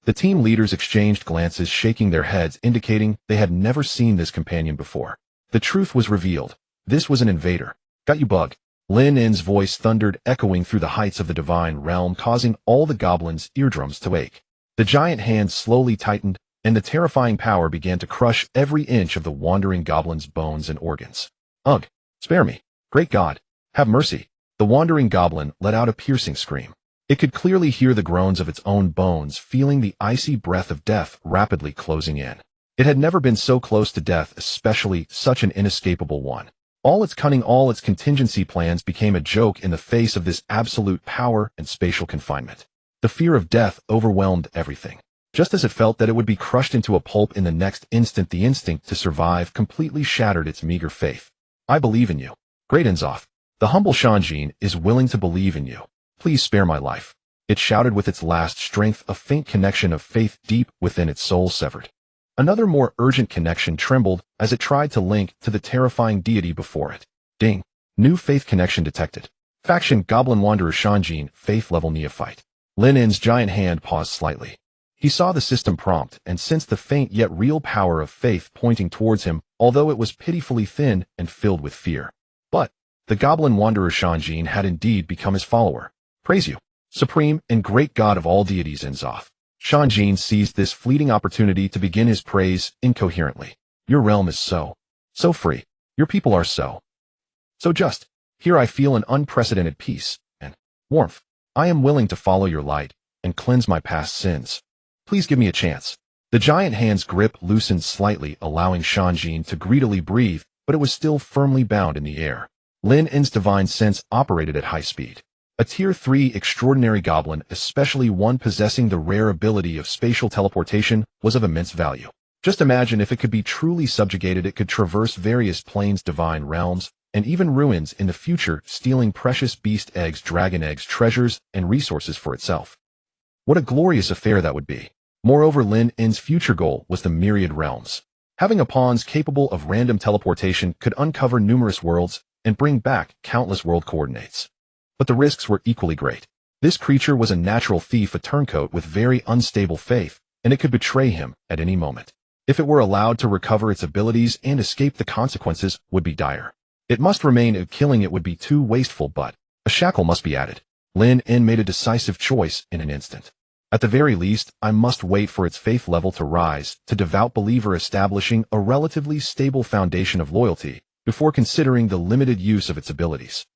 The team leaders exchanged glances, shaking their heads, indicating they had never seen this companion before. The truth was revealed. This was an invader. Got you, bug. Lynn's voice thundered, echoing through the heights of the divine realm, causing all the goblins' eardrums to ache. The giant hand slowly tightened, and the terrifying power began to crush every inch of the wandering goblin's bones and organs. Ugh! Spare me! Great God! Have mercy! The wandering goblin let out a piercing scream. It could clearly hear the groans of its own bones, feeling the icy breath of death rapidly closing in. It had never been so close to death, especially such an inescapable one. All its cunning, all its contingency plans became a joke in the face of this absolute power and spatial confinement. The fear of death overwhelmed everything. Just as it felt that it would be crushed into a pulp in the next instant, the instinct to survive completely shattered its meager faith. I believe in you. Great Inzoth. The humble Shanjin is willing to believe in you. Please spare my life. It shouted with its last strength, a faint connection of faith deep within its soul severed. Another more urgent connection trembled as it tried to link to the terrifying deity before it. Ding. New faith connection detected. Faction Goblin Wanderer Shanjin, faith level neophyte. Lynn's giant hand paused slightly. He saw the system prompt and sensed the faint yet real power of faith pointing towards him, although it was pitifully thin and filled with fear. But the Goblin Wanderer Shanjin had indeed become his follower. Praise you, supreme and great God of all deities, Inzoth. Shanjin seized this fleeting opportunity to begin his praise incoherently. Your realm is so free. Your people are so just. Here I feel an unprecedented peace and warmth. I am willing to follow your light and cleanse my past sins. Please give me a chance. The giant hand's grip loosened slightly, allowing Shanjin to greedily breathe, but it was still firmly bound in the air. Lynn's divine sense operated at high speed. A Tier 3 extraordinary goblin, especially one possessing the rare ability of spatial teleportation, was of immense value. Just imagine if it could be truly subjugated, it could traverse various planes, divine realms, and even ruins in the future, stealing precious beast eggs, dragon eggs, treasures, and resources for itself. What a glorious affair that would be. Moreover, Lynn's future goal was the myriad realms. Having a pawns capable of random teleportation could uncover numerous worlds and bring back countless world coordinates. But the risks were equally great. This creature was a natural thief, a turncoat with very unstable faith, and it could betray him at any moment. If it were allowed to recover its abilities and escape, the consequences would be dire. It must remain, if killing it would be too wasteful, but a shackle must be added. Lynn made a decisive choice in an instant. At the very least, I must wait for its faith level to rise, to devout believer, establishing a relatively stable foundation of loyalty, before considering the limited use of its abilities.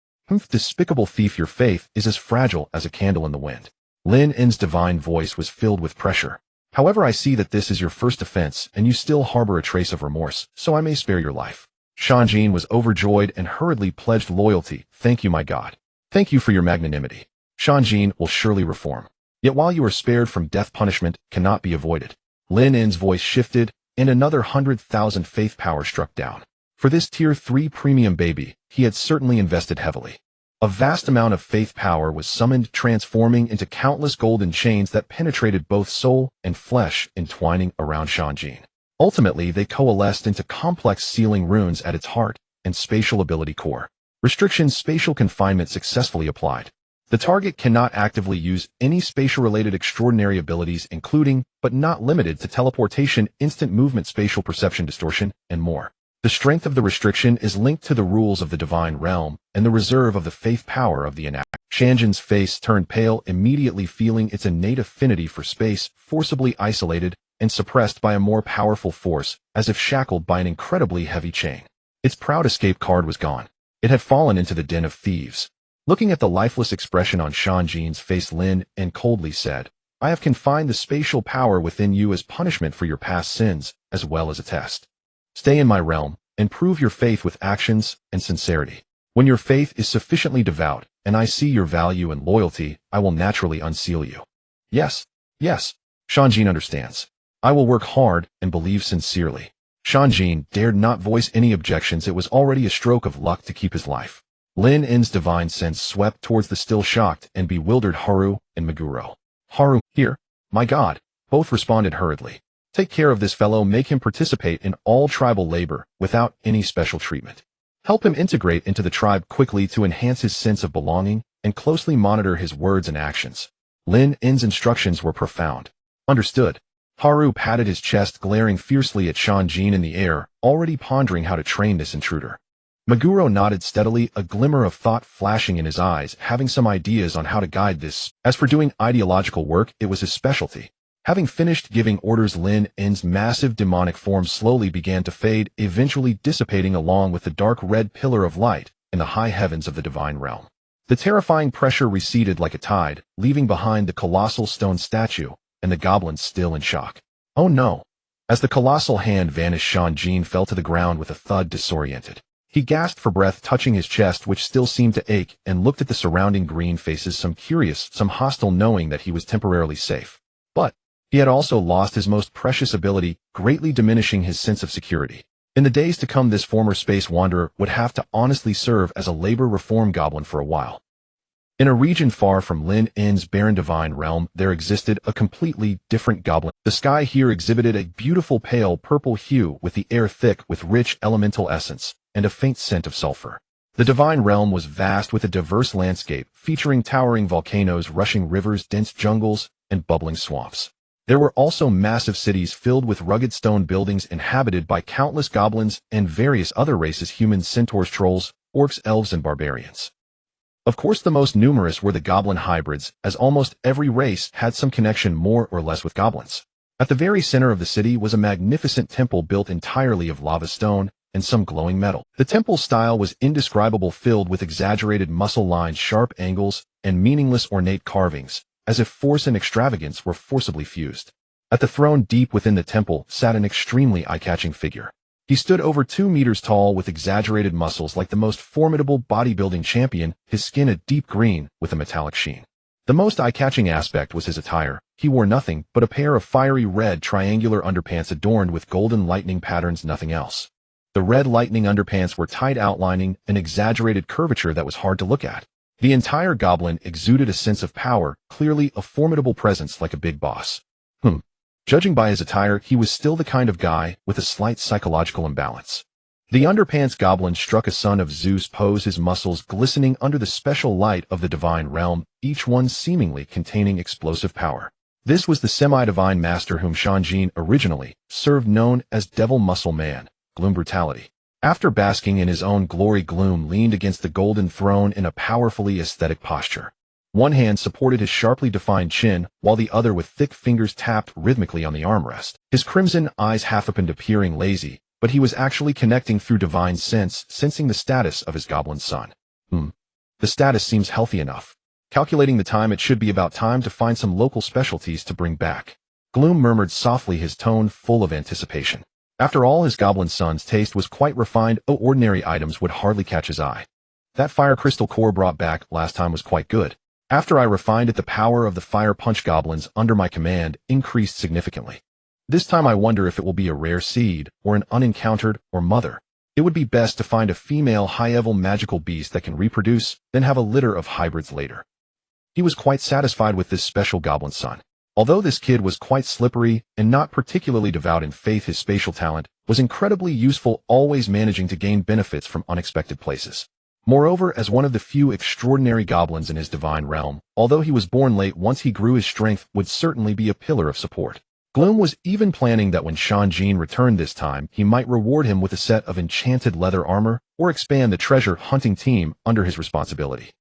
Despicable thief, your faith is as fragile as a candle in the wind. Lynn's divine voice was filled with pressure. However, I see that this is your first offense, and you still harbor a trace of remorse, so I may spare your life. Shanjin was overjoyed and hurriedly pledged loyalty. Thank you, my God. Thank you for your magnanimity. Shanjin will surely reform. Yet while you are spared from death, punishment cannot be avoided. Lynn's voice shifted, and another 100,000 faith power struck down. For this Tier 3 premium baby, he had certainly invested heavily. A vast amount of faith power was summoned, transforming into countless golden chains that penetrated both soul and flesh, entwining around Shanjin. Ultimately, they coalesced into complex sealing runes at its heart and spatial ability core. Restriction: spatial confinement successfully applied. The target cannot actively use any spatial-related extraordinary abilities, including, but not limited to, teleportation, instant movement, spatial perception distortion, and more. The strength of the restriction is linked to the rules of the divine realm and the reserve of the faith power of the enact. Shanjin's face turned pale, immediately feeling its innate affinity for space forcibly isolated and suppressed by a more powerful force, as if shackled by an incredibly heavy chain. Its proud escape card was gone. It had fallen into the den of thieves. Looking at the lifeless expression on Shanjin's face, Lynn coldly said, I have confined the spatial power within you as punishment for your past sins, as well as a test. Stay in my realm, and prove your faith with actions and sincerity. When your faith is sufficiently devout, and I see your value and loyalty, I will naturally unseal you. Yes, Shanjin understands. I will work hard and believe sincerely. Shanjin dared not voice any objections. It was already a stroke of luck to keep his life. Lynn's divine sense swept towards the still shocked and bewildered Haru and Meguro. Haru, here, my God, both responded hurriedly. Take care of this fellow, make him participate in all tribal labor without any special treatment. Help him integrate into the tribe quickly to enhance his sense of belonging, and closely monitor his words and actions. Lynn's instructions were profound. Understood. Haru patted his chest, glaring fiercely at Shanjin in the air, already pondering how to train this intruder. Meguro nodded steadily, a glimmer of thought flashing in his eyes, having some ideas on how to guide this. As for doing ideological work, it was his specialty. Having finished giving orders, Lynn's massive demonic form slowly began to fade, eventually dissipating along with the dark red pillar of light in the high heavens of the divine realm. The terrifying pressure receded like a tide, leaving behind the colossal stone statue and the goblins still in shock. Oh no! As the colossal hand vanished, Shanjin fell to the ground with a thud, disoriented. He gasped for breath, touching his chest, which still seemed to ache, and looked at the surrounding green faces, some curious, some hostile, knowing that he was temporarily safe. But he had also lost his most precious ability, greatly diminishing his sense of security. In the days to come, this former space wanderer would have to honestly serve as a labor reform goblin for a while. In a region far from Lynn's barren divine realm, there existed a completely different goblin. The sky here exhibited a beautiful pale purple hue, with the air thick with rich elemental essence and a faint scent of sulfur. The divine realm was vast, with a diverse landscape featuring towering volcanoes, rushing rivers, dense jungles, and bubbling swamps. There were also massive cities filled with rugged stone buildings inhabited by countless goblins and various other races: humans, centaurs, trolls, orcs, elves, and barbarians. Of course, the most numerous were the goblin hybrids, as almost every race had some connection more or less with goblins. At the very center of the city was a magnificent temple built entirely of lava stone and some glowing metal. The temple's style was indescribable, filled with exaggerated muscle lines, sharp angles, and meaningless ornate carvings, as if force and extravagance were forcibly fused. At the throne deep within the temple sat an extremely eye-catching figure. He stood over 2 meters tall, with exaggerated muscles like the most formidable bodybuilding champion, his skin a deep green with a metallic sheen. The most eye-catching aspect was his attire. He wore nothing but a pair of fiery red triangular underpants adorned with golden lightning patterns, nothing else. The red lightning underpants were tight, outlining an exaggerated curvature that was hard to look at. The entire goblin exuded a sense of power, clearly a formidable presence, like a big boss. Judging by his attire, he was still the kind of guy with a slight psychological imbalance. The underpants goblin struck a son of Zeus pose, his muscles glistening under the special light of the divine realm, each one seemingly containing explosive power. This was the semi-divine master whom Shanjin originally served, known as Devil Muscle Man, Gloom Brutality. After basking in his own glory, Gloom leaned against the golden throne in a powerfully aesthetic posture. One hand supported his sharply defined chin, while the other with thick fingers tapped rhythmically on the armrest. His crimson eyes half opened, appearing lazy, but he was actually connecting through divine sense, sensing the status of his goblin son. The status seems healthy enough. Calculating the time, it should be about time to find some local specialties to bring back. Gloom murmured softly, his tone full of anticipation. After all, his goblin son's taste was quite refined. Ordinary items would hardly catch his eye. That fire crystal core brought back last time was quite good. After I refined it, the power of the fire punch goblins under my command increased significantly. This time I wonder if it will be a rare seed, or an unencountered, or mother. It would be best to find a female high-level magical beast that can reproduce, then have a litter of hybrids later. He was quite satisfied with this special goblin son. Although this kid was quite slippery and not particularly devout in faith, his spatial talent was incredibly useful, always managing to gain benefits from unexpected places. Moreover, as one of the few extraordinary goblins in his divine realm, although he was born late, once he grew, his strength would certainly be a pillar of support. Gloom was even planning that when Shanjin returned this time, he might reward him with a set of enchanted leather armor, or expand the treasure hunting team under his responsibility.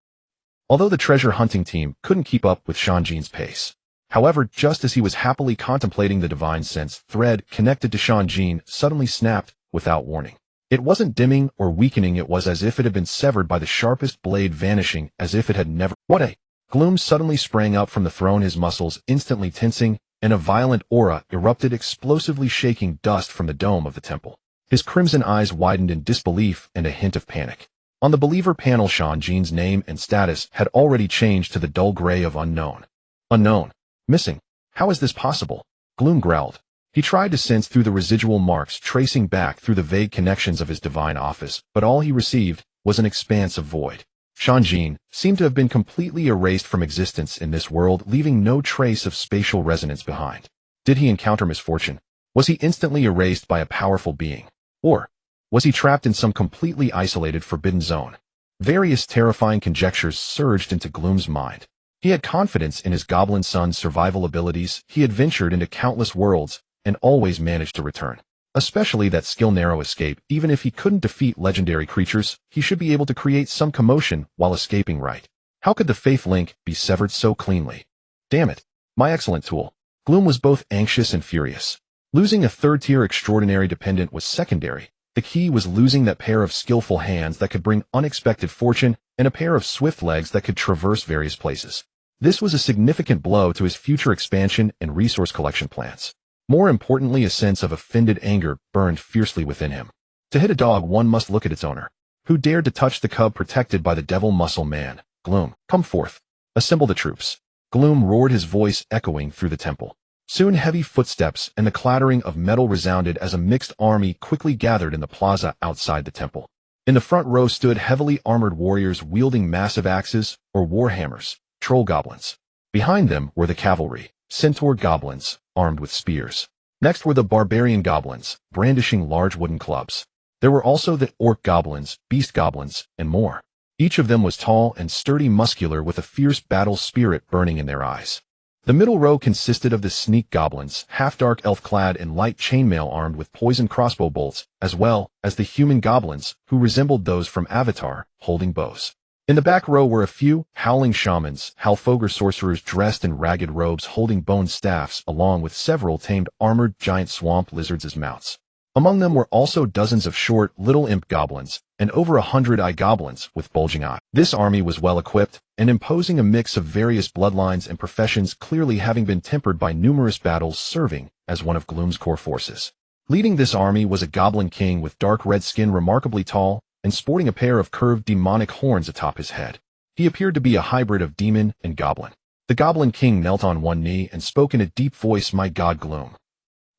Although the treasure hunting team couldn't keep up with Shanjin's pace. However, just as he was happily contemplating, the divine sense thread connected to Shanjin suddenly snapped without warning. It wasn't dimming or weakening, it was as if it had been severed by the sharpest blade, vanishing as if it had never— What a— Gloom suddenly sprang up from the throne, his muscles instantly tensing, and a violent aura erupted, explosively shaking dust from the dome of the temple. His crimson eyes widened in disbelief and a hint of panic. On the believer panel, Shanjin's name and status had already changed to the dull gray of unknown. Unknown. Missing. How is this possible? Gloom growled. He tried to sense through the residual marks tracing back through the vague connections of his divine office, but all he received was an expanse of void. Shanjin seemed to have been completely erased from existence in this world, leaving no trace of spatial resonance behind. Did he encounter misfortune? Was he instantly erased by a powerful being? Or was he trapped in some completely isolated forbidden zone? Various terrifying conjectures surged into Gloom's mind. He had confidence in his goblin son's survival abilities. He had ventured into countless worlds and always managed to return. Especially that skill, narrow escape. Even if he couldn't defeat legendary creatures, he should be able to create some commotion while escaping, right? How could the faith link be severed so cleanly? Damn it. My excellent tool. Gloom was both anxious and furious. Losing a third-tier extraordinary dependent was secondary. The key was losing that pair of skillful hands that could bring unexpected fortune and a pair of swift legs that could traverse various places. This was a significant blow to his future expansion and resource collection plans. More importantly, a sense of offended anger burned fiercely within him. To hit a dog, one must look at its owner. Who dared to touch the cub protected by the Devil Muscle Man? Gloom, come forth. Assemble the troops. Gloom roared, his voice echoing through the temple. Soon heavy footsteps and the clattering of metal resounded as a mixed army quickly gathered in the plaza outside the temple. In the front row stood heavily armored warriors wielding massive axes or warhammers, troll goblins. Behind them were the cavalry, centaur goblins, armed with spears. Next were the barbarian goblins, brandishing large wooden clubs. There were also the orc goblins, beast goblins, and more. Each of them was tall and sturdy, muscular, with a fierce battle spirit burning in their eyes. The middle row consisted of the sneak goblins, half-dark elf-clad in light chainmail armed with poison crossbow bolts, as well as the human goblins, who resembled those from Avatar, holding bows. In the back row were a few howling shamans, halfogre sorcerers dressed in ragged robes holding bone staffs, along with several tamed armored giant swamp lizards as mounts. Among them were also dozens of short, little imp goblins, and over 100 eye goblins with bulging eyes. This army was well equipped and imposing, a mix of various bloodlines and professions, clearly having been tempered by numerous battles, serving as one of Gloom's core forces. Leading this army was a goblin king with dark red skin, remarkably tall, and sporting a pair of curved demonic horns atop his head. He appeared to be a hybrid of demon and goblin. The goblin king knelt on one knee and spoke in a deep voice, "My god, Gloom.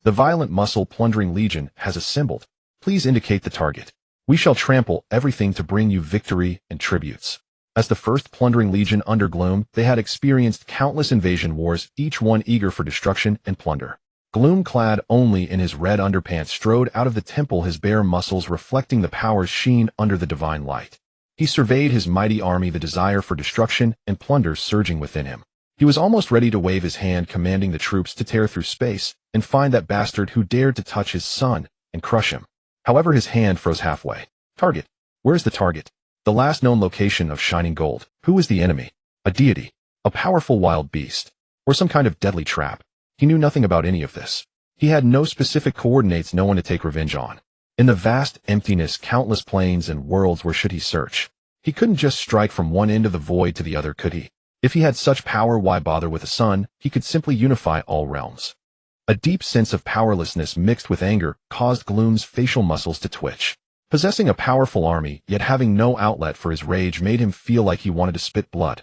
The violent muscle plundering legion has assembled. Please indicate the target. We shall trample everything to bring you victory and tributes." As the first plundering legion under Gloom, they had experienced countless invasion wars, each one eager for destruction and plunder. Gloom, clad only in his red underpants, strode out of the temple, his bare muscles reflecting the power's sheen under the divine light. He surveyed his mighty army, the desire for destruction and plunder surging within him. He was almost ready to wave his hand, commanding the troops to tear through space and find that bastard who dared to touch his son and crush him. However, his hand froze halfway. Target. Where's the target? The last known location of shining gold. Who is the enemy? A deity? A powerful wild beast? Or some kind of deadly trap? He knew nothing about any of this. He had no specific coordinates, no one to take revenge on. In the vast emptiness, countless planes and worlds, where should he search? He couldn't just strike from one end of the void to the other, could he? If he had such power, why bother with a sun? He could simply unify all realms. A deep sense of powerlessness mixed with anger caused Gloom's facial muscles to twitch. Possessing a powerful army, yet having no outlet for his rage, made him feel like he wanted to spit blood.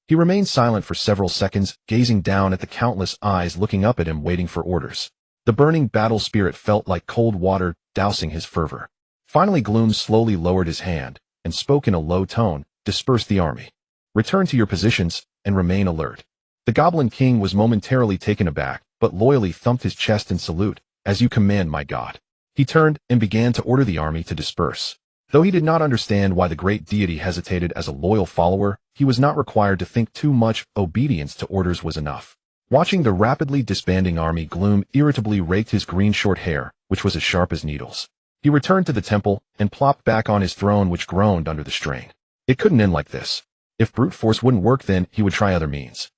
He remained silent for several seconds, gazing down at the countless eyes looking up at him, waiting for orders. The burning battle spirit felt like cold water, dousing his fervor. Finally, Gloom slowly lowered his hand and spoke in a low tone. Disperse the army. Return to your positions and remain alert. The Goblin King was momentarily taken aback, but loyally thumped his chest in salute. As you command, my god. He turned and began to order the army to disperse. Though he did not understand why the great deity hesitated, as a loyal follower, he was not required to think too much. Obedience to orders was enough. Watching the rapidly disbanding army, Gloom irritably raked his green short hair, which was as sharp as needles. He returned to the temple and plopped back on his throne, which groaned under the strain. It couldn't end like this. If brute force wouldn't work, then he would try other means.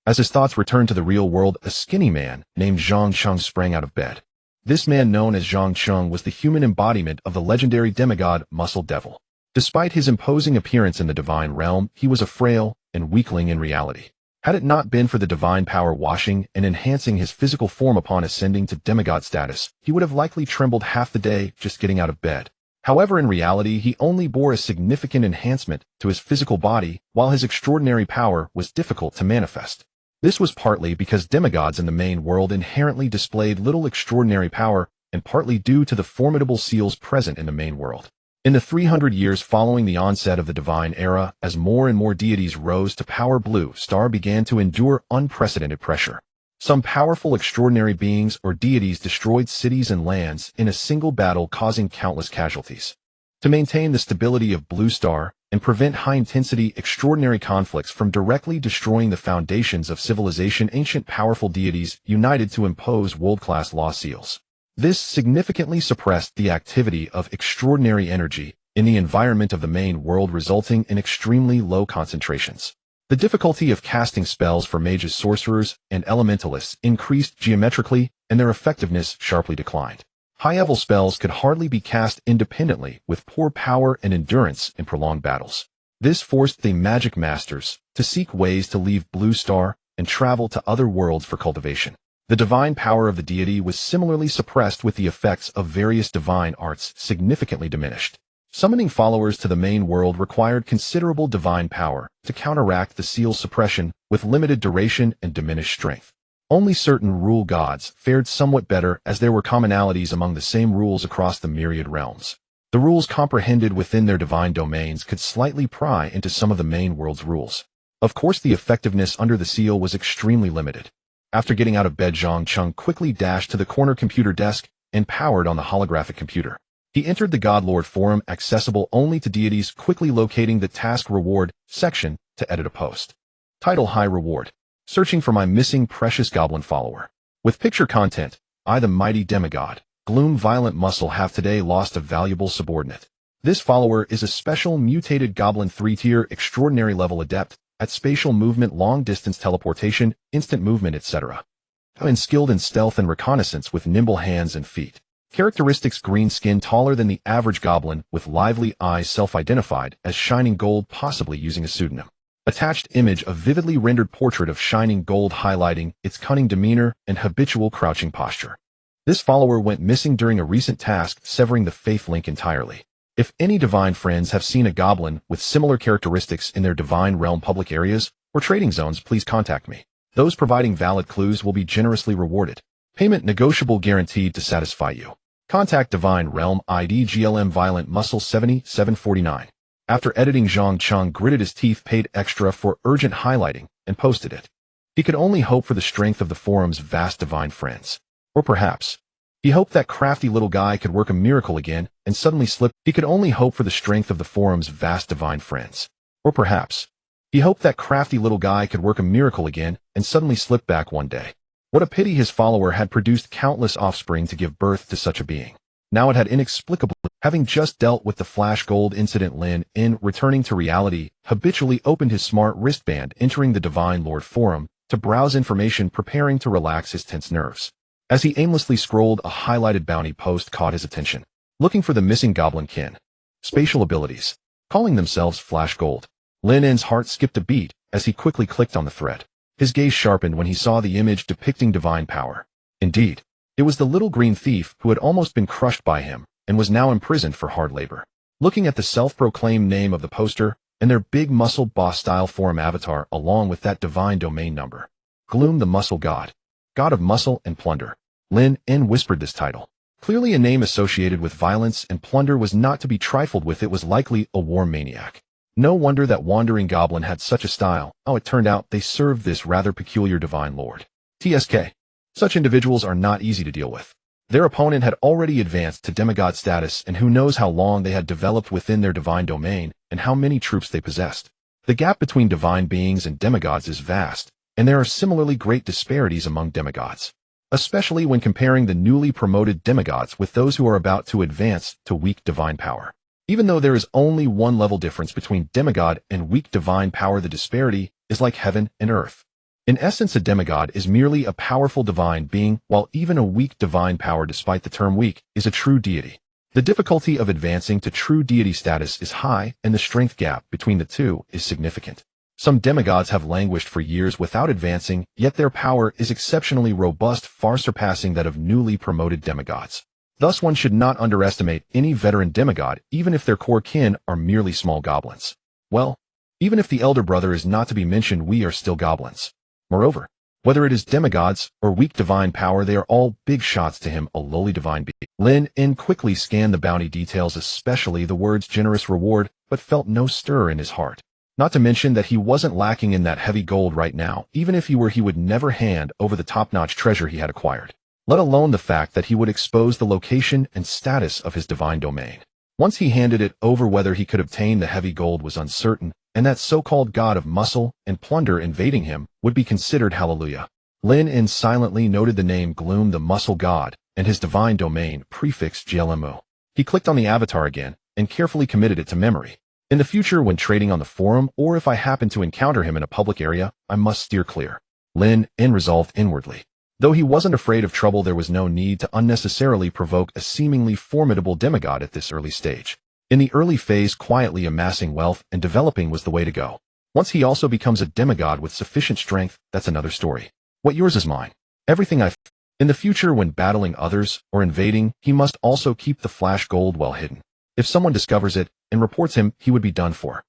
As his thoughts returned to the real world, a skinny man named Zhang Chung sprang out of bed. This man, known as Zhang Chung, was the human embodiment of the legendary demigod Muscle Devil. Despite his imposing appearance in the divine realm, he was a frail and weakling in reality. Had it not been for the divine power washing and enhancing his physical form upon ascending to demigod status, he would have likely trembled half the day just getting out of bed. However, in reality, he only bore a significant enhancement to his physical body, while his extraordinary power was difficult to manifest. This was partly because demigods in the main world inherently displayed little extraordinary power, and partly due to the formidable seals present in the main world. In the 300 years following the onset of the divine era, as more and more deities rose to power, Blue Star began to endure unprecedented pressure. Some powerful extraordinary beings or deities destroyed cities and lands in a single battle, causing countless casualties. To maintain the stability of Blue Star and prevent high-intensity extraordinary conflicts from directly destroying the foundations of civilization, ancient powerful deities united to impose world-class law seals. This significantly suppressed the activity of extraordinary energy in the environment of the main world, resulting in extremely low concentrations. The difficulty of casting spells for mages, sorcerers, and elementalists increased geometrically, and their effectiveness sharply declined. High-level spells could hardly be cast independently, with poor power and endurance in prolonged battles. This forced the magic masters to seek ways to leave Blue Star and travel to other worlds for cultivation. The divine power of the deity was similarly suppressed, with the effects of various divine arts significantly diminished. Summoning followers to the main world required considerable divine power to counteract the seal's suppression, with limited duration and diminished strength. Only certain rule gods fared somewhat better, as there were commonalities among the same rules across the myriad realms. The rules comprehended within their divine domains could slightly pry into some of the main world's rules. Of course, the effectiveness under the seal was extremely limited. After getting out of bed, Zhang Chung quickly dashed to the corner computer desk and powered on the holographic computer. He entered the Godlord forum, accessible only to deities, quickly locating the Task Reward section to edit a post. Title: High Reward. Searching for my missing precious goblin follower. With picture content: I, the mighty demigod, Gloom Violent Muscle, have today lost a valuable subordinate. This follower is a special mutated goblin 3-tier extraordinary level adept at spatial movement, long-distance teleportation, instant movement, etc. And skilled in stealth and reconnaissance with nimble hands and feet. Characteristics: green skin, taller than the average goblin, with lively eyes, self-identified as Shining Gold, possibly using a pseudonym. Attached image: a vividly rendered portrait of Shining Gold, highlighting its cunning demeanor and habitual crouching posture. This follower went missing during a recent task, severing the faith link entirely. If any divine friends have seen a goblin with similar characteristics in their divine realm public areas or trading zones, please contact me. Those providing valid clues will be generously rewarded. Payment negotiable, guaranteed to satisfy you. Contact Divine Realm ID GLM Violent Muscle 7749. After editing, Zhang Chung gritted his teeth, paid extra for urgent highlighting, and posted it. He could only hope for the strength of the forum's vast divine friends. Or perhaps, he hoped that crafty little guy could work a miracle again and suddenly slip. He could only hope for the strength of the forum's vast divine friends. Or perhaps, he hoped that crafty little guy could work a miracle again and suddenly slip back one day. What a pity his follower had produced countless offspring to give birth to such a being. Now it had inexplicably, having just dealt with the flash gold incident, Lynn, in returning to reality, habitually opened his smart wristband entering the Divine Lord Forum to browse information, preparing to relax his tense nerves. As he aimlessly scrolled, a highlighted bounty post caught his attention. Looking for the missing goblin kin. Spatial abilities. Calling themselves Flash Gold. Lynn's heart skipped a beat as he quickly clicked on the thread. His gaze sharpened when he saw the image depicting divine power. Indeed, it was the little green thief who had almost been crushed by him and was now imprisoned for hard labor. Looking at the self-proclaimed name of the poster and their big muscle boss-style forum avatar along with that divine domain number. Gloom the Muscle God. God of Muscle and Plunder. Lynn whispered this title. Clearly a name associated with violence and plunder was not to be trifled with. It was likely a war maniac. No wonder that Wandering Goblin had such a style. Oh, it turned out they served this rather peculiar divine lord. TSK. Such individuals are not easy to deal with. Their opponent had already advanced to demigod status, and who knows how long they had developed within their divine domain and how many troops they possessed. The gap between divine beings and demigods is vast, and there are similarly great disparities among demigods, especially when comparing the newly promoted demigods with those who are about to advance to weak divine power. Even though there is only one level difference between demigod and weak divine power, the disparity is like heaven and earth. In essence, a demigod is merely a powerful divine being, while even a weak divine power, despite the term weak, is a true deity. The difficulty of advancing to true deity status is high, and the strength gap between the two is significant. Some demigods have languished for years without advancing, yet their power is exceptionally robust, far surpassing that of newly promoted demigods. Thus, one should not underestimate any veteran demigod, even if their core kin are merely small goblins. Well, even if the elder brother is not to be mentioned, we are still goblins. Moreover, whether it is demigods or weak divine power, they are all big shots to him, a lowly divine being. Lynn quickly scanned the bounty details, especially the words generous reward, but felt no stir in his heart. Not to mention that he wasn't lacking in that heavy gold right now. Even if he were, he would never hand over the top-notch treasure he had acquired, let alone the fact that he would expose the location and status of his divine domain. Once he handed it over, whether he could obtain the heavy gold was uncertain, and that so-called god of muscle and plunder invading him would be considered hallelujah. Lynn silently noted the name Gloom the Muscle God and his divine domain prefix GLMO. He clicked on the avatar again and carefully committed it to memory. In the future, when trading on the forum, or if I happen to encounter him in a public area, I must steer clear. Lynn resolved inwardly. Though he wasn't afraid of trouble, there was no need to unnecessarily provoke a seemingly formidable demigod at this early stage. In the early phase, quietly amassing wealth and developing was the way to go. Once he also becomes a demigod with sufficient strength, that's another story. What yours is mine. Everything I've... In the future, when battling others or invading, he must also keep the flash gold well hidden. If someone discovers it and reports him, he would be done for.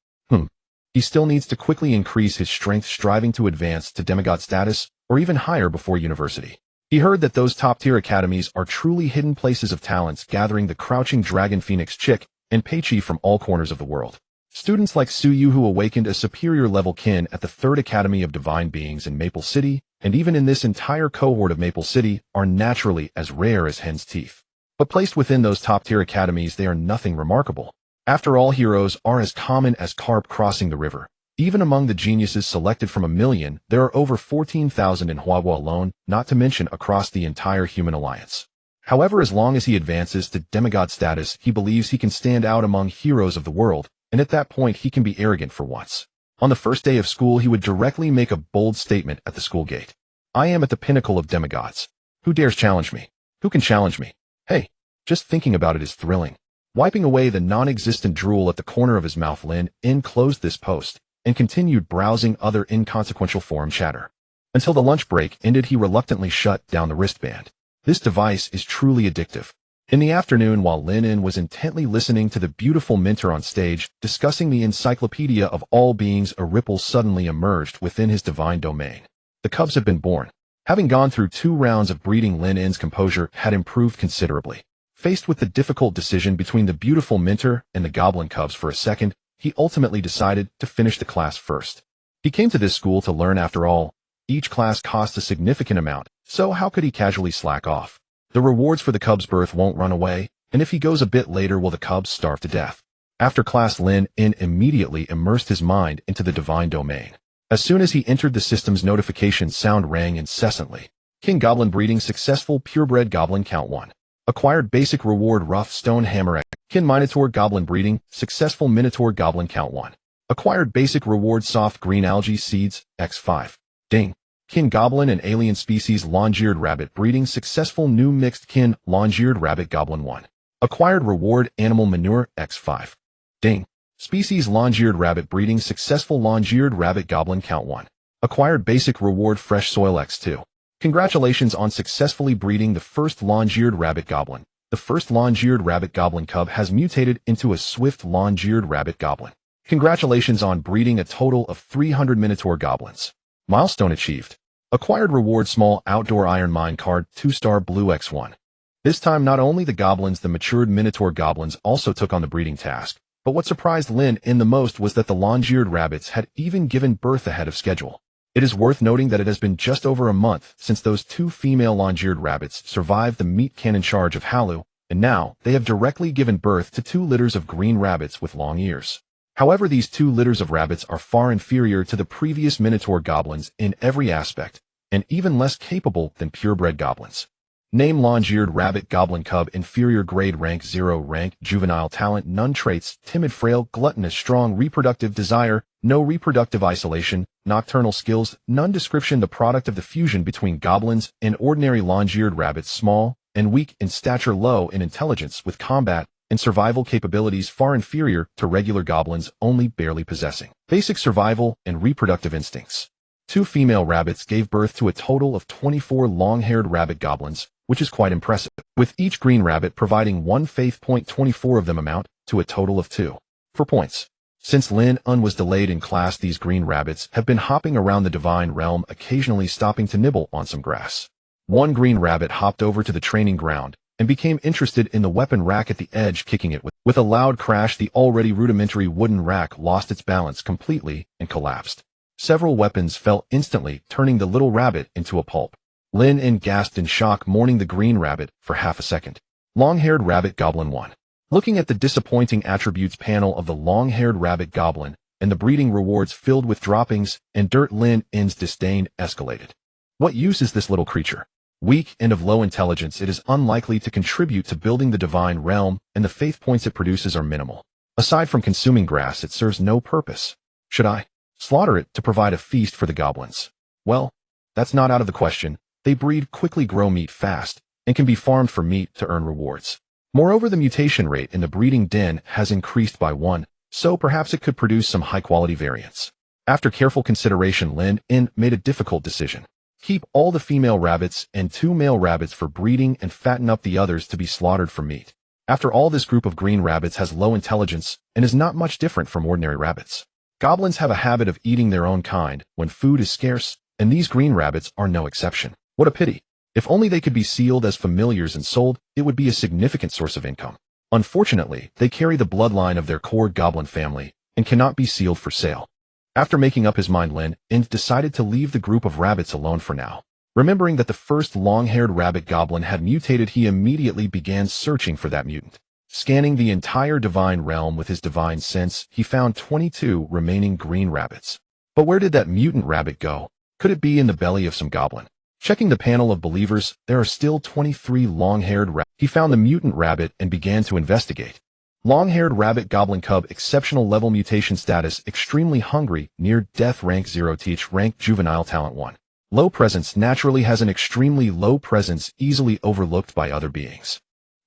He still needs to quickly increase his strength, striving to advance to demigod status or even higher before university. He heard that those top-tier academies are truly hidden places of talents, gathering the crouching dragon Phoenix Chick and Peichi from all corners of the world. Students like Suyu, who awakened a superior level kin at the 3rd Academy of Divine Beings in Maple City, and even in this entire cohort of Maple City, are naturally as rare as hen's teeth. But placed within those top-tier academies, they are nothing remarkable. After all, heroes are as common as carp crossing the river. Even among the geniuses selected from 1 million, there are over 14,000 in Huahua alone, not to mention across the entire human alliance. However, as long as he advances to demigod status, he believes he can stand out among heroes of the world, and at that point he can be arrogant for once. On the first day of school, he would directly make a bold statement at the school gate. I am at the pinnacle of demigods. Who dares challenge me? Who can challenge me? Hey, just thinking about it is thrilling. Wiping away the non-existent drool at the corner of his mouth, Lynn closed this post and continued browsing other inconsequential forum chatter. Until the lunch break ended, he reluctantly shut down the wristband. This device is truly addictive. In the afternoon, while Lynn was intently listening to the beautiful mentor on stage discussing the encyclopedia of all beings, a ripple suddenly emerged within his divine domain. The cubs have been born. Having gone through 2 rounds of breeding, Lynn's composure had improved considerably. Faced with the difficult decision between the beautiful mentor and the goblin cubs for a second, he ultimately decided to finish the class first. He came to this school to learn after all, Each class costs a significant amount, so how could he casually slack off? The rewards for the cub's birth won't run away, and if he goes a bit later will the cubs starve to death? After class, Lynn immediately immersed his mind into the divine domain. As soon as he entered, the system's notification sound rang incessantly. King Goblin breeding successful, purebred goblin count 1. Acquired basic reward rough stone hammer X. Kin minotaur-goblin breeding successful, minotaur-goblin count 1. Acquired basic reward soft green algae seeds X5. Ding. Kin goblin and alien species long-eared rabbit breeding successful, new mixed kin long-eared rabbit goblin 1. Acquired reward animal manure X5. Ding. Species long-eared rabbit breeding successful, long-eared rabbit goblin count 1. Acquired basic reward fresh soil X2. Congratulations on successfully breeding the first long-eared rabbit goblin. The first long-eared rabbit goblin cub has mutated into a swift long-eared rabbit goblin. Congratulations on breeding a total of 300 minotaur goblins. Milestone achieved. Acquired reward small outdoor iron mine card 2-star blue X1. This time not only the goblins, the matured minotaur goblins also took on the breeding task, but what surprised Lynn the most was that the long-eared rabbits had even given birth ahead of schedule. It is worth noting that it has been just over a month since those 2 female long-eared rabbits survived the meat cannon charge of Halu, and now they have directly given birth to 2 litters of green rabbits with long ears. However, these 2 litters of rabbits are far inferior to the previous minotaur goblins in every aspect, and even less capable than purebred goblins. Name long-eared rabbit goblin cub inferior grade rank 0 rank juvenile talent none traits timid frail gluttonous strong reproductive desire no reproductive isolation nocturnal skills none description the product of the fusion between goblins and ordinary long-eared rabbits small and weak in stature low in intelligence with combat and survival capabilities far inferior to regular goblins only barely possessing basic survival and reproductive instincts. 2 female rabbits gave birth to a total of 24 long-haired rabbit goblins, which is quite impressive, with each green rabbit providing 1 faith point. 24 of them amount to a total of 2. For points. Since Lynn was delayed in class, these green rabbits have been hopping around the divine realm, occasionally stopping to nibble on some grass. 1 green rabbit hopped over to the training ground and became interested in the weapon rack at the edge, kicking it with a loud crash. The already rudimentary wooden rack lost its balance completely and collapsed. Several weapons fell instantly, turning the little rabbit into a pulp. Lynn gasped in shock, mourning the green rabbit for half a second. Long-haired rabbit goblin 1. Looking at the disappointing attributes panel of the long-haired rabbit goblin and the breeding rewards filled with droppings and dirt, Lynn's disdain escalated. What use is this little creature? Weak and of low intelligence, it is unlikely to contribute to building the divine realm, and the faith points it produces are minimal. Aside from consuming grass, it serves no purpose. Should I slaughter it to provide a feast for the goblins? Well, that's not out of the question. They breed quickly, grow meat fast, and can be farmed for meat to earn rewards. Moreover, the mutation rate in the breeding den has increased by 1, so perhaps it could produce some high-quality variants. After careful consideration, Lynn made a difficult decision. Keep all the female rabbits and 2 male rabbits for breeding and fatten up the others to be slaughtered for meat. After all, this group of green rabbits has low intelligence and is not much different from ordinary rabbits. Goblins have a habit of eating their own kind when food is scarce, and these green rabbits are no exception. What a pity. If only they could be sealed as familiars and sold, it would be a significant source of income. Unfortunately, they carry the bloodline of their core goblin family and cannot be sealed for sale. After making up his mind, Lynn decided to leave the group of rabbits alone for now. Remembering that the first long-haired rabbit goblin had mutated, he immediately began searching for that mutant. Scanning the entire divine realm with his divine sense, he found 22 remaining green rabbits. But where did that mutant rabbit go? Could it be in the belly of some goblin? Checking the panel of believers, there are still 23 long-haired rabbits. He found the mutant rabbit and began to investigate. Long-haired rabbit goblin cub, exceptional level mutation status, extremely hungry, near death rank 0 teach rank juvenile talent 1. Low presence, naturally has an extremely low presence, easily overlooked by other beings.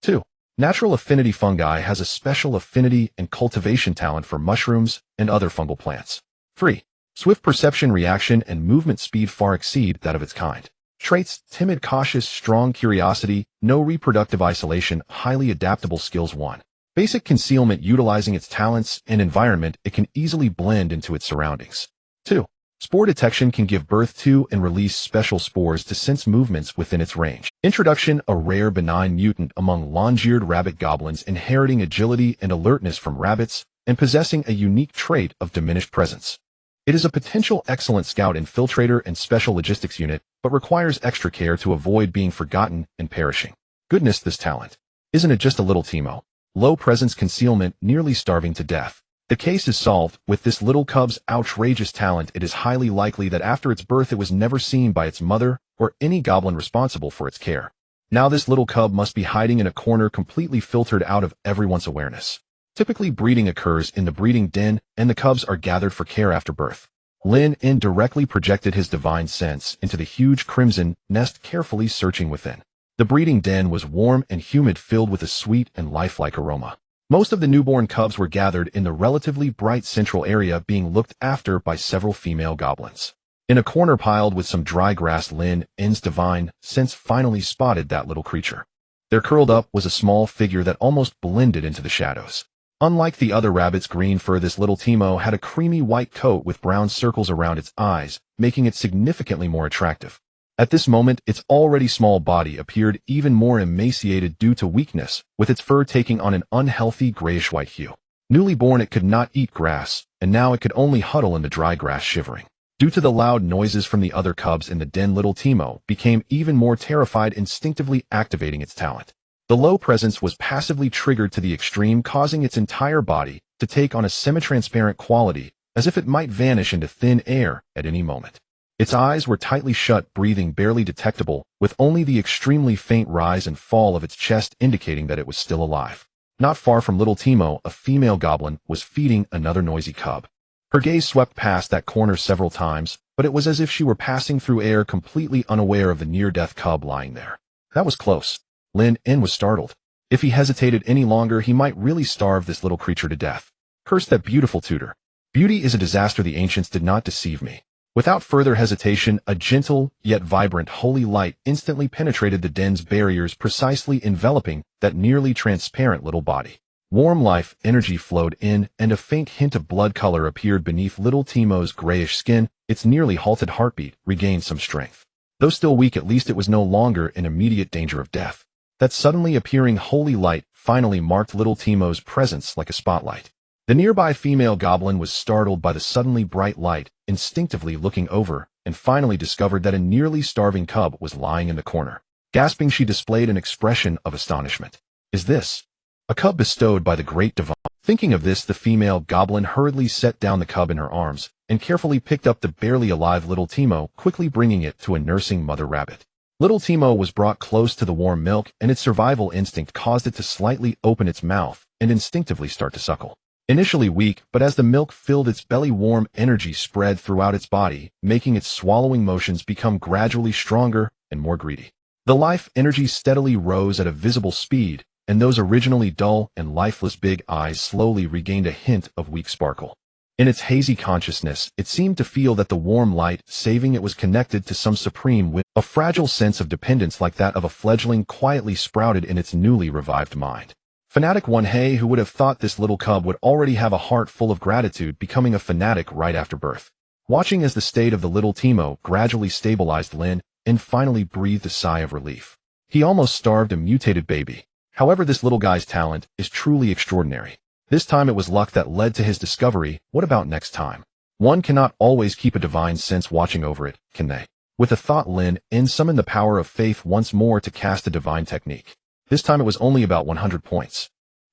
2. Natural affinity, fungi, has a special affinity and cultivation talent for mushrooms and other fungal plants. 3. Swift perception, reaction, and movement speed far exceed that of its kind. Traits: timid, cautious, strong curiosity, no reproductive isolation, highly adaptable skills 1. Basic concealment, utilizing its talents and environment, it can easily blend into its surroundings. 2. Spore detection, can give birth to and release special spores to sense movements within its range. Introduction, a rare benign mutant among long-eared rabbit goblins, inheriting agility and alertness from rabbits and possessing a unique trait of diminished presence. It is a potential excellent scout infiltrator and special logistics unit, but requires extra care to avoid being forgotten and perishing. Goodness, this talent. Isn't it just a little Timo? Low presence concealment, nearly starving to death. The case is solved. With this little cub's outrageous talent, it is highly likely that after its birth it was never seen by its mother or any goblin responsible for its care. Now this little cub must be hiding in a corner completely filtered out of everyone's awareness. Typically breeding occurs in the breeding den, and the cubs are gathered for care after birth. Lynn indirectly projected his divine sense into the huge crimson nest, carefully searching within. The breeding den was warm and humid, filled with a sweet and lifelike aroma. Most of the newborn cubs were gathered in the relatively bright central area, being looked after by several female goblins. In a corner piled with some dry grass, Lynn's divine sense finally spotted that little creature. There, curled up, was a small figure that almost blended into the shadows. Unlike the other rabbit's green fur, this little Timo had a creamy white coat with brown circles around its eyes, making it significantly more attractive. At this moment, its already small body appeared even more emaciated due to weakness, with its fur taking on an unhealthy grayish-white hue. Newly born, it could not eat grass, and now it could only huddle in the dry grass, shivering. Due to the loud noises from the other cubs in the den, little Timo became even more terrified, instinctively activating its talent. The low presence was passively triggered to the extreme, causing its entire body to take on a semi-transparent quality, as if it might vanish into thin air at any moment. Its eyes were tightly shut, breathing barely detectable, with only the extremely faint rise and fall of its chest indicating that it was still alive. Not far from little Timo, a female goblin was feeding another noisy cub. Her gaze swept past that corner several times, but it was as if she were passing through air, completely unaware of the near-death cub lying there. That was close. Lynn was startled. If he hesitated any longer, he might really starve this little creature to death. Curse that beautiful tutor. Beauty is a disaster. The ancients did not deceive me. Without further hesitation, a gentle yet vibrant holy light instantly penetrated the den's barriers, precisely enveloping that nearly transparent little body. Warm life energy flowed in, and a faint hint of blood color appeared beneath little Timo's grayish skin. Its nearly halted heartbeat regained some strength. Though still weak, at least it was no longer in immediate danger of death. That suddenly appearing holy light finally marked little Timo's presence like a spotlight. The nearby female goblin was startled by the suddenly bright light, instinctively looking over, and finally discovered that a nearly starving cub was lying in the corner. Gasping, she displayed an expression of astonishment. Is this a cub bestowed by the great divine? Thinking of this, the female goblin hurriedly set down the cub in her arms and carefully picked up the barely alive little Timo, quickly bringing it to a nursing mother rabbit. Little Timo was brought close to the warm milk, and its survival instinct caused it to slightly open its mouth and instinctively start to suckle. Initially weak, but as the milk filled its belly, warm energy spread throughout its body, making its swallowing motions become gradually stronger and more greedy. The life energy steadily rose at a visible speed, and those originally dull and lifeless big eyes slowly regained a hint of weak sparkle. In its hazy consciousness, it seemed to feel that the warm light saving it was connected to some supreme will. A fragile sense of dependence like that of a fledgling quietly sprouted in its newly revived mind. Fanatic one, hey, who would have thought this little cub would already have a heart full of gratitude, becoming a fanatic right after birth. Watching as the state of the little Timo gradually stabilized, Lynn finally breathed a sigh of relief. He almost starved a mutated baby. However, this little guy's talent is truly extraordinary. This time it was luck that led to his discovery. What about next time? One cannot always keep a divine sense watching over it, can they? With a thought, Lynn summoned the power of faith once more to cast a divine technique. This time it was only about 100 points.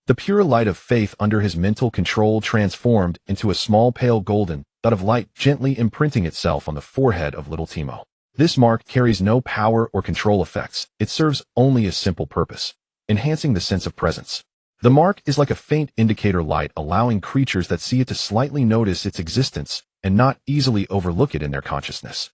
The pure light of faith under his mental control transformed into a small pale golden dot of light, gently imprinting itself on the forehead of little Timo. This mark carries no power or control effects. It serves only a simple purpose: enhancing the sense of presence. The mark is like a faint indicator light, allowing creatures that see it to slightly notice its existence and not easily overlook it in their consciousness.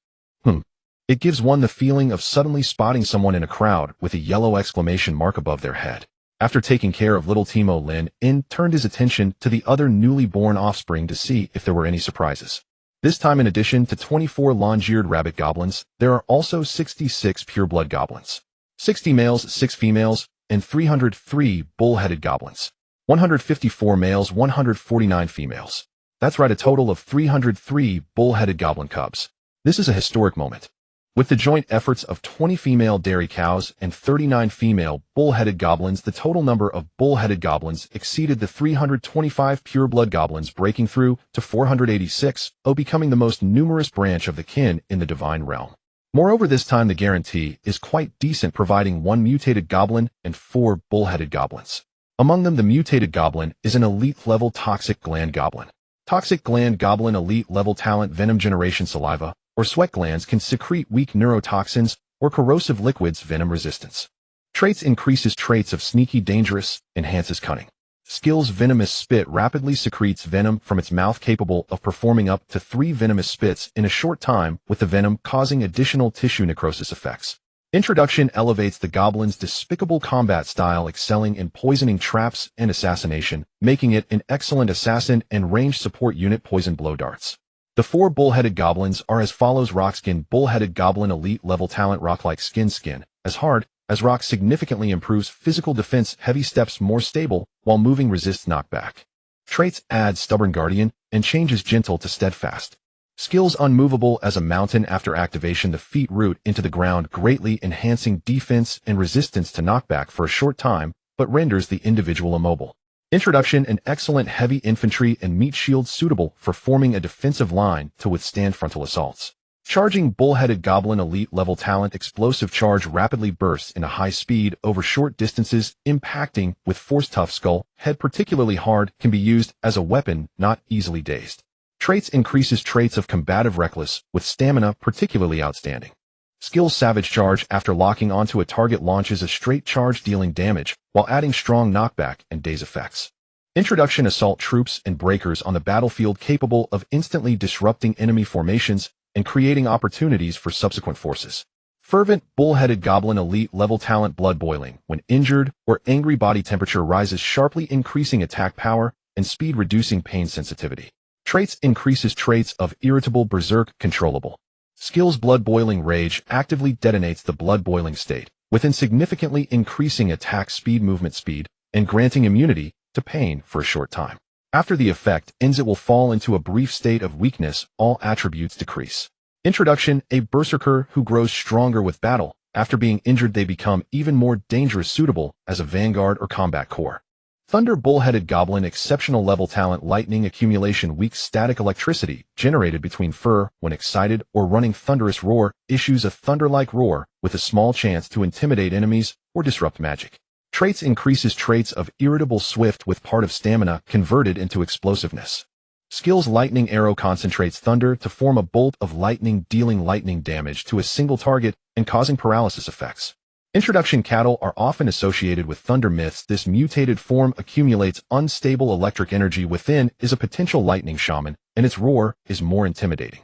It gives one the feeling of suddenly spotting someone in a crowd with a yellow exclamation mark above their head. After taking care of little Timo, Lynn turned his attention to the other newly born offspring to see if there were any surprises. This time, in addition to 24 long-eared rabbit goblins, there are also 66 pure-blood goblins. 60 males, 6 females, and 303 bull-headed goblins. 154 males, 149 females. That's right, a total of 303 bull-headed goblin cubs. This is a historic moment. With the joint efforts of 20 female dairy cows and 39 female bull-headed goblins, the total number of bull-headed goblins exceeded the 325 pure-blood goblins, breaking through to 486, becoming the most numerous branch of the kin in the divine realm. Moreover, this time the guarantee is quite decent, providing 1 mutated goblin and 4 bull-headed goblins. Among them, the mutated goblin is an elite-level toxic gland goblin. Toxic gland goblin elite-level talent: venom generation. Saliva or sweat glands can secrete weak neurotoxins or corrosive liquids. Venom resistance. Traits: increases traits of sneaky, dangerous, enhances cunning. Skills: venomous spit rapidly secretes venom from its mouth, capable of performing up to 3 venomous spits in a short time, with the venom causing additional tissue necrosis effects. Introduction: elevates the goblin's despicable combat style, excelling in poisoning traps and assassination, making it an excellent assassin and range support unit. Poison blow darts. The 4 bull-headed goblins are as follows: Rockskin bull-headed goblin elite level talent: rock-like skin. As hard as rock, significantly improves physical defense. Heavy steps more stable, while moving resists knockback. Traits: adds stubborn guardian and changes gentle to steadfast. Skills: unmovable as a mountain. After activation, the feet root into the ground, greatly enhancing defense and resistance to knockback for a short time, but renders the individual immobile. Introduction: an excellent heavy infantry and meat shield, suitable for forming a defensive line to withstand frontal assaults. Charging bull-headed goblin elite level talent: explosive charge rapidly bursts in a high speed over short distances, impacting with force. Tough skull head particularly hard, can be used as a weapon, not easily dazed. Traits: increases traits of combative, reckless, with stamina particularly outstanding. Skills: savage charge. After locking onto a target, launches a straight charge, dealing damage while adding strong knockback and daze effects. Introduction: assault troops and breakers on the battlefield, capable of instantly disrupting enemy formations and creating opportunities for subsequent forces. Fervent bull-headed goblin elite level talent: blood boiling. When injured or angry, body temperature rises sharply, increasing attack power and speed, reducing pain sensitivity. Traits: increases traits of irritable, berserk, controllable. Skills: blood boiling rage actively detonates the blood boiling state, within significantly increasing attack speed, movement speed, and granting immunity to pain for a short time. After the effect ends, it will fall into a brief state of weakness. All attributes decrease. Introduction: a berserker who grows stronger with battle. After being injured, they become even more dangerous, suitable as a vanguard or combat core. Thunder bull-headed goblin exceptional level talent: lightning accumulation. Weak static electricity generated between fur when excited or running. Thunderous roar issues a thunder-like roar with a small chance to intimidate enemies or disrupt magic. Traits: increases traits of irritable, swift, with part of stamina converted into explosiveness. Skills: lightning arrow concentrates thunder to form a bolt of lightning, dealing lightning damage to a single target and causing paralysis effects. Introduction: cattle are often associated with thunder myths. This mutated form accumulates unstable electric energy within, is a potential lightning shaman, and its roar is more intimidating.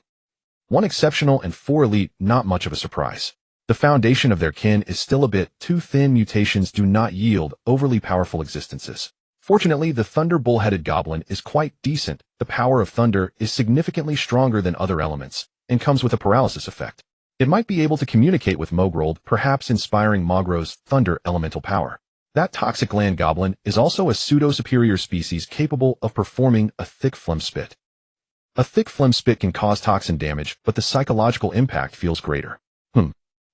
1 exceptional and 4 elite, not much of a surprise. The foundation of their kin is still a bit too thin. Mutations do not yield overly powerful existences. Fortunately, the thunder bull-headed goblin is quite decent. The power of thunder is significantly stronger than other elements, and comes with a paralysis effect. It might be able to communicate with Mogrold, perhaps inspiring Mogro's thunder elemental power. That toxic land goblin is also a pseudo-superior species, capable of performing a thick phlegm spit. A thick phlegm spit can cause toxin damage, but the psychological impact feels greater.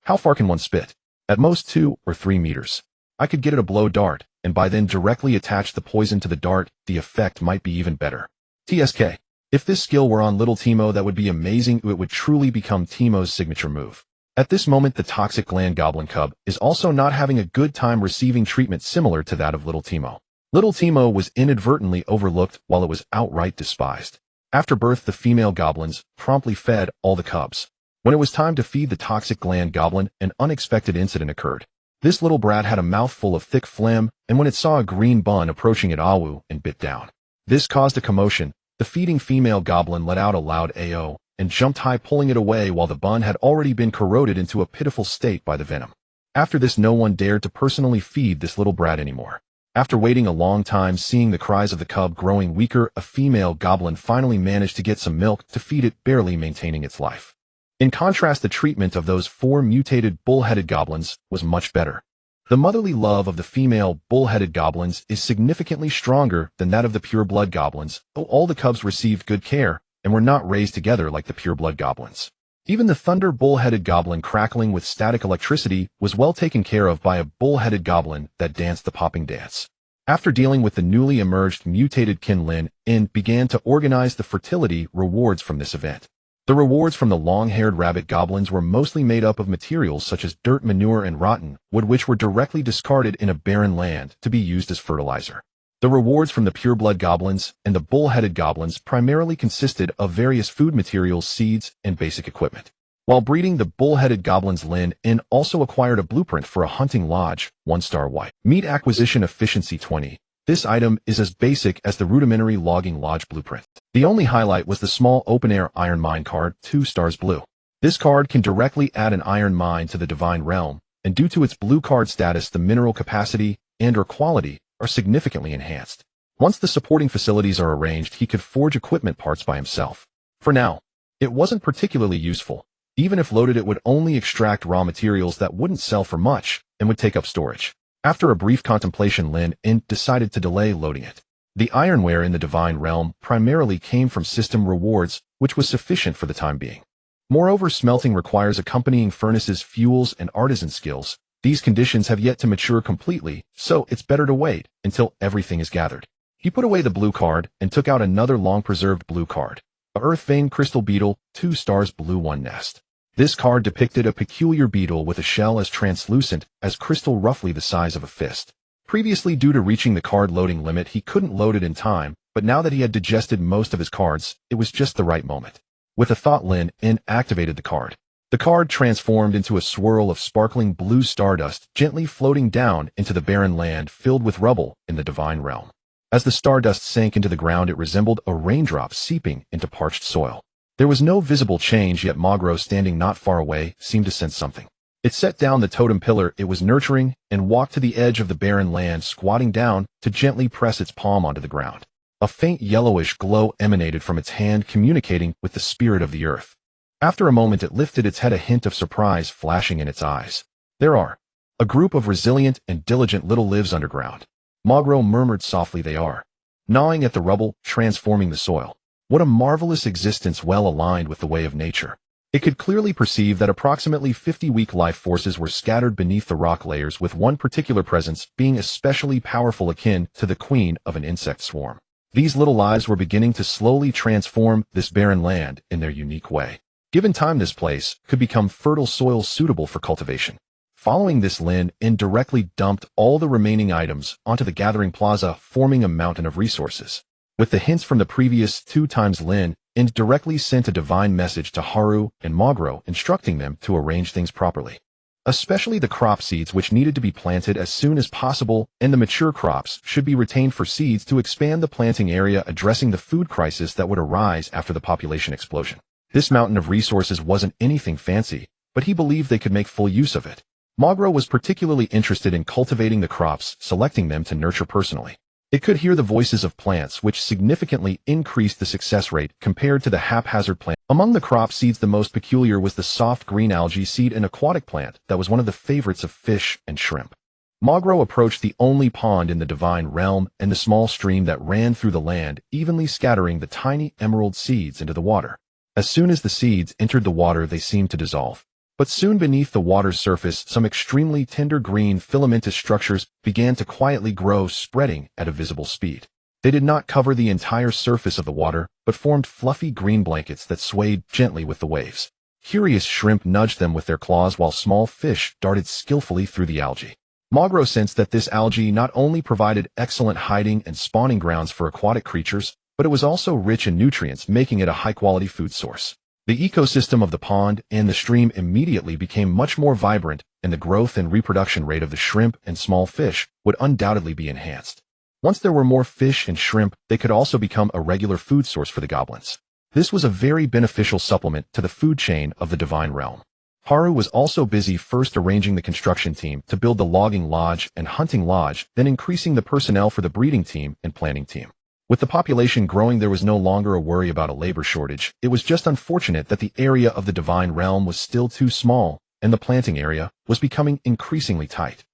How far can one spit? At most 2 or 3 meters. I could get it a blow dart, and by then directly attach the poison to the dart. The effect might be even better. TSK. If this skill were on little Timo, that would be amazing. It would truly become Timo's signature move. At this moment, the toxic gland goblin cub is also not having a good time, receiving treatment similar to that of little Timo. Little Timo was inadvertently overlooked while it was outright despised. After birth, the female goblins promptly fed all the cubs. When it was time to feed the toxic gland goblin, an unexpected incident occurred. This little brat had a mouthful of thick phlegm, and when it saw a green bun approaching, it awoo and bit down. This caused a commotion. The feeding female goblin let out a loud AO and jumped high, pulling it away, while the bun had already been corroded into a pitiful state by the venom. After this, no one dared to personally feed this little brat anymore. After waiting a long time, seeing the cries of the cub growing weaker, a female goblin finally managed to get some milk to feed it, barely maintaining its life. In contrast, the treatment of those 4 mutated bull-headed goblins was much better. The motherly love of the female bull-headed goblins is significantly stronger than that of the pure-blood goblins, though all the cubs received good care and were not raised together like the pure-blood goblins. Even the thunder bull-headed goblin crackling with static electricity was well taken care of by a bull-headed goblin that danced the popping dance. After dealing with the newly emerged mutated kin Lynn, began to organize the fertility rewards from this event. The rewards from the long-haired rabbit goblins were mostly made up of materials such as dirt, manure, and rotten wood, which were directly discarded in a barren land to be used as fertilizer. The rewards from the pureblood goblins and the bull-headed goblins primarily consisted of various food materials, seeds, and basic equipment. While breeding, the bull-headed goblins Lynn also acquired a blueprint for a hunting lodge, 1-star white. Meat acquisition efficiency 20. This item is as basic as the rudimentary logging lodge blueprint. The only highlight was the small open-air iron mine card, 2 stars blue. This card can directly add an iron mine to the divine realm, and due to its blue card status, the mineral capacity and/or quality are significantly enhanced. Once the supporting facilities are arranged, he could forge equipment parts by himself. For now, it wasn't particularly useful. Even if loaded, it would only extract raw materials that wouldn't sell for much and would take up storage. After a brief contemplation, Lynn decided to delay loading it. The ironware in the divine realm primarily came from system rewards, which was sufficient for the time being. Moreover, smelting requires accompanying furnaces, fuels, and artisan skills. These conditions have yet to mature completely, so it's better to wait until everything is gathered. He put away the blue card and took out another long-preserved blue card. A earth vein crystal beetle, 2 stars blue, 1 nest. This card depicted a peculiar beetle with a shell as translucent as crystal, roughly the size of a fist. Previously, due to reaching the card loading limit, he couldn't load it in time, but now that he had digested most of his cards, it was just the right moment. With a thought, Lynn activated the card. The card transformed into a swirl of sparkling blue stardust, gently floating down into the barren land filled with rubble in the divine realm. As the stardust sank into the ground, it resembled a raindrop seeping into parched soil. There was no visible change, yet Magro, standing not far away, seemed to sense something. It set down the totem pillar it was nurturing and walked to the edge of the barren land, squatting down to gently press its palm onto the ground. A faint yellowish glow emanated from its hand, communicating with the spirit of the earth. After a moment, it lifted its head, a hint of surprise flashing in its eyes. There are a group of resilient and diligent little lives underground. Magro murmured softly, they are gnawing at the rubble, transforming the soil. What a marvelous existence, well aligned with the way of nature. It could clearly perceive that approximately 50 weak life forces were scattered beneath the rock layers, with one particular presence being especially powerful, akin to the queen of an insect swarm. These little lives were beginning to slowly transform this barren land in their unique way. Given time, this place could become fertile soil suitable for cultivation. Following this, Lynn indirectly dumped all the remaining items onto the gathering plaza, forming a mountain of resources. With the hints from the previous 2 times, Lynn indirectly sent a divine message to Haru and Magro, instructing them to arrange things properly. Especially the crop seeds, which needed to be planted as soon as possible, and the mature crops should be retained for seeds to expand the planting area, addressing the food crisis that would arise after the population explosion. This mountain of resources wasn't anything fancy, but he believed they could make full use of it. Magro was particularly interested in cultivating the crops, selecting them to nurture personally. It could hear the voices of plants, which significantly increased the success rate compared to the haphazard plant. Among the crop seeds, the most peculiar was the soft green algae seed, an aquatic plant that was one of the favorites of fish and shrimp. Magro approached the only pond in the divine realm and the small stream that ran through the land, evenly scattering the tiny emerald seeds into the water. As soon as the seeds entered the water, they seemed to dissolve. But soon beneath the water's surface, some extremely tender green filamentous structures began to quietly grow, spreading at a visible speed. They did not cover the entire surface of the water, but formed fluffy green blankets that swayed gently with the waves. Curious shrimp nudged them with their claws, while small fish darted skillfully through the algae. Magro sensed that this algae not only provided excellent hiding and spawning grounds for aquatic creatures, but it was also rich in nutrients, making it a high-quality food source. The ecosystem of the pond and the stream immediately became much more vibrant, and the growth and reproduction rate of the shrimp and small fish would undoubtedly be enhanced. Once there were more fish and shrimp, they could also become a regular food source for the goblins. This was a very beneficial supplement to the food chain of the divine realm. Haru was also busy first arranging the construction team to build the logging lodge and hunting lodge, then increasing the personnel for the breeding team and planting team. With the population growing, there was no longer a worry about a labor shortage. It was just unfortunate that the area of the divine realm was still too small, and the planting area was becoming increasingly tight.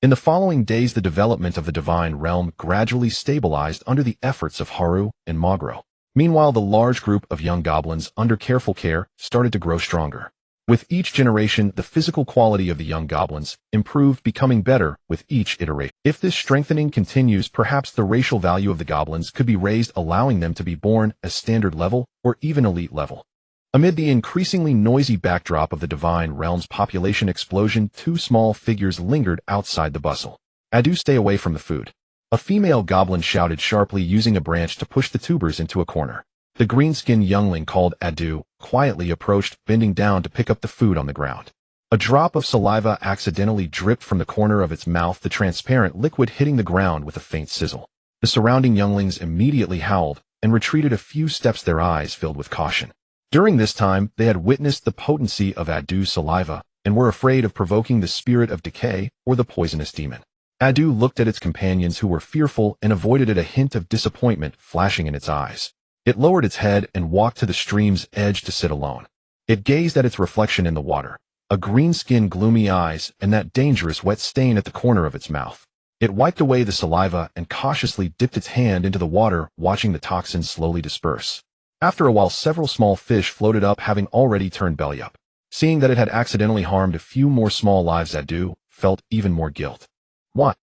In the following days, the development of the divine realm gradually stabilized under the efforts of Haru and Magro. Meanwhile, the large group of young goblins, under careful care, started to grow stronger. With each generation, the physical quality of the young goblins improved, becoming better with each iteration. If this strengthening continues, perhaps the racial value of the goblins could be raised, allowing them to be born as standard level or even elite level. Amid the increasingly noisy backdrop of the Divine Realm's population explosion, two small figures lingered outside the bustle. "Adu, stay away from the food," a female goblin shouted sharply, using a branch to push the tubers into a corner. The green-skinned youngling, called Adu, quietly approached, bending down to pick up the food on the ground. A drop of saliva accidentally dripped from the corner of its mouth, the transparent liquid hitting the ground with a faint sizzle. The surrounding younglings immediately howled and retreated a few steps, their eyes filled with caution. During this time, they had witnessed the potency of Adu's saliva and were afraid of provoking the spirit of decay or the poisonous demon. Adu looked at its companions, who were fearful, and avoided it, a hint of disappointment flashing in its eyes. It lowered its head and walked to the stream's edge to sit alone. It gazed at its reflection in the water, a green-skinned, gloomy eyes, and that dangerous wet stain at the corner of its mouth. It wiped away the saliva and cautiously dipped its hand into the water, watching the toxins slowly disperse. After a while, several small fish floated up, having already turned belly up. Seeing that it had accidentally harmed a few more small lives, Adu felt even more guilt. What?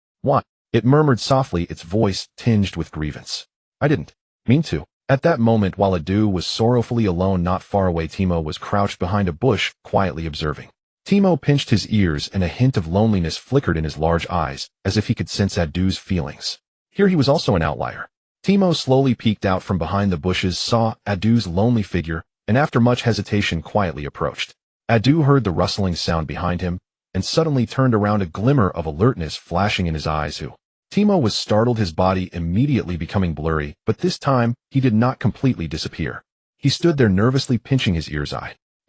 It murmured softly, its voice tinged with grievance. "I didn't mean to." At that moment, while Adu was sorrowfully alone not far away, Timo was crouched behind a bush, quietly observing. Timo pinched his ears, and a hint of loneliness flickered in his large eyes, as if he could sense Adu's feelings. Here he was also an outlier. Timo slowly peeked out from behind the bushes, saw Adu's lonely figure, and after much hesitation quietly approached. Adu heard the rustling sound behind him, and suddenly turned around, a glimmer of alertness flashing in his eyes. Timo was startled, his body immediately becoming blurry, but this time, he did not completely disappear. He stood there nervously pinching his ears.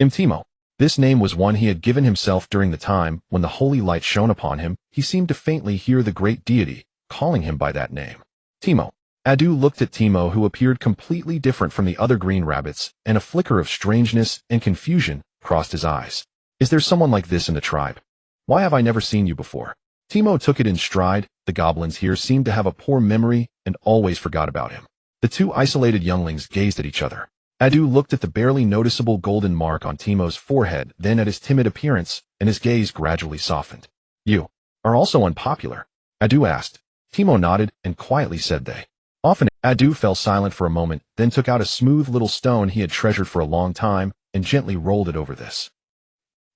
Timo. This name was one he had given himself during the time when the holy light shone upon him. He seemed to faintly hear the great deity calling him by that name. Timo. Adu looked at Timo, who appeared completely different from the other green rabbits, and a flicker of strangeness and confusion crossed his eyes. "Is there someone like this in the tribe? Why have I never seen you before?" Timo took it in stride. The goblins here seemed to have a poor memory and always forgot about him. The two isolated younglings gazed at each other. Adu looked at the barely noticeable golden mark on Timo's forehead, then at his timid appearance, and his gaze gradually softened. "You are also unpopular?" Adu asked. Timo nodded and quietly said they. Often. Adu fell silent for a moment, then took out a smooth little stone he had treasured for a long time and gently rolled it over. "This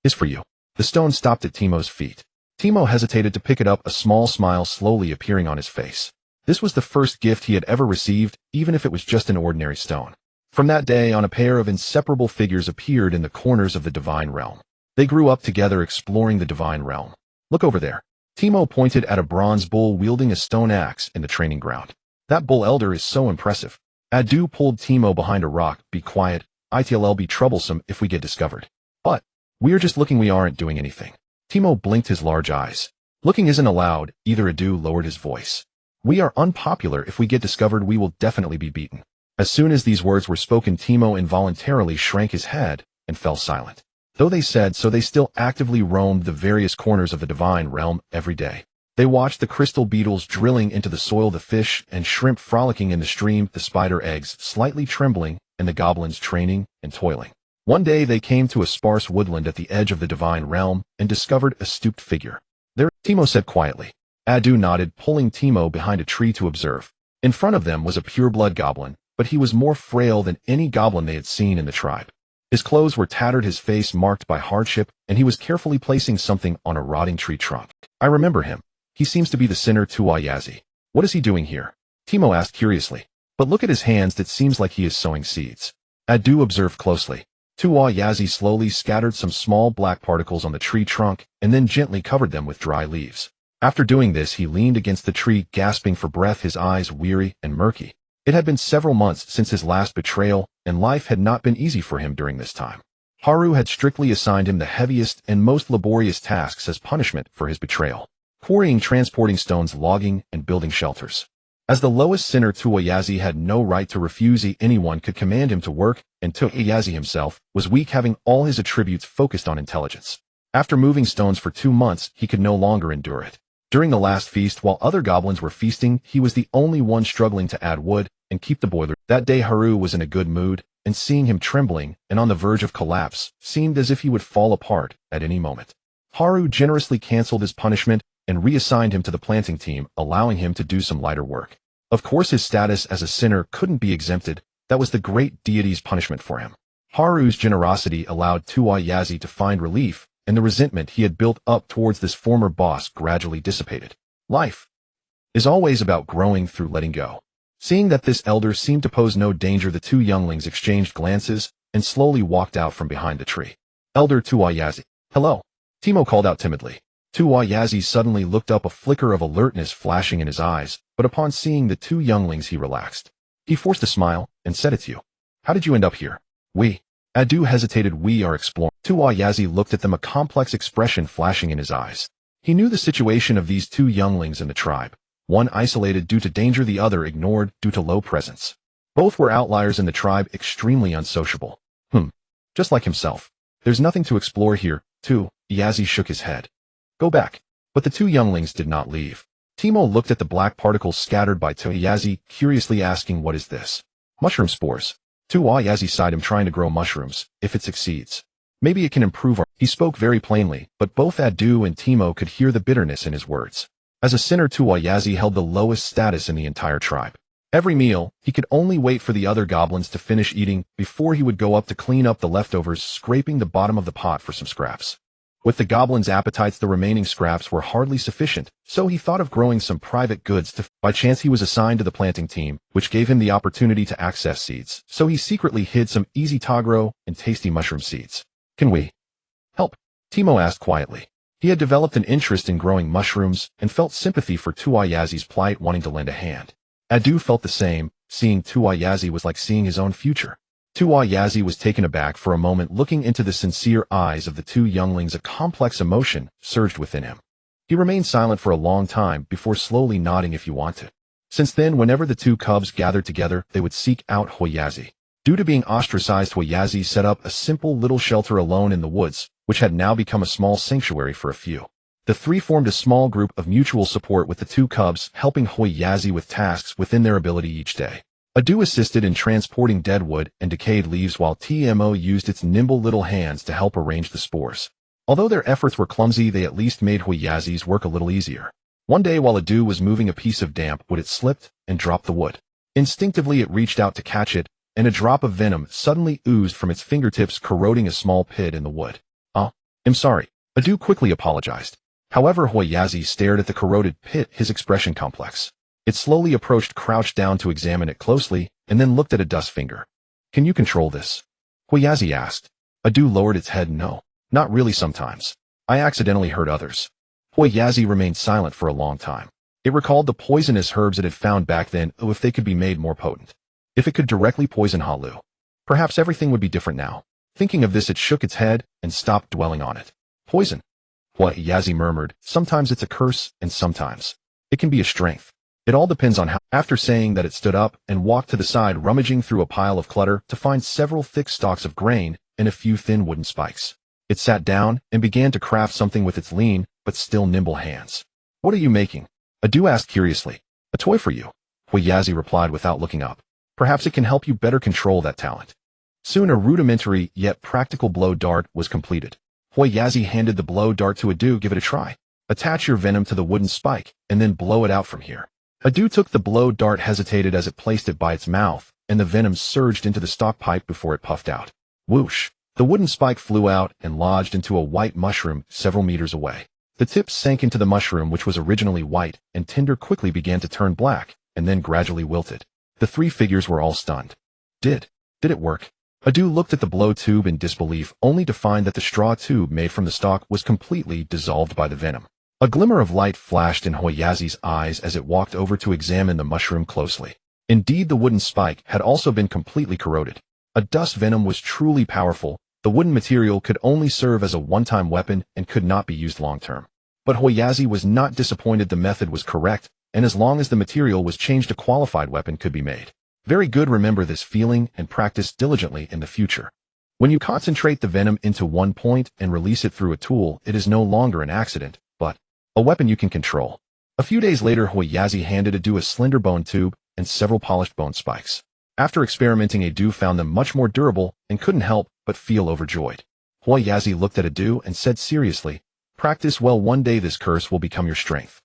is for you." The stone stopped at Timo's feet. Timo hesitated to pick it up, a small smile slowly appearing on his face. This was the first gift he had ever received, even if it was just an ordinary stone. From that day on, a pair of inseparable figures appeared in the corners of the Divine Realm. They grew up together, exploring the Divine Realm. "Look over there." Timo pointed at a bronze bull wielding a stone axe in the training ground. "That bull elder is so impressive." Adu pulled Timo behind a rock. "Be quiet. It'll be troublesome if we get discovered." "But we're just looking, we aren't doing anything." Timo blinked his large eyes. "Looking isn't allowed either." Adu lowered his voice. "We are unpopular. If we get discovered, we will definitely be beaten." As soon as these words were spoken, Timo involuntarily shrank his head and fell silent. Though they said so, they still actively roamed the various corners of the Divine Realm every day. They watched the crystal beetles drilling into the soil, the fish and shrimp frolicking in the stream, the spider eggs slightly trembling, and the goblins training and toiling. One day they came to a sparse woodland at the edge of the Divine Realm and discovered a stooped figure. "There," Timo said quietly. Adu nodded, pulling Timo behind a tree to observe. In front of them was a pureblood goblin, but he was more frail than any goblin they had seen in the tribe. His clothes were tattered, his face marked by hardship, and he was carefully placing something on a rotting tree trunk. "I remember him. He seems to be the sinner Tuayazi. What is he doing here?" Timo asked curiously. "But look at his hands, it seems like he is sowing seeds." Adu observed closely. Tuayazi slowly scattered some small black particles on the tree trunk and then gently covered them with dry leaves. After doing this, he leaned against the tree, gasping for breath, his eyes weary and murky. It had been several months since his last betrayal, and life had not been easy for him during this time. Haru had strictly assigned him the heaviest and most laborious tasks as punishment for his betrayal: quarrying, transporting stones, logging, and building shelters. As the lowest sinner, Tuayazi had no right to refuse. Anyone could command him to work, and Tuayazi himself was weak, having all his attributes focused on intelligence. After moving stones for 2 months, he could no longer endure it. During the last feast, while other goblins were feasting, he was the only one struggling to add wood, and keep the boiler. That day Haru was in a good mood, and seeing him trembling and on the verge of collapse seemed as if he would fall apart at any moment. Haru generously canceled his punishment and reassigned him to the planting team, allowing him to do some lighter work. Of course his status as a sinner couldn't be exempted. That was the great deity's punishment for him. Haru's generosity allowed Tuwayazi to find relief, and the resentment he had built up towards this former boss gradually dissipated. Life is always about growing through letting go. Seeing that this elder seemed to pose no danger, the two younglings exchanged glances and slowly walked out from behind the tree. Elder Tuwayazi. Hello. Timo called out timidly. Tuwayazi suddenly looked up, a flicker of alertness flashing in his eyes, but upon seeing the two younglings he relaxed. He forced a smile and said, "It's you. How did you end up here?" "We." Adu hesitated. "We are exploring." Tuwayazi looked at them, a complex expression flashing in his eyes. He knew the situation of these two younglings in the tribe. One isolated due to danger, the other ignored due to low presence. Both were outliers in the tribe, extremely unsociable. Just like himself. "There's nothing to explore here, too." Yazi shook his head. "Go back." But the two younglings did not leave. Timo looked at the black particles scattered by Tuwayazi, curiously asking, "What is this?" "Mushroom spores." Tuwayazi sighed. "I'm trying to grow mushrooms. If it succeeds, maybe it can improve our—" He spoke very plainly, but both Adu and Timo could hear the bitterness in his words. As a sinner, Tuwayazi held the lowest status in the entire tribe. Every meal, he could only wait for the other goblins to finish eating before he would go up to clean up the leftovers, scraping the bottom of the pot for some scraps. With the goblins' appetites, the remaining scraps were hardly sufficient, so he thought of growing some private goods. By chance, he was assigned to the planting team, which gave him the opportunity to access seeds, so he secretly hid some easy tagro and tasty mushroom seeds. "Can we help?" Timo asked quietly. He had developed an interest in growing mushrooms and felt sympathy for Tuwayazi's plight, wanting to lend a hand. Adu felt the same. Seeing Tuwayazi was like seeing his own future. Tuwayazi was taken aback for a moment, looking into the sincere eyes of the two younglings. A complex emotion surged within him. He remained silent for a long time before slowly nodding, "If you want to." Since then, whenever the two cubs gathered together, they would seek out Hoyazi. Due to being ostracized, Hoyazi set up a simple little shelter alone in the woods, which had now become a small sanctuary for a few. The three formed a small group of mutual support, with the two cubs helping Hoyazi with tasks within their ability each day. Adu assisted in transporting dead wood and decayed leaves, while Tmo used its nimble little hands to help arrange the spores. Although their efforts were clumsy, they at least made Hoyazi's work a little easier. One day, while Adu was moving a piece of damp wood, it slipped and dropped the wood. Instinctively, it reached out to catch it, and a drop of venom suddenly oozed from its fingertips, corroding a small pit in the wood. "I'm sorry." Adu quickly apologized. However, Hoyazi stared at the corroded pit, his expression complex. It slowly approached, crouched down to examine it closely, and then looked at a dust finger. "Can you control this?" Hoyazi asked. Adu lowered its head. "No, not really. Sometimes I accidentally hurt others." Hoyazi remained silent for a long time. It recalled the poisonous herbs it had found back then. If they could be made more potent. If it could directly poison Halu. Perhaps everything would be different now. Thinking of this, it shook its head and stopped dwelling on it. "Poison," Hoyazi murmured. "Sometimes it's a curse, and sometimes it can be a strength. It all depends on how." After saying that, it stood up and walked to the side, rummaging through a pile of clutter to find several thick stalks of grain and a few thin wooden spikes. It sat down and began to craft something with its lean but still nimble hands. "What are you making?" Adu asked curiously. "A toy for you," Hoyazi replied without looking up. "Perhaps it can help you better control that talent." Soon a rudimentary yet practical blow dart was completed. Hoyazi handed the blow dart to Adu. "Give it a try. Attach your venom to the wooden spike, and then blow it out from here." Adu took the blow dart, hesitated as it placed it by its mouth, and the venom surged into the stock pipe before it puffed out. Whoosh! The wooden spike flew out and lodged into a white mushroom several meters away. The tips sank into the mushroom, which was originally white and tender, quickly began to turn black, and then gradually wilted. The three figures were all stunned. Did it work? Adu looked at the blow tube in disbelief, only to find that the straw tube made from the stalk was completely dissolved by the venom. A glimmer of light flashed in Hoyazi's eyes as it walked over to examine the mushroom closely. Indeed, the wooden spike had also been completely corroded. A dust venom was truly powerful. The wooden material could only serve as a one-time weapon and could not be used long-term. But Hoyazi was not disappointed. The method was correct, and as long as the material was changed, a qualified weapon could be made. Very good. Remember this feeling and practice diligently in the future. When you concentrate the venom into one point and release it through a tool, it is no longer an accident, but a weapon you can control. A few days later, Hoyazi handed Adu a slender bone tube, and several polished bone spikes. After experimenting, Adu found them much more durable and couldn't help but feel overjoyed. Huayazi looked at Adu and said seriously, "Practice well, one day this curse will become your strength.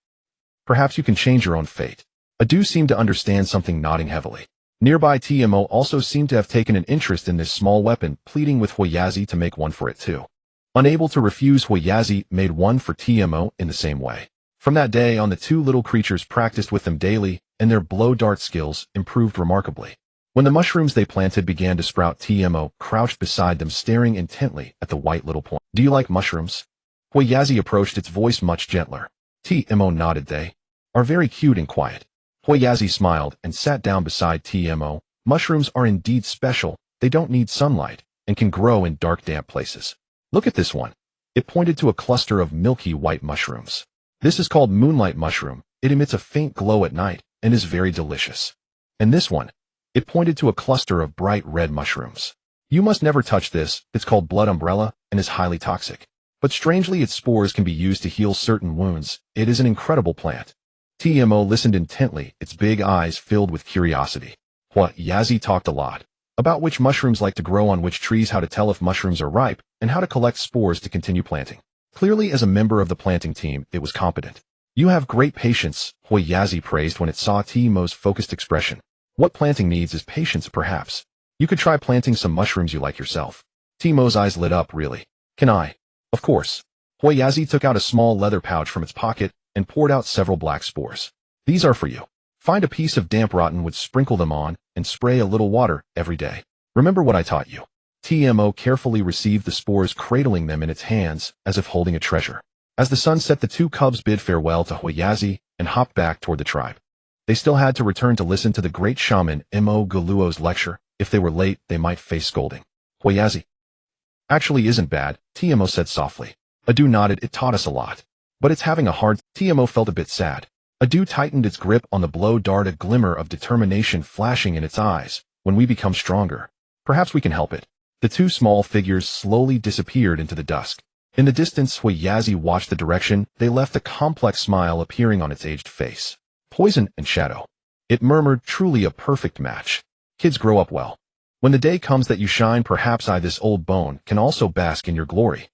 Perhaps you can change your own fate." Adu seemed to understand something, nodding heavily. Nearby Tmo also seemed to have taken an interest in this small weapon, pleading with Huayazi to make one for it too. Unable to refuse, Huayazi made one for Tmo in the same way. From that day on, the two little creatures practiced with them daily, and their blow-dart skills improved remarkably. When the mushrooms they planted began to sprout, Tmo crouched beside them, staring intently at the white little point. "Do you like mushrooms?" Huayazi approached, its voice much gentler. Tmo nodded. "They are very cute and quiet." Huayazi smiled and sat down beside Tmo. "Mushrooms are indeed special. They don't need sunlight and can grow in dark, damp places. Look at this one." It pointed to a cluster of milky white mushrooms. "This is called moonlight mushroom. It emits a faint glow at night and is very delicious. And this one," it pointed to a cluster of bright red mushrooms. "You must never touch this. It's called blood umbrella and is highly toxic. But strangely, its spores can be used to heal certain wounds. It is an incredible plant." Tmo listened intently, its big eyes filled with curiosity. Huayazi talked a lot about which mushrooms like to grow on which trees, how to tell if mushrooms are ripe, and how to collect spores to continue planting. Clearly, as a member of the planting team, it was competent. "You have great patience," Huayazi praised when it saw Tmo's focused expression. "What planting needs is patience, perhaps. You could try planting some mushrooms you like yourself." Tmo's eyes lit up. "Really? Can I?" "Of course." Huayazi took out a small leather pouch from its pocket and poured out several black spores. "These are for you. Find a piece of damp rotten wood, sprinkle them on, and spray a little water every day. Remember what I taught you." Tmo carefully received the spores, cradling them in its hands as if holding a treasure. As the sun set, the two cubs bid farewell to Huayazi and hopped back toward the tribe. They still had to return to listen to the great shaman Mo Galuo's lecture. If they were late, they might face scolding. "Huayazi actually isn't bad," Tmo said softly. Adu nodded. "It taught us a lot. But it's having a hard..." Tmo felt a bit sad. Adu tightened its grip on the blow dart, a glimmer of determination flashing in its eyes. "When we become stronger, perhaps we can help it." The two small figures slowly disappeared into the dusk. In the distance, Huayazi watched the direction they left, a complex smile appearing on its aged face. "Poison and shadow," it murmured, "truly a perfect match. Kids grow up well. When the day comes that you shine, perhaps I, this old bone, can also bask in your glory."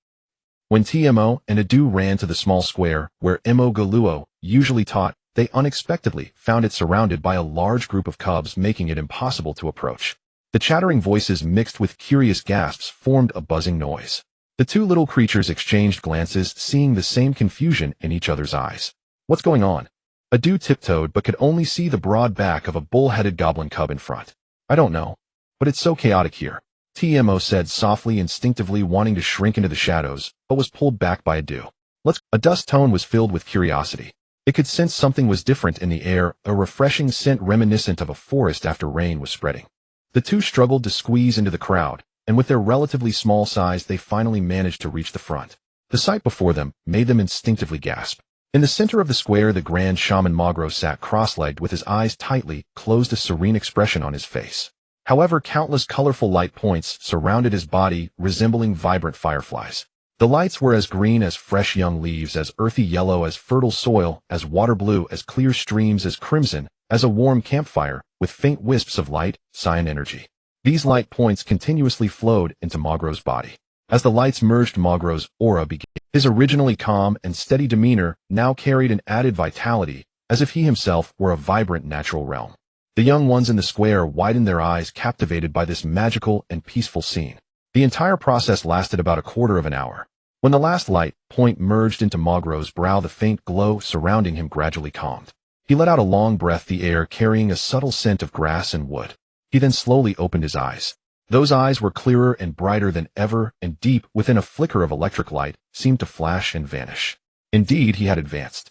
When Tmo and Adu ran to the small square where Mo Galuo usually taught, they unexpectedly found it surrounded by a large group of cubs, making it impossible to approach. The chattering voices mixed with curious gasps formed a buzzing noise. The two little creatures exchanged glances, seeing the same confusion in each other's eyes. "What's going on?" Adu tiptoed but could only see the broad back of a bull-headed goblin cub in front. "I don't know. But it's so chaotic here," Tmo said softly, instinctively wanting to shrink into the shadows, but was pulled back by Adu. "Let's..." Adu's tone was filled with curiosity. It could sense something was different in the air, a refreshing scent reminiscent of a forest after rain was spreading. The two struggled to squeeze into the crowd, and with their relatively small size, they finally managed to reach the front. The sight before them made them instinctively gasp. In the center of the square, the grand shaman Magro sat cross-legged with his eyes tightly closed, a serene expression on his face. However, countless colorful light points surrounded his body, resembling vibrant fireflies. The lights were as green as fresh young leaves, as earthy yellow as fertile soil, as water blue, as clear streams, as crimson as a warm campfire, with faint wisps of light, cyan energy. These light points continuously flowed into Magro's body. As the lights merged, Magro's aura began. His originally calm and steady demeanor now carried an added vitality, as if he himself were a vibrant natural realm. The young ones in the square widened their eyes, captivated by this magical and peaceful scene. The entire process lasted about a quarter of an hour. When the last light point merged into Magro's brow, the faint glow surrounding him gradually calmed. He let out a long breath, the air carrying a subtle scent of grass and wood. He then slowly opened his eyes. Those eyes were clearer and brighter than ever, and deep within, a flicker of electric light seemed to flash and vanish. Indeed, he had advanced.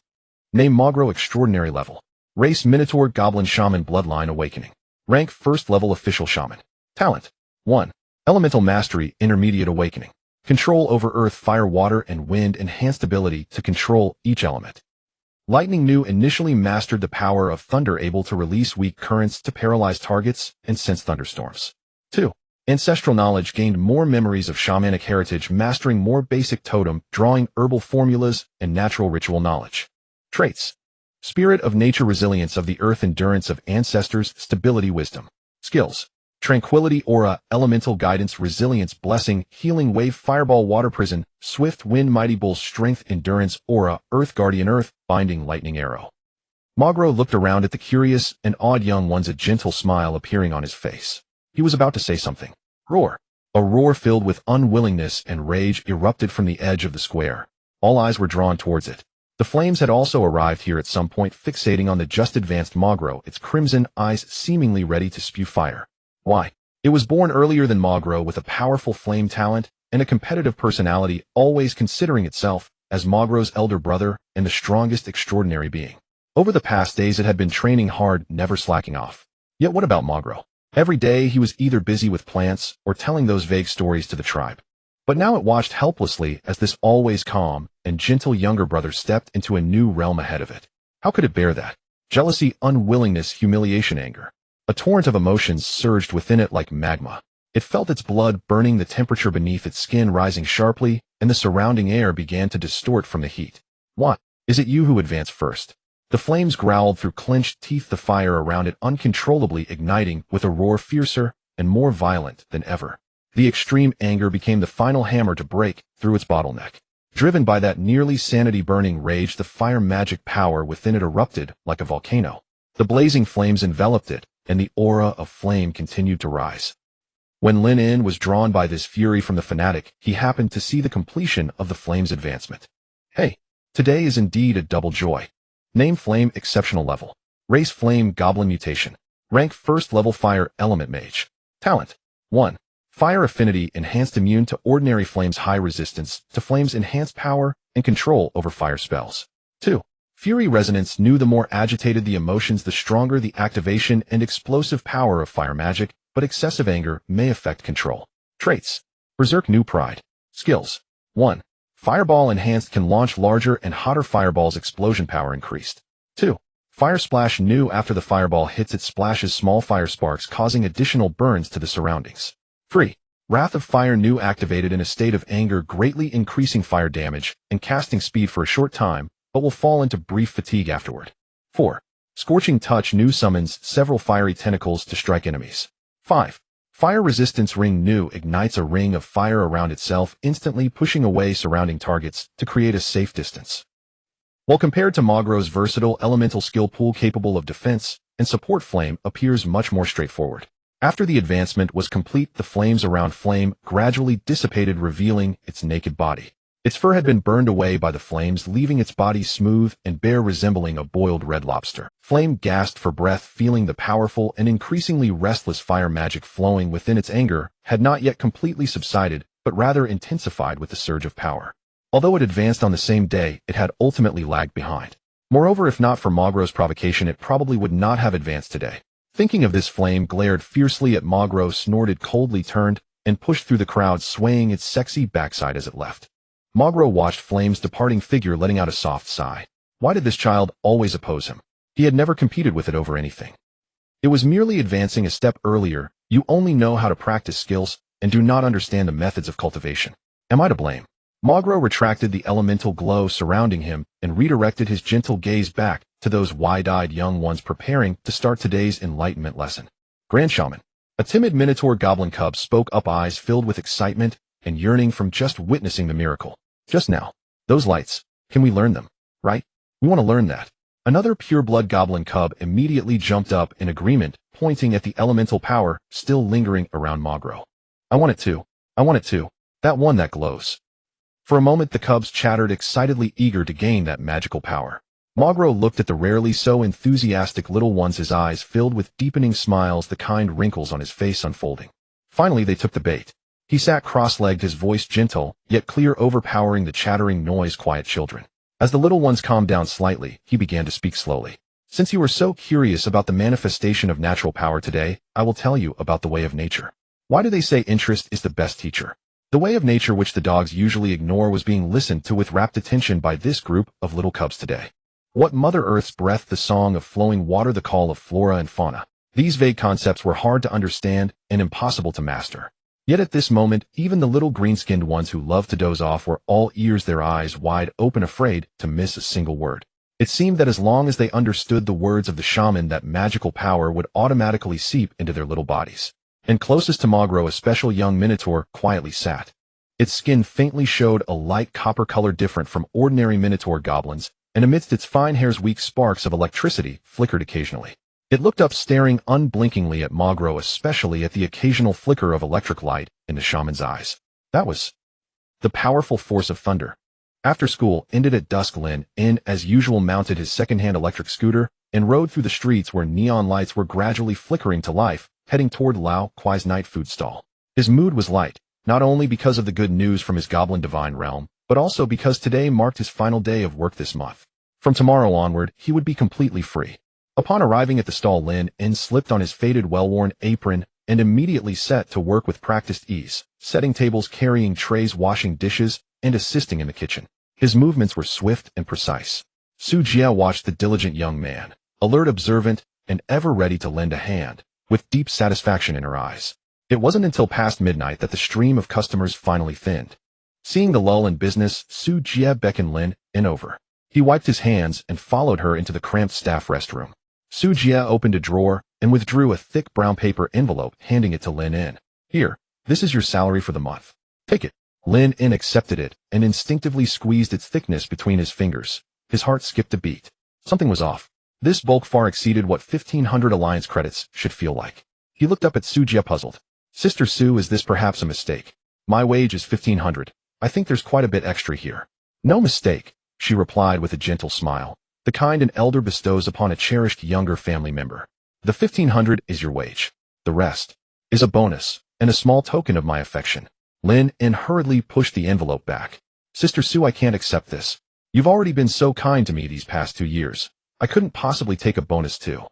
Name Magro, extraordinary level. Race minotaur-goblin shaman, bloodline awakening. Rank first level official shaman. Talent 1. Elemental mastery, intermediate awakening. Control over earth, fire, water, and wind, enhanced ability to control each element. Lightning new, initially mastered the power of thunder, able to release weak currents to paralyze targets and sense thunderstorms. 2. Ancestral knowledge, gained more memories of shamanic heritage, mastering more basic totem, drawing, herbal formulas, and natural ritual knowledge. Traits. Spirit of nature, resilience of the earth, endurance of ancestors, stability, wisdom. Skills: tranquility, aura, elemental guidance, resilience, blessing, healing, wave, fireball, water, prison, swift, wind, mighty bull, strength, endurance, aura, earth, guardian, earth, binding, lightning, arrow. Magro looked around at the curious and awed young ones, a gentle smile appearing on his face. He was about to say something. Roar. A roar filled with unwillingness and rage erupted from the edge of the square. All eyes were drawn towards it. The flames had also arrived here at some point, fixating on the just advanced Magro, its crimson eyes seemingly ready to spew fire. Why? It was born earlier than Magro, with a powerful flame talent and a competitive personality, always considering itself as Magro's elder brother and the strongest extraordinary being. Over the past days it had been training hard, never slacking off. Yet what about Magro? Every day he was either busy with plants or telling those vague stories to the tribe. But now it watched helplessly as this always calm and gentle younger brother stepped into a new realm ahead of it. How could it bear that? Jealousy, unwillingness, humiliation, anger. A torrent of emotions surged within it like magma. It felt its blood burning, the temperature beneath its skin rising sharply, and the surrounding air began to distort from the heat. What? Is it you who advance first? The flames growled through clenched teeth, the fire around it uncontrollably igniting with a roar fiercer and more violent than ever. The extreme anger became the final hammer to break through its bottleneck. Driven by that nearly sanity-burning rage, the fire magic power within it erupted like a volcano. The blazing flames enveloped it, and the aura of flame continued to rise. When Lynn was drawn by this fury from the fanatic, he happened to see the completion of the flame's advancement. Hey, today is indeed a double joy. Name: Flame, exceptional level. Race: Flame Goblin, mutation. Rank: first level, Fire Element Mage. Talent: 1. Fire affinity, enhanced, immune to ordinary flames, high resistance to flames, enhanced power and control over fire spells. 2. Fury resonance, new, the more agitated the emotions, the stronger the activation and explosive power of fire magic, but excessive anger may affect control. Traits: Berserk, new, pride. Skills: 1. Fireball enhanced, can launch larger and hotter fireballs, explosion power increased. 2. Fire splash, new, after the fireball hits it splashes small fire sparks causing additional burns to the surroundings. 3. Wrath of fire, new, activated in a state of anger, greatly increasing fire damage and casting speed for a short time, but will fall into brief fatigue afterward. 4. Scorching touch, new, summons several fiery tentacles to strike enemies. 5. Fire resistance ring, new, ignites a ring of fire around itself, instantly pushing away surrounding targets to create a safe distance. While compared to Magro's versatile elemental skill pool capable of defense and support, Flame appears much more straightforward. After the advancement was complete, the flames around Flame gradually dissipated, revealing its naked body. Its fur had been burned away by the flames, leaving its body smooth and bare, resembling a boiled red lobster. Flame gasped for breath, feeling the powerful and increasingly restless fire magic flowing within. Its anger had not yet completely subsided, but rather intensified with the surge of power. Although it advanced on the same day, it had ultimately lagged behind. Moreover, if not for Magro's provocation, it probably would not have advanced today. Thinking of this, Flame glared fiercely at Magro, snorted coldly, turned, and pushed through the crowd, swaying its sexy backside as it left. Magro watched Flame's departing figure, letting out a soft sigh. Why did this child always oppose him? He had never competed with it over anything. It was merely advancing a step earlier. You only know how to practice skills and do not understand the methods of cultivation. Am I to blame? Magro retracted the elemental glow surrounding him and redirected his gentle gaze back to those wide-eyed young ones preparing to start today's enlightenment lesson. Grand Shaman. A timid minotaur-goblin cub spoke up, eyes filled with excitement and yearning from just witnessing the miracle. Just now. Those lights. Can we learn them? Right? We want to learn that. Another pure-blood goblin cub immediately jumped up in agreement, pointing at the elemental power still lingering around Magro. I want it too. I want it too. That one that glows. For a moment the cubs chattered, excitedly eager to gain that magical power. Magro looked at the rarely so enthusiastic little ones, his eyes filled with deepening smiles, the kind wrinkles on his face unfolding. Finally they took the bait. He sat cross-legged, his voice gentle, yet clear, overpowering the chattering noise. Quiet children. As the little ones calmed down slightly, he began to speak slowly. Since you were so curious about the manifestation of natural power today, I will tell you about the way of nature. Why do they say interest is the best teacher? The way of nature, which the dogs usually ignore, was being listened to with rapt attention by this group of little cubs today. What Mother Earth's breath, the song of flowing water, the call of flora and fauna. These vague concepts were hard to understand and impossible to master. Yet at this moment, even the little green-skinned ones who loved to doze off were all ears, their eyes wide open, afraid to miss a single word. It seemed that as long as they understood the words of the shaman, that magical power would automatically seep into their little bodies. And closest to Magro, a special young minotaur quietly sat. Its skin faintly showed a light copper color different from ordinary minotaur-goblins, and amidst its fine hairs weak sparks of electricity flickered occasionally. It looked up, staring unblinkingly at Magro, especially at the occasional flicker of electric light in the shaman's eyes. That was the powerful force of thunder. After school ended at dusk, Lynn, as usual, mounted his second-hand electric scooter and rode through the streets where neon lights were gradually flickering to life, heading toward Lao Kuai's night food stall. His mood was light, not only because of the good news from his goblin divine realm, but also because today marked his final day of work this month. From tomorrow onward, he would be completely free. Upon arriving at the stall, Lynn slipped on his faded, well-worn apron and immediately set to work with practiced ease, setting tables, carrying trays, washing dishes, and assisting in the kitchen. His movements were swift and precise. Su Jia watched the diligent young man, alert, observant, and ever ready to lend a hand, with deep satisfaction in her eyes. It wasn't until past midnight that the stream of customers finally thinned. Seeing the lull in business, Su Jia beckoned Lynn over. He wiped his hands and followed her into the cramped staff restroom. Su Jia opened a drawer and withdrew a thick brown paper envelope, handing it to Lynn. Here, this is your salary for the month. Take it. Lynn accepted it and instinctively squeezed its thickness between his fingers. His heart skipped a beat. Something was off. This bulk far exceeded what 1,500 alliance credits should feel like. He looked up at Su Jia, puzzled. Sister Su, is this perhaps a mistake? My wage is 1,500. I think there's quite a bit extra here. No mistake, she replied with a gentle smile, the kind an elder bestows upon a cherished younger family member. The 1,500 is your wage. The rest is a bonus and a small token of my affection. Lynn hurriedly pushed the envelope back. Sister Su, I can't accept this. You've already been so kind to me these past 2 years. I couldn't possibly take a bonus too.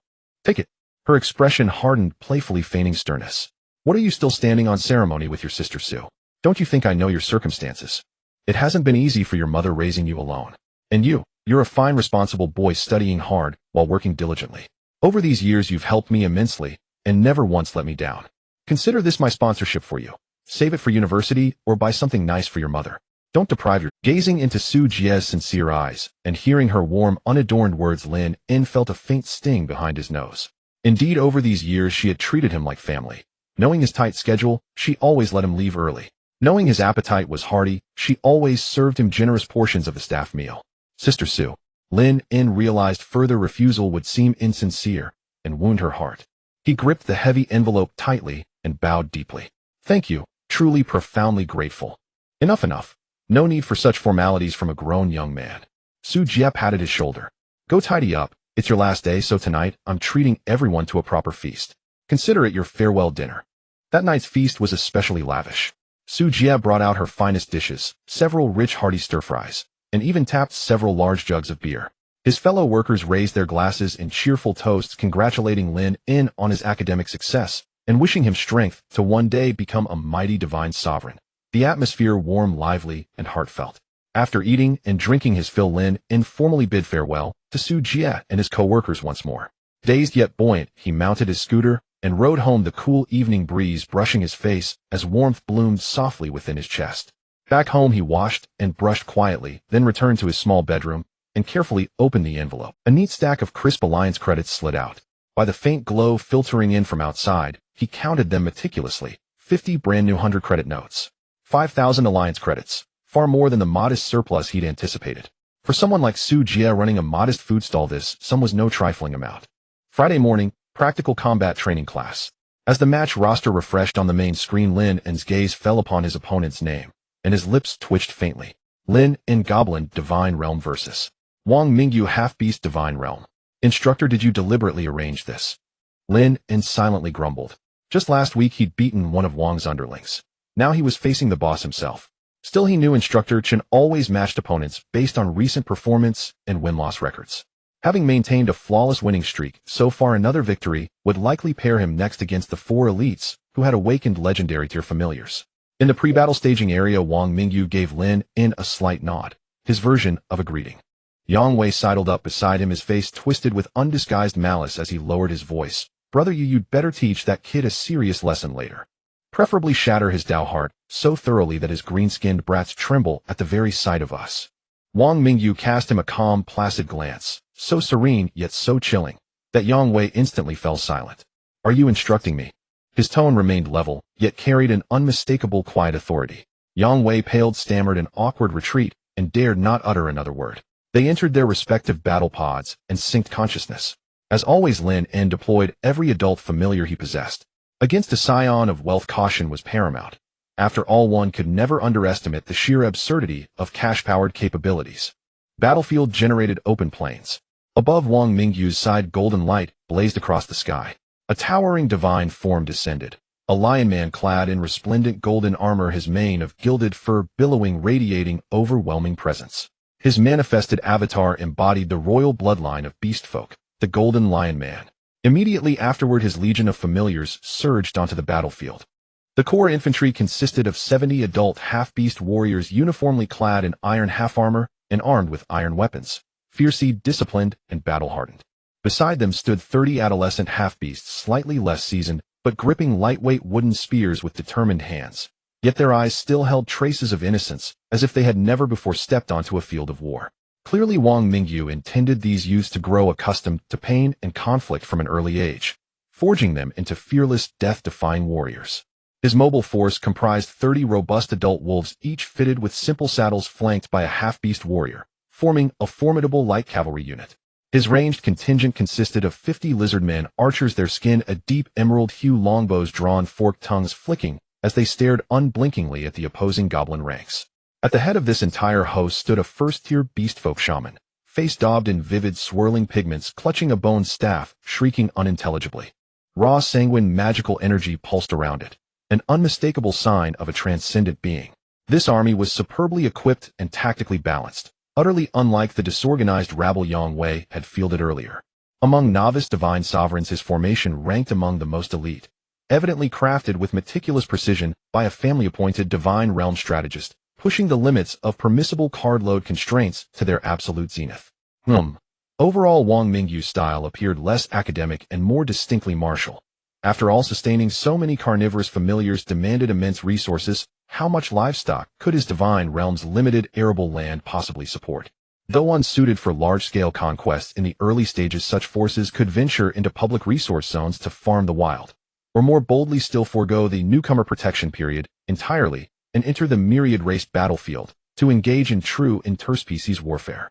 Take it. Her expression hardened, playfully feigning sternness. What are you still standing on ceremony with your sister Su? Don't you think I know your circumstances? It hasn't been easy for your mother raising you alone. And you're a fine, responsible boy, studying hard while working diligently. Over these years you've helped me immensely and never once let me down. Consider this my sponsorship for you. Save it for university or buy something nice for your mother. Don't deprive your... Gazing into Su Jia's sincere eyes and hearing her warm, unadorned words, Lynn felt a faint sting behind his nose. Indeed, over these years she had treated him like family. Knowing his tight schedule, she always let him leave early. Knowing his appetite was hearty, she always served him generous portions of the staff meal. Sister Su. Lynn realized further refusal would seem insincere and wound her heart. He gripped the heavy envelope tightly and bowed deeply. Thank you. Truly, profoundly grateful. Enough. No need for such formalities from a grown young man. Su Jia patted his shoulder. Go tidy up. It's your last day, so tonight I'm treating everyone to a proper feast. Consider it your farewell dinner. That night's feast was especially lavish. Su Jia brought out her finest dishes, several rich hearty stir-fries, and even tapped several large jugs of beer. His fellow workers raised their glasses in cheerful toasts, congratulating Lynn on his academic success and wishing him strength to one day become a mighty divine sovereign. The atmosphere warm, lively, and heartfelt. After eating and drinking his fill, Lynn informally bid farewell to Su Jia and his co-workers once more. Dazed yet buoyant, he mounted his scooter and rode home, the cool evening breeze brushing his face as warmth bloomed softly within his chest. Back home he washed and brushed quietly, then returned to his small bedroom and carefully opened the envelope. A neat stack of crisp alliance credits slid out. By the faint glow filtering in from outside, he counted them meticulously. 50 brand new 100-credit notes. 5,000 alliance credits, far more than the modest surplus he'd anticipated. For someone like Su Jia running a modest food stall, this sum was no trifling amount. Friday morning, practical combat training class. As the match roster refreshed on the main screen, Lynn's gaze fell upon his opponent's name, and his lips twitched faintly. Lynn Goblin Divine Realm versus Wang Mingyu Half-Beast Divine Realm. Instructor, did you deliberately arrange this? Lynn silently grumbled. Just last week he'd beaten one of Wang's underlings. Now he was facing the boss himself. Still, he knew Instructor Chen always matched opponents based on recent performance and win-loss records. Having maintained a flawless winning streak so far, another victory would likely pair him next against the 4 elites who had awakened legendary tier familiars. In the pre-battle staging area, Wang Mingyu gave Lynn a slight nod, his version of a greeting. Yang Wei sidled up beside him, his face twisted with undisguised malice as he lowered his voice. Brother, you'd better teach that kid a serious lesson later. Preferably shatter his Dao heart so thoroughly that his green-skinned brats tremble at the very sight of us. Wang Mingyu cast him a calm, placid glance, so serene yet so chilling, that Yang Wei instantly fell silent. Are you instructing me? His tone remained level, yet carried an unmistakable quiet authority. Yang Wei paled, stammered an awkward retreat, and dared not utter another word. They entered their respective battle pods and synced consciousness. As always, Lynn deployed every adult familiar he possessed. Against a scion of wealth, caution was paramount. After all, one could never underestimate the sheer absurdity of cash-powered capabilities. Battlefield generated open plains. Above Wang Mingyu's side, golden light blazed across the sky. A towering divine form descended. A lion man clad in resplendent golden armor, his mane of gilded fur billowing, radiating overwhelming presence. His manifested avatar embodied the royal bloodline of beast folk, the Golden Lion Man. Immediately afterward, his legion of familiars surged onto the battlefield. The core infantry consisted of 70 adult half-beast warriors uniformly clad in iron half-armor and armed with iron weapons, fiercely disciplined and battle-hardened. Beside them stood 30 adolescent half-beasts, slightly less seasoned, but gripping lightweight wooden spears with determined hands. Yet their eyes still held traces of innocence, as if they had never before stepped onto a field of war. Clearly, Wang Mingyu intended these youths to grow accustomed to pain and conflict from an early age, forging them into fearless, death-defying warriors. His mobile force comprised 30 robust adult wolves, each fitted with simple saddles, flanked by a half-beast warrior, forming a formidable light cavalry unit. His ranged contingent consisted of 50 lizard-men archers, their skin a deep emerald hue, longbows drawn, forked tongues flicking as they stared unblinkingly at the opposing goblin ranks. At the head of this entire host stood a first-tier beastfolk shaman, face daubed in vivid, swirling pigments, clutching a bone staff, shrieking unintelligibly. Raw, sanguine, magical energy pulsed around it, an unmistakable sign of a transcendent being. This army was superbly equipped and tactically balanced, utterly unlike the disorganized rabble Yang Wei had fielded earlier. Among novice divine sovereigns, his formation ranked among the most elite, evidently crafted with meticulous precision by a family-appointed divine realm strategist, pushing the limits of permissible card load constraints to their absolute zenith. Overall, Wang Mingyu's style appeared less academic and more distinctly martial. After all, sustaining so many carnivorous familiars demanded immense resources. How much livestock could his divine realm's limited arable land possibly support? Though unsuited for large-scale conquests in the early stages, such forces could venture into public resource zones to farm the wild, or more boldly still forego the newcomer protection period entirely and enter the myriad-raced battlefield to engage in true interspecies warfare.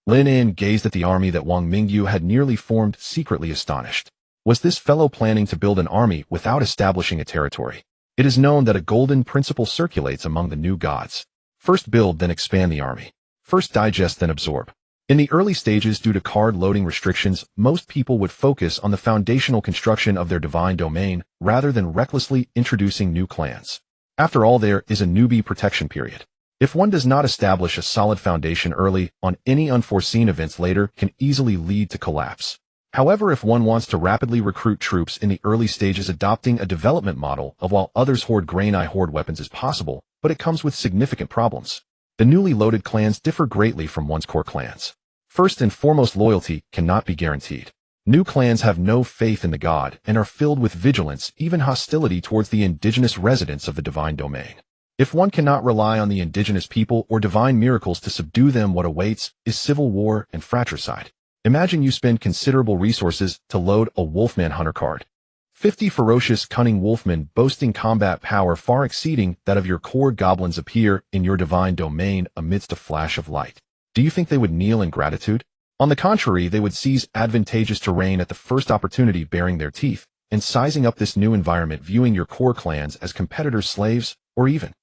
Lynn gazed at the army that Wang Mingyu had nearly formed, secretly astonished. Was this fellow planning to build an army without establishing a territory? It is known that a golden principle circulates among the new gods. First build, then expand the army. First digest, then absorb. In the early stages, due to card loading restrictions, most people would focus on the foundational construction of their divine domain rather than recklessly introducing new clans. After all, there is a newbie protection period. If one does not establish a solid foundation early on, any unforeseen events later can easily lead to collapse. However, if one wants to rapidly recruit troops in the early stages, adopting a development model of while others hoard grain, I hoard weapons is possible, but it comes with significant problems. The newly loaded clans differ greatly from one's core clans. First and foremost, loyalty cannot be guaranteed. New clans have no faith in the god and are filled with vigilance, even hostility towards the indigenous residents of the divine domain. If one cannot rely on the indigenous people or divine miracles to subdue them, what awaits is civil war and fratricide. Imagine you spend considerable resources to load a Wolfman Hunter card. 50 ferocious, cunning wolfmen boasting combat power far exceeding that of your core goblins appear in your divine domain amidst a flash of light. Do you think they would kneel in gratitude? On the contrary, they would seize advantageous terrain at the first opportunity, baring their teeth and sizing up this new environment, viewing your core clans as competitors, slaves, or even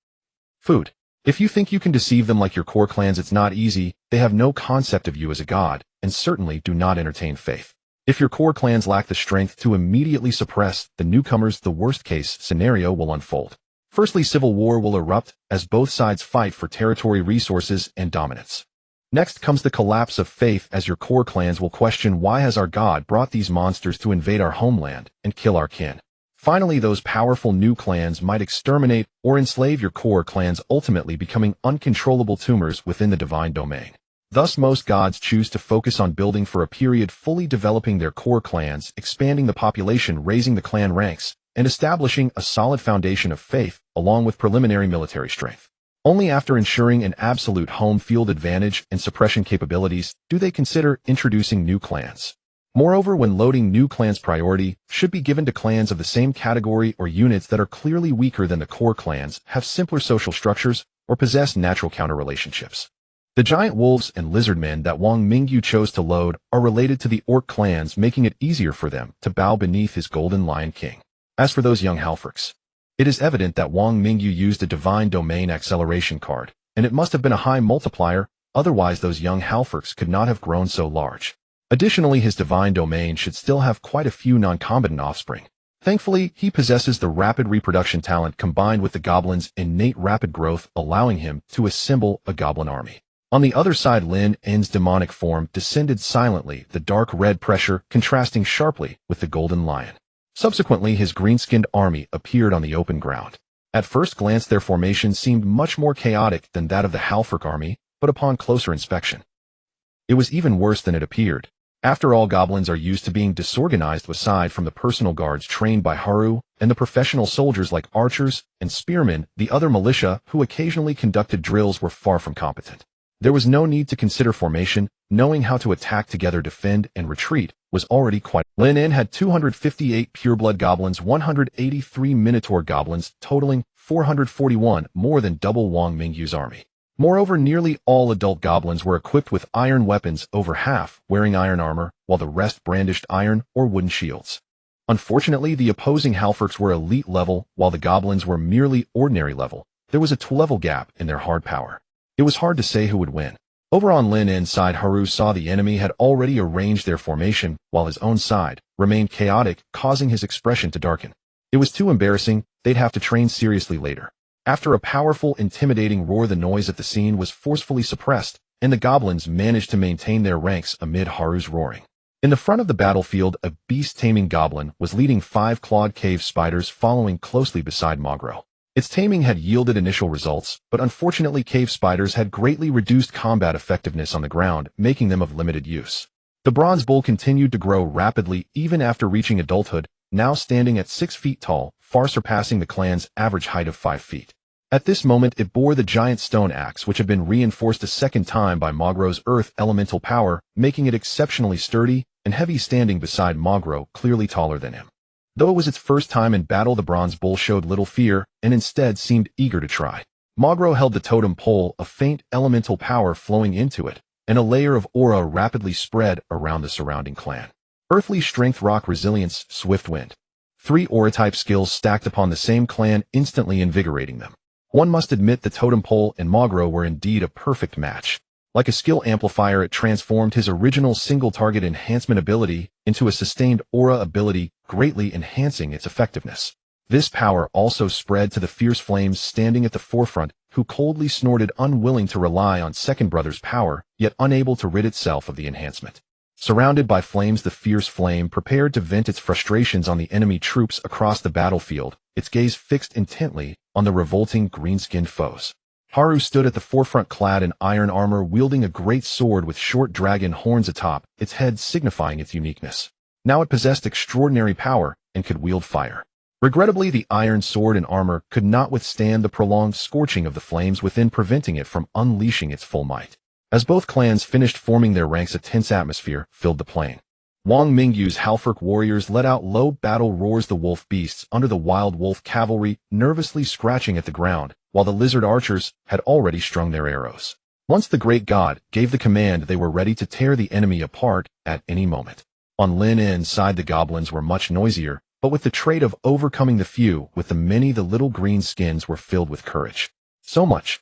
food. If you think you can deceive them like your core clans, it's not easy. They have no concept of you as a god, and certainly do not entertain faith. If your core clans lack the strength to immediately suppress the newcomers, the worst-case scenario will unfold. Firstly, civil war will erupt as both sides fight for territory, resources, and dominance. Next comes the collapse of faith, as your core clans will question, why has our god brought these monsters to invade our homeland and kill our kin? Finally, those powerful new clans might exterminate or enslave your core clans, ultimately becoming uncontrollable tumors within the divine domain. Thus, most gods choose to focus on building for a period, fully developing their core clans, expanding the population, raising the clan ranks, and establishing a solid foundation of faith, along with preliminary military strength. Only after ensuring an absolute home field advantage and suppression capabilities do they consider introducing new clans. Moreover, when loading new clans, priority should be given to clans of the same category or units that are clearly weaker than the core clans, have simpler social structures, or possess natural counter relationships. The giant wolves and lizardmen that Wang Mingyu chose to load are related to the orc clans, making it easier for them to bow beneath his golden lion king. As for those young halforcs, it is evident that Wang Mingyu used a divine domain acceleration card, and it must have been a high multiplier, otherwise those young halforcs could not have grown so large. Additionally, his divine domain should still have quite a few non-combatant offspring. Thankfully, he possesses the rapid reproduction talent combined with the goblin's innate rapid growth, allowing him to assemble a goblin army. On the other side, Lynn's demonic form descended silently, the dark red pressure contrasting sharply with the golden lion. Subsequently, his green-skinned army appeared on the open ground. At first glance, their formation seemed much more chaotic than that of the halforc army, but upon closer inspection, it was even worse than it appeared. After all, goblins are used to being disorganized aside from the personal guards trained by Haru and the professional soldiers like archers and spearmen. The other militia who occasionally conducted drills were far from competent. There was no need to consider formation. Knowing how to attack together, defend, and retreat was already quite. Lynn had 258 pureblood goblins, 183 minotaur-goblins, totaling 441, more than double Wang Mingyu's army. Moreover, nearly all adult goblins were equipped with iron weapons, over half wearing iron armor, while the rest brandished iron or wooden shields. Unfortunately, the opposing halforcs were elite level, while the goblins were merely ordinary level. There was a 2-level gap in their hard power. It was hard to say who would win. Over on Lynn's side, Haru saw the enemy had already arranged their formation, while his own side remained chaotic, causing his expression to darken. It was too embarrassing. They'd have to train seriously later. After a powerful, intimidating roar, the noise at the scene was forcefully suppressed, and the goblins managed to maintain their ranks amid Haru's roaring. In the front of the battlefield, a beast-taming goblin was leading 5 clawed cave spiders, following closely beside Magro. Its taming had yielded initial results, but unfortunately cave spiders had greatly reduced combat effectiveness on the ground, making them of limited use. The bronze bull continued to grow rapidly even after reaching adulthood, now standing at 6 feet tall, far surpassing the clan's average height of 5 feet. At this moment, it bore the giant stone axe, which had been reinforced a second time by Magro's earth elemental power, making it exceptionally sturdy and heavy, standing beside Magro, clearly taller than him. Though it was its first time in battle, the bronze bull showed little fear and instead seemed eager to try. Magro held the totem pole, a faint elemental power flowing into it, and a layer of aura rapidly spread around the surrounding clan. Earthly strength, rock resilience, swift wind. 3 aura-type skills stacked upon the same clan, instantly invigorating them. One must admit the totem pole and Magro were indeed a perfect match. Like a skill amplifier, it transformed his original single-target enhancement ability into a sustained aura ability, greatly enhancing its effectiveness. This power also spread to the fierce flames standing at the forefront, who coldly snorted, unwilling to rely on second brother's power, yet unable to rid itself of the enhancement. Surrounded by flames, the fierce flame prepared to vent its frustrations on the enemy troops across the battlefield, its gaze fixed intently on the revolting green-skinned foes. Haru stood at the forefront, clad in iron armor, wielding a great sword with short dragon horns atop, its head signifying its uniqueness. Now it possessed extraordinary power and could wield fire. Regrettably, the iron sword and armor could not withstand the prolonged scorching of the flames within, preventing it from unleashing its full might. As both clans finished forming their ranks, a tense atmosphere filled the plain. Wang Mingyu's halforc warriors let out low battle roars, the wolf beasts under the wild wolf cavalry nervously scratching at the ground, while the lizard archers had already strung their arrows. Once the great god gave the command, they were ready to tear the enemy apart at any moment. On Lynn's side, the goblins were much noisier, but with the trait of overcoming the few, with the many, the little green skins were filled with courage. So much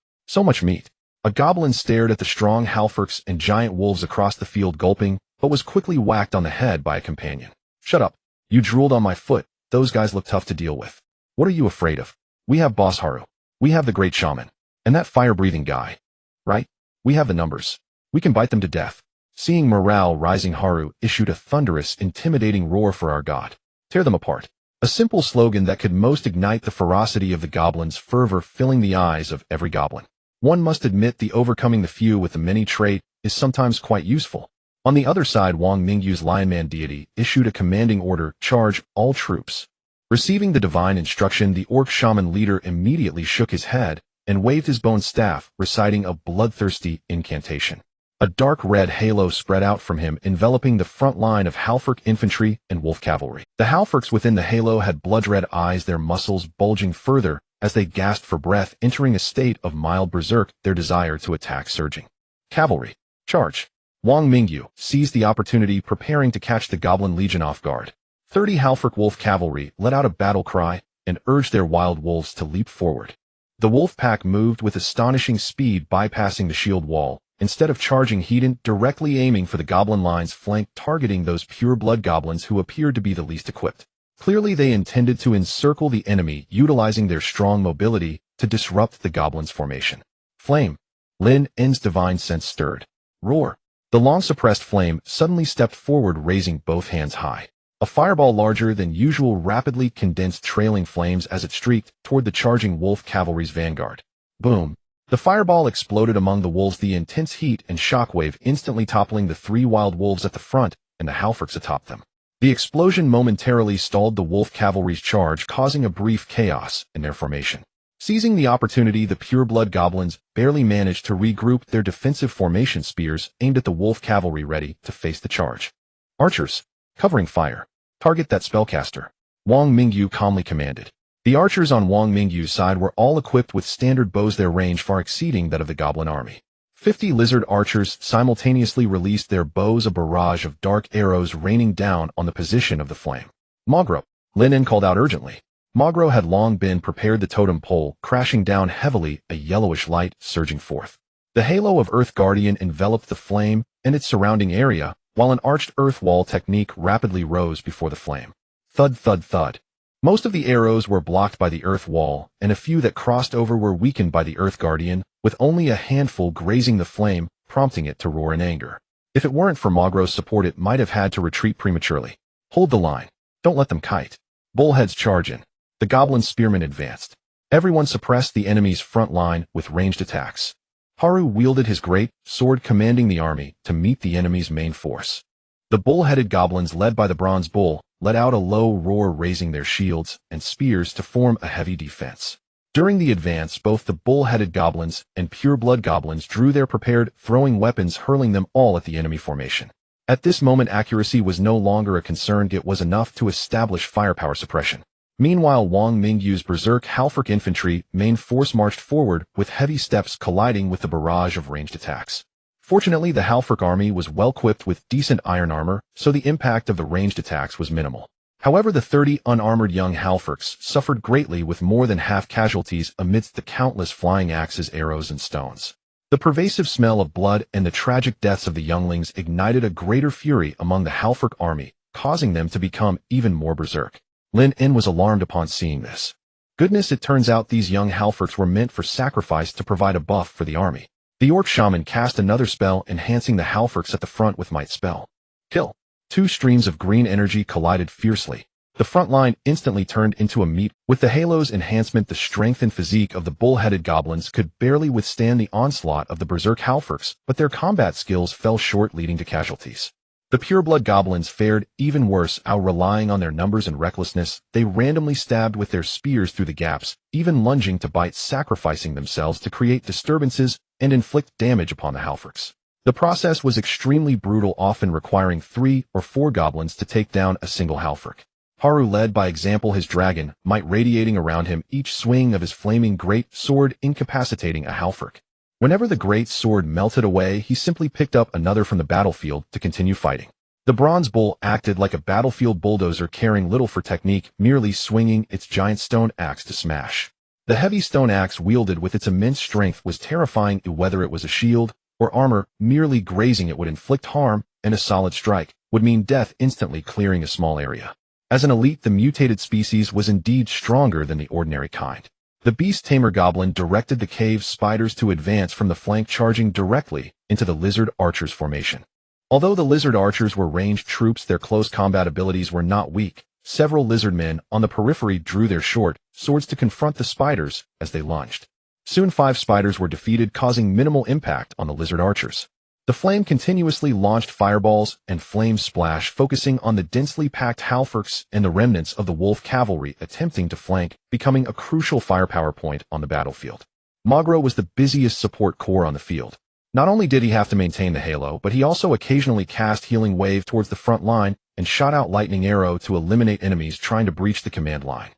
meat. A goblin stared at the strong halforcs and giant wolves across the field, gulping, but was quickly whacked on the head by a companion. "Shut up. You drooled on my foot. Those guys look tough to deal with. What are you afraid of? We have Boss Haru. We have the great shaman. And that fire-breathing guy. Right? We have the numbers. We can bite them to death." Seeing morale rising, Haru issued a thunderous, intimidating roar for our god. "Tear them apart." A simple slogan that could most ignite the ferocity of the goblins, fervor filling the eyes of every goblin. One must admit the overcoming the few with the many trait is sometimes quite useful. On the other side, Wang Mingyu's Lionman deity issued a commanding order: charge all troops. Receiving the divine instruction, the orc shaman leader immediately shook his head, and waved his bone staff, reciting a bloodthirsty incantation. A dark red halo spread out from him, enveloping the front line of Halford infantry and wolf cavalry. The Halfords within the halo had blood-red eyes, their muscles bulging further as they gasped for breath, entering a state of mild berserk, their desire to attack surging. Cavalry, charge! Wang Mingyu seized the opportunity, preparing to catch the Goblin Legion off guard. 30 Halford wolf cavalry let out a battle cry and urged their wild wolves to leap forward. The wolf pack moved with astonishing speed, bypassing the shield wall. Instead of charging, Hedon directly aiming for the goblin line's flank, targeting those pure-blood goblins who appeared to be the least equipped. Clearly they intended to encircle the enemy, utilizing their strong mobility to disrupt the goblins' formation. Flame. Lynn's divine sense stirred. Roar. The long-suppressed flame suddenly stepped forward, raising both hands high. A fireball larger than usual rapidly condensed, trailing flames as it streaked toward the charging wolf cavalry's vanguard. Boom. The fireball exploded among the wolves, the intense heat and shockwave instantly toppling the 3 wild wolves at the front and the Halfords atop them. The explosion momentarily stalled the wolf cavalry's charge, causing a brief chaos in their formation. Seizing the opportunity, the pure-blood goblins barely managed to regroup, their defensive formation spears aimed at the wolf cavalry, ready to face the charge. Archers, covering fire. Target that spellcaster, Wang Mingyu calmly commanded. The archers on Wang Mingyu's side were all equipped with standard bows, their range far exceeding that of the goblin army. 50 lizard archers simultaneously released their bows, a barrage of dark arrows raining down on the position of the flame. Magro, Lynn called out urgently. Magro had long been prepared, the totem pole crashing down heavily, a yellowish light surging forth. The halo of Earth Guardian enveloped the flame and its surrounding area, while an arched earth wall technique rapidly rose before the flame. Thud, thud, thud. Most of the arrows were blocked by the earth wall, and a few that crossed over were weakened by the Earth Guardian, with only a handful grazing the flame, prompting it to roar in anger. If it weren't for Magro's support, it might have had to retreat prematurely. Hold the line. Don't let them kite. Bullheads charge in. The goblin spearmen advanced. Everyone suppressed the enemy's front line with ranged attacks. Haru wielded his great sword, commanding the army to meet the enemy's main force. The bull-headed goblins, led by the bronze bull, let out a low roar, raising their shields and spears to form a heavy defense. During the advance, both the bull-headed goblins and pure-blood goblins drew their prepared throwing weapons, hurling them all at the enemy formation. At this moment, accuracy was no longer a concern. It was enough to establish firepower suppression. Meanwhile, Wang Mingyu's berserk Halford infantry main force marched forward with heavy steps, colliding with the barrage of ranged attacks. Fortunately, the Halford army was well-equipped with decent iron armor, so the impact of the ranged attacks was minimal. However, the 30 unarmored young Halfords suffered greatly, with more than half casualties amidst the countless flying axes, arrows, and stones. The pervasive smell of blood and the tragic deaths of the younglings ignited a greater fury among the Halford army, causing them to become even more berserk. Lynn was alarmed upon seeing this. Goodness, it turns out these young Halfords were meant for sacrifice to provide a buff for the army. The orc shaman cast another spell, enhancing the Halfords at the front with Might spell. Kill. 2 streams of green energy collided fiercely. The front line instantly turned into a meat. With the halo's enhancement, the strength and physique of the bull-headed goblins could barely withstand the onslaught of the berserk Halfords, but their combat skills fell short, leading to casualties. The pure-blood goblins fared even worse, relying on their numbers and recklessness. They randomly stabbed with their spears through the gaps, even lunging to bite, sacrificing themselves to create disturbances and inflict damage upon the Halfords. The process was extremely brutal, often requiring 3 or 4 goblins to take down a single Halford. Haru led by example, his dragon might radiating around him, each swing of his flaming great sword incapacitating a Halford. Whenever the great sword melted away, he simply picked up another from the battlefield to continue fighting. The bronze bull acted like a battlefield bulldozer, caring little for technique, merely swinging its giant stone axe to smash. The heavy stone axe, wielded with its immense strength, was terrifying. Whether it was a shield or armor, merely grazing it would inflict harm, and a solid strike would mean death, instantly clearing a small area. As an elite, the mutated species was indeed stronger than the ordinary kind. The beast tamer goblin directed the cave spiders to advance from the flank, charging directly into the lizard archers' formation. Although the lizard archers were ranged troops, their close combat abilities were not weak. Several lizard men on the periphery drew their short swords to confront the spiders as they lunged. Soon 5 spiders were defeated, causing minimal impact on the lizard archers. The flame continuously launched fireballs and flame splash, focusing on the densely packed Halfords and the remnants of the wolf cavalry attempting to flank, becoming a crucial firepower point on the battlefield. Magro was the busiest support core on the field. Not only did he have to maintain the halo, but he also occasionally cast Healing Wave towards the front line and shot out Lightning Arrow to eliminate enemies trying to breach the command line.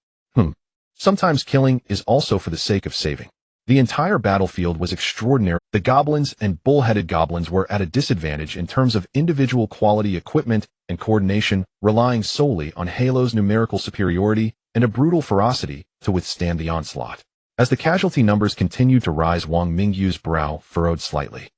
Sometimes killing is also for the sake of saving. The entire battlefield was extraordinary. The goblins and bull-headed goblins were at a disadvantage in terms of individual quality equipment and coordination, relying solely on Halo's numerical superiority and a brutal ferocity to withstand the onslaught. As the casualty numbers continued to rise, Wang Mingyu's brow furrowed slightly.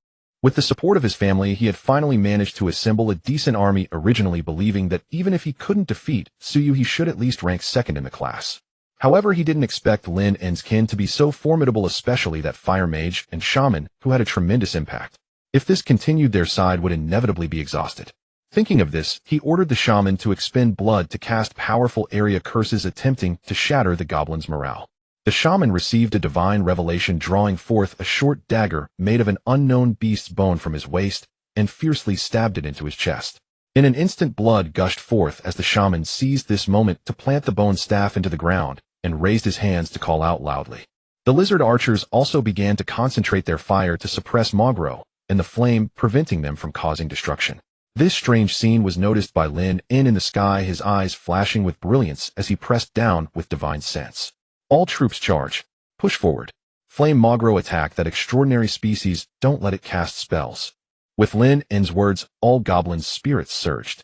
With the support of his family, he had finally managed to assemble a decent army, originally believing that even if he couldn't defeat Suyu, he should at least rank second in the class. However, he didn't expect Lin and kin to be so formidable, especially that fire mage and shaman, who had a tremendous impact. If this continued, their side would inevitably be exhausted. Thinking of this, he ordered the shaman to expend blood to cast powerful area curses, attempting to shatter the goblins' morale. The shaman received a divine revelation, drawing forth a short dagger made of an unknown beast's bone from his waist and fiercely stabbed it into his chest. In an instant, blood gushed forth as the shaman seized this moment to plant the bone staff into the ground and raised his hands to call out loudly. The lizard archers also began to concentrate their fire to suppress Magro and the flame, preventing them from causing destruction. This strange scene was noticed by Lin in the sky, his eyes flashing with brilliance as he pressed down with divine sense. All troops charge. Push forward. Flame Magro attack that extraordinary species, don't let it cast spells. With Lin N's words, all goblins' spirits surged.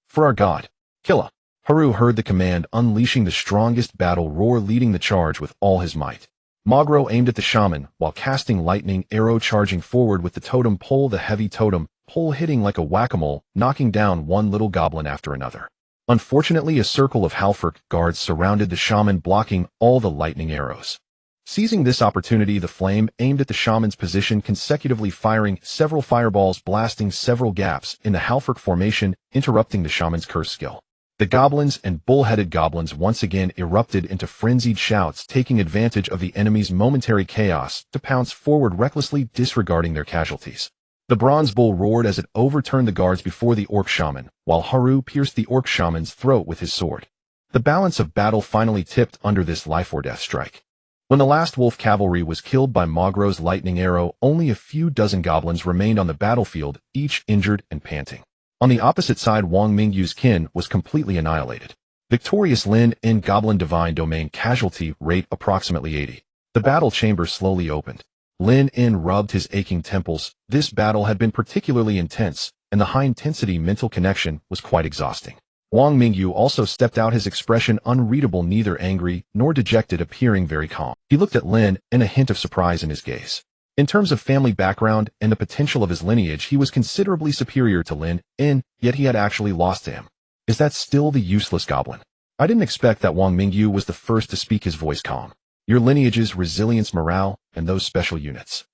For our god, Killa. Haru heard the command, unleashing the strongest battle roar, leading the charge with all his might. Magro aimed at the shaman while casting lightning arrow, charging forward with the totem pole, the heavy totem pole hitting like a whack-a-mole, knocking down one little goblin after another. Unfortunately, a circle of Halford guards surrounded the shaman, blocking all the lightning arrows. Seizing this opportunity, the flame aimed at the shaman's position, consecutively firing several fireballs, blasting several gaps in the Halford formation, interrupting the shaman's curse skill. The goblins and bull-headed goblins once again erupted into frenzied shouts, taking advantage of the enemy's momentary chaos to pounce forward, recklessly disregarding their casualties. The bronze bull roared as it overturned the guards before the orc shaman, while Haru pierced the orc shaman's throat with his sword. The balance of battle finally tipped under this life-or-death strike. When the last wolf cavalry was killed by Magro's lightning arrow, only a few dozen goblins remained on the battlefield, each injured and panting. On the opposite side, Wang Mingyu's kin was completely annihilated. Victorious Lin in Goblin Divine Domain, casualty rate approximately 80. The battle chamber slowly opened. Lin In rubbed his aching temples. This battle had been particularly intense, and the high-intensity mental connection was quite exhausting. Wang Mingyu also stepped out, his expression unreadable, neither angry nor dejected, appearing very calm. He looked at Lin, and a hint of surprise in his gaze. In terms of family background and the potential of his lineage, he was considerably superior to Lin In, yet he had actually lost to him. Is that still the useless goblin? I didn't expect that. Wang Mingyu was the first to speak, his voice calm. Your lineage's resilience, morale, and those special units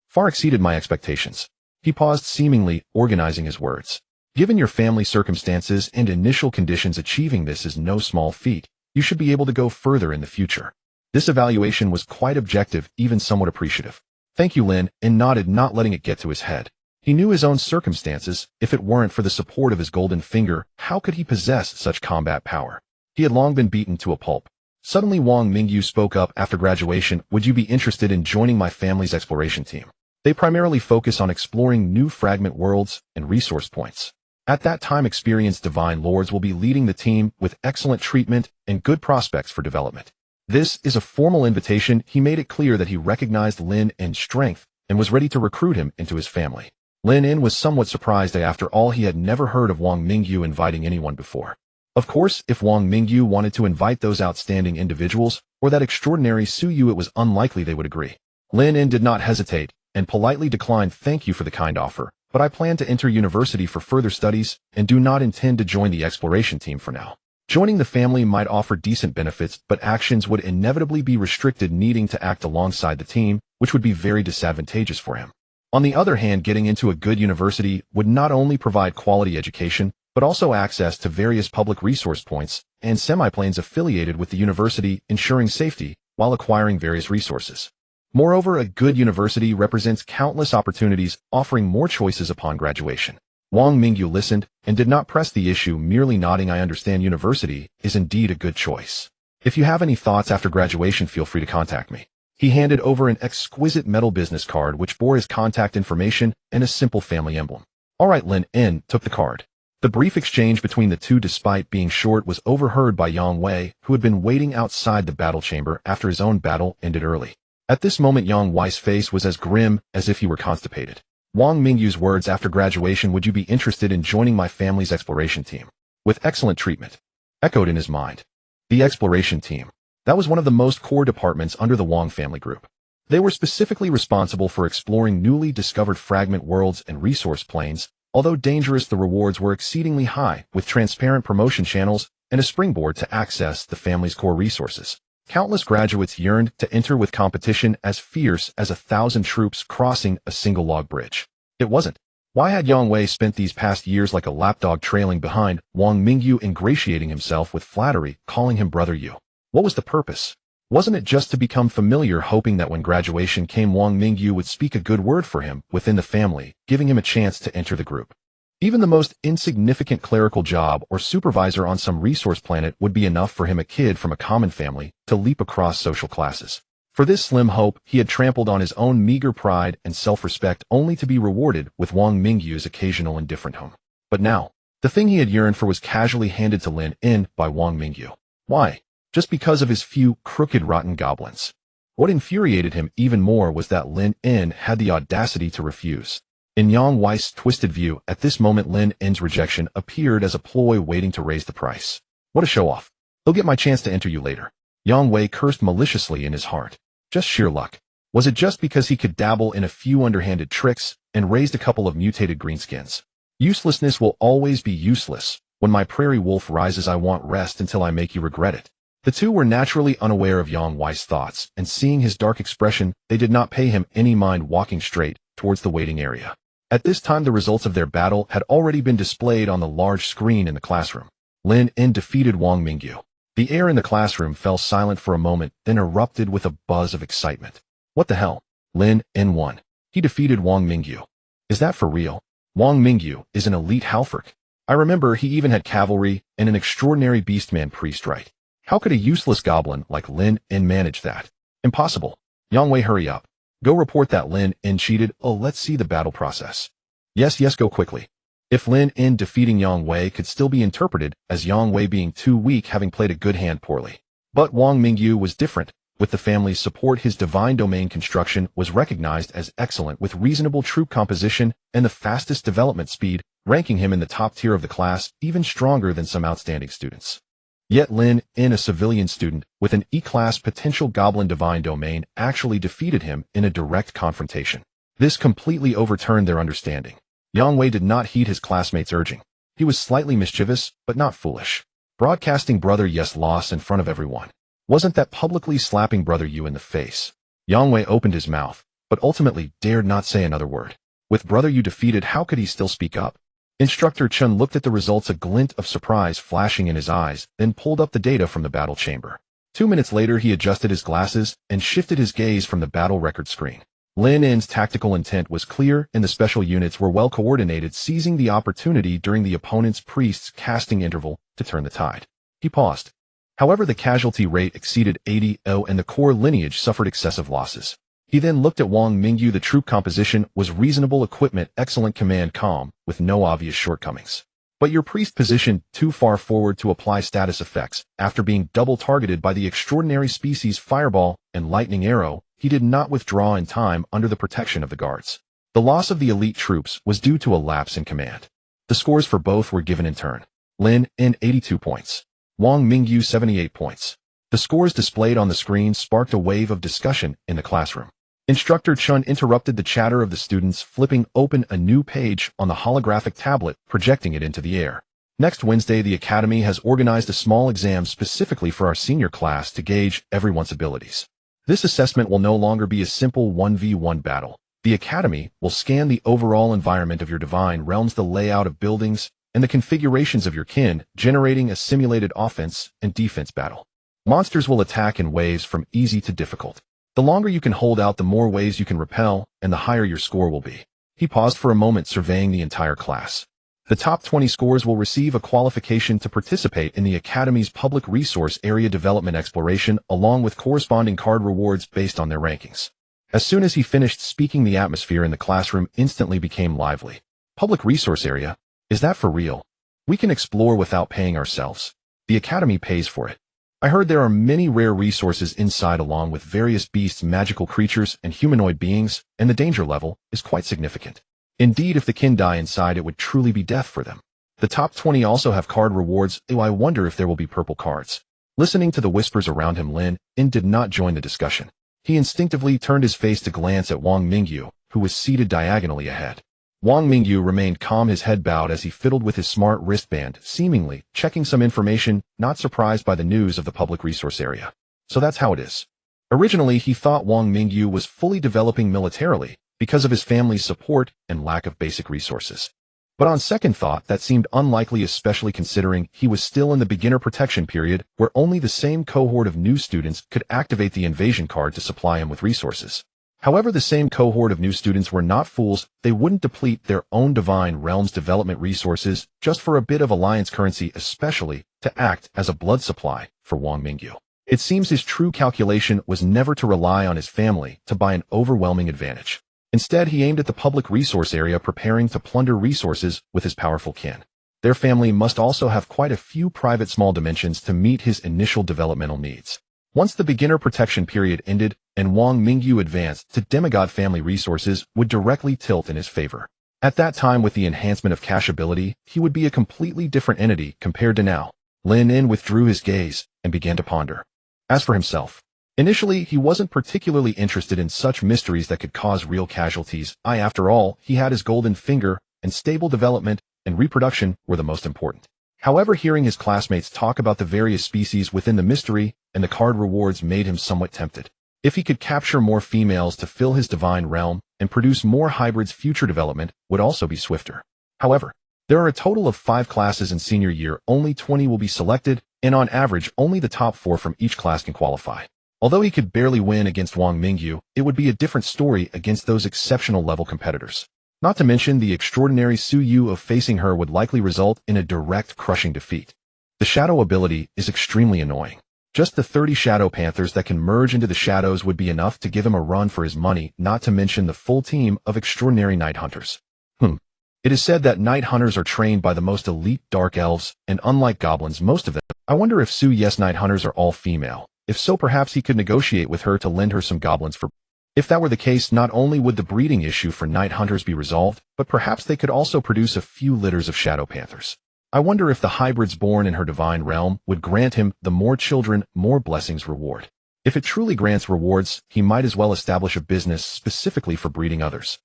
far exceeded my expectations. He paused, seemingly organizing his words. Given your family circumstances and initial conditions, achieving this is no small feat. You should be able to go further in the future. This evaluation was quite objective, even somewhat appreciative. Thank you, Lin, and nodded, not letting it get to his head. He knew his own circumstances. If it weren't for the support of his golden finger, how could he possess such combat power? He had long been beaten to a pulp. Suddenly, Wang Mingyu spoke up. After graduation, would you be interested in joining my family's exploration team? They primarily focus on exploring new fragment worlds and resource points. At that time, experienced divine lords will be leading the team with excellent treatment and good prospects for development. This is a formal invitation. He made it clear that he recognized Lin In's strength and was ready to recruit him into his family. Lin In was somewhat surprised. After all, he had never heard of Wang Mingyu inviting anyone before. Of course, if Wang Mingyu wanted to invite those outstanding individuals or that extraordinary Suyu, it was unlikely they would agree. Lin In did not hesitate and politely declined. Thank you for the kind offer, but I plan to enter university for further studies and do not intend to join the exploration team for now. Joining the family might offer decent benefits, but actions would inevitably be restricted, needing to act alongside the team, which would be very disadvantageous for him. On the other hand, getting into a good university would not only provide quality education, but also access to various public resource points and semiplanes affiliated with the university, ensuring safety while acquiring various resources. Moreover, a good university represents countless opportunities, offering more choices upon graduation. Wang Mingyu listened and did not press the issue, merely nodding. I understand. University is indeed a good choice. If you have any thoughts after graduation, feel free to contact me. He handed over an exquisite metal business card which bore his contact information and a simple family emblem. All right, Lynn took the card. The brief exchange between the two, despite being short, was overheard by Yang Wei, who had been waiting outside the battle chamber after his own battle ended early. At this moment, Yang Wei's face was as grim as if he were constipated. Wang Mingyu's words: after graduation, would you be interested in joining my family's exploration team? With excellent treatment, echoed in his mind. The exploration team. That was one of the most core departments under the Wang family group. They were specifically responsible for exploring newly discovered fragment worlds and resource planes. Although dangerous, the rewards were exceedingly high, with transparent promotion channels and a springboard to access the family's core resources. Countless graduates yearned to enter with competition as fierce as 1,000 troops crossing a single log bridge. It wasn't. Why had Yang Wei spent these past years like a lapdog trailing behind Wang Mingyu, ingratiating himself with flattery, calling him Brother Yu? What was the purpose? Wasn't it just to become familiar, hoping that when graduation came, Wang Mingyu would speak a good word for him within the family, giving him a chance to enter the group? Even the most insignificant clerical job or supervisor on some resource planet would be enough for him, a kid from a common family, to leap across social classes. For this slim hope, he had trampled on his own meager pride and self-respect, only to be rewarded with Wang Mingyu's occasional indifferent home. But now, the thing he had yearned for was casually handed to Lynn by Wang Mingyu. Why? Just because of his few crooked, rotten goblins. What infuriated him even more was that Lynn had the audacity to refuse. In Yang Wei's twisted view, at this moment Lynn's rejection appeared as a ploy waiting to raise the price. What a show-off. He'll get my chance to enter you later. Yang Wei cursed maliciously in his heart. Just sheer luck. Was it just because he could dabble in a few underhanded tricks and raised a couple of mutated greenskins? Uselessness will always be useless. When my prairie wolf rises, I want rest until I make you regret it. The two were naturally unaware of Yang Wei's thoughts, and seeing his dark expression, they did not pay him any mind, walking straight towards the waiting area. At this time, the results of their battle had already been displayed on the large screen in the classroom. Lynn defeated Wang Mingyu. The air in the classroom fell silent for a moment, then erupted with a buzz of excitement. What the hell? Lynn won. He defeated Wang Mingyu. Is that for real? Wang Mingyu is an elite halfwerk. I remember he even had cavalry and an extraordinary beastman priest, right? How could a useless goblin like Lynn manage that? Impossible. Yang Wei, hurry up. Go report that Lynn cheated. Oh, let's see the battle process. Yes, go quickly. If Lynn defeating Yang Wei could still be interpreted as Yang Wei being too weak, having played a good hand poorly. But Wang Mingyu was different. With the family's support, his divine domain construction was recognized as excellent, with reasonable troop composition and the fastest development speed, ranking him in the top tier of the class, even stronger than some outstanding students. Yet Lynn, a civilian student with an E-class potential goblin divine domain, actually defeated him in a direct confrontation. This completely overturned their understanding. Yang Wei did not heed his classmates' urging. He was slightly mischievous, but not foolish. Broadcasting Brother Yes loss in front of everyone. Wasn't that publicly slapping Brother Yu in the face? Yang Wei opened his mouth, but ultimately dared not say another word. With Brother Yu defeated, how could he still speak up? Instructor Chun looked at the results, a glint of surprise flashing in his eyes, then pulled up the data from the battle chamber. 2 minutes later, he adjusted his glasses and shifted his gaze from the battle record screen. Lynn's tactical intent was clear, and the special units were well coordinated, seizing the opportunity during the opponent's priest's casting interval to turn the tide. He paused. However, the casualty rate exceeded 80, and the core lineage suffered excessive losses. He then looked at Wang Mingyu. The troop composition was reasonable, equipment excellent, command calm, with no obvious shortcomings. But your priest positioned too far forward to apply status effects. After being double targeted by the extraordinary species fireball and lightning arrow, he did not withdraw in time under the protection of the guards. The loss of the elite troops was due to a lapse in command. The scores for both were given in turn. Lynn 82 points. Wang Mingyu 78 points. The scores displayed on the screen sparked a wave of discussion in the classroom. Instructor Chun interrupted the chatter of the students, flipping open a new page on the holographic tablet, projecting it into the air. Next Wednesday, the Academy has organized a small exam specifically for our senior class to gauge everyone's abilities. This assessment will no longer be a simple 1v1 battle. The Academy will scan the overall environment of your divine realms, the layout of buildings, and the configurations of your kin, generating a simulated offense and defense battle. Monsters will attack in waves from easy to difficult. The longer you can hold out, the more waves you can repel, and the higher your score will be. He paused for a moment, surveying the entire class. The top 20 scores will receive a qualification to participate in the Academy's Public Resource Area Development Exploration along with corresponding card rewards based on their rankings. As soon as he finished speaking, the atmosphere in the classroom instantly became lively. Public Resource Area? Is that for real? We can explore without paying ourselves. The Academy pays for it. I heard there are many rare resources inside along with various beasts, magical creatures, and humanoid beings, and the danger level is quite significant. Indeed, if the kin die inside, it would truly be death for them. The top 20 also have card rewards. I wonder if there will be purple cards. Listening to the whispers around him, Lynn did not join the discussion. He instinctively turned his face to glance at Wang Mingyu, who was seated diagonally ahead. Wang Mingyu remained calm, his head bowed as he fiddled with his smart wristband, seemingly checking some information, not surprised by the news of the public resource area. So that's how it is. Originally, he thought Wang Mingyu was fully developing militarily because of his family's support and lack of basic resources. But on second thought, that seemed unlikely, especially considering he was still in the beginner protection period where only the same cohort of new students could activate the invasion card to supply him with resources. However, the same cohort of new students were not fools. They wouldn't deplete their own divine realm's development resources just for a bit of alliance currency, especially to act as a blood supply for Wang Mingyu. It seems his true calculation was never to rely on his family to buy an overwhelming advantage. Instead, he aimed at the public resource area, preparing to plunder resources with his powerful kin. Their family must also have quite a few private small dimensions to meet his initial developmental needs. Once the beginner protection period ended and Wang Mingyu advanced to demigod, family resources would directly tilt in his favor. At that time, with the enhancement of cash ability, he would be a completely different entity compared to now. Lynn withdrew his gaze and began to ponder. As for himself, initially he wasn't particularly interested in such mysteries that could cause real casualties. After all, he had his golden finger, and stable development and reproduction were the most important. However, hearing his classmates talk about the various species within the mystery and the card rewards made him somewhat tempted. If he could capture more females to fill his divine realm and produce more hybrids, future development would also be swifter. However, there are a total of 5 classes in senior year. Only 20 will be selected, and on average, only the top 4 from each class can qualify. Although he could barely win against Wang Mingyu, it would be a different story against those exceptional level competitors. Not to mention the extraordinary Su Yu of facing her would likely result in a direct crushing defeat. The shadow ability is extremely annoying. Just the 30 shadow panthers that can merge into the shadows would be enough to give him a run for his money, not to mention the full team of extraordinary night hunters. It is said that night hunters are trained by the most elite dark elves, and unlike goblins, most of them. I wonder if Su Yes night hunters are all female. If so, perhaps he could negotiate with her to lend her some goblins for. If that were the case, not only would the breeding issue for night hunters be resolved, but perhaps they could also produce a few litters of shadow panthers. I wonder if the hybrids born in her divine realm would grant him the more children, more blessings reward. If it truly grants rewards, he might as well establish a business specifically for breeding others.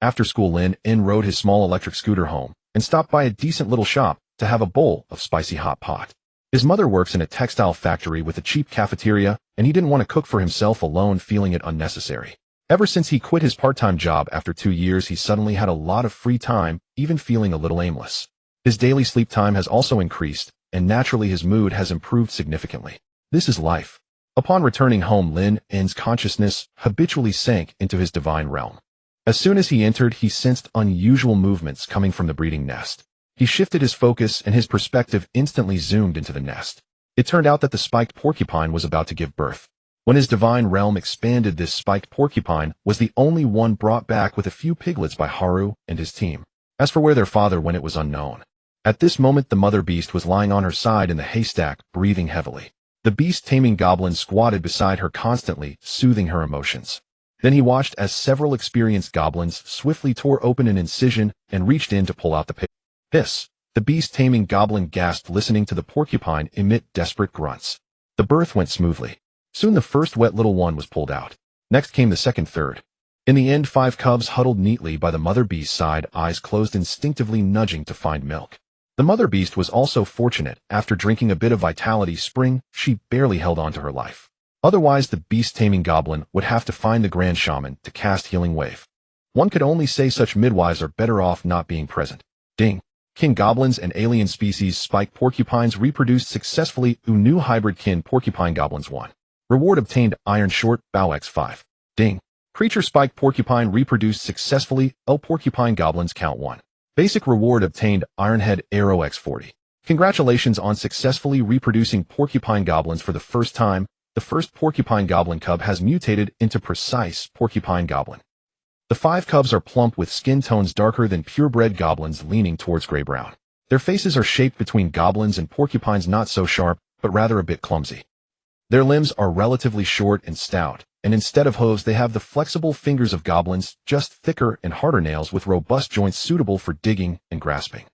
After school, Lynn rode his small electric scooter home and stopped by a decent little shop to have a bowl of spicy hot pot. His mother works in a textile factory with a cheap cafeteria, and he didn't want to cook for himself alone, feeling it unnecessary. Ever since he quit his part-time job after 2 years, he suddenly had a lot of free time, even feeling a little aimless. His daily sleep time has also increased, and naturally his mood has improved significantly. This is life. Upon returning home, Lynn's consciousness habitually sank into his divine realm. As soon as he entered, he sensed unusual movements coming from the breeding nest. He shifted his focus and his perspective instantly zoomed into the nest. It turned out that the spiked porcupine was about to give birth. When his divine realm expanded, this spiked porcupine was the only one brought back with a few piglets by Haru and his team. As for where their father went, it was unknown. At this moment, the mother beast was lying on her side in the haystack, breathing heavily. The beast-taming goblin squatted beside her, constantly soothing her emotions. Then he watched as several experienced goblins swiftly tore open an incision and reached in to pull out the pig. Hiss! The beast-taming goblin gasped, listening to the porcupine emit desperate grunts. The birth went smoothly. Soon the first wet little one was pulled out. Next came the second, third. In the end, 5 cubs huddled neatly by the mother beast's side, eyes closed, instinctively nudging to find milk. The mother beast was also fortunate. After drinking a bit of vitality spring, she barely held on to her life. Otherwise, the beast-taming goblin would have to find the grand shaman to cast healing wave. One could only say such midwives are better off not being present. Ding! Kin goblins and alien species spiked porcupines reproduced successfully. New hybrid kin porcupine goblins 1. Reward obtained: iron short, bow x5. Ding! Creature spiked porcupine reproduced successfully. Porcupine goblins count 1. Basic reward obtained Ironhead Arrow X40. Congratulations on successfully reproducing porcupine goblins for the first time. The first porcupine goblin cub has mutated into precise porcupine goblin. The 5 cubs are plump with skin tones darker than purebred goblins leaning towards gray-brown. Their faces are shaped between goblins and porcupines, not so sharp, but rather a bit clumsy. Their limbs are relatively short and stout, and instead of hooves they have the flexible fingers of goblins, just thicker and harder nails with robust joints suitable for digging and grasping.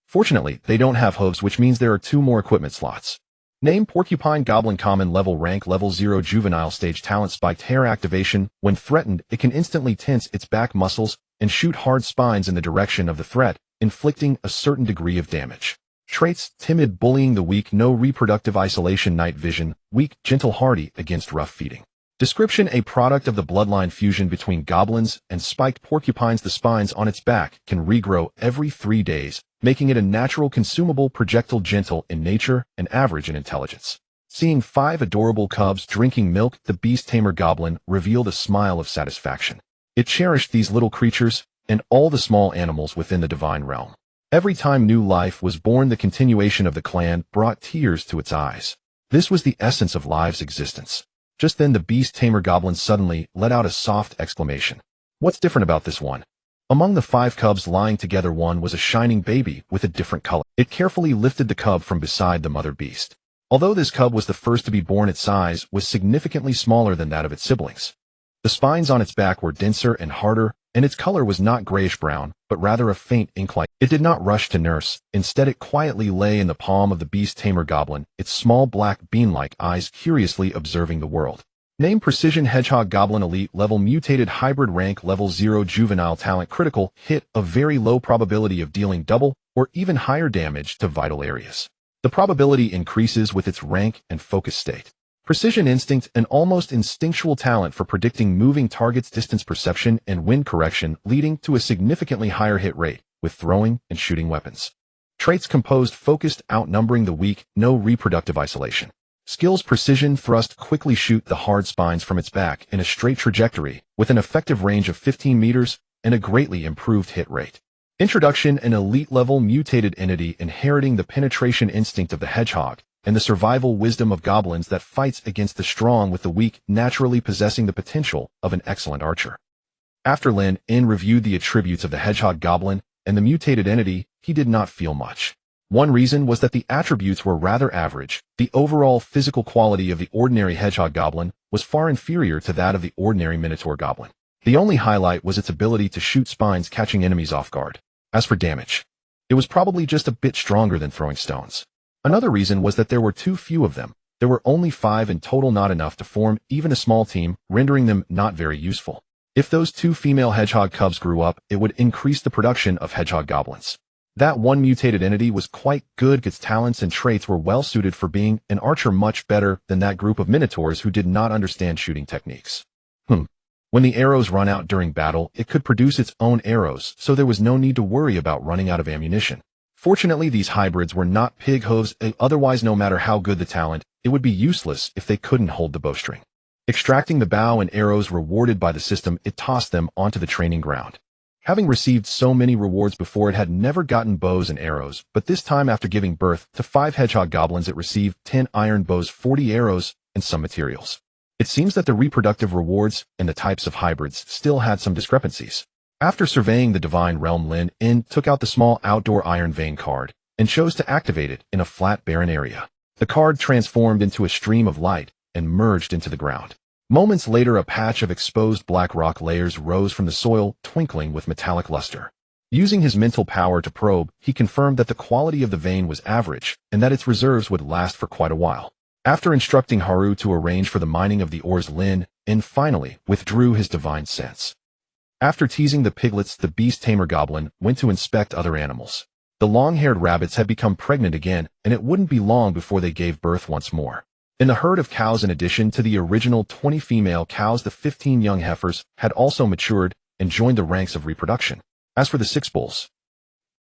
Fortunately, they don't have hooves, which means there are 2 more equipment slots. Name Porcupine Goblin Common Level Rank Level 0 Juvenile Stage Talent Spiked Hair Activation. When threatened, it can instantly tense its back muscles and shoot hard spines in the direction of the threat, inflicting a certain degree of damage. Traits: Timid, Bullying the Weak, No Reproductive Isolation, Night Vision, Weak, Gentle, Hardy, Against Rough Feeding. Description: A product of the bloodline fusion between goblins and spiked porcupines. The spines on its back can regrow every 3 days, making it a natural consumable projectile, gentle in nature and average in intelligence. Seeing 5 adorable cubs drinking milk, the beast tamer goblin revealed a smile of satisfaction. It cherished these little creatures and all the small animals within the divine realm. Every time new life was born, the continuation of the clan brought tears to its eyes. This was the essence of life's existence. Just then the beast tamer goblin suddenly let out a soft exclamation. What's different about this one? Among the 5 cubs lying together, one was a shining baby with a different color. It carefully lifted the cub from beside the mother beast. Although this cub was the first to be born, its size was significantly smaller than that of its siblings. The spines on its back were denser and harder, and its color was not grayish-brown, but rather a faint ink-like. It did not rush to nurse. Instead, it quietly lay in the palm of the beast tamer goblin, its small black bean-like eyes curiously observing the world. Name Precision Hedgehog Goblin Elite Level Mutated Hybrid Rank Level 0 Juvenile Talent Critical Hit, a very low probability of dealing double or even higher damage to vital areas. The probability increases with its rank and focus state. Precision Instinct, an almost instinctual talent for predicting moving targets, distance perception, and wind correction, leading to a significantly higher hit rate with throwing and shooting weapons. Traits: Composed, Focused, Outnumbering the Weak, No Reproductive Isolation. Skills: Precision Thrust, quickly shoot the hard spines from its back in a straight trajectory with an effective range of 15 meters and a greatly improved hit rate. Introduction: An elite level mutated entity inheriting the penetration instinct of the hedgehog and the survival wisdom of goblins that fights against the strong with the weak, naturally possessing the potential of an excellent archer. After Lynn reviewed the attributes of the hedgehog goblin and the mutated entity, he did not feel much. One reason was that the attributes were rather average. The overall physical quality of the ordinary hedgehog goblin was far inferior to that of the ordinary minotaur-goblin. The only highlight was its ability to shoot spines, catching enemies off guard. As for damage, it was probably just a bit stronger than throwing stones. Another reason was that there were too few of them. There were only 5 in total, not enough to form even a small team, rendering them not very useful. If those 2 female hedgehog cubs grew up, it would increase the production of hedgehog goblins. That one mutated entity was quite good. Its talents and traits were well suited for being an archer, much better than that group of minotaurs who did not understand shooting techniques. When the arrows run out during battle, it could produce its own arrows, so there was no need to worry about running out of ammunition. Fortunately, these hybrids were not pig hooves, otherwise no matter how good the talent, it would be useless if they couldn't hold the bowstring. Extracting the bow and arrows rewarded by the system, it tossed them onto the training ground. Having received so many rewards before, it had never gotten bows and arrows, but this time after giving birth to 5 hedgehog goblins, it received 10 iron bows, 40 arrows, and some materials. It seems that the reproductive rewards and the types of hybrids still had some discrepancies. After surveying the divine realm, Lynn took out the small outdoor iron vein card and chose to activate it in a flat, barren area. The card transformed into a stream of light and merged into the ground. Moments later, a patch of exposed black rock layers rose from the soil, twinkling with metallic luster. Using his mental power to probe, he confirmed that the quality of the vein was average and that its reserves would last for quite a while. After instructing Haru to arrange for the mining of the ores, Lynn finally withdrew his divine sense. After teasing the piglets, the beast tamer goblin went to inspect other animals. The long-haired rabbits had become pregnant again, and it wouldn't be long before they gave birth once more. In the herd of cows, in addition to the original 20 female cows, the 15 young heifers had also matured and joined the ranks of reproduction. As for the 6 bulls,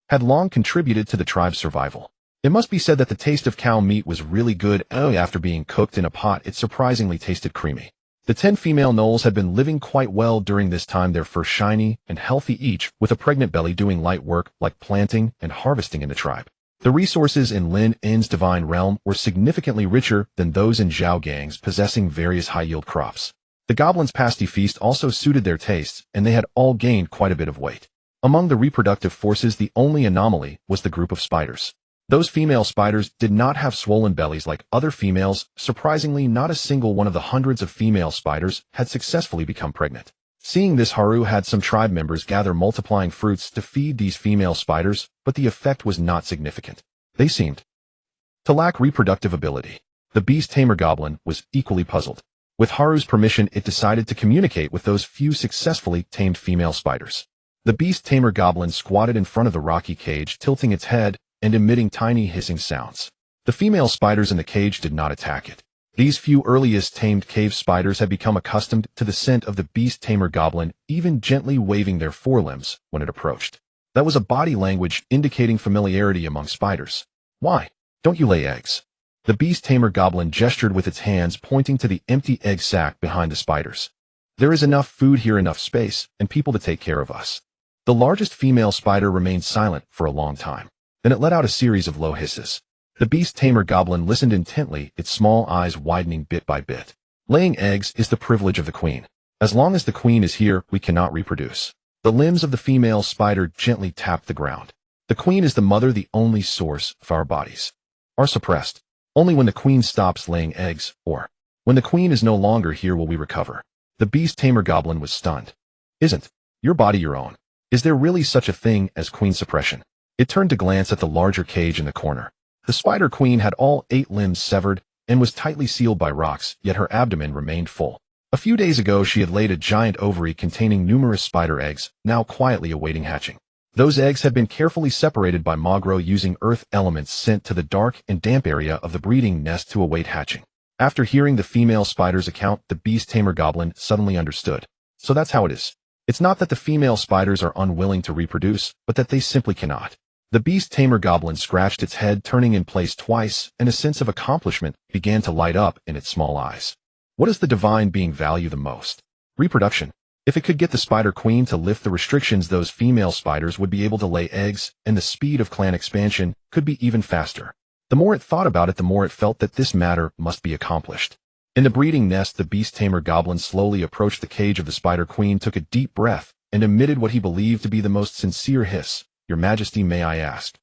had long contributed to the tribe's survival. It must be said that the taste of cow meat was really good. After being cooked in a pot, it surprisingly tasted creamy. The 10 female gnolls had been living quite well during this time, their fur shiny and healthy, each with a pregnant belly, doing light work like planting and harvesting in the tribe. The resources in Lynn's divine realm were significantly richer than those in Zhao Gang's, possessing various high-yield crops. The goblins' pasty feast also suited their tastes, and they had all gained quite a bit of weight. Among the reproductive forces, the only anomaly was the group of spiders. Those female spiders did not have swollen bellies like other females. Surprisingly, not a single one of the hundreds of female spiders had successfully become pregnant. Seeing this, Haru had some tribe members gather multiplying fruits to feed these female spiders, but the effect was not significant. They seemed to lack reproductive ability. The beast tamer goblin was equally puzzled. With Haru's permission, it decided to communicate with those few successfully tamed female spiders. The beast tamer goblin squatted in front of the rocky cage, tilting its head and emitting tiny hissing sounds. The female spiders in the cage did not attack it. These few earliest tamed cave spiders had become accustomed to the scent of the beast tamer goblin, even gently waving their forelimbs when it approached. That was a body language indicating familiarity among spiders. "Why don't you lay eggs?" The beast tamer goblin gestured with its hands, pointing to the empty egg sack behind the spiders. "There is enough food here, enough space, and people to take care of us." The largest female spider remained silent for a long time. Then it let out a series of low hisses. The beast tamer goblin listened intently, its small eyes widening bit by bit. "Laying eggs is the privilege of the queen. As long as the queen is here, we cannot reproduce." The limbs of the female spider gently tapped the ground. "The queen is the mother, the only source of our bodies are suppressed. Only when the queen stops laying eggs, or when the queen is no longer here, will we recover." The beast tamer goblin was stunned. "Isn't your body your own? Is there really such a thing as queen suppression?" It turned to glance at the larger cage in the corner. The spider queen had all 8 limbs severed and was tightly sealed by rocks, yet her abdomen remained full. A few days ago, she had laid a giant ovary containing numerous spider eggs, now quietly awaiting hatching. Those eggs had been carefully separated by Magro, using earth elements sent to the dark and damp area of the breeding nest to await hatching. After hearing the female spider's account, the beast tamer goblin suddenly understood. So that's how it is. It's not that the female spiders are unwilling to reproduce, but that they simply cannot. The beast tamer goblin scratched its head, turning in place twice, and a sense of accomplishment began to light up in its small eyes. What does the divine being value the most? Reproduction. If it could get the spider queen to lift the restrictions, those female spiders would be able to lay eggs, and the speed of clan expansion could be even faster. The more it thought about it, the more it felt that this matter must be accomplished. In the breeding nest, the beast tamer goblin slowly approached the cage of the spider queen, took a deep breath, and emitted what he believed to be the most sincere hiss. "Your Majesty, may I ask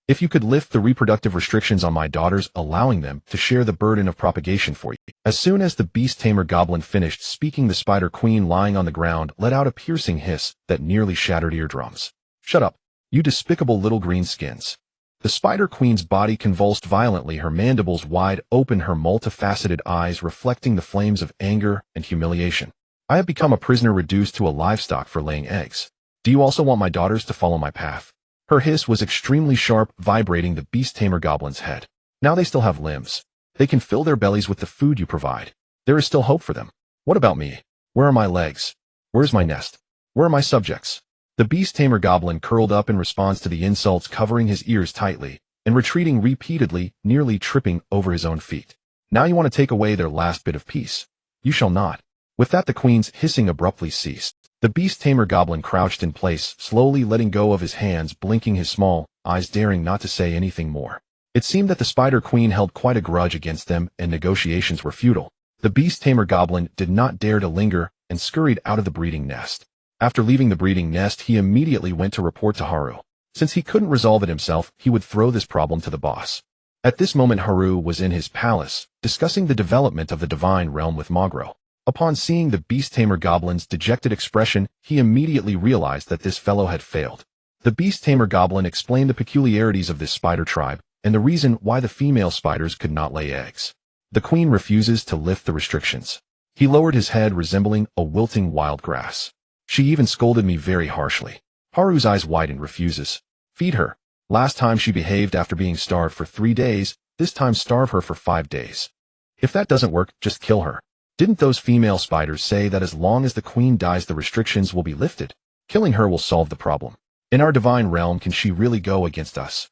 if you could lift the reproductive restrictions on my daughters, allowing them to share the burden of propagation for you?" As soon as the beast tamer goblin finished speaking, the spider queen, lying on the ground, let out a piercing hiss that nearly shattered eardrums. "Shut up, you despicable little greenskins." The spider queen's body convulsed violently, her mandibles wide open, her multifaceted eyes reflecting the flames of anger and humiliation. "I have become a prisoner, reduced to a livestock for laying eggs. Do you also want my daughters to follow my path?" Her hiss was extremely sharp, vibrating the beast tamer goblin's head. "Now they still have limbs. They can fill their bellies with the food you provide. There is still hope for them. What about me? Where are my legs? Where's my nest? Where are my subjects?" The beast tamer goblin curled up in response to the insults, covering his ears tightly and retreating repeatedly, nearly tripping over his own feet. "Now you want to take away their last bit of peace. You shall not." With that, the queen's hissing abruptly ceased. The beast tamer goblin crouched in place, slowly letting go of his hands, blinking his small eyes, daring not to say anything more. It seemed that the spider queen held quite a grudge against them, and negotiations were futile. The beast tamer goblin did not dare to linger and scurried out of the breeding nest. After leaving the breeding nest, he immediately went to report to Haru. Since he couldn't resolve it himself, he would throw this problem to the boss. At this moment, Haru was in his palace, discussing the development of the divine realm with Magro. Upon seeing the beast tamer goblin's dejected expression, he immediately realized that this fellow had failed. The beast tamer goblin explained the peculiarities of this spider tribe and the reason why the female spiders could not lay eggs. "The queen refuses to lift the restrictions." He lowered his head, resembling a wilting wild grass. "She even scolded me very harshly." Haru's eyes widened. "Refuses. Feed her. Last time she behaved after being starved for 3 days, this time starve her for 5 days. If that doesn't work, just kill her. Didn't those female spiders say that as long as the queen dies, the restrictions will be lifted? Killing her will solve the problem. In our divine realm, can she really go against us?"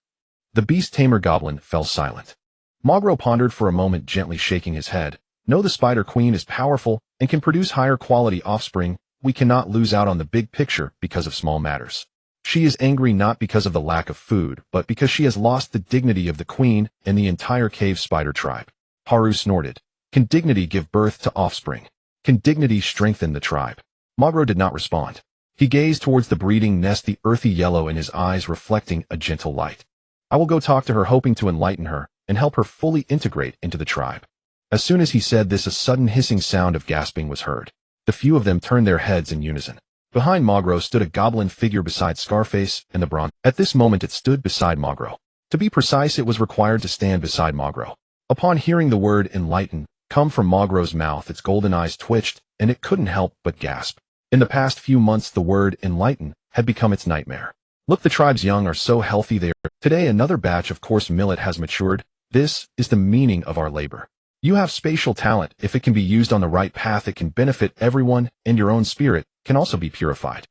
The beast tamer goblin fell silent. Magro pondered for a moment, gently shaking his head. Know the Spider Queen is powerful and can produce higher quality offspring. We cannot lose out on the big picture because of small matters. She is angry not because of the lack of food, but because she has lost the dignity of the queen and the entire cave spider tribe. Haru snorted. Can dignity give birth to offspring? Can dignity strengthen the tribe? Magro did not respond. He gazed towards the breeding nest, the earthy yellow in his eyes reflecting a gentle light. I will go talk to her, hoping to enlighten her and help her fully integrate into the tribe. As soon as he said this, a sudden hissing sound of gasping was heard. The few of them turned their heads in unison. Behind Magro stood a goblin figure beside Scarface and the bronze. At this moment it stood beside Magro. To be precise, it was required to stand beside Magro. Upon hearing the word enlighten come from Magro's mouth, its golden eyes twitched, and it couldn't help but gasp. In the past few months, the word enlighten had become its nightmare. Look, the tribe's young are so healthy there. Today another batch of coarse millet has matured. This is the meaning of our labor. You have spatial talent. If it can be used on the right path, it can benefit everyone, and your own spirit can also be purified.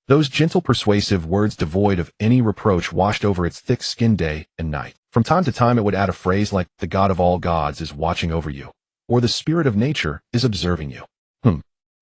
Those gentle, persuasive words devoid of any reproach washed over its thick skin day and night. From time to time it would add a phrase like, the God of all gods is watching over you, or the spirit of nature is observing you.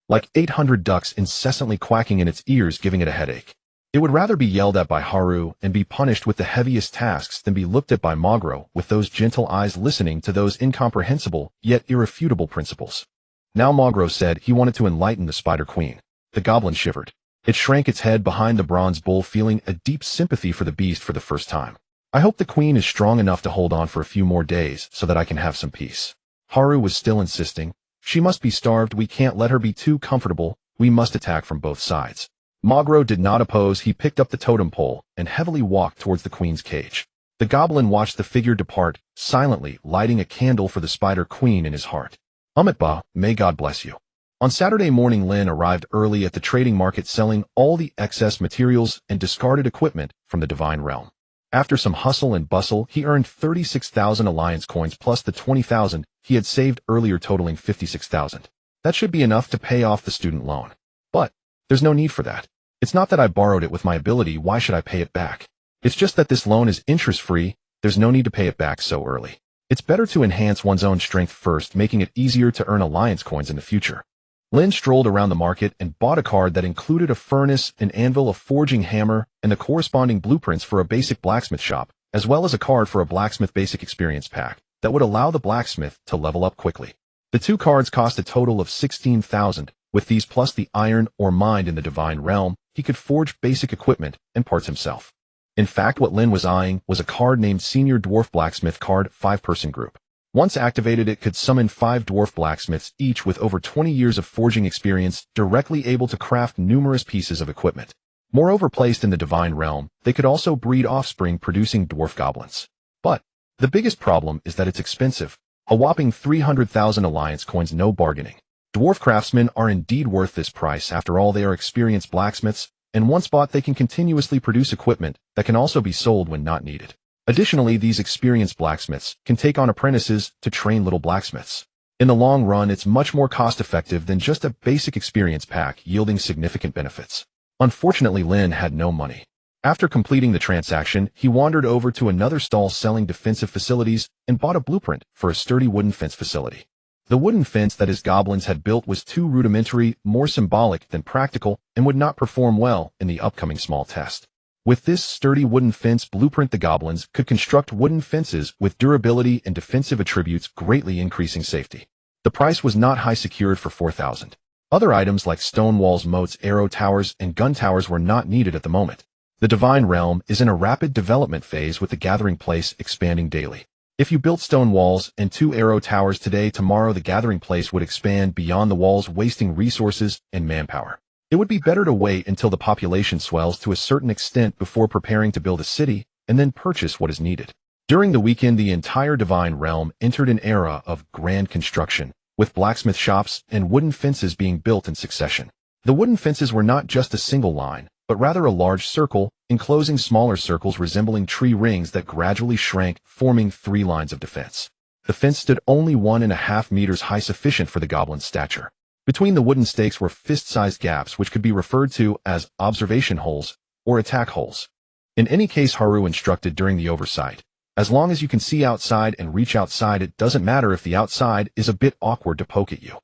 Like 800 ducks incessantly quacking in its ears, giving it a headache. It would rather be yelled at by Haru and be punished with the heaviest tasks than be looked at by Magro with those gentle eyes listening to those incomprehensible yet irrefutable principles. Now Magro said he wanted to enlighten the Spider Queen. The goblin shivered. It shrank its head behind the bronze bull, feeling a deep sympathy for the beast for the first time. I hope the queen is strong enough to hold on for a few more days so that I can have some peace. Haru was still insisting. She must be starved. We can't let her be too comfortable. We must attack from both sides. Magro did not oppose. He picked up the totem pole and heavily walked towards the queen's cage. The goblin watched the figure depart, silently lighting a candle for the Spider Queen in his heart. Amitba, may God bless you. On Saturday morning, Lynn arrived early at the trading market, selling all the excess materials and discarded equipment from the Divine Realm. After some hustle and bustle, he earned 36,000 alliance coins plus the 20,000 he had saved earlier, totaling 56,000. That should be enough to pay off the student loan. But there's no need for that. It's not that I borrowed it with my ability. Why should I pay it back? It's just that this loan is interest-free. There's no need to pay it back so early. It's better to enhance one's own strength first, making it easier to earn alliance coins in the future. Lynn strolled around the market and bought a card that included a furnace, an anvil, a forging hammer, and the corresponding blueprints for a basic blacksmith shop, as well as a card for a blacksmith basic experience pack that would allow the blacksmith to level up quickly. The two cards cost a total of 16,000. With these plus the iron or mind in the Divine Realm, he could forge basic equipment and parts himself. In fact, what Lynn was eyeing was a card named Senior Dwarf Blacksmith Card, 5-person group. Once activated, it could summon 5 dwarf blacksmiths, each with over 20 years of forging experience, directly able to craft numerous pieces of equipment. Moreover, placed in the Divine Realm, they could also breed offspring producing dwarf goblins. But the biggest problem is that it's expensive. A whopping 300,000 alliance coins, no bargaining. Dwarf craftsmen are indeed worth this price. After all, they are experienced blacksmiths, and once bought they can continuously produce equipment that can also be sold when not needed. Additionally, these experienced blacksmiths can take on apprentices to train little blacksmiths. In the long run, it's much more cost-effective than just a basic experience pack, yielding significant benefits. Unfortunately, Lynn had no money. After completing the transaction, he wandered over to another stall selling defensive facilities and bought a blueprint for a sturdy wooden fence facility. The wooden fence that his goblins had built was too rudimentary, more symbolic than practical, and would not perform well in the upcoming small test. With this sturdy wooden fence blueprint, the goblins could construct wooden fences with durability and defensive attributes, greatly increasing safety. The price was not high, secured for 4,000. Other items like stone walls, moats, arrow towers, and gun towers were not needed at the moment. The Divine Realm is in a rapid development phase, with the gathering place expanding daily. If you built stone walls and 2 arrow towers today, tomorrow the gathering place would expand beyond the walls, wasting resources and manpower. It would be better to wait until the population swells to a certain extent before preparing to build a city, and then purchase what is needed. During the weekend, the entire Divine Realm entered an era of grand construction, with blacksmith shops and wooden fences being built in succession. The wooden fences were not just a single line, but rather a large circle, enclosing smaller circles resembling tree rings that gradually shrank, forming 3 lines of defense. The fence stood only 1.5 meters high, sufficient for the goblin's stature. Between the wooden stakes were fist-sized gaps, which could be referred to as observation holes or attack holes. In any case, Haru instructed during the oversight, As long as you can see outside and reach outside, it doesn't matter if the outside is a bit awkward to poke at you.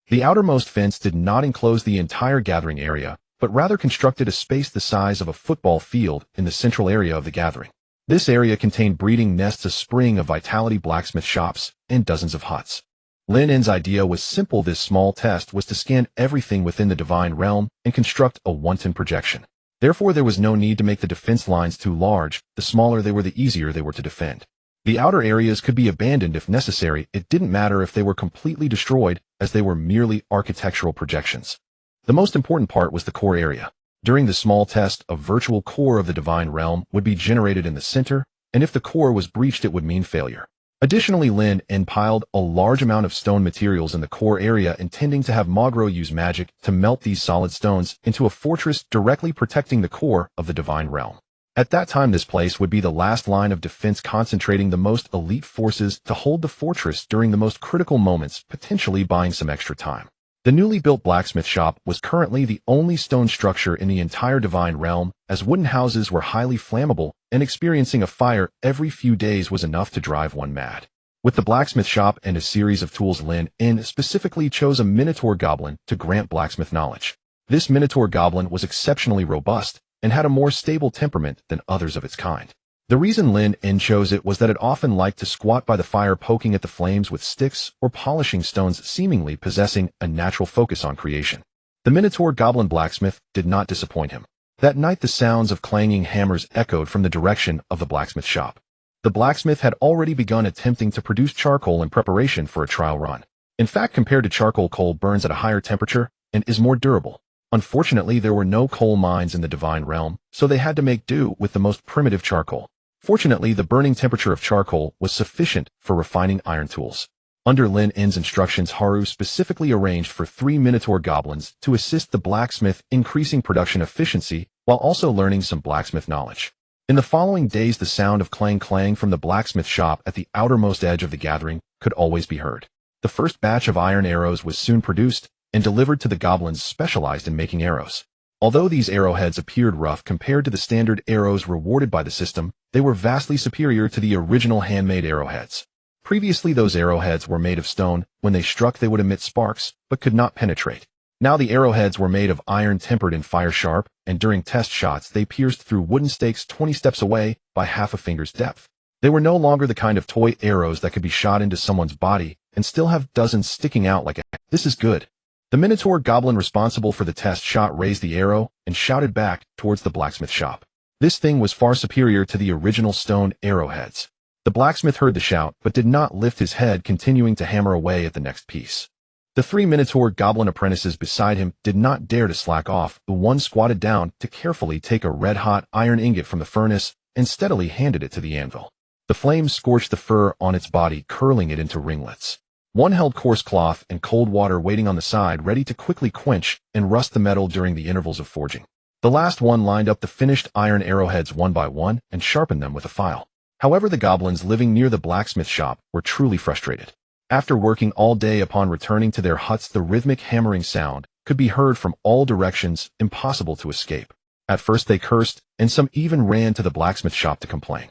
The outermost fence did not enclose the entire gathering area, but rather constructed a space the size of a football field in the central area of the gathering. This area contained breeding nests, a spring of vitality blacksmith shops, and dozens of huts. Lynn's idea was simple. This small test was to scan everything within the divine realm and construct a wanton projection. Therefore, there was no need to make the defense lines too large. The smaller they were, the easier they were to defend. The outer areas could be abandoned if necessary. It didn't matter if they were completely destroyed, as they were merely architectural projections. The most important part was the core area. During the small test, a virtual core of the divine realm would be generated in the center, and if the core was breached, it would mean failure. Additionally, Lynn piled a large amount of stone materials in the core area, intending to have Mogro use magic to melt these solid stones into a fortress directly protecting the core of the divine realm. At that time, this place would be the last line of defense, concentrating the most elite forces to hold the fortress during the most critical moments, potentially buying some extra time. The newly built blacksmith shop was currently the only stone structure in the entire divine realm, as wooden houses were highly flammable, and experiencing a fire every few days was enough to drive one mad. With the blacksmith shop and a series of tools, Lynn specifically chose a minotaur-goblin to grant blacksmith knowledge. This minotaur-goblin was exceptionally robust and had a more stable temperament than others of its kind. The reason Lynn chose it was that it often liked to squat by the fire, poking at the flames with sticks or polishing stones, seemingly possessing a natural focus on creation. The minotaur-goblin blacksmith did not disappoint him. That night, the sounds of clanging hammers echoed from the direction of the blacksmith shop. The blacksmith had already begun attempting to produce charcoal in preparation for a trial run. In fact, compared to charcoal, coal burns at a higher temperature and is more durable. Unfortunately, there were no coal mines in the divine realm, so they had to make do with the most primitive charcoal. Fortunately, the burning temperature of charcoal was sufficient for refining iron tools. Under Lynn's instructions, Haru specifically arranged for 3 minotaur goblins to assist the blacksmith, increasing production efficiency while also learning some blacksmith knowledge. In the following days, the sound of clang from the blacksmith shop at the outermost edge of the gathering could always be heard. The first batch of iron arrows was soon produced and delivered to the goblins specialized in making arrows. Although these arrowheads appeared rough compared to the standard arrows rewarded by the system, they were vastly superior to the original handmade arrowheads. Previously, those arrowheads were made of stone. When they struck, they would emit sparks, but could not penetrate. Now the arrowheads were made of iron, tempered and fire sharp, and during test shots, they pierced through wooden stakes 20 steps away by half a finger's depth. They were no longer the kind of toy arrows that could be shot into someone's body and still have dozens sticking out like a. This is good. The minotaur goblin responsible for the test shot raised the arrow and shouted back towards the blacksmith shop. This thing was far superior to the original stone arrowheads. The blacksmith heard the shout, but did not lift his head, continuing to hammer away at the next piece. The 3 minotaur goblin apprentices beside him did not dare to slack off. The one squatted down to carefully take a red-hot iron ingot from the furnace and steadily handed it to the anvil. The flames scorched the fur on its body, curling it into ringlets. One held coarse cloth and cold water waiting on the side, ready to quickly quench and rust the metal during the intervals of forging. The last one lined up the finished iron arrowheads one by one and sharpened them with a file. However, the goblins living near the blacksmith shop were truly frustrated. After working all day, upon returning to their huts, the rhythmic hammering sound could be heard from all directions, impossible to escape. At first they cursed, and some even ran to the blacksmith shop to complain.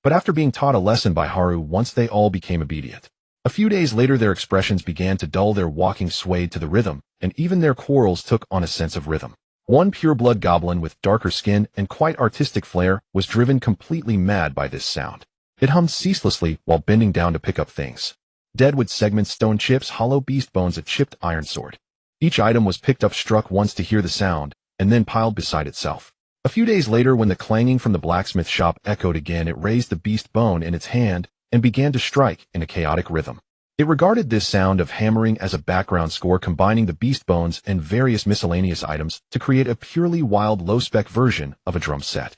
But after being taught a lesson by Haru, once they all became obedient. A few days later, their expressions began to dull, their walking swayed to the rhythm, and even their quarrels took on a sense of rhythm. One pureblood goblin with darker skin and quite artistic flair was driven completely mad by this sound. It hummed ceaselessly while bending down to pick up things. Deadwood segments, stone chips, hollow beast bones, a chipped iron sword. Each item was picked up, struck once to hear the sound, and then piled beside itself. A few days later, when the clanging from the blacksmith shop echoed again, it raised the beast bone in its hand and began to strike in a chaotic rhythm. It regarded this sound of hammering as a background score, combining the beast bones and various miscellaneous items to create a purely wild, low-spec version of a drum set.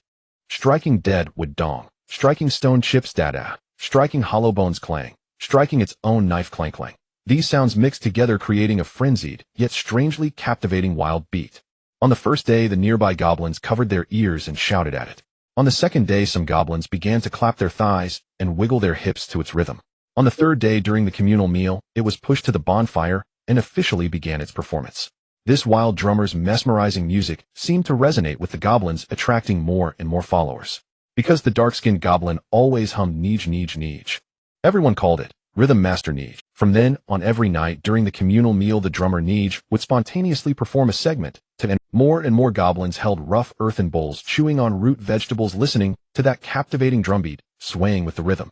Striking deadwood dong, striking stone chips dada, striking hollow bones clang, striking its own knife clank clang. These sounds mixed together, creating a frenzied, yet strangely captivating wild beat. On the first day, the nearby goblins covered their ears and shouted at it. On the second day, some goblins began to clap their thighs and wiggle their hips to its rhythm. On the third day, during the communal meal, it was pushed to the bonfire and officially began its performance. This wild drummer's mesmerizing music seemed to resonate with the goblins, attracting more and more followers. because the dark-skinned goblin always hummed Neej Neej Neej. Everyone called it Rhythm Master Neej. From then on, every night during the communal meal, the drummer Neej would spontaneously perform a segment, and more goblins held rough earthen bowls chewing on root vegetables, listening to that captivating drumbeat, swaying with the rhythm.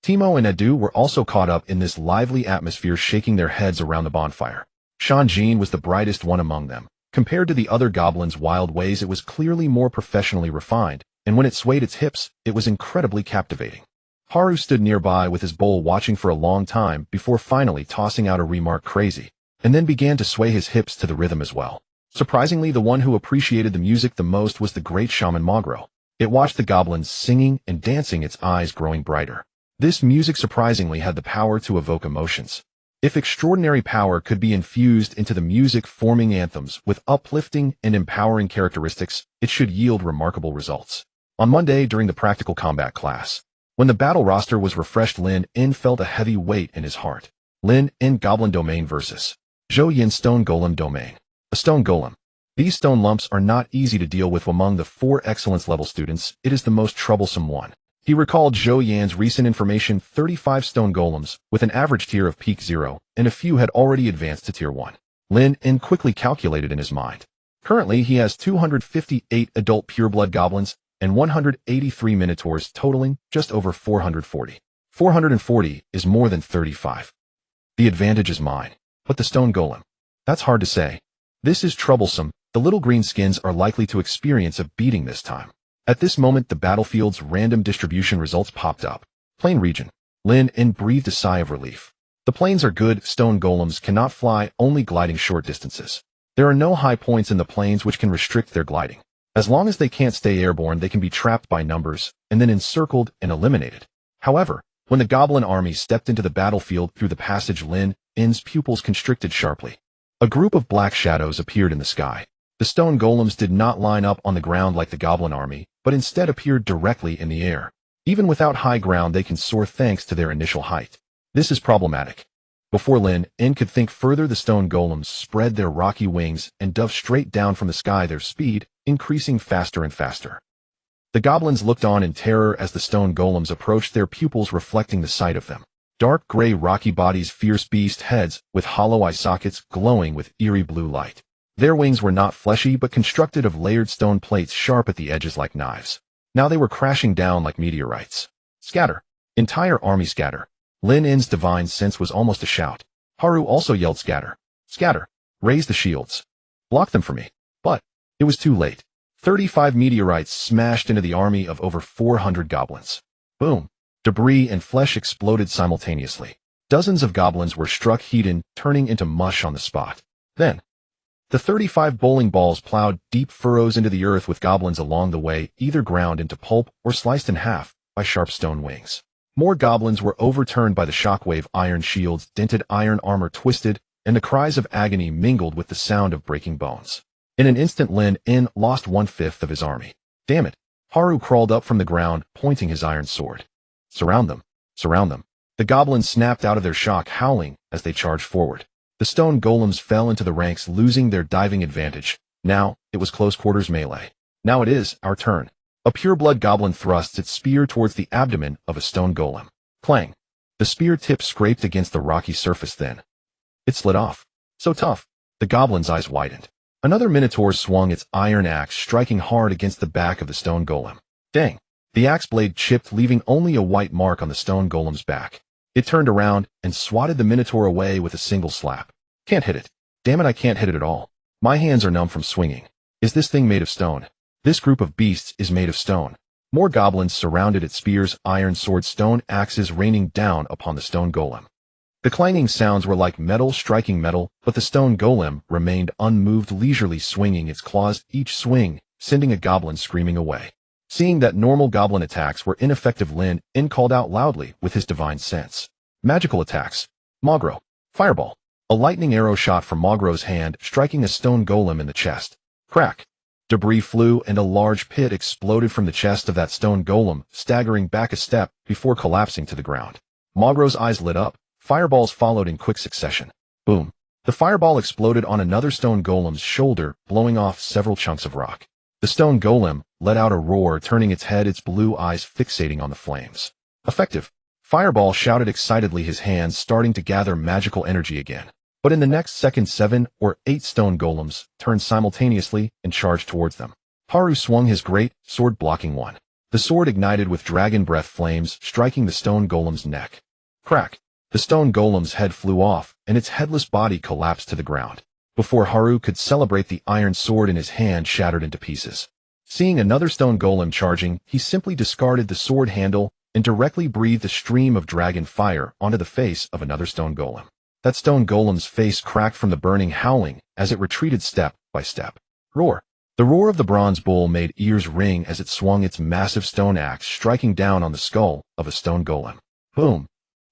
Timo and Edu were also caught up in this lively atmosphere, shaking their heads around the bonfire. Shanjin was the brightest one among them. Compared to the other goblins' wild ways, it was clearly more professionally refined, and when it swayed its hips, it was incredibly captivating. Haru stood nearby with his bowl, watching for a long time before finally tossing out a remark, crazy, and then began to sway his hips to the rhythm as well. Surprisingly, the one who appreciated the music the most was the great shaman Magro. It watched the goblins singing and dancing, its eyes growing brighter. This music surprisingly had the power to evoke emotions. If extraordinary power could be infused into the music, forming anthems with uplifting and empowering characteristics, it should yield remarkable results. On Monday, during the practical combat class, when the battle roster was refreshed, Lynn felt a heavy weight in his heart. Lynn Goblin Domain versus Zhou Yin Stone Golem Domain. A stone golem. These stone lumps are not easy to deal with. Among the 4 excellence level students, it is the most troublesome one. He recalled Zhou Yan's recent information: 35 stone golems, with an average tier of peak 0, and a few had already advanced to tier 1. Lynn quickly calculated in his mind. Currently, he has 258 adult pureblood goblins and 183 minotaurs, totaling just over 440. 440 is more than 35. The advantage is mine. But the stone golem? That's hard to say. This is troublesome. The little green skins are likely to experience a beating this time. At this moment, the battlefield's random distribution results popped up. Plain region. Lynn breathed a sigh of relief. The plains are good. Stone golems cannot fly, only gliding short distances. There are no high points in the plains which can restrict their gliding. As long as they can't stay airborne, they can be trapped by numbers and then encircled and eliminated. However, when the goblin army stepped into the battlefield through the passage, Lynn's pupils constricted sharply. A group of black shadows appeared in the sky. The stone golems did not line up on the ground like the goblin army, but instead appeared directly in the air. Even without high ground, they can soar thanks to their initial height. This is problematic. Before Lynn could think further, the stone golems spread their rocky wings and dove straight down from the sky, their speed increasing faster and faster. The goblins looked on in terror as the stone golems approached, their pupils reflecting the sight of them. Dark gray rocky bodies, fierce beast heads with hollow eye sockets glowing with eerie blue light. Their wings were not fleshy but constructed of layered stone plates, sharp at the edges like knives. Now they were crashing down like meteorites. Scatter. Entire army scatter. Lynn's divine sense was almost a shout. Haru also yelled, scatter. Scatter. Raise the shields. Block them for me. But it was too late. 35 meteorites smashed into the army of over 400 goblins. Boom. Debris and flesh exploded simultaneously. Dozens of goblins were struck, heated, turning into mush on the spot. Then, the 35 bowling balls plowed deep furrows into the earth, with goblins along the way either ground into pulp or sliced in half by sharp stone wings. More goblins were overturned by the shockwave. Iron shields dented, iron armor twisted, and the cries of agony mingled with the sound of breaking bones. In an instant, Lynn lost 1/5 of his army. Damn it. Haru crawled up from the ground, pointing his iron sword. Surround them. Surround them. The goblins snapped out of their shock, howling as they charged forward. The stone golems fell into the ranks, losing their diving advantage. Now, it was close quarters melee. Now it is our turn. A pureblood goblin thrusts its spear towards the abdomen of a stone golem. Clang. The spear tip scraped against the rocky surface, then it slid off. So tough. The goblin's eyes widened. Another minotaur swung its iron axe, striking hard against the back of the stone golem. Dang. The axe blade chipped, leaving only a white mark on the stone golem's back. It turned around and swatted the minotaur away with a single slap. Can't hit it. Damn it, I can't hit it at all. My hands are numb from swinging. Is this thing made of stone? This group of beasts is made of stone. More goblins surrounded it, spears, iron swords, stone axes raining down upon the stone golem. The clanging sounds were like metal striking metal, but the stone golem remained unmoved, leisurely swinging its claws, each swing sending a goblin screaming away. Seeing that normal goblin attacks were ineffective, Lynn called out loudly with his divine sense. Magical attacks. Magro. Fireball. A lightning arrow shot from Magro's hand, striking a stone golem in the chest. Crack. Debris flew and a large pit exploded from the chest of that stone golem, staggering back a step before collapsing to the ground. Magro's eyes lit up. Fireballs followed in quick succession. Boom. The fireball exploded on another stone golem's shoulder, blowing off several chunks of rock. The stone golem let out a roar, turning its head, its blue eyes fixating on the flames. Effective. Fireball shouted excitedly, his hands starting to gather magical energy again. But in the next second, 7 or 8 stone golems turned simultaneously and charged towards them. Haru swung his great sword, blocking one. The sword ignited with dragon breath flames, striking the stone golem's neck. Crack! The stone golem's head flew off, and its headless body collapsed to the ground. Before Haru could celebrate, the iron sword in his hand shattered into pieces. Seeing another stone golem charging, he simply discarded the sword handle and directly breathed a stream of dragon fire onto the face of another stone golem. That stone golem's face cracked from the burning, howling as it retreated step by step. Roar! The roar of the bronze bull made ears ring as it swung its massive stone axe, striking down on the skull of a stone golem. Boom!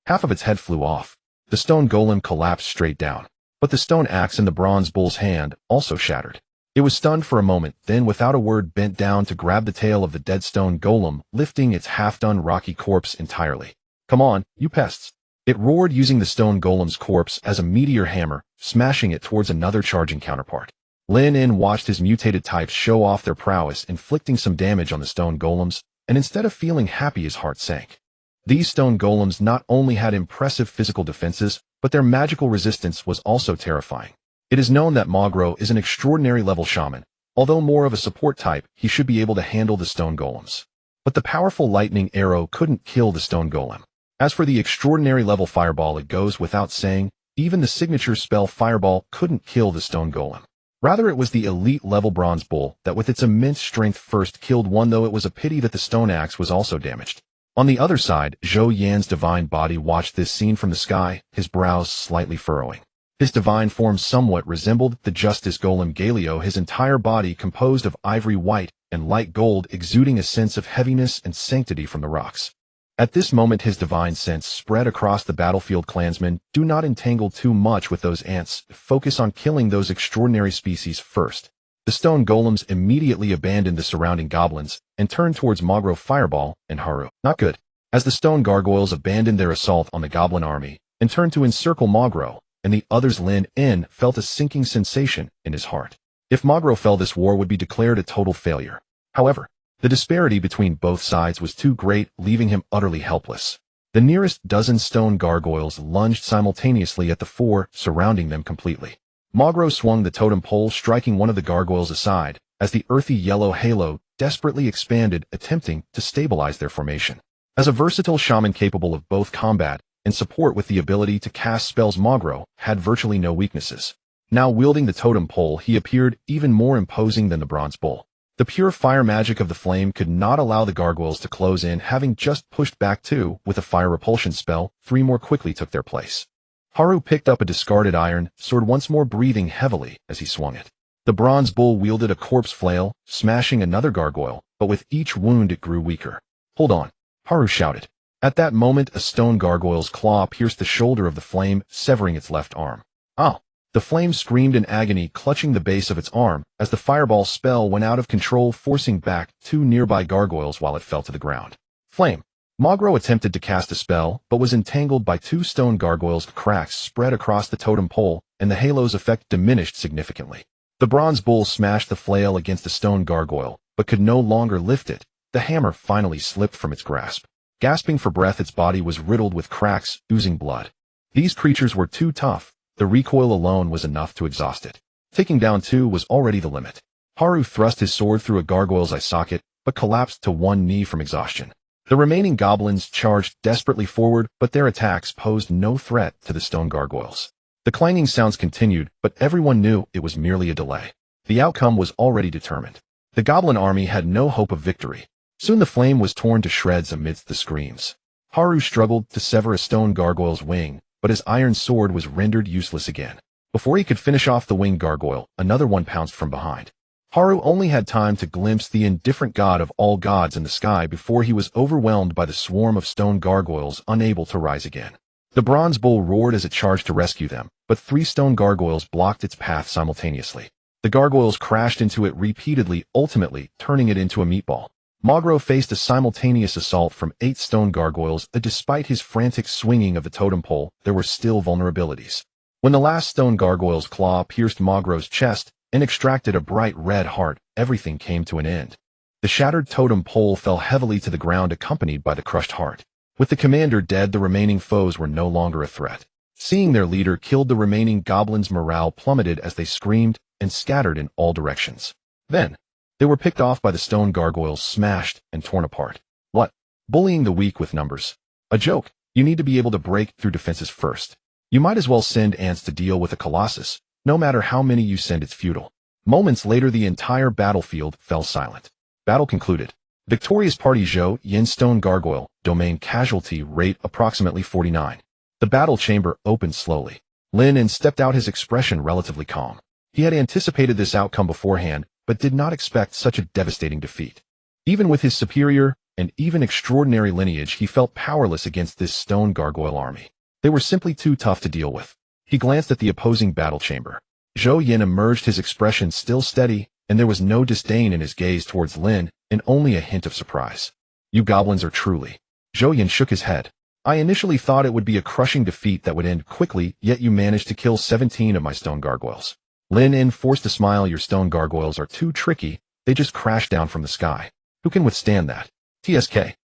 Half of its head flew off. The stone golem collapsed straight down. But the stone axe in the bronze bull's hand also shattered. It was stunned for a moment, then without a word bent down to grab the tail of the dead stone golem, lifting its half-done rocky corpse entirely. Come on, you pests! It roared, using the stone golem's corpse as a meteor hammer, smashing it towards another charging counterpart. Lynn watched his mutated types show off their prowess, inflicting some damage on the stone golems, and instead of feeling happy, his heart sank. These stone golems not only had impressive physical defenses, but their magical resistance was also terrifying. It is known that Magro is an extraordinary level shaman. Although more of a support type, he should be able to handle the stone golems. But the powerful lightning arrow couldn't kill the stone golem. As for the extraordinary level fireball, it goes without saying, even the signature spell fireball couldn't kill the stone golem. Rather, it was the elite level bronze bull that with its immense strength first killed one, though it was a pity that the stone axe was also damaged. On the other side, Zhou Yan's divine body watched this scene from the sky, his brows slightly furrowing. His divine form somewhat resembled the justice golem Galio, his entire body composed of ivory white and light gold, exuding a sense of heaviness and sanctity from the rocks. At this moment, his divine sense spread across the battlefield. Clansmen, do not entangle too much with those ants. Focus on killing those extraordinary species first. The stone golems immediately abandoned the surrounding goblins and turned towards Magro, Fireball, and Haru. Not good. As the stone gargoyles abandoned their assault on the goblin army and turned to encircle Magro and the others, Lynn felt a sinking sensation in his heart. If Magro fell, this war would be declared a total failure. However, the disparity between both sides was too great, leaving him utterly helpless. The nearest dozen stone gargoyles lunged simultaneously at the 4 surrounding them completely. Magro swung the totem pole, striking one of the gargoyles aside, as the earthy yellow halo desperately expanded, attempting to stabilize their formation. As a versatile shaman capable of both combat and support with the ability to cast spells, Magro had virtually no weaknesses. Now wielding the totem pole, he appeared even more imposing than the bronze bull. The pure fire magic of the flame could not allow the gargoyles to close in. Having just pushed back 2 with a fire repulsion spell, 3 more quickly took their place. Haru picked up a discarded iron sword, once more breathing heavily as he swung it. The bronze bull wielded a corpse flail, smashing another gargoyle, but with each wound it grew weaker. Hold on, Haru shouted. At that moment, a stone gargoyle's claw pierced the shoulder of the flame, severing its left arm. Ah! The flame screamed in agony, clutching the base of its arm, as the fireball spell went out of control, forcing back 2 nearby gargoyles while it fell to the ground. Flame! Magro attempted to cast a spell, but was entangled by 2 stone gargoyles. Cracks spread across the totem pole, and the halo's effect diminished significantly. The bronze bull smashed the flail against the stone gargoyle, but could no longer lift it. The hammer finally slipped from its grasp. Gasping for breath, its body was riddled with cracks, oozing blood. These creatures were too tough. The recoil alone was enough to exhaust it. Taking down 2 was already the limit. Haru thrust his sword through a gargoyle's eye socket, but collapsed to one knee from exhaustion. The remaining goblins charged desperately forward, but their attacks posed no threat to the stone gargoyles. The clanging sounds continued, but everyone knew it was merely a delay. The outcome was already determined. The goblin army had no hope of victory. Soon the flame was torn to shreds amidst the screams. Haru struggled to sever a stone gargoyle's wing, but his iron sword was rendered useless again. Before he could finish off the winged gargoyle, another one pounced from behind. Haru only had time to glimpse the indifferent god of all gods in the sky before he was overwhelmed by the swarm of stone gargoyles, unable to rise again. The bronze bull roared as it charged to rescue them, but 3 stone gargoyles blocked its path simultaneously. The gargoyles crashed into it repeatedly, ultimately turning it into a meatball. Magro faced a simultaneous assault from 8 stone gargoyles. Despite his frantic swinging of the totem pole, there were still vulnerabilities. When the last stone gargoyle's claw pierced Magro's chest and extracted a bright red heart, everything came to an end. The shattered totem pole fell heavily to the ground accompanied by the crushed heart. With the commander dead, the remaining foes were no longer a threat. Seeing their leader killed, the remaining goblins' morale plummeted as they screamed and scattered in all directions. Then, they were picked off by the stone gargoyles, smashed and torn apart. What? Bullying the weak with numbers. A joke. You need to be able to break through defenses first. You might as well send ants to deal with a colossus. No matter how many you send, it's futile. Moments later, the entire battlefield fell silent. Battle concluded. Victorious party: Zhou Yin stone gargoyle, domain casualty rate approximately 49. The battle chamber opened slowly. Lynn stepped out, his expression relatively calm. He had anticipated this outcome beforehand, but did not expect such a devastating defeat. Even with his superior and even extraordinary lineage, he felt powerless against this stone gargoyle army. They were simply too tough to deal with. He glanced at the opposing battle chamber. Zhou Yin emerged, his expression still steady, and there was no disdain in his gaze towards Lynn, and only a hint of surprise. You goblins are truly... Zhou Yin shook his head. I initially thought it would be a crushing defeat that would end quickly, yet you managed to kill 17 of my stone gargoyles. Lynn forced a smile. Your stone gargoyles are too tricky. They just crashed down from the sky. Who can withstand that? TSK.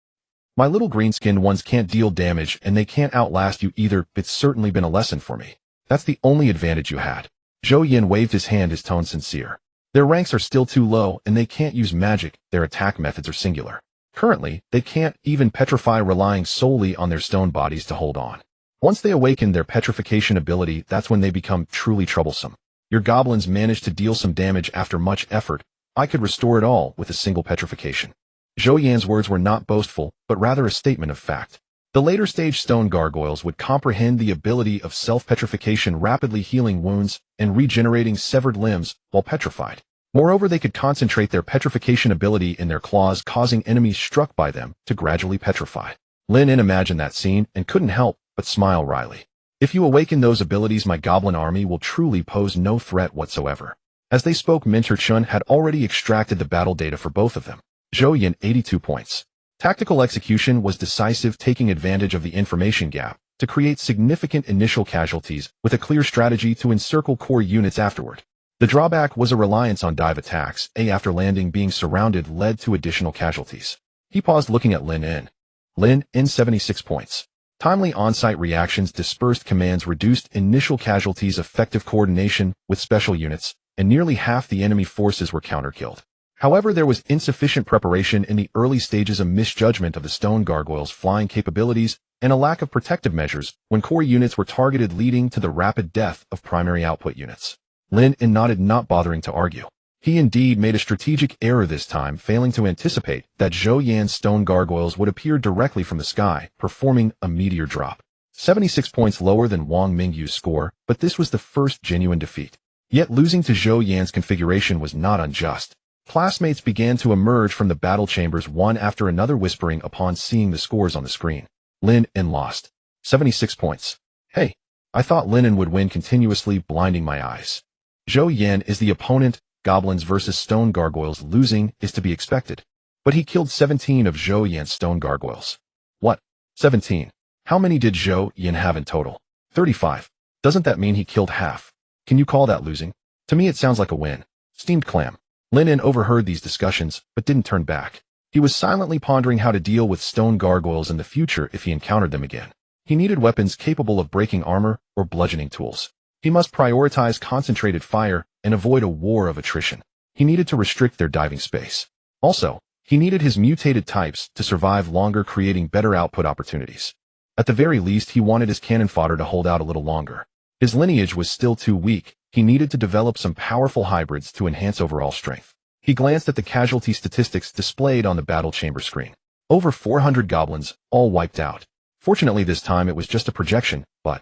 My little green-skinned ones can't deal damage, and they can't outlast you either. It's certainly been a lesson for me. That's the only advantage you had. Zhou Yin waved his hand, his tone sincere. Their ranks are still too low, and they can't use magic. Their attack methods are singular. Currently, they can't even petrify, relying solely on their stone bodies to hold on. Once they awaken their petrification ability, that's when they become truly troublesome. Your goblins managed to deal some damage after much effort. I could restore it all with a single petrification. Zhou Yan's words were not boastful, but rather a statement of fact. The later stage stone gargoyles would comprehend the ability of self-petrification, rapidly healing wounds and regenerating severed limbs while petrified. Moreover, they could concentrate their petrification ability in their claws, causing enemies struck by them to gradually petrify. Lynn imagined that scene and couldn't help but smile wryly. If you awaken those abilities, my goblin army will truly pose no threat whatsoever. As they spoke, Minter Chun had already extracted the battle data for both of them. Zhou Yin 82 points. Tactical execution was decisive, taking advantage of the information gap to create significant initial casualties with a clear strategy to encircle core units afterward. The drawback was a reliance on dive attacks. After landing, being surrounded led to additional casualties. He paused, looking at Lynn. Lynn 76 points. Timely on-site reactions, dispersed commands, reduced initial casualties, effective coordination with special units, and nearly half the enemy forces were counter-killed. However, there was insufficient preparation in the early stages, a misjudgment of the stone gargoyles' flying capabilities, and a lack of protective measures when core units were targeted, leading to the rapid death of primary output units. Lynn nodded, not bothering to argue. He indeed made a strategic error this time, failing to anticipate that Zhou Yan's stone gargoyles would appear directly from the sky, performing a meteor drop. 76 points lower than Wang Mingyu's score, but this was the first genuine defeat. Yet losing to Zhou Yan's configuration was not unjust. Classmates began to emerge from the battle chambers one after another, whispering upon seeing the scores on the screen. Lynn lost. 76 points. Hey, I thought Lynn would win, continuously blinding my eyes. Zhou Yan is the opponent. Goblins versus stone gargoyles. Losing is to be expected. But he killed 17 of Zhou Yan's stone gargoyles. What? 17? How many did Zhou Yan have in total? 35. Doesn't that mean he killed half? Can you call that losing? To me it sounds like a win. Steamed clam. Lynn overheard these discussions, but didn't turn back. He was silently pondering how to deal with stone gargoyles in the future if he encountered them again. He needed weapons capable of breaking armor or bludgeoning tools. He must prioritize concentrated fire and avoid a war of attrition. He needed to restrict their diving space. Also, he needed his mutated types to survive longer, creating better output opportunities. At the very least, he wanted his cannon fodder to hold out a little longer. His lineage was still too weak. He needed to develop some powerful hybrids to enhance overall strength. He glanced at the casualty statistics displayed on the battle chamber screen. Over 400 goblins, all wiped out. Fortunately, this time it was just a projection, but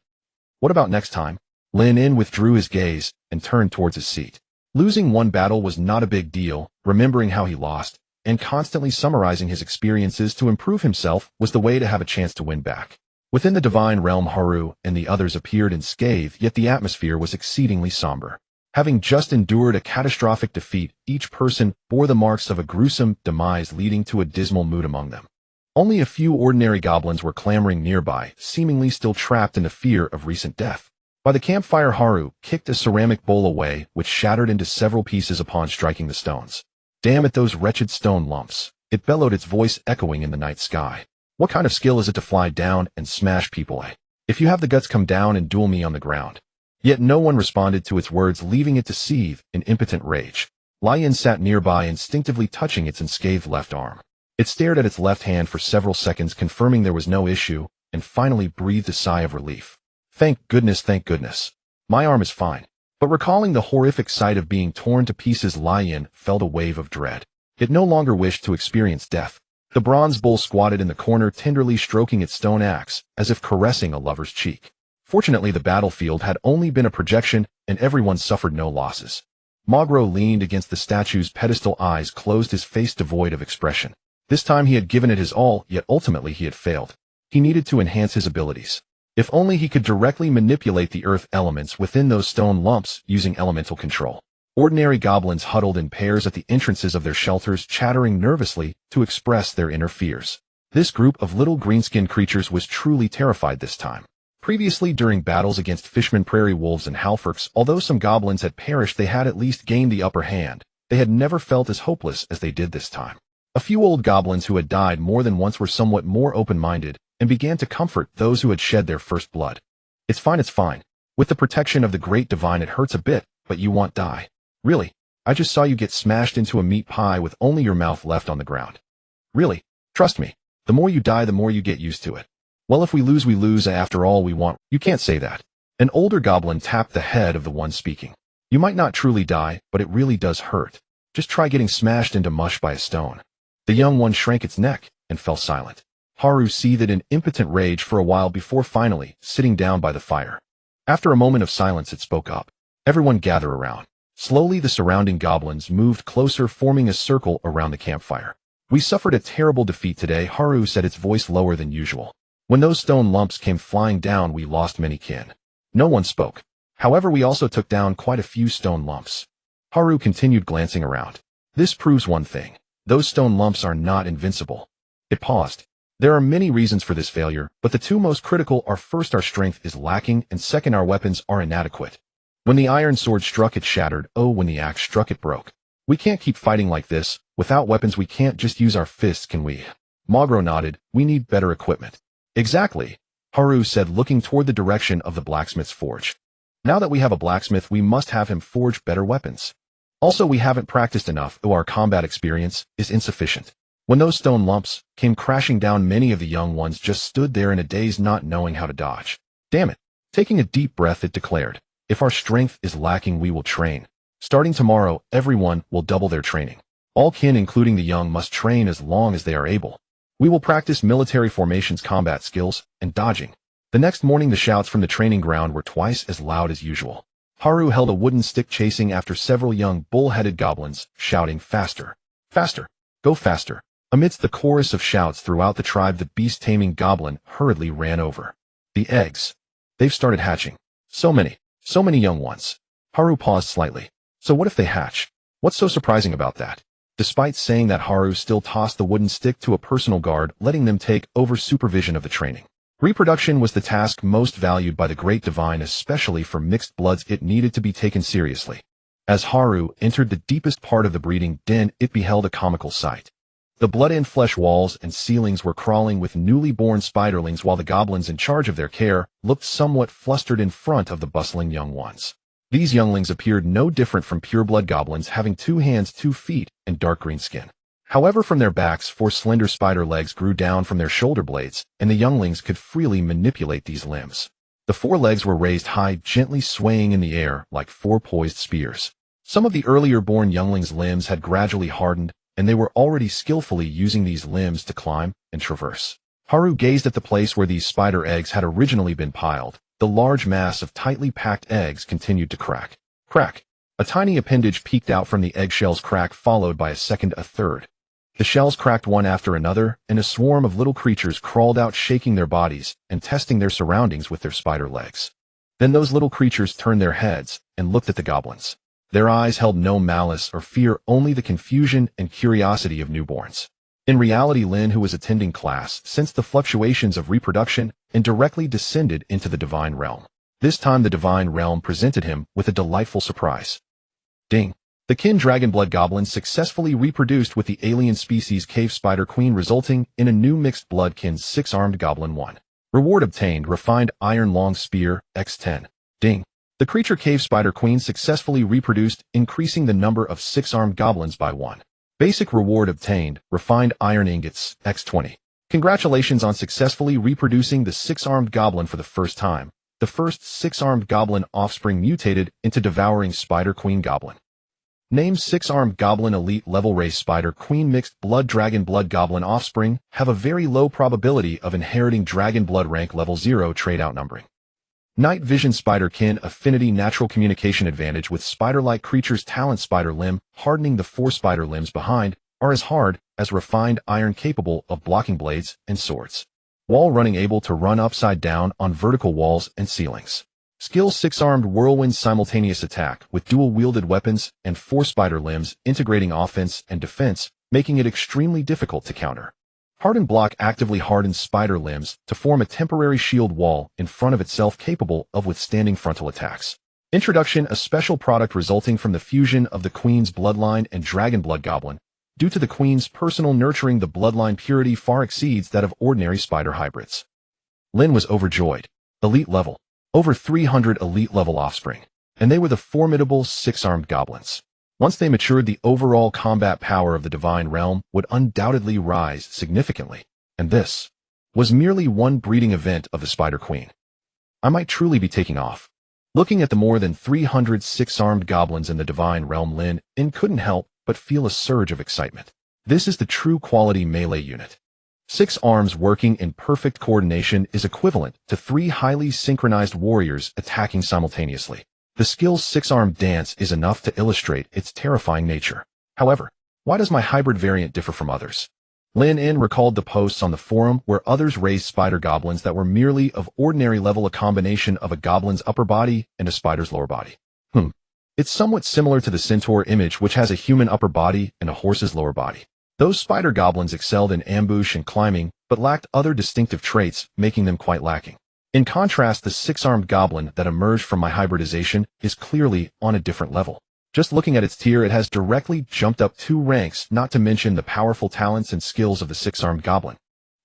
what about next time? Lynn withdrew his gaze and turned towards his seat. Losing one battle was not a big deal. Remembering how he lost and constantly summarizing his experiences to improve himself was the way to have a chance to win back. Within the divine realm, Haru and the others appeared unscathed, yet the atmosphere was exceedingly somber. Having just endured a catastrophic defeat, each person bore the marks of a gruesome demise, leading to a dismal mood among them. Only a few ordinary goblins were clamoring nearby, seemingly still trapped in the fear of recent death. By the campfire, Haru kicked a ceramic bowl away, which shattered into several pieces upon striking the stones. Damn it, those wretched stone lumps! It bellowed, its voice echoing in the night sky. What kind of skill is it to fly down and smash people, eh? If you have the guts, come down and duel me on the ground. Yet no one responded to its words, leaving it to seethe in impotent rage. Lynn sat nearby, instinctively touching its unscathed left arm. It stared at its left hand for several seconds, confirming there was no issue, and finally breathed a sigh of relief. Thank goodness, thank goodness. My arm is fine. But recalling the horrific sight of being torn to pieces, Lynn felt a wave of dread. It no longer wished to experience death. The bronze bull squatted in the corner, tenderly stroking its stone axe, as if caressing a lover's cheek. Fortunately, the battlefield had only been a projection, and everyone suffered no losses. Magro leaned against the statue's pedestal, eyes closed, his face devoid of expression. This time he had given it his all, yet ultimately he had failed. He needed to enhance his abilities. If only he could directly manipulate the earth elements within those stone lumps using elemental control. Ordinary goblins huddled in pairs at the entrances of their shelters, chattering nervously to express their inner fears. This group of little green-skinned creatures was truly terrified this time. Previously, during battles against fishmen, prairie wolves, and halforcs, although some goblins had perished, they had at least gained the upper hand. They had never felt as hopeless as they did this time. A few old goblins who had died more than once were somewhat more open-minded and began to comfort those who had shed their first blood. It's fine, it's fine. With the protection of the great divine, it hurts a bit, but you won't die. Really? I just saw you get smashed into a meat pie with only your mouth left on the ground. Really? Trust me. The more you die, the more you get used to it. Well, if we lose, we lose. After all, we want. You can't say that. An older goblin tapped the head of the one speaking. You might not truly die, but it really does hurt. Just try getting smashed into mush by a stone. The young one shrank its neck and fell silent. Haru seethed in impotent rage for a while before finally sitting down by the fire. After a moment of silence, it spoke up. Everyone gather around. Slowly, the surrounding goblins moved closer, forming a circle around the campfire. We suffered a terrible defeat today, Haru said, its voice lower than usual. When those stone lumps came flying down, we lost many kin. No one spoke. However, we also took down quite a few stone lumps. Haru continued, glancing around. This proves one thing. Those stone lumps are not invincible. It paused. There are many reasons for this failure, but the two most critical are: first, our strength is lacking, and second, our weapons are inadequate. When the iron sword struck, it shattered. Oh, when the axe struck, it broke. We can't keep fighting like this. Without weapons, we can't just use our fists, can we? Magro nodded. We need better equipment. Exactly, Haru said, looking toward the direction of the blacksmith's forge. Now that we have a blacksmith, we must have him forge better weapons. Also, we haven't practiced enough, though our combat experience is insufficient. When those stone lumps came crashing down, many of the young ones just stood there in a daze, not knowing how to dodge. Damn it. Taking a deep breath, it declared. If our strength is lacking, we will train. Starting tomorrow, everyone will double their training. All kin, including the young, must train as long as they are able. We will practice military formations, combat skills, and dodging. The next morning, the shouts from the training ground were twice as loud as usual. Haru held a wooden stick, chasing after several young bull-headed goblins, shouting, "Faster! Faster! Go faster!" Amidst the chorus of shouts throughout the tribe, the beast-taming goblin hurriedly ran over. The eggs. They've started hatching. So many young ones. Haru paused slightly. So what if they hatch? What's so surprising about that? Despite saying that, Haru still tossed the wooden stick to a personal guard, letting them take over supervision of the training. Reproduction was the task most valued by the Great Divine, especially for mixed bloods. It needed to be taken seriously. As Haru entered the deepest part of the breeding den, it beheld a comical sight. The blood and flesh walls and ceilings were crawling with newly born spiderlings, while the goblins in charge of their care looked somewhat flustered in front of the bustling young ones. These younglings appeared no different from pureblood goblins, having 2 hands, 2 feet, and dark green skin. However, from their backs, 4 slender spider legs grew down from their shoulder blades, and the younglings could freely manipulate these limbs. The 4 legs were raised high, gently swaying in the air like 4 poised spears. Some of the earlier born younglings' limbs had gradually hardened, and they were already skillfully using these limbs to climb and traverse. Haru gazed at the place where these spider eggs had originally been piled. The large mass of tightly packed eggs continued to crack. Crack. A tiny appendage peeked out from the eggshell's crack, followed by a second, a third. The shells cracked one after another, and a swarm of little creatures crawled out, shaking their bodies and testing their surroundings with their spider legs. Then those little creatures turned their heads and looked at the goblins. Their eyes held no malice or fear, only the confusion and curiosity of newborns. In reality, Lynn, who was attending class, sensed the fluctuations of reproduction and directly descended into the divine realm. This time the divine realm presented him with a delightful surprise. Ding! The kin dragonblood goblins successfully reproduced with the alien species cave spider queen, resulting in a new mixed blood kin 6-armed goblin 1. Reward obtained: refined iron long spear, x10. Ding! The creature cave spider queen successfully reproduced, increasing the number of 6-armed goblins by 1. Basic reward obtained: refined iron ingots, x20. Congratulations on successfully reproducing the 6-armed goblin for the first time. The first 6-armed goblin offspring mutated into devouring spider queen goblin. Name: 6-armed goblin elite level race spider queen mixed blood dragon blood goblin offspring have a very low probability of inheriting dragon blood rank level 0 trait outnumbering. Night vision spider kin affinity natural communication advantage with spider-like creatures talent spider limb hardening the 4 spider limbs behind are as hard as refined iron capable of blocking blades and swords. Wall running able to run upside down on vertical walls and ceilings. Skill: 6-armed whirlwind simultaneous attack with dual-wielded weapons and 4 spider limbs integrating offense and defense, making it extremely difficult to counter. Harden block actively hardens spider limbs to form a temporary shield wall in front of itself capable of withstanding frontal attacks. Introduction: a special product resulting from the fusion of the queen's bloodline and dragon blood goblin. Due to the queen's personal nurturing, the bloodline purity far exceeds that of ordinary spider hybrids. Lynn was overjoyed. Elite level. Over 300 elite level offspring, and they were the formidable 6-armed goblins. Once they matured, the overall combat power of the divine realm would undoubtedly rise significantly, and this was merely one breeding event of the spider queen. I might truly be taking off. Looking at the more than 300 6-armed goblins in the divine realm, Lynn couldn't help but feel a surge of excitement. This is the true quality melee unit. 6 arms working in perfect coordination is equivalent to 3 highly synchronized warriors attacking simultaneously. The skill's 6-arm dance is enough to illustrate its terrifying nature. However, why does my hybrid variant differ from others? Lynn recalled the posts on the forum where others raised spider goblins that were merely of ordinary level, a combination of a goblin's upper body and a spider's lower body. It's somewhat similar to the centaur image, which has a human upper body and a horse's lower body. Those spider goblins excelled in ambush and climbing, but lacked other distinctive traits, making them quite lacking. In contrast, the 6-armed goblin that emerged from my hybridization is clearly on a different level. Just looking at its tier, it has directly jumped up 2 ranks, not to mention the powerful talents and skills of the 6-armed goblin.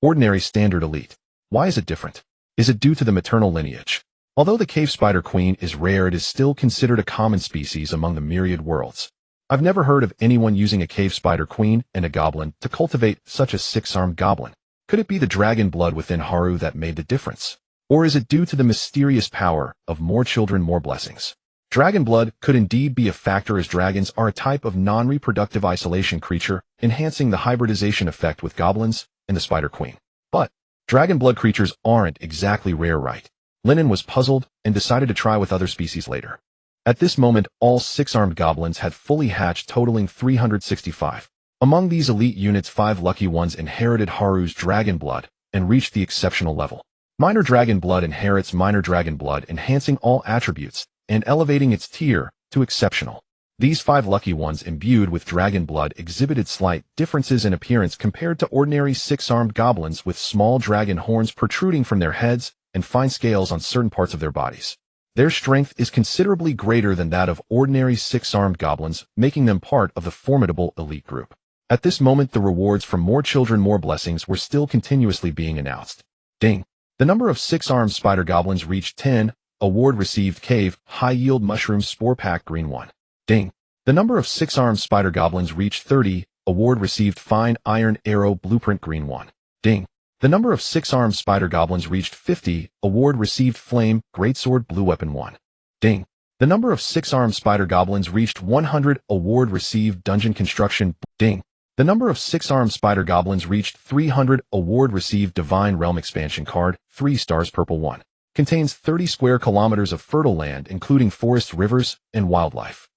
Ordinary, standard, elite. Why is it different? Is it due to the maternal lineage? Although the cave spider queen is rare, it is still considered a common species among the myriad worlds. I've never heard of anyone using a cave spider queen and a goblin to cultivate such a 6-armed goblin. Could it be the dragon blood within Haru that made the difference? Or is it due to the mysterious power of more children, more blessings? Dragon blood could indeed be a factor, as dragons are a type of non-reproductive isolation creature, enhancing the hybridization effect with goblins and the spider queen. But dragon blood creatures aren't exactly rare, right? Lynn was puzzled and decided to try with other species later. At this moment, all 6-armed goblins had fully hatched, totaling 365. Among these elite units, 5 lucky ones inherited Haru's dragon blood and reached the exceptional level. Minor dragon blood inherits minor dragon blood, enhancing all attributes and elevating its tier to exceptional. These 5 lucky ones imbued with dragon blood exhibited slight differences in appearance compared to ordinary 6-armed goblins, with small dragon horns protruding from their heads and fine scales on certain parts of their bodies. Their strength is considerably greater than that of ordinary 6-armed goblins, making them part of the formidable elite group. At this moment, the rewards from more children, more blessings were still continuously being announced. Ding! The number of 6-armed spider goblins reached 10. Award received: cave, high-yield mushroom spore pack green 1. Ding! The number of 6-armed spider goblins reached 30. Award received: fine iron arrow blueprint green 1. Ding! The number of 6-armed spider goblins reached 50. Award received: flame, greatsword, blue weapon 1. Ding! The number of 6-armed spider goblins reached 100. Award received: dungeon construction. Ding! The number of 6-armed spider goblins reached 300. Award received: divine realm expansion card, 3 stars, purple 1. Contains 30 square kilometers of fertile land, including forests, rivers, and wildlife.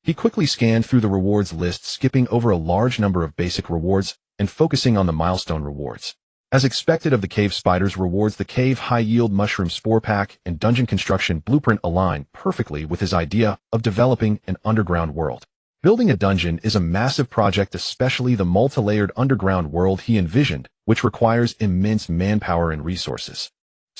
He quickly scanned through the rewards list, skipping over a large number of basic rewards and focusing on the milestone rewards. As expected of the cave spider's rewards, the cave high-yield mushroom spore pack and dungeon construction blueprint align perfectly with his idea of developing an underground world. Building a dungeon is a massive project, especially the multi-layered underground world he envisioned, which requires immense manpower and resources.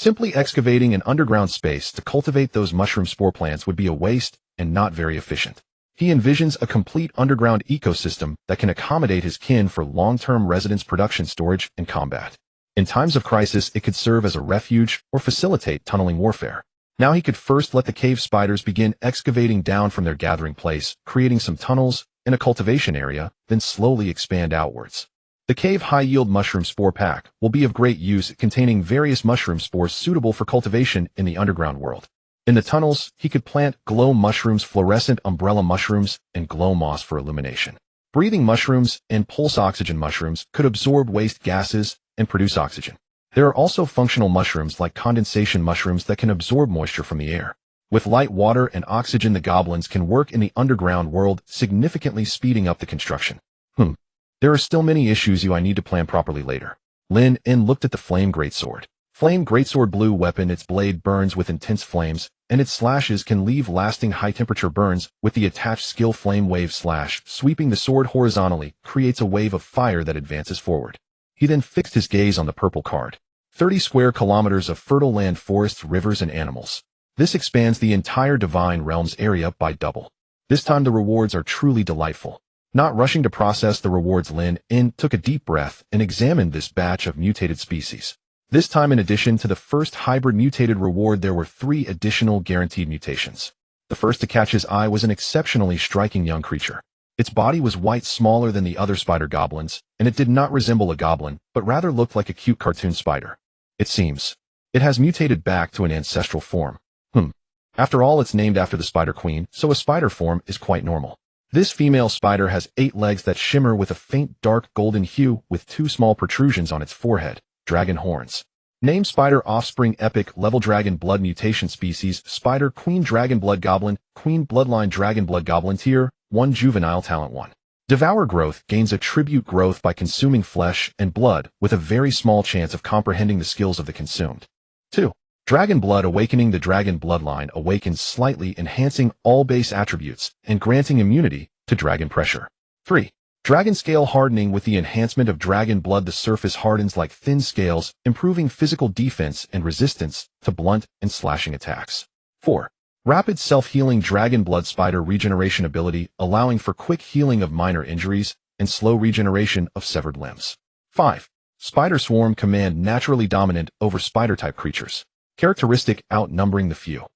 Simply excavating an underground space to cultivate those mushroom spore plants would be a waste and not very efficient. He envisions a complete underground ecosystem that can accommodate his kin for long-term residence production, storage, and combat. In times of crisis, it could serve as a refuge or facilitate tunneling warfare. Now he could first let the cave spiders begin excavating down from their gathering place, creating some tunnels and a cultivation area, then slowly expand outwards. The cave high-yield mushroom spore pack will be of great use, containing various mushroom spores suitable for cultivation in the underground world. In the tunnels, he could plant glow mushrooms, fluorescent umbrella mushrooms, and glow moss for illumination. Breathing mushrooms and pulse oxygen mushrooms could absorb waste gases and produce oxygen. There are also functional mushrooms like condensation mushrooms that can absorb moisture from the air. With light water and oxygen, the goblins can work in the underground world, significantly speeding up the construction. There are still many issues I need to plan properly later. Lynn looked at the flame greatsword. Flame greatsword blue weapon, its blade burns with intense flames, and its slashes can leave lasting high-temperature burns. With the attached skill flame wave slash, sweeping the sword horizontally, creates a wave of fire that advances forward. He then fixed his gaze on the purple card. 30 square kilometers of fertile land, forests, rivers, and animals. This expands the entire Divine Realms area by double. This time the rewards are truly delightful. Not rushing to process the rewards, Lynn took a deep breath and examined this batch of mutated species. This time, in addition to the first hybrid mutated reward, there were 3 additional guaranteed mutations. The first to catch his eye was an exceptionally striking young creature. Its body was white, smaller than the other spider goblins, and it did not resemble a goblin, but rather looked like a cute cartoon spider. It seems it has mutated back to an ancestral form. After all, it's named after the Spider Queen, so a spider form is quite normal. This female spider has 8 legs that shimmer with a faint dark golden hue, with 2 small protrusions on its forehead, dragon horns. Name Spider Offspring Epic Level Dragon Blood Mutation Species Spider Queen Dragon Blood Goblin Queen Bloodline Dragon Blood Goblin Tier 1 Juvenile Talent 1. Devour Growth gains attribute growth by consuming flesh and blood, with a very small chance of comprehending the skills of the consumed. 2. Dragon Blood Awakening. The Dragon Bloodline awakens slightly, enhancing all base attributes and granting immunity to dragon pressure. 3. Dragon Scale Hardening. With the enhancement of Dragon Blood, the surface hardens like thin scales, improving physical defense and resistance to blunt and slashing attacks. 4. Rapid Self-Healing. Dragon Blood Spider Regeneration Ability, allowing for quick healing of minor injuries and slow regeneration of severed limbs. 5. Spider Swarm Command. Naturally dominant over spider-type creatures. Characteristic: outnumbering the few.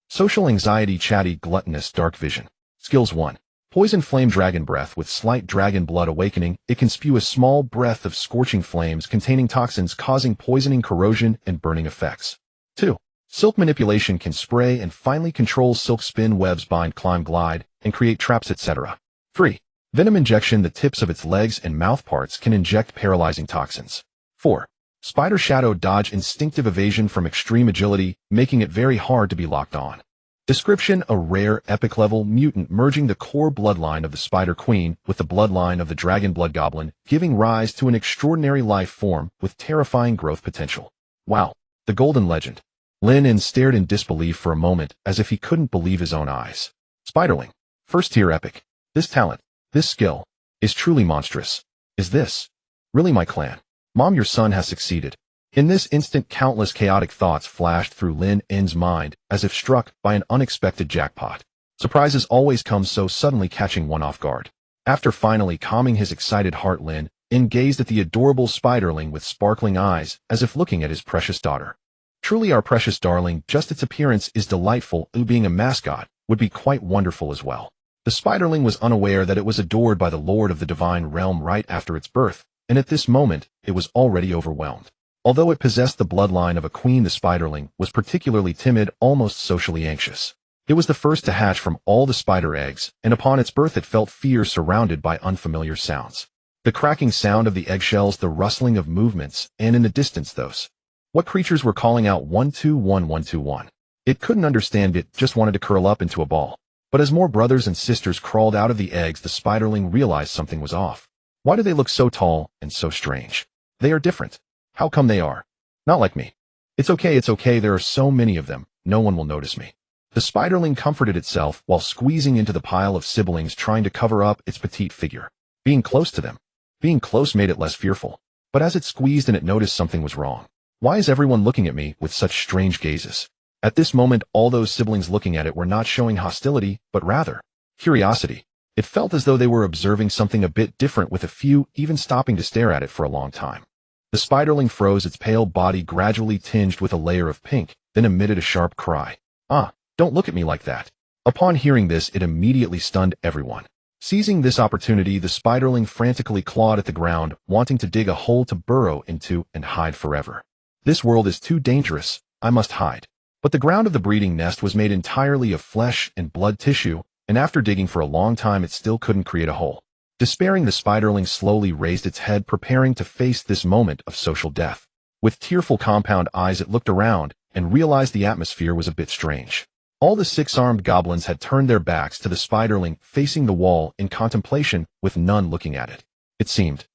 Social Anxiety. Chatty, gluttonous, dark vision. Skills 1. Poison Flame Dragon Breath. With slight Dragon Blood Awakening, it can spew a small breath of scorching flames containing toxins, causing poisoning, corrosion, and burning effects. 2. Silk Manipulation. Can spray and finely control silk, spin webs, bind, climb, glide, and create traps, etc. 3. Venom Injection. The tips of its legs and mouth parts can inject paralyzing toxins. 4. Spider Shadow Dodge. Instinctive evasion from extreme agility, making it very hard to be locked on. Description: a rare, epic level mutant merging the core bloodline of the Spider Queen with the bloodline of the Dragon Blood Goblin, giving rise to an extraordinary life form with terrifying growth potential. Wow. The Golden Legend. Lynn stared in disbelief for a moment, as if he couldn't believe his own eyes. Spiderling. First tier epic. This talent, this skill, is truly monstrous. Is this really my clan? Mom, your son has succeeded. In this instant, countless chaotic thoughts flashed through Lynn's mind, as if struck by an unexpected jackpot. Surprises always come so suddenly, catching one off guard. After finally calming his excited heart, Lynn gazed at the adorable spiderling with sparkling eyes, as if looking at his precious daughter. Truly our precious darling, just its appearance is delightful, being a mascot would be quite wonderful as well. The spiderling was unaware that it was adored by the Lord of the Divine Realm right after its birth, and at this moment, it was already overwhelmed. Although it possessed the bloodline of a queen, the spiderling was particularly timid, almost socially anxious. It was the first to hatch from all the spider eggs, and upon its birth it felt fear surrounded by unfamiliar sounds. The cracking sound of the eggshells, the rustling of movements, and in the distance those. What creatures were calling out 121 121? It couldn't understand, it just wanted to curl up into a ball. But as more brothers and sisters crawled out of the eggs, the spiderling realized something was off. Why do they look so tall and so strange? They are different. How come they are not like me? It's okay, there are so many of them, no one will notice me. The spiderling comforted itself while squeezing into the pile of siblings, trying to cover up its petite figure. Being close to them. Being close made it less fearful. But as it squeezed and it noticed something was wrong. Why is everyone looking at me with such strange gazes? At this moment, all those siblings looking at it were not showing hostility, but rather curiosity. It felt as though they were observing something a bit different, with a few even stopping to stare at it for a long time. The spiderling froze, its pale body gradually tinged with a layer of pink, then emitted a sharp cry. "Ah, don't look at me like that." Upon hearing this, it immediately stunned everyone. Seizing this opportunity, the spiderling frantically clawed at the ground, wanting to dig a hole to burrow into and hide forever. "This world is too dangerous. I must hide." But the ground of the breeding nest was made entirely of flesh and blood tissue, and after digging for a long time, it still couldn't create a hole. Despairing, the spiderling slowly raised its head, preparing to face this moment of social death. With tearful compound eyes, it looked around and realized the atmosphere was a bit strange. All the six-armed goblins had turned their backs to the spiderling, facing the wall in contemplation, with none looking at it. It seemed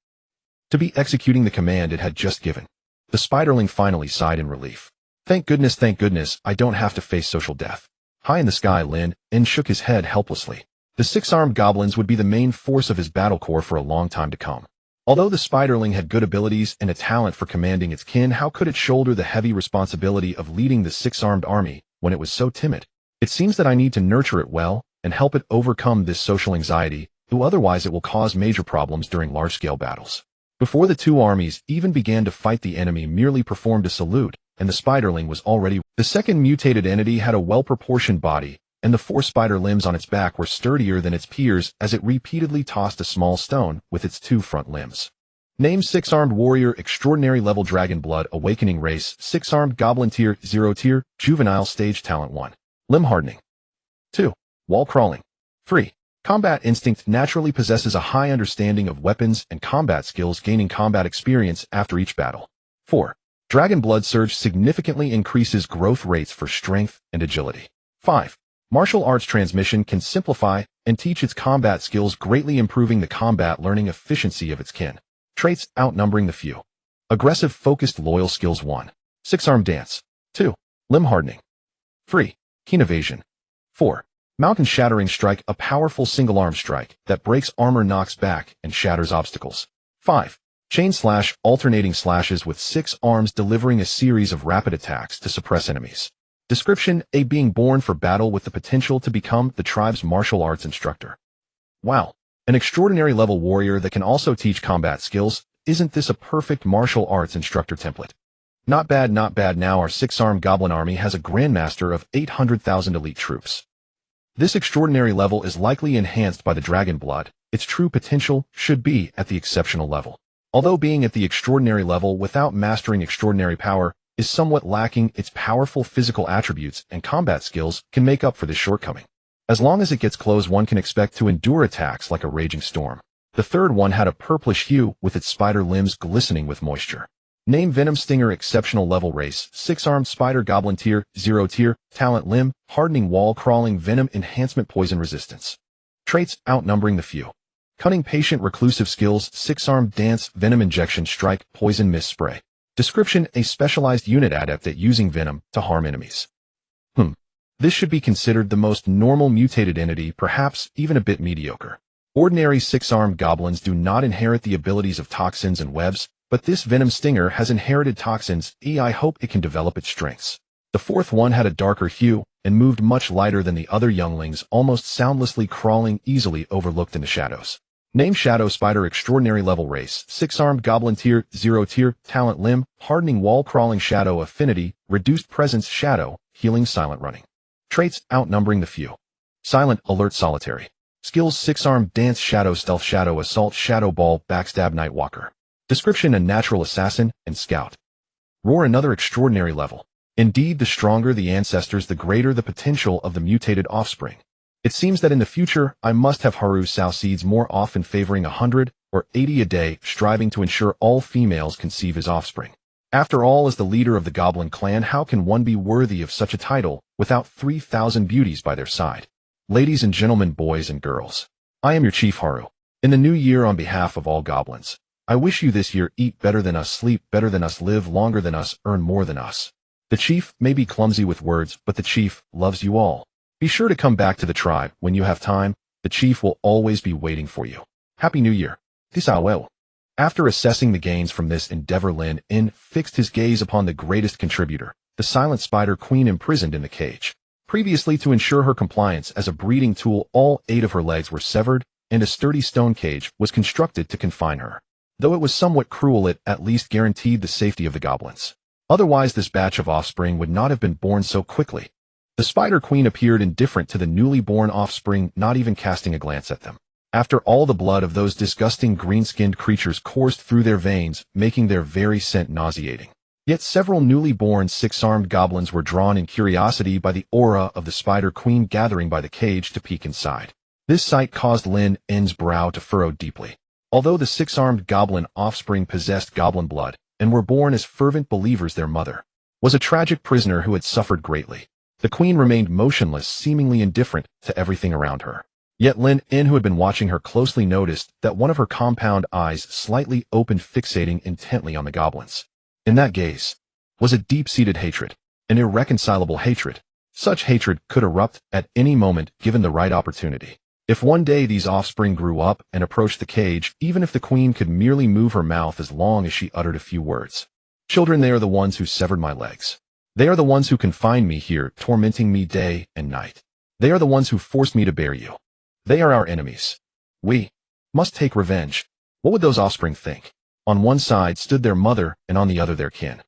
to be executing the command it had just given. The spiderling finally sighed in relief. Thank goodness, I don't have to face social death." High in the sky, Lynn shook his head helplessly. The six-armed goblins would be the main force of his battle corps for a long time to come. Although the spiderling had good abilities and a talent for commanding its kin, how could it shoulder the heavy responsibility of leading the six-armed army when it was so timid? "It seems that I need to nurture it well and help it overcome this social anxiety, though otherwise it will cause major problems during large-scale battles." Before the two armies even began to fight, the enemy merely performed a salute, and the spiderling was already. The second mutated entity had a well-proportioned body, and the four spider limbs on its back were sturdier than its peers as it repeatedly tossed a small stone with its two front limbs. Name: six-armed warrior, extraordinary level, dragon blood, awakening race, six-armed goblin, tier 0, tier juvenile stage, talent 1, limb hardening. 2. Wall crawling. 3. Combat instinct, naturally possesses a high understanding of weapons and combat skills, gaining combat experience after each battle. 4. Dragon blood surge, significantly increases growth rates for strength and agility. 5. Martial arts transmission, can simplify and teach its combat skills, greatly improving the combat learning efficiency of its kin. Traits: outnumbering the few. Aggressive, focused, loyal. Skills: 1. Six-arm dance. 2. Limb hardening. 3. Keen evasion. 4. Mountain shattering strike, a powerful single-arm strike that breaks armor, knocks back, and shatters obstacles. 5. Chain slash, alternating slashes with 6 arms, delivering a series of rapid attacks to suppress enemies. Description: a being born for battle with the potential to become the tribe's martial arts instructor. Wow. An extraordinary level warrior that can also teach combat skills. Isn't this a perfect martial arts instructor template? Not bad, not bad. Now our six-armed goblin army has a grandmaster of 800,000 elite troops. This extraordinary level is likely enhanced by the dragon blood. Its true potential should be at the exceptional level. Although being at the extraordinary level without mastering extraordinary power is somewhat lacking, its powerful physical attributes and combat skills can make up for this shortcoming. As long as it gets close, one can expect to endure attacks like a raging storm. The third one had a purplish hue, with its spider limbs glistening with moisture. Name: Venom Stinger, exceptional level, race, six-armed spider goblin, tier 0, tier talent, limb hardening, wall crawling, venom enhancement, poison resistance. Traits: outnumbering the few. Cunning, patient, reclusive. Skills: six-armed dance, venom injection, strike, poison mist spray. Description: a specialized unit adept at using venom to harm enemies. This should be considered the most normal mutated entity, perhaps even a bit mediocre. Ordinary six-armed goblins do not inherit the abilities of toxins and webs, but this venom stinger has inherited toxins. I hope it can develop its strengths. The fourth one had a darker hue and moved much lighter than the other younglings, almost soundlessly, crawling easily overlooked in the shadows. Name: Shadow Spider, extraordinary level, race, six-armed goblin, tier 0, tier talent, limb hardening, wall crawling, shadow affinity, reduced presence, shadow healing, silent running. Traits: outnumbering the few. Silent, alert, solitary. Skills: six-armed dance, shadow stealth, shadow assault, shadow ball, backstab, night walker. Description: a natural assassin and scout. Roar, another extraordinary level. Indeed, the stronger the ancestors, the greater the potential of the mutated offspring. It seems that in the future, I must have Haru sow seeds more often, favoring 100 or 80 a day, striving to ensure all females conceive his offspring. After all, as the leader of the goblin clan, how can one be worthy of such a title without 3,000 beauties by their side? Ladies and gentlemen, boys and girls, I am your chief Haru. In the new year, on behalf of all goblins, I wish you this year: eat better than us, sleep better than us, live longer than us, earn more than us. The chief may be clumsy with words, but the chief loves you all. Be sure to come back to the tribe when you have time. The chief will always be waiting for you. Happy New Year. Tisawel. After assessing the gains from this endeavor, Lynn fixed his gaze upon the greatest contributor, the silent spider queen imprisoned in the cage. Previously, to ensure her compliance as a breeding tool, all 8 of her legs were severed, and a sturdy stone cage was constructed to confine her. Though it was somewhat cruel, it at least guaranteed the safety of the goblins. Otherwise, this batch of offspring would not have been born so quickly. The spider queen appeared indifferent to the newly born offspring, not even casting a glance at them. After all, the blood of those disgusting green-skinned creatures coursed through their veins, making their very scent nauseating. Yet several newly born 6-armed goblins were drawn in curiosity by the aura of the spider queen gathering by the cage to peek inside. This sight caused Lynn's brow to furrow deeply. Although the 6-armed goblin offspring possessed goblin blood and were born as fervent believers, their mother was a tragic prisoner who had suffered greatly. The queen remained motionless, seemingly indifferent to everything around her. Yet Lynn, who had been watching her closely, noticed that one of her compound eyes slightly opened, fixating intently on the goblins. In that gaze was a deep-seated hatred, an irreconcilable hatred. Such hatred could erupt at any moment given the right opportunity. If one day these offspring grew up and approached the cage, even if the queen could merely move her mouth as long as she uttered a few words. Children, they are the ones who severed my legs. They are the ones who confined me here, tormenting me day and night. They are the ones who forced me to bear you. They are our enemies. We must take revenge. What would those offspring think? On one side stood their mother, and on the other their kin.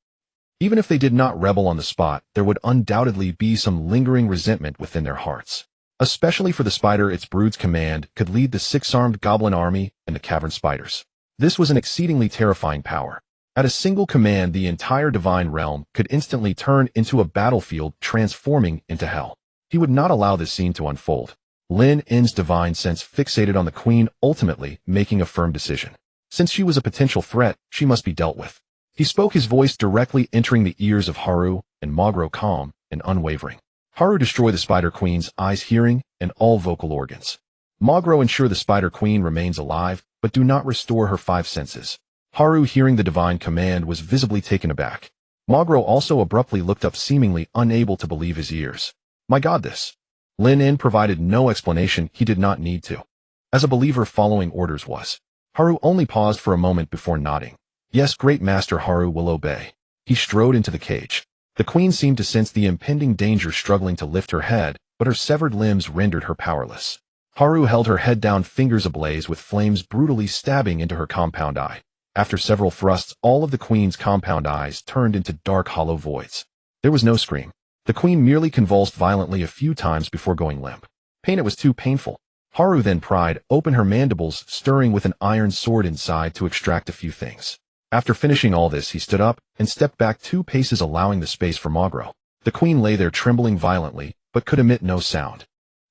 Even if they did not rebel on the spot, there would undoubtedly be some lingering resentment within their hearts. Especially for the spider, its brood's command could lead the 6-armed goblin army and the cavern spiders. This was an exceedingly terrifying power. At a single command, the entire divine realm could instantly turn into a battlefield, transforming into hell. He would not allow this scene to unfold. Lynn's divine sense fixated on the queen, ultimately making a firm decision. Since she was a potential threat, she must be dealt with. He spoke, his voice directly entering the ears of Haru and Magro, calm and unwavering. Haru, destroy the spider queen's eyes, hearing, and all vocal organs. Magro, ensure the spider queen remains alive, but do not restore her 5 senses. Haru, hearing the divine command, was visibly taken aback. Magro also abruptly looked up, seemingly unable to believe his ears. My God, this! Lynn provided no explanation. He did not need to. As a believer, following orders was. Haru only paused for a moment before nodding. Yes, great master, Haru will obey. He strode into the cage. The queen seemed to sense the impending danger, struggling to lift her head, but her severed limbs rendered her powerless. Haru held her head down, fingers ablaze with flames brutally stabbing into her compound eye. After several thrusts, all of the queen's compound eyes turned into dark, hollow voids. There was no scream. The queen merely convulsed violently a few times before going limp. Pain, it was too painful. Haru then pried open her mandibles, stirring with an iron sword inside to extract a few things. After finishing all this, he stood up and stepped back 2 paces, allowing the space for Magro. The queen lay there trembling violently, but could emit no sound.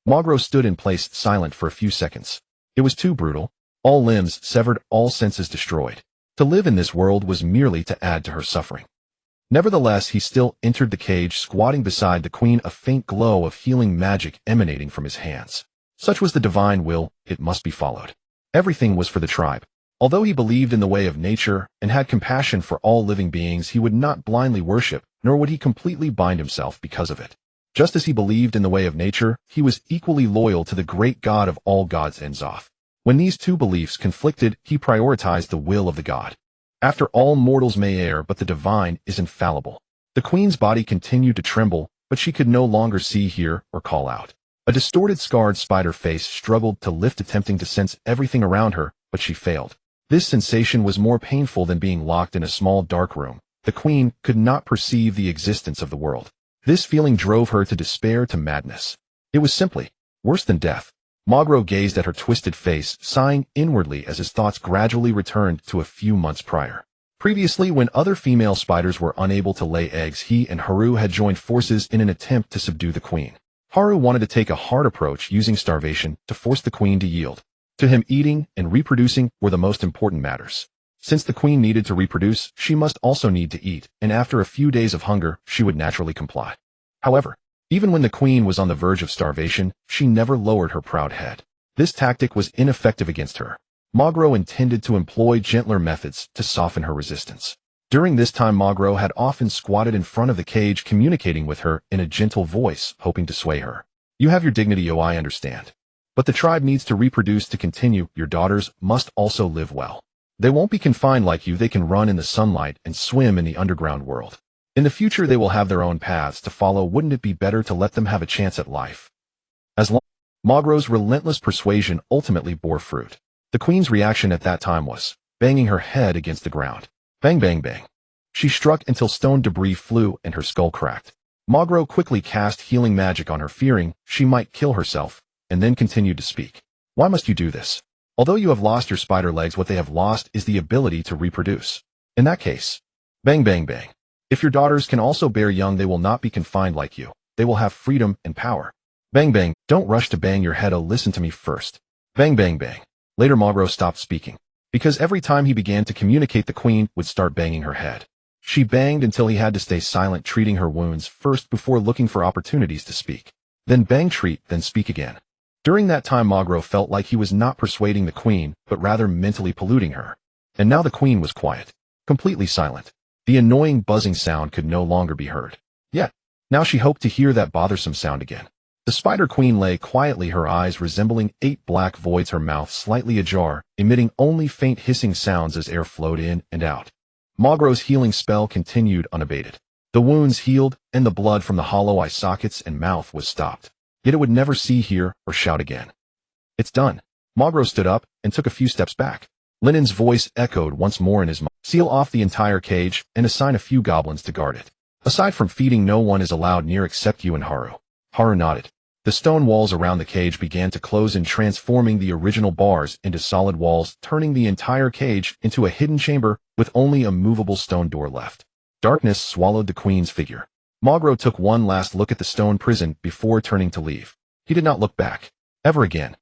Magro stood in place, silent for a few seconds. It was too brutal. All limbs severed, all senses destroyed. To live in this world was merely to add to her suffering. Nevertheless, he still entered the cage, squatting beside the queen, a faint glow of healing magic emanating from his hands. Such was the divine will, it must be followed. Everything was for the tribe. Although he believed in the way of nature and had compassion for all living beings, he would not blindly worship, nor would he completely bind himself because of it. Just as he believed in the way of nature, he was equally loyal to the great God of all gods, Enzoth. When these 2 beliefs conflicted, he prioritized the will of the god. After all, mortals may err, but the divine is infallible. The queen's body continued to tremble, but she could no longer see, hear, or call out. A distorted, scarred spider face struggled to lift, attempting to sense everything around her, but she failed. This sensation was more painful than being locked in a small dark room. The queen could not perceive the existence of the world. This feeling drove her to despair, to madness. It was simply worse than death. Magro gazed at her twisted face, sighing inwardly as his thoughts gradually returned to a few months prior. Previously, when other female spiders were unable to lay eggs, he and Haru had joined forces in an attempt to subdue the queen. Haru wanted to take a hard approach, using starvation to force the queen to yield. To him, eating and reproducing were the most important matters. Since the queen needed to reproduce, she must also need to eat, and after a few days of hunger, she would naturally comply. However, even when the queen was on the verge of starvation, she never lowered her proud head. This tactic was ineffective against her. Magro intended to employ gentler methods to soften her resistance. During this time, Magro had often squatted in front of the cage, communicating with her in a gentle voice, hoping to sway her. You have your dignity, I understand. But the tribe needs to reproduce to continue. Your daughters must also live well. They won't be confined like you. They can run in the sunlight and swim in the underground world. In the future, they will have their own paths to follow. Wouldn't it be better to let them have a chance at life? As long Magro's relentless persuasion ultimately bore fruit. The queen's reaction at that time was banging her head against the ground. Bang, bang, bang. She struck until stone debris flew and her skull cracked. Magro quickly cast healing magic on her, fearing she might kill herself, and then continued to speak. Why must you do this? Although you have lost your spider legs, what they have lost is the ability to reproduce. In that case, bang, bang, bang. If your daughters can also bear young, they will not be confined like you. They will have freedom and power. Bang, bang. Don't rush to bang your head. Oh, listen to me first. Bang, bang, bang. Later, Magro stopped speaking, because every time he began to communicate, the queen would start banging her head. She banged until he had to stay silent, treating her wounds first before looking for opportunities to speak. Then bang, treat, then speak again. During that time, Magro felt like he was not persuading the queen, but rather mentally polluting her. And now the queen was quiet, completely silent. The annoying buzzing sound could no longer be heard. Yet, now she hoped to hear that bothersome sound again. The spider queen lay quietly, her eyes resembling 8 black voids, her mouth slightly ajar, emitting only faint hissing sounds as air flowed in and out. Magro's healing spell continued unabated. The wounds healed, and the blood from the hollow eye sockets and mouth was stopped. Yet it would never see, hear, or shout again. It's done. Magro stood up and took a few steps back. Lynn's voice echoed once more in his mind. Seal off the entire cage and assign a few goblins to guard it. Aside from feeding, no one is allowed near except you and Haru. Haru nodded. The stone walls around the cage began to close in, transforming the original bars into solid walls, turning the entire cage into a hidden chamber with only a movable stone door left. Darkness swallowed the queen's figure. Magro took one last look at the stone prison before turning to leave. He did not look back. Ever again.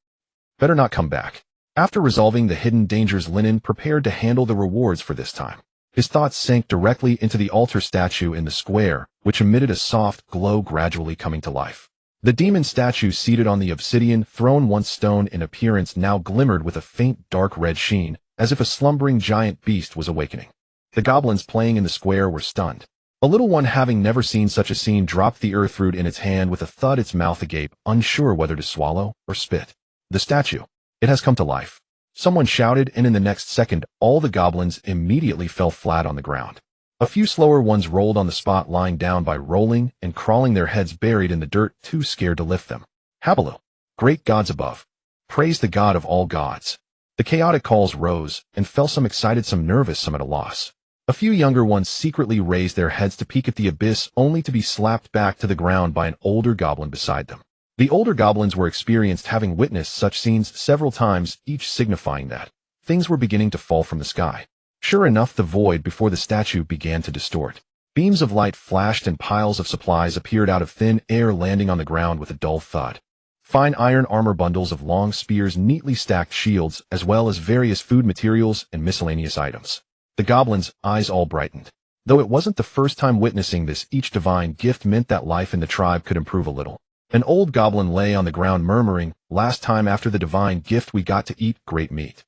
Better not come back. After resolving the hidden dangers, Lynn prepared to handle the rewards for this time. His thoughts sank directly into the altar statue in the square, which emitted a soft glow, gradually coming to life. The demon statue seated on the obsidian throne, once stone in appearance, now glimmered with a faint dark red sheen, as if a slumbering giant beast was awakening. The goblins playing in the square were stunned. A little one, having never seen such a scene, dropped the earth root in its hand with a thud, its mouth agape, unsure whether to swallow or spit. The statue. It has come to life. Someone shouted, and in the next second, all the goblins immediately fell flat on the ground. A few slower ones rolled on the spot, lying down by rolling and crawling, their heads buried in the dirt, too scared to lift them. Habalu. Great gods above. Praise the God of all gods. The chaotic calls rose and fell, some excited, some nervous, some at a loss. A few younger ones secretly raised their heads to peek at the abyss, only to be slapped back to the ground by an older goblin beside them. The older goblins were experienced, having witnessed such scenes several times, each signifying that things were beginning to fall from the sky. Sure enough, the void before the statue began to distort. Beams of light flashed and piles of supplies appeared out of thin air, landing on the ground with a dull thud. Fine iron armor, bundles of long spears, neatly stacked shields, as well as various food materials and miscellaneous items. The goblins' eyes all brightened. Though it wasn't the first time witnessing this, each divine gift meant that life in the tribe could improve a little. An old goblin lay on the ground murmuring, "Last time after the divine gift we got to eat great meat.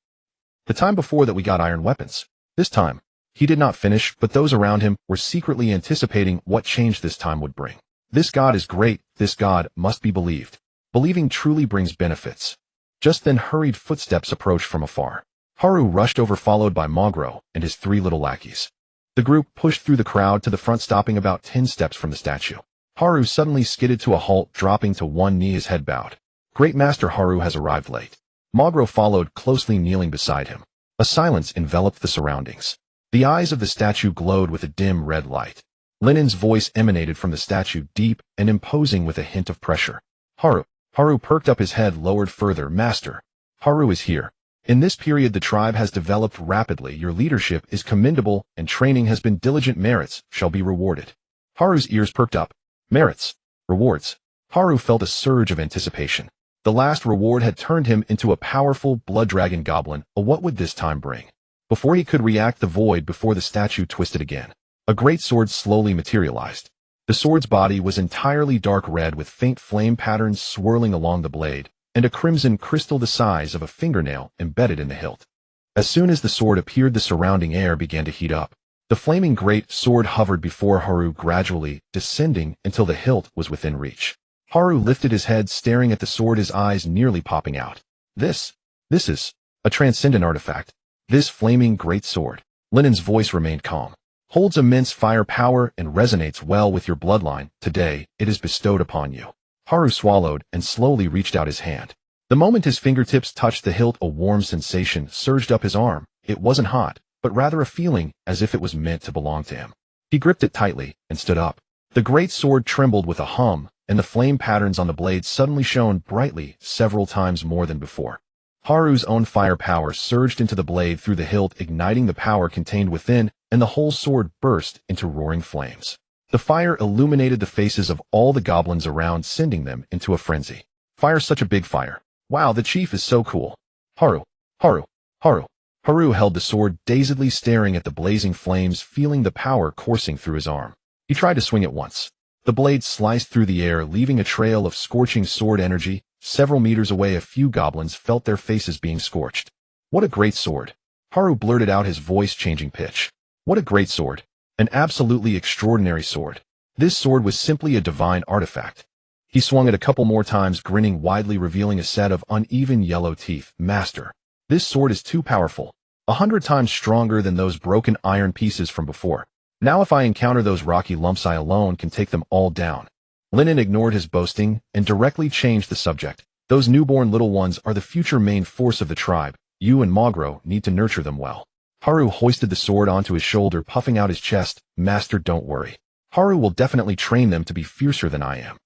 The time before that we got iron weapons. This time." He did not finish, but those around him were secretly anticipating what change this time would bring. This God is great. This God must be believed. Believing truly brings benefits. Just then, hurried footsteps approached from afar. Haru rushed over, followed by Magro and his 3 little lackeys. The group pushed through the crowd to the front, stopping about 10 steps from the statue. Haru suddenly skidded to a halt, dropping to one knee, his head bowed. Great Master Haru has arrived late. Magro followed closely, kneeling beside him. A silence enveloped the surroundings. The eyes of the statue glowed with a dim red light. Lynn's voice emanated from the statue, deep and imposing with a hint of pressure. "Haru." Haru perked up, his head lowered further. "Master, Haru is here. In this period the tribe has developed rapidly. Your leadership is commendable and training has been diligent. Merits shall be rewarded." Haru's ears perked up. Merits. Rewards. Haru felt a surge of anticipation. The last reward had turned him into a powerful blood dragon goblin. What would this time bring? Before he could react, the void before the statue twisted again. A great sword slowly materialized. The sword's body was entirely dark red, with faint flame patterns swirling along the blade, and a crimson crystal the size of a fingernail embedded in the hilt. As soon as the sword appeared, the surrounding air began to heat up. The flaming great sword hovered before Haru, gradually descending until the hilt was within reach. Haru lifted his head, staring at the sword, his eyes nearly popping out. This is a transcendent artifact. This flaming great sword. Lynn's voice remained calm. Holds immense fire power and resonates well with your bloodline. Today, it is bestowed upon you. Haru swallowed and slowly reached out his hand. The moment his fingertips touched the hilt, a warm sensation surged up his arm. It wasn't hot, but rather a feeling as if it was meant to belong to him. He gripped it tightly and stood up. The great sword trembled with a hum, and the flame patterns on the blade suddenly shone brightly, several times more than before. Haru's own fire power surged into the blade through the hilt, igniting the power contained within, and the whole sword burst into roaring flames. The fire illuminated the faces of all the goblins around, sending them into a frenzy. Fire, such a big fire. Wow, the chief is so cool. Haru, Haru, Haru. Haru held the sword, dazedly staring at the blazing flames, feeling the power coursing through his arm. He tried to swing it once. The blade sliced through the air, leaving a trail of scorching sword energy. Several meters away, a few goblins felt their faces being scorched. What a great sword! Haru blurted out, his voice changing pitch. What a great sword! An absolutely extraordinary sword. This sword was simply a divine artifact. He swung it a couple more times, grinning widely, revealing a set of uneven yellow teeth. Master, this sword is too powerful. 100 times stronger than those broken iron pieces from before. Now if I encounter those rocky lumps, I alone can take them all down. Lynn ignored his boasting and directly changed the subject. Those newborn little ones are the future main force of the tribe. You and Magro need to nurture them well. Haru hoisted the sword onto his shoulder, puffing out his chest. Master, don't worry. Haru will definitely train them to be fiercer than I am.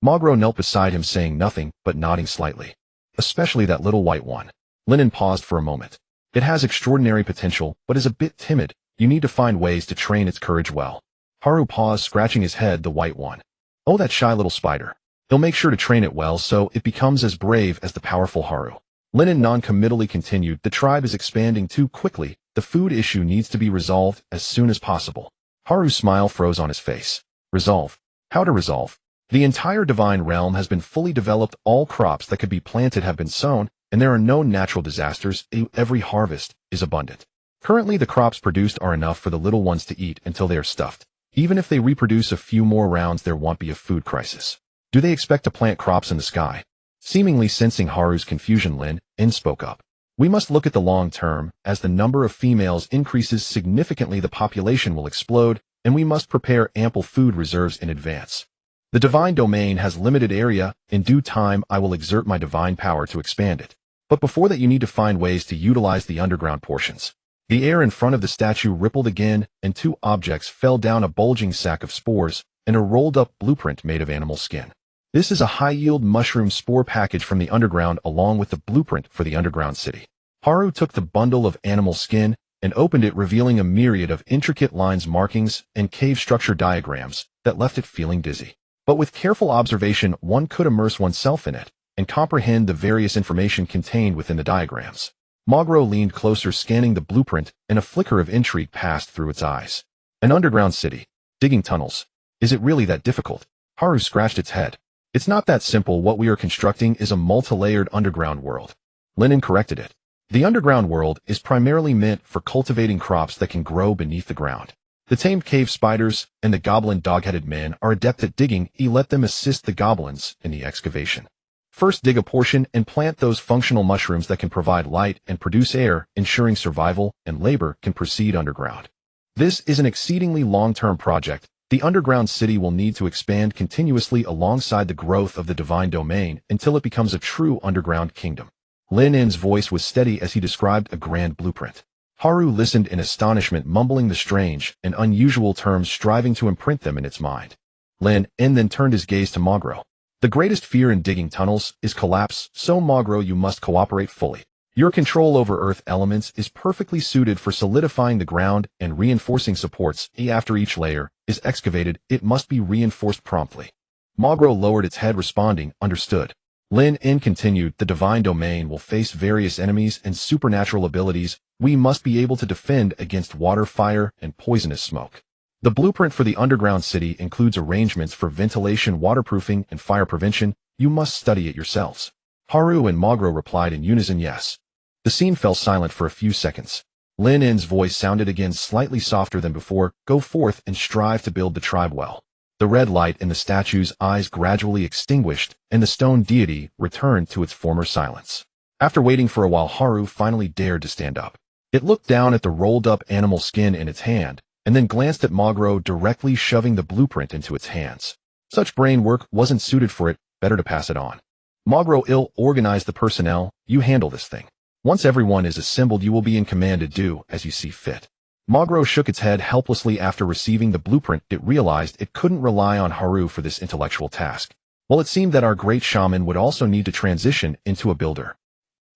Magro knelt beside him, saying nothing, but nodding slightly. Especially that little white one. Lynn paused for a moment. It has extraordinary potential, but is a bit timid. You need to find ways to train its courage well. Haru paused, scratching his head. The white one. Oh, that shy little spider. He'll make sure to train it well so it becomes as brave as the powerful Haru. Lynn non-committally continued. The tribe is expanding too quickly. The food issue needs to be resolved as soon as possible. Haru's smile froze on his face. Resolve? How to resolve? The entire divine realm has been fully developed. All crops that could be planted have been sown, and there are no natural disasters. Every harvest is abundant. Currently, the crops produced are enough for the little ones to eat until they are stuffed. Even if they reproduce a few more rounds, there won't be a food crisis. Do they expect to plant crops in the sky? Seemingly sensing Haru's confusion, Lynn spoke up. We must look at the long term. As the number of females increases significantly, the population will explode, and we must prepare ample food reserves in advance. The divine domain has limited area. In due time, I will exert my divine power to expand it. But before that, you need to find ways to utilize the underground portions. The air in front of the statue rippled again, and two objects fell down: a bulging sack of spores and a rolled-up blueprint made of animal skin. This is a high-yield mushroom spore package from the underground, along with the blueprint for the underground city. Haru took the bundle of animal skin and opened it, revealing a myriad of intricate lines, markings, and cave structure diagrams that left it feeling dizzy. But with careful observation, one could immerse oneself in it and comprehend the various information contained within the diagrams. Magro leaned closer, scanning the blueprint, and a flicker of intrigue passed through its eyes. An underground city. Digging tunnels. Is it really that difficult? Haru scratched its head. It's not that simple. What we are constructing is a multi-layered underground world. Lynn corrected it. The underground world is primarily meant for cultivating crops that can grow beneath the ground. The tamed cave spiders and the goblin dog-headed men are adept at digging. Let them assist the goblins in the excavation. First, dig a portion and plant those functional mushrooms that can provide light and produce air, ensuring survival and labor can proceed underground. This is an exceedingly long-term project. The underground city will need to expand continuously alongside the growth of the divine domain until it becomes a true underground kingdom. Lynn's voice was steady as he described a grand blueprint. Haru listened in astonishment, mumbling the strange and unusual terms, striving to imprint them in its mind. Lynn then turned his gaze to Magro. The greatest fear in digging tunnels is collapse, so Magro, you must cooperate fully. Your control over earth elements is perfectly suited for solidifying the ground and reinforcing supports. After each layer is excavated, it must be reinforced promptly. Magro lowered its head, responding, understood. Lynn continued, the divine domain will face various enemies and supernatural abilities. We must be able to defend against water, fire, and poisonous smoke. The blueprint for the underground city includes arrangements for ventilation, waterproofing, and fire prevention. You must study it yourselves. Haru and Magro replied in unison, yes. The scene fell silent for a few seconds. Lynn's voice sounded again, slightly softer than before. Go forth and strive to build the tribe well. The red light in the statue's eyes gradually extinguished, and the stone deity returned to its former silence. After waiting for a while, Haru finally dared to stand up. It looked down at the rolled-up animal skin in its hand, and then glanced at Magro, directly shoving the blueprint into its hands. Such brain work wasn't suited for it, better to pass it on. Magro organized the personnel. You handle this thing. Once everyone is assembled, you will be in command to do as you see fit. Magro shook its head helplessly after receiving the blueprint. It realized it couldn't rely on Haru for this intellectual task. Well, it seemed that our great shaman would also need to transition into a builder.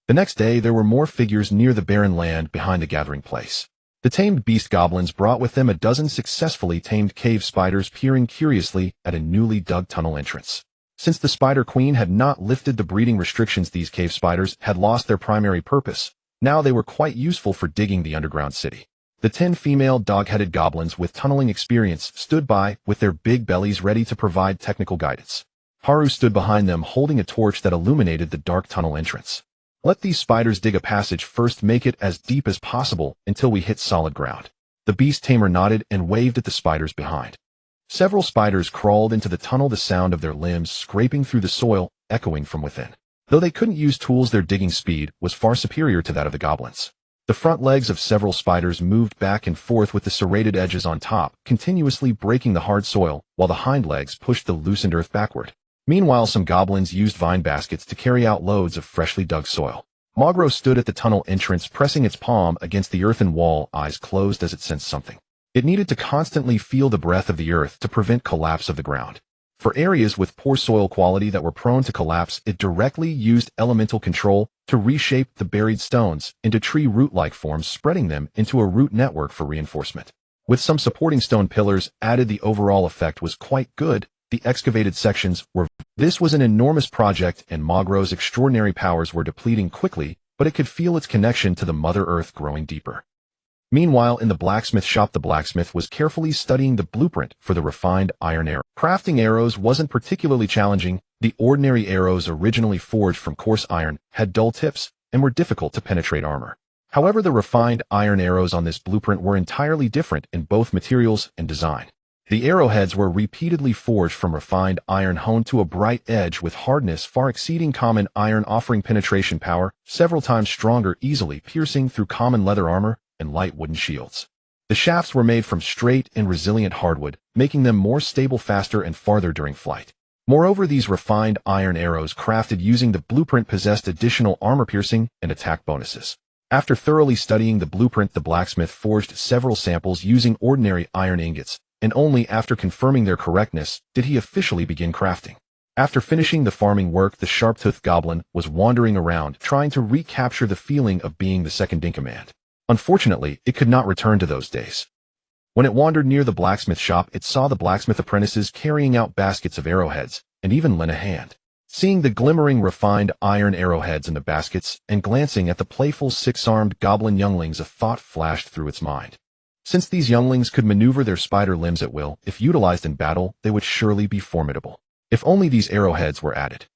The next day, there were more figures near the barren land behind the gathering place. The tamed beast goblins brought with them a dozen successfully tamed cave spiders peering curiously at a newly dug tunnel entrance. Since the Spider Queen had not lifted the breeding restrictions, these cave spiders had lost their primary purpose. Now they were quite useful for digging the underground city. The 10 female dog-headed goblins with tunneling experience stood by with their big bellies ready to provide technical guidance. Haru stood behind them holding a torch that illuminated the dark tunnel entrance. Let these spiders dig a passage first, make it as deep as possible until we hit solid ground. The beast tamer nodded and waved at the spiders behind. Several spiders crawled into the tunnel, the sound of their limbs scraping through the soil echoing from within. Though they couldn't use tools, their digging speed was far superior to that of the goblins. The front legs of several spiders moved back and forth with the serrated edges on top, continuously breaking the hard soil, while the hind legs pushed the loosened earth backward. Meanwhile, some goblins used vine baskets to carry out loads of freshly dug soil. Magro stood at the tunnel entrance, pressing its palm against the earthen wall, eyes closed as it sensed something. It needed to constantly feel the breath of the earth to prevent collapse of the ground. For areas with poor soil quality that were prone to collapse, it directly used elemental control to reshape the buried stones into tree root-like forms, spreading them into a root network for reinforcement. With some supporting stone pillars added, the overall effect was quite good. The excavated sections were. This was an enormous project, and Magro's extraordinary powers were depleting quickly, but it could feel its connection to the Mother Earth growing deeper. Meanwhile, in the blacksmith shop, the blacksmith was carefully studying the blueprint for the refined iron arrow. Crafting arrows wasn't particularly challenging. The ordinary arrows, originally forged from coarse iron, had dull tips and were difficult to penetrate armor. However, the refined iron arrows on this blueprint were entirely different in both materials and design. The arrowheads were repeatedly forged from refined iron, honed to a bright edge with hardness far exceeding common iron, offering penetration power several times stronger, easily piercing through common leather armor and light wooden shields. The shafts were made from straight and resilient hardwood, making them more stable, faster, and farther during flight. Moreover, these refined iron arrows crafted using the blueprint possessed additional armor piercing and attack bonuses. After thoroughly studying the blueprint, the blacksmith forged several samples using ordinary iron ingots, and only after confirming their correctness did he officially begin crafting. After finishing the farming work, the sharp-toothed goblin was wandering around, trying to recapture the feeling of being the second in command. Unfortunately, it could not return to those days. When it wandered near the blacksmith shop, it saw the blacksmith apprentices carrying out baskets of arrowheads, and even lent a hand. Seeing the glimmering refined iron arrowheads in the baskets, and glancing at the playful six-armed goblin younglings, a thought flashed through its mind. Since these younglings could maneuver their spider limbs at will, if utilized in battle, they would surely be formidable. If only these arrowheads were added.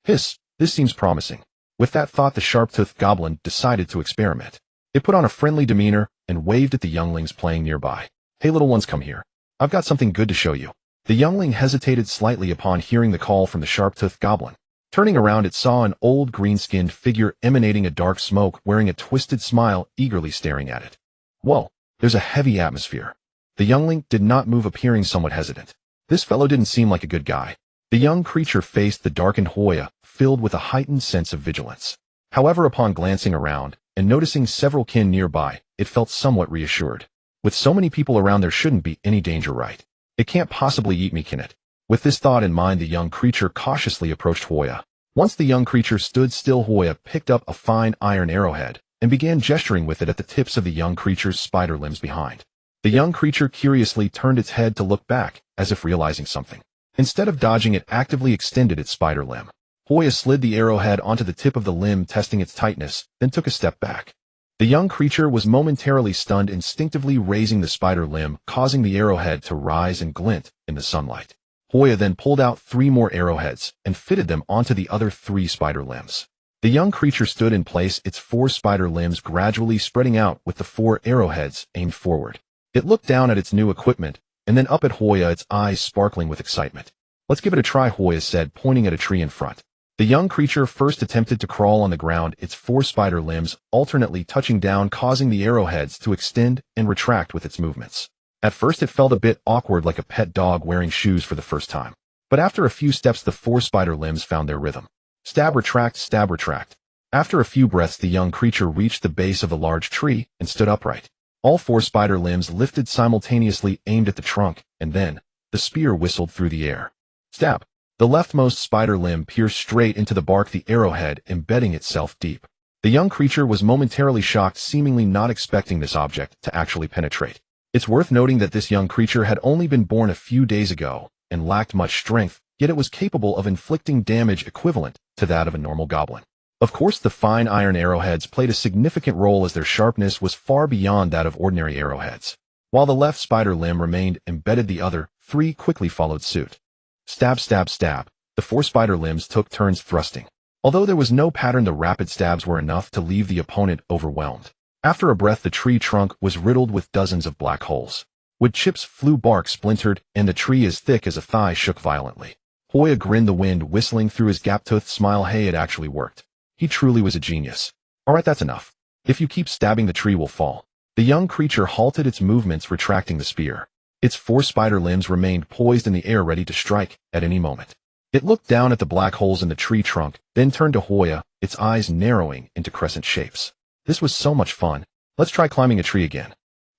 Hiss, this seems promising. With that thought, the sharp-toothed goblin decided to experiment. It put on a friendly demeanor and waved at the younglings playing nearby. Hey little ones, come here. I've got something good to show you. The youngling hesitated slightly upon hearing the call from the sharp-toothed goblin. Turning around, it saw an old green-skinned figure emanating a dark smoke, wearing a twisted smile, eagerly staring at it. Whoa, there's a heavy atmosphere. The youngling did not move, appearing somewhat hesitant. This fellow didn't seem like a good guy. The young creature faced the darkened Hoya, filled with a heightened sense of vigilance. However, upon glancing around, and noticing several kin nearby, it felt somewhat reassured. With so many people around, there shouldn't be any danger, right? It can't possibly eat me, can it? With this thought in mind, the young creature cautiously approached Hoya. Once the young creature stood still, Hoya picked up a fine iron arrowhead and began gesturing with it at the tips of the young creature's spider limbs behind. The young creature curiously turned its head to look back, as if realizing something. Instead of dodging, it actively extended its spider limb. Hoya slid the arrowhead onto the tip of the limb, testing its tightness, then took a step back. The young creature was momentarily stunned, instinctively raising the spider limb, causing the arrowhead to rise and glint in the sunlight. Hoya then pulled out 3 more arrowheads and fitted them onto the other 3 spider limbs. The young creature stood in place, its 4 spider limbs gradually spreading out with the 4 arrowheads aimed forward. It looked down at its new equipment, and then up at Hoya, its eyes sparkling with excitement. Let's give it a try, Hoya said, pointing at a tree in front. The young creature first attempted to crawl on the ground, its 4 spider limbs alternately touching down, causing the arrowheads to extend and retract with its movements. At first it felt a bit awkward, like a pet dog wearing shoes for the first time. But after a few steps the 4 spider limbs found their rhythm. Stab, retract, stab, retract. After a few breaths the young creature reached the base of a large tree and stood upright. All 4 spider limbs lifted simultaneously, aimed at the trunk, and then the spear whistled through the air. Stab. The leftmost spider limb pierced straight into the bark, the arrowhead embedding itself deep. The young creature was momentarily shocked, seemingly not expecting this object to actually penetrate. It's worth noting that this young creature had only been born a few days ago and lacked much strength, yet it was capable of inflicting damage equivalent to that of a normal goblin. Of course, the fine iron arrowheads played a significant role, as their sharpness was far beyond that of ordinary arrowheads. While the left spider limb remained embedded, the other 3 quickly followed suit. Stab, stab, stab. The 4 spider limbs took turns thrusting. Although there was no pattern, the rapid stabs were enough to leave the opponent overwhelmed. After a breath the tree trunk was riddled with dozens of black holes. Wood chips flew, bark splintered, and the tree as thick as a thigh shook violently. Hoya grinned, the wind whistling through his gap-toothed smile. Hey, it actually worked. He truly was a genius. Alright, that's enough. If you keep stabbing the tree will fall. The young creature halted its movements, retracting the spear. Its 4 spider limbs remained poised in the air, ready to strike at any moment. It looked down at the black holes in the tree trunk, then turned to Hoya, its eyes narrowing into crescent shapes. This was so much fun. Let's try climbing a tree again.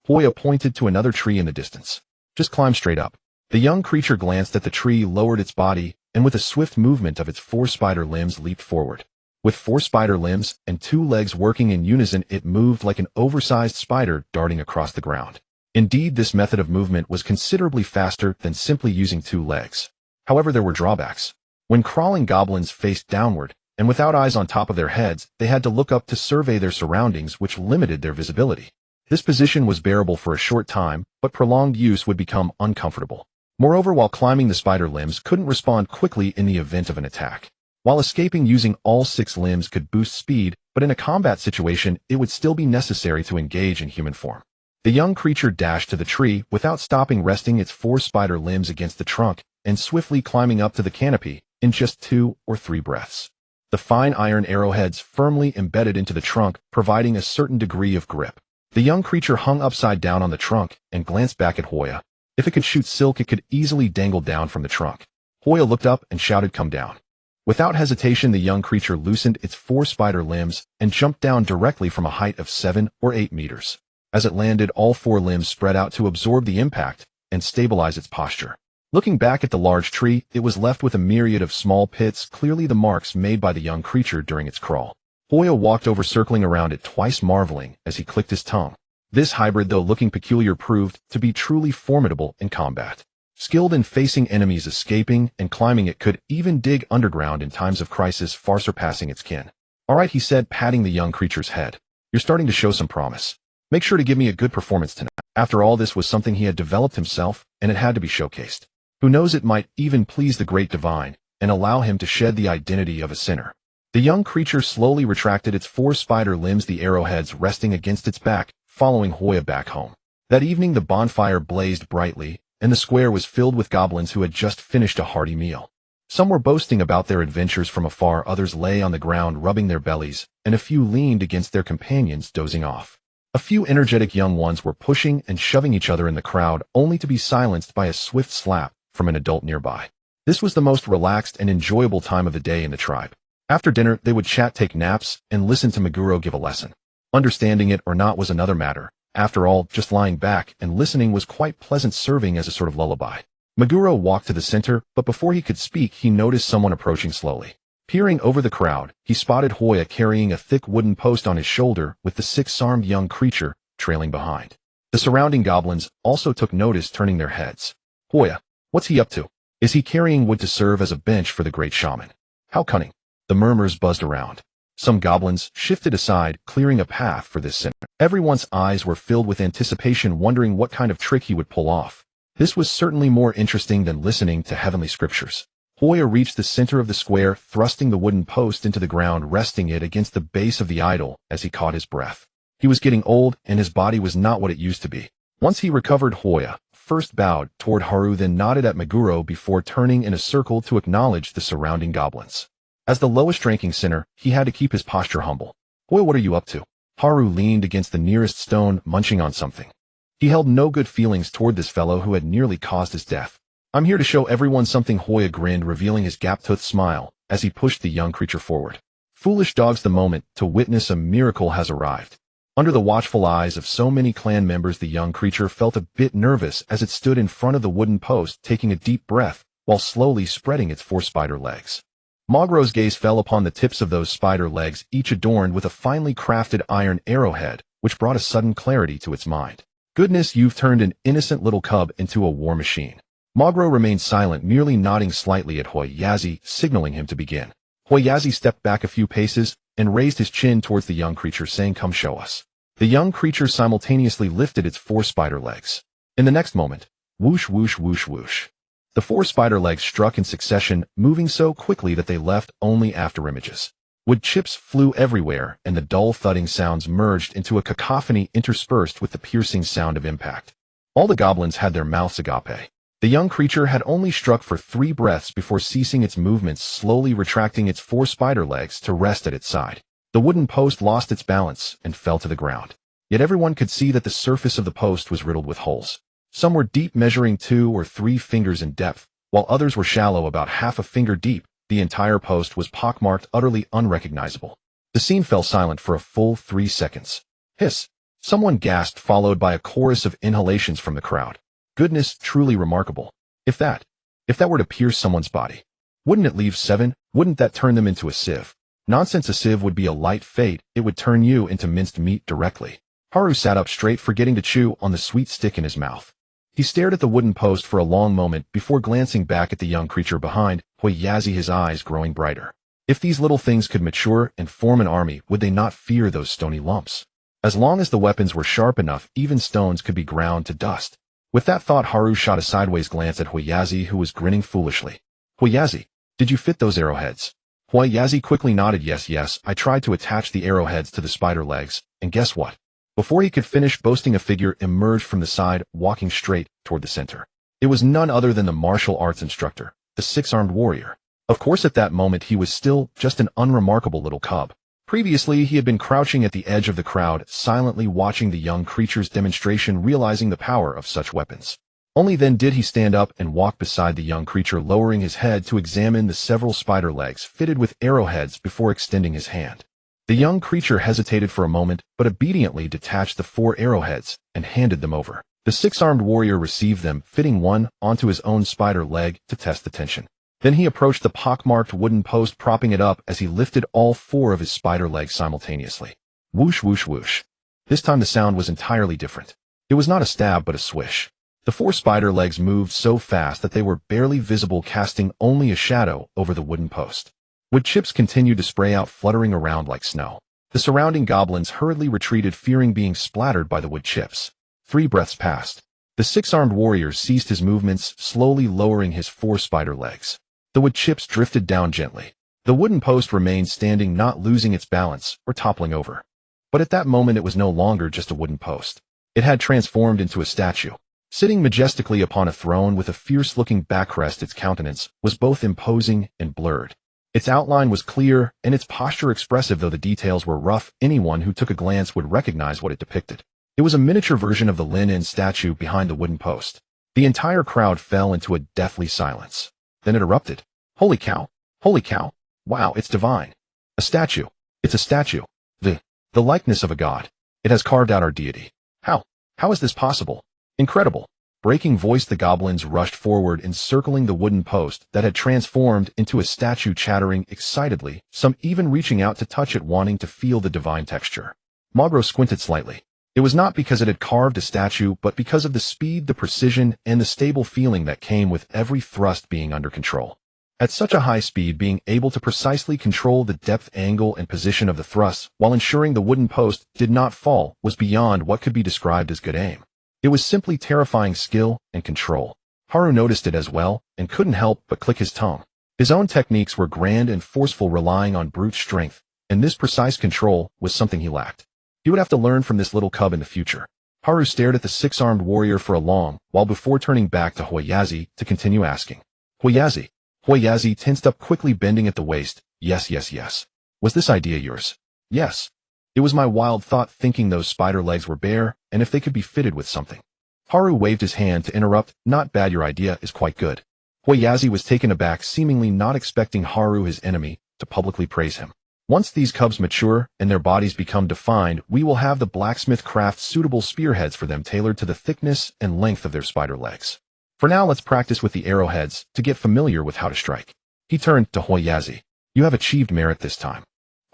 Hoya pointed to another tree in the distance. Just climb straight up. The young creature glanced at the tree, lowered its body, and with a swift movement of its 4 spider limbs leaped forward. With 4 spider limbs and 2 legs working in unison, it moved like an oversized spider darting across the ground. Indeed, this method of movement was considerably faster than simply using 2 legs. However, there were drawbacks. When crawling, goblins faced downward, and without eyes on top of their heads, they had to look up to survey their surroundings, which limited their visibility. This position was bearable for a short time, but prolonged use would become uncomfortable. Moreover, while climbing, the spider limbs couldn't respond quickly in the event of an attack. While escaping using all 6 limbs could boost speed, but in a combat situation, it would still be necessary to engage in human form. The young creature dashed to the tree without stopping, resting its 4 spider limbs against the trunk and swiftly climbing up to the canopy in just 2 or 3 breaths. The fine iron arrowheads firmly embedded into the trunk, providing a certain degree of grip. The young creature hung upside down on the trunk and glanced back at Hoya. If it could shoot silk, it could easily dangle down from the trunk. Hoya looked up and shouted, "Come down." Without hesitation, the young creature loosened its 4 spider limbs and jumped down directly from a height of 7 or 8 meters. As it landed, all 4 limbs spread out to absorb the impact and stabilize its posture. Looking back at the large tree, it was left with a myriad of small pits, clearly the marks made by the young creature during its crawl. Hoya walked over, circling around it twice, marveling as he clicked his tongue. This hybrid, though looking peculiar, proved to be truly formidable in combat. Skilled in facing enemies, escaping, and climbing, it could even dig underground in times of crisis, far surpassing its kin. "Alright," he said, patting the young creature's head. "You're starting to show some promise. Make sure to give me a good performance tonight." After all, this was something he had developed himself, and it had to be showcased. Who knows, it might even please the great divine and allow him to shed the identity of a sinner. The young creature slowly retracted its 4 spider limbs, the arrowheads resting against its back, following Hoya back home. That evening the bonfire blazed brightly, and the square was filled with goblins who had just finished a hearty meal. Some were boasting about their adventures from afar, others lay on the ground rubbing their bellies, and a few leaned against their companions, dozing off. A few energetic young ones were pushing and shoving each other in the crowd, only to be silenced by a swift slap from an adult nearby. This was the most relaxed and enjoyable time of the day in the tribe. After dinner, they would chat, take naps, and listen to Meguro give a lesson. Understanding it or not was another matter. After all, just lying back and listening was quite pleasant, serving as a sort of lullaby. Meguro walked to the center, but before he could speak, he noticed someone approaching slowly. Peering over the crowd, he spotted Hoya carrying a thick wooden post on his shoulder, with the 6-armed young creature trailing behind. The surrounding goblins also took notice, turning their heads. "Hoya, what's he up to? Is he carrying wood to serve as a bench for the great shaman? How cunning." The murmurs buzzed around. Some goblins shifted aside, clearing a path for this sinner. Everyone's eyes were filled with anticipation, wondering what kind of trick he would pull off. This was certainly more interesting than listening to heavenly scriptures. Hoya reached the center of the square, thrusting the wooden post into the ground, resting it against the base of the idol as he caught his breath. He was getting old, and his body was not what it used to be. Once he recovered, Hoya first bowed toward Haru, then nodded at Meguro before turning in a circle to acknowledge the surrounding goblins. As the lowest-ranking sinner, he had to keep his posture humble. "Boy, what are you up to?" Haru leaned against the nearest stone, munching on something. He held no good feelings toward this fellow who had nearly caused his death. "I'm here to show everyone something." Hoya grinned, revealing his gap-toothed smile as he pushed the young creature forward. "Foolish dogs, the moment to witness a miracle has arrived." Under the watchful eyes of so many clan members, the young creature felt a bit nervous as it stood in front of the wooden post, taking a deep breath while slowly spreading its 4 spider legs. Mogro's gaze fell upon the tips of those spider legs, each adorned with a finely crafted iron arrowhead, which brought a sudden clarity to its mind. "Goodness, you've turned an innocent little cub into a war machine." Mogro remained silent, merely nodding slightly at Hoyazi, signaling him to begin. Hoyazi stepped back a few paces and raised his chin towards the young creature, saying, "Come show us." The young creature simultaneously lifted its 4 spider legs. In the next moment, whoosh, whoosh, whoosh, whoosh. The 4 spider legs struck in succession, moving so quickly that they left only after images. Wood chips flew everywhere, and the dull thudding sounds merged into a cacophony interspersed with the piercing sound of impact. All the goblins had their mouths agape. The young creature had only struck for 3 breaths before ceasing its movements, slowly retracting its 4 spider legs to rest at its side. The wooden post lost its balance and fell to the ground. Yet everyone could see that the surface of the post was riddled with holes. Some were deep, measuring 2 or 3 fingers in depth, while others were shallow, about half a finger deep. The entire post was pockmarked, utterly unrecognizable. The scene fell silent for a full 3 seconds. "Hiss!" Someone gasped, followed by a chorus of inhalations from the crowd. "Goodness, truly remarkable. If that were to pierce someone's body, wouldn't it leave 7? Wouldn't that turn them into a sieve?" "Nonsense, a sieve would be a light fate. It would turn you into minced meat directly." Haru sat up straight, forgetting to chew on the sweet stick in his mouth. He stared at the wooden post for a long moment before glancing back at the young creature behind Hoyazi, his eyes growing brighter. If these little things could mature and form an army, would they not fear those stony lumps? As long as the weapons were sharp enough, even stones could be ground to dust. With that thought, Haru shot a sideways glance at Hoyazi, who was grinning foolishly. "Hoyazi, did you fit those arrowheads?" Hoyazi quickly nodded. Yes, I tried to attach the arrowheads to the spider legs, and guess what?" Before he could finish boasting, a figure emerged from the side, walking straight toward the center. It was none other than the martial arts instructor, the 6-armed warrior. Of course, at that moment he was still just an unremarkable little cub. Previously, he had been crouching at the edge of the crowd, silently watching the young creature's demonstration, realizing the power of such weapons. Only then did he stand up and walk beside the young creature, lowering his head to examine the several spider legs fitted with arrowheads before extending his hand. The young creature hesitated for a moment, but obediently detached the 4 arrowheads and handed them over. The 6-armed warrior received them, fitting one onto his own spider leg to test the tension. Then he approached the pockmarked wooden post, propping it up as he lifted all 4 of his spider legs simultaneously. Whoosh, whoosh, whoosh. This time the sound was entirely different. It was not a stab, but a swish. The 4 spider legs moved so fast that they were barely visible, casting only a shadow over the wooden post. Wood chips continued to spray out, fluttering around like snow. The surrounding goblins hurriedly retreated, fearing being splattered by the wood chips. 3 breaths passed. The 6-armed warrior ceased his movements, slowly lowering his 4 spider legs. The wood chips drifted down gently. The wooden post remained standing, not losing its balance or toppling over. But at that moment it was no longer just a wooden post. It had transformed into a statue. Sitting majestically upon a throne with a fierce-looking backrest, its countenance was both imposing and blurred. Its outline was clear, and its posture expressive, though the details were rough. Anyone who took a glance would recognize what it depicted. It was a miniature version of the Lynn statue behind the wooden post. The entire crowd fell into a deathly silence. Then it erupted. "Holy cow! Holy cow! Wow, it's divine! A statue! It's a statue! The likeness of a god! It has carved out our deity! How is this possible? Incredible!" Breaking voice, the goblins rushed forward, encircling the wooden post that had transformed into a statue, chattering excitedly, some even reaching out to touch it, wanting to feel the divine texture. Mogro squinted slightly. It was not because it had carved a statue, but because of the speed, the precision, and the stable feeling that came with every thrust being under control. At such a high speed, being able to precisely control the depth, angle, and position of the thrusts while ensuring the wooden post did not fall was beyond what could be described as good aim. It was simply terrifying skill and control. Haru noticed it as well, and couldn't help but click his tongue. His own techniques were grand and forceful, relying on brute strength, and this precise control was something he lacked. He would have to learn from this little cub in the future. Haru stared at the 6-armed warrior for a long while before turning back to Hoyazi to continue asking. Hoyazi tensed up quickly, bending at the waist. Yes, yes, yes. Was this idea yours? Yes. It was my wild thought thinking those spider legs were bare, and if they could be fitted with something. Haru waved his hand to interrupt. Not bad, your idea is quite good. Huiyazi was taken aback, seemingly not expecting Haru, his enemy, to publicly praise him. Once these cubs mature and their bodies become defined, we will have the blacksmith craft suitable spearheads for them tailored to the thickness and length of their spider legs. For now, let's practice with the arrowheads to get familiar with how to strike. He turned to Huiyazi. You have achieved merit this time.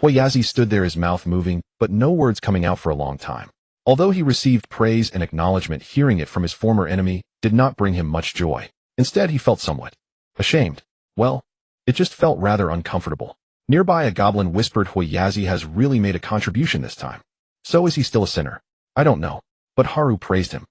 Huiyazi stood there, his mouth moving, but no words coming out for a long time. Although he received praise and acknowledgement, hearing it from his former enemy did not bring him much joy. Instead, he felt somewhat ashamed. Well, it just felt rather uncomfortable. Nearby, a goblin whispered, Huiyazi has really made a contribution this time. So is he still a sinner? I don't know. But Haru praised him.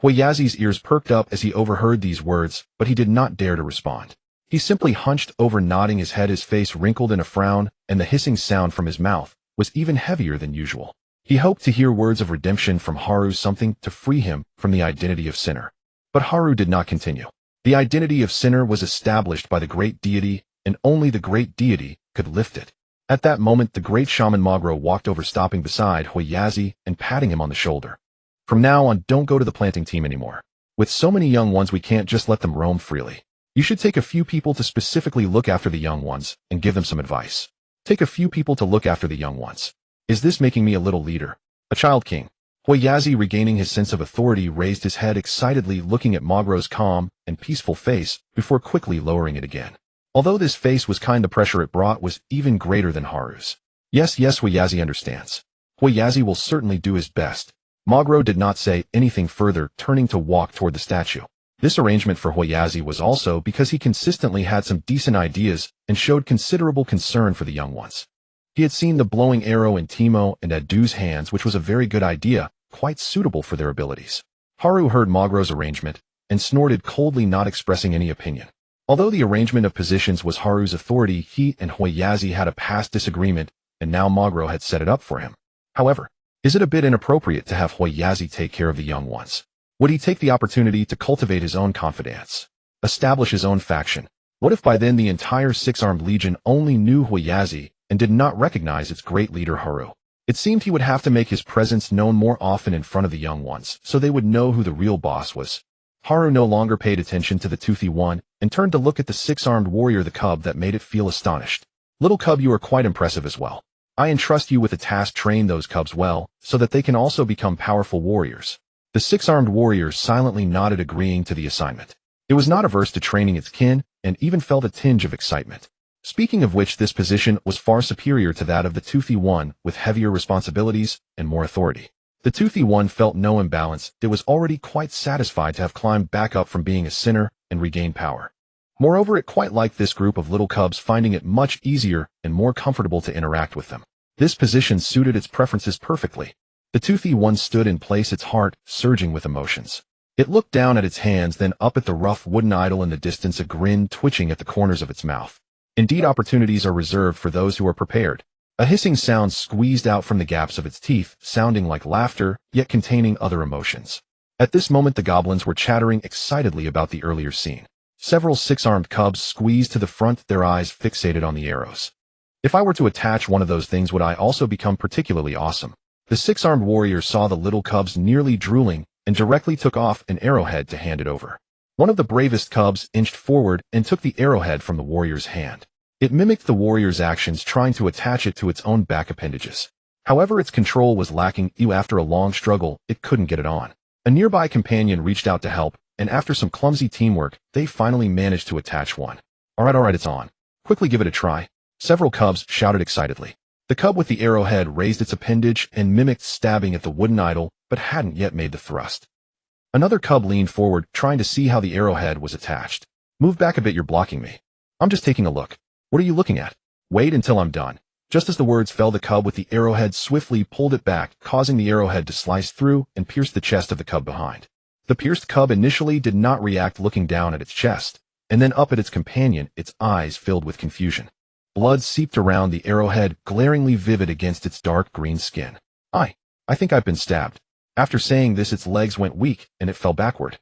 Huiyazi's ears perked up as he overheard these words, but he did not dare to respond. He simply hunched over, nodding his head, his face wrinkled in a frown, and the hissing sound from his mouth was even heavier than usual. He hoped to hear words of redemption from Haru, something to free him from the identity of sinner. But Haru did not continue. The identity of sinner was established by the great deity, and only the great deity could lift it. At that moment, the great shaman Magro walked over, stopping beside Huiyazi and patting him on the shoulder. From now on, don't go to the planting team anymore. With so many young ones, we can't just let them roam freely. You should take a few people to specifically look after the young ones and give them some advice. Take a few people to look after the young ones. Is this making me a little leader? A child king? Huiyazi, regaining his sense of authority, raised his head excitedly, looking at Magro's calm and peaceful face before quickly lowering it again. Although this face was kind, the pressure it brought was even greater than Haru's. Yes, Huiyazi understands. Huiyazi will certainly do his best. Magro did not say anything further, turning to walk toward the statue. This arrangement for Huiyazi was also because he consistently had some decent ideas and showed considerable concern for the young ones. He had seen the blowing arrow in Timo and Adu's hands, which was a very good idea, quite suitable for their abilities. Haru heard Magro's arrangement and snorted coldly, not expressing any opinion. Although the arrangement of positions was Haru's authority, he and Huiyazi had a past disagreement, and now Magro had set it up for him. However, is it a bit inappropriate to have Huiyazi take care of the young ones? Would he take the opportunity to cultivate his own confidence, establish his own faction? What if by then the entire six-armed legion only knew Huiyazi and did not recognize its great leader Haru? It seemed he would have to make his presence known more often in front of the young ones, so they would know who the real boss was. Haru no longer paid attention to the toothy one and turned to look at the six-armed warrior, the cub, that made it feel astonished. Little cub, you are quite impressive as well. I entrust you with the task: train those cubs well, so that they can also become powerful warriors. The six-armed warrior silently nodded, agreeing to the assignment. It was not averse to training its kin, and even felt a tinge of excitement. Speaking of which, this position was far superior to that of the toothy one, with heavier responsibilities and more authority. The toothy one felt no imbalance. It was already quite satisfied to have climbed back up from being a sinner and regained power. Moreover, it quite liked this group of little cubs, finding it much easier and more comfortable to interact with them. This position suited its preferences perfectly. The toothy one stood in place, its heart surging with emotions. It looked down at its hands, then up at the rough wooden idol in the distance, a grin twitching at the corners of its mouth. Indeed, opportunities are reserved for those who are prepared. A hissing sound squeezed out from the gaps of its teeth, sounding like laughter, yet containing other emotions. At this moment, the goblins were chattering excitedly about the earlier scene. Several six-armed cubs squeezed to the front, their eyes fixated on the arrows. If I were to attach one of those things, would I also become particularly awesome? The six-armed warrior saw the little cubs nearly drooling and directly took off an arrowhead to hand it over. One of the bravest cubs inched forward and took the arrowhead from the warrior's hand. It mimicked the warrior's actions, trying to attach it to its own back appendages. However, its control was lacking. After a long struggle, it couldn't get it on. A nearby companion reached out to help, and after some clumsy teamwork, they finally managed to attach one. Alright, it's on. Quickly give it a try. Several cubs shouted excitedly. The cub with the arrowhead raised its appendage and mimicked stabbing at the wooden idol, but hadn't yet made the thrust. Another cub leaned forward, trying to see how the arrowhead was attached. Move back a bit, you're blocking me. I'm just taking a look. What are you looking at? Wait until I'm done. Just as the words fell, the cub with the arrowhead swiftly pulled it back, causing the arrowhead to slice through and pierce the chest of the cub behind. The pierced cub initially did not react, looking down at its chest, and then up at its companion, its eyes filled with confusion. Blood seeped around the arrowhead, glaringly vivid against its dark green skin. I think I've been stabbed. After saying this, its legs went weak, and it fell backward.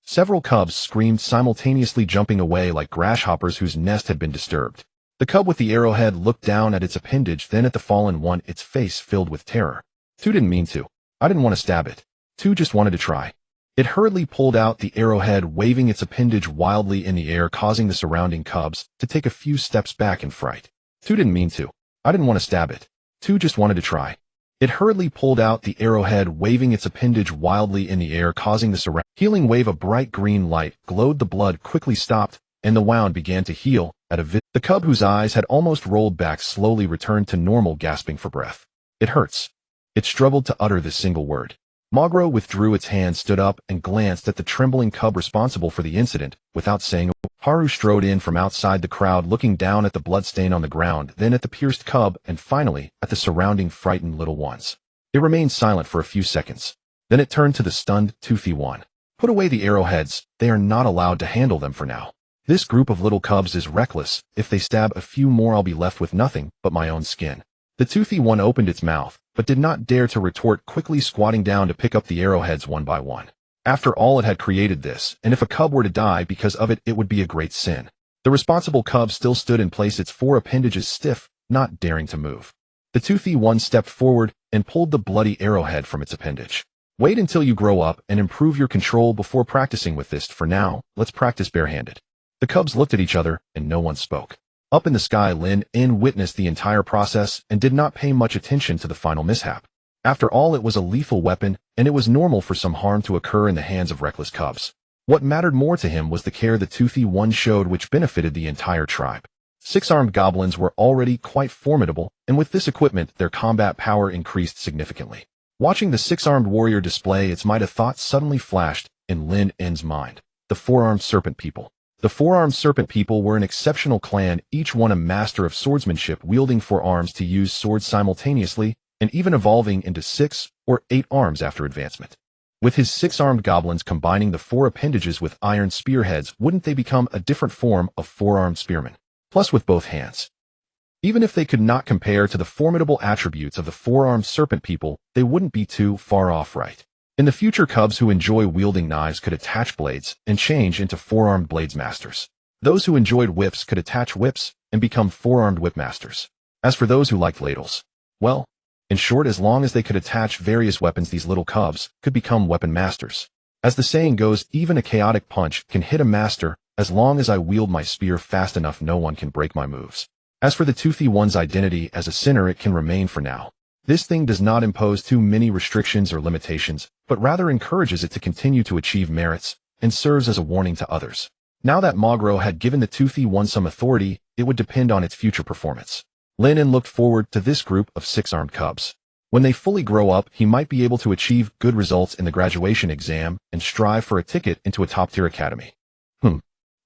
Several cubs screamed simultaneously, jumping away like grasshoppers whose nest had been disturbed. The cub with the arrowhead looked down at its appendage, then at the fallen one, its face filled with terror. "Two didn't mean to. I didn't want to stab it. Two just wanted to try." It hurriedly pulled out the arrowhead, waving its appendage wildly in the air, causing the surrounding cubs to take a few steps back in fright. "Two didn't mean to. I didn't want to stab it. Two just wanted to try." It hurriedly pulled out the arrowhead, waving its appendage wildly in the air, causing the surrounding healing wave. A bright green light glowed. The blood quickly stopped, and the wound began to heal at a The cub, whose eyes had almost rolled back, slowly returned to normal, gasping for breath. "It hurts." It struggled to utter this single word. Magro withdrew its hand, stood up, and glanced at the trembling cub responsible for the incident. Without saying a word, Haru strode in from outside the crowd, looking down at the bloodstain on the ground, then at the pierced cub, and finally at the surrounding frightened little ones. It remained silent for a few seconds. Then it turned to the stunned, toothy one. "Put away the arrowheads. They are not allowed to handle them for now. This group of little cubs is reckless. If they stab a few more, I'll be left with nothing but my own skin." The toothy one opened its mouth, but did not dare to retort, quickly squatting down to pick up the arrowheads one by one. After all, it had created this, and if a cub were to die because of it, it would be a great sin. The responsible cub still stood in place, its four appendages stiff, not daring to move. The toothy one stepped forward and pulled the bloody arrowhead from its appendage. "Wait until you grow up and improve your control before practicing with this. For now, let's practice barehanded." The cubs looked at each other, and no one spoke. Up in the sky, Lynn witnessed the entire process and did not pay much attention to the final mishap. After all, it was a lethal weapon, and it was normal for some harm to occur in the hands of reckless cubs. What mattered more to him was the care the toothy one showed, which benefited the entire tribe. Six-armed goblins were already quite formidable, and with this equipment, their combat power increased significantly. Watching the six-armed warrior display its might, a thought suddenly flashed in Lynn's mind. The four-armed serpent people. The four-armed serpent people were an exceptional clan, each one a master of swordsmanship, wielding four arms to use swords simultaneously, and even evolving into 6 or 8 arms after advancement. With his 6-armed goblins combining the 4 appendages with iron spearheads, wouldn't they become a different form of 4-armed spearmen? Plus with both hands. Even if they could not compare to the formidable attributes of the 4-armed serpent people, they wouldn't be too far off, right? In the future, cubs who enjoy wielding knives could attach blades and change into 4-armed blades masters. Those who enjoyed whips could attach whips and become 4-armed whip masters. As for those who liked ladles, well, in short, as long as they could attach various weapons, these little cubs could become weapon masters. As the saying goes, even a chaotic punch can hit a master. As long as I wield my spear fast enough, no one can break my moves. As for the toothy one's identity as a sinner, it can remain for now. This thing does not impose too many restrictions or limitations, but rather encourages it to continue to achieve merits, and serves as a warning to others. Now that Magro had given the toothy one some authority, it would depend on its future performance. Lynn looked forward to this group of 6-armed cubs. When they fully grow up, he might be able to achieve good results in the graduation exam and strive for a ticket into a top-tier academy.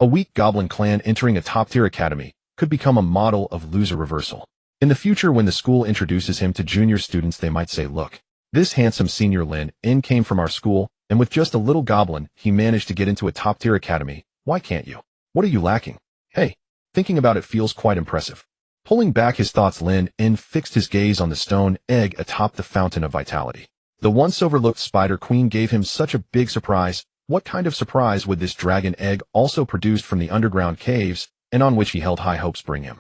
A weak goblin clan entering a top-tier academy could become a model of loser reversal. In the future, when the school introduces him to junior students, they might say, "Look, this handsome senior Lynn came from our school, and with just a little goblin, he managed to get into a top-tier academy. Why can't you? What are you lacking? Hey, thinking about it feels quite impressive." Pulling back his thoughts, Lynn fixed his gaze on the stone egg atop the fountain of vitality. The once overlooked Spider Queen gave him such a big surprise. What kind of surprise would this dragon egg, also produced from the underground caves, and on which he held high hopes, bring him?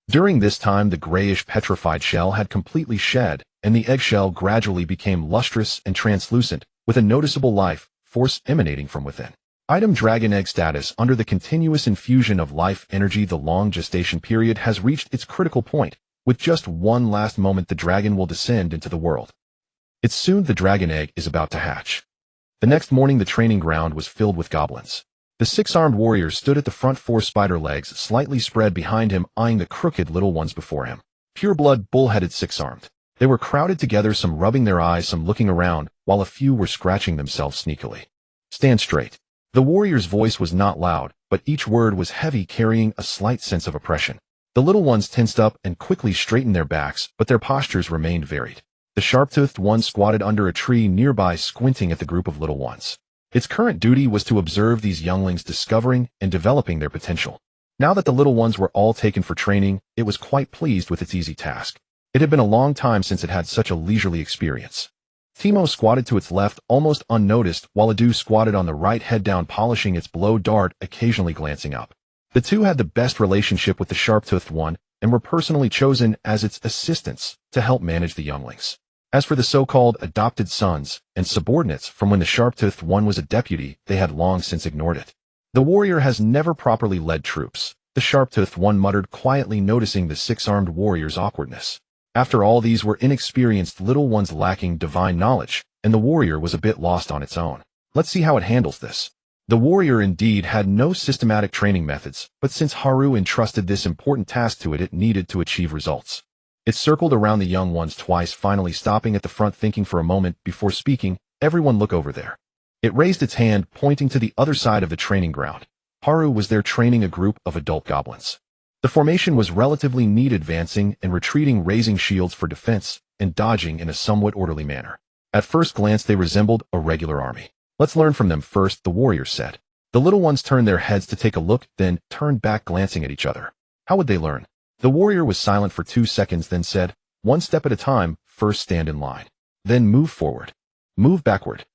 During this time, the grayish petrified shell had completely shed, and the eggshell gradually became lustrous and translucent, with a noticeable life force emanating from within. Item: Dragon Egg status. Under the continuous infusion of life energy, the long gestation period has reached its critical point. With just one last moment, the dragon will descend into the world. It's soon. The dragon egg is about to hatch. The next morning, the training ground was filled with goblins. The 6-armed warrior stood at the front, 4 spider legs slightly spread behind him, eyeing the crooked little ones before him. Pure-blood, bull-headed 6-armed. They were crowded together, some rubbing their eyes, some looking around, while a few were scratching themselves sneakily. "Stand straight." The warrior's voice was not loud, but each word was heavy, carrying a slight sense of oppression. The little ones tensed up and quickly straightened their backs, but their postures remained varied. The sharp-toothed one squatted under a tree nearby, squinting at the group of little ones. Its current duty was to observe these younglings discovering and developing their potential. Now that the little ones were all taken for training, it was quite pleased with its easy task. It had been a long time since it had such a leisurely experience. Timo squatted to its left, almost unnoticed, while Adu squatted on the right, head down, polishing its blow dart, occasionally glancing up. The two had the best relationship with the sharp-toothed one and were personally chosen as its assistants to help manage the younglings. As for the so-called adopted sons and subordinates from when the sharp-toothed one was a deputy, they had long since ignored it. The warrior has never properly led troops, the sharp-toothed one muttered quietly, noticing the six-armed warrior's awkwardness. After all, these were inexperienced little ones lacking divine knowledge, and the warrior was a bit lost on its own. Let's see how it handles this. The warrior indeed had no systematic training methods, but since Haru entrusted this important task to it, it needed to achieve results. It circled around the young ones twice, finally stopping at the front, thinking for a moment before speaking. Everyone look over there. It raised its hand, pointing to the other side of the training ground. Haru was there training a group of adult goblins. The formation was relatively neat, advancing and retreating, raising shields for defense, and dodging in a somewhat orderly manner. At first glance, they resembled a regular army. Let's learn from them first, the warrior said. The little ones turned their heads to take a look, then turned back, glancing at each other. How would they learn? The warrior was silent for 2 seconds, then said, one step at a time. First stand in line. Then move forward. Move backward.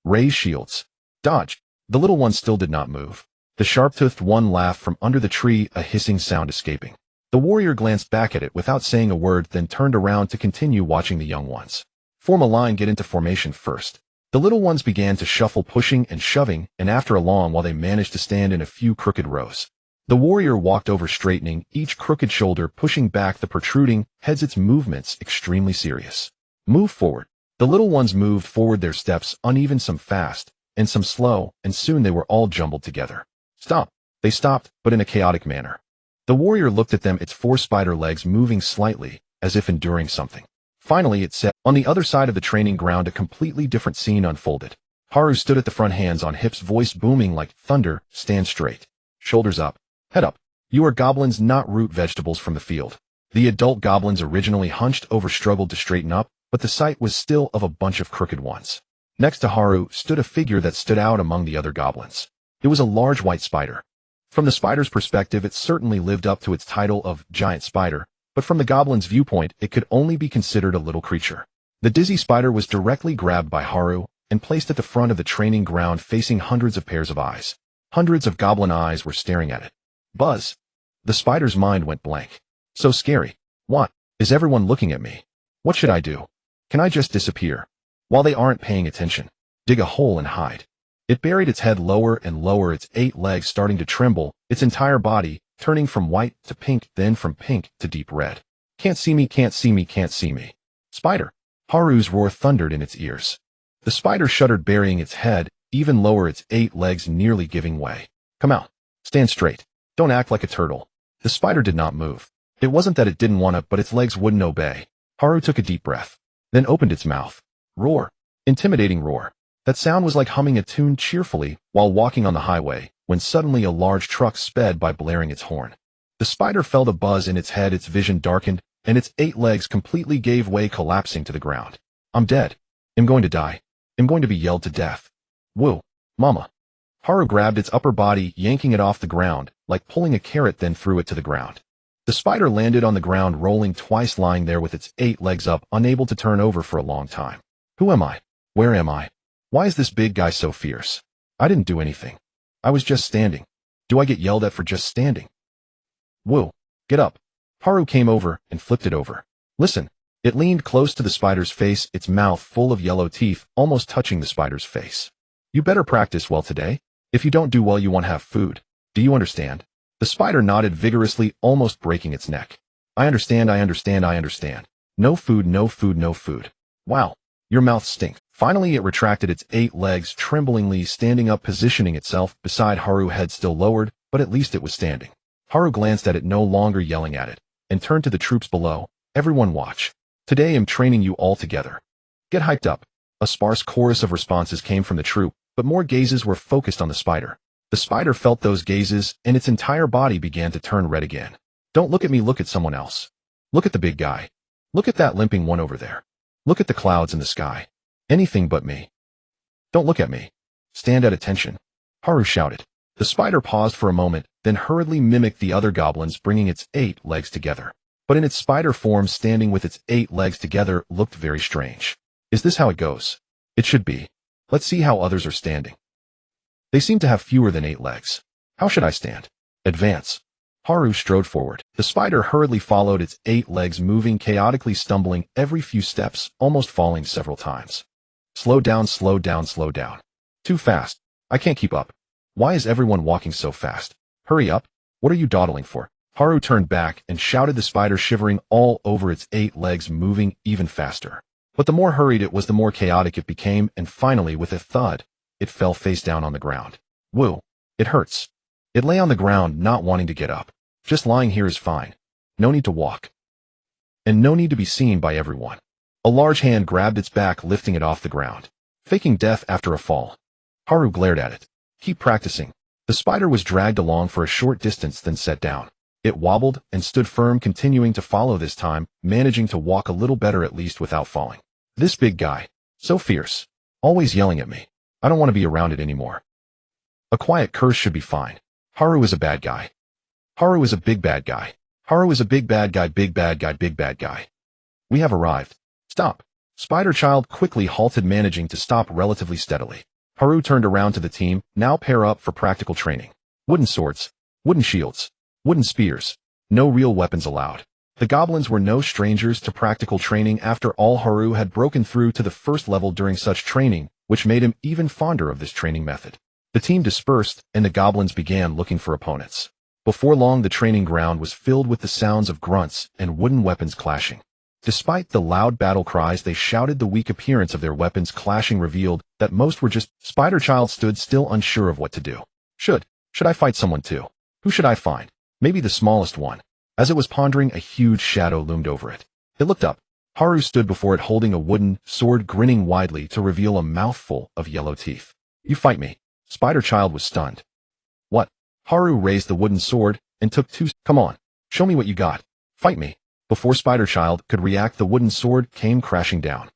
Raise shields. Dodge. The little one still did not move. The sharp-toothed one laughed from under the tree, a hissing sound escaping. The warrior glanced back at it without saying a word, then turned around to continue watching the young ones. Form a line, get into formation first. The little ones began to shuffle, pushing and shoving, and after a long while they managed to stand in a few crooked rows. The warrior walked over, straightening each crooked shoulder, pushing back the protruding heads, its movements extremely serious. Move forward. The little ones moved forward, their steps uneven, some fast and some slow, and soon they were all jumbled together. Stop. They stopped, but in a chaotic manner. The warrior looked at them, its 4 spider legs moving slightly, as if enduring something. Finally, it said, on the other side of the training ground, a completely different scene unfolded. Haru stood at the front, hands on hips, voice booming like thunder. Stand straight. Shoulders up. Head up. You are goblins, not root vegetables from the field. The adult goblins, originally hunched over, struggled to straighten up, but the sight was still of a bunch of crooked ones. Next to Haru stood a figure that stood out among the other goblins. It was a large white spider. From the spider's perspective, it certainly lived up to its title of giant spider, but from the goblin's viewpoint, it could only be considered a little creature. The dizzy spider was directly grabbed by Haru and placed at the front of the training ground, facing hundreds of pairs of eyes. Hundreds of goblin eyes were staring at it. Buzz. The spider's mind went blank. So scary. What? Is everyone looking at me? What should I do? Can I just disappear? While they aren't paying attention. Dig a hole and hide. It buried its head lower and lower, its 8 legs starting to tremble, its entire body turning from white to pink, then from pink to deep red. Can't see me, can't see me, can't see me. Spider. Haru's roar thundered in its ears. The spider shuddered, burying its head even lower, its 8 legs nearly giving way. Come out. Stand straight. Don't act like a turtle. The spider did not move. It wasn't that it didn't want to, but its legs wouldn't obey. Haru took a deep breath, then opened its mouth. Roar. Intimidating roar. That sound was like humming a tune cheerfully while walking on the highway, when suddenly a large truck sped by, blaring its horn. The spider felt a buzz in its head, its vision darkened, and its 8 legs completely gave way, collapsing to the ground. I'm dead. I'm going to die. I'm going to be yelled to death. Whoa, mama. Haru grabbed its upper body, yanking it off the ground, like pulling a carrot, then threw it to the ground. The spider landed on the ground, rolling twice, lying there with its 8 legs up, unable to turn over for a long time. Who am I? Where am I? Why is this big guy so fierce? I didn't do anything. I was just standing. Do I get yelled at for just standing? Whoa, get up. Haru came over and flipped it over. Listen. It leaned close to the spider's face, its mouth full of yellow teeth, almost touching the spider's face. You better practice well today. If you don't do well, you won't have food. Do you understand? The spider nodded vigorously, almost breaking its neck. I understand, I understand, I understand. No food, no food, no food. Wow. Your mouth stinks. Finally, it retracted its 8 legs, tremblingly standing up, positioning itself beside Haru, head still lowered, but at least it was standing. Haru glanced at it, no longer yelling at it, and turned to the troops below. Everyone watch. Today I'm training you all together. Get hyped up. A sparse chorus of responses came from the troop, but more gazes were focused on the spider. The spider felt those gazes, and its entire body began to turn red again. Don't look at me, look at someone else. Look at the big guy. Look at that limping one over there. Look at the clouds in the sky. Anything but me. Don't look at me. Stand at attention. Haru shouted. The spider paused for a moment, then hurriedly mimicked the other goblins, bringing its 8 legs together. But in its spider form, standing with its 8 legs together looked very strange. Is this how it goes? It should be. Let's see how others are standing. They seem to have fewer than 8 legs. How should I stand? Advance. Haru strode forward. The spider hurriedly followed, its 8 legs moving chaotically, stumbling every few steps, almost falling several times. Slow down, slow down, slow down. Too fast. I can't keep up. Why is everyone walking so fast? Hurry up. What are you dawdling for? Haru turned back and shouted, the spider shivering all over, its 8 legs moving even faster. But the more hurried it was, the more chaotic it became, and finally, with a thud, it fell face down on the ground. Woo. It hurts. It lay on the ground, not wanting to get up. Just lying here is fine. No need to walk. And no need to be seen by everyone. A large hand grabbed its back, lifting it off the ground. Faking death after a fall. Haru glared at it. Keep practicing. The spider was dragged along for a short distance, then set down. It wobbled and stood firm, continuing to follow, this time managing to walk a little better at least without falling. This big guy. So fierce. Always yelling at me. I don't want to be around it anymore. A quiet curse should be fine. Haru is a bad guy. Haru is a big bad guy. Haru is a big bad guy, big bad guy, big bad guy. We have arrived. Stop. Spider Child quickly halted, managing to stop relatively steadily. Haru turned around to the team. Now pair up for practical training. Wooden swords. Wooden shields. Wooden spears. No real weapons allowed. The goblins were no strangers to practical training. After all, Haru had broken through to the first level during such training, which made him even fonder of this training method. The team dispersed, and the goblins began looking for opponents. Before long, the training ground was filled with the sounds of grunts and wooden weapons clashing. Despite the loud battle cries they shouted, the weak appearance of their weapons clashing revealed that most were just. Spider Child stood still, unsure of what to do. Should I fight someone too? Who should I find? Maybe the smallest one. As it was pondering, a huge shadow loomed over it. It looked up. Haru stood before it, holding a wooden sword, grinning widely to reveal a mouthful of yellow teeth. You fight me. Spider Child was stunned. What? Haru raised the wooden sword and took 2. Come on. Show me what you got. Fight me. Before Spider Child could react, the wooden sword came crashing down.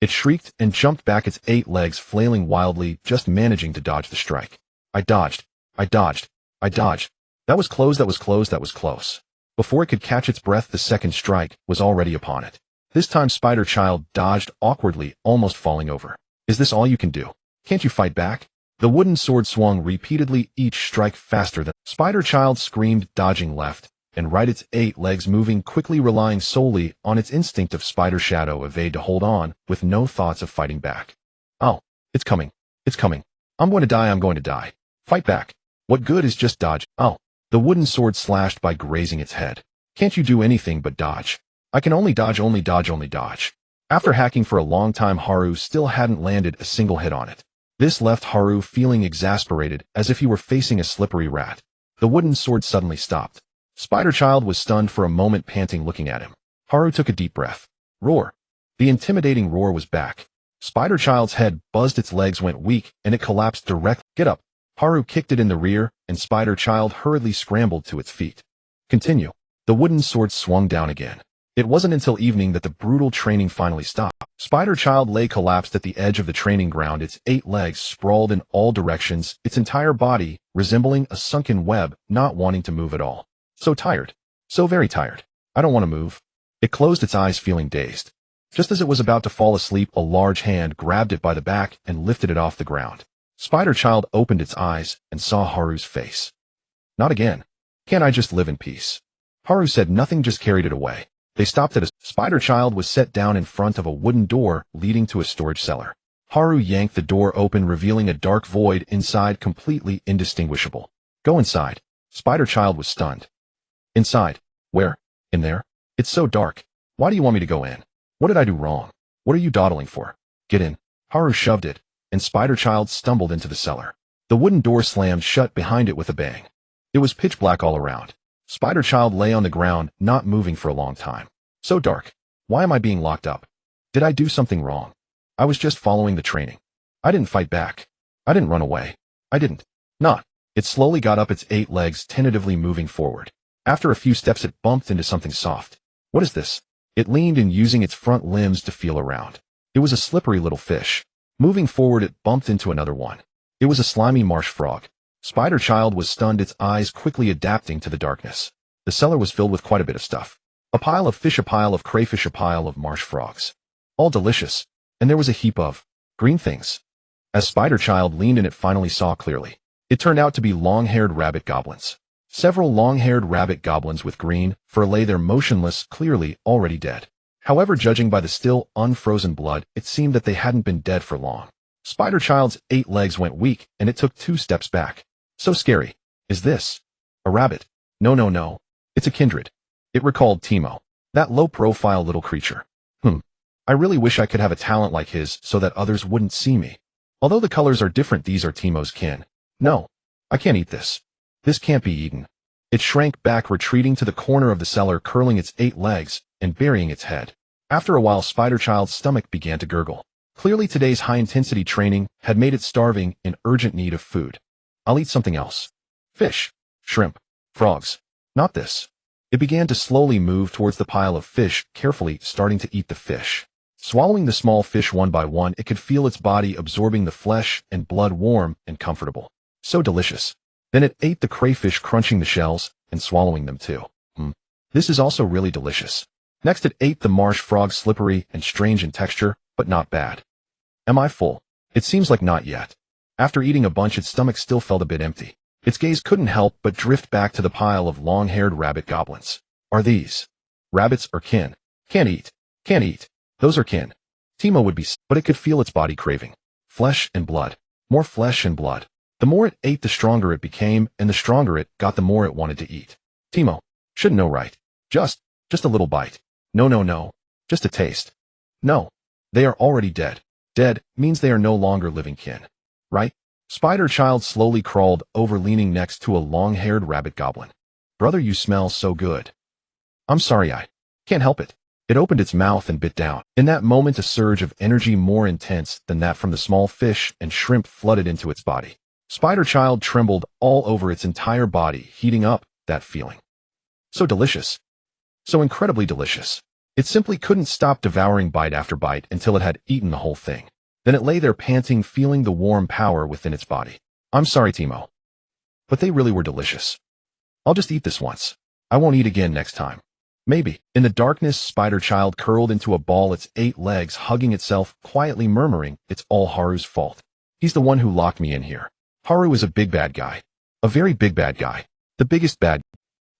It shrieked and jumped back, its 8 legs flailing wildly, just managing to dodge the strike. I dodged. I dodged. I dodged. That was close, that was close, that was close. Before it could catch its breath, the second strike was already upon it. This time Spider Child dodged awkwardly, almost falling over. Is this all you can do? Can't you fight back? The wooden sword swung repeatedly, each strike faster than. Spider Child screamed, dodging left and right, its 8 legs moving quickly, relying solely on its instinct of spider shadow evade to hold on, with no thoughts of fighting back. Oh, it's coming. It's coming. I'm going to die, I'm going to die. Fight back. What good is just dodge? Oh. The wooden sword slashed by, grazing its head. Can't you do anything but dodge? I can only dodge, only dodge, only dodge. After hacking for a long time, Haru still hadn't landed a single hit on it. This left Haru feeling exasperated, as if he were facing a slippery rat. The wooden sword suddenly stopped. Spider Child was stunned for a moment, panting, looking at him. Haru took a deep breath. Roar. The intimidating roar was back. Spider Child's head buzzed, its legs went weak, and it collapsed directly. Get up. Haru kicked it in the rear, and Spider Child hurriedly scrambled to its feet. Continue. The wooden sword swung down again. It wasn't until evening that the brutal training finally stopped. Spider Child lay collapsed at the edge of the training ground, its 8 legs sprawled in all directions, its entire body resembling a sunken web, not wanting to move at all. So tired. So very tired. I don't want to move. It closed its eyes, feeling dazed. Just as it was about to fall asleep, a large hand grabbed it by the back and lifted it off the ground. Spider Child opened its eyes and saw Haru's face. Not again. Can't I just live in peace? Haru said nothing, just carried it away. They stopped at a. Spider Child was set down in front of a wooden door leading to a storage cellar. Haru yanked the door open, revealing a dark void inside, completely indistinguishable. Go inside. Spider Child was stunned. Inside? Where? In there? It's so dark. Why do you want me to go in? What did I do wrong? What are you dawdling for? Get in. Haru shoved it, and Spider Child stumbled into the cellar. The wooden door slammed shut behind it with a bang. It was pitch black all around. Spider Child lay on the ground, not moving for a long time. So dark. Why am I being locked up? Did I do something wrong? I was just following the training. I didn't fight back. I didn't run away. I didn't. Not. It slowly got up, its 8 legs tentatively moving forward. After a few steps, it bumped into something soft. What is this? It leaned in, using its front limbs to feel around. It was a slippery little fish. Moving forward, it bumped into another one. It was a slimy marsh frog. Spider Child was stunned, its eyes quickly adapting to the darkness. The cellar was filled with quite a bit of stuff. A pile of fish, a pile of crayfish, a pile of marsh frogs. All delicious. And there was a heap of green things. As Spider Child leaned in, it finally saw clearly. It turned out to be long-haired rabbit goblins. Several long-haired rabbit goblins with green fur lay there motionless, clearly already dead. However, judging by the still unfrozen blood, it seemed that they hadn't been dead for long. Spider Child's 8 legs went weak, and it took 2 steps back. So scary. Is this a rabbit? No, no, no. It's a kindred. It recalled Timo. That low-profile little creature. I really wish I could have a talent like his so that others wouldn't see me. Although the colors are different, these are Timo's kin. No, I can't eat this. This can't be eaten. It shrank back, retreating to the corner of the cellar, curling its 8 legs and burying its head. After a while, Spider Child's stomach began to gurgle. Clearly today's high-intensity training had made it starving, in urgent need of food. I'll eat something else. Fish, shrimp, frogs. Not this. It began to slowly move towards the pile of fish, carefully starting to eat the fish. Swallowing the small fish one by one, it could feel its body absorbing the flesh and blood, warm and comfortable. So delicious. Then it ate the crayfish, crunching the shells and swallowing them too. This is also really delicious. Next it ate the marsh frog, slippery and strange in texture, but not bad. Am I full? It seems like not yet. After eating a bunch, its stomach still felt a bit empty. Its gaze couldn't help but drift back to the pile of long-haired rabbit goblins. Are these rabbits or kin? Can't eat. Can't eat. Those are kin. Timo would be, but it could feel its body craving. Flesh and blood. More flesh and blood. The more it ate, the stronger it became, and the stronger it got, the more it wanted to eat. Timo should know, right? Just a little bite. No, no, no. Just a taste. No. They are already dead. Dead means they are no longer living kin. Right? Spider Child slowly crawled over, leaning next to a long-haired rabbit goblin. Brother, you smell so good. I'm sorry, I can't help it. It opened its mouth and bit down. In that moment, a surge of energy more intense than that from the small fish and shrimp flooded into its body. Spider Child trembled all over its entire body, heating up that feeling. So delicious. So incredibly delicious. It simply couldn't stop devouring bite after bite until it had eaten the whole thing. Then it lay there panting, feeling the warm power within its body. I'm sorry, Timo. But they really were delicious. I'll just eat this once. I won't eat again next time. Maybe. In the darkness, Spider Child curled into a ball, its 8 legs hugging itself, quietly murmuring, it's all Haru's fault. He's the one who locked me in here. Haru is a big bad guy. A very big bad guy. The biggest bad.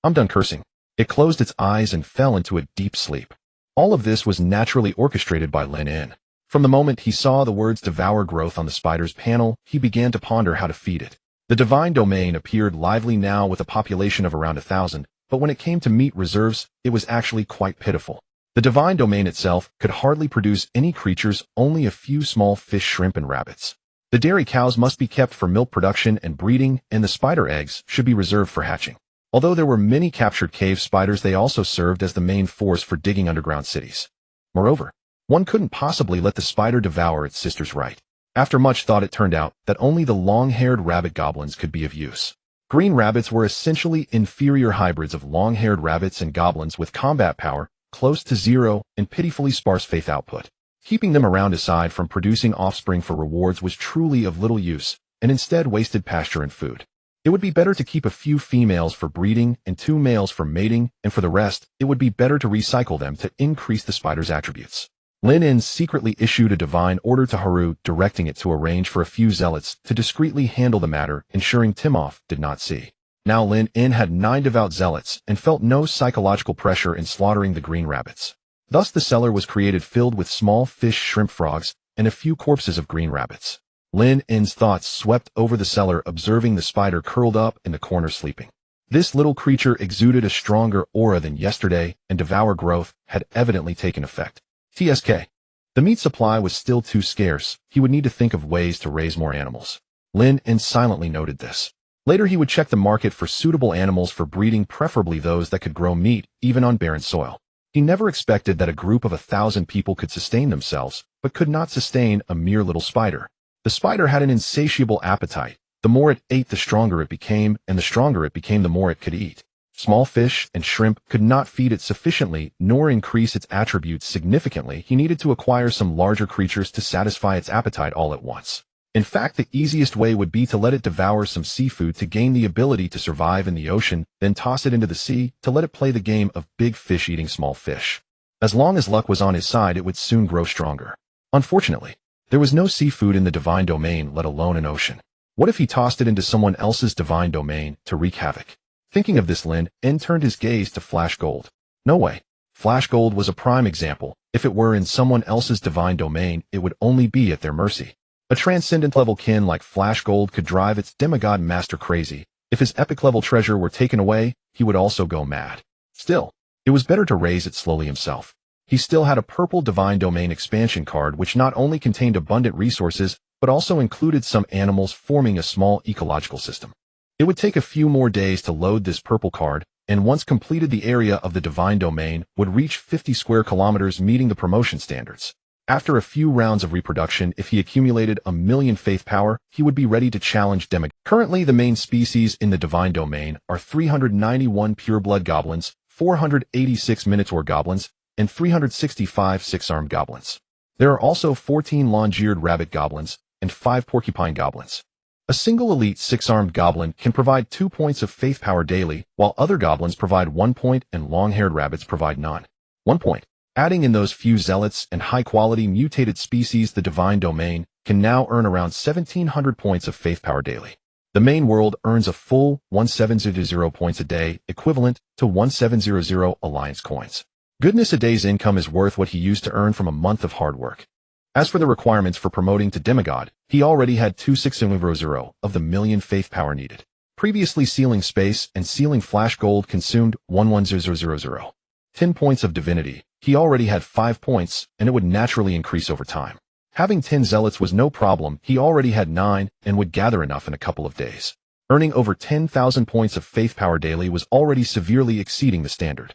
I'm done cursing. It closed its eyes and fell into a deep sleep. All of this was naturally orchestrated by Lynn. From the moment he saw the words devour growth on the spider's panel, he began to ponder how to feed it. The divine domain appeared lively now with a population of around 1,000, but when it came to meat reserves, it was actually quite pitiful. The divine domain itself could hardly produce any creatures, only a few small fish, shrimp, and rabbits. The dairy cows must be kept for milk production and breeding, and the spider eggs should be reserved for hatching. Although there were many captured cave spiders, they also served as the main force for digging underground cities. Moreover, one couldn't possibly let the spider devour its sisters, right? After much thought, it turned out that only the long-haired rabbit goblins could be of use. Green rabbits were essentially inferior hybrids of long-haired rabbits and goblins with combat power close to 0 and pitifully sparse faith output. Keeping them around aside from producing offspring for rewards was truly of little use, and instead wasted pasture and food. It would be better to keep a few females for breeding and 2 males for mating, and for the rest, it would be better to recycle them to increase the spider's attributes. Lynn secretly issued a divine order to Haru, directing it to arrange for a few zealots to discreetly handle the matter, ensuring Timoff did not see. Now Lynn had 9 devout zealots and felt no psychological pressure in slaughtering the green rabbits. Thus the cellar was created, filled with small fish, shrimp, frogs, and a few corpses of green rabbits. Lynn's thoughts swept over the cellar, observing the spider curled up in the corner sleeping. This little creature exuded a stronger aura than yesterday, and devour growth had evidently taken effect. TSK. The meat supply was still too scarce. He would need to think of ways to raise more animals. Lynn silently noted this. Later he would check the market for suitable animals for breeding, preferably those that could grow meat, even on barren soil. He never expected that a group of 1,000 people could sustain themselves, but could not sustain a mere little spider. The spider had an insatiable appetite. The more it ate, the stronger it became, and the stronger it became, the more it could eat. Small fish and shrimp could not feed it sufficiently, nor increase its attributes significantly. He needed to acquire some larger creatures to satisfy its appetite all at once. In fact, the easiest way would be to let it devour some seafood to gain the ability to survive in the ocean, then toss it into the sea to let it play the game of big fish eating small fish. As long as luck was on his side, it would soon grow stronger. Unfortunately, there was no seafood in the divine domain, let alone an ocean. What if he tossed it into someone else's divine domain to wreak havoc? Thinking of this, Lynn turned his gaze to Flash Gold. No way. Flash Gold was a prime example. If it were in someone else's divine domain, it would only be at their mercy. A transcendent-level kin like Flash Gold could drive its demigod master crazy. If his epic-level treasure were taken away, he would also go mad. Still, it was better to raise it slowly himself. He still had a purple divine domain expansion card which not only contained abundant resources, but also included some animals forming a small ecological system. It would take a few more days to load this purple card, and once completed the area of the divine domain would reach 50 square kilometers, meeting the promotion standards. After a few rounds of reproduction, if he accumulated 1,000,000 faith power, he would be ready to challenge demigod. Currently, the main species in the divine domain are 391 pureblood goblins, 486 minotaur-goblins, and 365 six-armed goblins. There are also 14 long-eared rabbit goblins and 5 porcupine goblins. A single elite six-armed goblin can provide 2 points of faith power daily, while other goblins provide 1 point and long-haired rabbits provide none. 1 point. Adding in those few zealots and high-quality mutated species, the divine domain can now earn around 1,700 points of faith power daily. The main world earns a full 1,700 points a day, equivalent to 1,700 Alliance coins. Goodness, a day's income is worth what he used to earn from a month of hard work. As for the requirements for promoting to demigod, he already had 2,600 of the million faith power needed. Previously, sealing space and sealing Flash Gold consumed 1,100. 10 points of divinity. He already had 5 points, and it would naturally increase over time. Having 10 zealots was no problem. He already had 9 and would gather enough in a couple of days. Earning over 10,000 points of faith power daily was already severely exceeding the standard.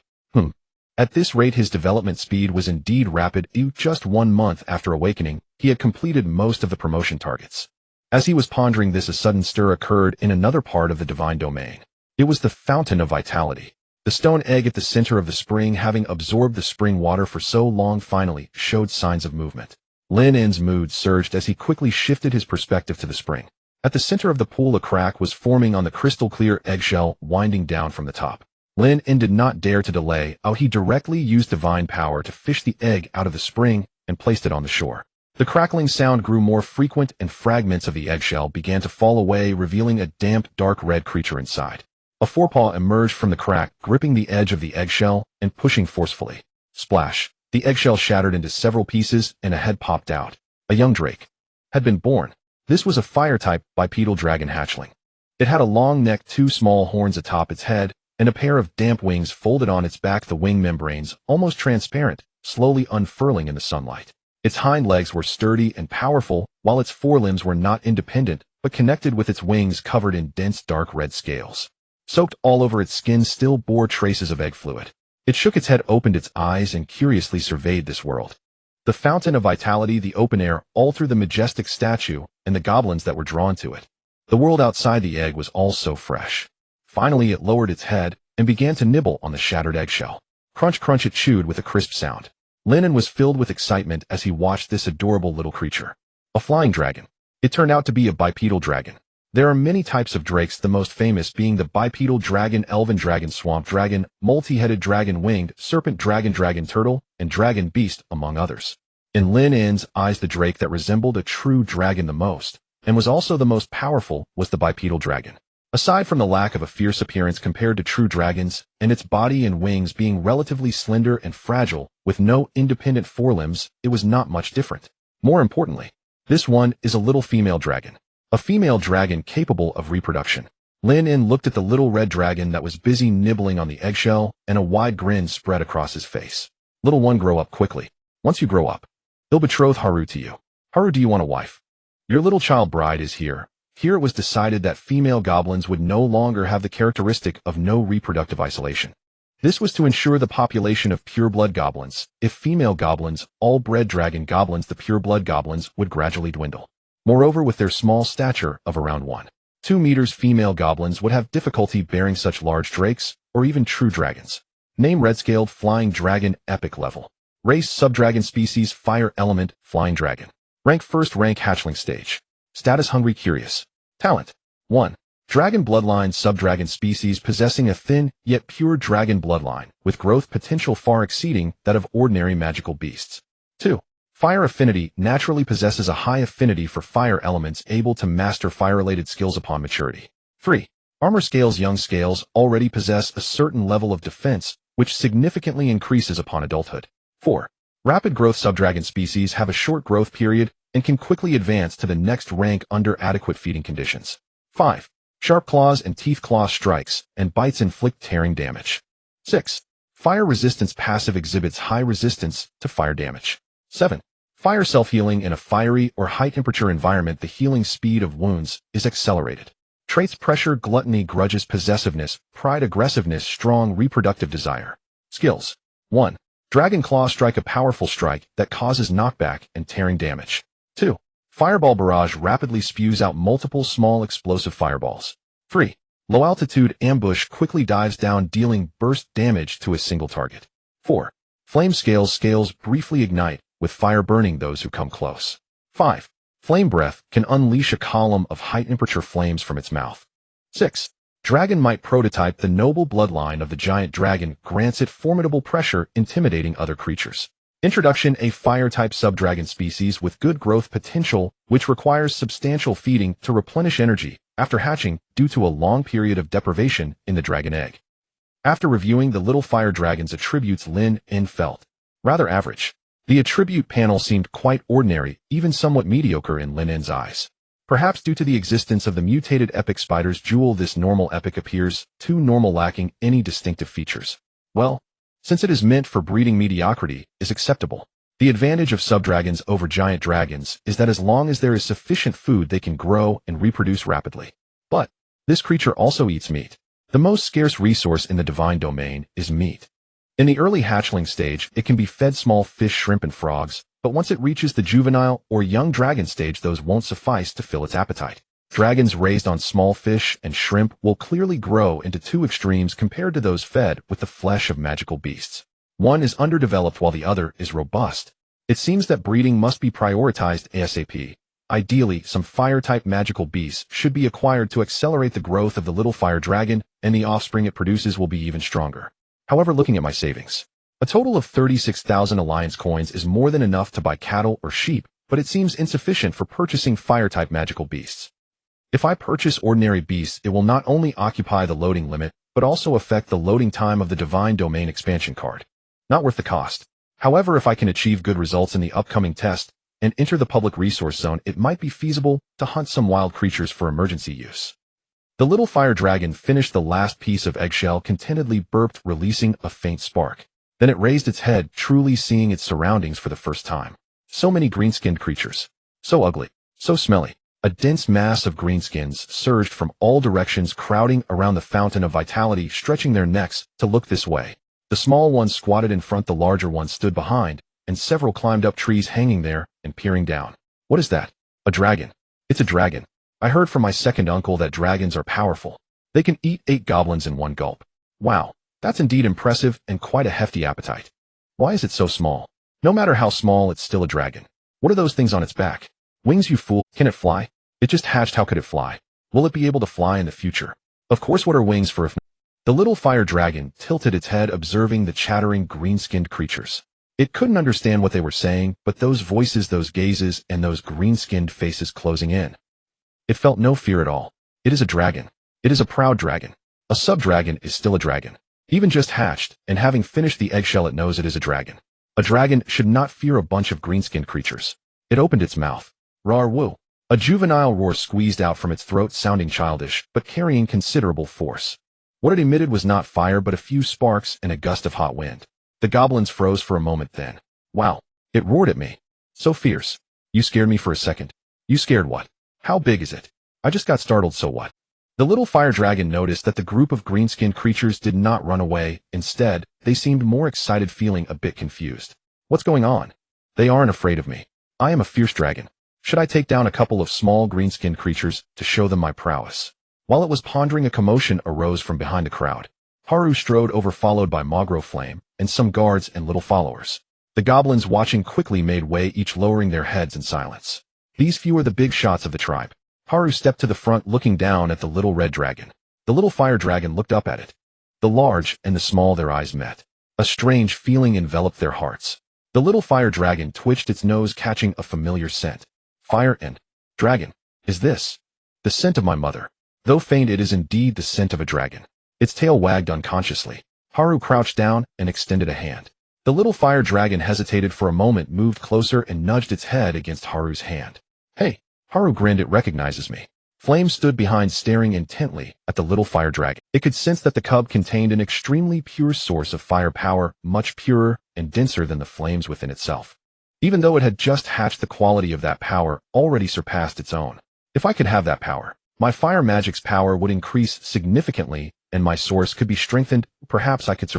At this rate, his development speed was indeed rapid. Just 1 month after awakening, he had completed most of the promotion targets. As he was pondering this, a sudden stir occurred in another part of the divine domain. It was the fountain of vitality. The stone egg at the center of the spring, having absorbed the spring water for so long, finally showed signs of movement. Lynn's mood surged as he quickly shifted his perspective to the spring. At the center of the pool, a crack was forming on the crystal-clear eggshell winding down from the top. Lynn did not dare to delay. He directly used divine power to fish the egg out of the spring and placed it on the shore. The crackling sound grew more frequent and fragments of the eggshell began to fall away, revealing a damp, dark red creature inside. A forepaw emerged from the crack, gripping the edge of the eggshell and pushing forcefully. Splash! The eggshell shattered into several pieces and a head popped out. A young drake had been born. This was a fire-type bipedal dragon hatchling. It had a long neck, 2 small horns atop its head, and a pair of damp wings folded on its back, the wing membranes almost transparent, slowly unfurling in the sunlight. Its hind legs were sturdy and powerful, while its forelimbs were not independent, but connected with its wings covered in dense dark red scales. Soaked all over its skin still bore traces of egg fluid. It shook its head, opened its eyes, and curiously surveyed this world. The fountain of vitality, the open air, all through the majestic statue, and the goblins that were drawn to it. The world outside the egg was all so fresh. Finally, it lowered its head and began to nibble on the shattered eggshell. Crunch, crunch, it chewed with a crisp sound. Lynn was filled with excitement as he watched this adorable little creature. A flying dragon. It turned out to be a bipedal dragon. There are many types of drakes, the most famous being the bipedal dragon, elven dragon, swamp dragon, multi-headed dragon, winged serpent dragon, dragon turtle, and dragon beast, among others. In Lynn's eyes, the drake that resembled a true dragon the most, and was also the most powerful, was the bipedal dragon. Aside from the lack of a fierce appearance compared to true dragons, and its body and wings being relatively slender and fragile, with no independent forelimbs, it was not much different. More importantly, this one is a little female dragon. A female dragon capable of reproduction. Lynn looked at the little red dragon that was busy nibbling on the eggshell, and a wide grin spread across his face. Little one, grow up quickly. Once you grow up, he'll betroth Haru to you. Haru, do you want a wife? Your little child bride is here. Here it was decided that female goblins would no longer have the characteristic of no reproductive isolation. This was to ensure the population of pureblood goblins. If female goblins all bred dragon goblins, the pureblood goblins would gradually dwindle. Moreover, with their small stature of around 1.2 meters, female goblins would have difficulty bearing such large drakes, or even true dragons. Name: red-scaled flying dragon, epic level. Race: subdragon, species fire element, flying dragon. Rank: first rank, hatchling stage. Status: hungry, curious. Talent: 1. Dragon bloodline, subdragon species possessing a thin, yet pure dragon bloodline, with growth potential far exceeding that of ordinary magical beasts. 2. Fire affinity, naturally possesses a high affinity for fire elements, able to master fire-related skills upon maturity. 3. Armor scales. Young scales already possess a certain level of defense, which significantly increases upon adulthood. 4. Rapid growth. Subdragon species have a short growth period and can quickly advance to the next rank under adequate feeding conditions. 5. Sharp claws and teeth. Claw strikes and bites inflict tearing damage. 6. Fire resistance. Passive exhibits high resistance to fire damage. 7. Fire self-healing. In a fiery or high-temperature environment, the healing speed of wounds is accelerated. Traits: pressure, gluttony, grudges, possessiveness, pride, aggressiveness, strong reproductive desire. Skills: 1. Dragon Claw. Strike, a powerful strike that causes knockback and tearing damage. 2. Fireball Barrage rapidly spews out multiple small explosive fireballs. 3. Low Altitude Ambush quickly dives down, dealing burst damage to a single target. 4. Flame Scales. Scales briefly ignite, with fire burning those who come close. 5. Flame Breath can unleash a column of high-temperature flames from its mouth. 6. Dragon Might. Prototype. The noble bloodline of the giant dragon grants it formidable pressure, intimidating other creatures. Introduction: a fire-type subdragon species with good growth potential, which requires substantial feeding to replenish energy after hatching due to a long period of deprivation in the dragon egg. After reviewing the little fire dragon's attributes, Lynn felt rather average. The attribute panel seemed quite ordinary, even somewhat mediocre in Lynn's eyes. Perhaps due to the existence of the mutated epic spider's jewel, this normal epic appears too normal, lacking any distinctive features. Well, since it is meant for breeding, mediocrity is acceptable. The advantage of subdragons over giant dragons is that as long as there is sufficient food, they can grow and reproduce rapidly. But this creature also eats meat. The most scarce resource in the divine domain is meat. In the early hatchling stage, it can be fed small fish, shrimp, and frogs, but once it reaches the juvenile or young dragon stage, those won't suffice to fill its appetite. Dragons raised on small fish and shrimp will clearly grow into two extremes compared to those fed with the flesh of magical beasts. One is underdeveloped while the other is robust. It seems that breeding must be prioritized ASAP. Ideally, some fire-type magical beasts should be acquired to accelerate the growth of the little fire dragon, and the offspring it produces will be even stronger. However, looking at my savings, a total of 36,000 alliance coins is more than enough to buy cattle or sheep, but it seems insufficient for purchasing fire-type magical beasts. If I purchase ordinary beasts, it will not only occupy the loading limit, but also affect the loading time of the Divine Domain expansion card. Not worth the cost. However, if I can achieve good results in the upcoming test and enter the public resource zone, it might be feasible to hunt some wild creatures for emergency use. The little fire dragon finished the last piece of eggshell, contentedly burped, releasing a faint spark. Then it raised its head, truly seeing its surroundings for the first time. So many green-skinned creatures. So ugly. So smelly. A dense mass of greenskins surged from all directions, crowding around the fountain of vitality, stretching their necks to look this way. The small ones squatted in front, the larger ones stood behind, and several climbed up trees, hanging there and peering down. What is that? A dragon. It's a dragon. I heard from my second uncle that dragons are powerful. They can eat 8 goblins in one gulp. Wow, that's indeed impressive and quite a hefty appetite. Why is it so small? No matter how small, it's still a dragon. What are those things on its back? Wings, you fool. Can it fly? It just hatched. How could it fly? Will it be able to fly in the future? Of course, what are wings for if not? The little fire dragon tilted its head, observing the chattering green-skinned creatures. It couldn't understand what they were saying, but those voices, those gazes, and those green-skinned faces closing in. It felt no fear at all. It is a dragon. It is a proud dragon. A sub-dragon is still a dragon. Even just hatched, and having finished the eggshell, it knows it is a dragon. A dragon should not fear a bunch of green-skinned creatures. It opened its mouth. Rar-woo. A juvenile roar squeezed out from its throat, sounding childish, but carrying considerable force. What it emitted was not fire, but a few sparks and a gust of hot wind. The goblins froze for a moment, then. Wow. It roared at me. So fierce. You scared me for a second. You scared what? How big is it? I just got startled, so what? The little fire dragon noticed that the group of green-skinned creatures did not run away. Instead, they seemed more excited, feeling a bit confused. What's going on? They aren't afraid of me. I am a fierce dragon. Should I take down a couple of small green-skinned creatures to show them my prowess? While it was pondering, a commotion arose from behind the crowd. Haru strode over, followed by Magro Flame and some guards and little followers. The goblins, watching, quickly made way, each lowering their heads in silence. These few are the big shots of the tribe. Haru stepped to the front, looking down at the little red dragon. The little fire dragon looked up at it. The large and the small, their eyes met. A strange feeling enveloped their hearts. The little fire dragon twitched its nose, catching a familiar scent. Fire and dragon. Is this the scent of my mother? Though faint, it is indeed the scent of a dragon. Its tail wagged unconsciously. Haru crouched down and extended a hand. The little fire dragon hesitated for a moment, moved closer, and nudged its head against Haru's hand. Hey, Haru grinned, it recognizes me. Flame stood behind, staring intently at the little fire dragon. It could sense that the cub contained an extremely pure source of fire power, much purer and denser than the flames within itself. Even though it had just hatched, the quality of that power already surpassed its own. If I could have that power, my fire magic's power would increase significantly, and my source could be strengthened. Perhaps I could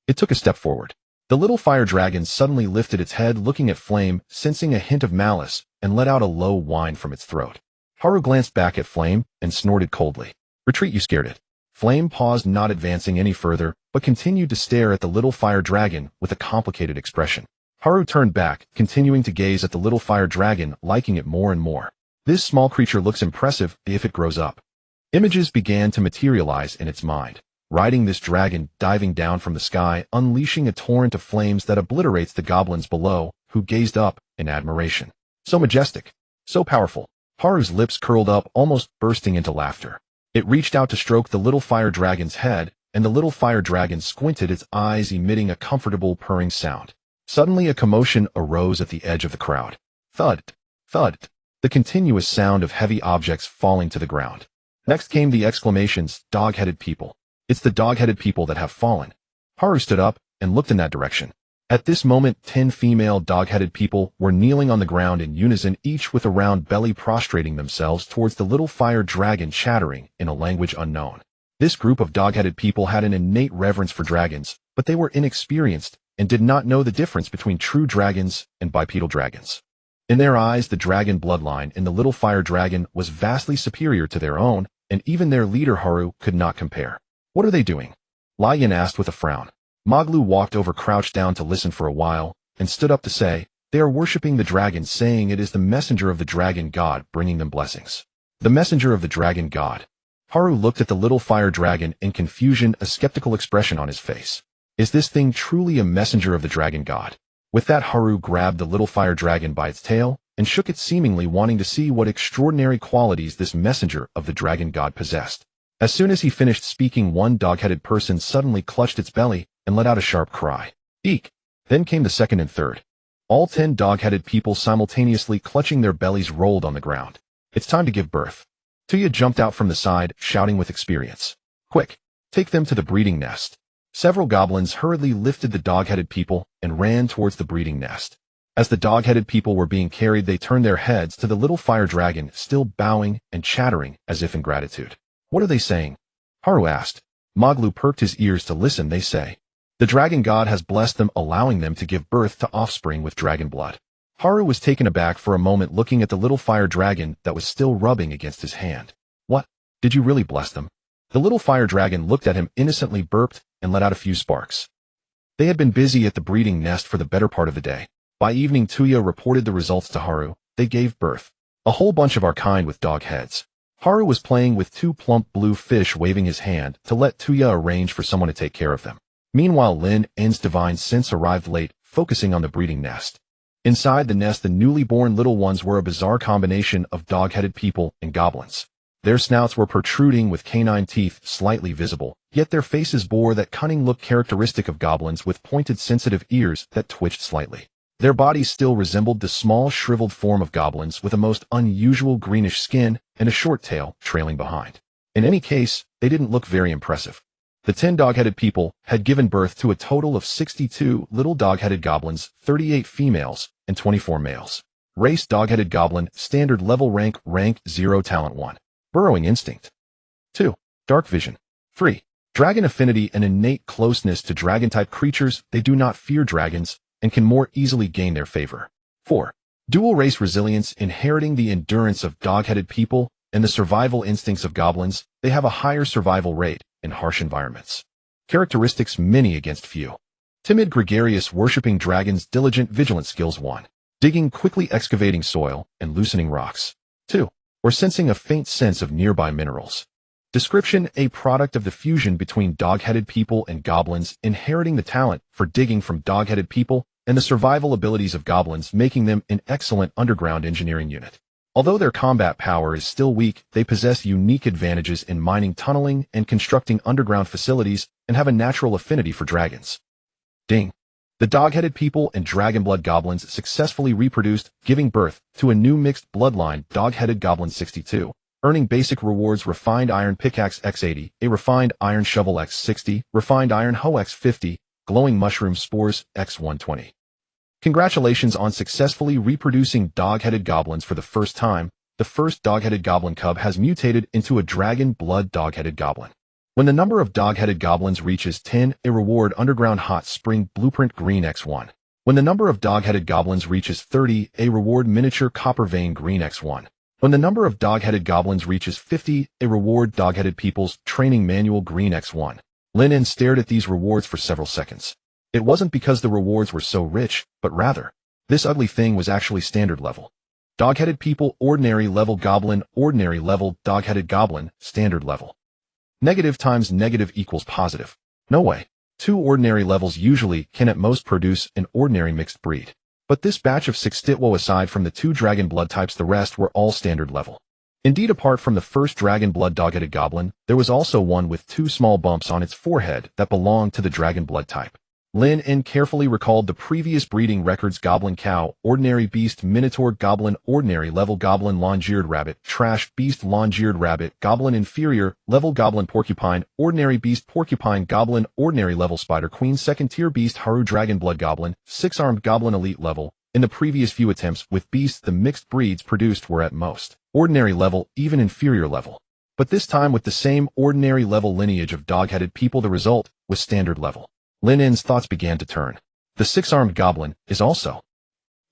It took a step forward. The little fire dragon suddenly lifted its head, looking at Flame, sensing a hint of malice, and let out a low whine from its throat. Haru glanced back at Flame and snorted coldly. Retreat, you scared it. Flame paused, not advancing any further, but continued to stare at the little fire dragon with a complicated expression. Haru turned back, continuing to gaze at the little fire dragon, liking it more and more. This small creature looks impressive if it grows up. Images began to materialize in its mind. Riding this dragon, diving down from the sky, unleashing a torrent of flames that obliterates the goblins below, who gazed up in admiration. So majestic. So powerful. Haru's lips curled up, almost bursting into laughter. It reached out to stroke the little fire dragon's head, and the little fire dragon squinted its eyes, emitting a comfortable purring sound. Suddenly a commotion arose at the edge of the crowd. Thud, thud, the continuous sound of heavy objects falling to the ground. Next came the exclamations, dog-headed people. It's the dog-headed people that have fallen. Haru stood up and looked in that direction. At this moment, 10 female dog-headed people were kneeling on the ground in unison, each with a round belly, prostrating themselves towards the little fire dragon, chattering in a language unknown. This group of dog-headed people had an innate reverence for dragons, but they were inexperienced and did not know the difference between true dragons and bipedal dragons. In their eyes, the dragon bloodline in the little fire dragon was vastly superior to their own, and even their leader Haru could not compare. What are they doing? Lyin asked with a frown. Maglu walked over, crouched down to listen for a while, and stood up to say, they are worshipping the dragon, saying it is the messenger of the dragon god bringing them blessings. The messenger of the dragon god. Haru looked at the little fire dragon in confusion, a skeptical expression on his face. Is this thing truly a messenger of the dragon god? With that, Haru grabbed the little fire dragon by its tail and shook it, seemingly wanting to see what extraordinary qualities this messenger of the dragon god possessed. As soon as he finished speaking, one dog-headed person suddenly clutched its belly and let out a sharp cry. Eek! Then came the second and third. All 10 dog-headed people, simultaneously clutching their bellies, rolled on the ground. It's time to give birth. Tuya jumped out from the side, shouting with experience. Quick! Take them to the breeding nest. Several goblins hurriedly lifted the dog-headed people and ran towards the breeding nest. As the dog-headed people were being carried, they turned their heads to the little fire dragon, still bowing and chattering as if in gratitude. What are they saying? Haru asked. Maglu perked his ears to listen. They say, the dragon god has blessed them, allowing them to give birth to offspring with dragon blood. Haru was taken aback for a moment, looking at the little fire dragon that was still rubbing against his hand. What? Did you really bless them? The little fire dragon looked at him, innocently burped, and let out a few sparks. They had been busy at the breeding nest for the better part of the day. By evening, Tuya reported the results to Haru. They gave birth. A whole bunch of our kind with dog heads. Haru was playing with 2 plump blue fish, waving his hand to let Tuya arrange for someone to take care of them. Meanwhile, Lynn and's divine sense arrived late, focusing on the breeding nest. Inside the nest, the newly born little ones were a bizarre combination of dog-headed people and goblins. Their snouts were protruding with canine teeth slightly visible, yet their faces bore that cunning look characteristic of goblins, with pointed, sensitive ears that twitched slightly. Their bodies still resembled the small, shriveled form of goblins, with a most unusual greenish skin and a short tail trailing behind. In any case, they didn't look very impressive. The 10 dog-headed people had given birth to a total of 62 little dog-headed goblins, 38 females, and 24 males. Race: dog-headed goblin. Standard level: rank 0, talent 1. Burrowing instinct. 2. Dark vision. 3. Dragon affinity, an innate closeness to dragon-type creatures. They do not fear dragons and can more easily gain their favor. 4. Dual race resilience, inheriting the endurance of dog-headed people and the survival instincts of goblins. They have a higher survival rate in harsh environments. Characteristics: many against few. Timid, gregarious, worshipping dragons. Diligent, vigilant. Skills: 1. Digging, quickly excavating soil and loosening rocks. 2. Or sensing a faint sense of nearby minerals. Description: a product of the fusion between dog-headed people and goblins, inheriting the talent for digging from dog-headed people and the survival abilities of goblins, making them an excellent underground engineering unit. Although their combat power is still weak, they possess unique advantages in mining, tunneling, and constructing underground facilities, and have a natural affinity for dragons. Ding. The dog-headed people and dragonblood goblins successfully reproduced, giving birth to a new mixed bloodline, dog-headed goblin 62, earning basic rewards: refined iron pickaxe x80, a refined iron shovel x60, refined iron hoe x50, glowing mushroom spores x120. Congratulations on successfully reproducing dog-headed goblins for the first time. The first dog-headed goblin cub has mutated into a dragon blood dog-headed goblin. When the number of dog-headed goblins reaches 10, a reward: underground hot spring blueprint green x1. When the number of dog-headed goblins reaches 30, a reward: miniature copper vein green x1. When the number of dog-headed goblins reaches 50, a reward: dog-headed people's training manual green x1. Lynn stared at these rewards for several seconds. It wasn't because the rewards were so rich, but rather, this ugly thing was actually standard level. Dog-headed people, ordinary level goblin, ordinary level, dog-headed goblin, standard level. Negative times negative equals positive. No way. 2 ordinary levels usually can at most produce an ordinary mixed breed. But this batch of 6 Stitwo, aside from the 2 dragon blood types, the rest were all standard level. Indeed, apart from the first dragon blood dog-headed goblin, there was also one with 2 small bumps on its forehead that belonged to the dragon blood type. Lynn carefully recalled the previous breeding records: goblin cow, ordinary beast, minotaur-goblin, ordinary level goblin, long-eared rabbit, trash beast, long-eared rabbit, goblin inferior level goblin porcupine, ordinary beast porcupine goblin, ordinary level spider queen, second-tier beast Haru dragon blood goblin, 6-armed goblin elite level. In the previous few attempts with beasts, the mixed breeds produced were at most ordinary level, even inferior level. But this time, with the same ordinary level lineage of dog-headed people, the result was standard level. Lynn's thoughts began to turn. The 6-armed goblin is also.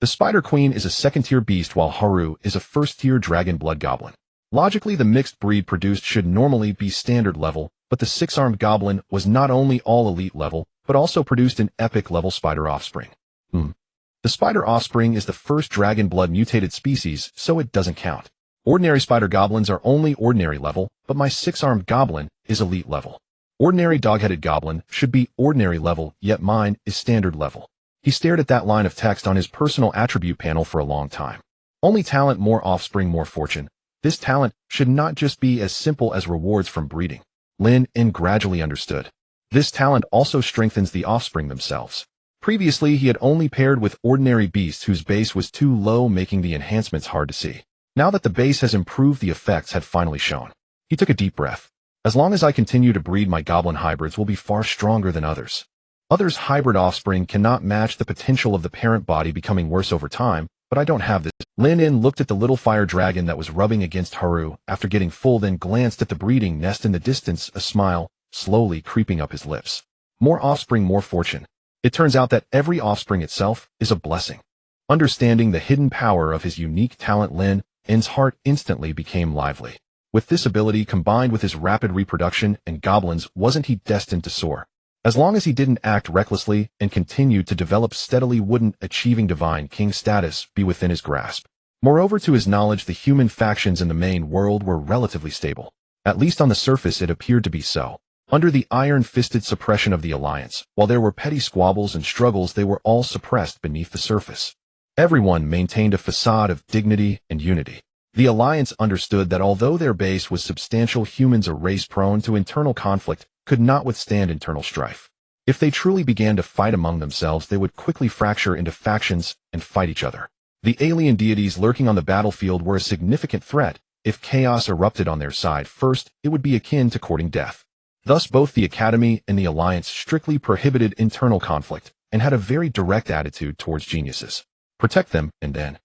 The spider queen is a second-tier beast, while Haru is a first-tier dragon blood goblin. Logically, the mixed breed produced should normally be standard level, but the 6-armed goblin was not only all elite level, but also produced an epic level spider offspring. The spider offspring is the first dragon blood mutated species, so it doesn't count. Ordinary spider goblins are only ordinary level, but my 6-armed goblin is elite level. Ordinary dog-headed goblin should be ordinary level, yet mine is standard level. He stared at that line of text on his personal attribute panel for a long time. Only talent, more offspring, more fortune. This talent should not just be as simple as rewards from breeding. Lynn gradually understood. This talent also strengthens the offspring themselves. Previously, he had only paired with ordinary beasts whose base was too low, making the enhancements hard to see. Now that the base has improved, the effects had finally shown. He took a deep breath. As long as I continue to breed, my goblin hybrids will be far stronger than others. Others' hybrid offspring cannot match the potential of the parent body, becoming worse over time, but I don't have this. Lynn looked at the little fire dragon that was rubbing against Haru after getting full, then glanced at the breeding nest in the distance, a smile slowly creeping up his lips. More offspring, more fortune. It turns out that every offspring itself is a blessing. Understanding the hidden power of his unique talent, Lynn's heart instantly became lively. With this ability combined with his rapid reproduction and goblins, wasn't he destined to soar? As long as he didn't act recklessly and continued to develop steadily, wouldn't achieving divine king status be within his grasp? Moreover, to his knowledge, the human factions in the main world were relatively stable. At least on the surface it appeared to be so. Under the iron-fisted suppression of the Alliance, while there were petty squabbles and struggles, they were all suppressed beneath the surface. Everyone maintained a facade of dignity and unity. The Alliance understood that although their base was substantial, humans, a race prone to internal conflict, could not withstand internal strife. If they truly began to fight among themselves, they would quickly fracture into factions and fight each other. The alien deities lurking on the battlefield were a significant threat. If chaos erupted on their side first, it would be akin to courting death. Thus, both the Academy and the Alliance strictly prohibited internal conflict and had a very direct attitude towards geniuses. Protect them and then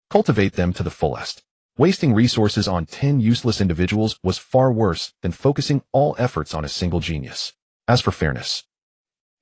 cultivate them to the fullest. Wasting resources on 10 useless individuals was far worse than focusing all efforts on a single genius. As for fairness,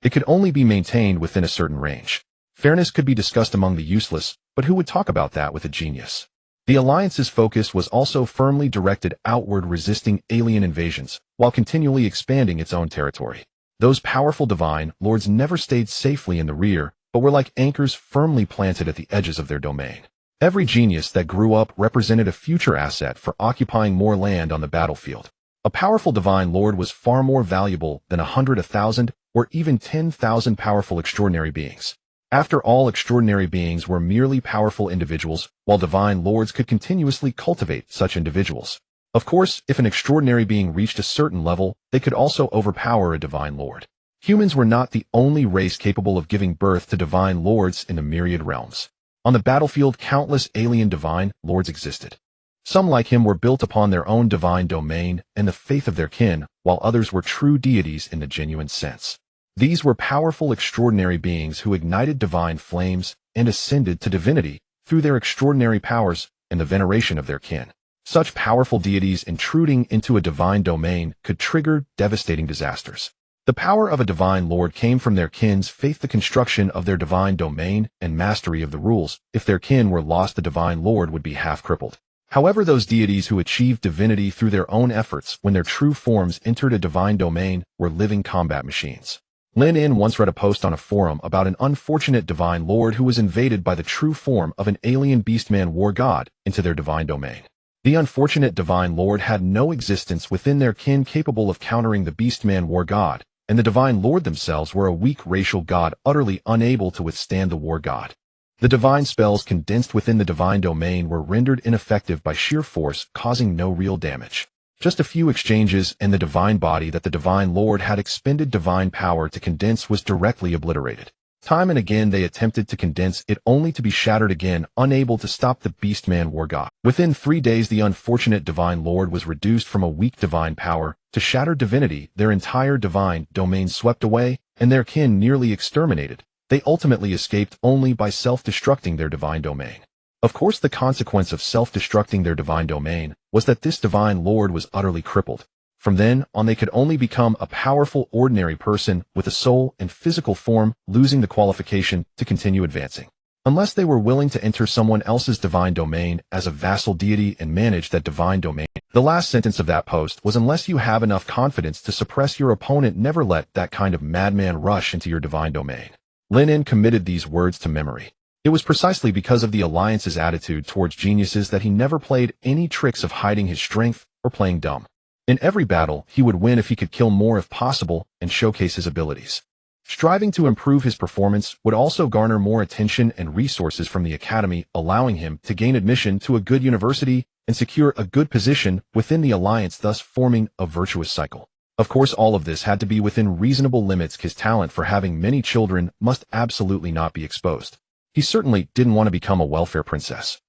it could only be maintained within a certain range. Fairness could be discussed among the useless, but who would talk about that with a genius? The Alliance's focus was also firmly directed outward, resisting alien invasions, while continually expanding its own territory. Those powerful divine lords never stayed safely in the rear, but were like anchors firmly planted at the edges of their domain. Every genius that grew up represented a future asset for occupying more land on the battlefield. A powerful divine lord was far more valuable than 100, 1,000, or even 10,000 powerful extraordinary beings. After all, extraordinary beings were merely powerful individuals, while divine lords could continuously cultivate such individuals. Of course, if an extraordinary being reached a certain level, they could also overpower a divine lord. Humans were not the only race capable of giving birth to divine lords in the myriad realms. On the battlefield, countless alien divine lords existed. Some like him were built upon their own divine domain and the faith of their kin, while others were true deities in the genuine sense. These were powerful extraordinary beings who ignited divine flames and ascended to divinity through their extraordinary powers and the veneration of their kin. Such powerful deities intruding into a divine domain could trigger devastating disasters. The power of a divine lord came from their kin's faith, the construction of their divine domain, and mastery of the rules. If their kin were lost, the divine lord would be half crippled. However, those deities who achieved divinity through their own efforts when their true forms entered a divine domain were living combat machines. Lynn once read a post on a forum about an unfortunate divine lord who was invaded by the true form of an alien beastman war god into their divine domain. The unfortunate divine lord had no existence within their kin capable of countering the beastman war god, and the divine lord themselves were a weak racial god utterly unable to withstand the war god. The divine spells condensed within the divine domain were rendered ineffective by sheer force, causing no real damage. Just a few exchanges, and the divine body that the divine lord had expended divine power to condense was directly obliterated. Time and again they attempted to condense it only to be shattered again, unable to stop the beastman war god. Within 3 days the unfortunate divine lord was reduced from a weak divine power to shattered divinity, their entire divine domain swept away, and their kin nearly exterminated. They ultimately escaped only by self-destructing their divine domain. Of course, the consequence of self-destructing their divine domain was that this divine lord was utterly crippled. From then on they could only become a powerful ordinary person with a soul and physical form, losing the qualification to continue advancing. Unless they were willing to enter someone else's divine domain as a vassal deity and manage that divine domain. The last sentence of that post was, unless you have enough confidence to suppress your opponent, never let that kind of madman rush into your divine domain. Lynn committed these words to memory. It was precisely because of the Alliance's attitude towards geniuses that he never played any tricks of hiding his strength or playing dumb. In every battle, he would win if he could kill more if possible and showcase his abilities. Striving to improve his performance would also garner more attention and resources from the Academy, allowing him to gain admission to a good university and secure a good position within the Alliance, thus forming a virtuous cycle. Of course, all of this had to be within reasonable limits. His talent for having many children must absolutely not be exposed. He certainly didn't want to become a welfare princess.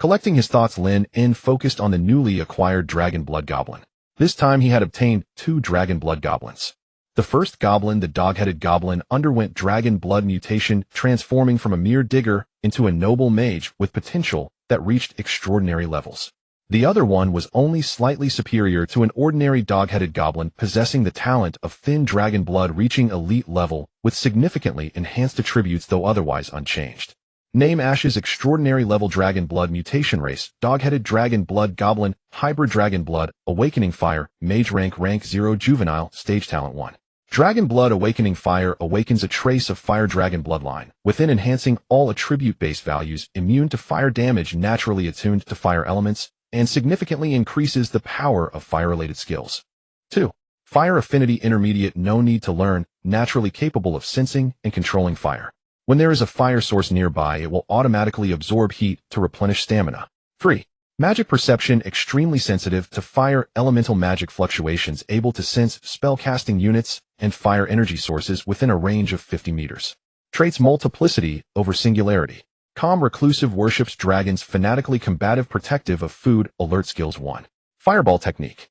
Collecting his thoughts, Lynn focused on the newly acquired dragon blood goblin. This time he had obtained 2 dragon blood goblins. The first goblin, the dog-headed goblin, underwent dragon blood mutation, transforming from a mere digger into a noble mage with potential that reached extraordinary levels. The other one was only slightly superior to an ordinary dog-headed goblin, possessing the talent of thin dragon blood, reaching elite level with significantly enhanced attributes though otherwise unchanged. Name: Ash's extraordinary level dragon blood mutation race, dog-headed dragon blood goblin, hybrid dragon blood, awakening fire, mage rank 0, juvenile, stage talent 1. Dragon blood awakening fire awakens a trace of fire dragon bloodline, within enhancing all attribute-based values, immune to fire damage, naturally attuned to fire elements, and significantly increases the power of fire-related skills. 2. Fire affinity intermediate, no need to learn, naturally capable of sensing and controlling fire. When there is a fire source nearby, it will automatically absorb heat to replenish stamina. 3. Magic perception, extremely sensitive to fire elemental magic fluctuations, able to sense spellcasting units and fire energy sources within a range of 50 meters. Traits: multiplicity over singularity. Calm, reclusive, worships dragons, fanatically combative, protective of food, alert. Skills: 1. Fireball technique.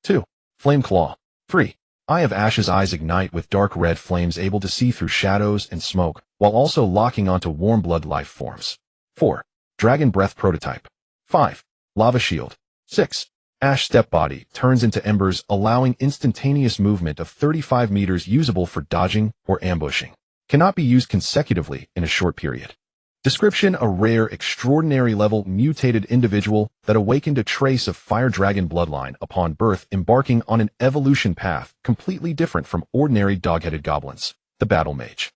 2. Flame claw. 3. Eye of Ash's eyes ignite with dark red flames, able to see through shadows and smoke, while also locking onto warm blood life forms. 4. Dragon breath prototype. 5. Lava shield. 6. Ash step body, turns into embers, allowing instantaneous movement of 35 meters, usable for dodging or ambushing. Cannot be used consecutively in a short period. Description: a rare, extraordinary level mutated individual that awakened a trace of fire dragon bloodline upon birth, embarking on an evolution path completely different from ordinary dog-headed goblins. The battle mage.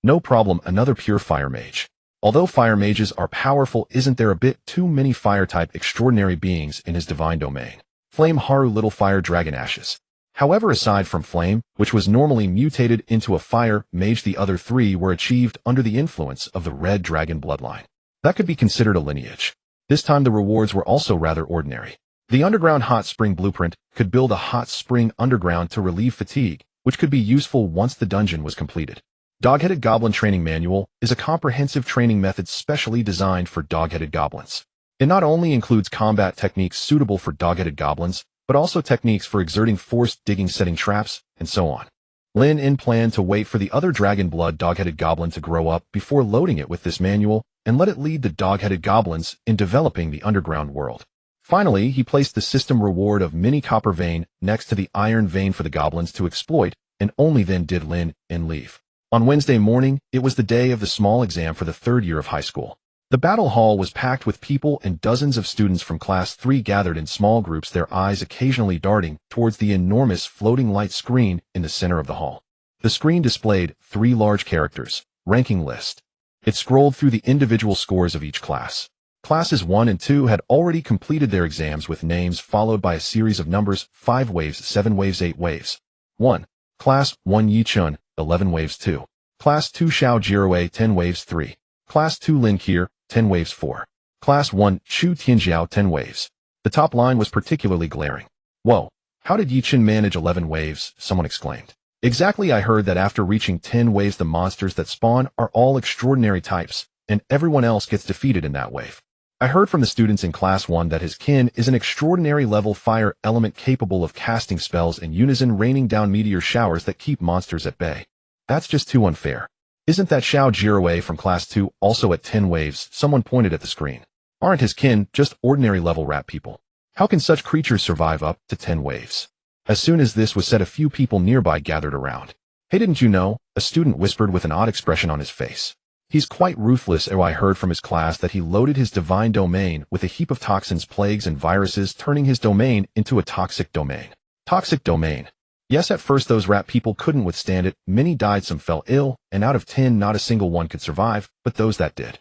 No problem, another pure fire mage. Although fire mages are powerful, isn't there a bit too many fire-type extraordinary beings in his divine domain? Flame Haru, little fire dragon Ashes. However, aside from Flame, which was normally mutated into a fire mage, the other three were achieved under the influence of the Red Dragon bloodline. That could be considered a lineage. This time the rewards were also rather ordinary. The underground hot spring blueprint could build a hot spring underground to relieve fatigue, which could be useful once the dungeon was completed. Dog-headed Goblin Training Manual is a comprehensive training method specially designed for dog-headed goblins. It not only includes combat techniques suitable for dog-headed goblins, but also techniques for exerting force, digging, setting traps, and so on. Lynn planned to wait for the other dragon blood dog-headed goblin to grow up before loading it with this manual and let it lead the dog-headed goblins in developing the underground world. Finally, he placed the system reward of mini copper vein next to the iron vein for the goblins to exploit, and only then did Lynn leave. On Wednesday morning, it was the day of the small exam for the third year of high school. The battle hall was packed with people, and dozens of students from Class 3 gathered in small groups, their eyes occasionally darting towards the enormous floating light screen in the center of the hall. The screen displayed 3 large characters, ranking list. It scrolled through the individual scores of each class. Classes 1 and 2 had already completed their exams with names followed by a series of numbers: 5 waves, 7 waves, 8 waves. 1. Class 1 Yi Chun, 11 waves. 2. Class 2 Xiao Jirue, 10 waves. 3. Class 2 Lin Kier, 10 waves. 4. Class 1 Chu Tianjiao, 10 waves. The top line was particularly glaring. Whoa, how did Yi Chun manage 11 waves? Someone exclaimed. Exactly, I heard that after reaching 10 waves the monsters that spawn are all extraordinary types, and everyone else gets defeated in that wave. I heard from the students in Class 1 that his kin is an extraordinary level fire element capable of casting spells in unison, raining down meteor showers that keep monsters at bay. That's just too unfair. Isn't that Xiao Jirue from Class 2 also at 10 waves? Someone pointed at the screen. Aren't his kin just ordinary level rat people? How can such creatures survive up to 10 waves? As soon as this was said, a few people nearby gathered around. Hey, didn't you know? A student whispered with an odd expression on his face. He's quite ruthless. I heard from his class that he loaded his divine domain with a heap of toxins, plagues, and viruses, turning his domain into a toxic domain. Toxic domain. Yes, at first those rat people couldn't withstand it. Many died, some fell ill, and out of 10 not a single one could survive, but those that did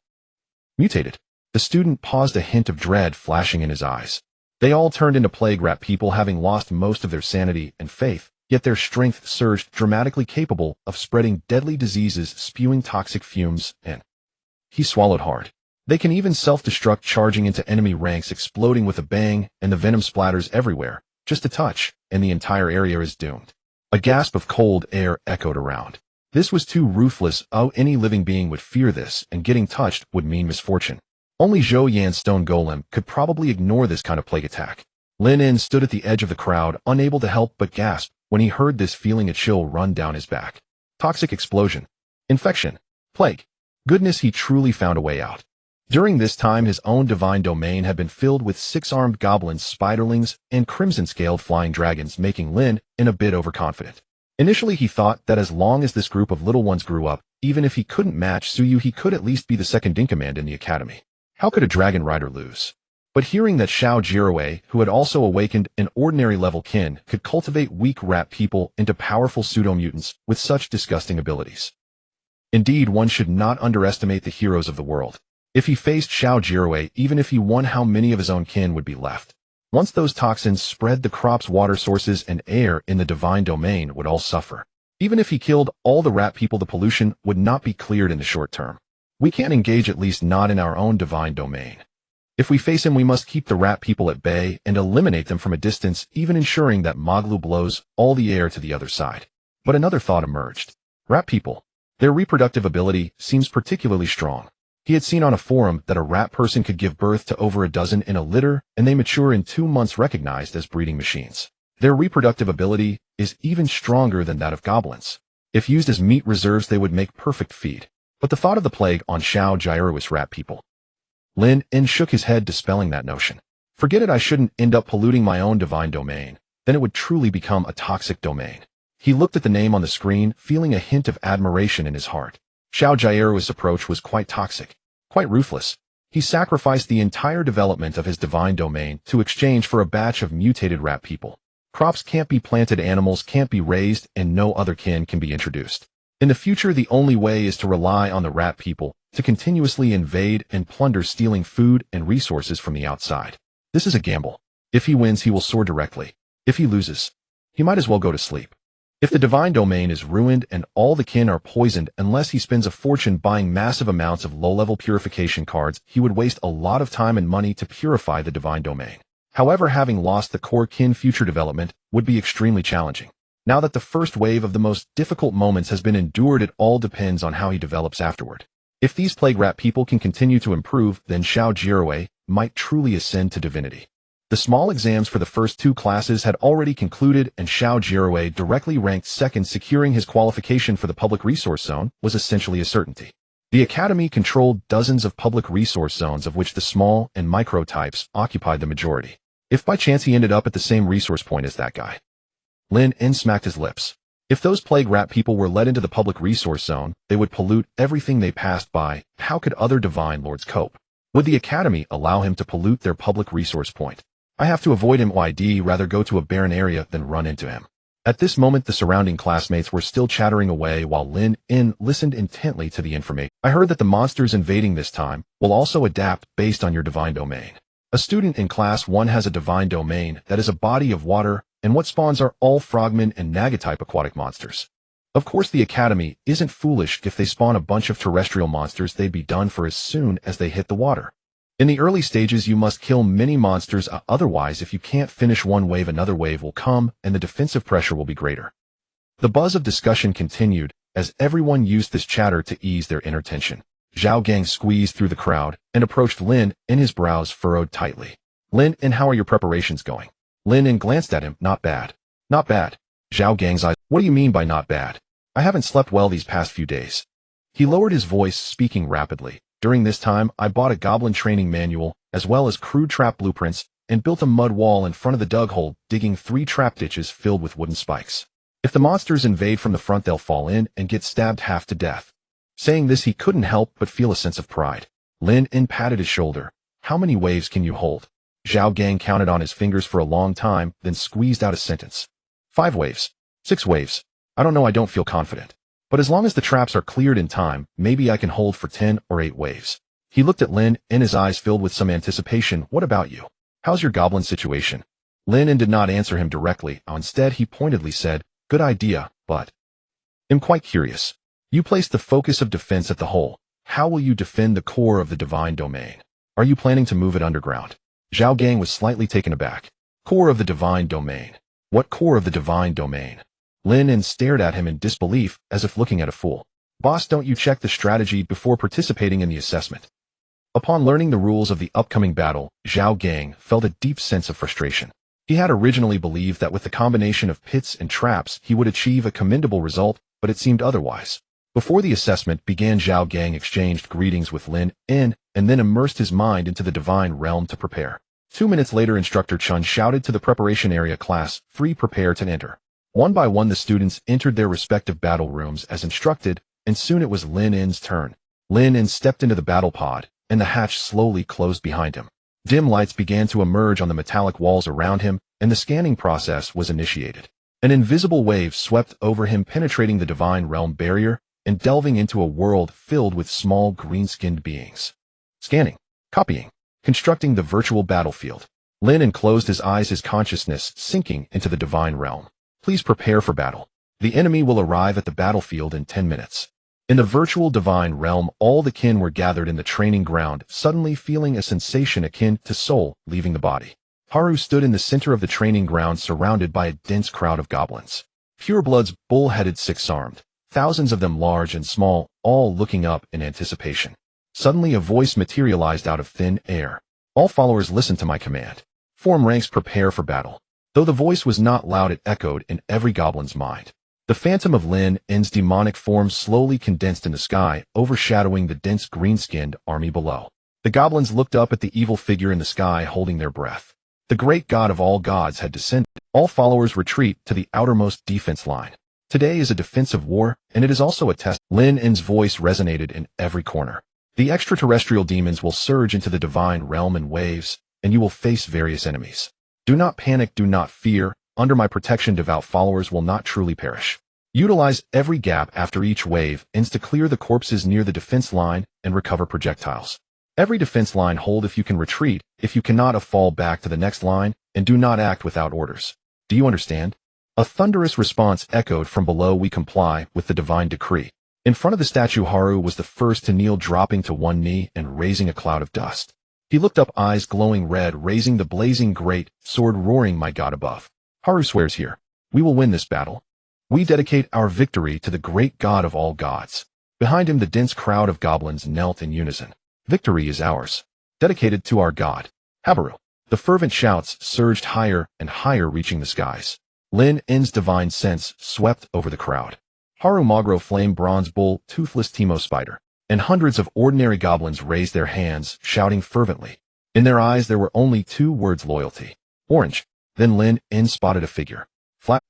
mutated. The student paused, a hint of dread flashing in his eyes. They all turned into plague rat people, having lost most of their sanity and faith, yet their strength surged, dramatically capable of spreading deadly diseases, spewing toxic fumes, and he swallowed hard. They can even self-destruct, charging into enemy ranks, exploding with a bang, and the venom splatters everywhere. Just a touch, and the entire area is doomed. A gasp of cold air echoed around. This was too ruthless. Oh, any living being would fear this, and getting touched would mean misfortune. Only Zhou Yan's stone golem could probably ignore this kind of plague attack. Lin stood at the edge of the crowd, unable to help but gasp when he heard this, feeling a chill run down his back. Toxic explosion. Infection. Plague. Goodness, he truly found a way out. During this time, his own divine domain had been filled with 6-armed goblins, spiderlings, and crimson-scaled flying dragons, making Lin a bit overconfident. Initially, he thought that as long as this group of little ones grew up, even if he couldn't match Suyu, he could at least be the second-in-command in the academy. How could a dragon rider lose? But hearing that Xiao Jirue, who had also awakened an ordinary-level kin, could cultivate weak rat people into powerful pseudo-mutants with such disgusting abilities. Indeed, one should not underestimate the heroes of the world. If he faced Xiao Jirue, even if he won, how many of his own kin would be left? Once those toxins spread, the crops, water sources, and air in the divine domain would all suffer. Even if he killed all the rat people, the pollution would not be cleared in the short term. We can't engage, at least not in our own divine domain. If we face him, we must keep the rat people at bay and eliminate them from a distance, even ensuring that Moglu blows all the air to the other side. But another thought emerged. Rat people. Their reproductive ability seems particularly strong. He had seen on a forum that a rat person could give birth to over a dozen in a litter, and they mature in 2 months, recognized as breeding machines. Their reproductive ability is even stronger than that of goblins. If used as meat reserves, they would make perfect feed. But the thought of the plague on Xiao Jiru's rat people. Lin shook his head, dispelling that notion. Forget it, I shouldn't end up polluting my own divine domain. Then it would truly become a toxic domain. He looked at the name on the screen, feeling a hint of admiration in his heart. Xiao Jiru's approach was quite toxic, quite ruthless. He sacrificed the entire development of his divine domain to exchange for a batch of mutated rat people. Crops can't be planted, animals can't be raised, and no other kin can be introduced. In the future, the only way is to rely on the rat people to continuously invade and plunder, stealing food and resources from the outside. This is a gamble. If he wins, he will soar directly. If he loses, he might as well go to sleep. If the divine domain is ruined and all the kin are poisoned unless he spends a fortune buying massive amounts of low-level purification cards, he would waste a lot of time and money to purify the divine domain. However, having lost the core kin, future development would be extremely challenging. Now that the first wave of the most difficult moments has been endured, it all depends on how he develops afterward. If these plague rat people can continue to improve, then Xiao Jirui might truly ascend to divinity. The small exams for the first two classes had already concluded, and Xiao Jirui, directly ranked second, securing his qualification for the public resource zone, was essentially a certainty. The academy controlled dozens of public resource zones, of which the small and micro types occupied the majority. If by chance he ended up at the same resource point as that guy. Lynn smacked his lips. If those plague rat people were let into the public resource zone, they would pollute everything they passed by. How could other divine lords cope? Would the academy allow him to pollute their public resource point? I have to avoid him. I'd rather go to a barren area than run into him. At this moment, the surrounding classmates were still chattering away while Lynn listened intently to the information. I heard that the monsters invading this time will also adapt based on your divine domain. A student in class 1 has a divine domain that is a body of water, and what spawns are all frogmen and naga-type aquatic monsters. Of course, the academy isn't foolish. If they spawn a bunch of terrestrial monsters, they'd be done for as soon as they hit the water. In the early stages, you must kill many monsters, otherwise if you can't finish one wave, another wave will come, and the defensive pressure will be greater. The buzz of discussion continued, as everyone used this chatter to ease their inner tension. Zhao Gang squeezed through the crowd and approached Lin, and his brows furrowed tightly. Lin, how are your preparations going? Lin glanced at him. Not bad. Not bad. Zhao Gang's eyes. What do you mean by not bad? I haven't slept well these past few days. He lowered his voice, speaking rapidly. During this time, I bought a goblin training manual, as well as crude trap blueprints, and built a mud wall in front of the dug hole, digging 3 trap ditches filled with wooden spikes. If the monsters invade from the front, they'll fall in and get stabbed half to death. Saying this, he couldn't help but feel a sense of pride. Lin patted his shoulder. How many waves can you hold? Zhao Gang counted on his fingers for a long time, then squeezed out a sentence. 5 waves. 6 waves. I don't know, I don't feel confident. But as long as the traps are cleared in time, maybe I can hold for 10 or 8 waves. He looked at Lin, and his eyes filled with some anticipation. What about you? How's your goblin situation? Lin did not answer him directly. Instead, he pointedly said, good idea, but I'm quite curious. You placed the focus of defense at the hole. How will you defend the core of the divine domain? Are you planning to move it underground? Zhao Gang was slightly taken aback. Core of the divine domain. What core of the divine domain? Lin stared at him in disbelief, as if looking at a fool. Boss, don't you check the strategy before participating in the assessment? Upon learning the rules of the upcoming battle, Zhao Gang felt a deep sense of frustration. He had originally believed that with the combination of pits and traps, he would achieve a commendable result, but it seemed otherwise. Before the assessment began, Zhao Gang exchanged greetings with Lin, and then immersed his mind into the divine realm to prepare. 2 minutes later, Instructor Chun shouted to the preparation area, class 3, prepare to enter. One by one, the students entered their respective battle rooms as instructed, and soon it was Lin's turn. Lin stepped into the battle pod, and the hatch slowly closed behind him. Dim lights began to emerge on the metallic walls around him, and the scanning process was initiated. An invisible wave swept over him, penetrating the divine realm barrier and delving into a world filled with small green-skinned beings. Scanning, copying, constructing the virtual battlefield. Lin closed his eyes, his consciousness sinking into the divine realm. Please prepare for battle. The enemy will arrive at the battlefield in 10 minutes. In the virtual divine realm, all the kin were gathered in the training ground, suddenly feeling a sensation akin to soul leaving the body. Haru stood in the center of the training ground, surrounded by a dense crowd of goblins. Purebloods, bull-headed, 6-armed. Thousands of them, large and small, all looking up in anticipation. Suddenly a voice materialized out of thin air. All followers, listen to my command. Form ranks, prepare for battle. Though the voice was not loud, it echoed in every goblin's mind. The phantom of Lin's demonic form slowly condensed in the sky, overshadowing the dense green-skinned army below. The goblins looked up at the evil figure in the sky, holding their breath. The great god of all gods had descended. All followers retreat to the outermost defense line. Today is a defensive war, and it is also a test. Lin's voice resonated in every corner. The extraterrestrial demons will surge into the divine realm in waves, and you will face various enemies. Do not panic, do not fear. Under my protection, devout followers will not truly perish. Utilize every gap after each wave to clear the corpses near the defense line and recover projectiles. Every defense line hold if you can retreat. If you cannot, fall back to the next line, and do not act without orders. Do you understand? A thunderous response echoed from below. We comply with the divine decree. In front of the statue, Haru was the first to kneel, dropping to one knee and raising a cloud of dust. He looked up, eyes glowing red, raising the blazing great sword, roaring, "My God above. Haru swears here, we will win this battle. We dedicate our victory to the great God of all gods." Behind him, the dense crowd of goblins knelt in unison. "Victory is ours. Dedicated to our God, Habaru." The fervent shouts surged higher and higher, reaching the skies. Lynn's divine sense swept over the crowd. Haru, Magro, Flame, Bronze Bull, Toothless, Teemo, Spider, and hundreds of ordinary goblins raised their hands, shouting fervently. In their eyes there were only two words: loyalty. Orange. Then Lynn spotted a figure.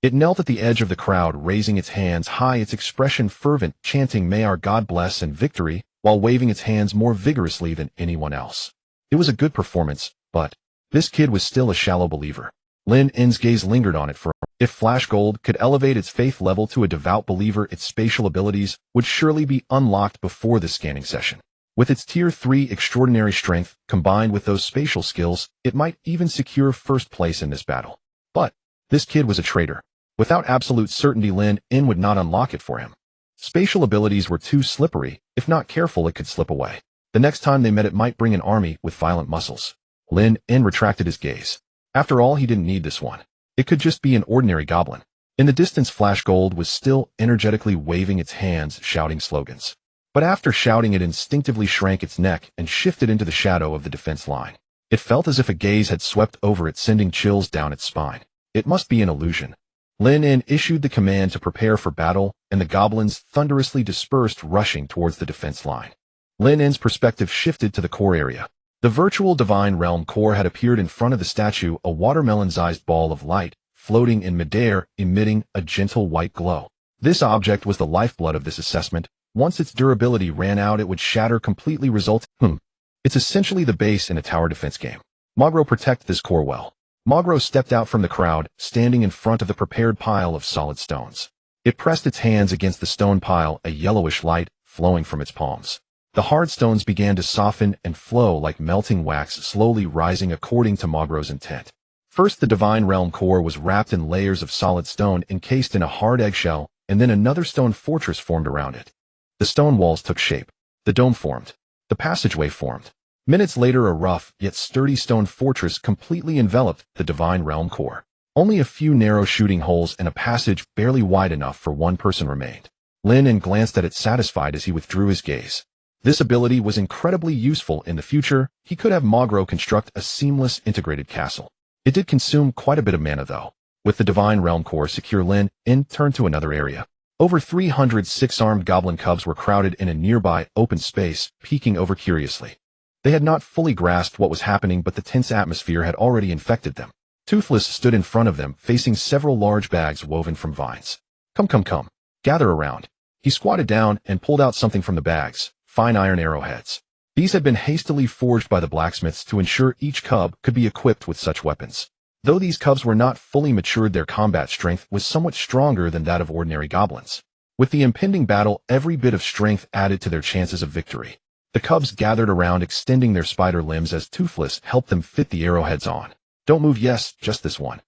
It knelt at the edge of the crowd, raising its hands high, its expression fervent, chanting, "May our God bless and victory," while waving its hands more vigorously than anyone else. It was a good performance, but this kid was still a shallow believer. Lynn's gaze lingered on it for a moment. If Flash Gold could elevate its faith level to a devout believer, its spatial abilities would surely be unlocked before the scanning session. With its Tier 3 extraordinary strength, combined with those spatial skills, it might even secure first place in this battle. But this kid was a traitor. Without absolute certainty, Lynn would not unlock it for him. Spatial abilities were too slippery. If not careful, it could slip away. The next time they met, it might bring an army with violent muscles. Lynn retracted his gaze. After all, he didn't need this one. It could just be an ordinary goblin. In the distance, Flash Gold was still energetically waving its hands, shouting slogans. But after shouting, it instinctively shrank its neck and shifted into the shadow of the defense line. It felt as if a gaze had swept over it, sending chills down its spine. It must be an illusion. Lynn issued the command to prepare for battle, and the goblins thunderously dispersed, rushing towards the defense line. Lynn's perspective shifted to the core area. The virtual divine realm core had appeared in front of the statue, a watermelon-sized ball of light, floating in midair, emitting a gentle white glow. This object was the lifeblood of this assessment. Once its durability ran out, it would shatter completely, resulting. It's essentially the base in a tower defense game. Magro, protect this core well. Magro stepped out from the crowd, standing in front of the prepared pile of solid stones. It pressed its hands against the stone pile, a yellowish light flowing from its palms. The hard stones began to soften and flow like melting wax, slowly rising according to Magro's intent. First, the divine realm core was wrapped in layers of solid stone encased in a hard eggshell, and then another stone fortress formed around it. The stone walls took shape. The dome formed. The passageway formed. Minutes later, a rough yet sturdy stone fortress completely enveloped the divine realm core. Only a few narrow shooting holes and a passage barely wide enough for one person remained. Lynn glanced at it, satisfied as he withdrew his gaze. This ability was incredibly useful in the future. He could have Magro construct a seamless integrated castle. It did consume quite a bit of mana though. With the divine realm core secure, Lynn turned to another area. Over 300 six-armed goblin cubs were crowded in a nearby open space, peeking over curiously. They had not fully grasped what was happening, but the tense atmosphere had already infected them. Toothless stood in front of them, facing several large bags woven from vines. Come. Gather around." He squatted down and pulled out something from the bags. Fine iron arrowheads. These had been hastily forged by the blacksmiths to ensure each cub could be equipped with such weapons. Though these cubs were not fully matured, their combat strength was somewhat stronger than that of ordinary goblins. With the impending battle, every bit of strength added to their chances of victory. The cubs gathered around, extending their spider limbs as Toothless helped them fit the arrowheads on. "Don't move." "Yes, just this one."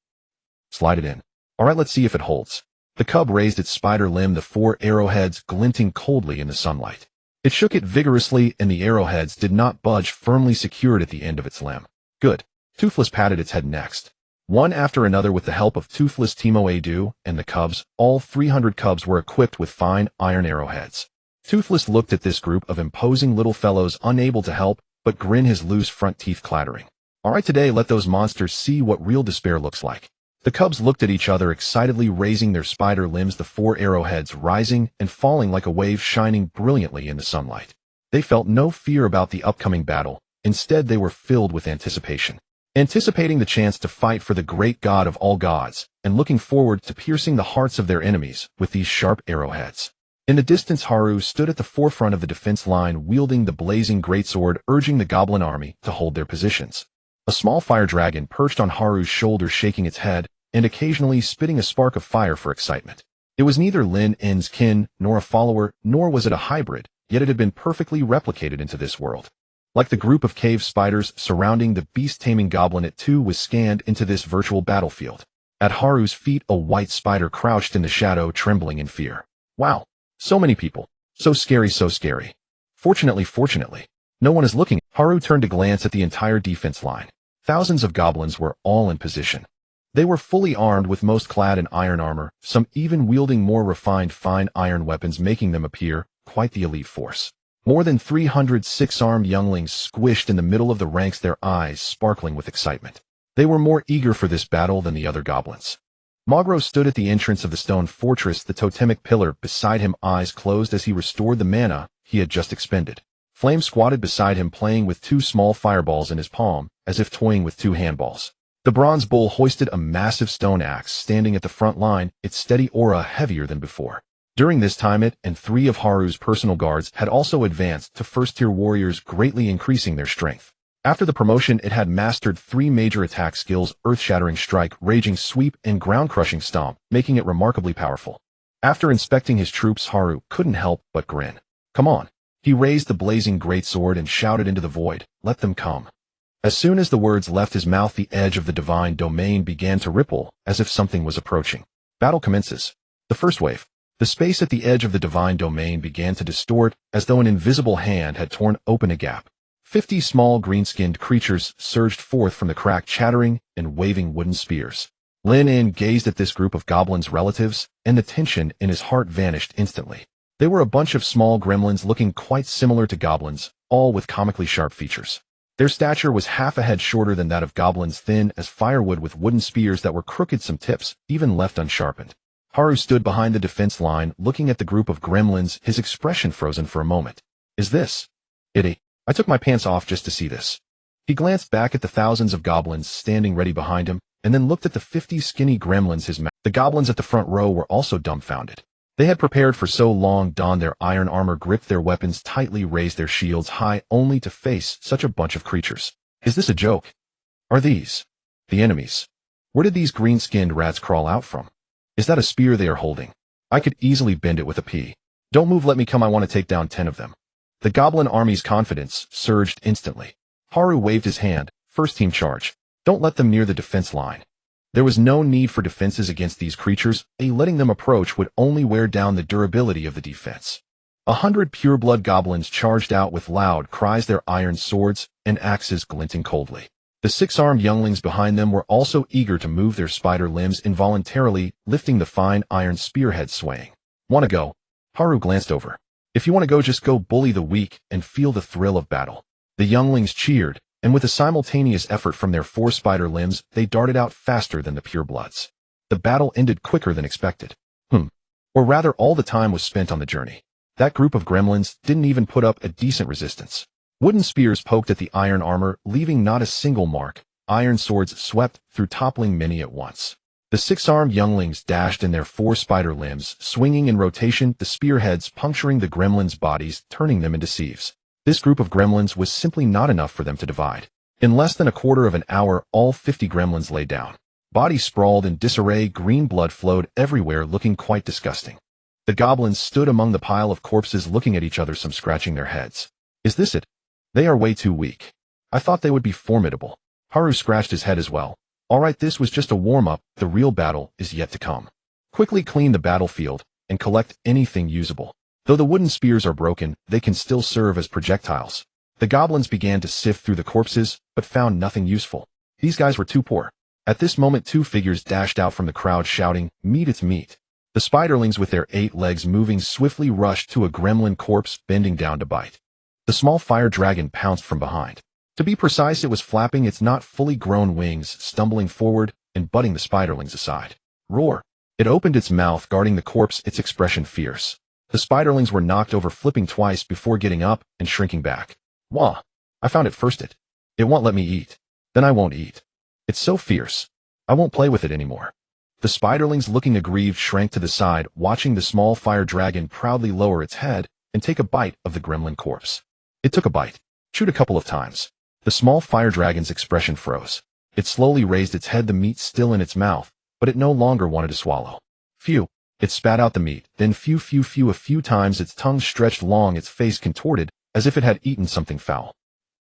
"Slide it in." "All right, let's see if it holds." The cub raised its spider limb, the 4 arrowheads glinting coldly in the sunlight. It shook it vigorously, and the arrowheads did not budge, firmly secured at the end of its limb. "Good." Toothless patted its head next. One after another, with the help of Toothless, Teemo, Adu, and the cubs, all 300 cubs were equipped with fine iron arrowheads. Toothless looked at this group of imposing little fellows, unable to help but grin, his loose front teeth clattering. "All right, today let those monsters see what real despair looks like." The cubs looked at each other, excitedly raising their spider limbs, the 4 arrowheads rising and falling like a wave, shining brilliantly in the sunlight. They felt no fear about the upcoming battle. Instead, they were filled with anticipation. Anticipating the chance to fight for the great God of all gods, and looking forward to piercing the hearts of their enemies with these sharp arrowheads. In the distance, Haru stood at the forefront of the defense line, wielding the blazing greatsword, urging the goblin army to hold their positions. A small fire dragon perched on Haru's shoulder, shaking its head, and occasionally spitting a spark of fire for excitement. It was neither Lynn's kin, nor a follower, nor was it a hybrid, yet it had been perfectly replicated into this world. Like the group of cave spiders surrounding the beast-taming goblin, it too was scanned into this virtual battlefield. At Haru's feet, a white spider crouched in the shadow, trembling in fear. Wow. So many people. So scary, so scary. Fortunately, no one is looking. Haru turned to glance at the entire defense line. Thousands of goblins were all in position. They were fully armed, with most clad in iron armor, some even wielding more refined fine iron weapons, making them appear quite the elite force. More than 300 six-armed younglings squished in the middle of the ranks, their eyes sparkling with excitement. They were more eager for this battle than the other goblins. Magro stood at the entrance of the stone fortress, the totemic pillar beside him, eyes closed as he restored the mana he had just expended. Flame squatted beside him, playing with two small fireballs in his palm, as if toying with two handballs. The bronze bull hoisted a massive stone axe, standing at the front line, its steady aura heavier than before. During this time, it and 3 of Haru's personal guards had also advanced to first-tier warriors, greatly increasing their strength. After the promotion, it had mastered 3 major attack skills: earth-shattering strike, raging sweep, and ground-crushing stomp, making it remarkably powerful. After inspecting his troops, Haru couldn't help but grin. Come on. He raised the blazing greatsword and shouted into the void, let them come. As soon as the words left his mouth, the edge of the divine domain began to ripple, as if something was approaching. Battle commences. The first wave. The space at the edge of the divine domain began to distort, as though an invisible hand had torn open a gap. 50 small green-skinned creatures surged forth from the crack, chattering and waving wooden spears. Lynn gazed at this group of goblins' relatives, and the tension in his heart vanished instantly. They were a bunch of small gremlins looking quite similar to goblins, all with comically sharp features. Their stature was half a head shorter than that of goblins, thin as firewood, with wooden spears that were crooked, some tips even left unsharpened. Haru stood behind the defense line, looking at the group of gremlins, his expression frozen for a moment. Is this it? I took my pants off just to see this. He glanced back at the thousands of goblins standing ready behind him, and then looked at the 50 skinny gremlins. The goblins at the front row were also dumbfounded. They had prepared for so long, donned their iron armor, gripped their weapons tightly, raised their shields high, only to face such a bunch of creatures. Is this a joke? Are these the enemies? Where did these green-skinned rats crawl out from? Is that a spear they are holding? I could easily bend it with a pea. Don't move, let me come, I want to take down 10 of them. The goblin army's confidence surged instantly. Haru waved his hand. First team charge. Don't let them near the defense line. There was no need for defenses against these creatures. Letting them approach would only wear down the durability of the defense. 100 pure-blood goblins charged out with loud cries, their iron swords and axes glinting coldly. The 6-armed younglings behind them were also eager to move their spider limbs, involuntarily lifting the fine iron spearheads, swaying. Wanna go? Haru glanced over. If you want to go, just go, bully the weak and feel the thrill of battle. The younglings cheered, and with a simultaneous effort from their 4 spider limbs, they darted out faster than the purebloods. The battle ended quicker than expected. Or rather, all the time was spent on the journey. That group of gremlins didn't even put up a decent resistance. Wooden spears poked at the iron armor, leaving not a single mark. Iron swords swept through, toppling many at once. The 6-armed younglings dashed in their 4 spider limbs, swinging in rotation, the spearheads puncturing the gremlins' bodies, turning them into sieves. This group of gremlins was simply not enough for them to divide. In less than a quarter of an hour, all 50 gremlins lay down. Bodies sprawled in disarray, green blood flowed everywhere, looking quite disgusting. The goblins stood among the pile of corpses, looking at each other, some scratching their heads. Is this it? They are way too weak. I thought they would be formidable. Haru scratched his head as well. All right, this was just a warm-up. The real battle is yet to come. Quickly clean the battlefield and collect anything usable. Though the wooden spears are broken, they can still serve as projectiles. The goblins began to sift through the corpses, but found nothing useful. These guys were too poor. At this moment, 2 figures dashed out from the crowd, shouting, "Meat, it's meat." The spiderlings, with their 8 legs moving swiftly, rushed to a gremlin corpse, bending down to bite. The small fire dragon pounced from behind. To be precise, it was flapping its not fully grown wings, stumbling forward and butting the spiderlings aside. Roar! It opened its mouth, guarding the corpse, its expression fierce. The spiderlings were knocked over, flipping twice before getting up and shrinking back. Wah! I found it first. It won't let me eat. Then I won't eat. It's so fierce. I won't play with it anymore. The spiderlings, looking aggrieved, shrank to the side, watching the small fire dragon proudly lower its head and take a bite of the gremlin corpse. It took a bite, chewed a couple of times. The small fire dragon's expression froze. It slowly raised its head, the meat still in its mouth, but it no longer wanted to swallow. Phew! It spat out the meat, then phew, a few times, its tongue stretched long, its face contorted, as if it had eaten something foul.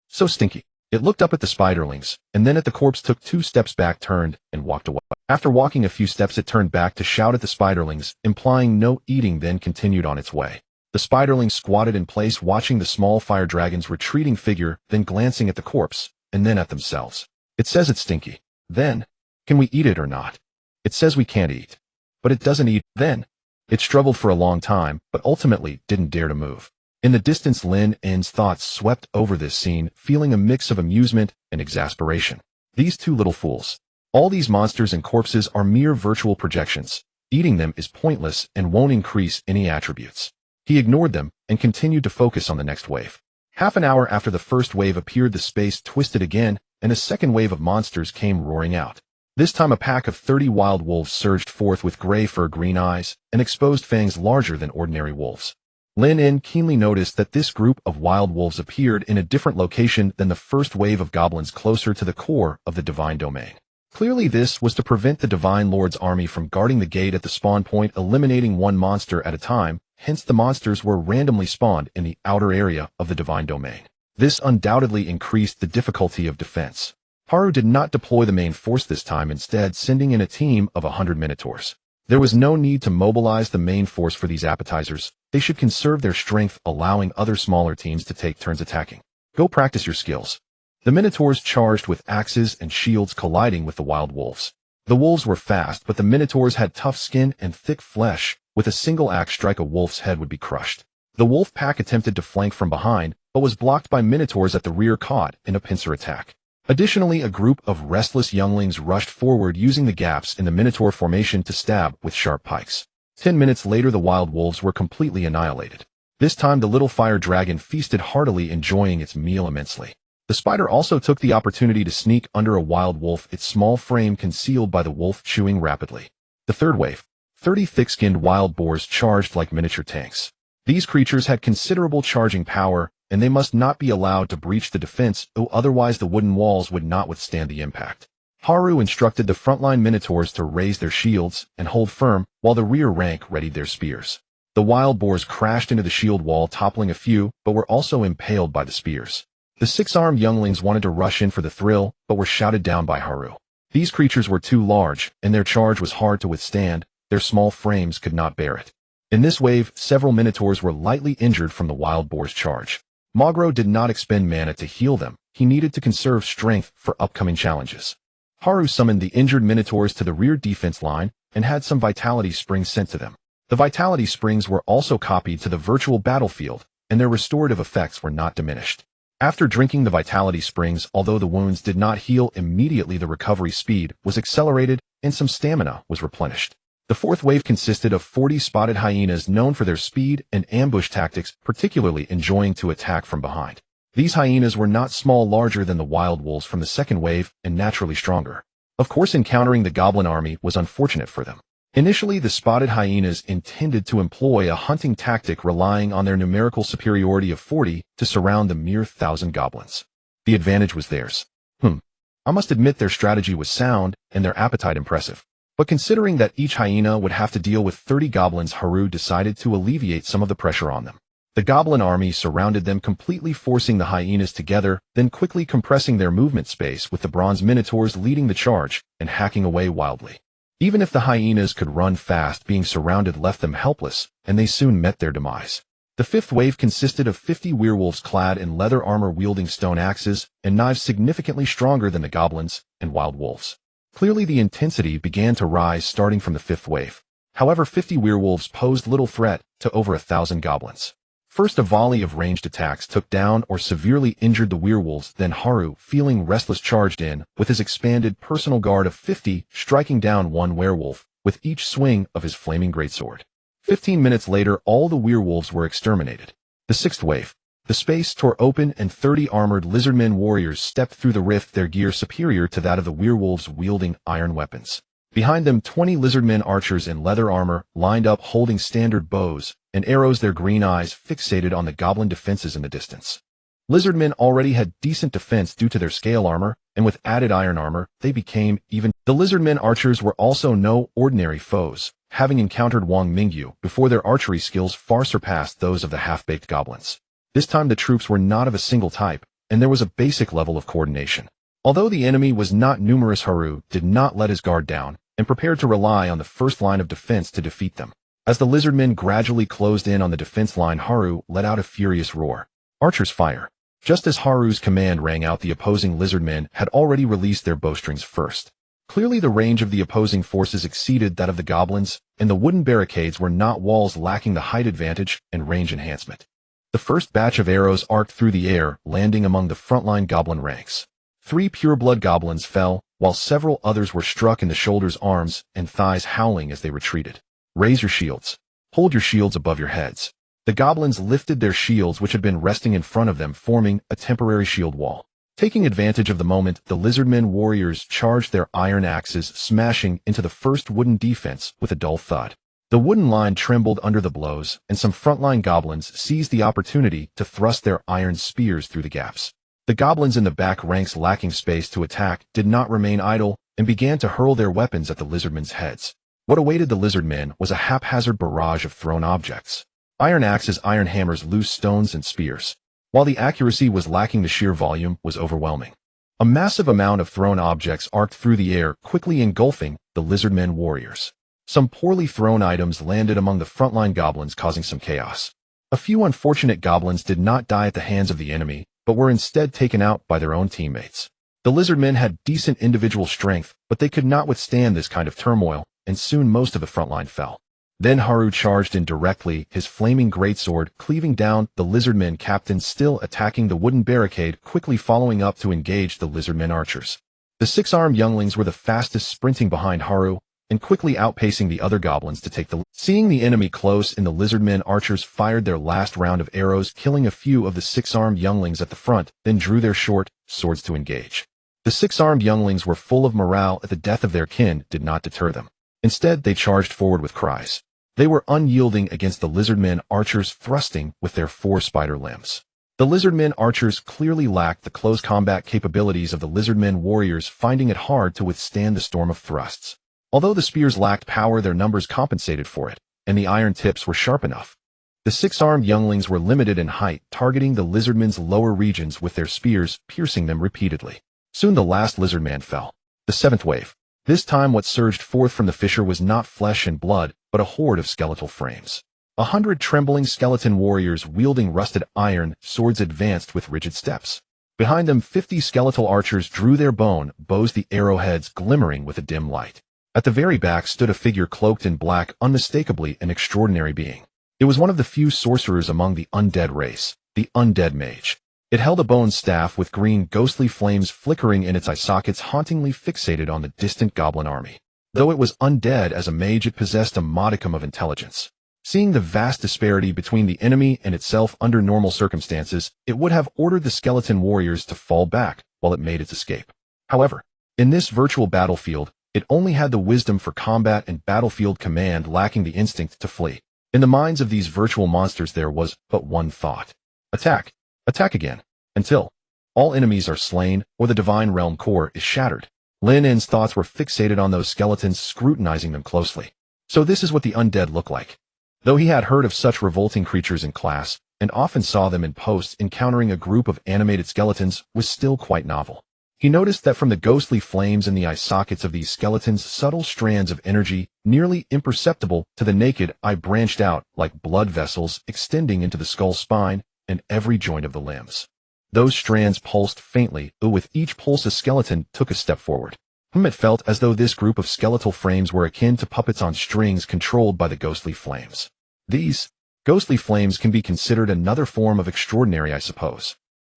So stinky. It looked up at the spiderlings, and then at the corpse, took 2 steps back, turned, and walked away. After walking a few steps, it turned back to shout at the spiderlings, implying no eating, then continued on its way. The spiderlings squatted in place, watching the small fire dragon's retreating figure, then glancing at the corpse, and then at themselves. It says it's stinky. Then, can we eat it or not? It says we can't eat. But it doesn't eat. Then, it struggled for a long time, but ultimately didn't dare to move. In the distance, Lynn's thoughts swept over this scene, feeling a mix of amusement and exasperation. These two little fools. All these monsters and corpses are mere virtual projections. Eating them is pointless and won't increase any attributes. He ignored them and continued to focus on the next wave. Half an hour after the first wave appeared, the space twisted again, and a second wave of monsters came roaring out. This time a pack of 30 wild wolves surged forth with gray fur, green eyes, and exposed fangs larger than ordinary wolves. Lynn keenly noticed that this group of wild wolves appeared in a different location than the first wave of goblins, closer to the core of the divine domain. Clearly this was to prevent the Divine Lord's army from guarding the gate at the spawn point, eliminating one monster at a time. Hence the monsters were randomly spawned in the outer area of the divine domain. This undoubtedly increased the difficulty of defense. Haru did not deploy the main force this time, instead sending in a team of 100 minotaurs. There was no need to mobilize the main force for these appetizers. They should conserve their strength, allowing other smaller teams to take turns attacking. Go practice your skills. The minotaurs charged with axes and shields, colliding with the wild wolves. The wolves were fast, but the minotaurs had tough skin and thick flesh. With a single axe strike, a wolf's head would be crushed. The wolf pack attempted to flank from behind, but was blocked by minotaurs at the rear, caught in a pincer attack. Additionally, a group of restless younglings rushed forward, using the gaps in the minotaur formation to stab with sharp pikes. 10 minutes later, the wild wolves were completely annihilated. This time the little fire dragon feasted heartily, enjoying its meal immensely. The spider also took the opportunity to sneak under a wild wolf, its small frame concealed by the wolf chewing rapidly. The third wave. 30 thick-skinned wild boars charged like miniature tanks. These creatures had considerable charging power, and they must not be allowed to breach the defense, otherwise the wooden walls would not withstand the impact. Haru instructed the frontline minotaurs to raise their shields and hold firm, while the rear rank readied their spears. The wild boars crashed into the shield wall, toppling a few, but were also impaled by the spears. The 6-armed younglings wanted to rush in for the thrill, but were shouted down by Haru. These creatures were too large, and their charge was hard to withstand. Their small frames could not bear it. In this wave, several minotaurs were lightly injured from the wild boar's charge. Magro did not expend mana to heal them. He needed to conserve strength for upcoming challenges. Haru summoned the injured minotaurs to the rear defense line and had some vitality springs sent to them. The vitality springs were also copied to the virtual battlefield, and their restorative effects were not diminished. After drinking the vitality springs, although the wounds did not heal immediately, the recovery speed was accelerated and some stamina was replenished. The fourth wave consisted of 40 spotted hyenas, known for their speed and ambush tactics, particularly enjoying to attack from behind. These hyenas were not small, larger than the wild wolves from the second wave, and naturally stronger. Of course, encountering the goblin army was unfortunate for them. Initially, the spotted hyenas intended to employ a hunting tactic, relying on their numerical superiority of 40 to surround the mere 1,000 goblins. The advantage was theirs. I must admit their strategy was sound and their appetite impressive. But considering that each hyena would have to deal with 30 goblins, Haru decided to alleviate some of the pressure on them. The goblin army surrounded them completely, forcing the hyenas together, then quickly compressing their movement space, with the bronze minotaurs leading the charge and hacking away wildly. Even if the hyenas could run fast, being surrounded left them helpless, and they soon met their demise. The fifth wave consisted of 50 werewolves clad in leather armor, wielding stone axes and knives significantly stronger than the goblins and wild wolves. Clearly the intensity began to rise starting from the fifth wave. However, 50 werewolves posed little threat to over 1,000 goblins. First, a volley of ranged attacks took down or severely injured the werewolves, then Haru, feeling restless, charged in with his expanded personal guard of 50, striking down one werewolf with each swing of his flaming greatsword. 15 minutes later, all the werewolves were exterminated. The sixth wave. The space tore open and 30 armored lizardmen warriors stepped through the rift, their gear superior to that of the werewolves, wielding iron weapons. Behind them, 20 lizardmen archers in leather armor lined up, holding standard bows and arrows, their green eyes fixated on the goblin defenses in the distance. Lizardmen already had decent defense due to their scale armor, and with added iron armor, they became even. The lizardmen archers were also no ordinary foes, having encountered Wang Mingyu before. Their archery skills far surpassed those of the half-baked goblins. This time the troops were not of a single type, and there was a basic level of coordination. Although the enemy was not numerous, Haru did not let his guard down, and prepared to rely on the first line of defense to defeat them. As the lizardmen gradually closed in on the defense line, Haru let out a furious roar. Archers fire. Just as Haru's command rang out, the opposing lizardmen had already released their bowstrings first. Clearly the range of the opposing forces exceeded that of the goblins, and the wooden barricades were not walls lacking the height advantage and range enhancement. The first batch of arrows arced through the air, landing among the frontline goblin ranks. 3 pure-blood goblins fell, while several others were struck in the shoulders, arms, and thighs, howling as they retreated. Raise your shields. Hold your shields above your heads. The goblins lifted their shields, which had been resting in front of them, forming a temporary shield wall. Taking advantage of the moment, the lizardmen warriors charged their iron axes, smashing into the first wooden defense with a dull thud. The wooden line trembled under the blows, and some frontline goblins seized the opportunity to thrust their iron spears through the gaps. The goblins in the back ranks, lacking space to attack, did not remain idle, and began to hurl their weapons at the lizardmen's heads. What awaited the lizardmen was a haphazard barrage of thrown objects. Iron axes, iron hammers, loose stones, and spears. While the accuracy was lacking, the sheer volume was overwhelming. A massive amount of thrown objects arced through the air, quickly engulfing the lizardmen warriors. Some poorly thrown items landed among the frontline goblins, causing some chaos. A few unfortunate goblins did not die at the hands of the enemy, but were instead taken out by their own teammates. The lizardmen had decent individual strength, but they could not withstand this kind of turmoil, and soon most of the frontline fell. Then Haru charged in directly, his flaming greatsword cleaving down the lizardmen captain still attacking the wooden barricade, quickly following up to engage the lizardmen archers. The 6-armed younglings were the fastest, sprinting behind Haru and quickly outpacing the other goblins to take the lead. Seeing the enemy close in, the lizardmen archers fired their last round of arrows, killing a few of the 6-armed younglings at the front, then drew their short swords to engage. The 6-armed younglings were full of morale at the death of their kin did not deter them. Instead, they charged forward with cries. They were unyielding against the lizardmen archers, thrusting with their 4 spider limbs. The lizardmen archers clearly lacked the close combat capabilities of the lizardmen warriors, finding it hard to withstand the storm of thrusts. Although the spears lacked power, their numbers compensated for it, and the iron tips were sharp enough. The 6-armed younglings were limited in height, targeting the lizardmen's lower regions with their spears, piercing them repeatedly. Soon the last lizardman fell. The 7th wave. This time what surged forth from the fissure was not flesh and blood, but a horde of skeletal frames. 100 trembling skeleton warriors wielding rusted iron swords advanced with rigid steps. Behind them 50 skeletal archers drew their bone bows, the arrowheads glimmering with a dim light. At the very back stood a figure cloaked in black, unmistakably an extraordinary being. It was one of the few sorcerers among the undead race, the undead mage. It held a bone staff with green ghostly flames flickering in its eye sockets, hauntingly fixated on the distant goblin army. Though it was undead as a mage, it possessed a modicum of intelligence. Seeing the vast disparity between the enemy and itself under normal circumstances, it would have ordered the skeleton warriors to fall back while it made its escape. However, in this virtual battlefield, it only had the wisdom for combat and battlefield command, lacking the instinct to flee. In the minds of these virtual monsters there was but one thought. Attack. Attack again. Until all enemies are slain or the divine realm core is shattered. Lynn's thoughts were fixated on those skeletons, scrutinizing them closely. So this is what the undead look like. Though he had heard of such revolting creatures in class, and often saw them in posts, encountering a group of animated skeletons was still quite novel. He noticed that from the ghostly flames in the eye sockets of these skeletons, subtle strands of energy, nearly imperceptible to the naked eye, branched out like blood vessels, extending into the skull, spine, and every joint of the limbs. Those strands pulsed faintly, though with each pulse a skeleton took a step forward. It felt as though this group of skeletal frames were akin to puppets on strings controlled by the ghostly flames. These ghostly flames can be considered another form of extraordinary, I suppose.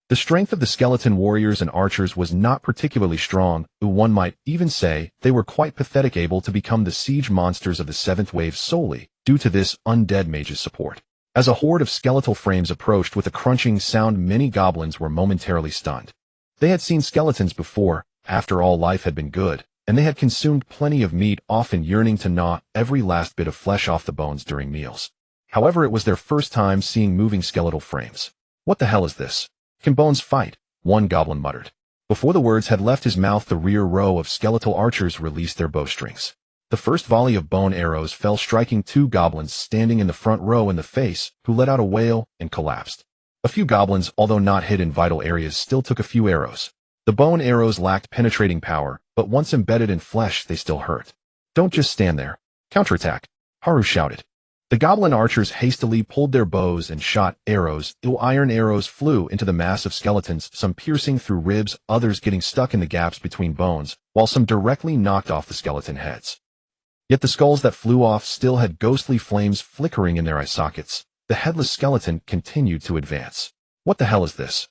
The strength of the skeleton warriors and archers was not particularly strong, though one might even say they were quite pathetic, able to become the siege monsters of the 7th wave solely due to this undead mage's support. As a horde of skeletal frames approached with a crunching sound, many goblins were momentarily stunned. They had seen skeletons before. After all, life had been good, and they had consumed plenty of meat, often yearning to gnaw every last bit of flesh off the bones during meals. However, it was their first time seeing moving skeletal frames. What the hell is this? Can bones fight? One goblin muttered. Before the words had left his mouth, the rear row of skeletal archers released their bowstrings. The first volley of bone arrows fell, striking 2 goblins standing in the front row in the face, who let out a wail and collapsed. A few goblins, although not hit in vital areas, still took a few arrows. The bone arrows lacked penetrating power, but once embedded in flesh, they still hurt. Don't just stand there. Counterattack, Haru shouted. The goblin archers hastily pulled their bows and shot arrows. Iron arrows flew into the mass of skeletons, some piercing through ribs, others getting stuck in the gaps between bones, while some directly knocked off the skeleton heads. Yet the skulls that flew off still had ghostly flames flickering in their eye sockets. The headless skeleton continued to advance. What the hell is this?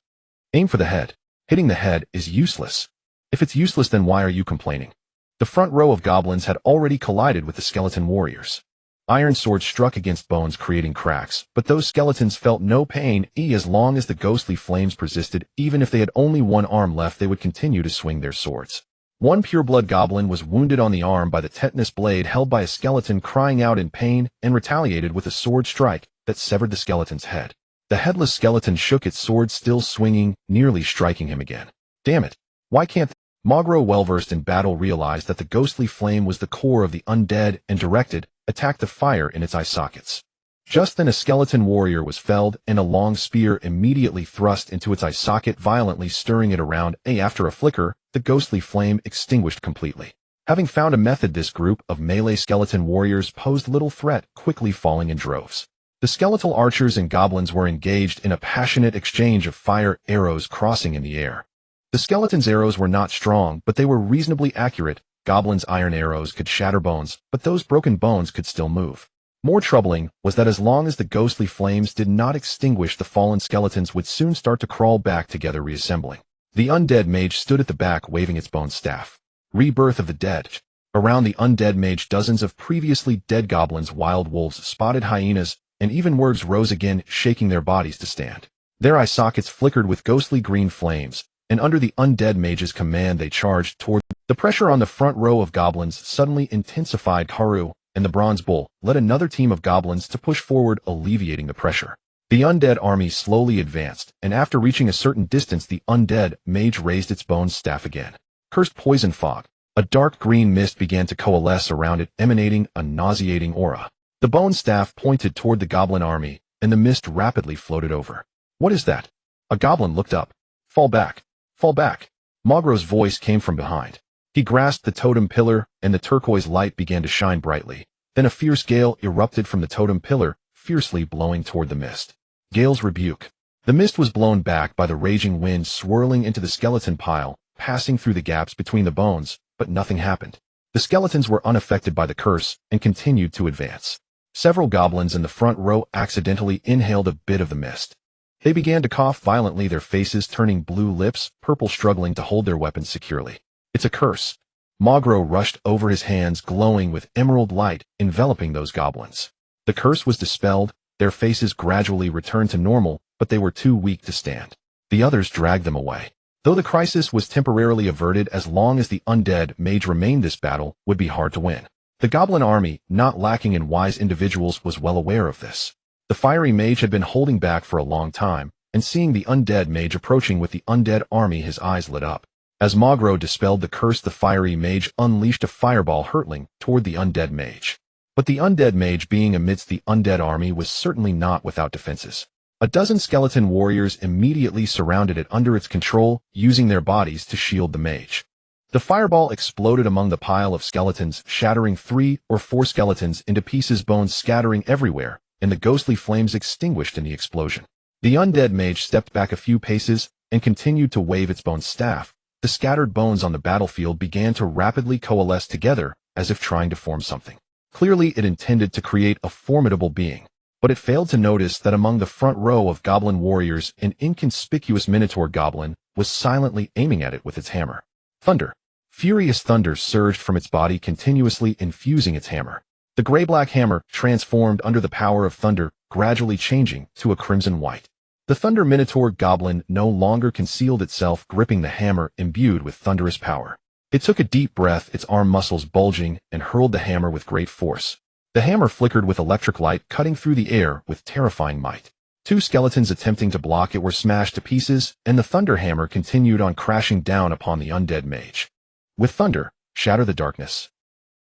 Aim for the head. Hitting the head is useless. If it's useless, then why are you complaining? The front row of goblins had already collided with the skeleton warriors. Iron swords struck against bones, creating cracks, but those skeletons felt no pain as long as the ghostly flames persisted. Even if they had only one arm left, they would continue to swing their swords. One pureblood goblin was wounded on the arm by the tetanus blade held by a skeleton, crying out in pain, and retaliated with a sword strike that severed the skeleton's head. The headless skeleton shook its sword, still swinging, nearly striking him again. Damn it! Why can't Magro, well-versed in battle, realized that the ghostly flame was the core of the undead and directed, attacked the fire in its eye sockets. Just then a skeleton warrior was felled, and a long spear immediately thrust into its eye socket, violently stirring it around. After a flicker, the ghostly flame extinguished completely. Having found a method, this group of melee skeleton warriors posed little threat, quickly falling in droves. The skeletal archers and goblins were engaged in a passionate exchange of fire arrows crossing in the air. The skeleton's arrows were not strong, but they were reasonably accurate. Goblins' iron arrows could shatter bones, but those broken bones could still move. More troubling was that as long as the ghostly flames did not extinguish, the fallen skeletons would soon start to crawl back together, reassembling. The undead mage stood at the back, waving its bone staff. Rebirth of the dead. Around the undead mage, dozens of previously dead goblins, wild wolves, spotted hyenas, and even wargs rose again, shaking their bodies to stand. Their eye sockets flickered with ghostly green flames, and under the undead mage's command they charged toward. The pressure on the front row of goblins suddenly intensified. Haru and the Bronze Bull led another team of goblins to push forward, alleviating the pressure. The undead army slowly advanced, and after reaching a certain distance, the undead mage raised its bone staff again. Cursed poison fog. A dark green mist began to coalesce around it, emanating a nauseating aura. The bone staff pointed toward the goblin army, and the mist rapidly floated over. What is that? A goblin looked up. Fall back. Fall back. Magro's voice came from behind. He grasped the totem pillar, and the turquoise light began to shine brightly. Then a fierce gale erupted from the totem pillar, fiercely blowing toward the mist. Gale's rebuke. The mist was blown back by the raging wind, swirling into the skeleton pile, passing through the gaps between the bones, but nothing happened. The skeletons were unaffected by the curse and continued to advance. Several goblins in the front row accidentally inhaled a bit of the mist. They began to cough violently, their faces turning blue, lips purple, struggling to hold their weapons securely. It's a curse. Magro rushed over, his hands glowing with emerald light, enveloping those goblins. The curse was dispelled, their faces gradually returned to normal, but they were too weak to stand. The others dragged them away. Though the crisis was temporarily averted, as long as the undead mage remained, this battle would be hard to win. The goblin army, not lacking in wise individuals, was well aware of this. The fiery mage had been holding back for a long time, and seeing the undead mage approaching with the undead army, his eyes lit up. As Magro dispelled the curse, the fiery mage unleashed a fireball hurtling toward the undead mage. But the undead mage, being amidst the undead army, was certainly not without defenses. A dozen skeleton warriors immediately surrounded it under its control, using their bodies to shield the mage. The fireball exploded among the pile of skeletons, shattering 3 or 4 skeletons into pieces, bones scattering everywhere, and the ghostly flames extinguished in the explosion. The undead mage stepped back a few paces and continued to wave its bone staff. The scattered bones on the battlefield began to rapidly coalesce together, as if trying to form something. Clearly it intended to create a formidable being, but it failed to notice that among the front row of goblin warriors, an inconspicuous minotaur-goblin was silently aiming at it with its hammer. Thunder. Furious thunder surged from its body, continuously infusing its hammer. The gray-black hammer transformed under the power of thunder, gradually changing to a crimson white. The Thunder Minotaur-goblin no longer concealed itself, gripping the hammer imbued with thunderous power. It took a deep breath, its arm muscles bulging, and hurled the hammer with great force. The hammer flickered with electric light, cutting through the air with terrifying might. 2 skeletons attempting to block it were smashed to pieces, and the thunder hammer continued on, crashing down upon the undead mage. With thunder, shatter the darkness.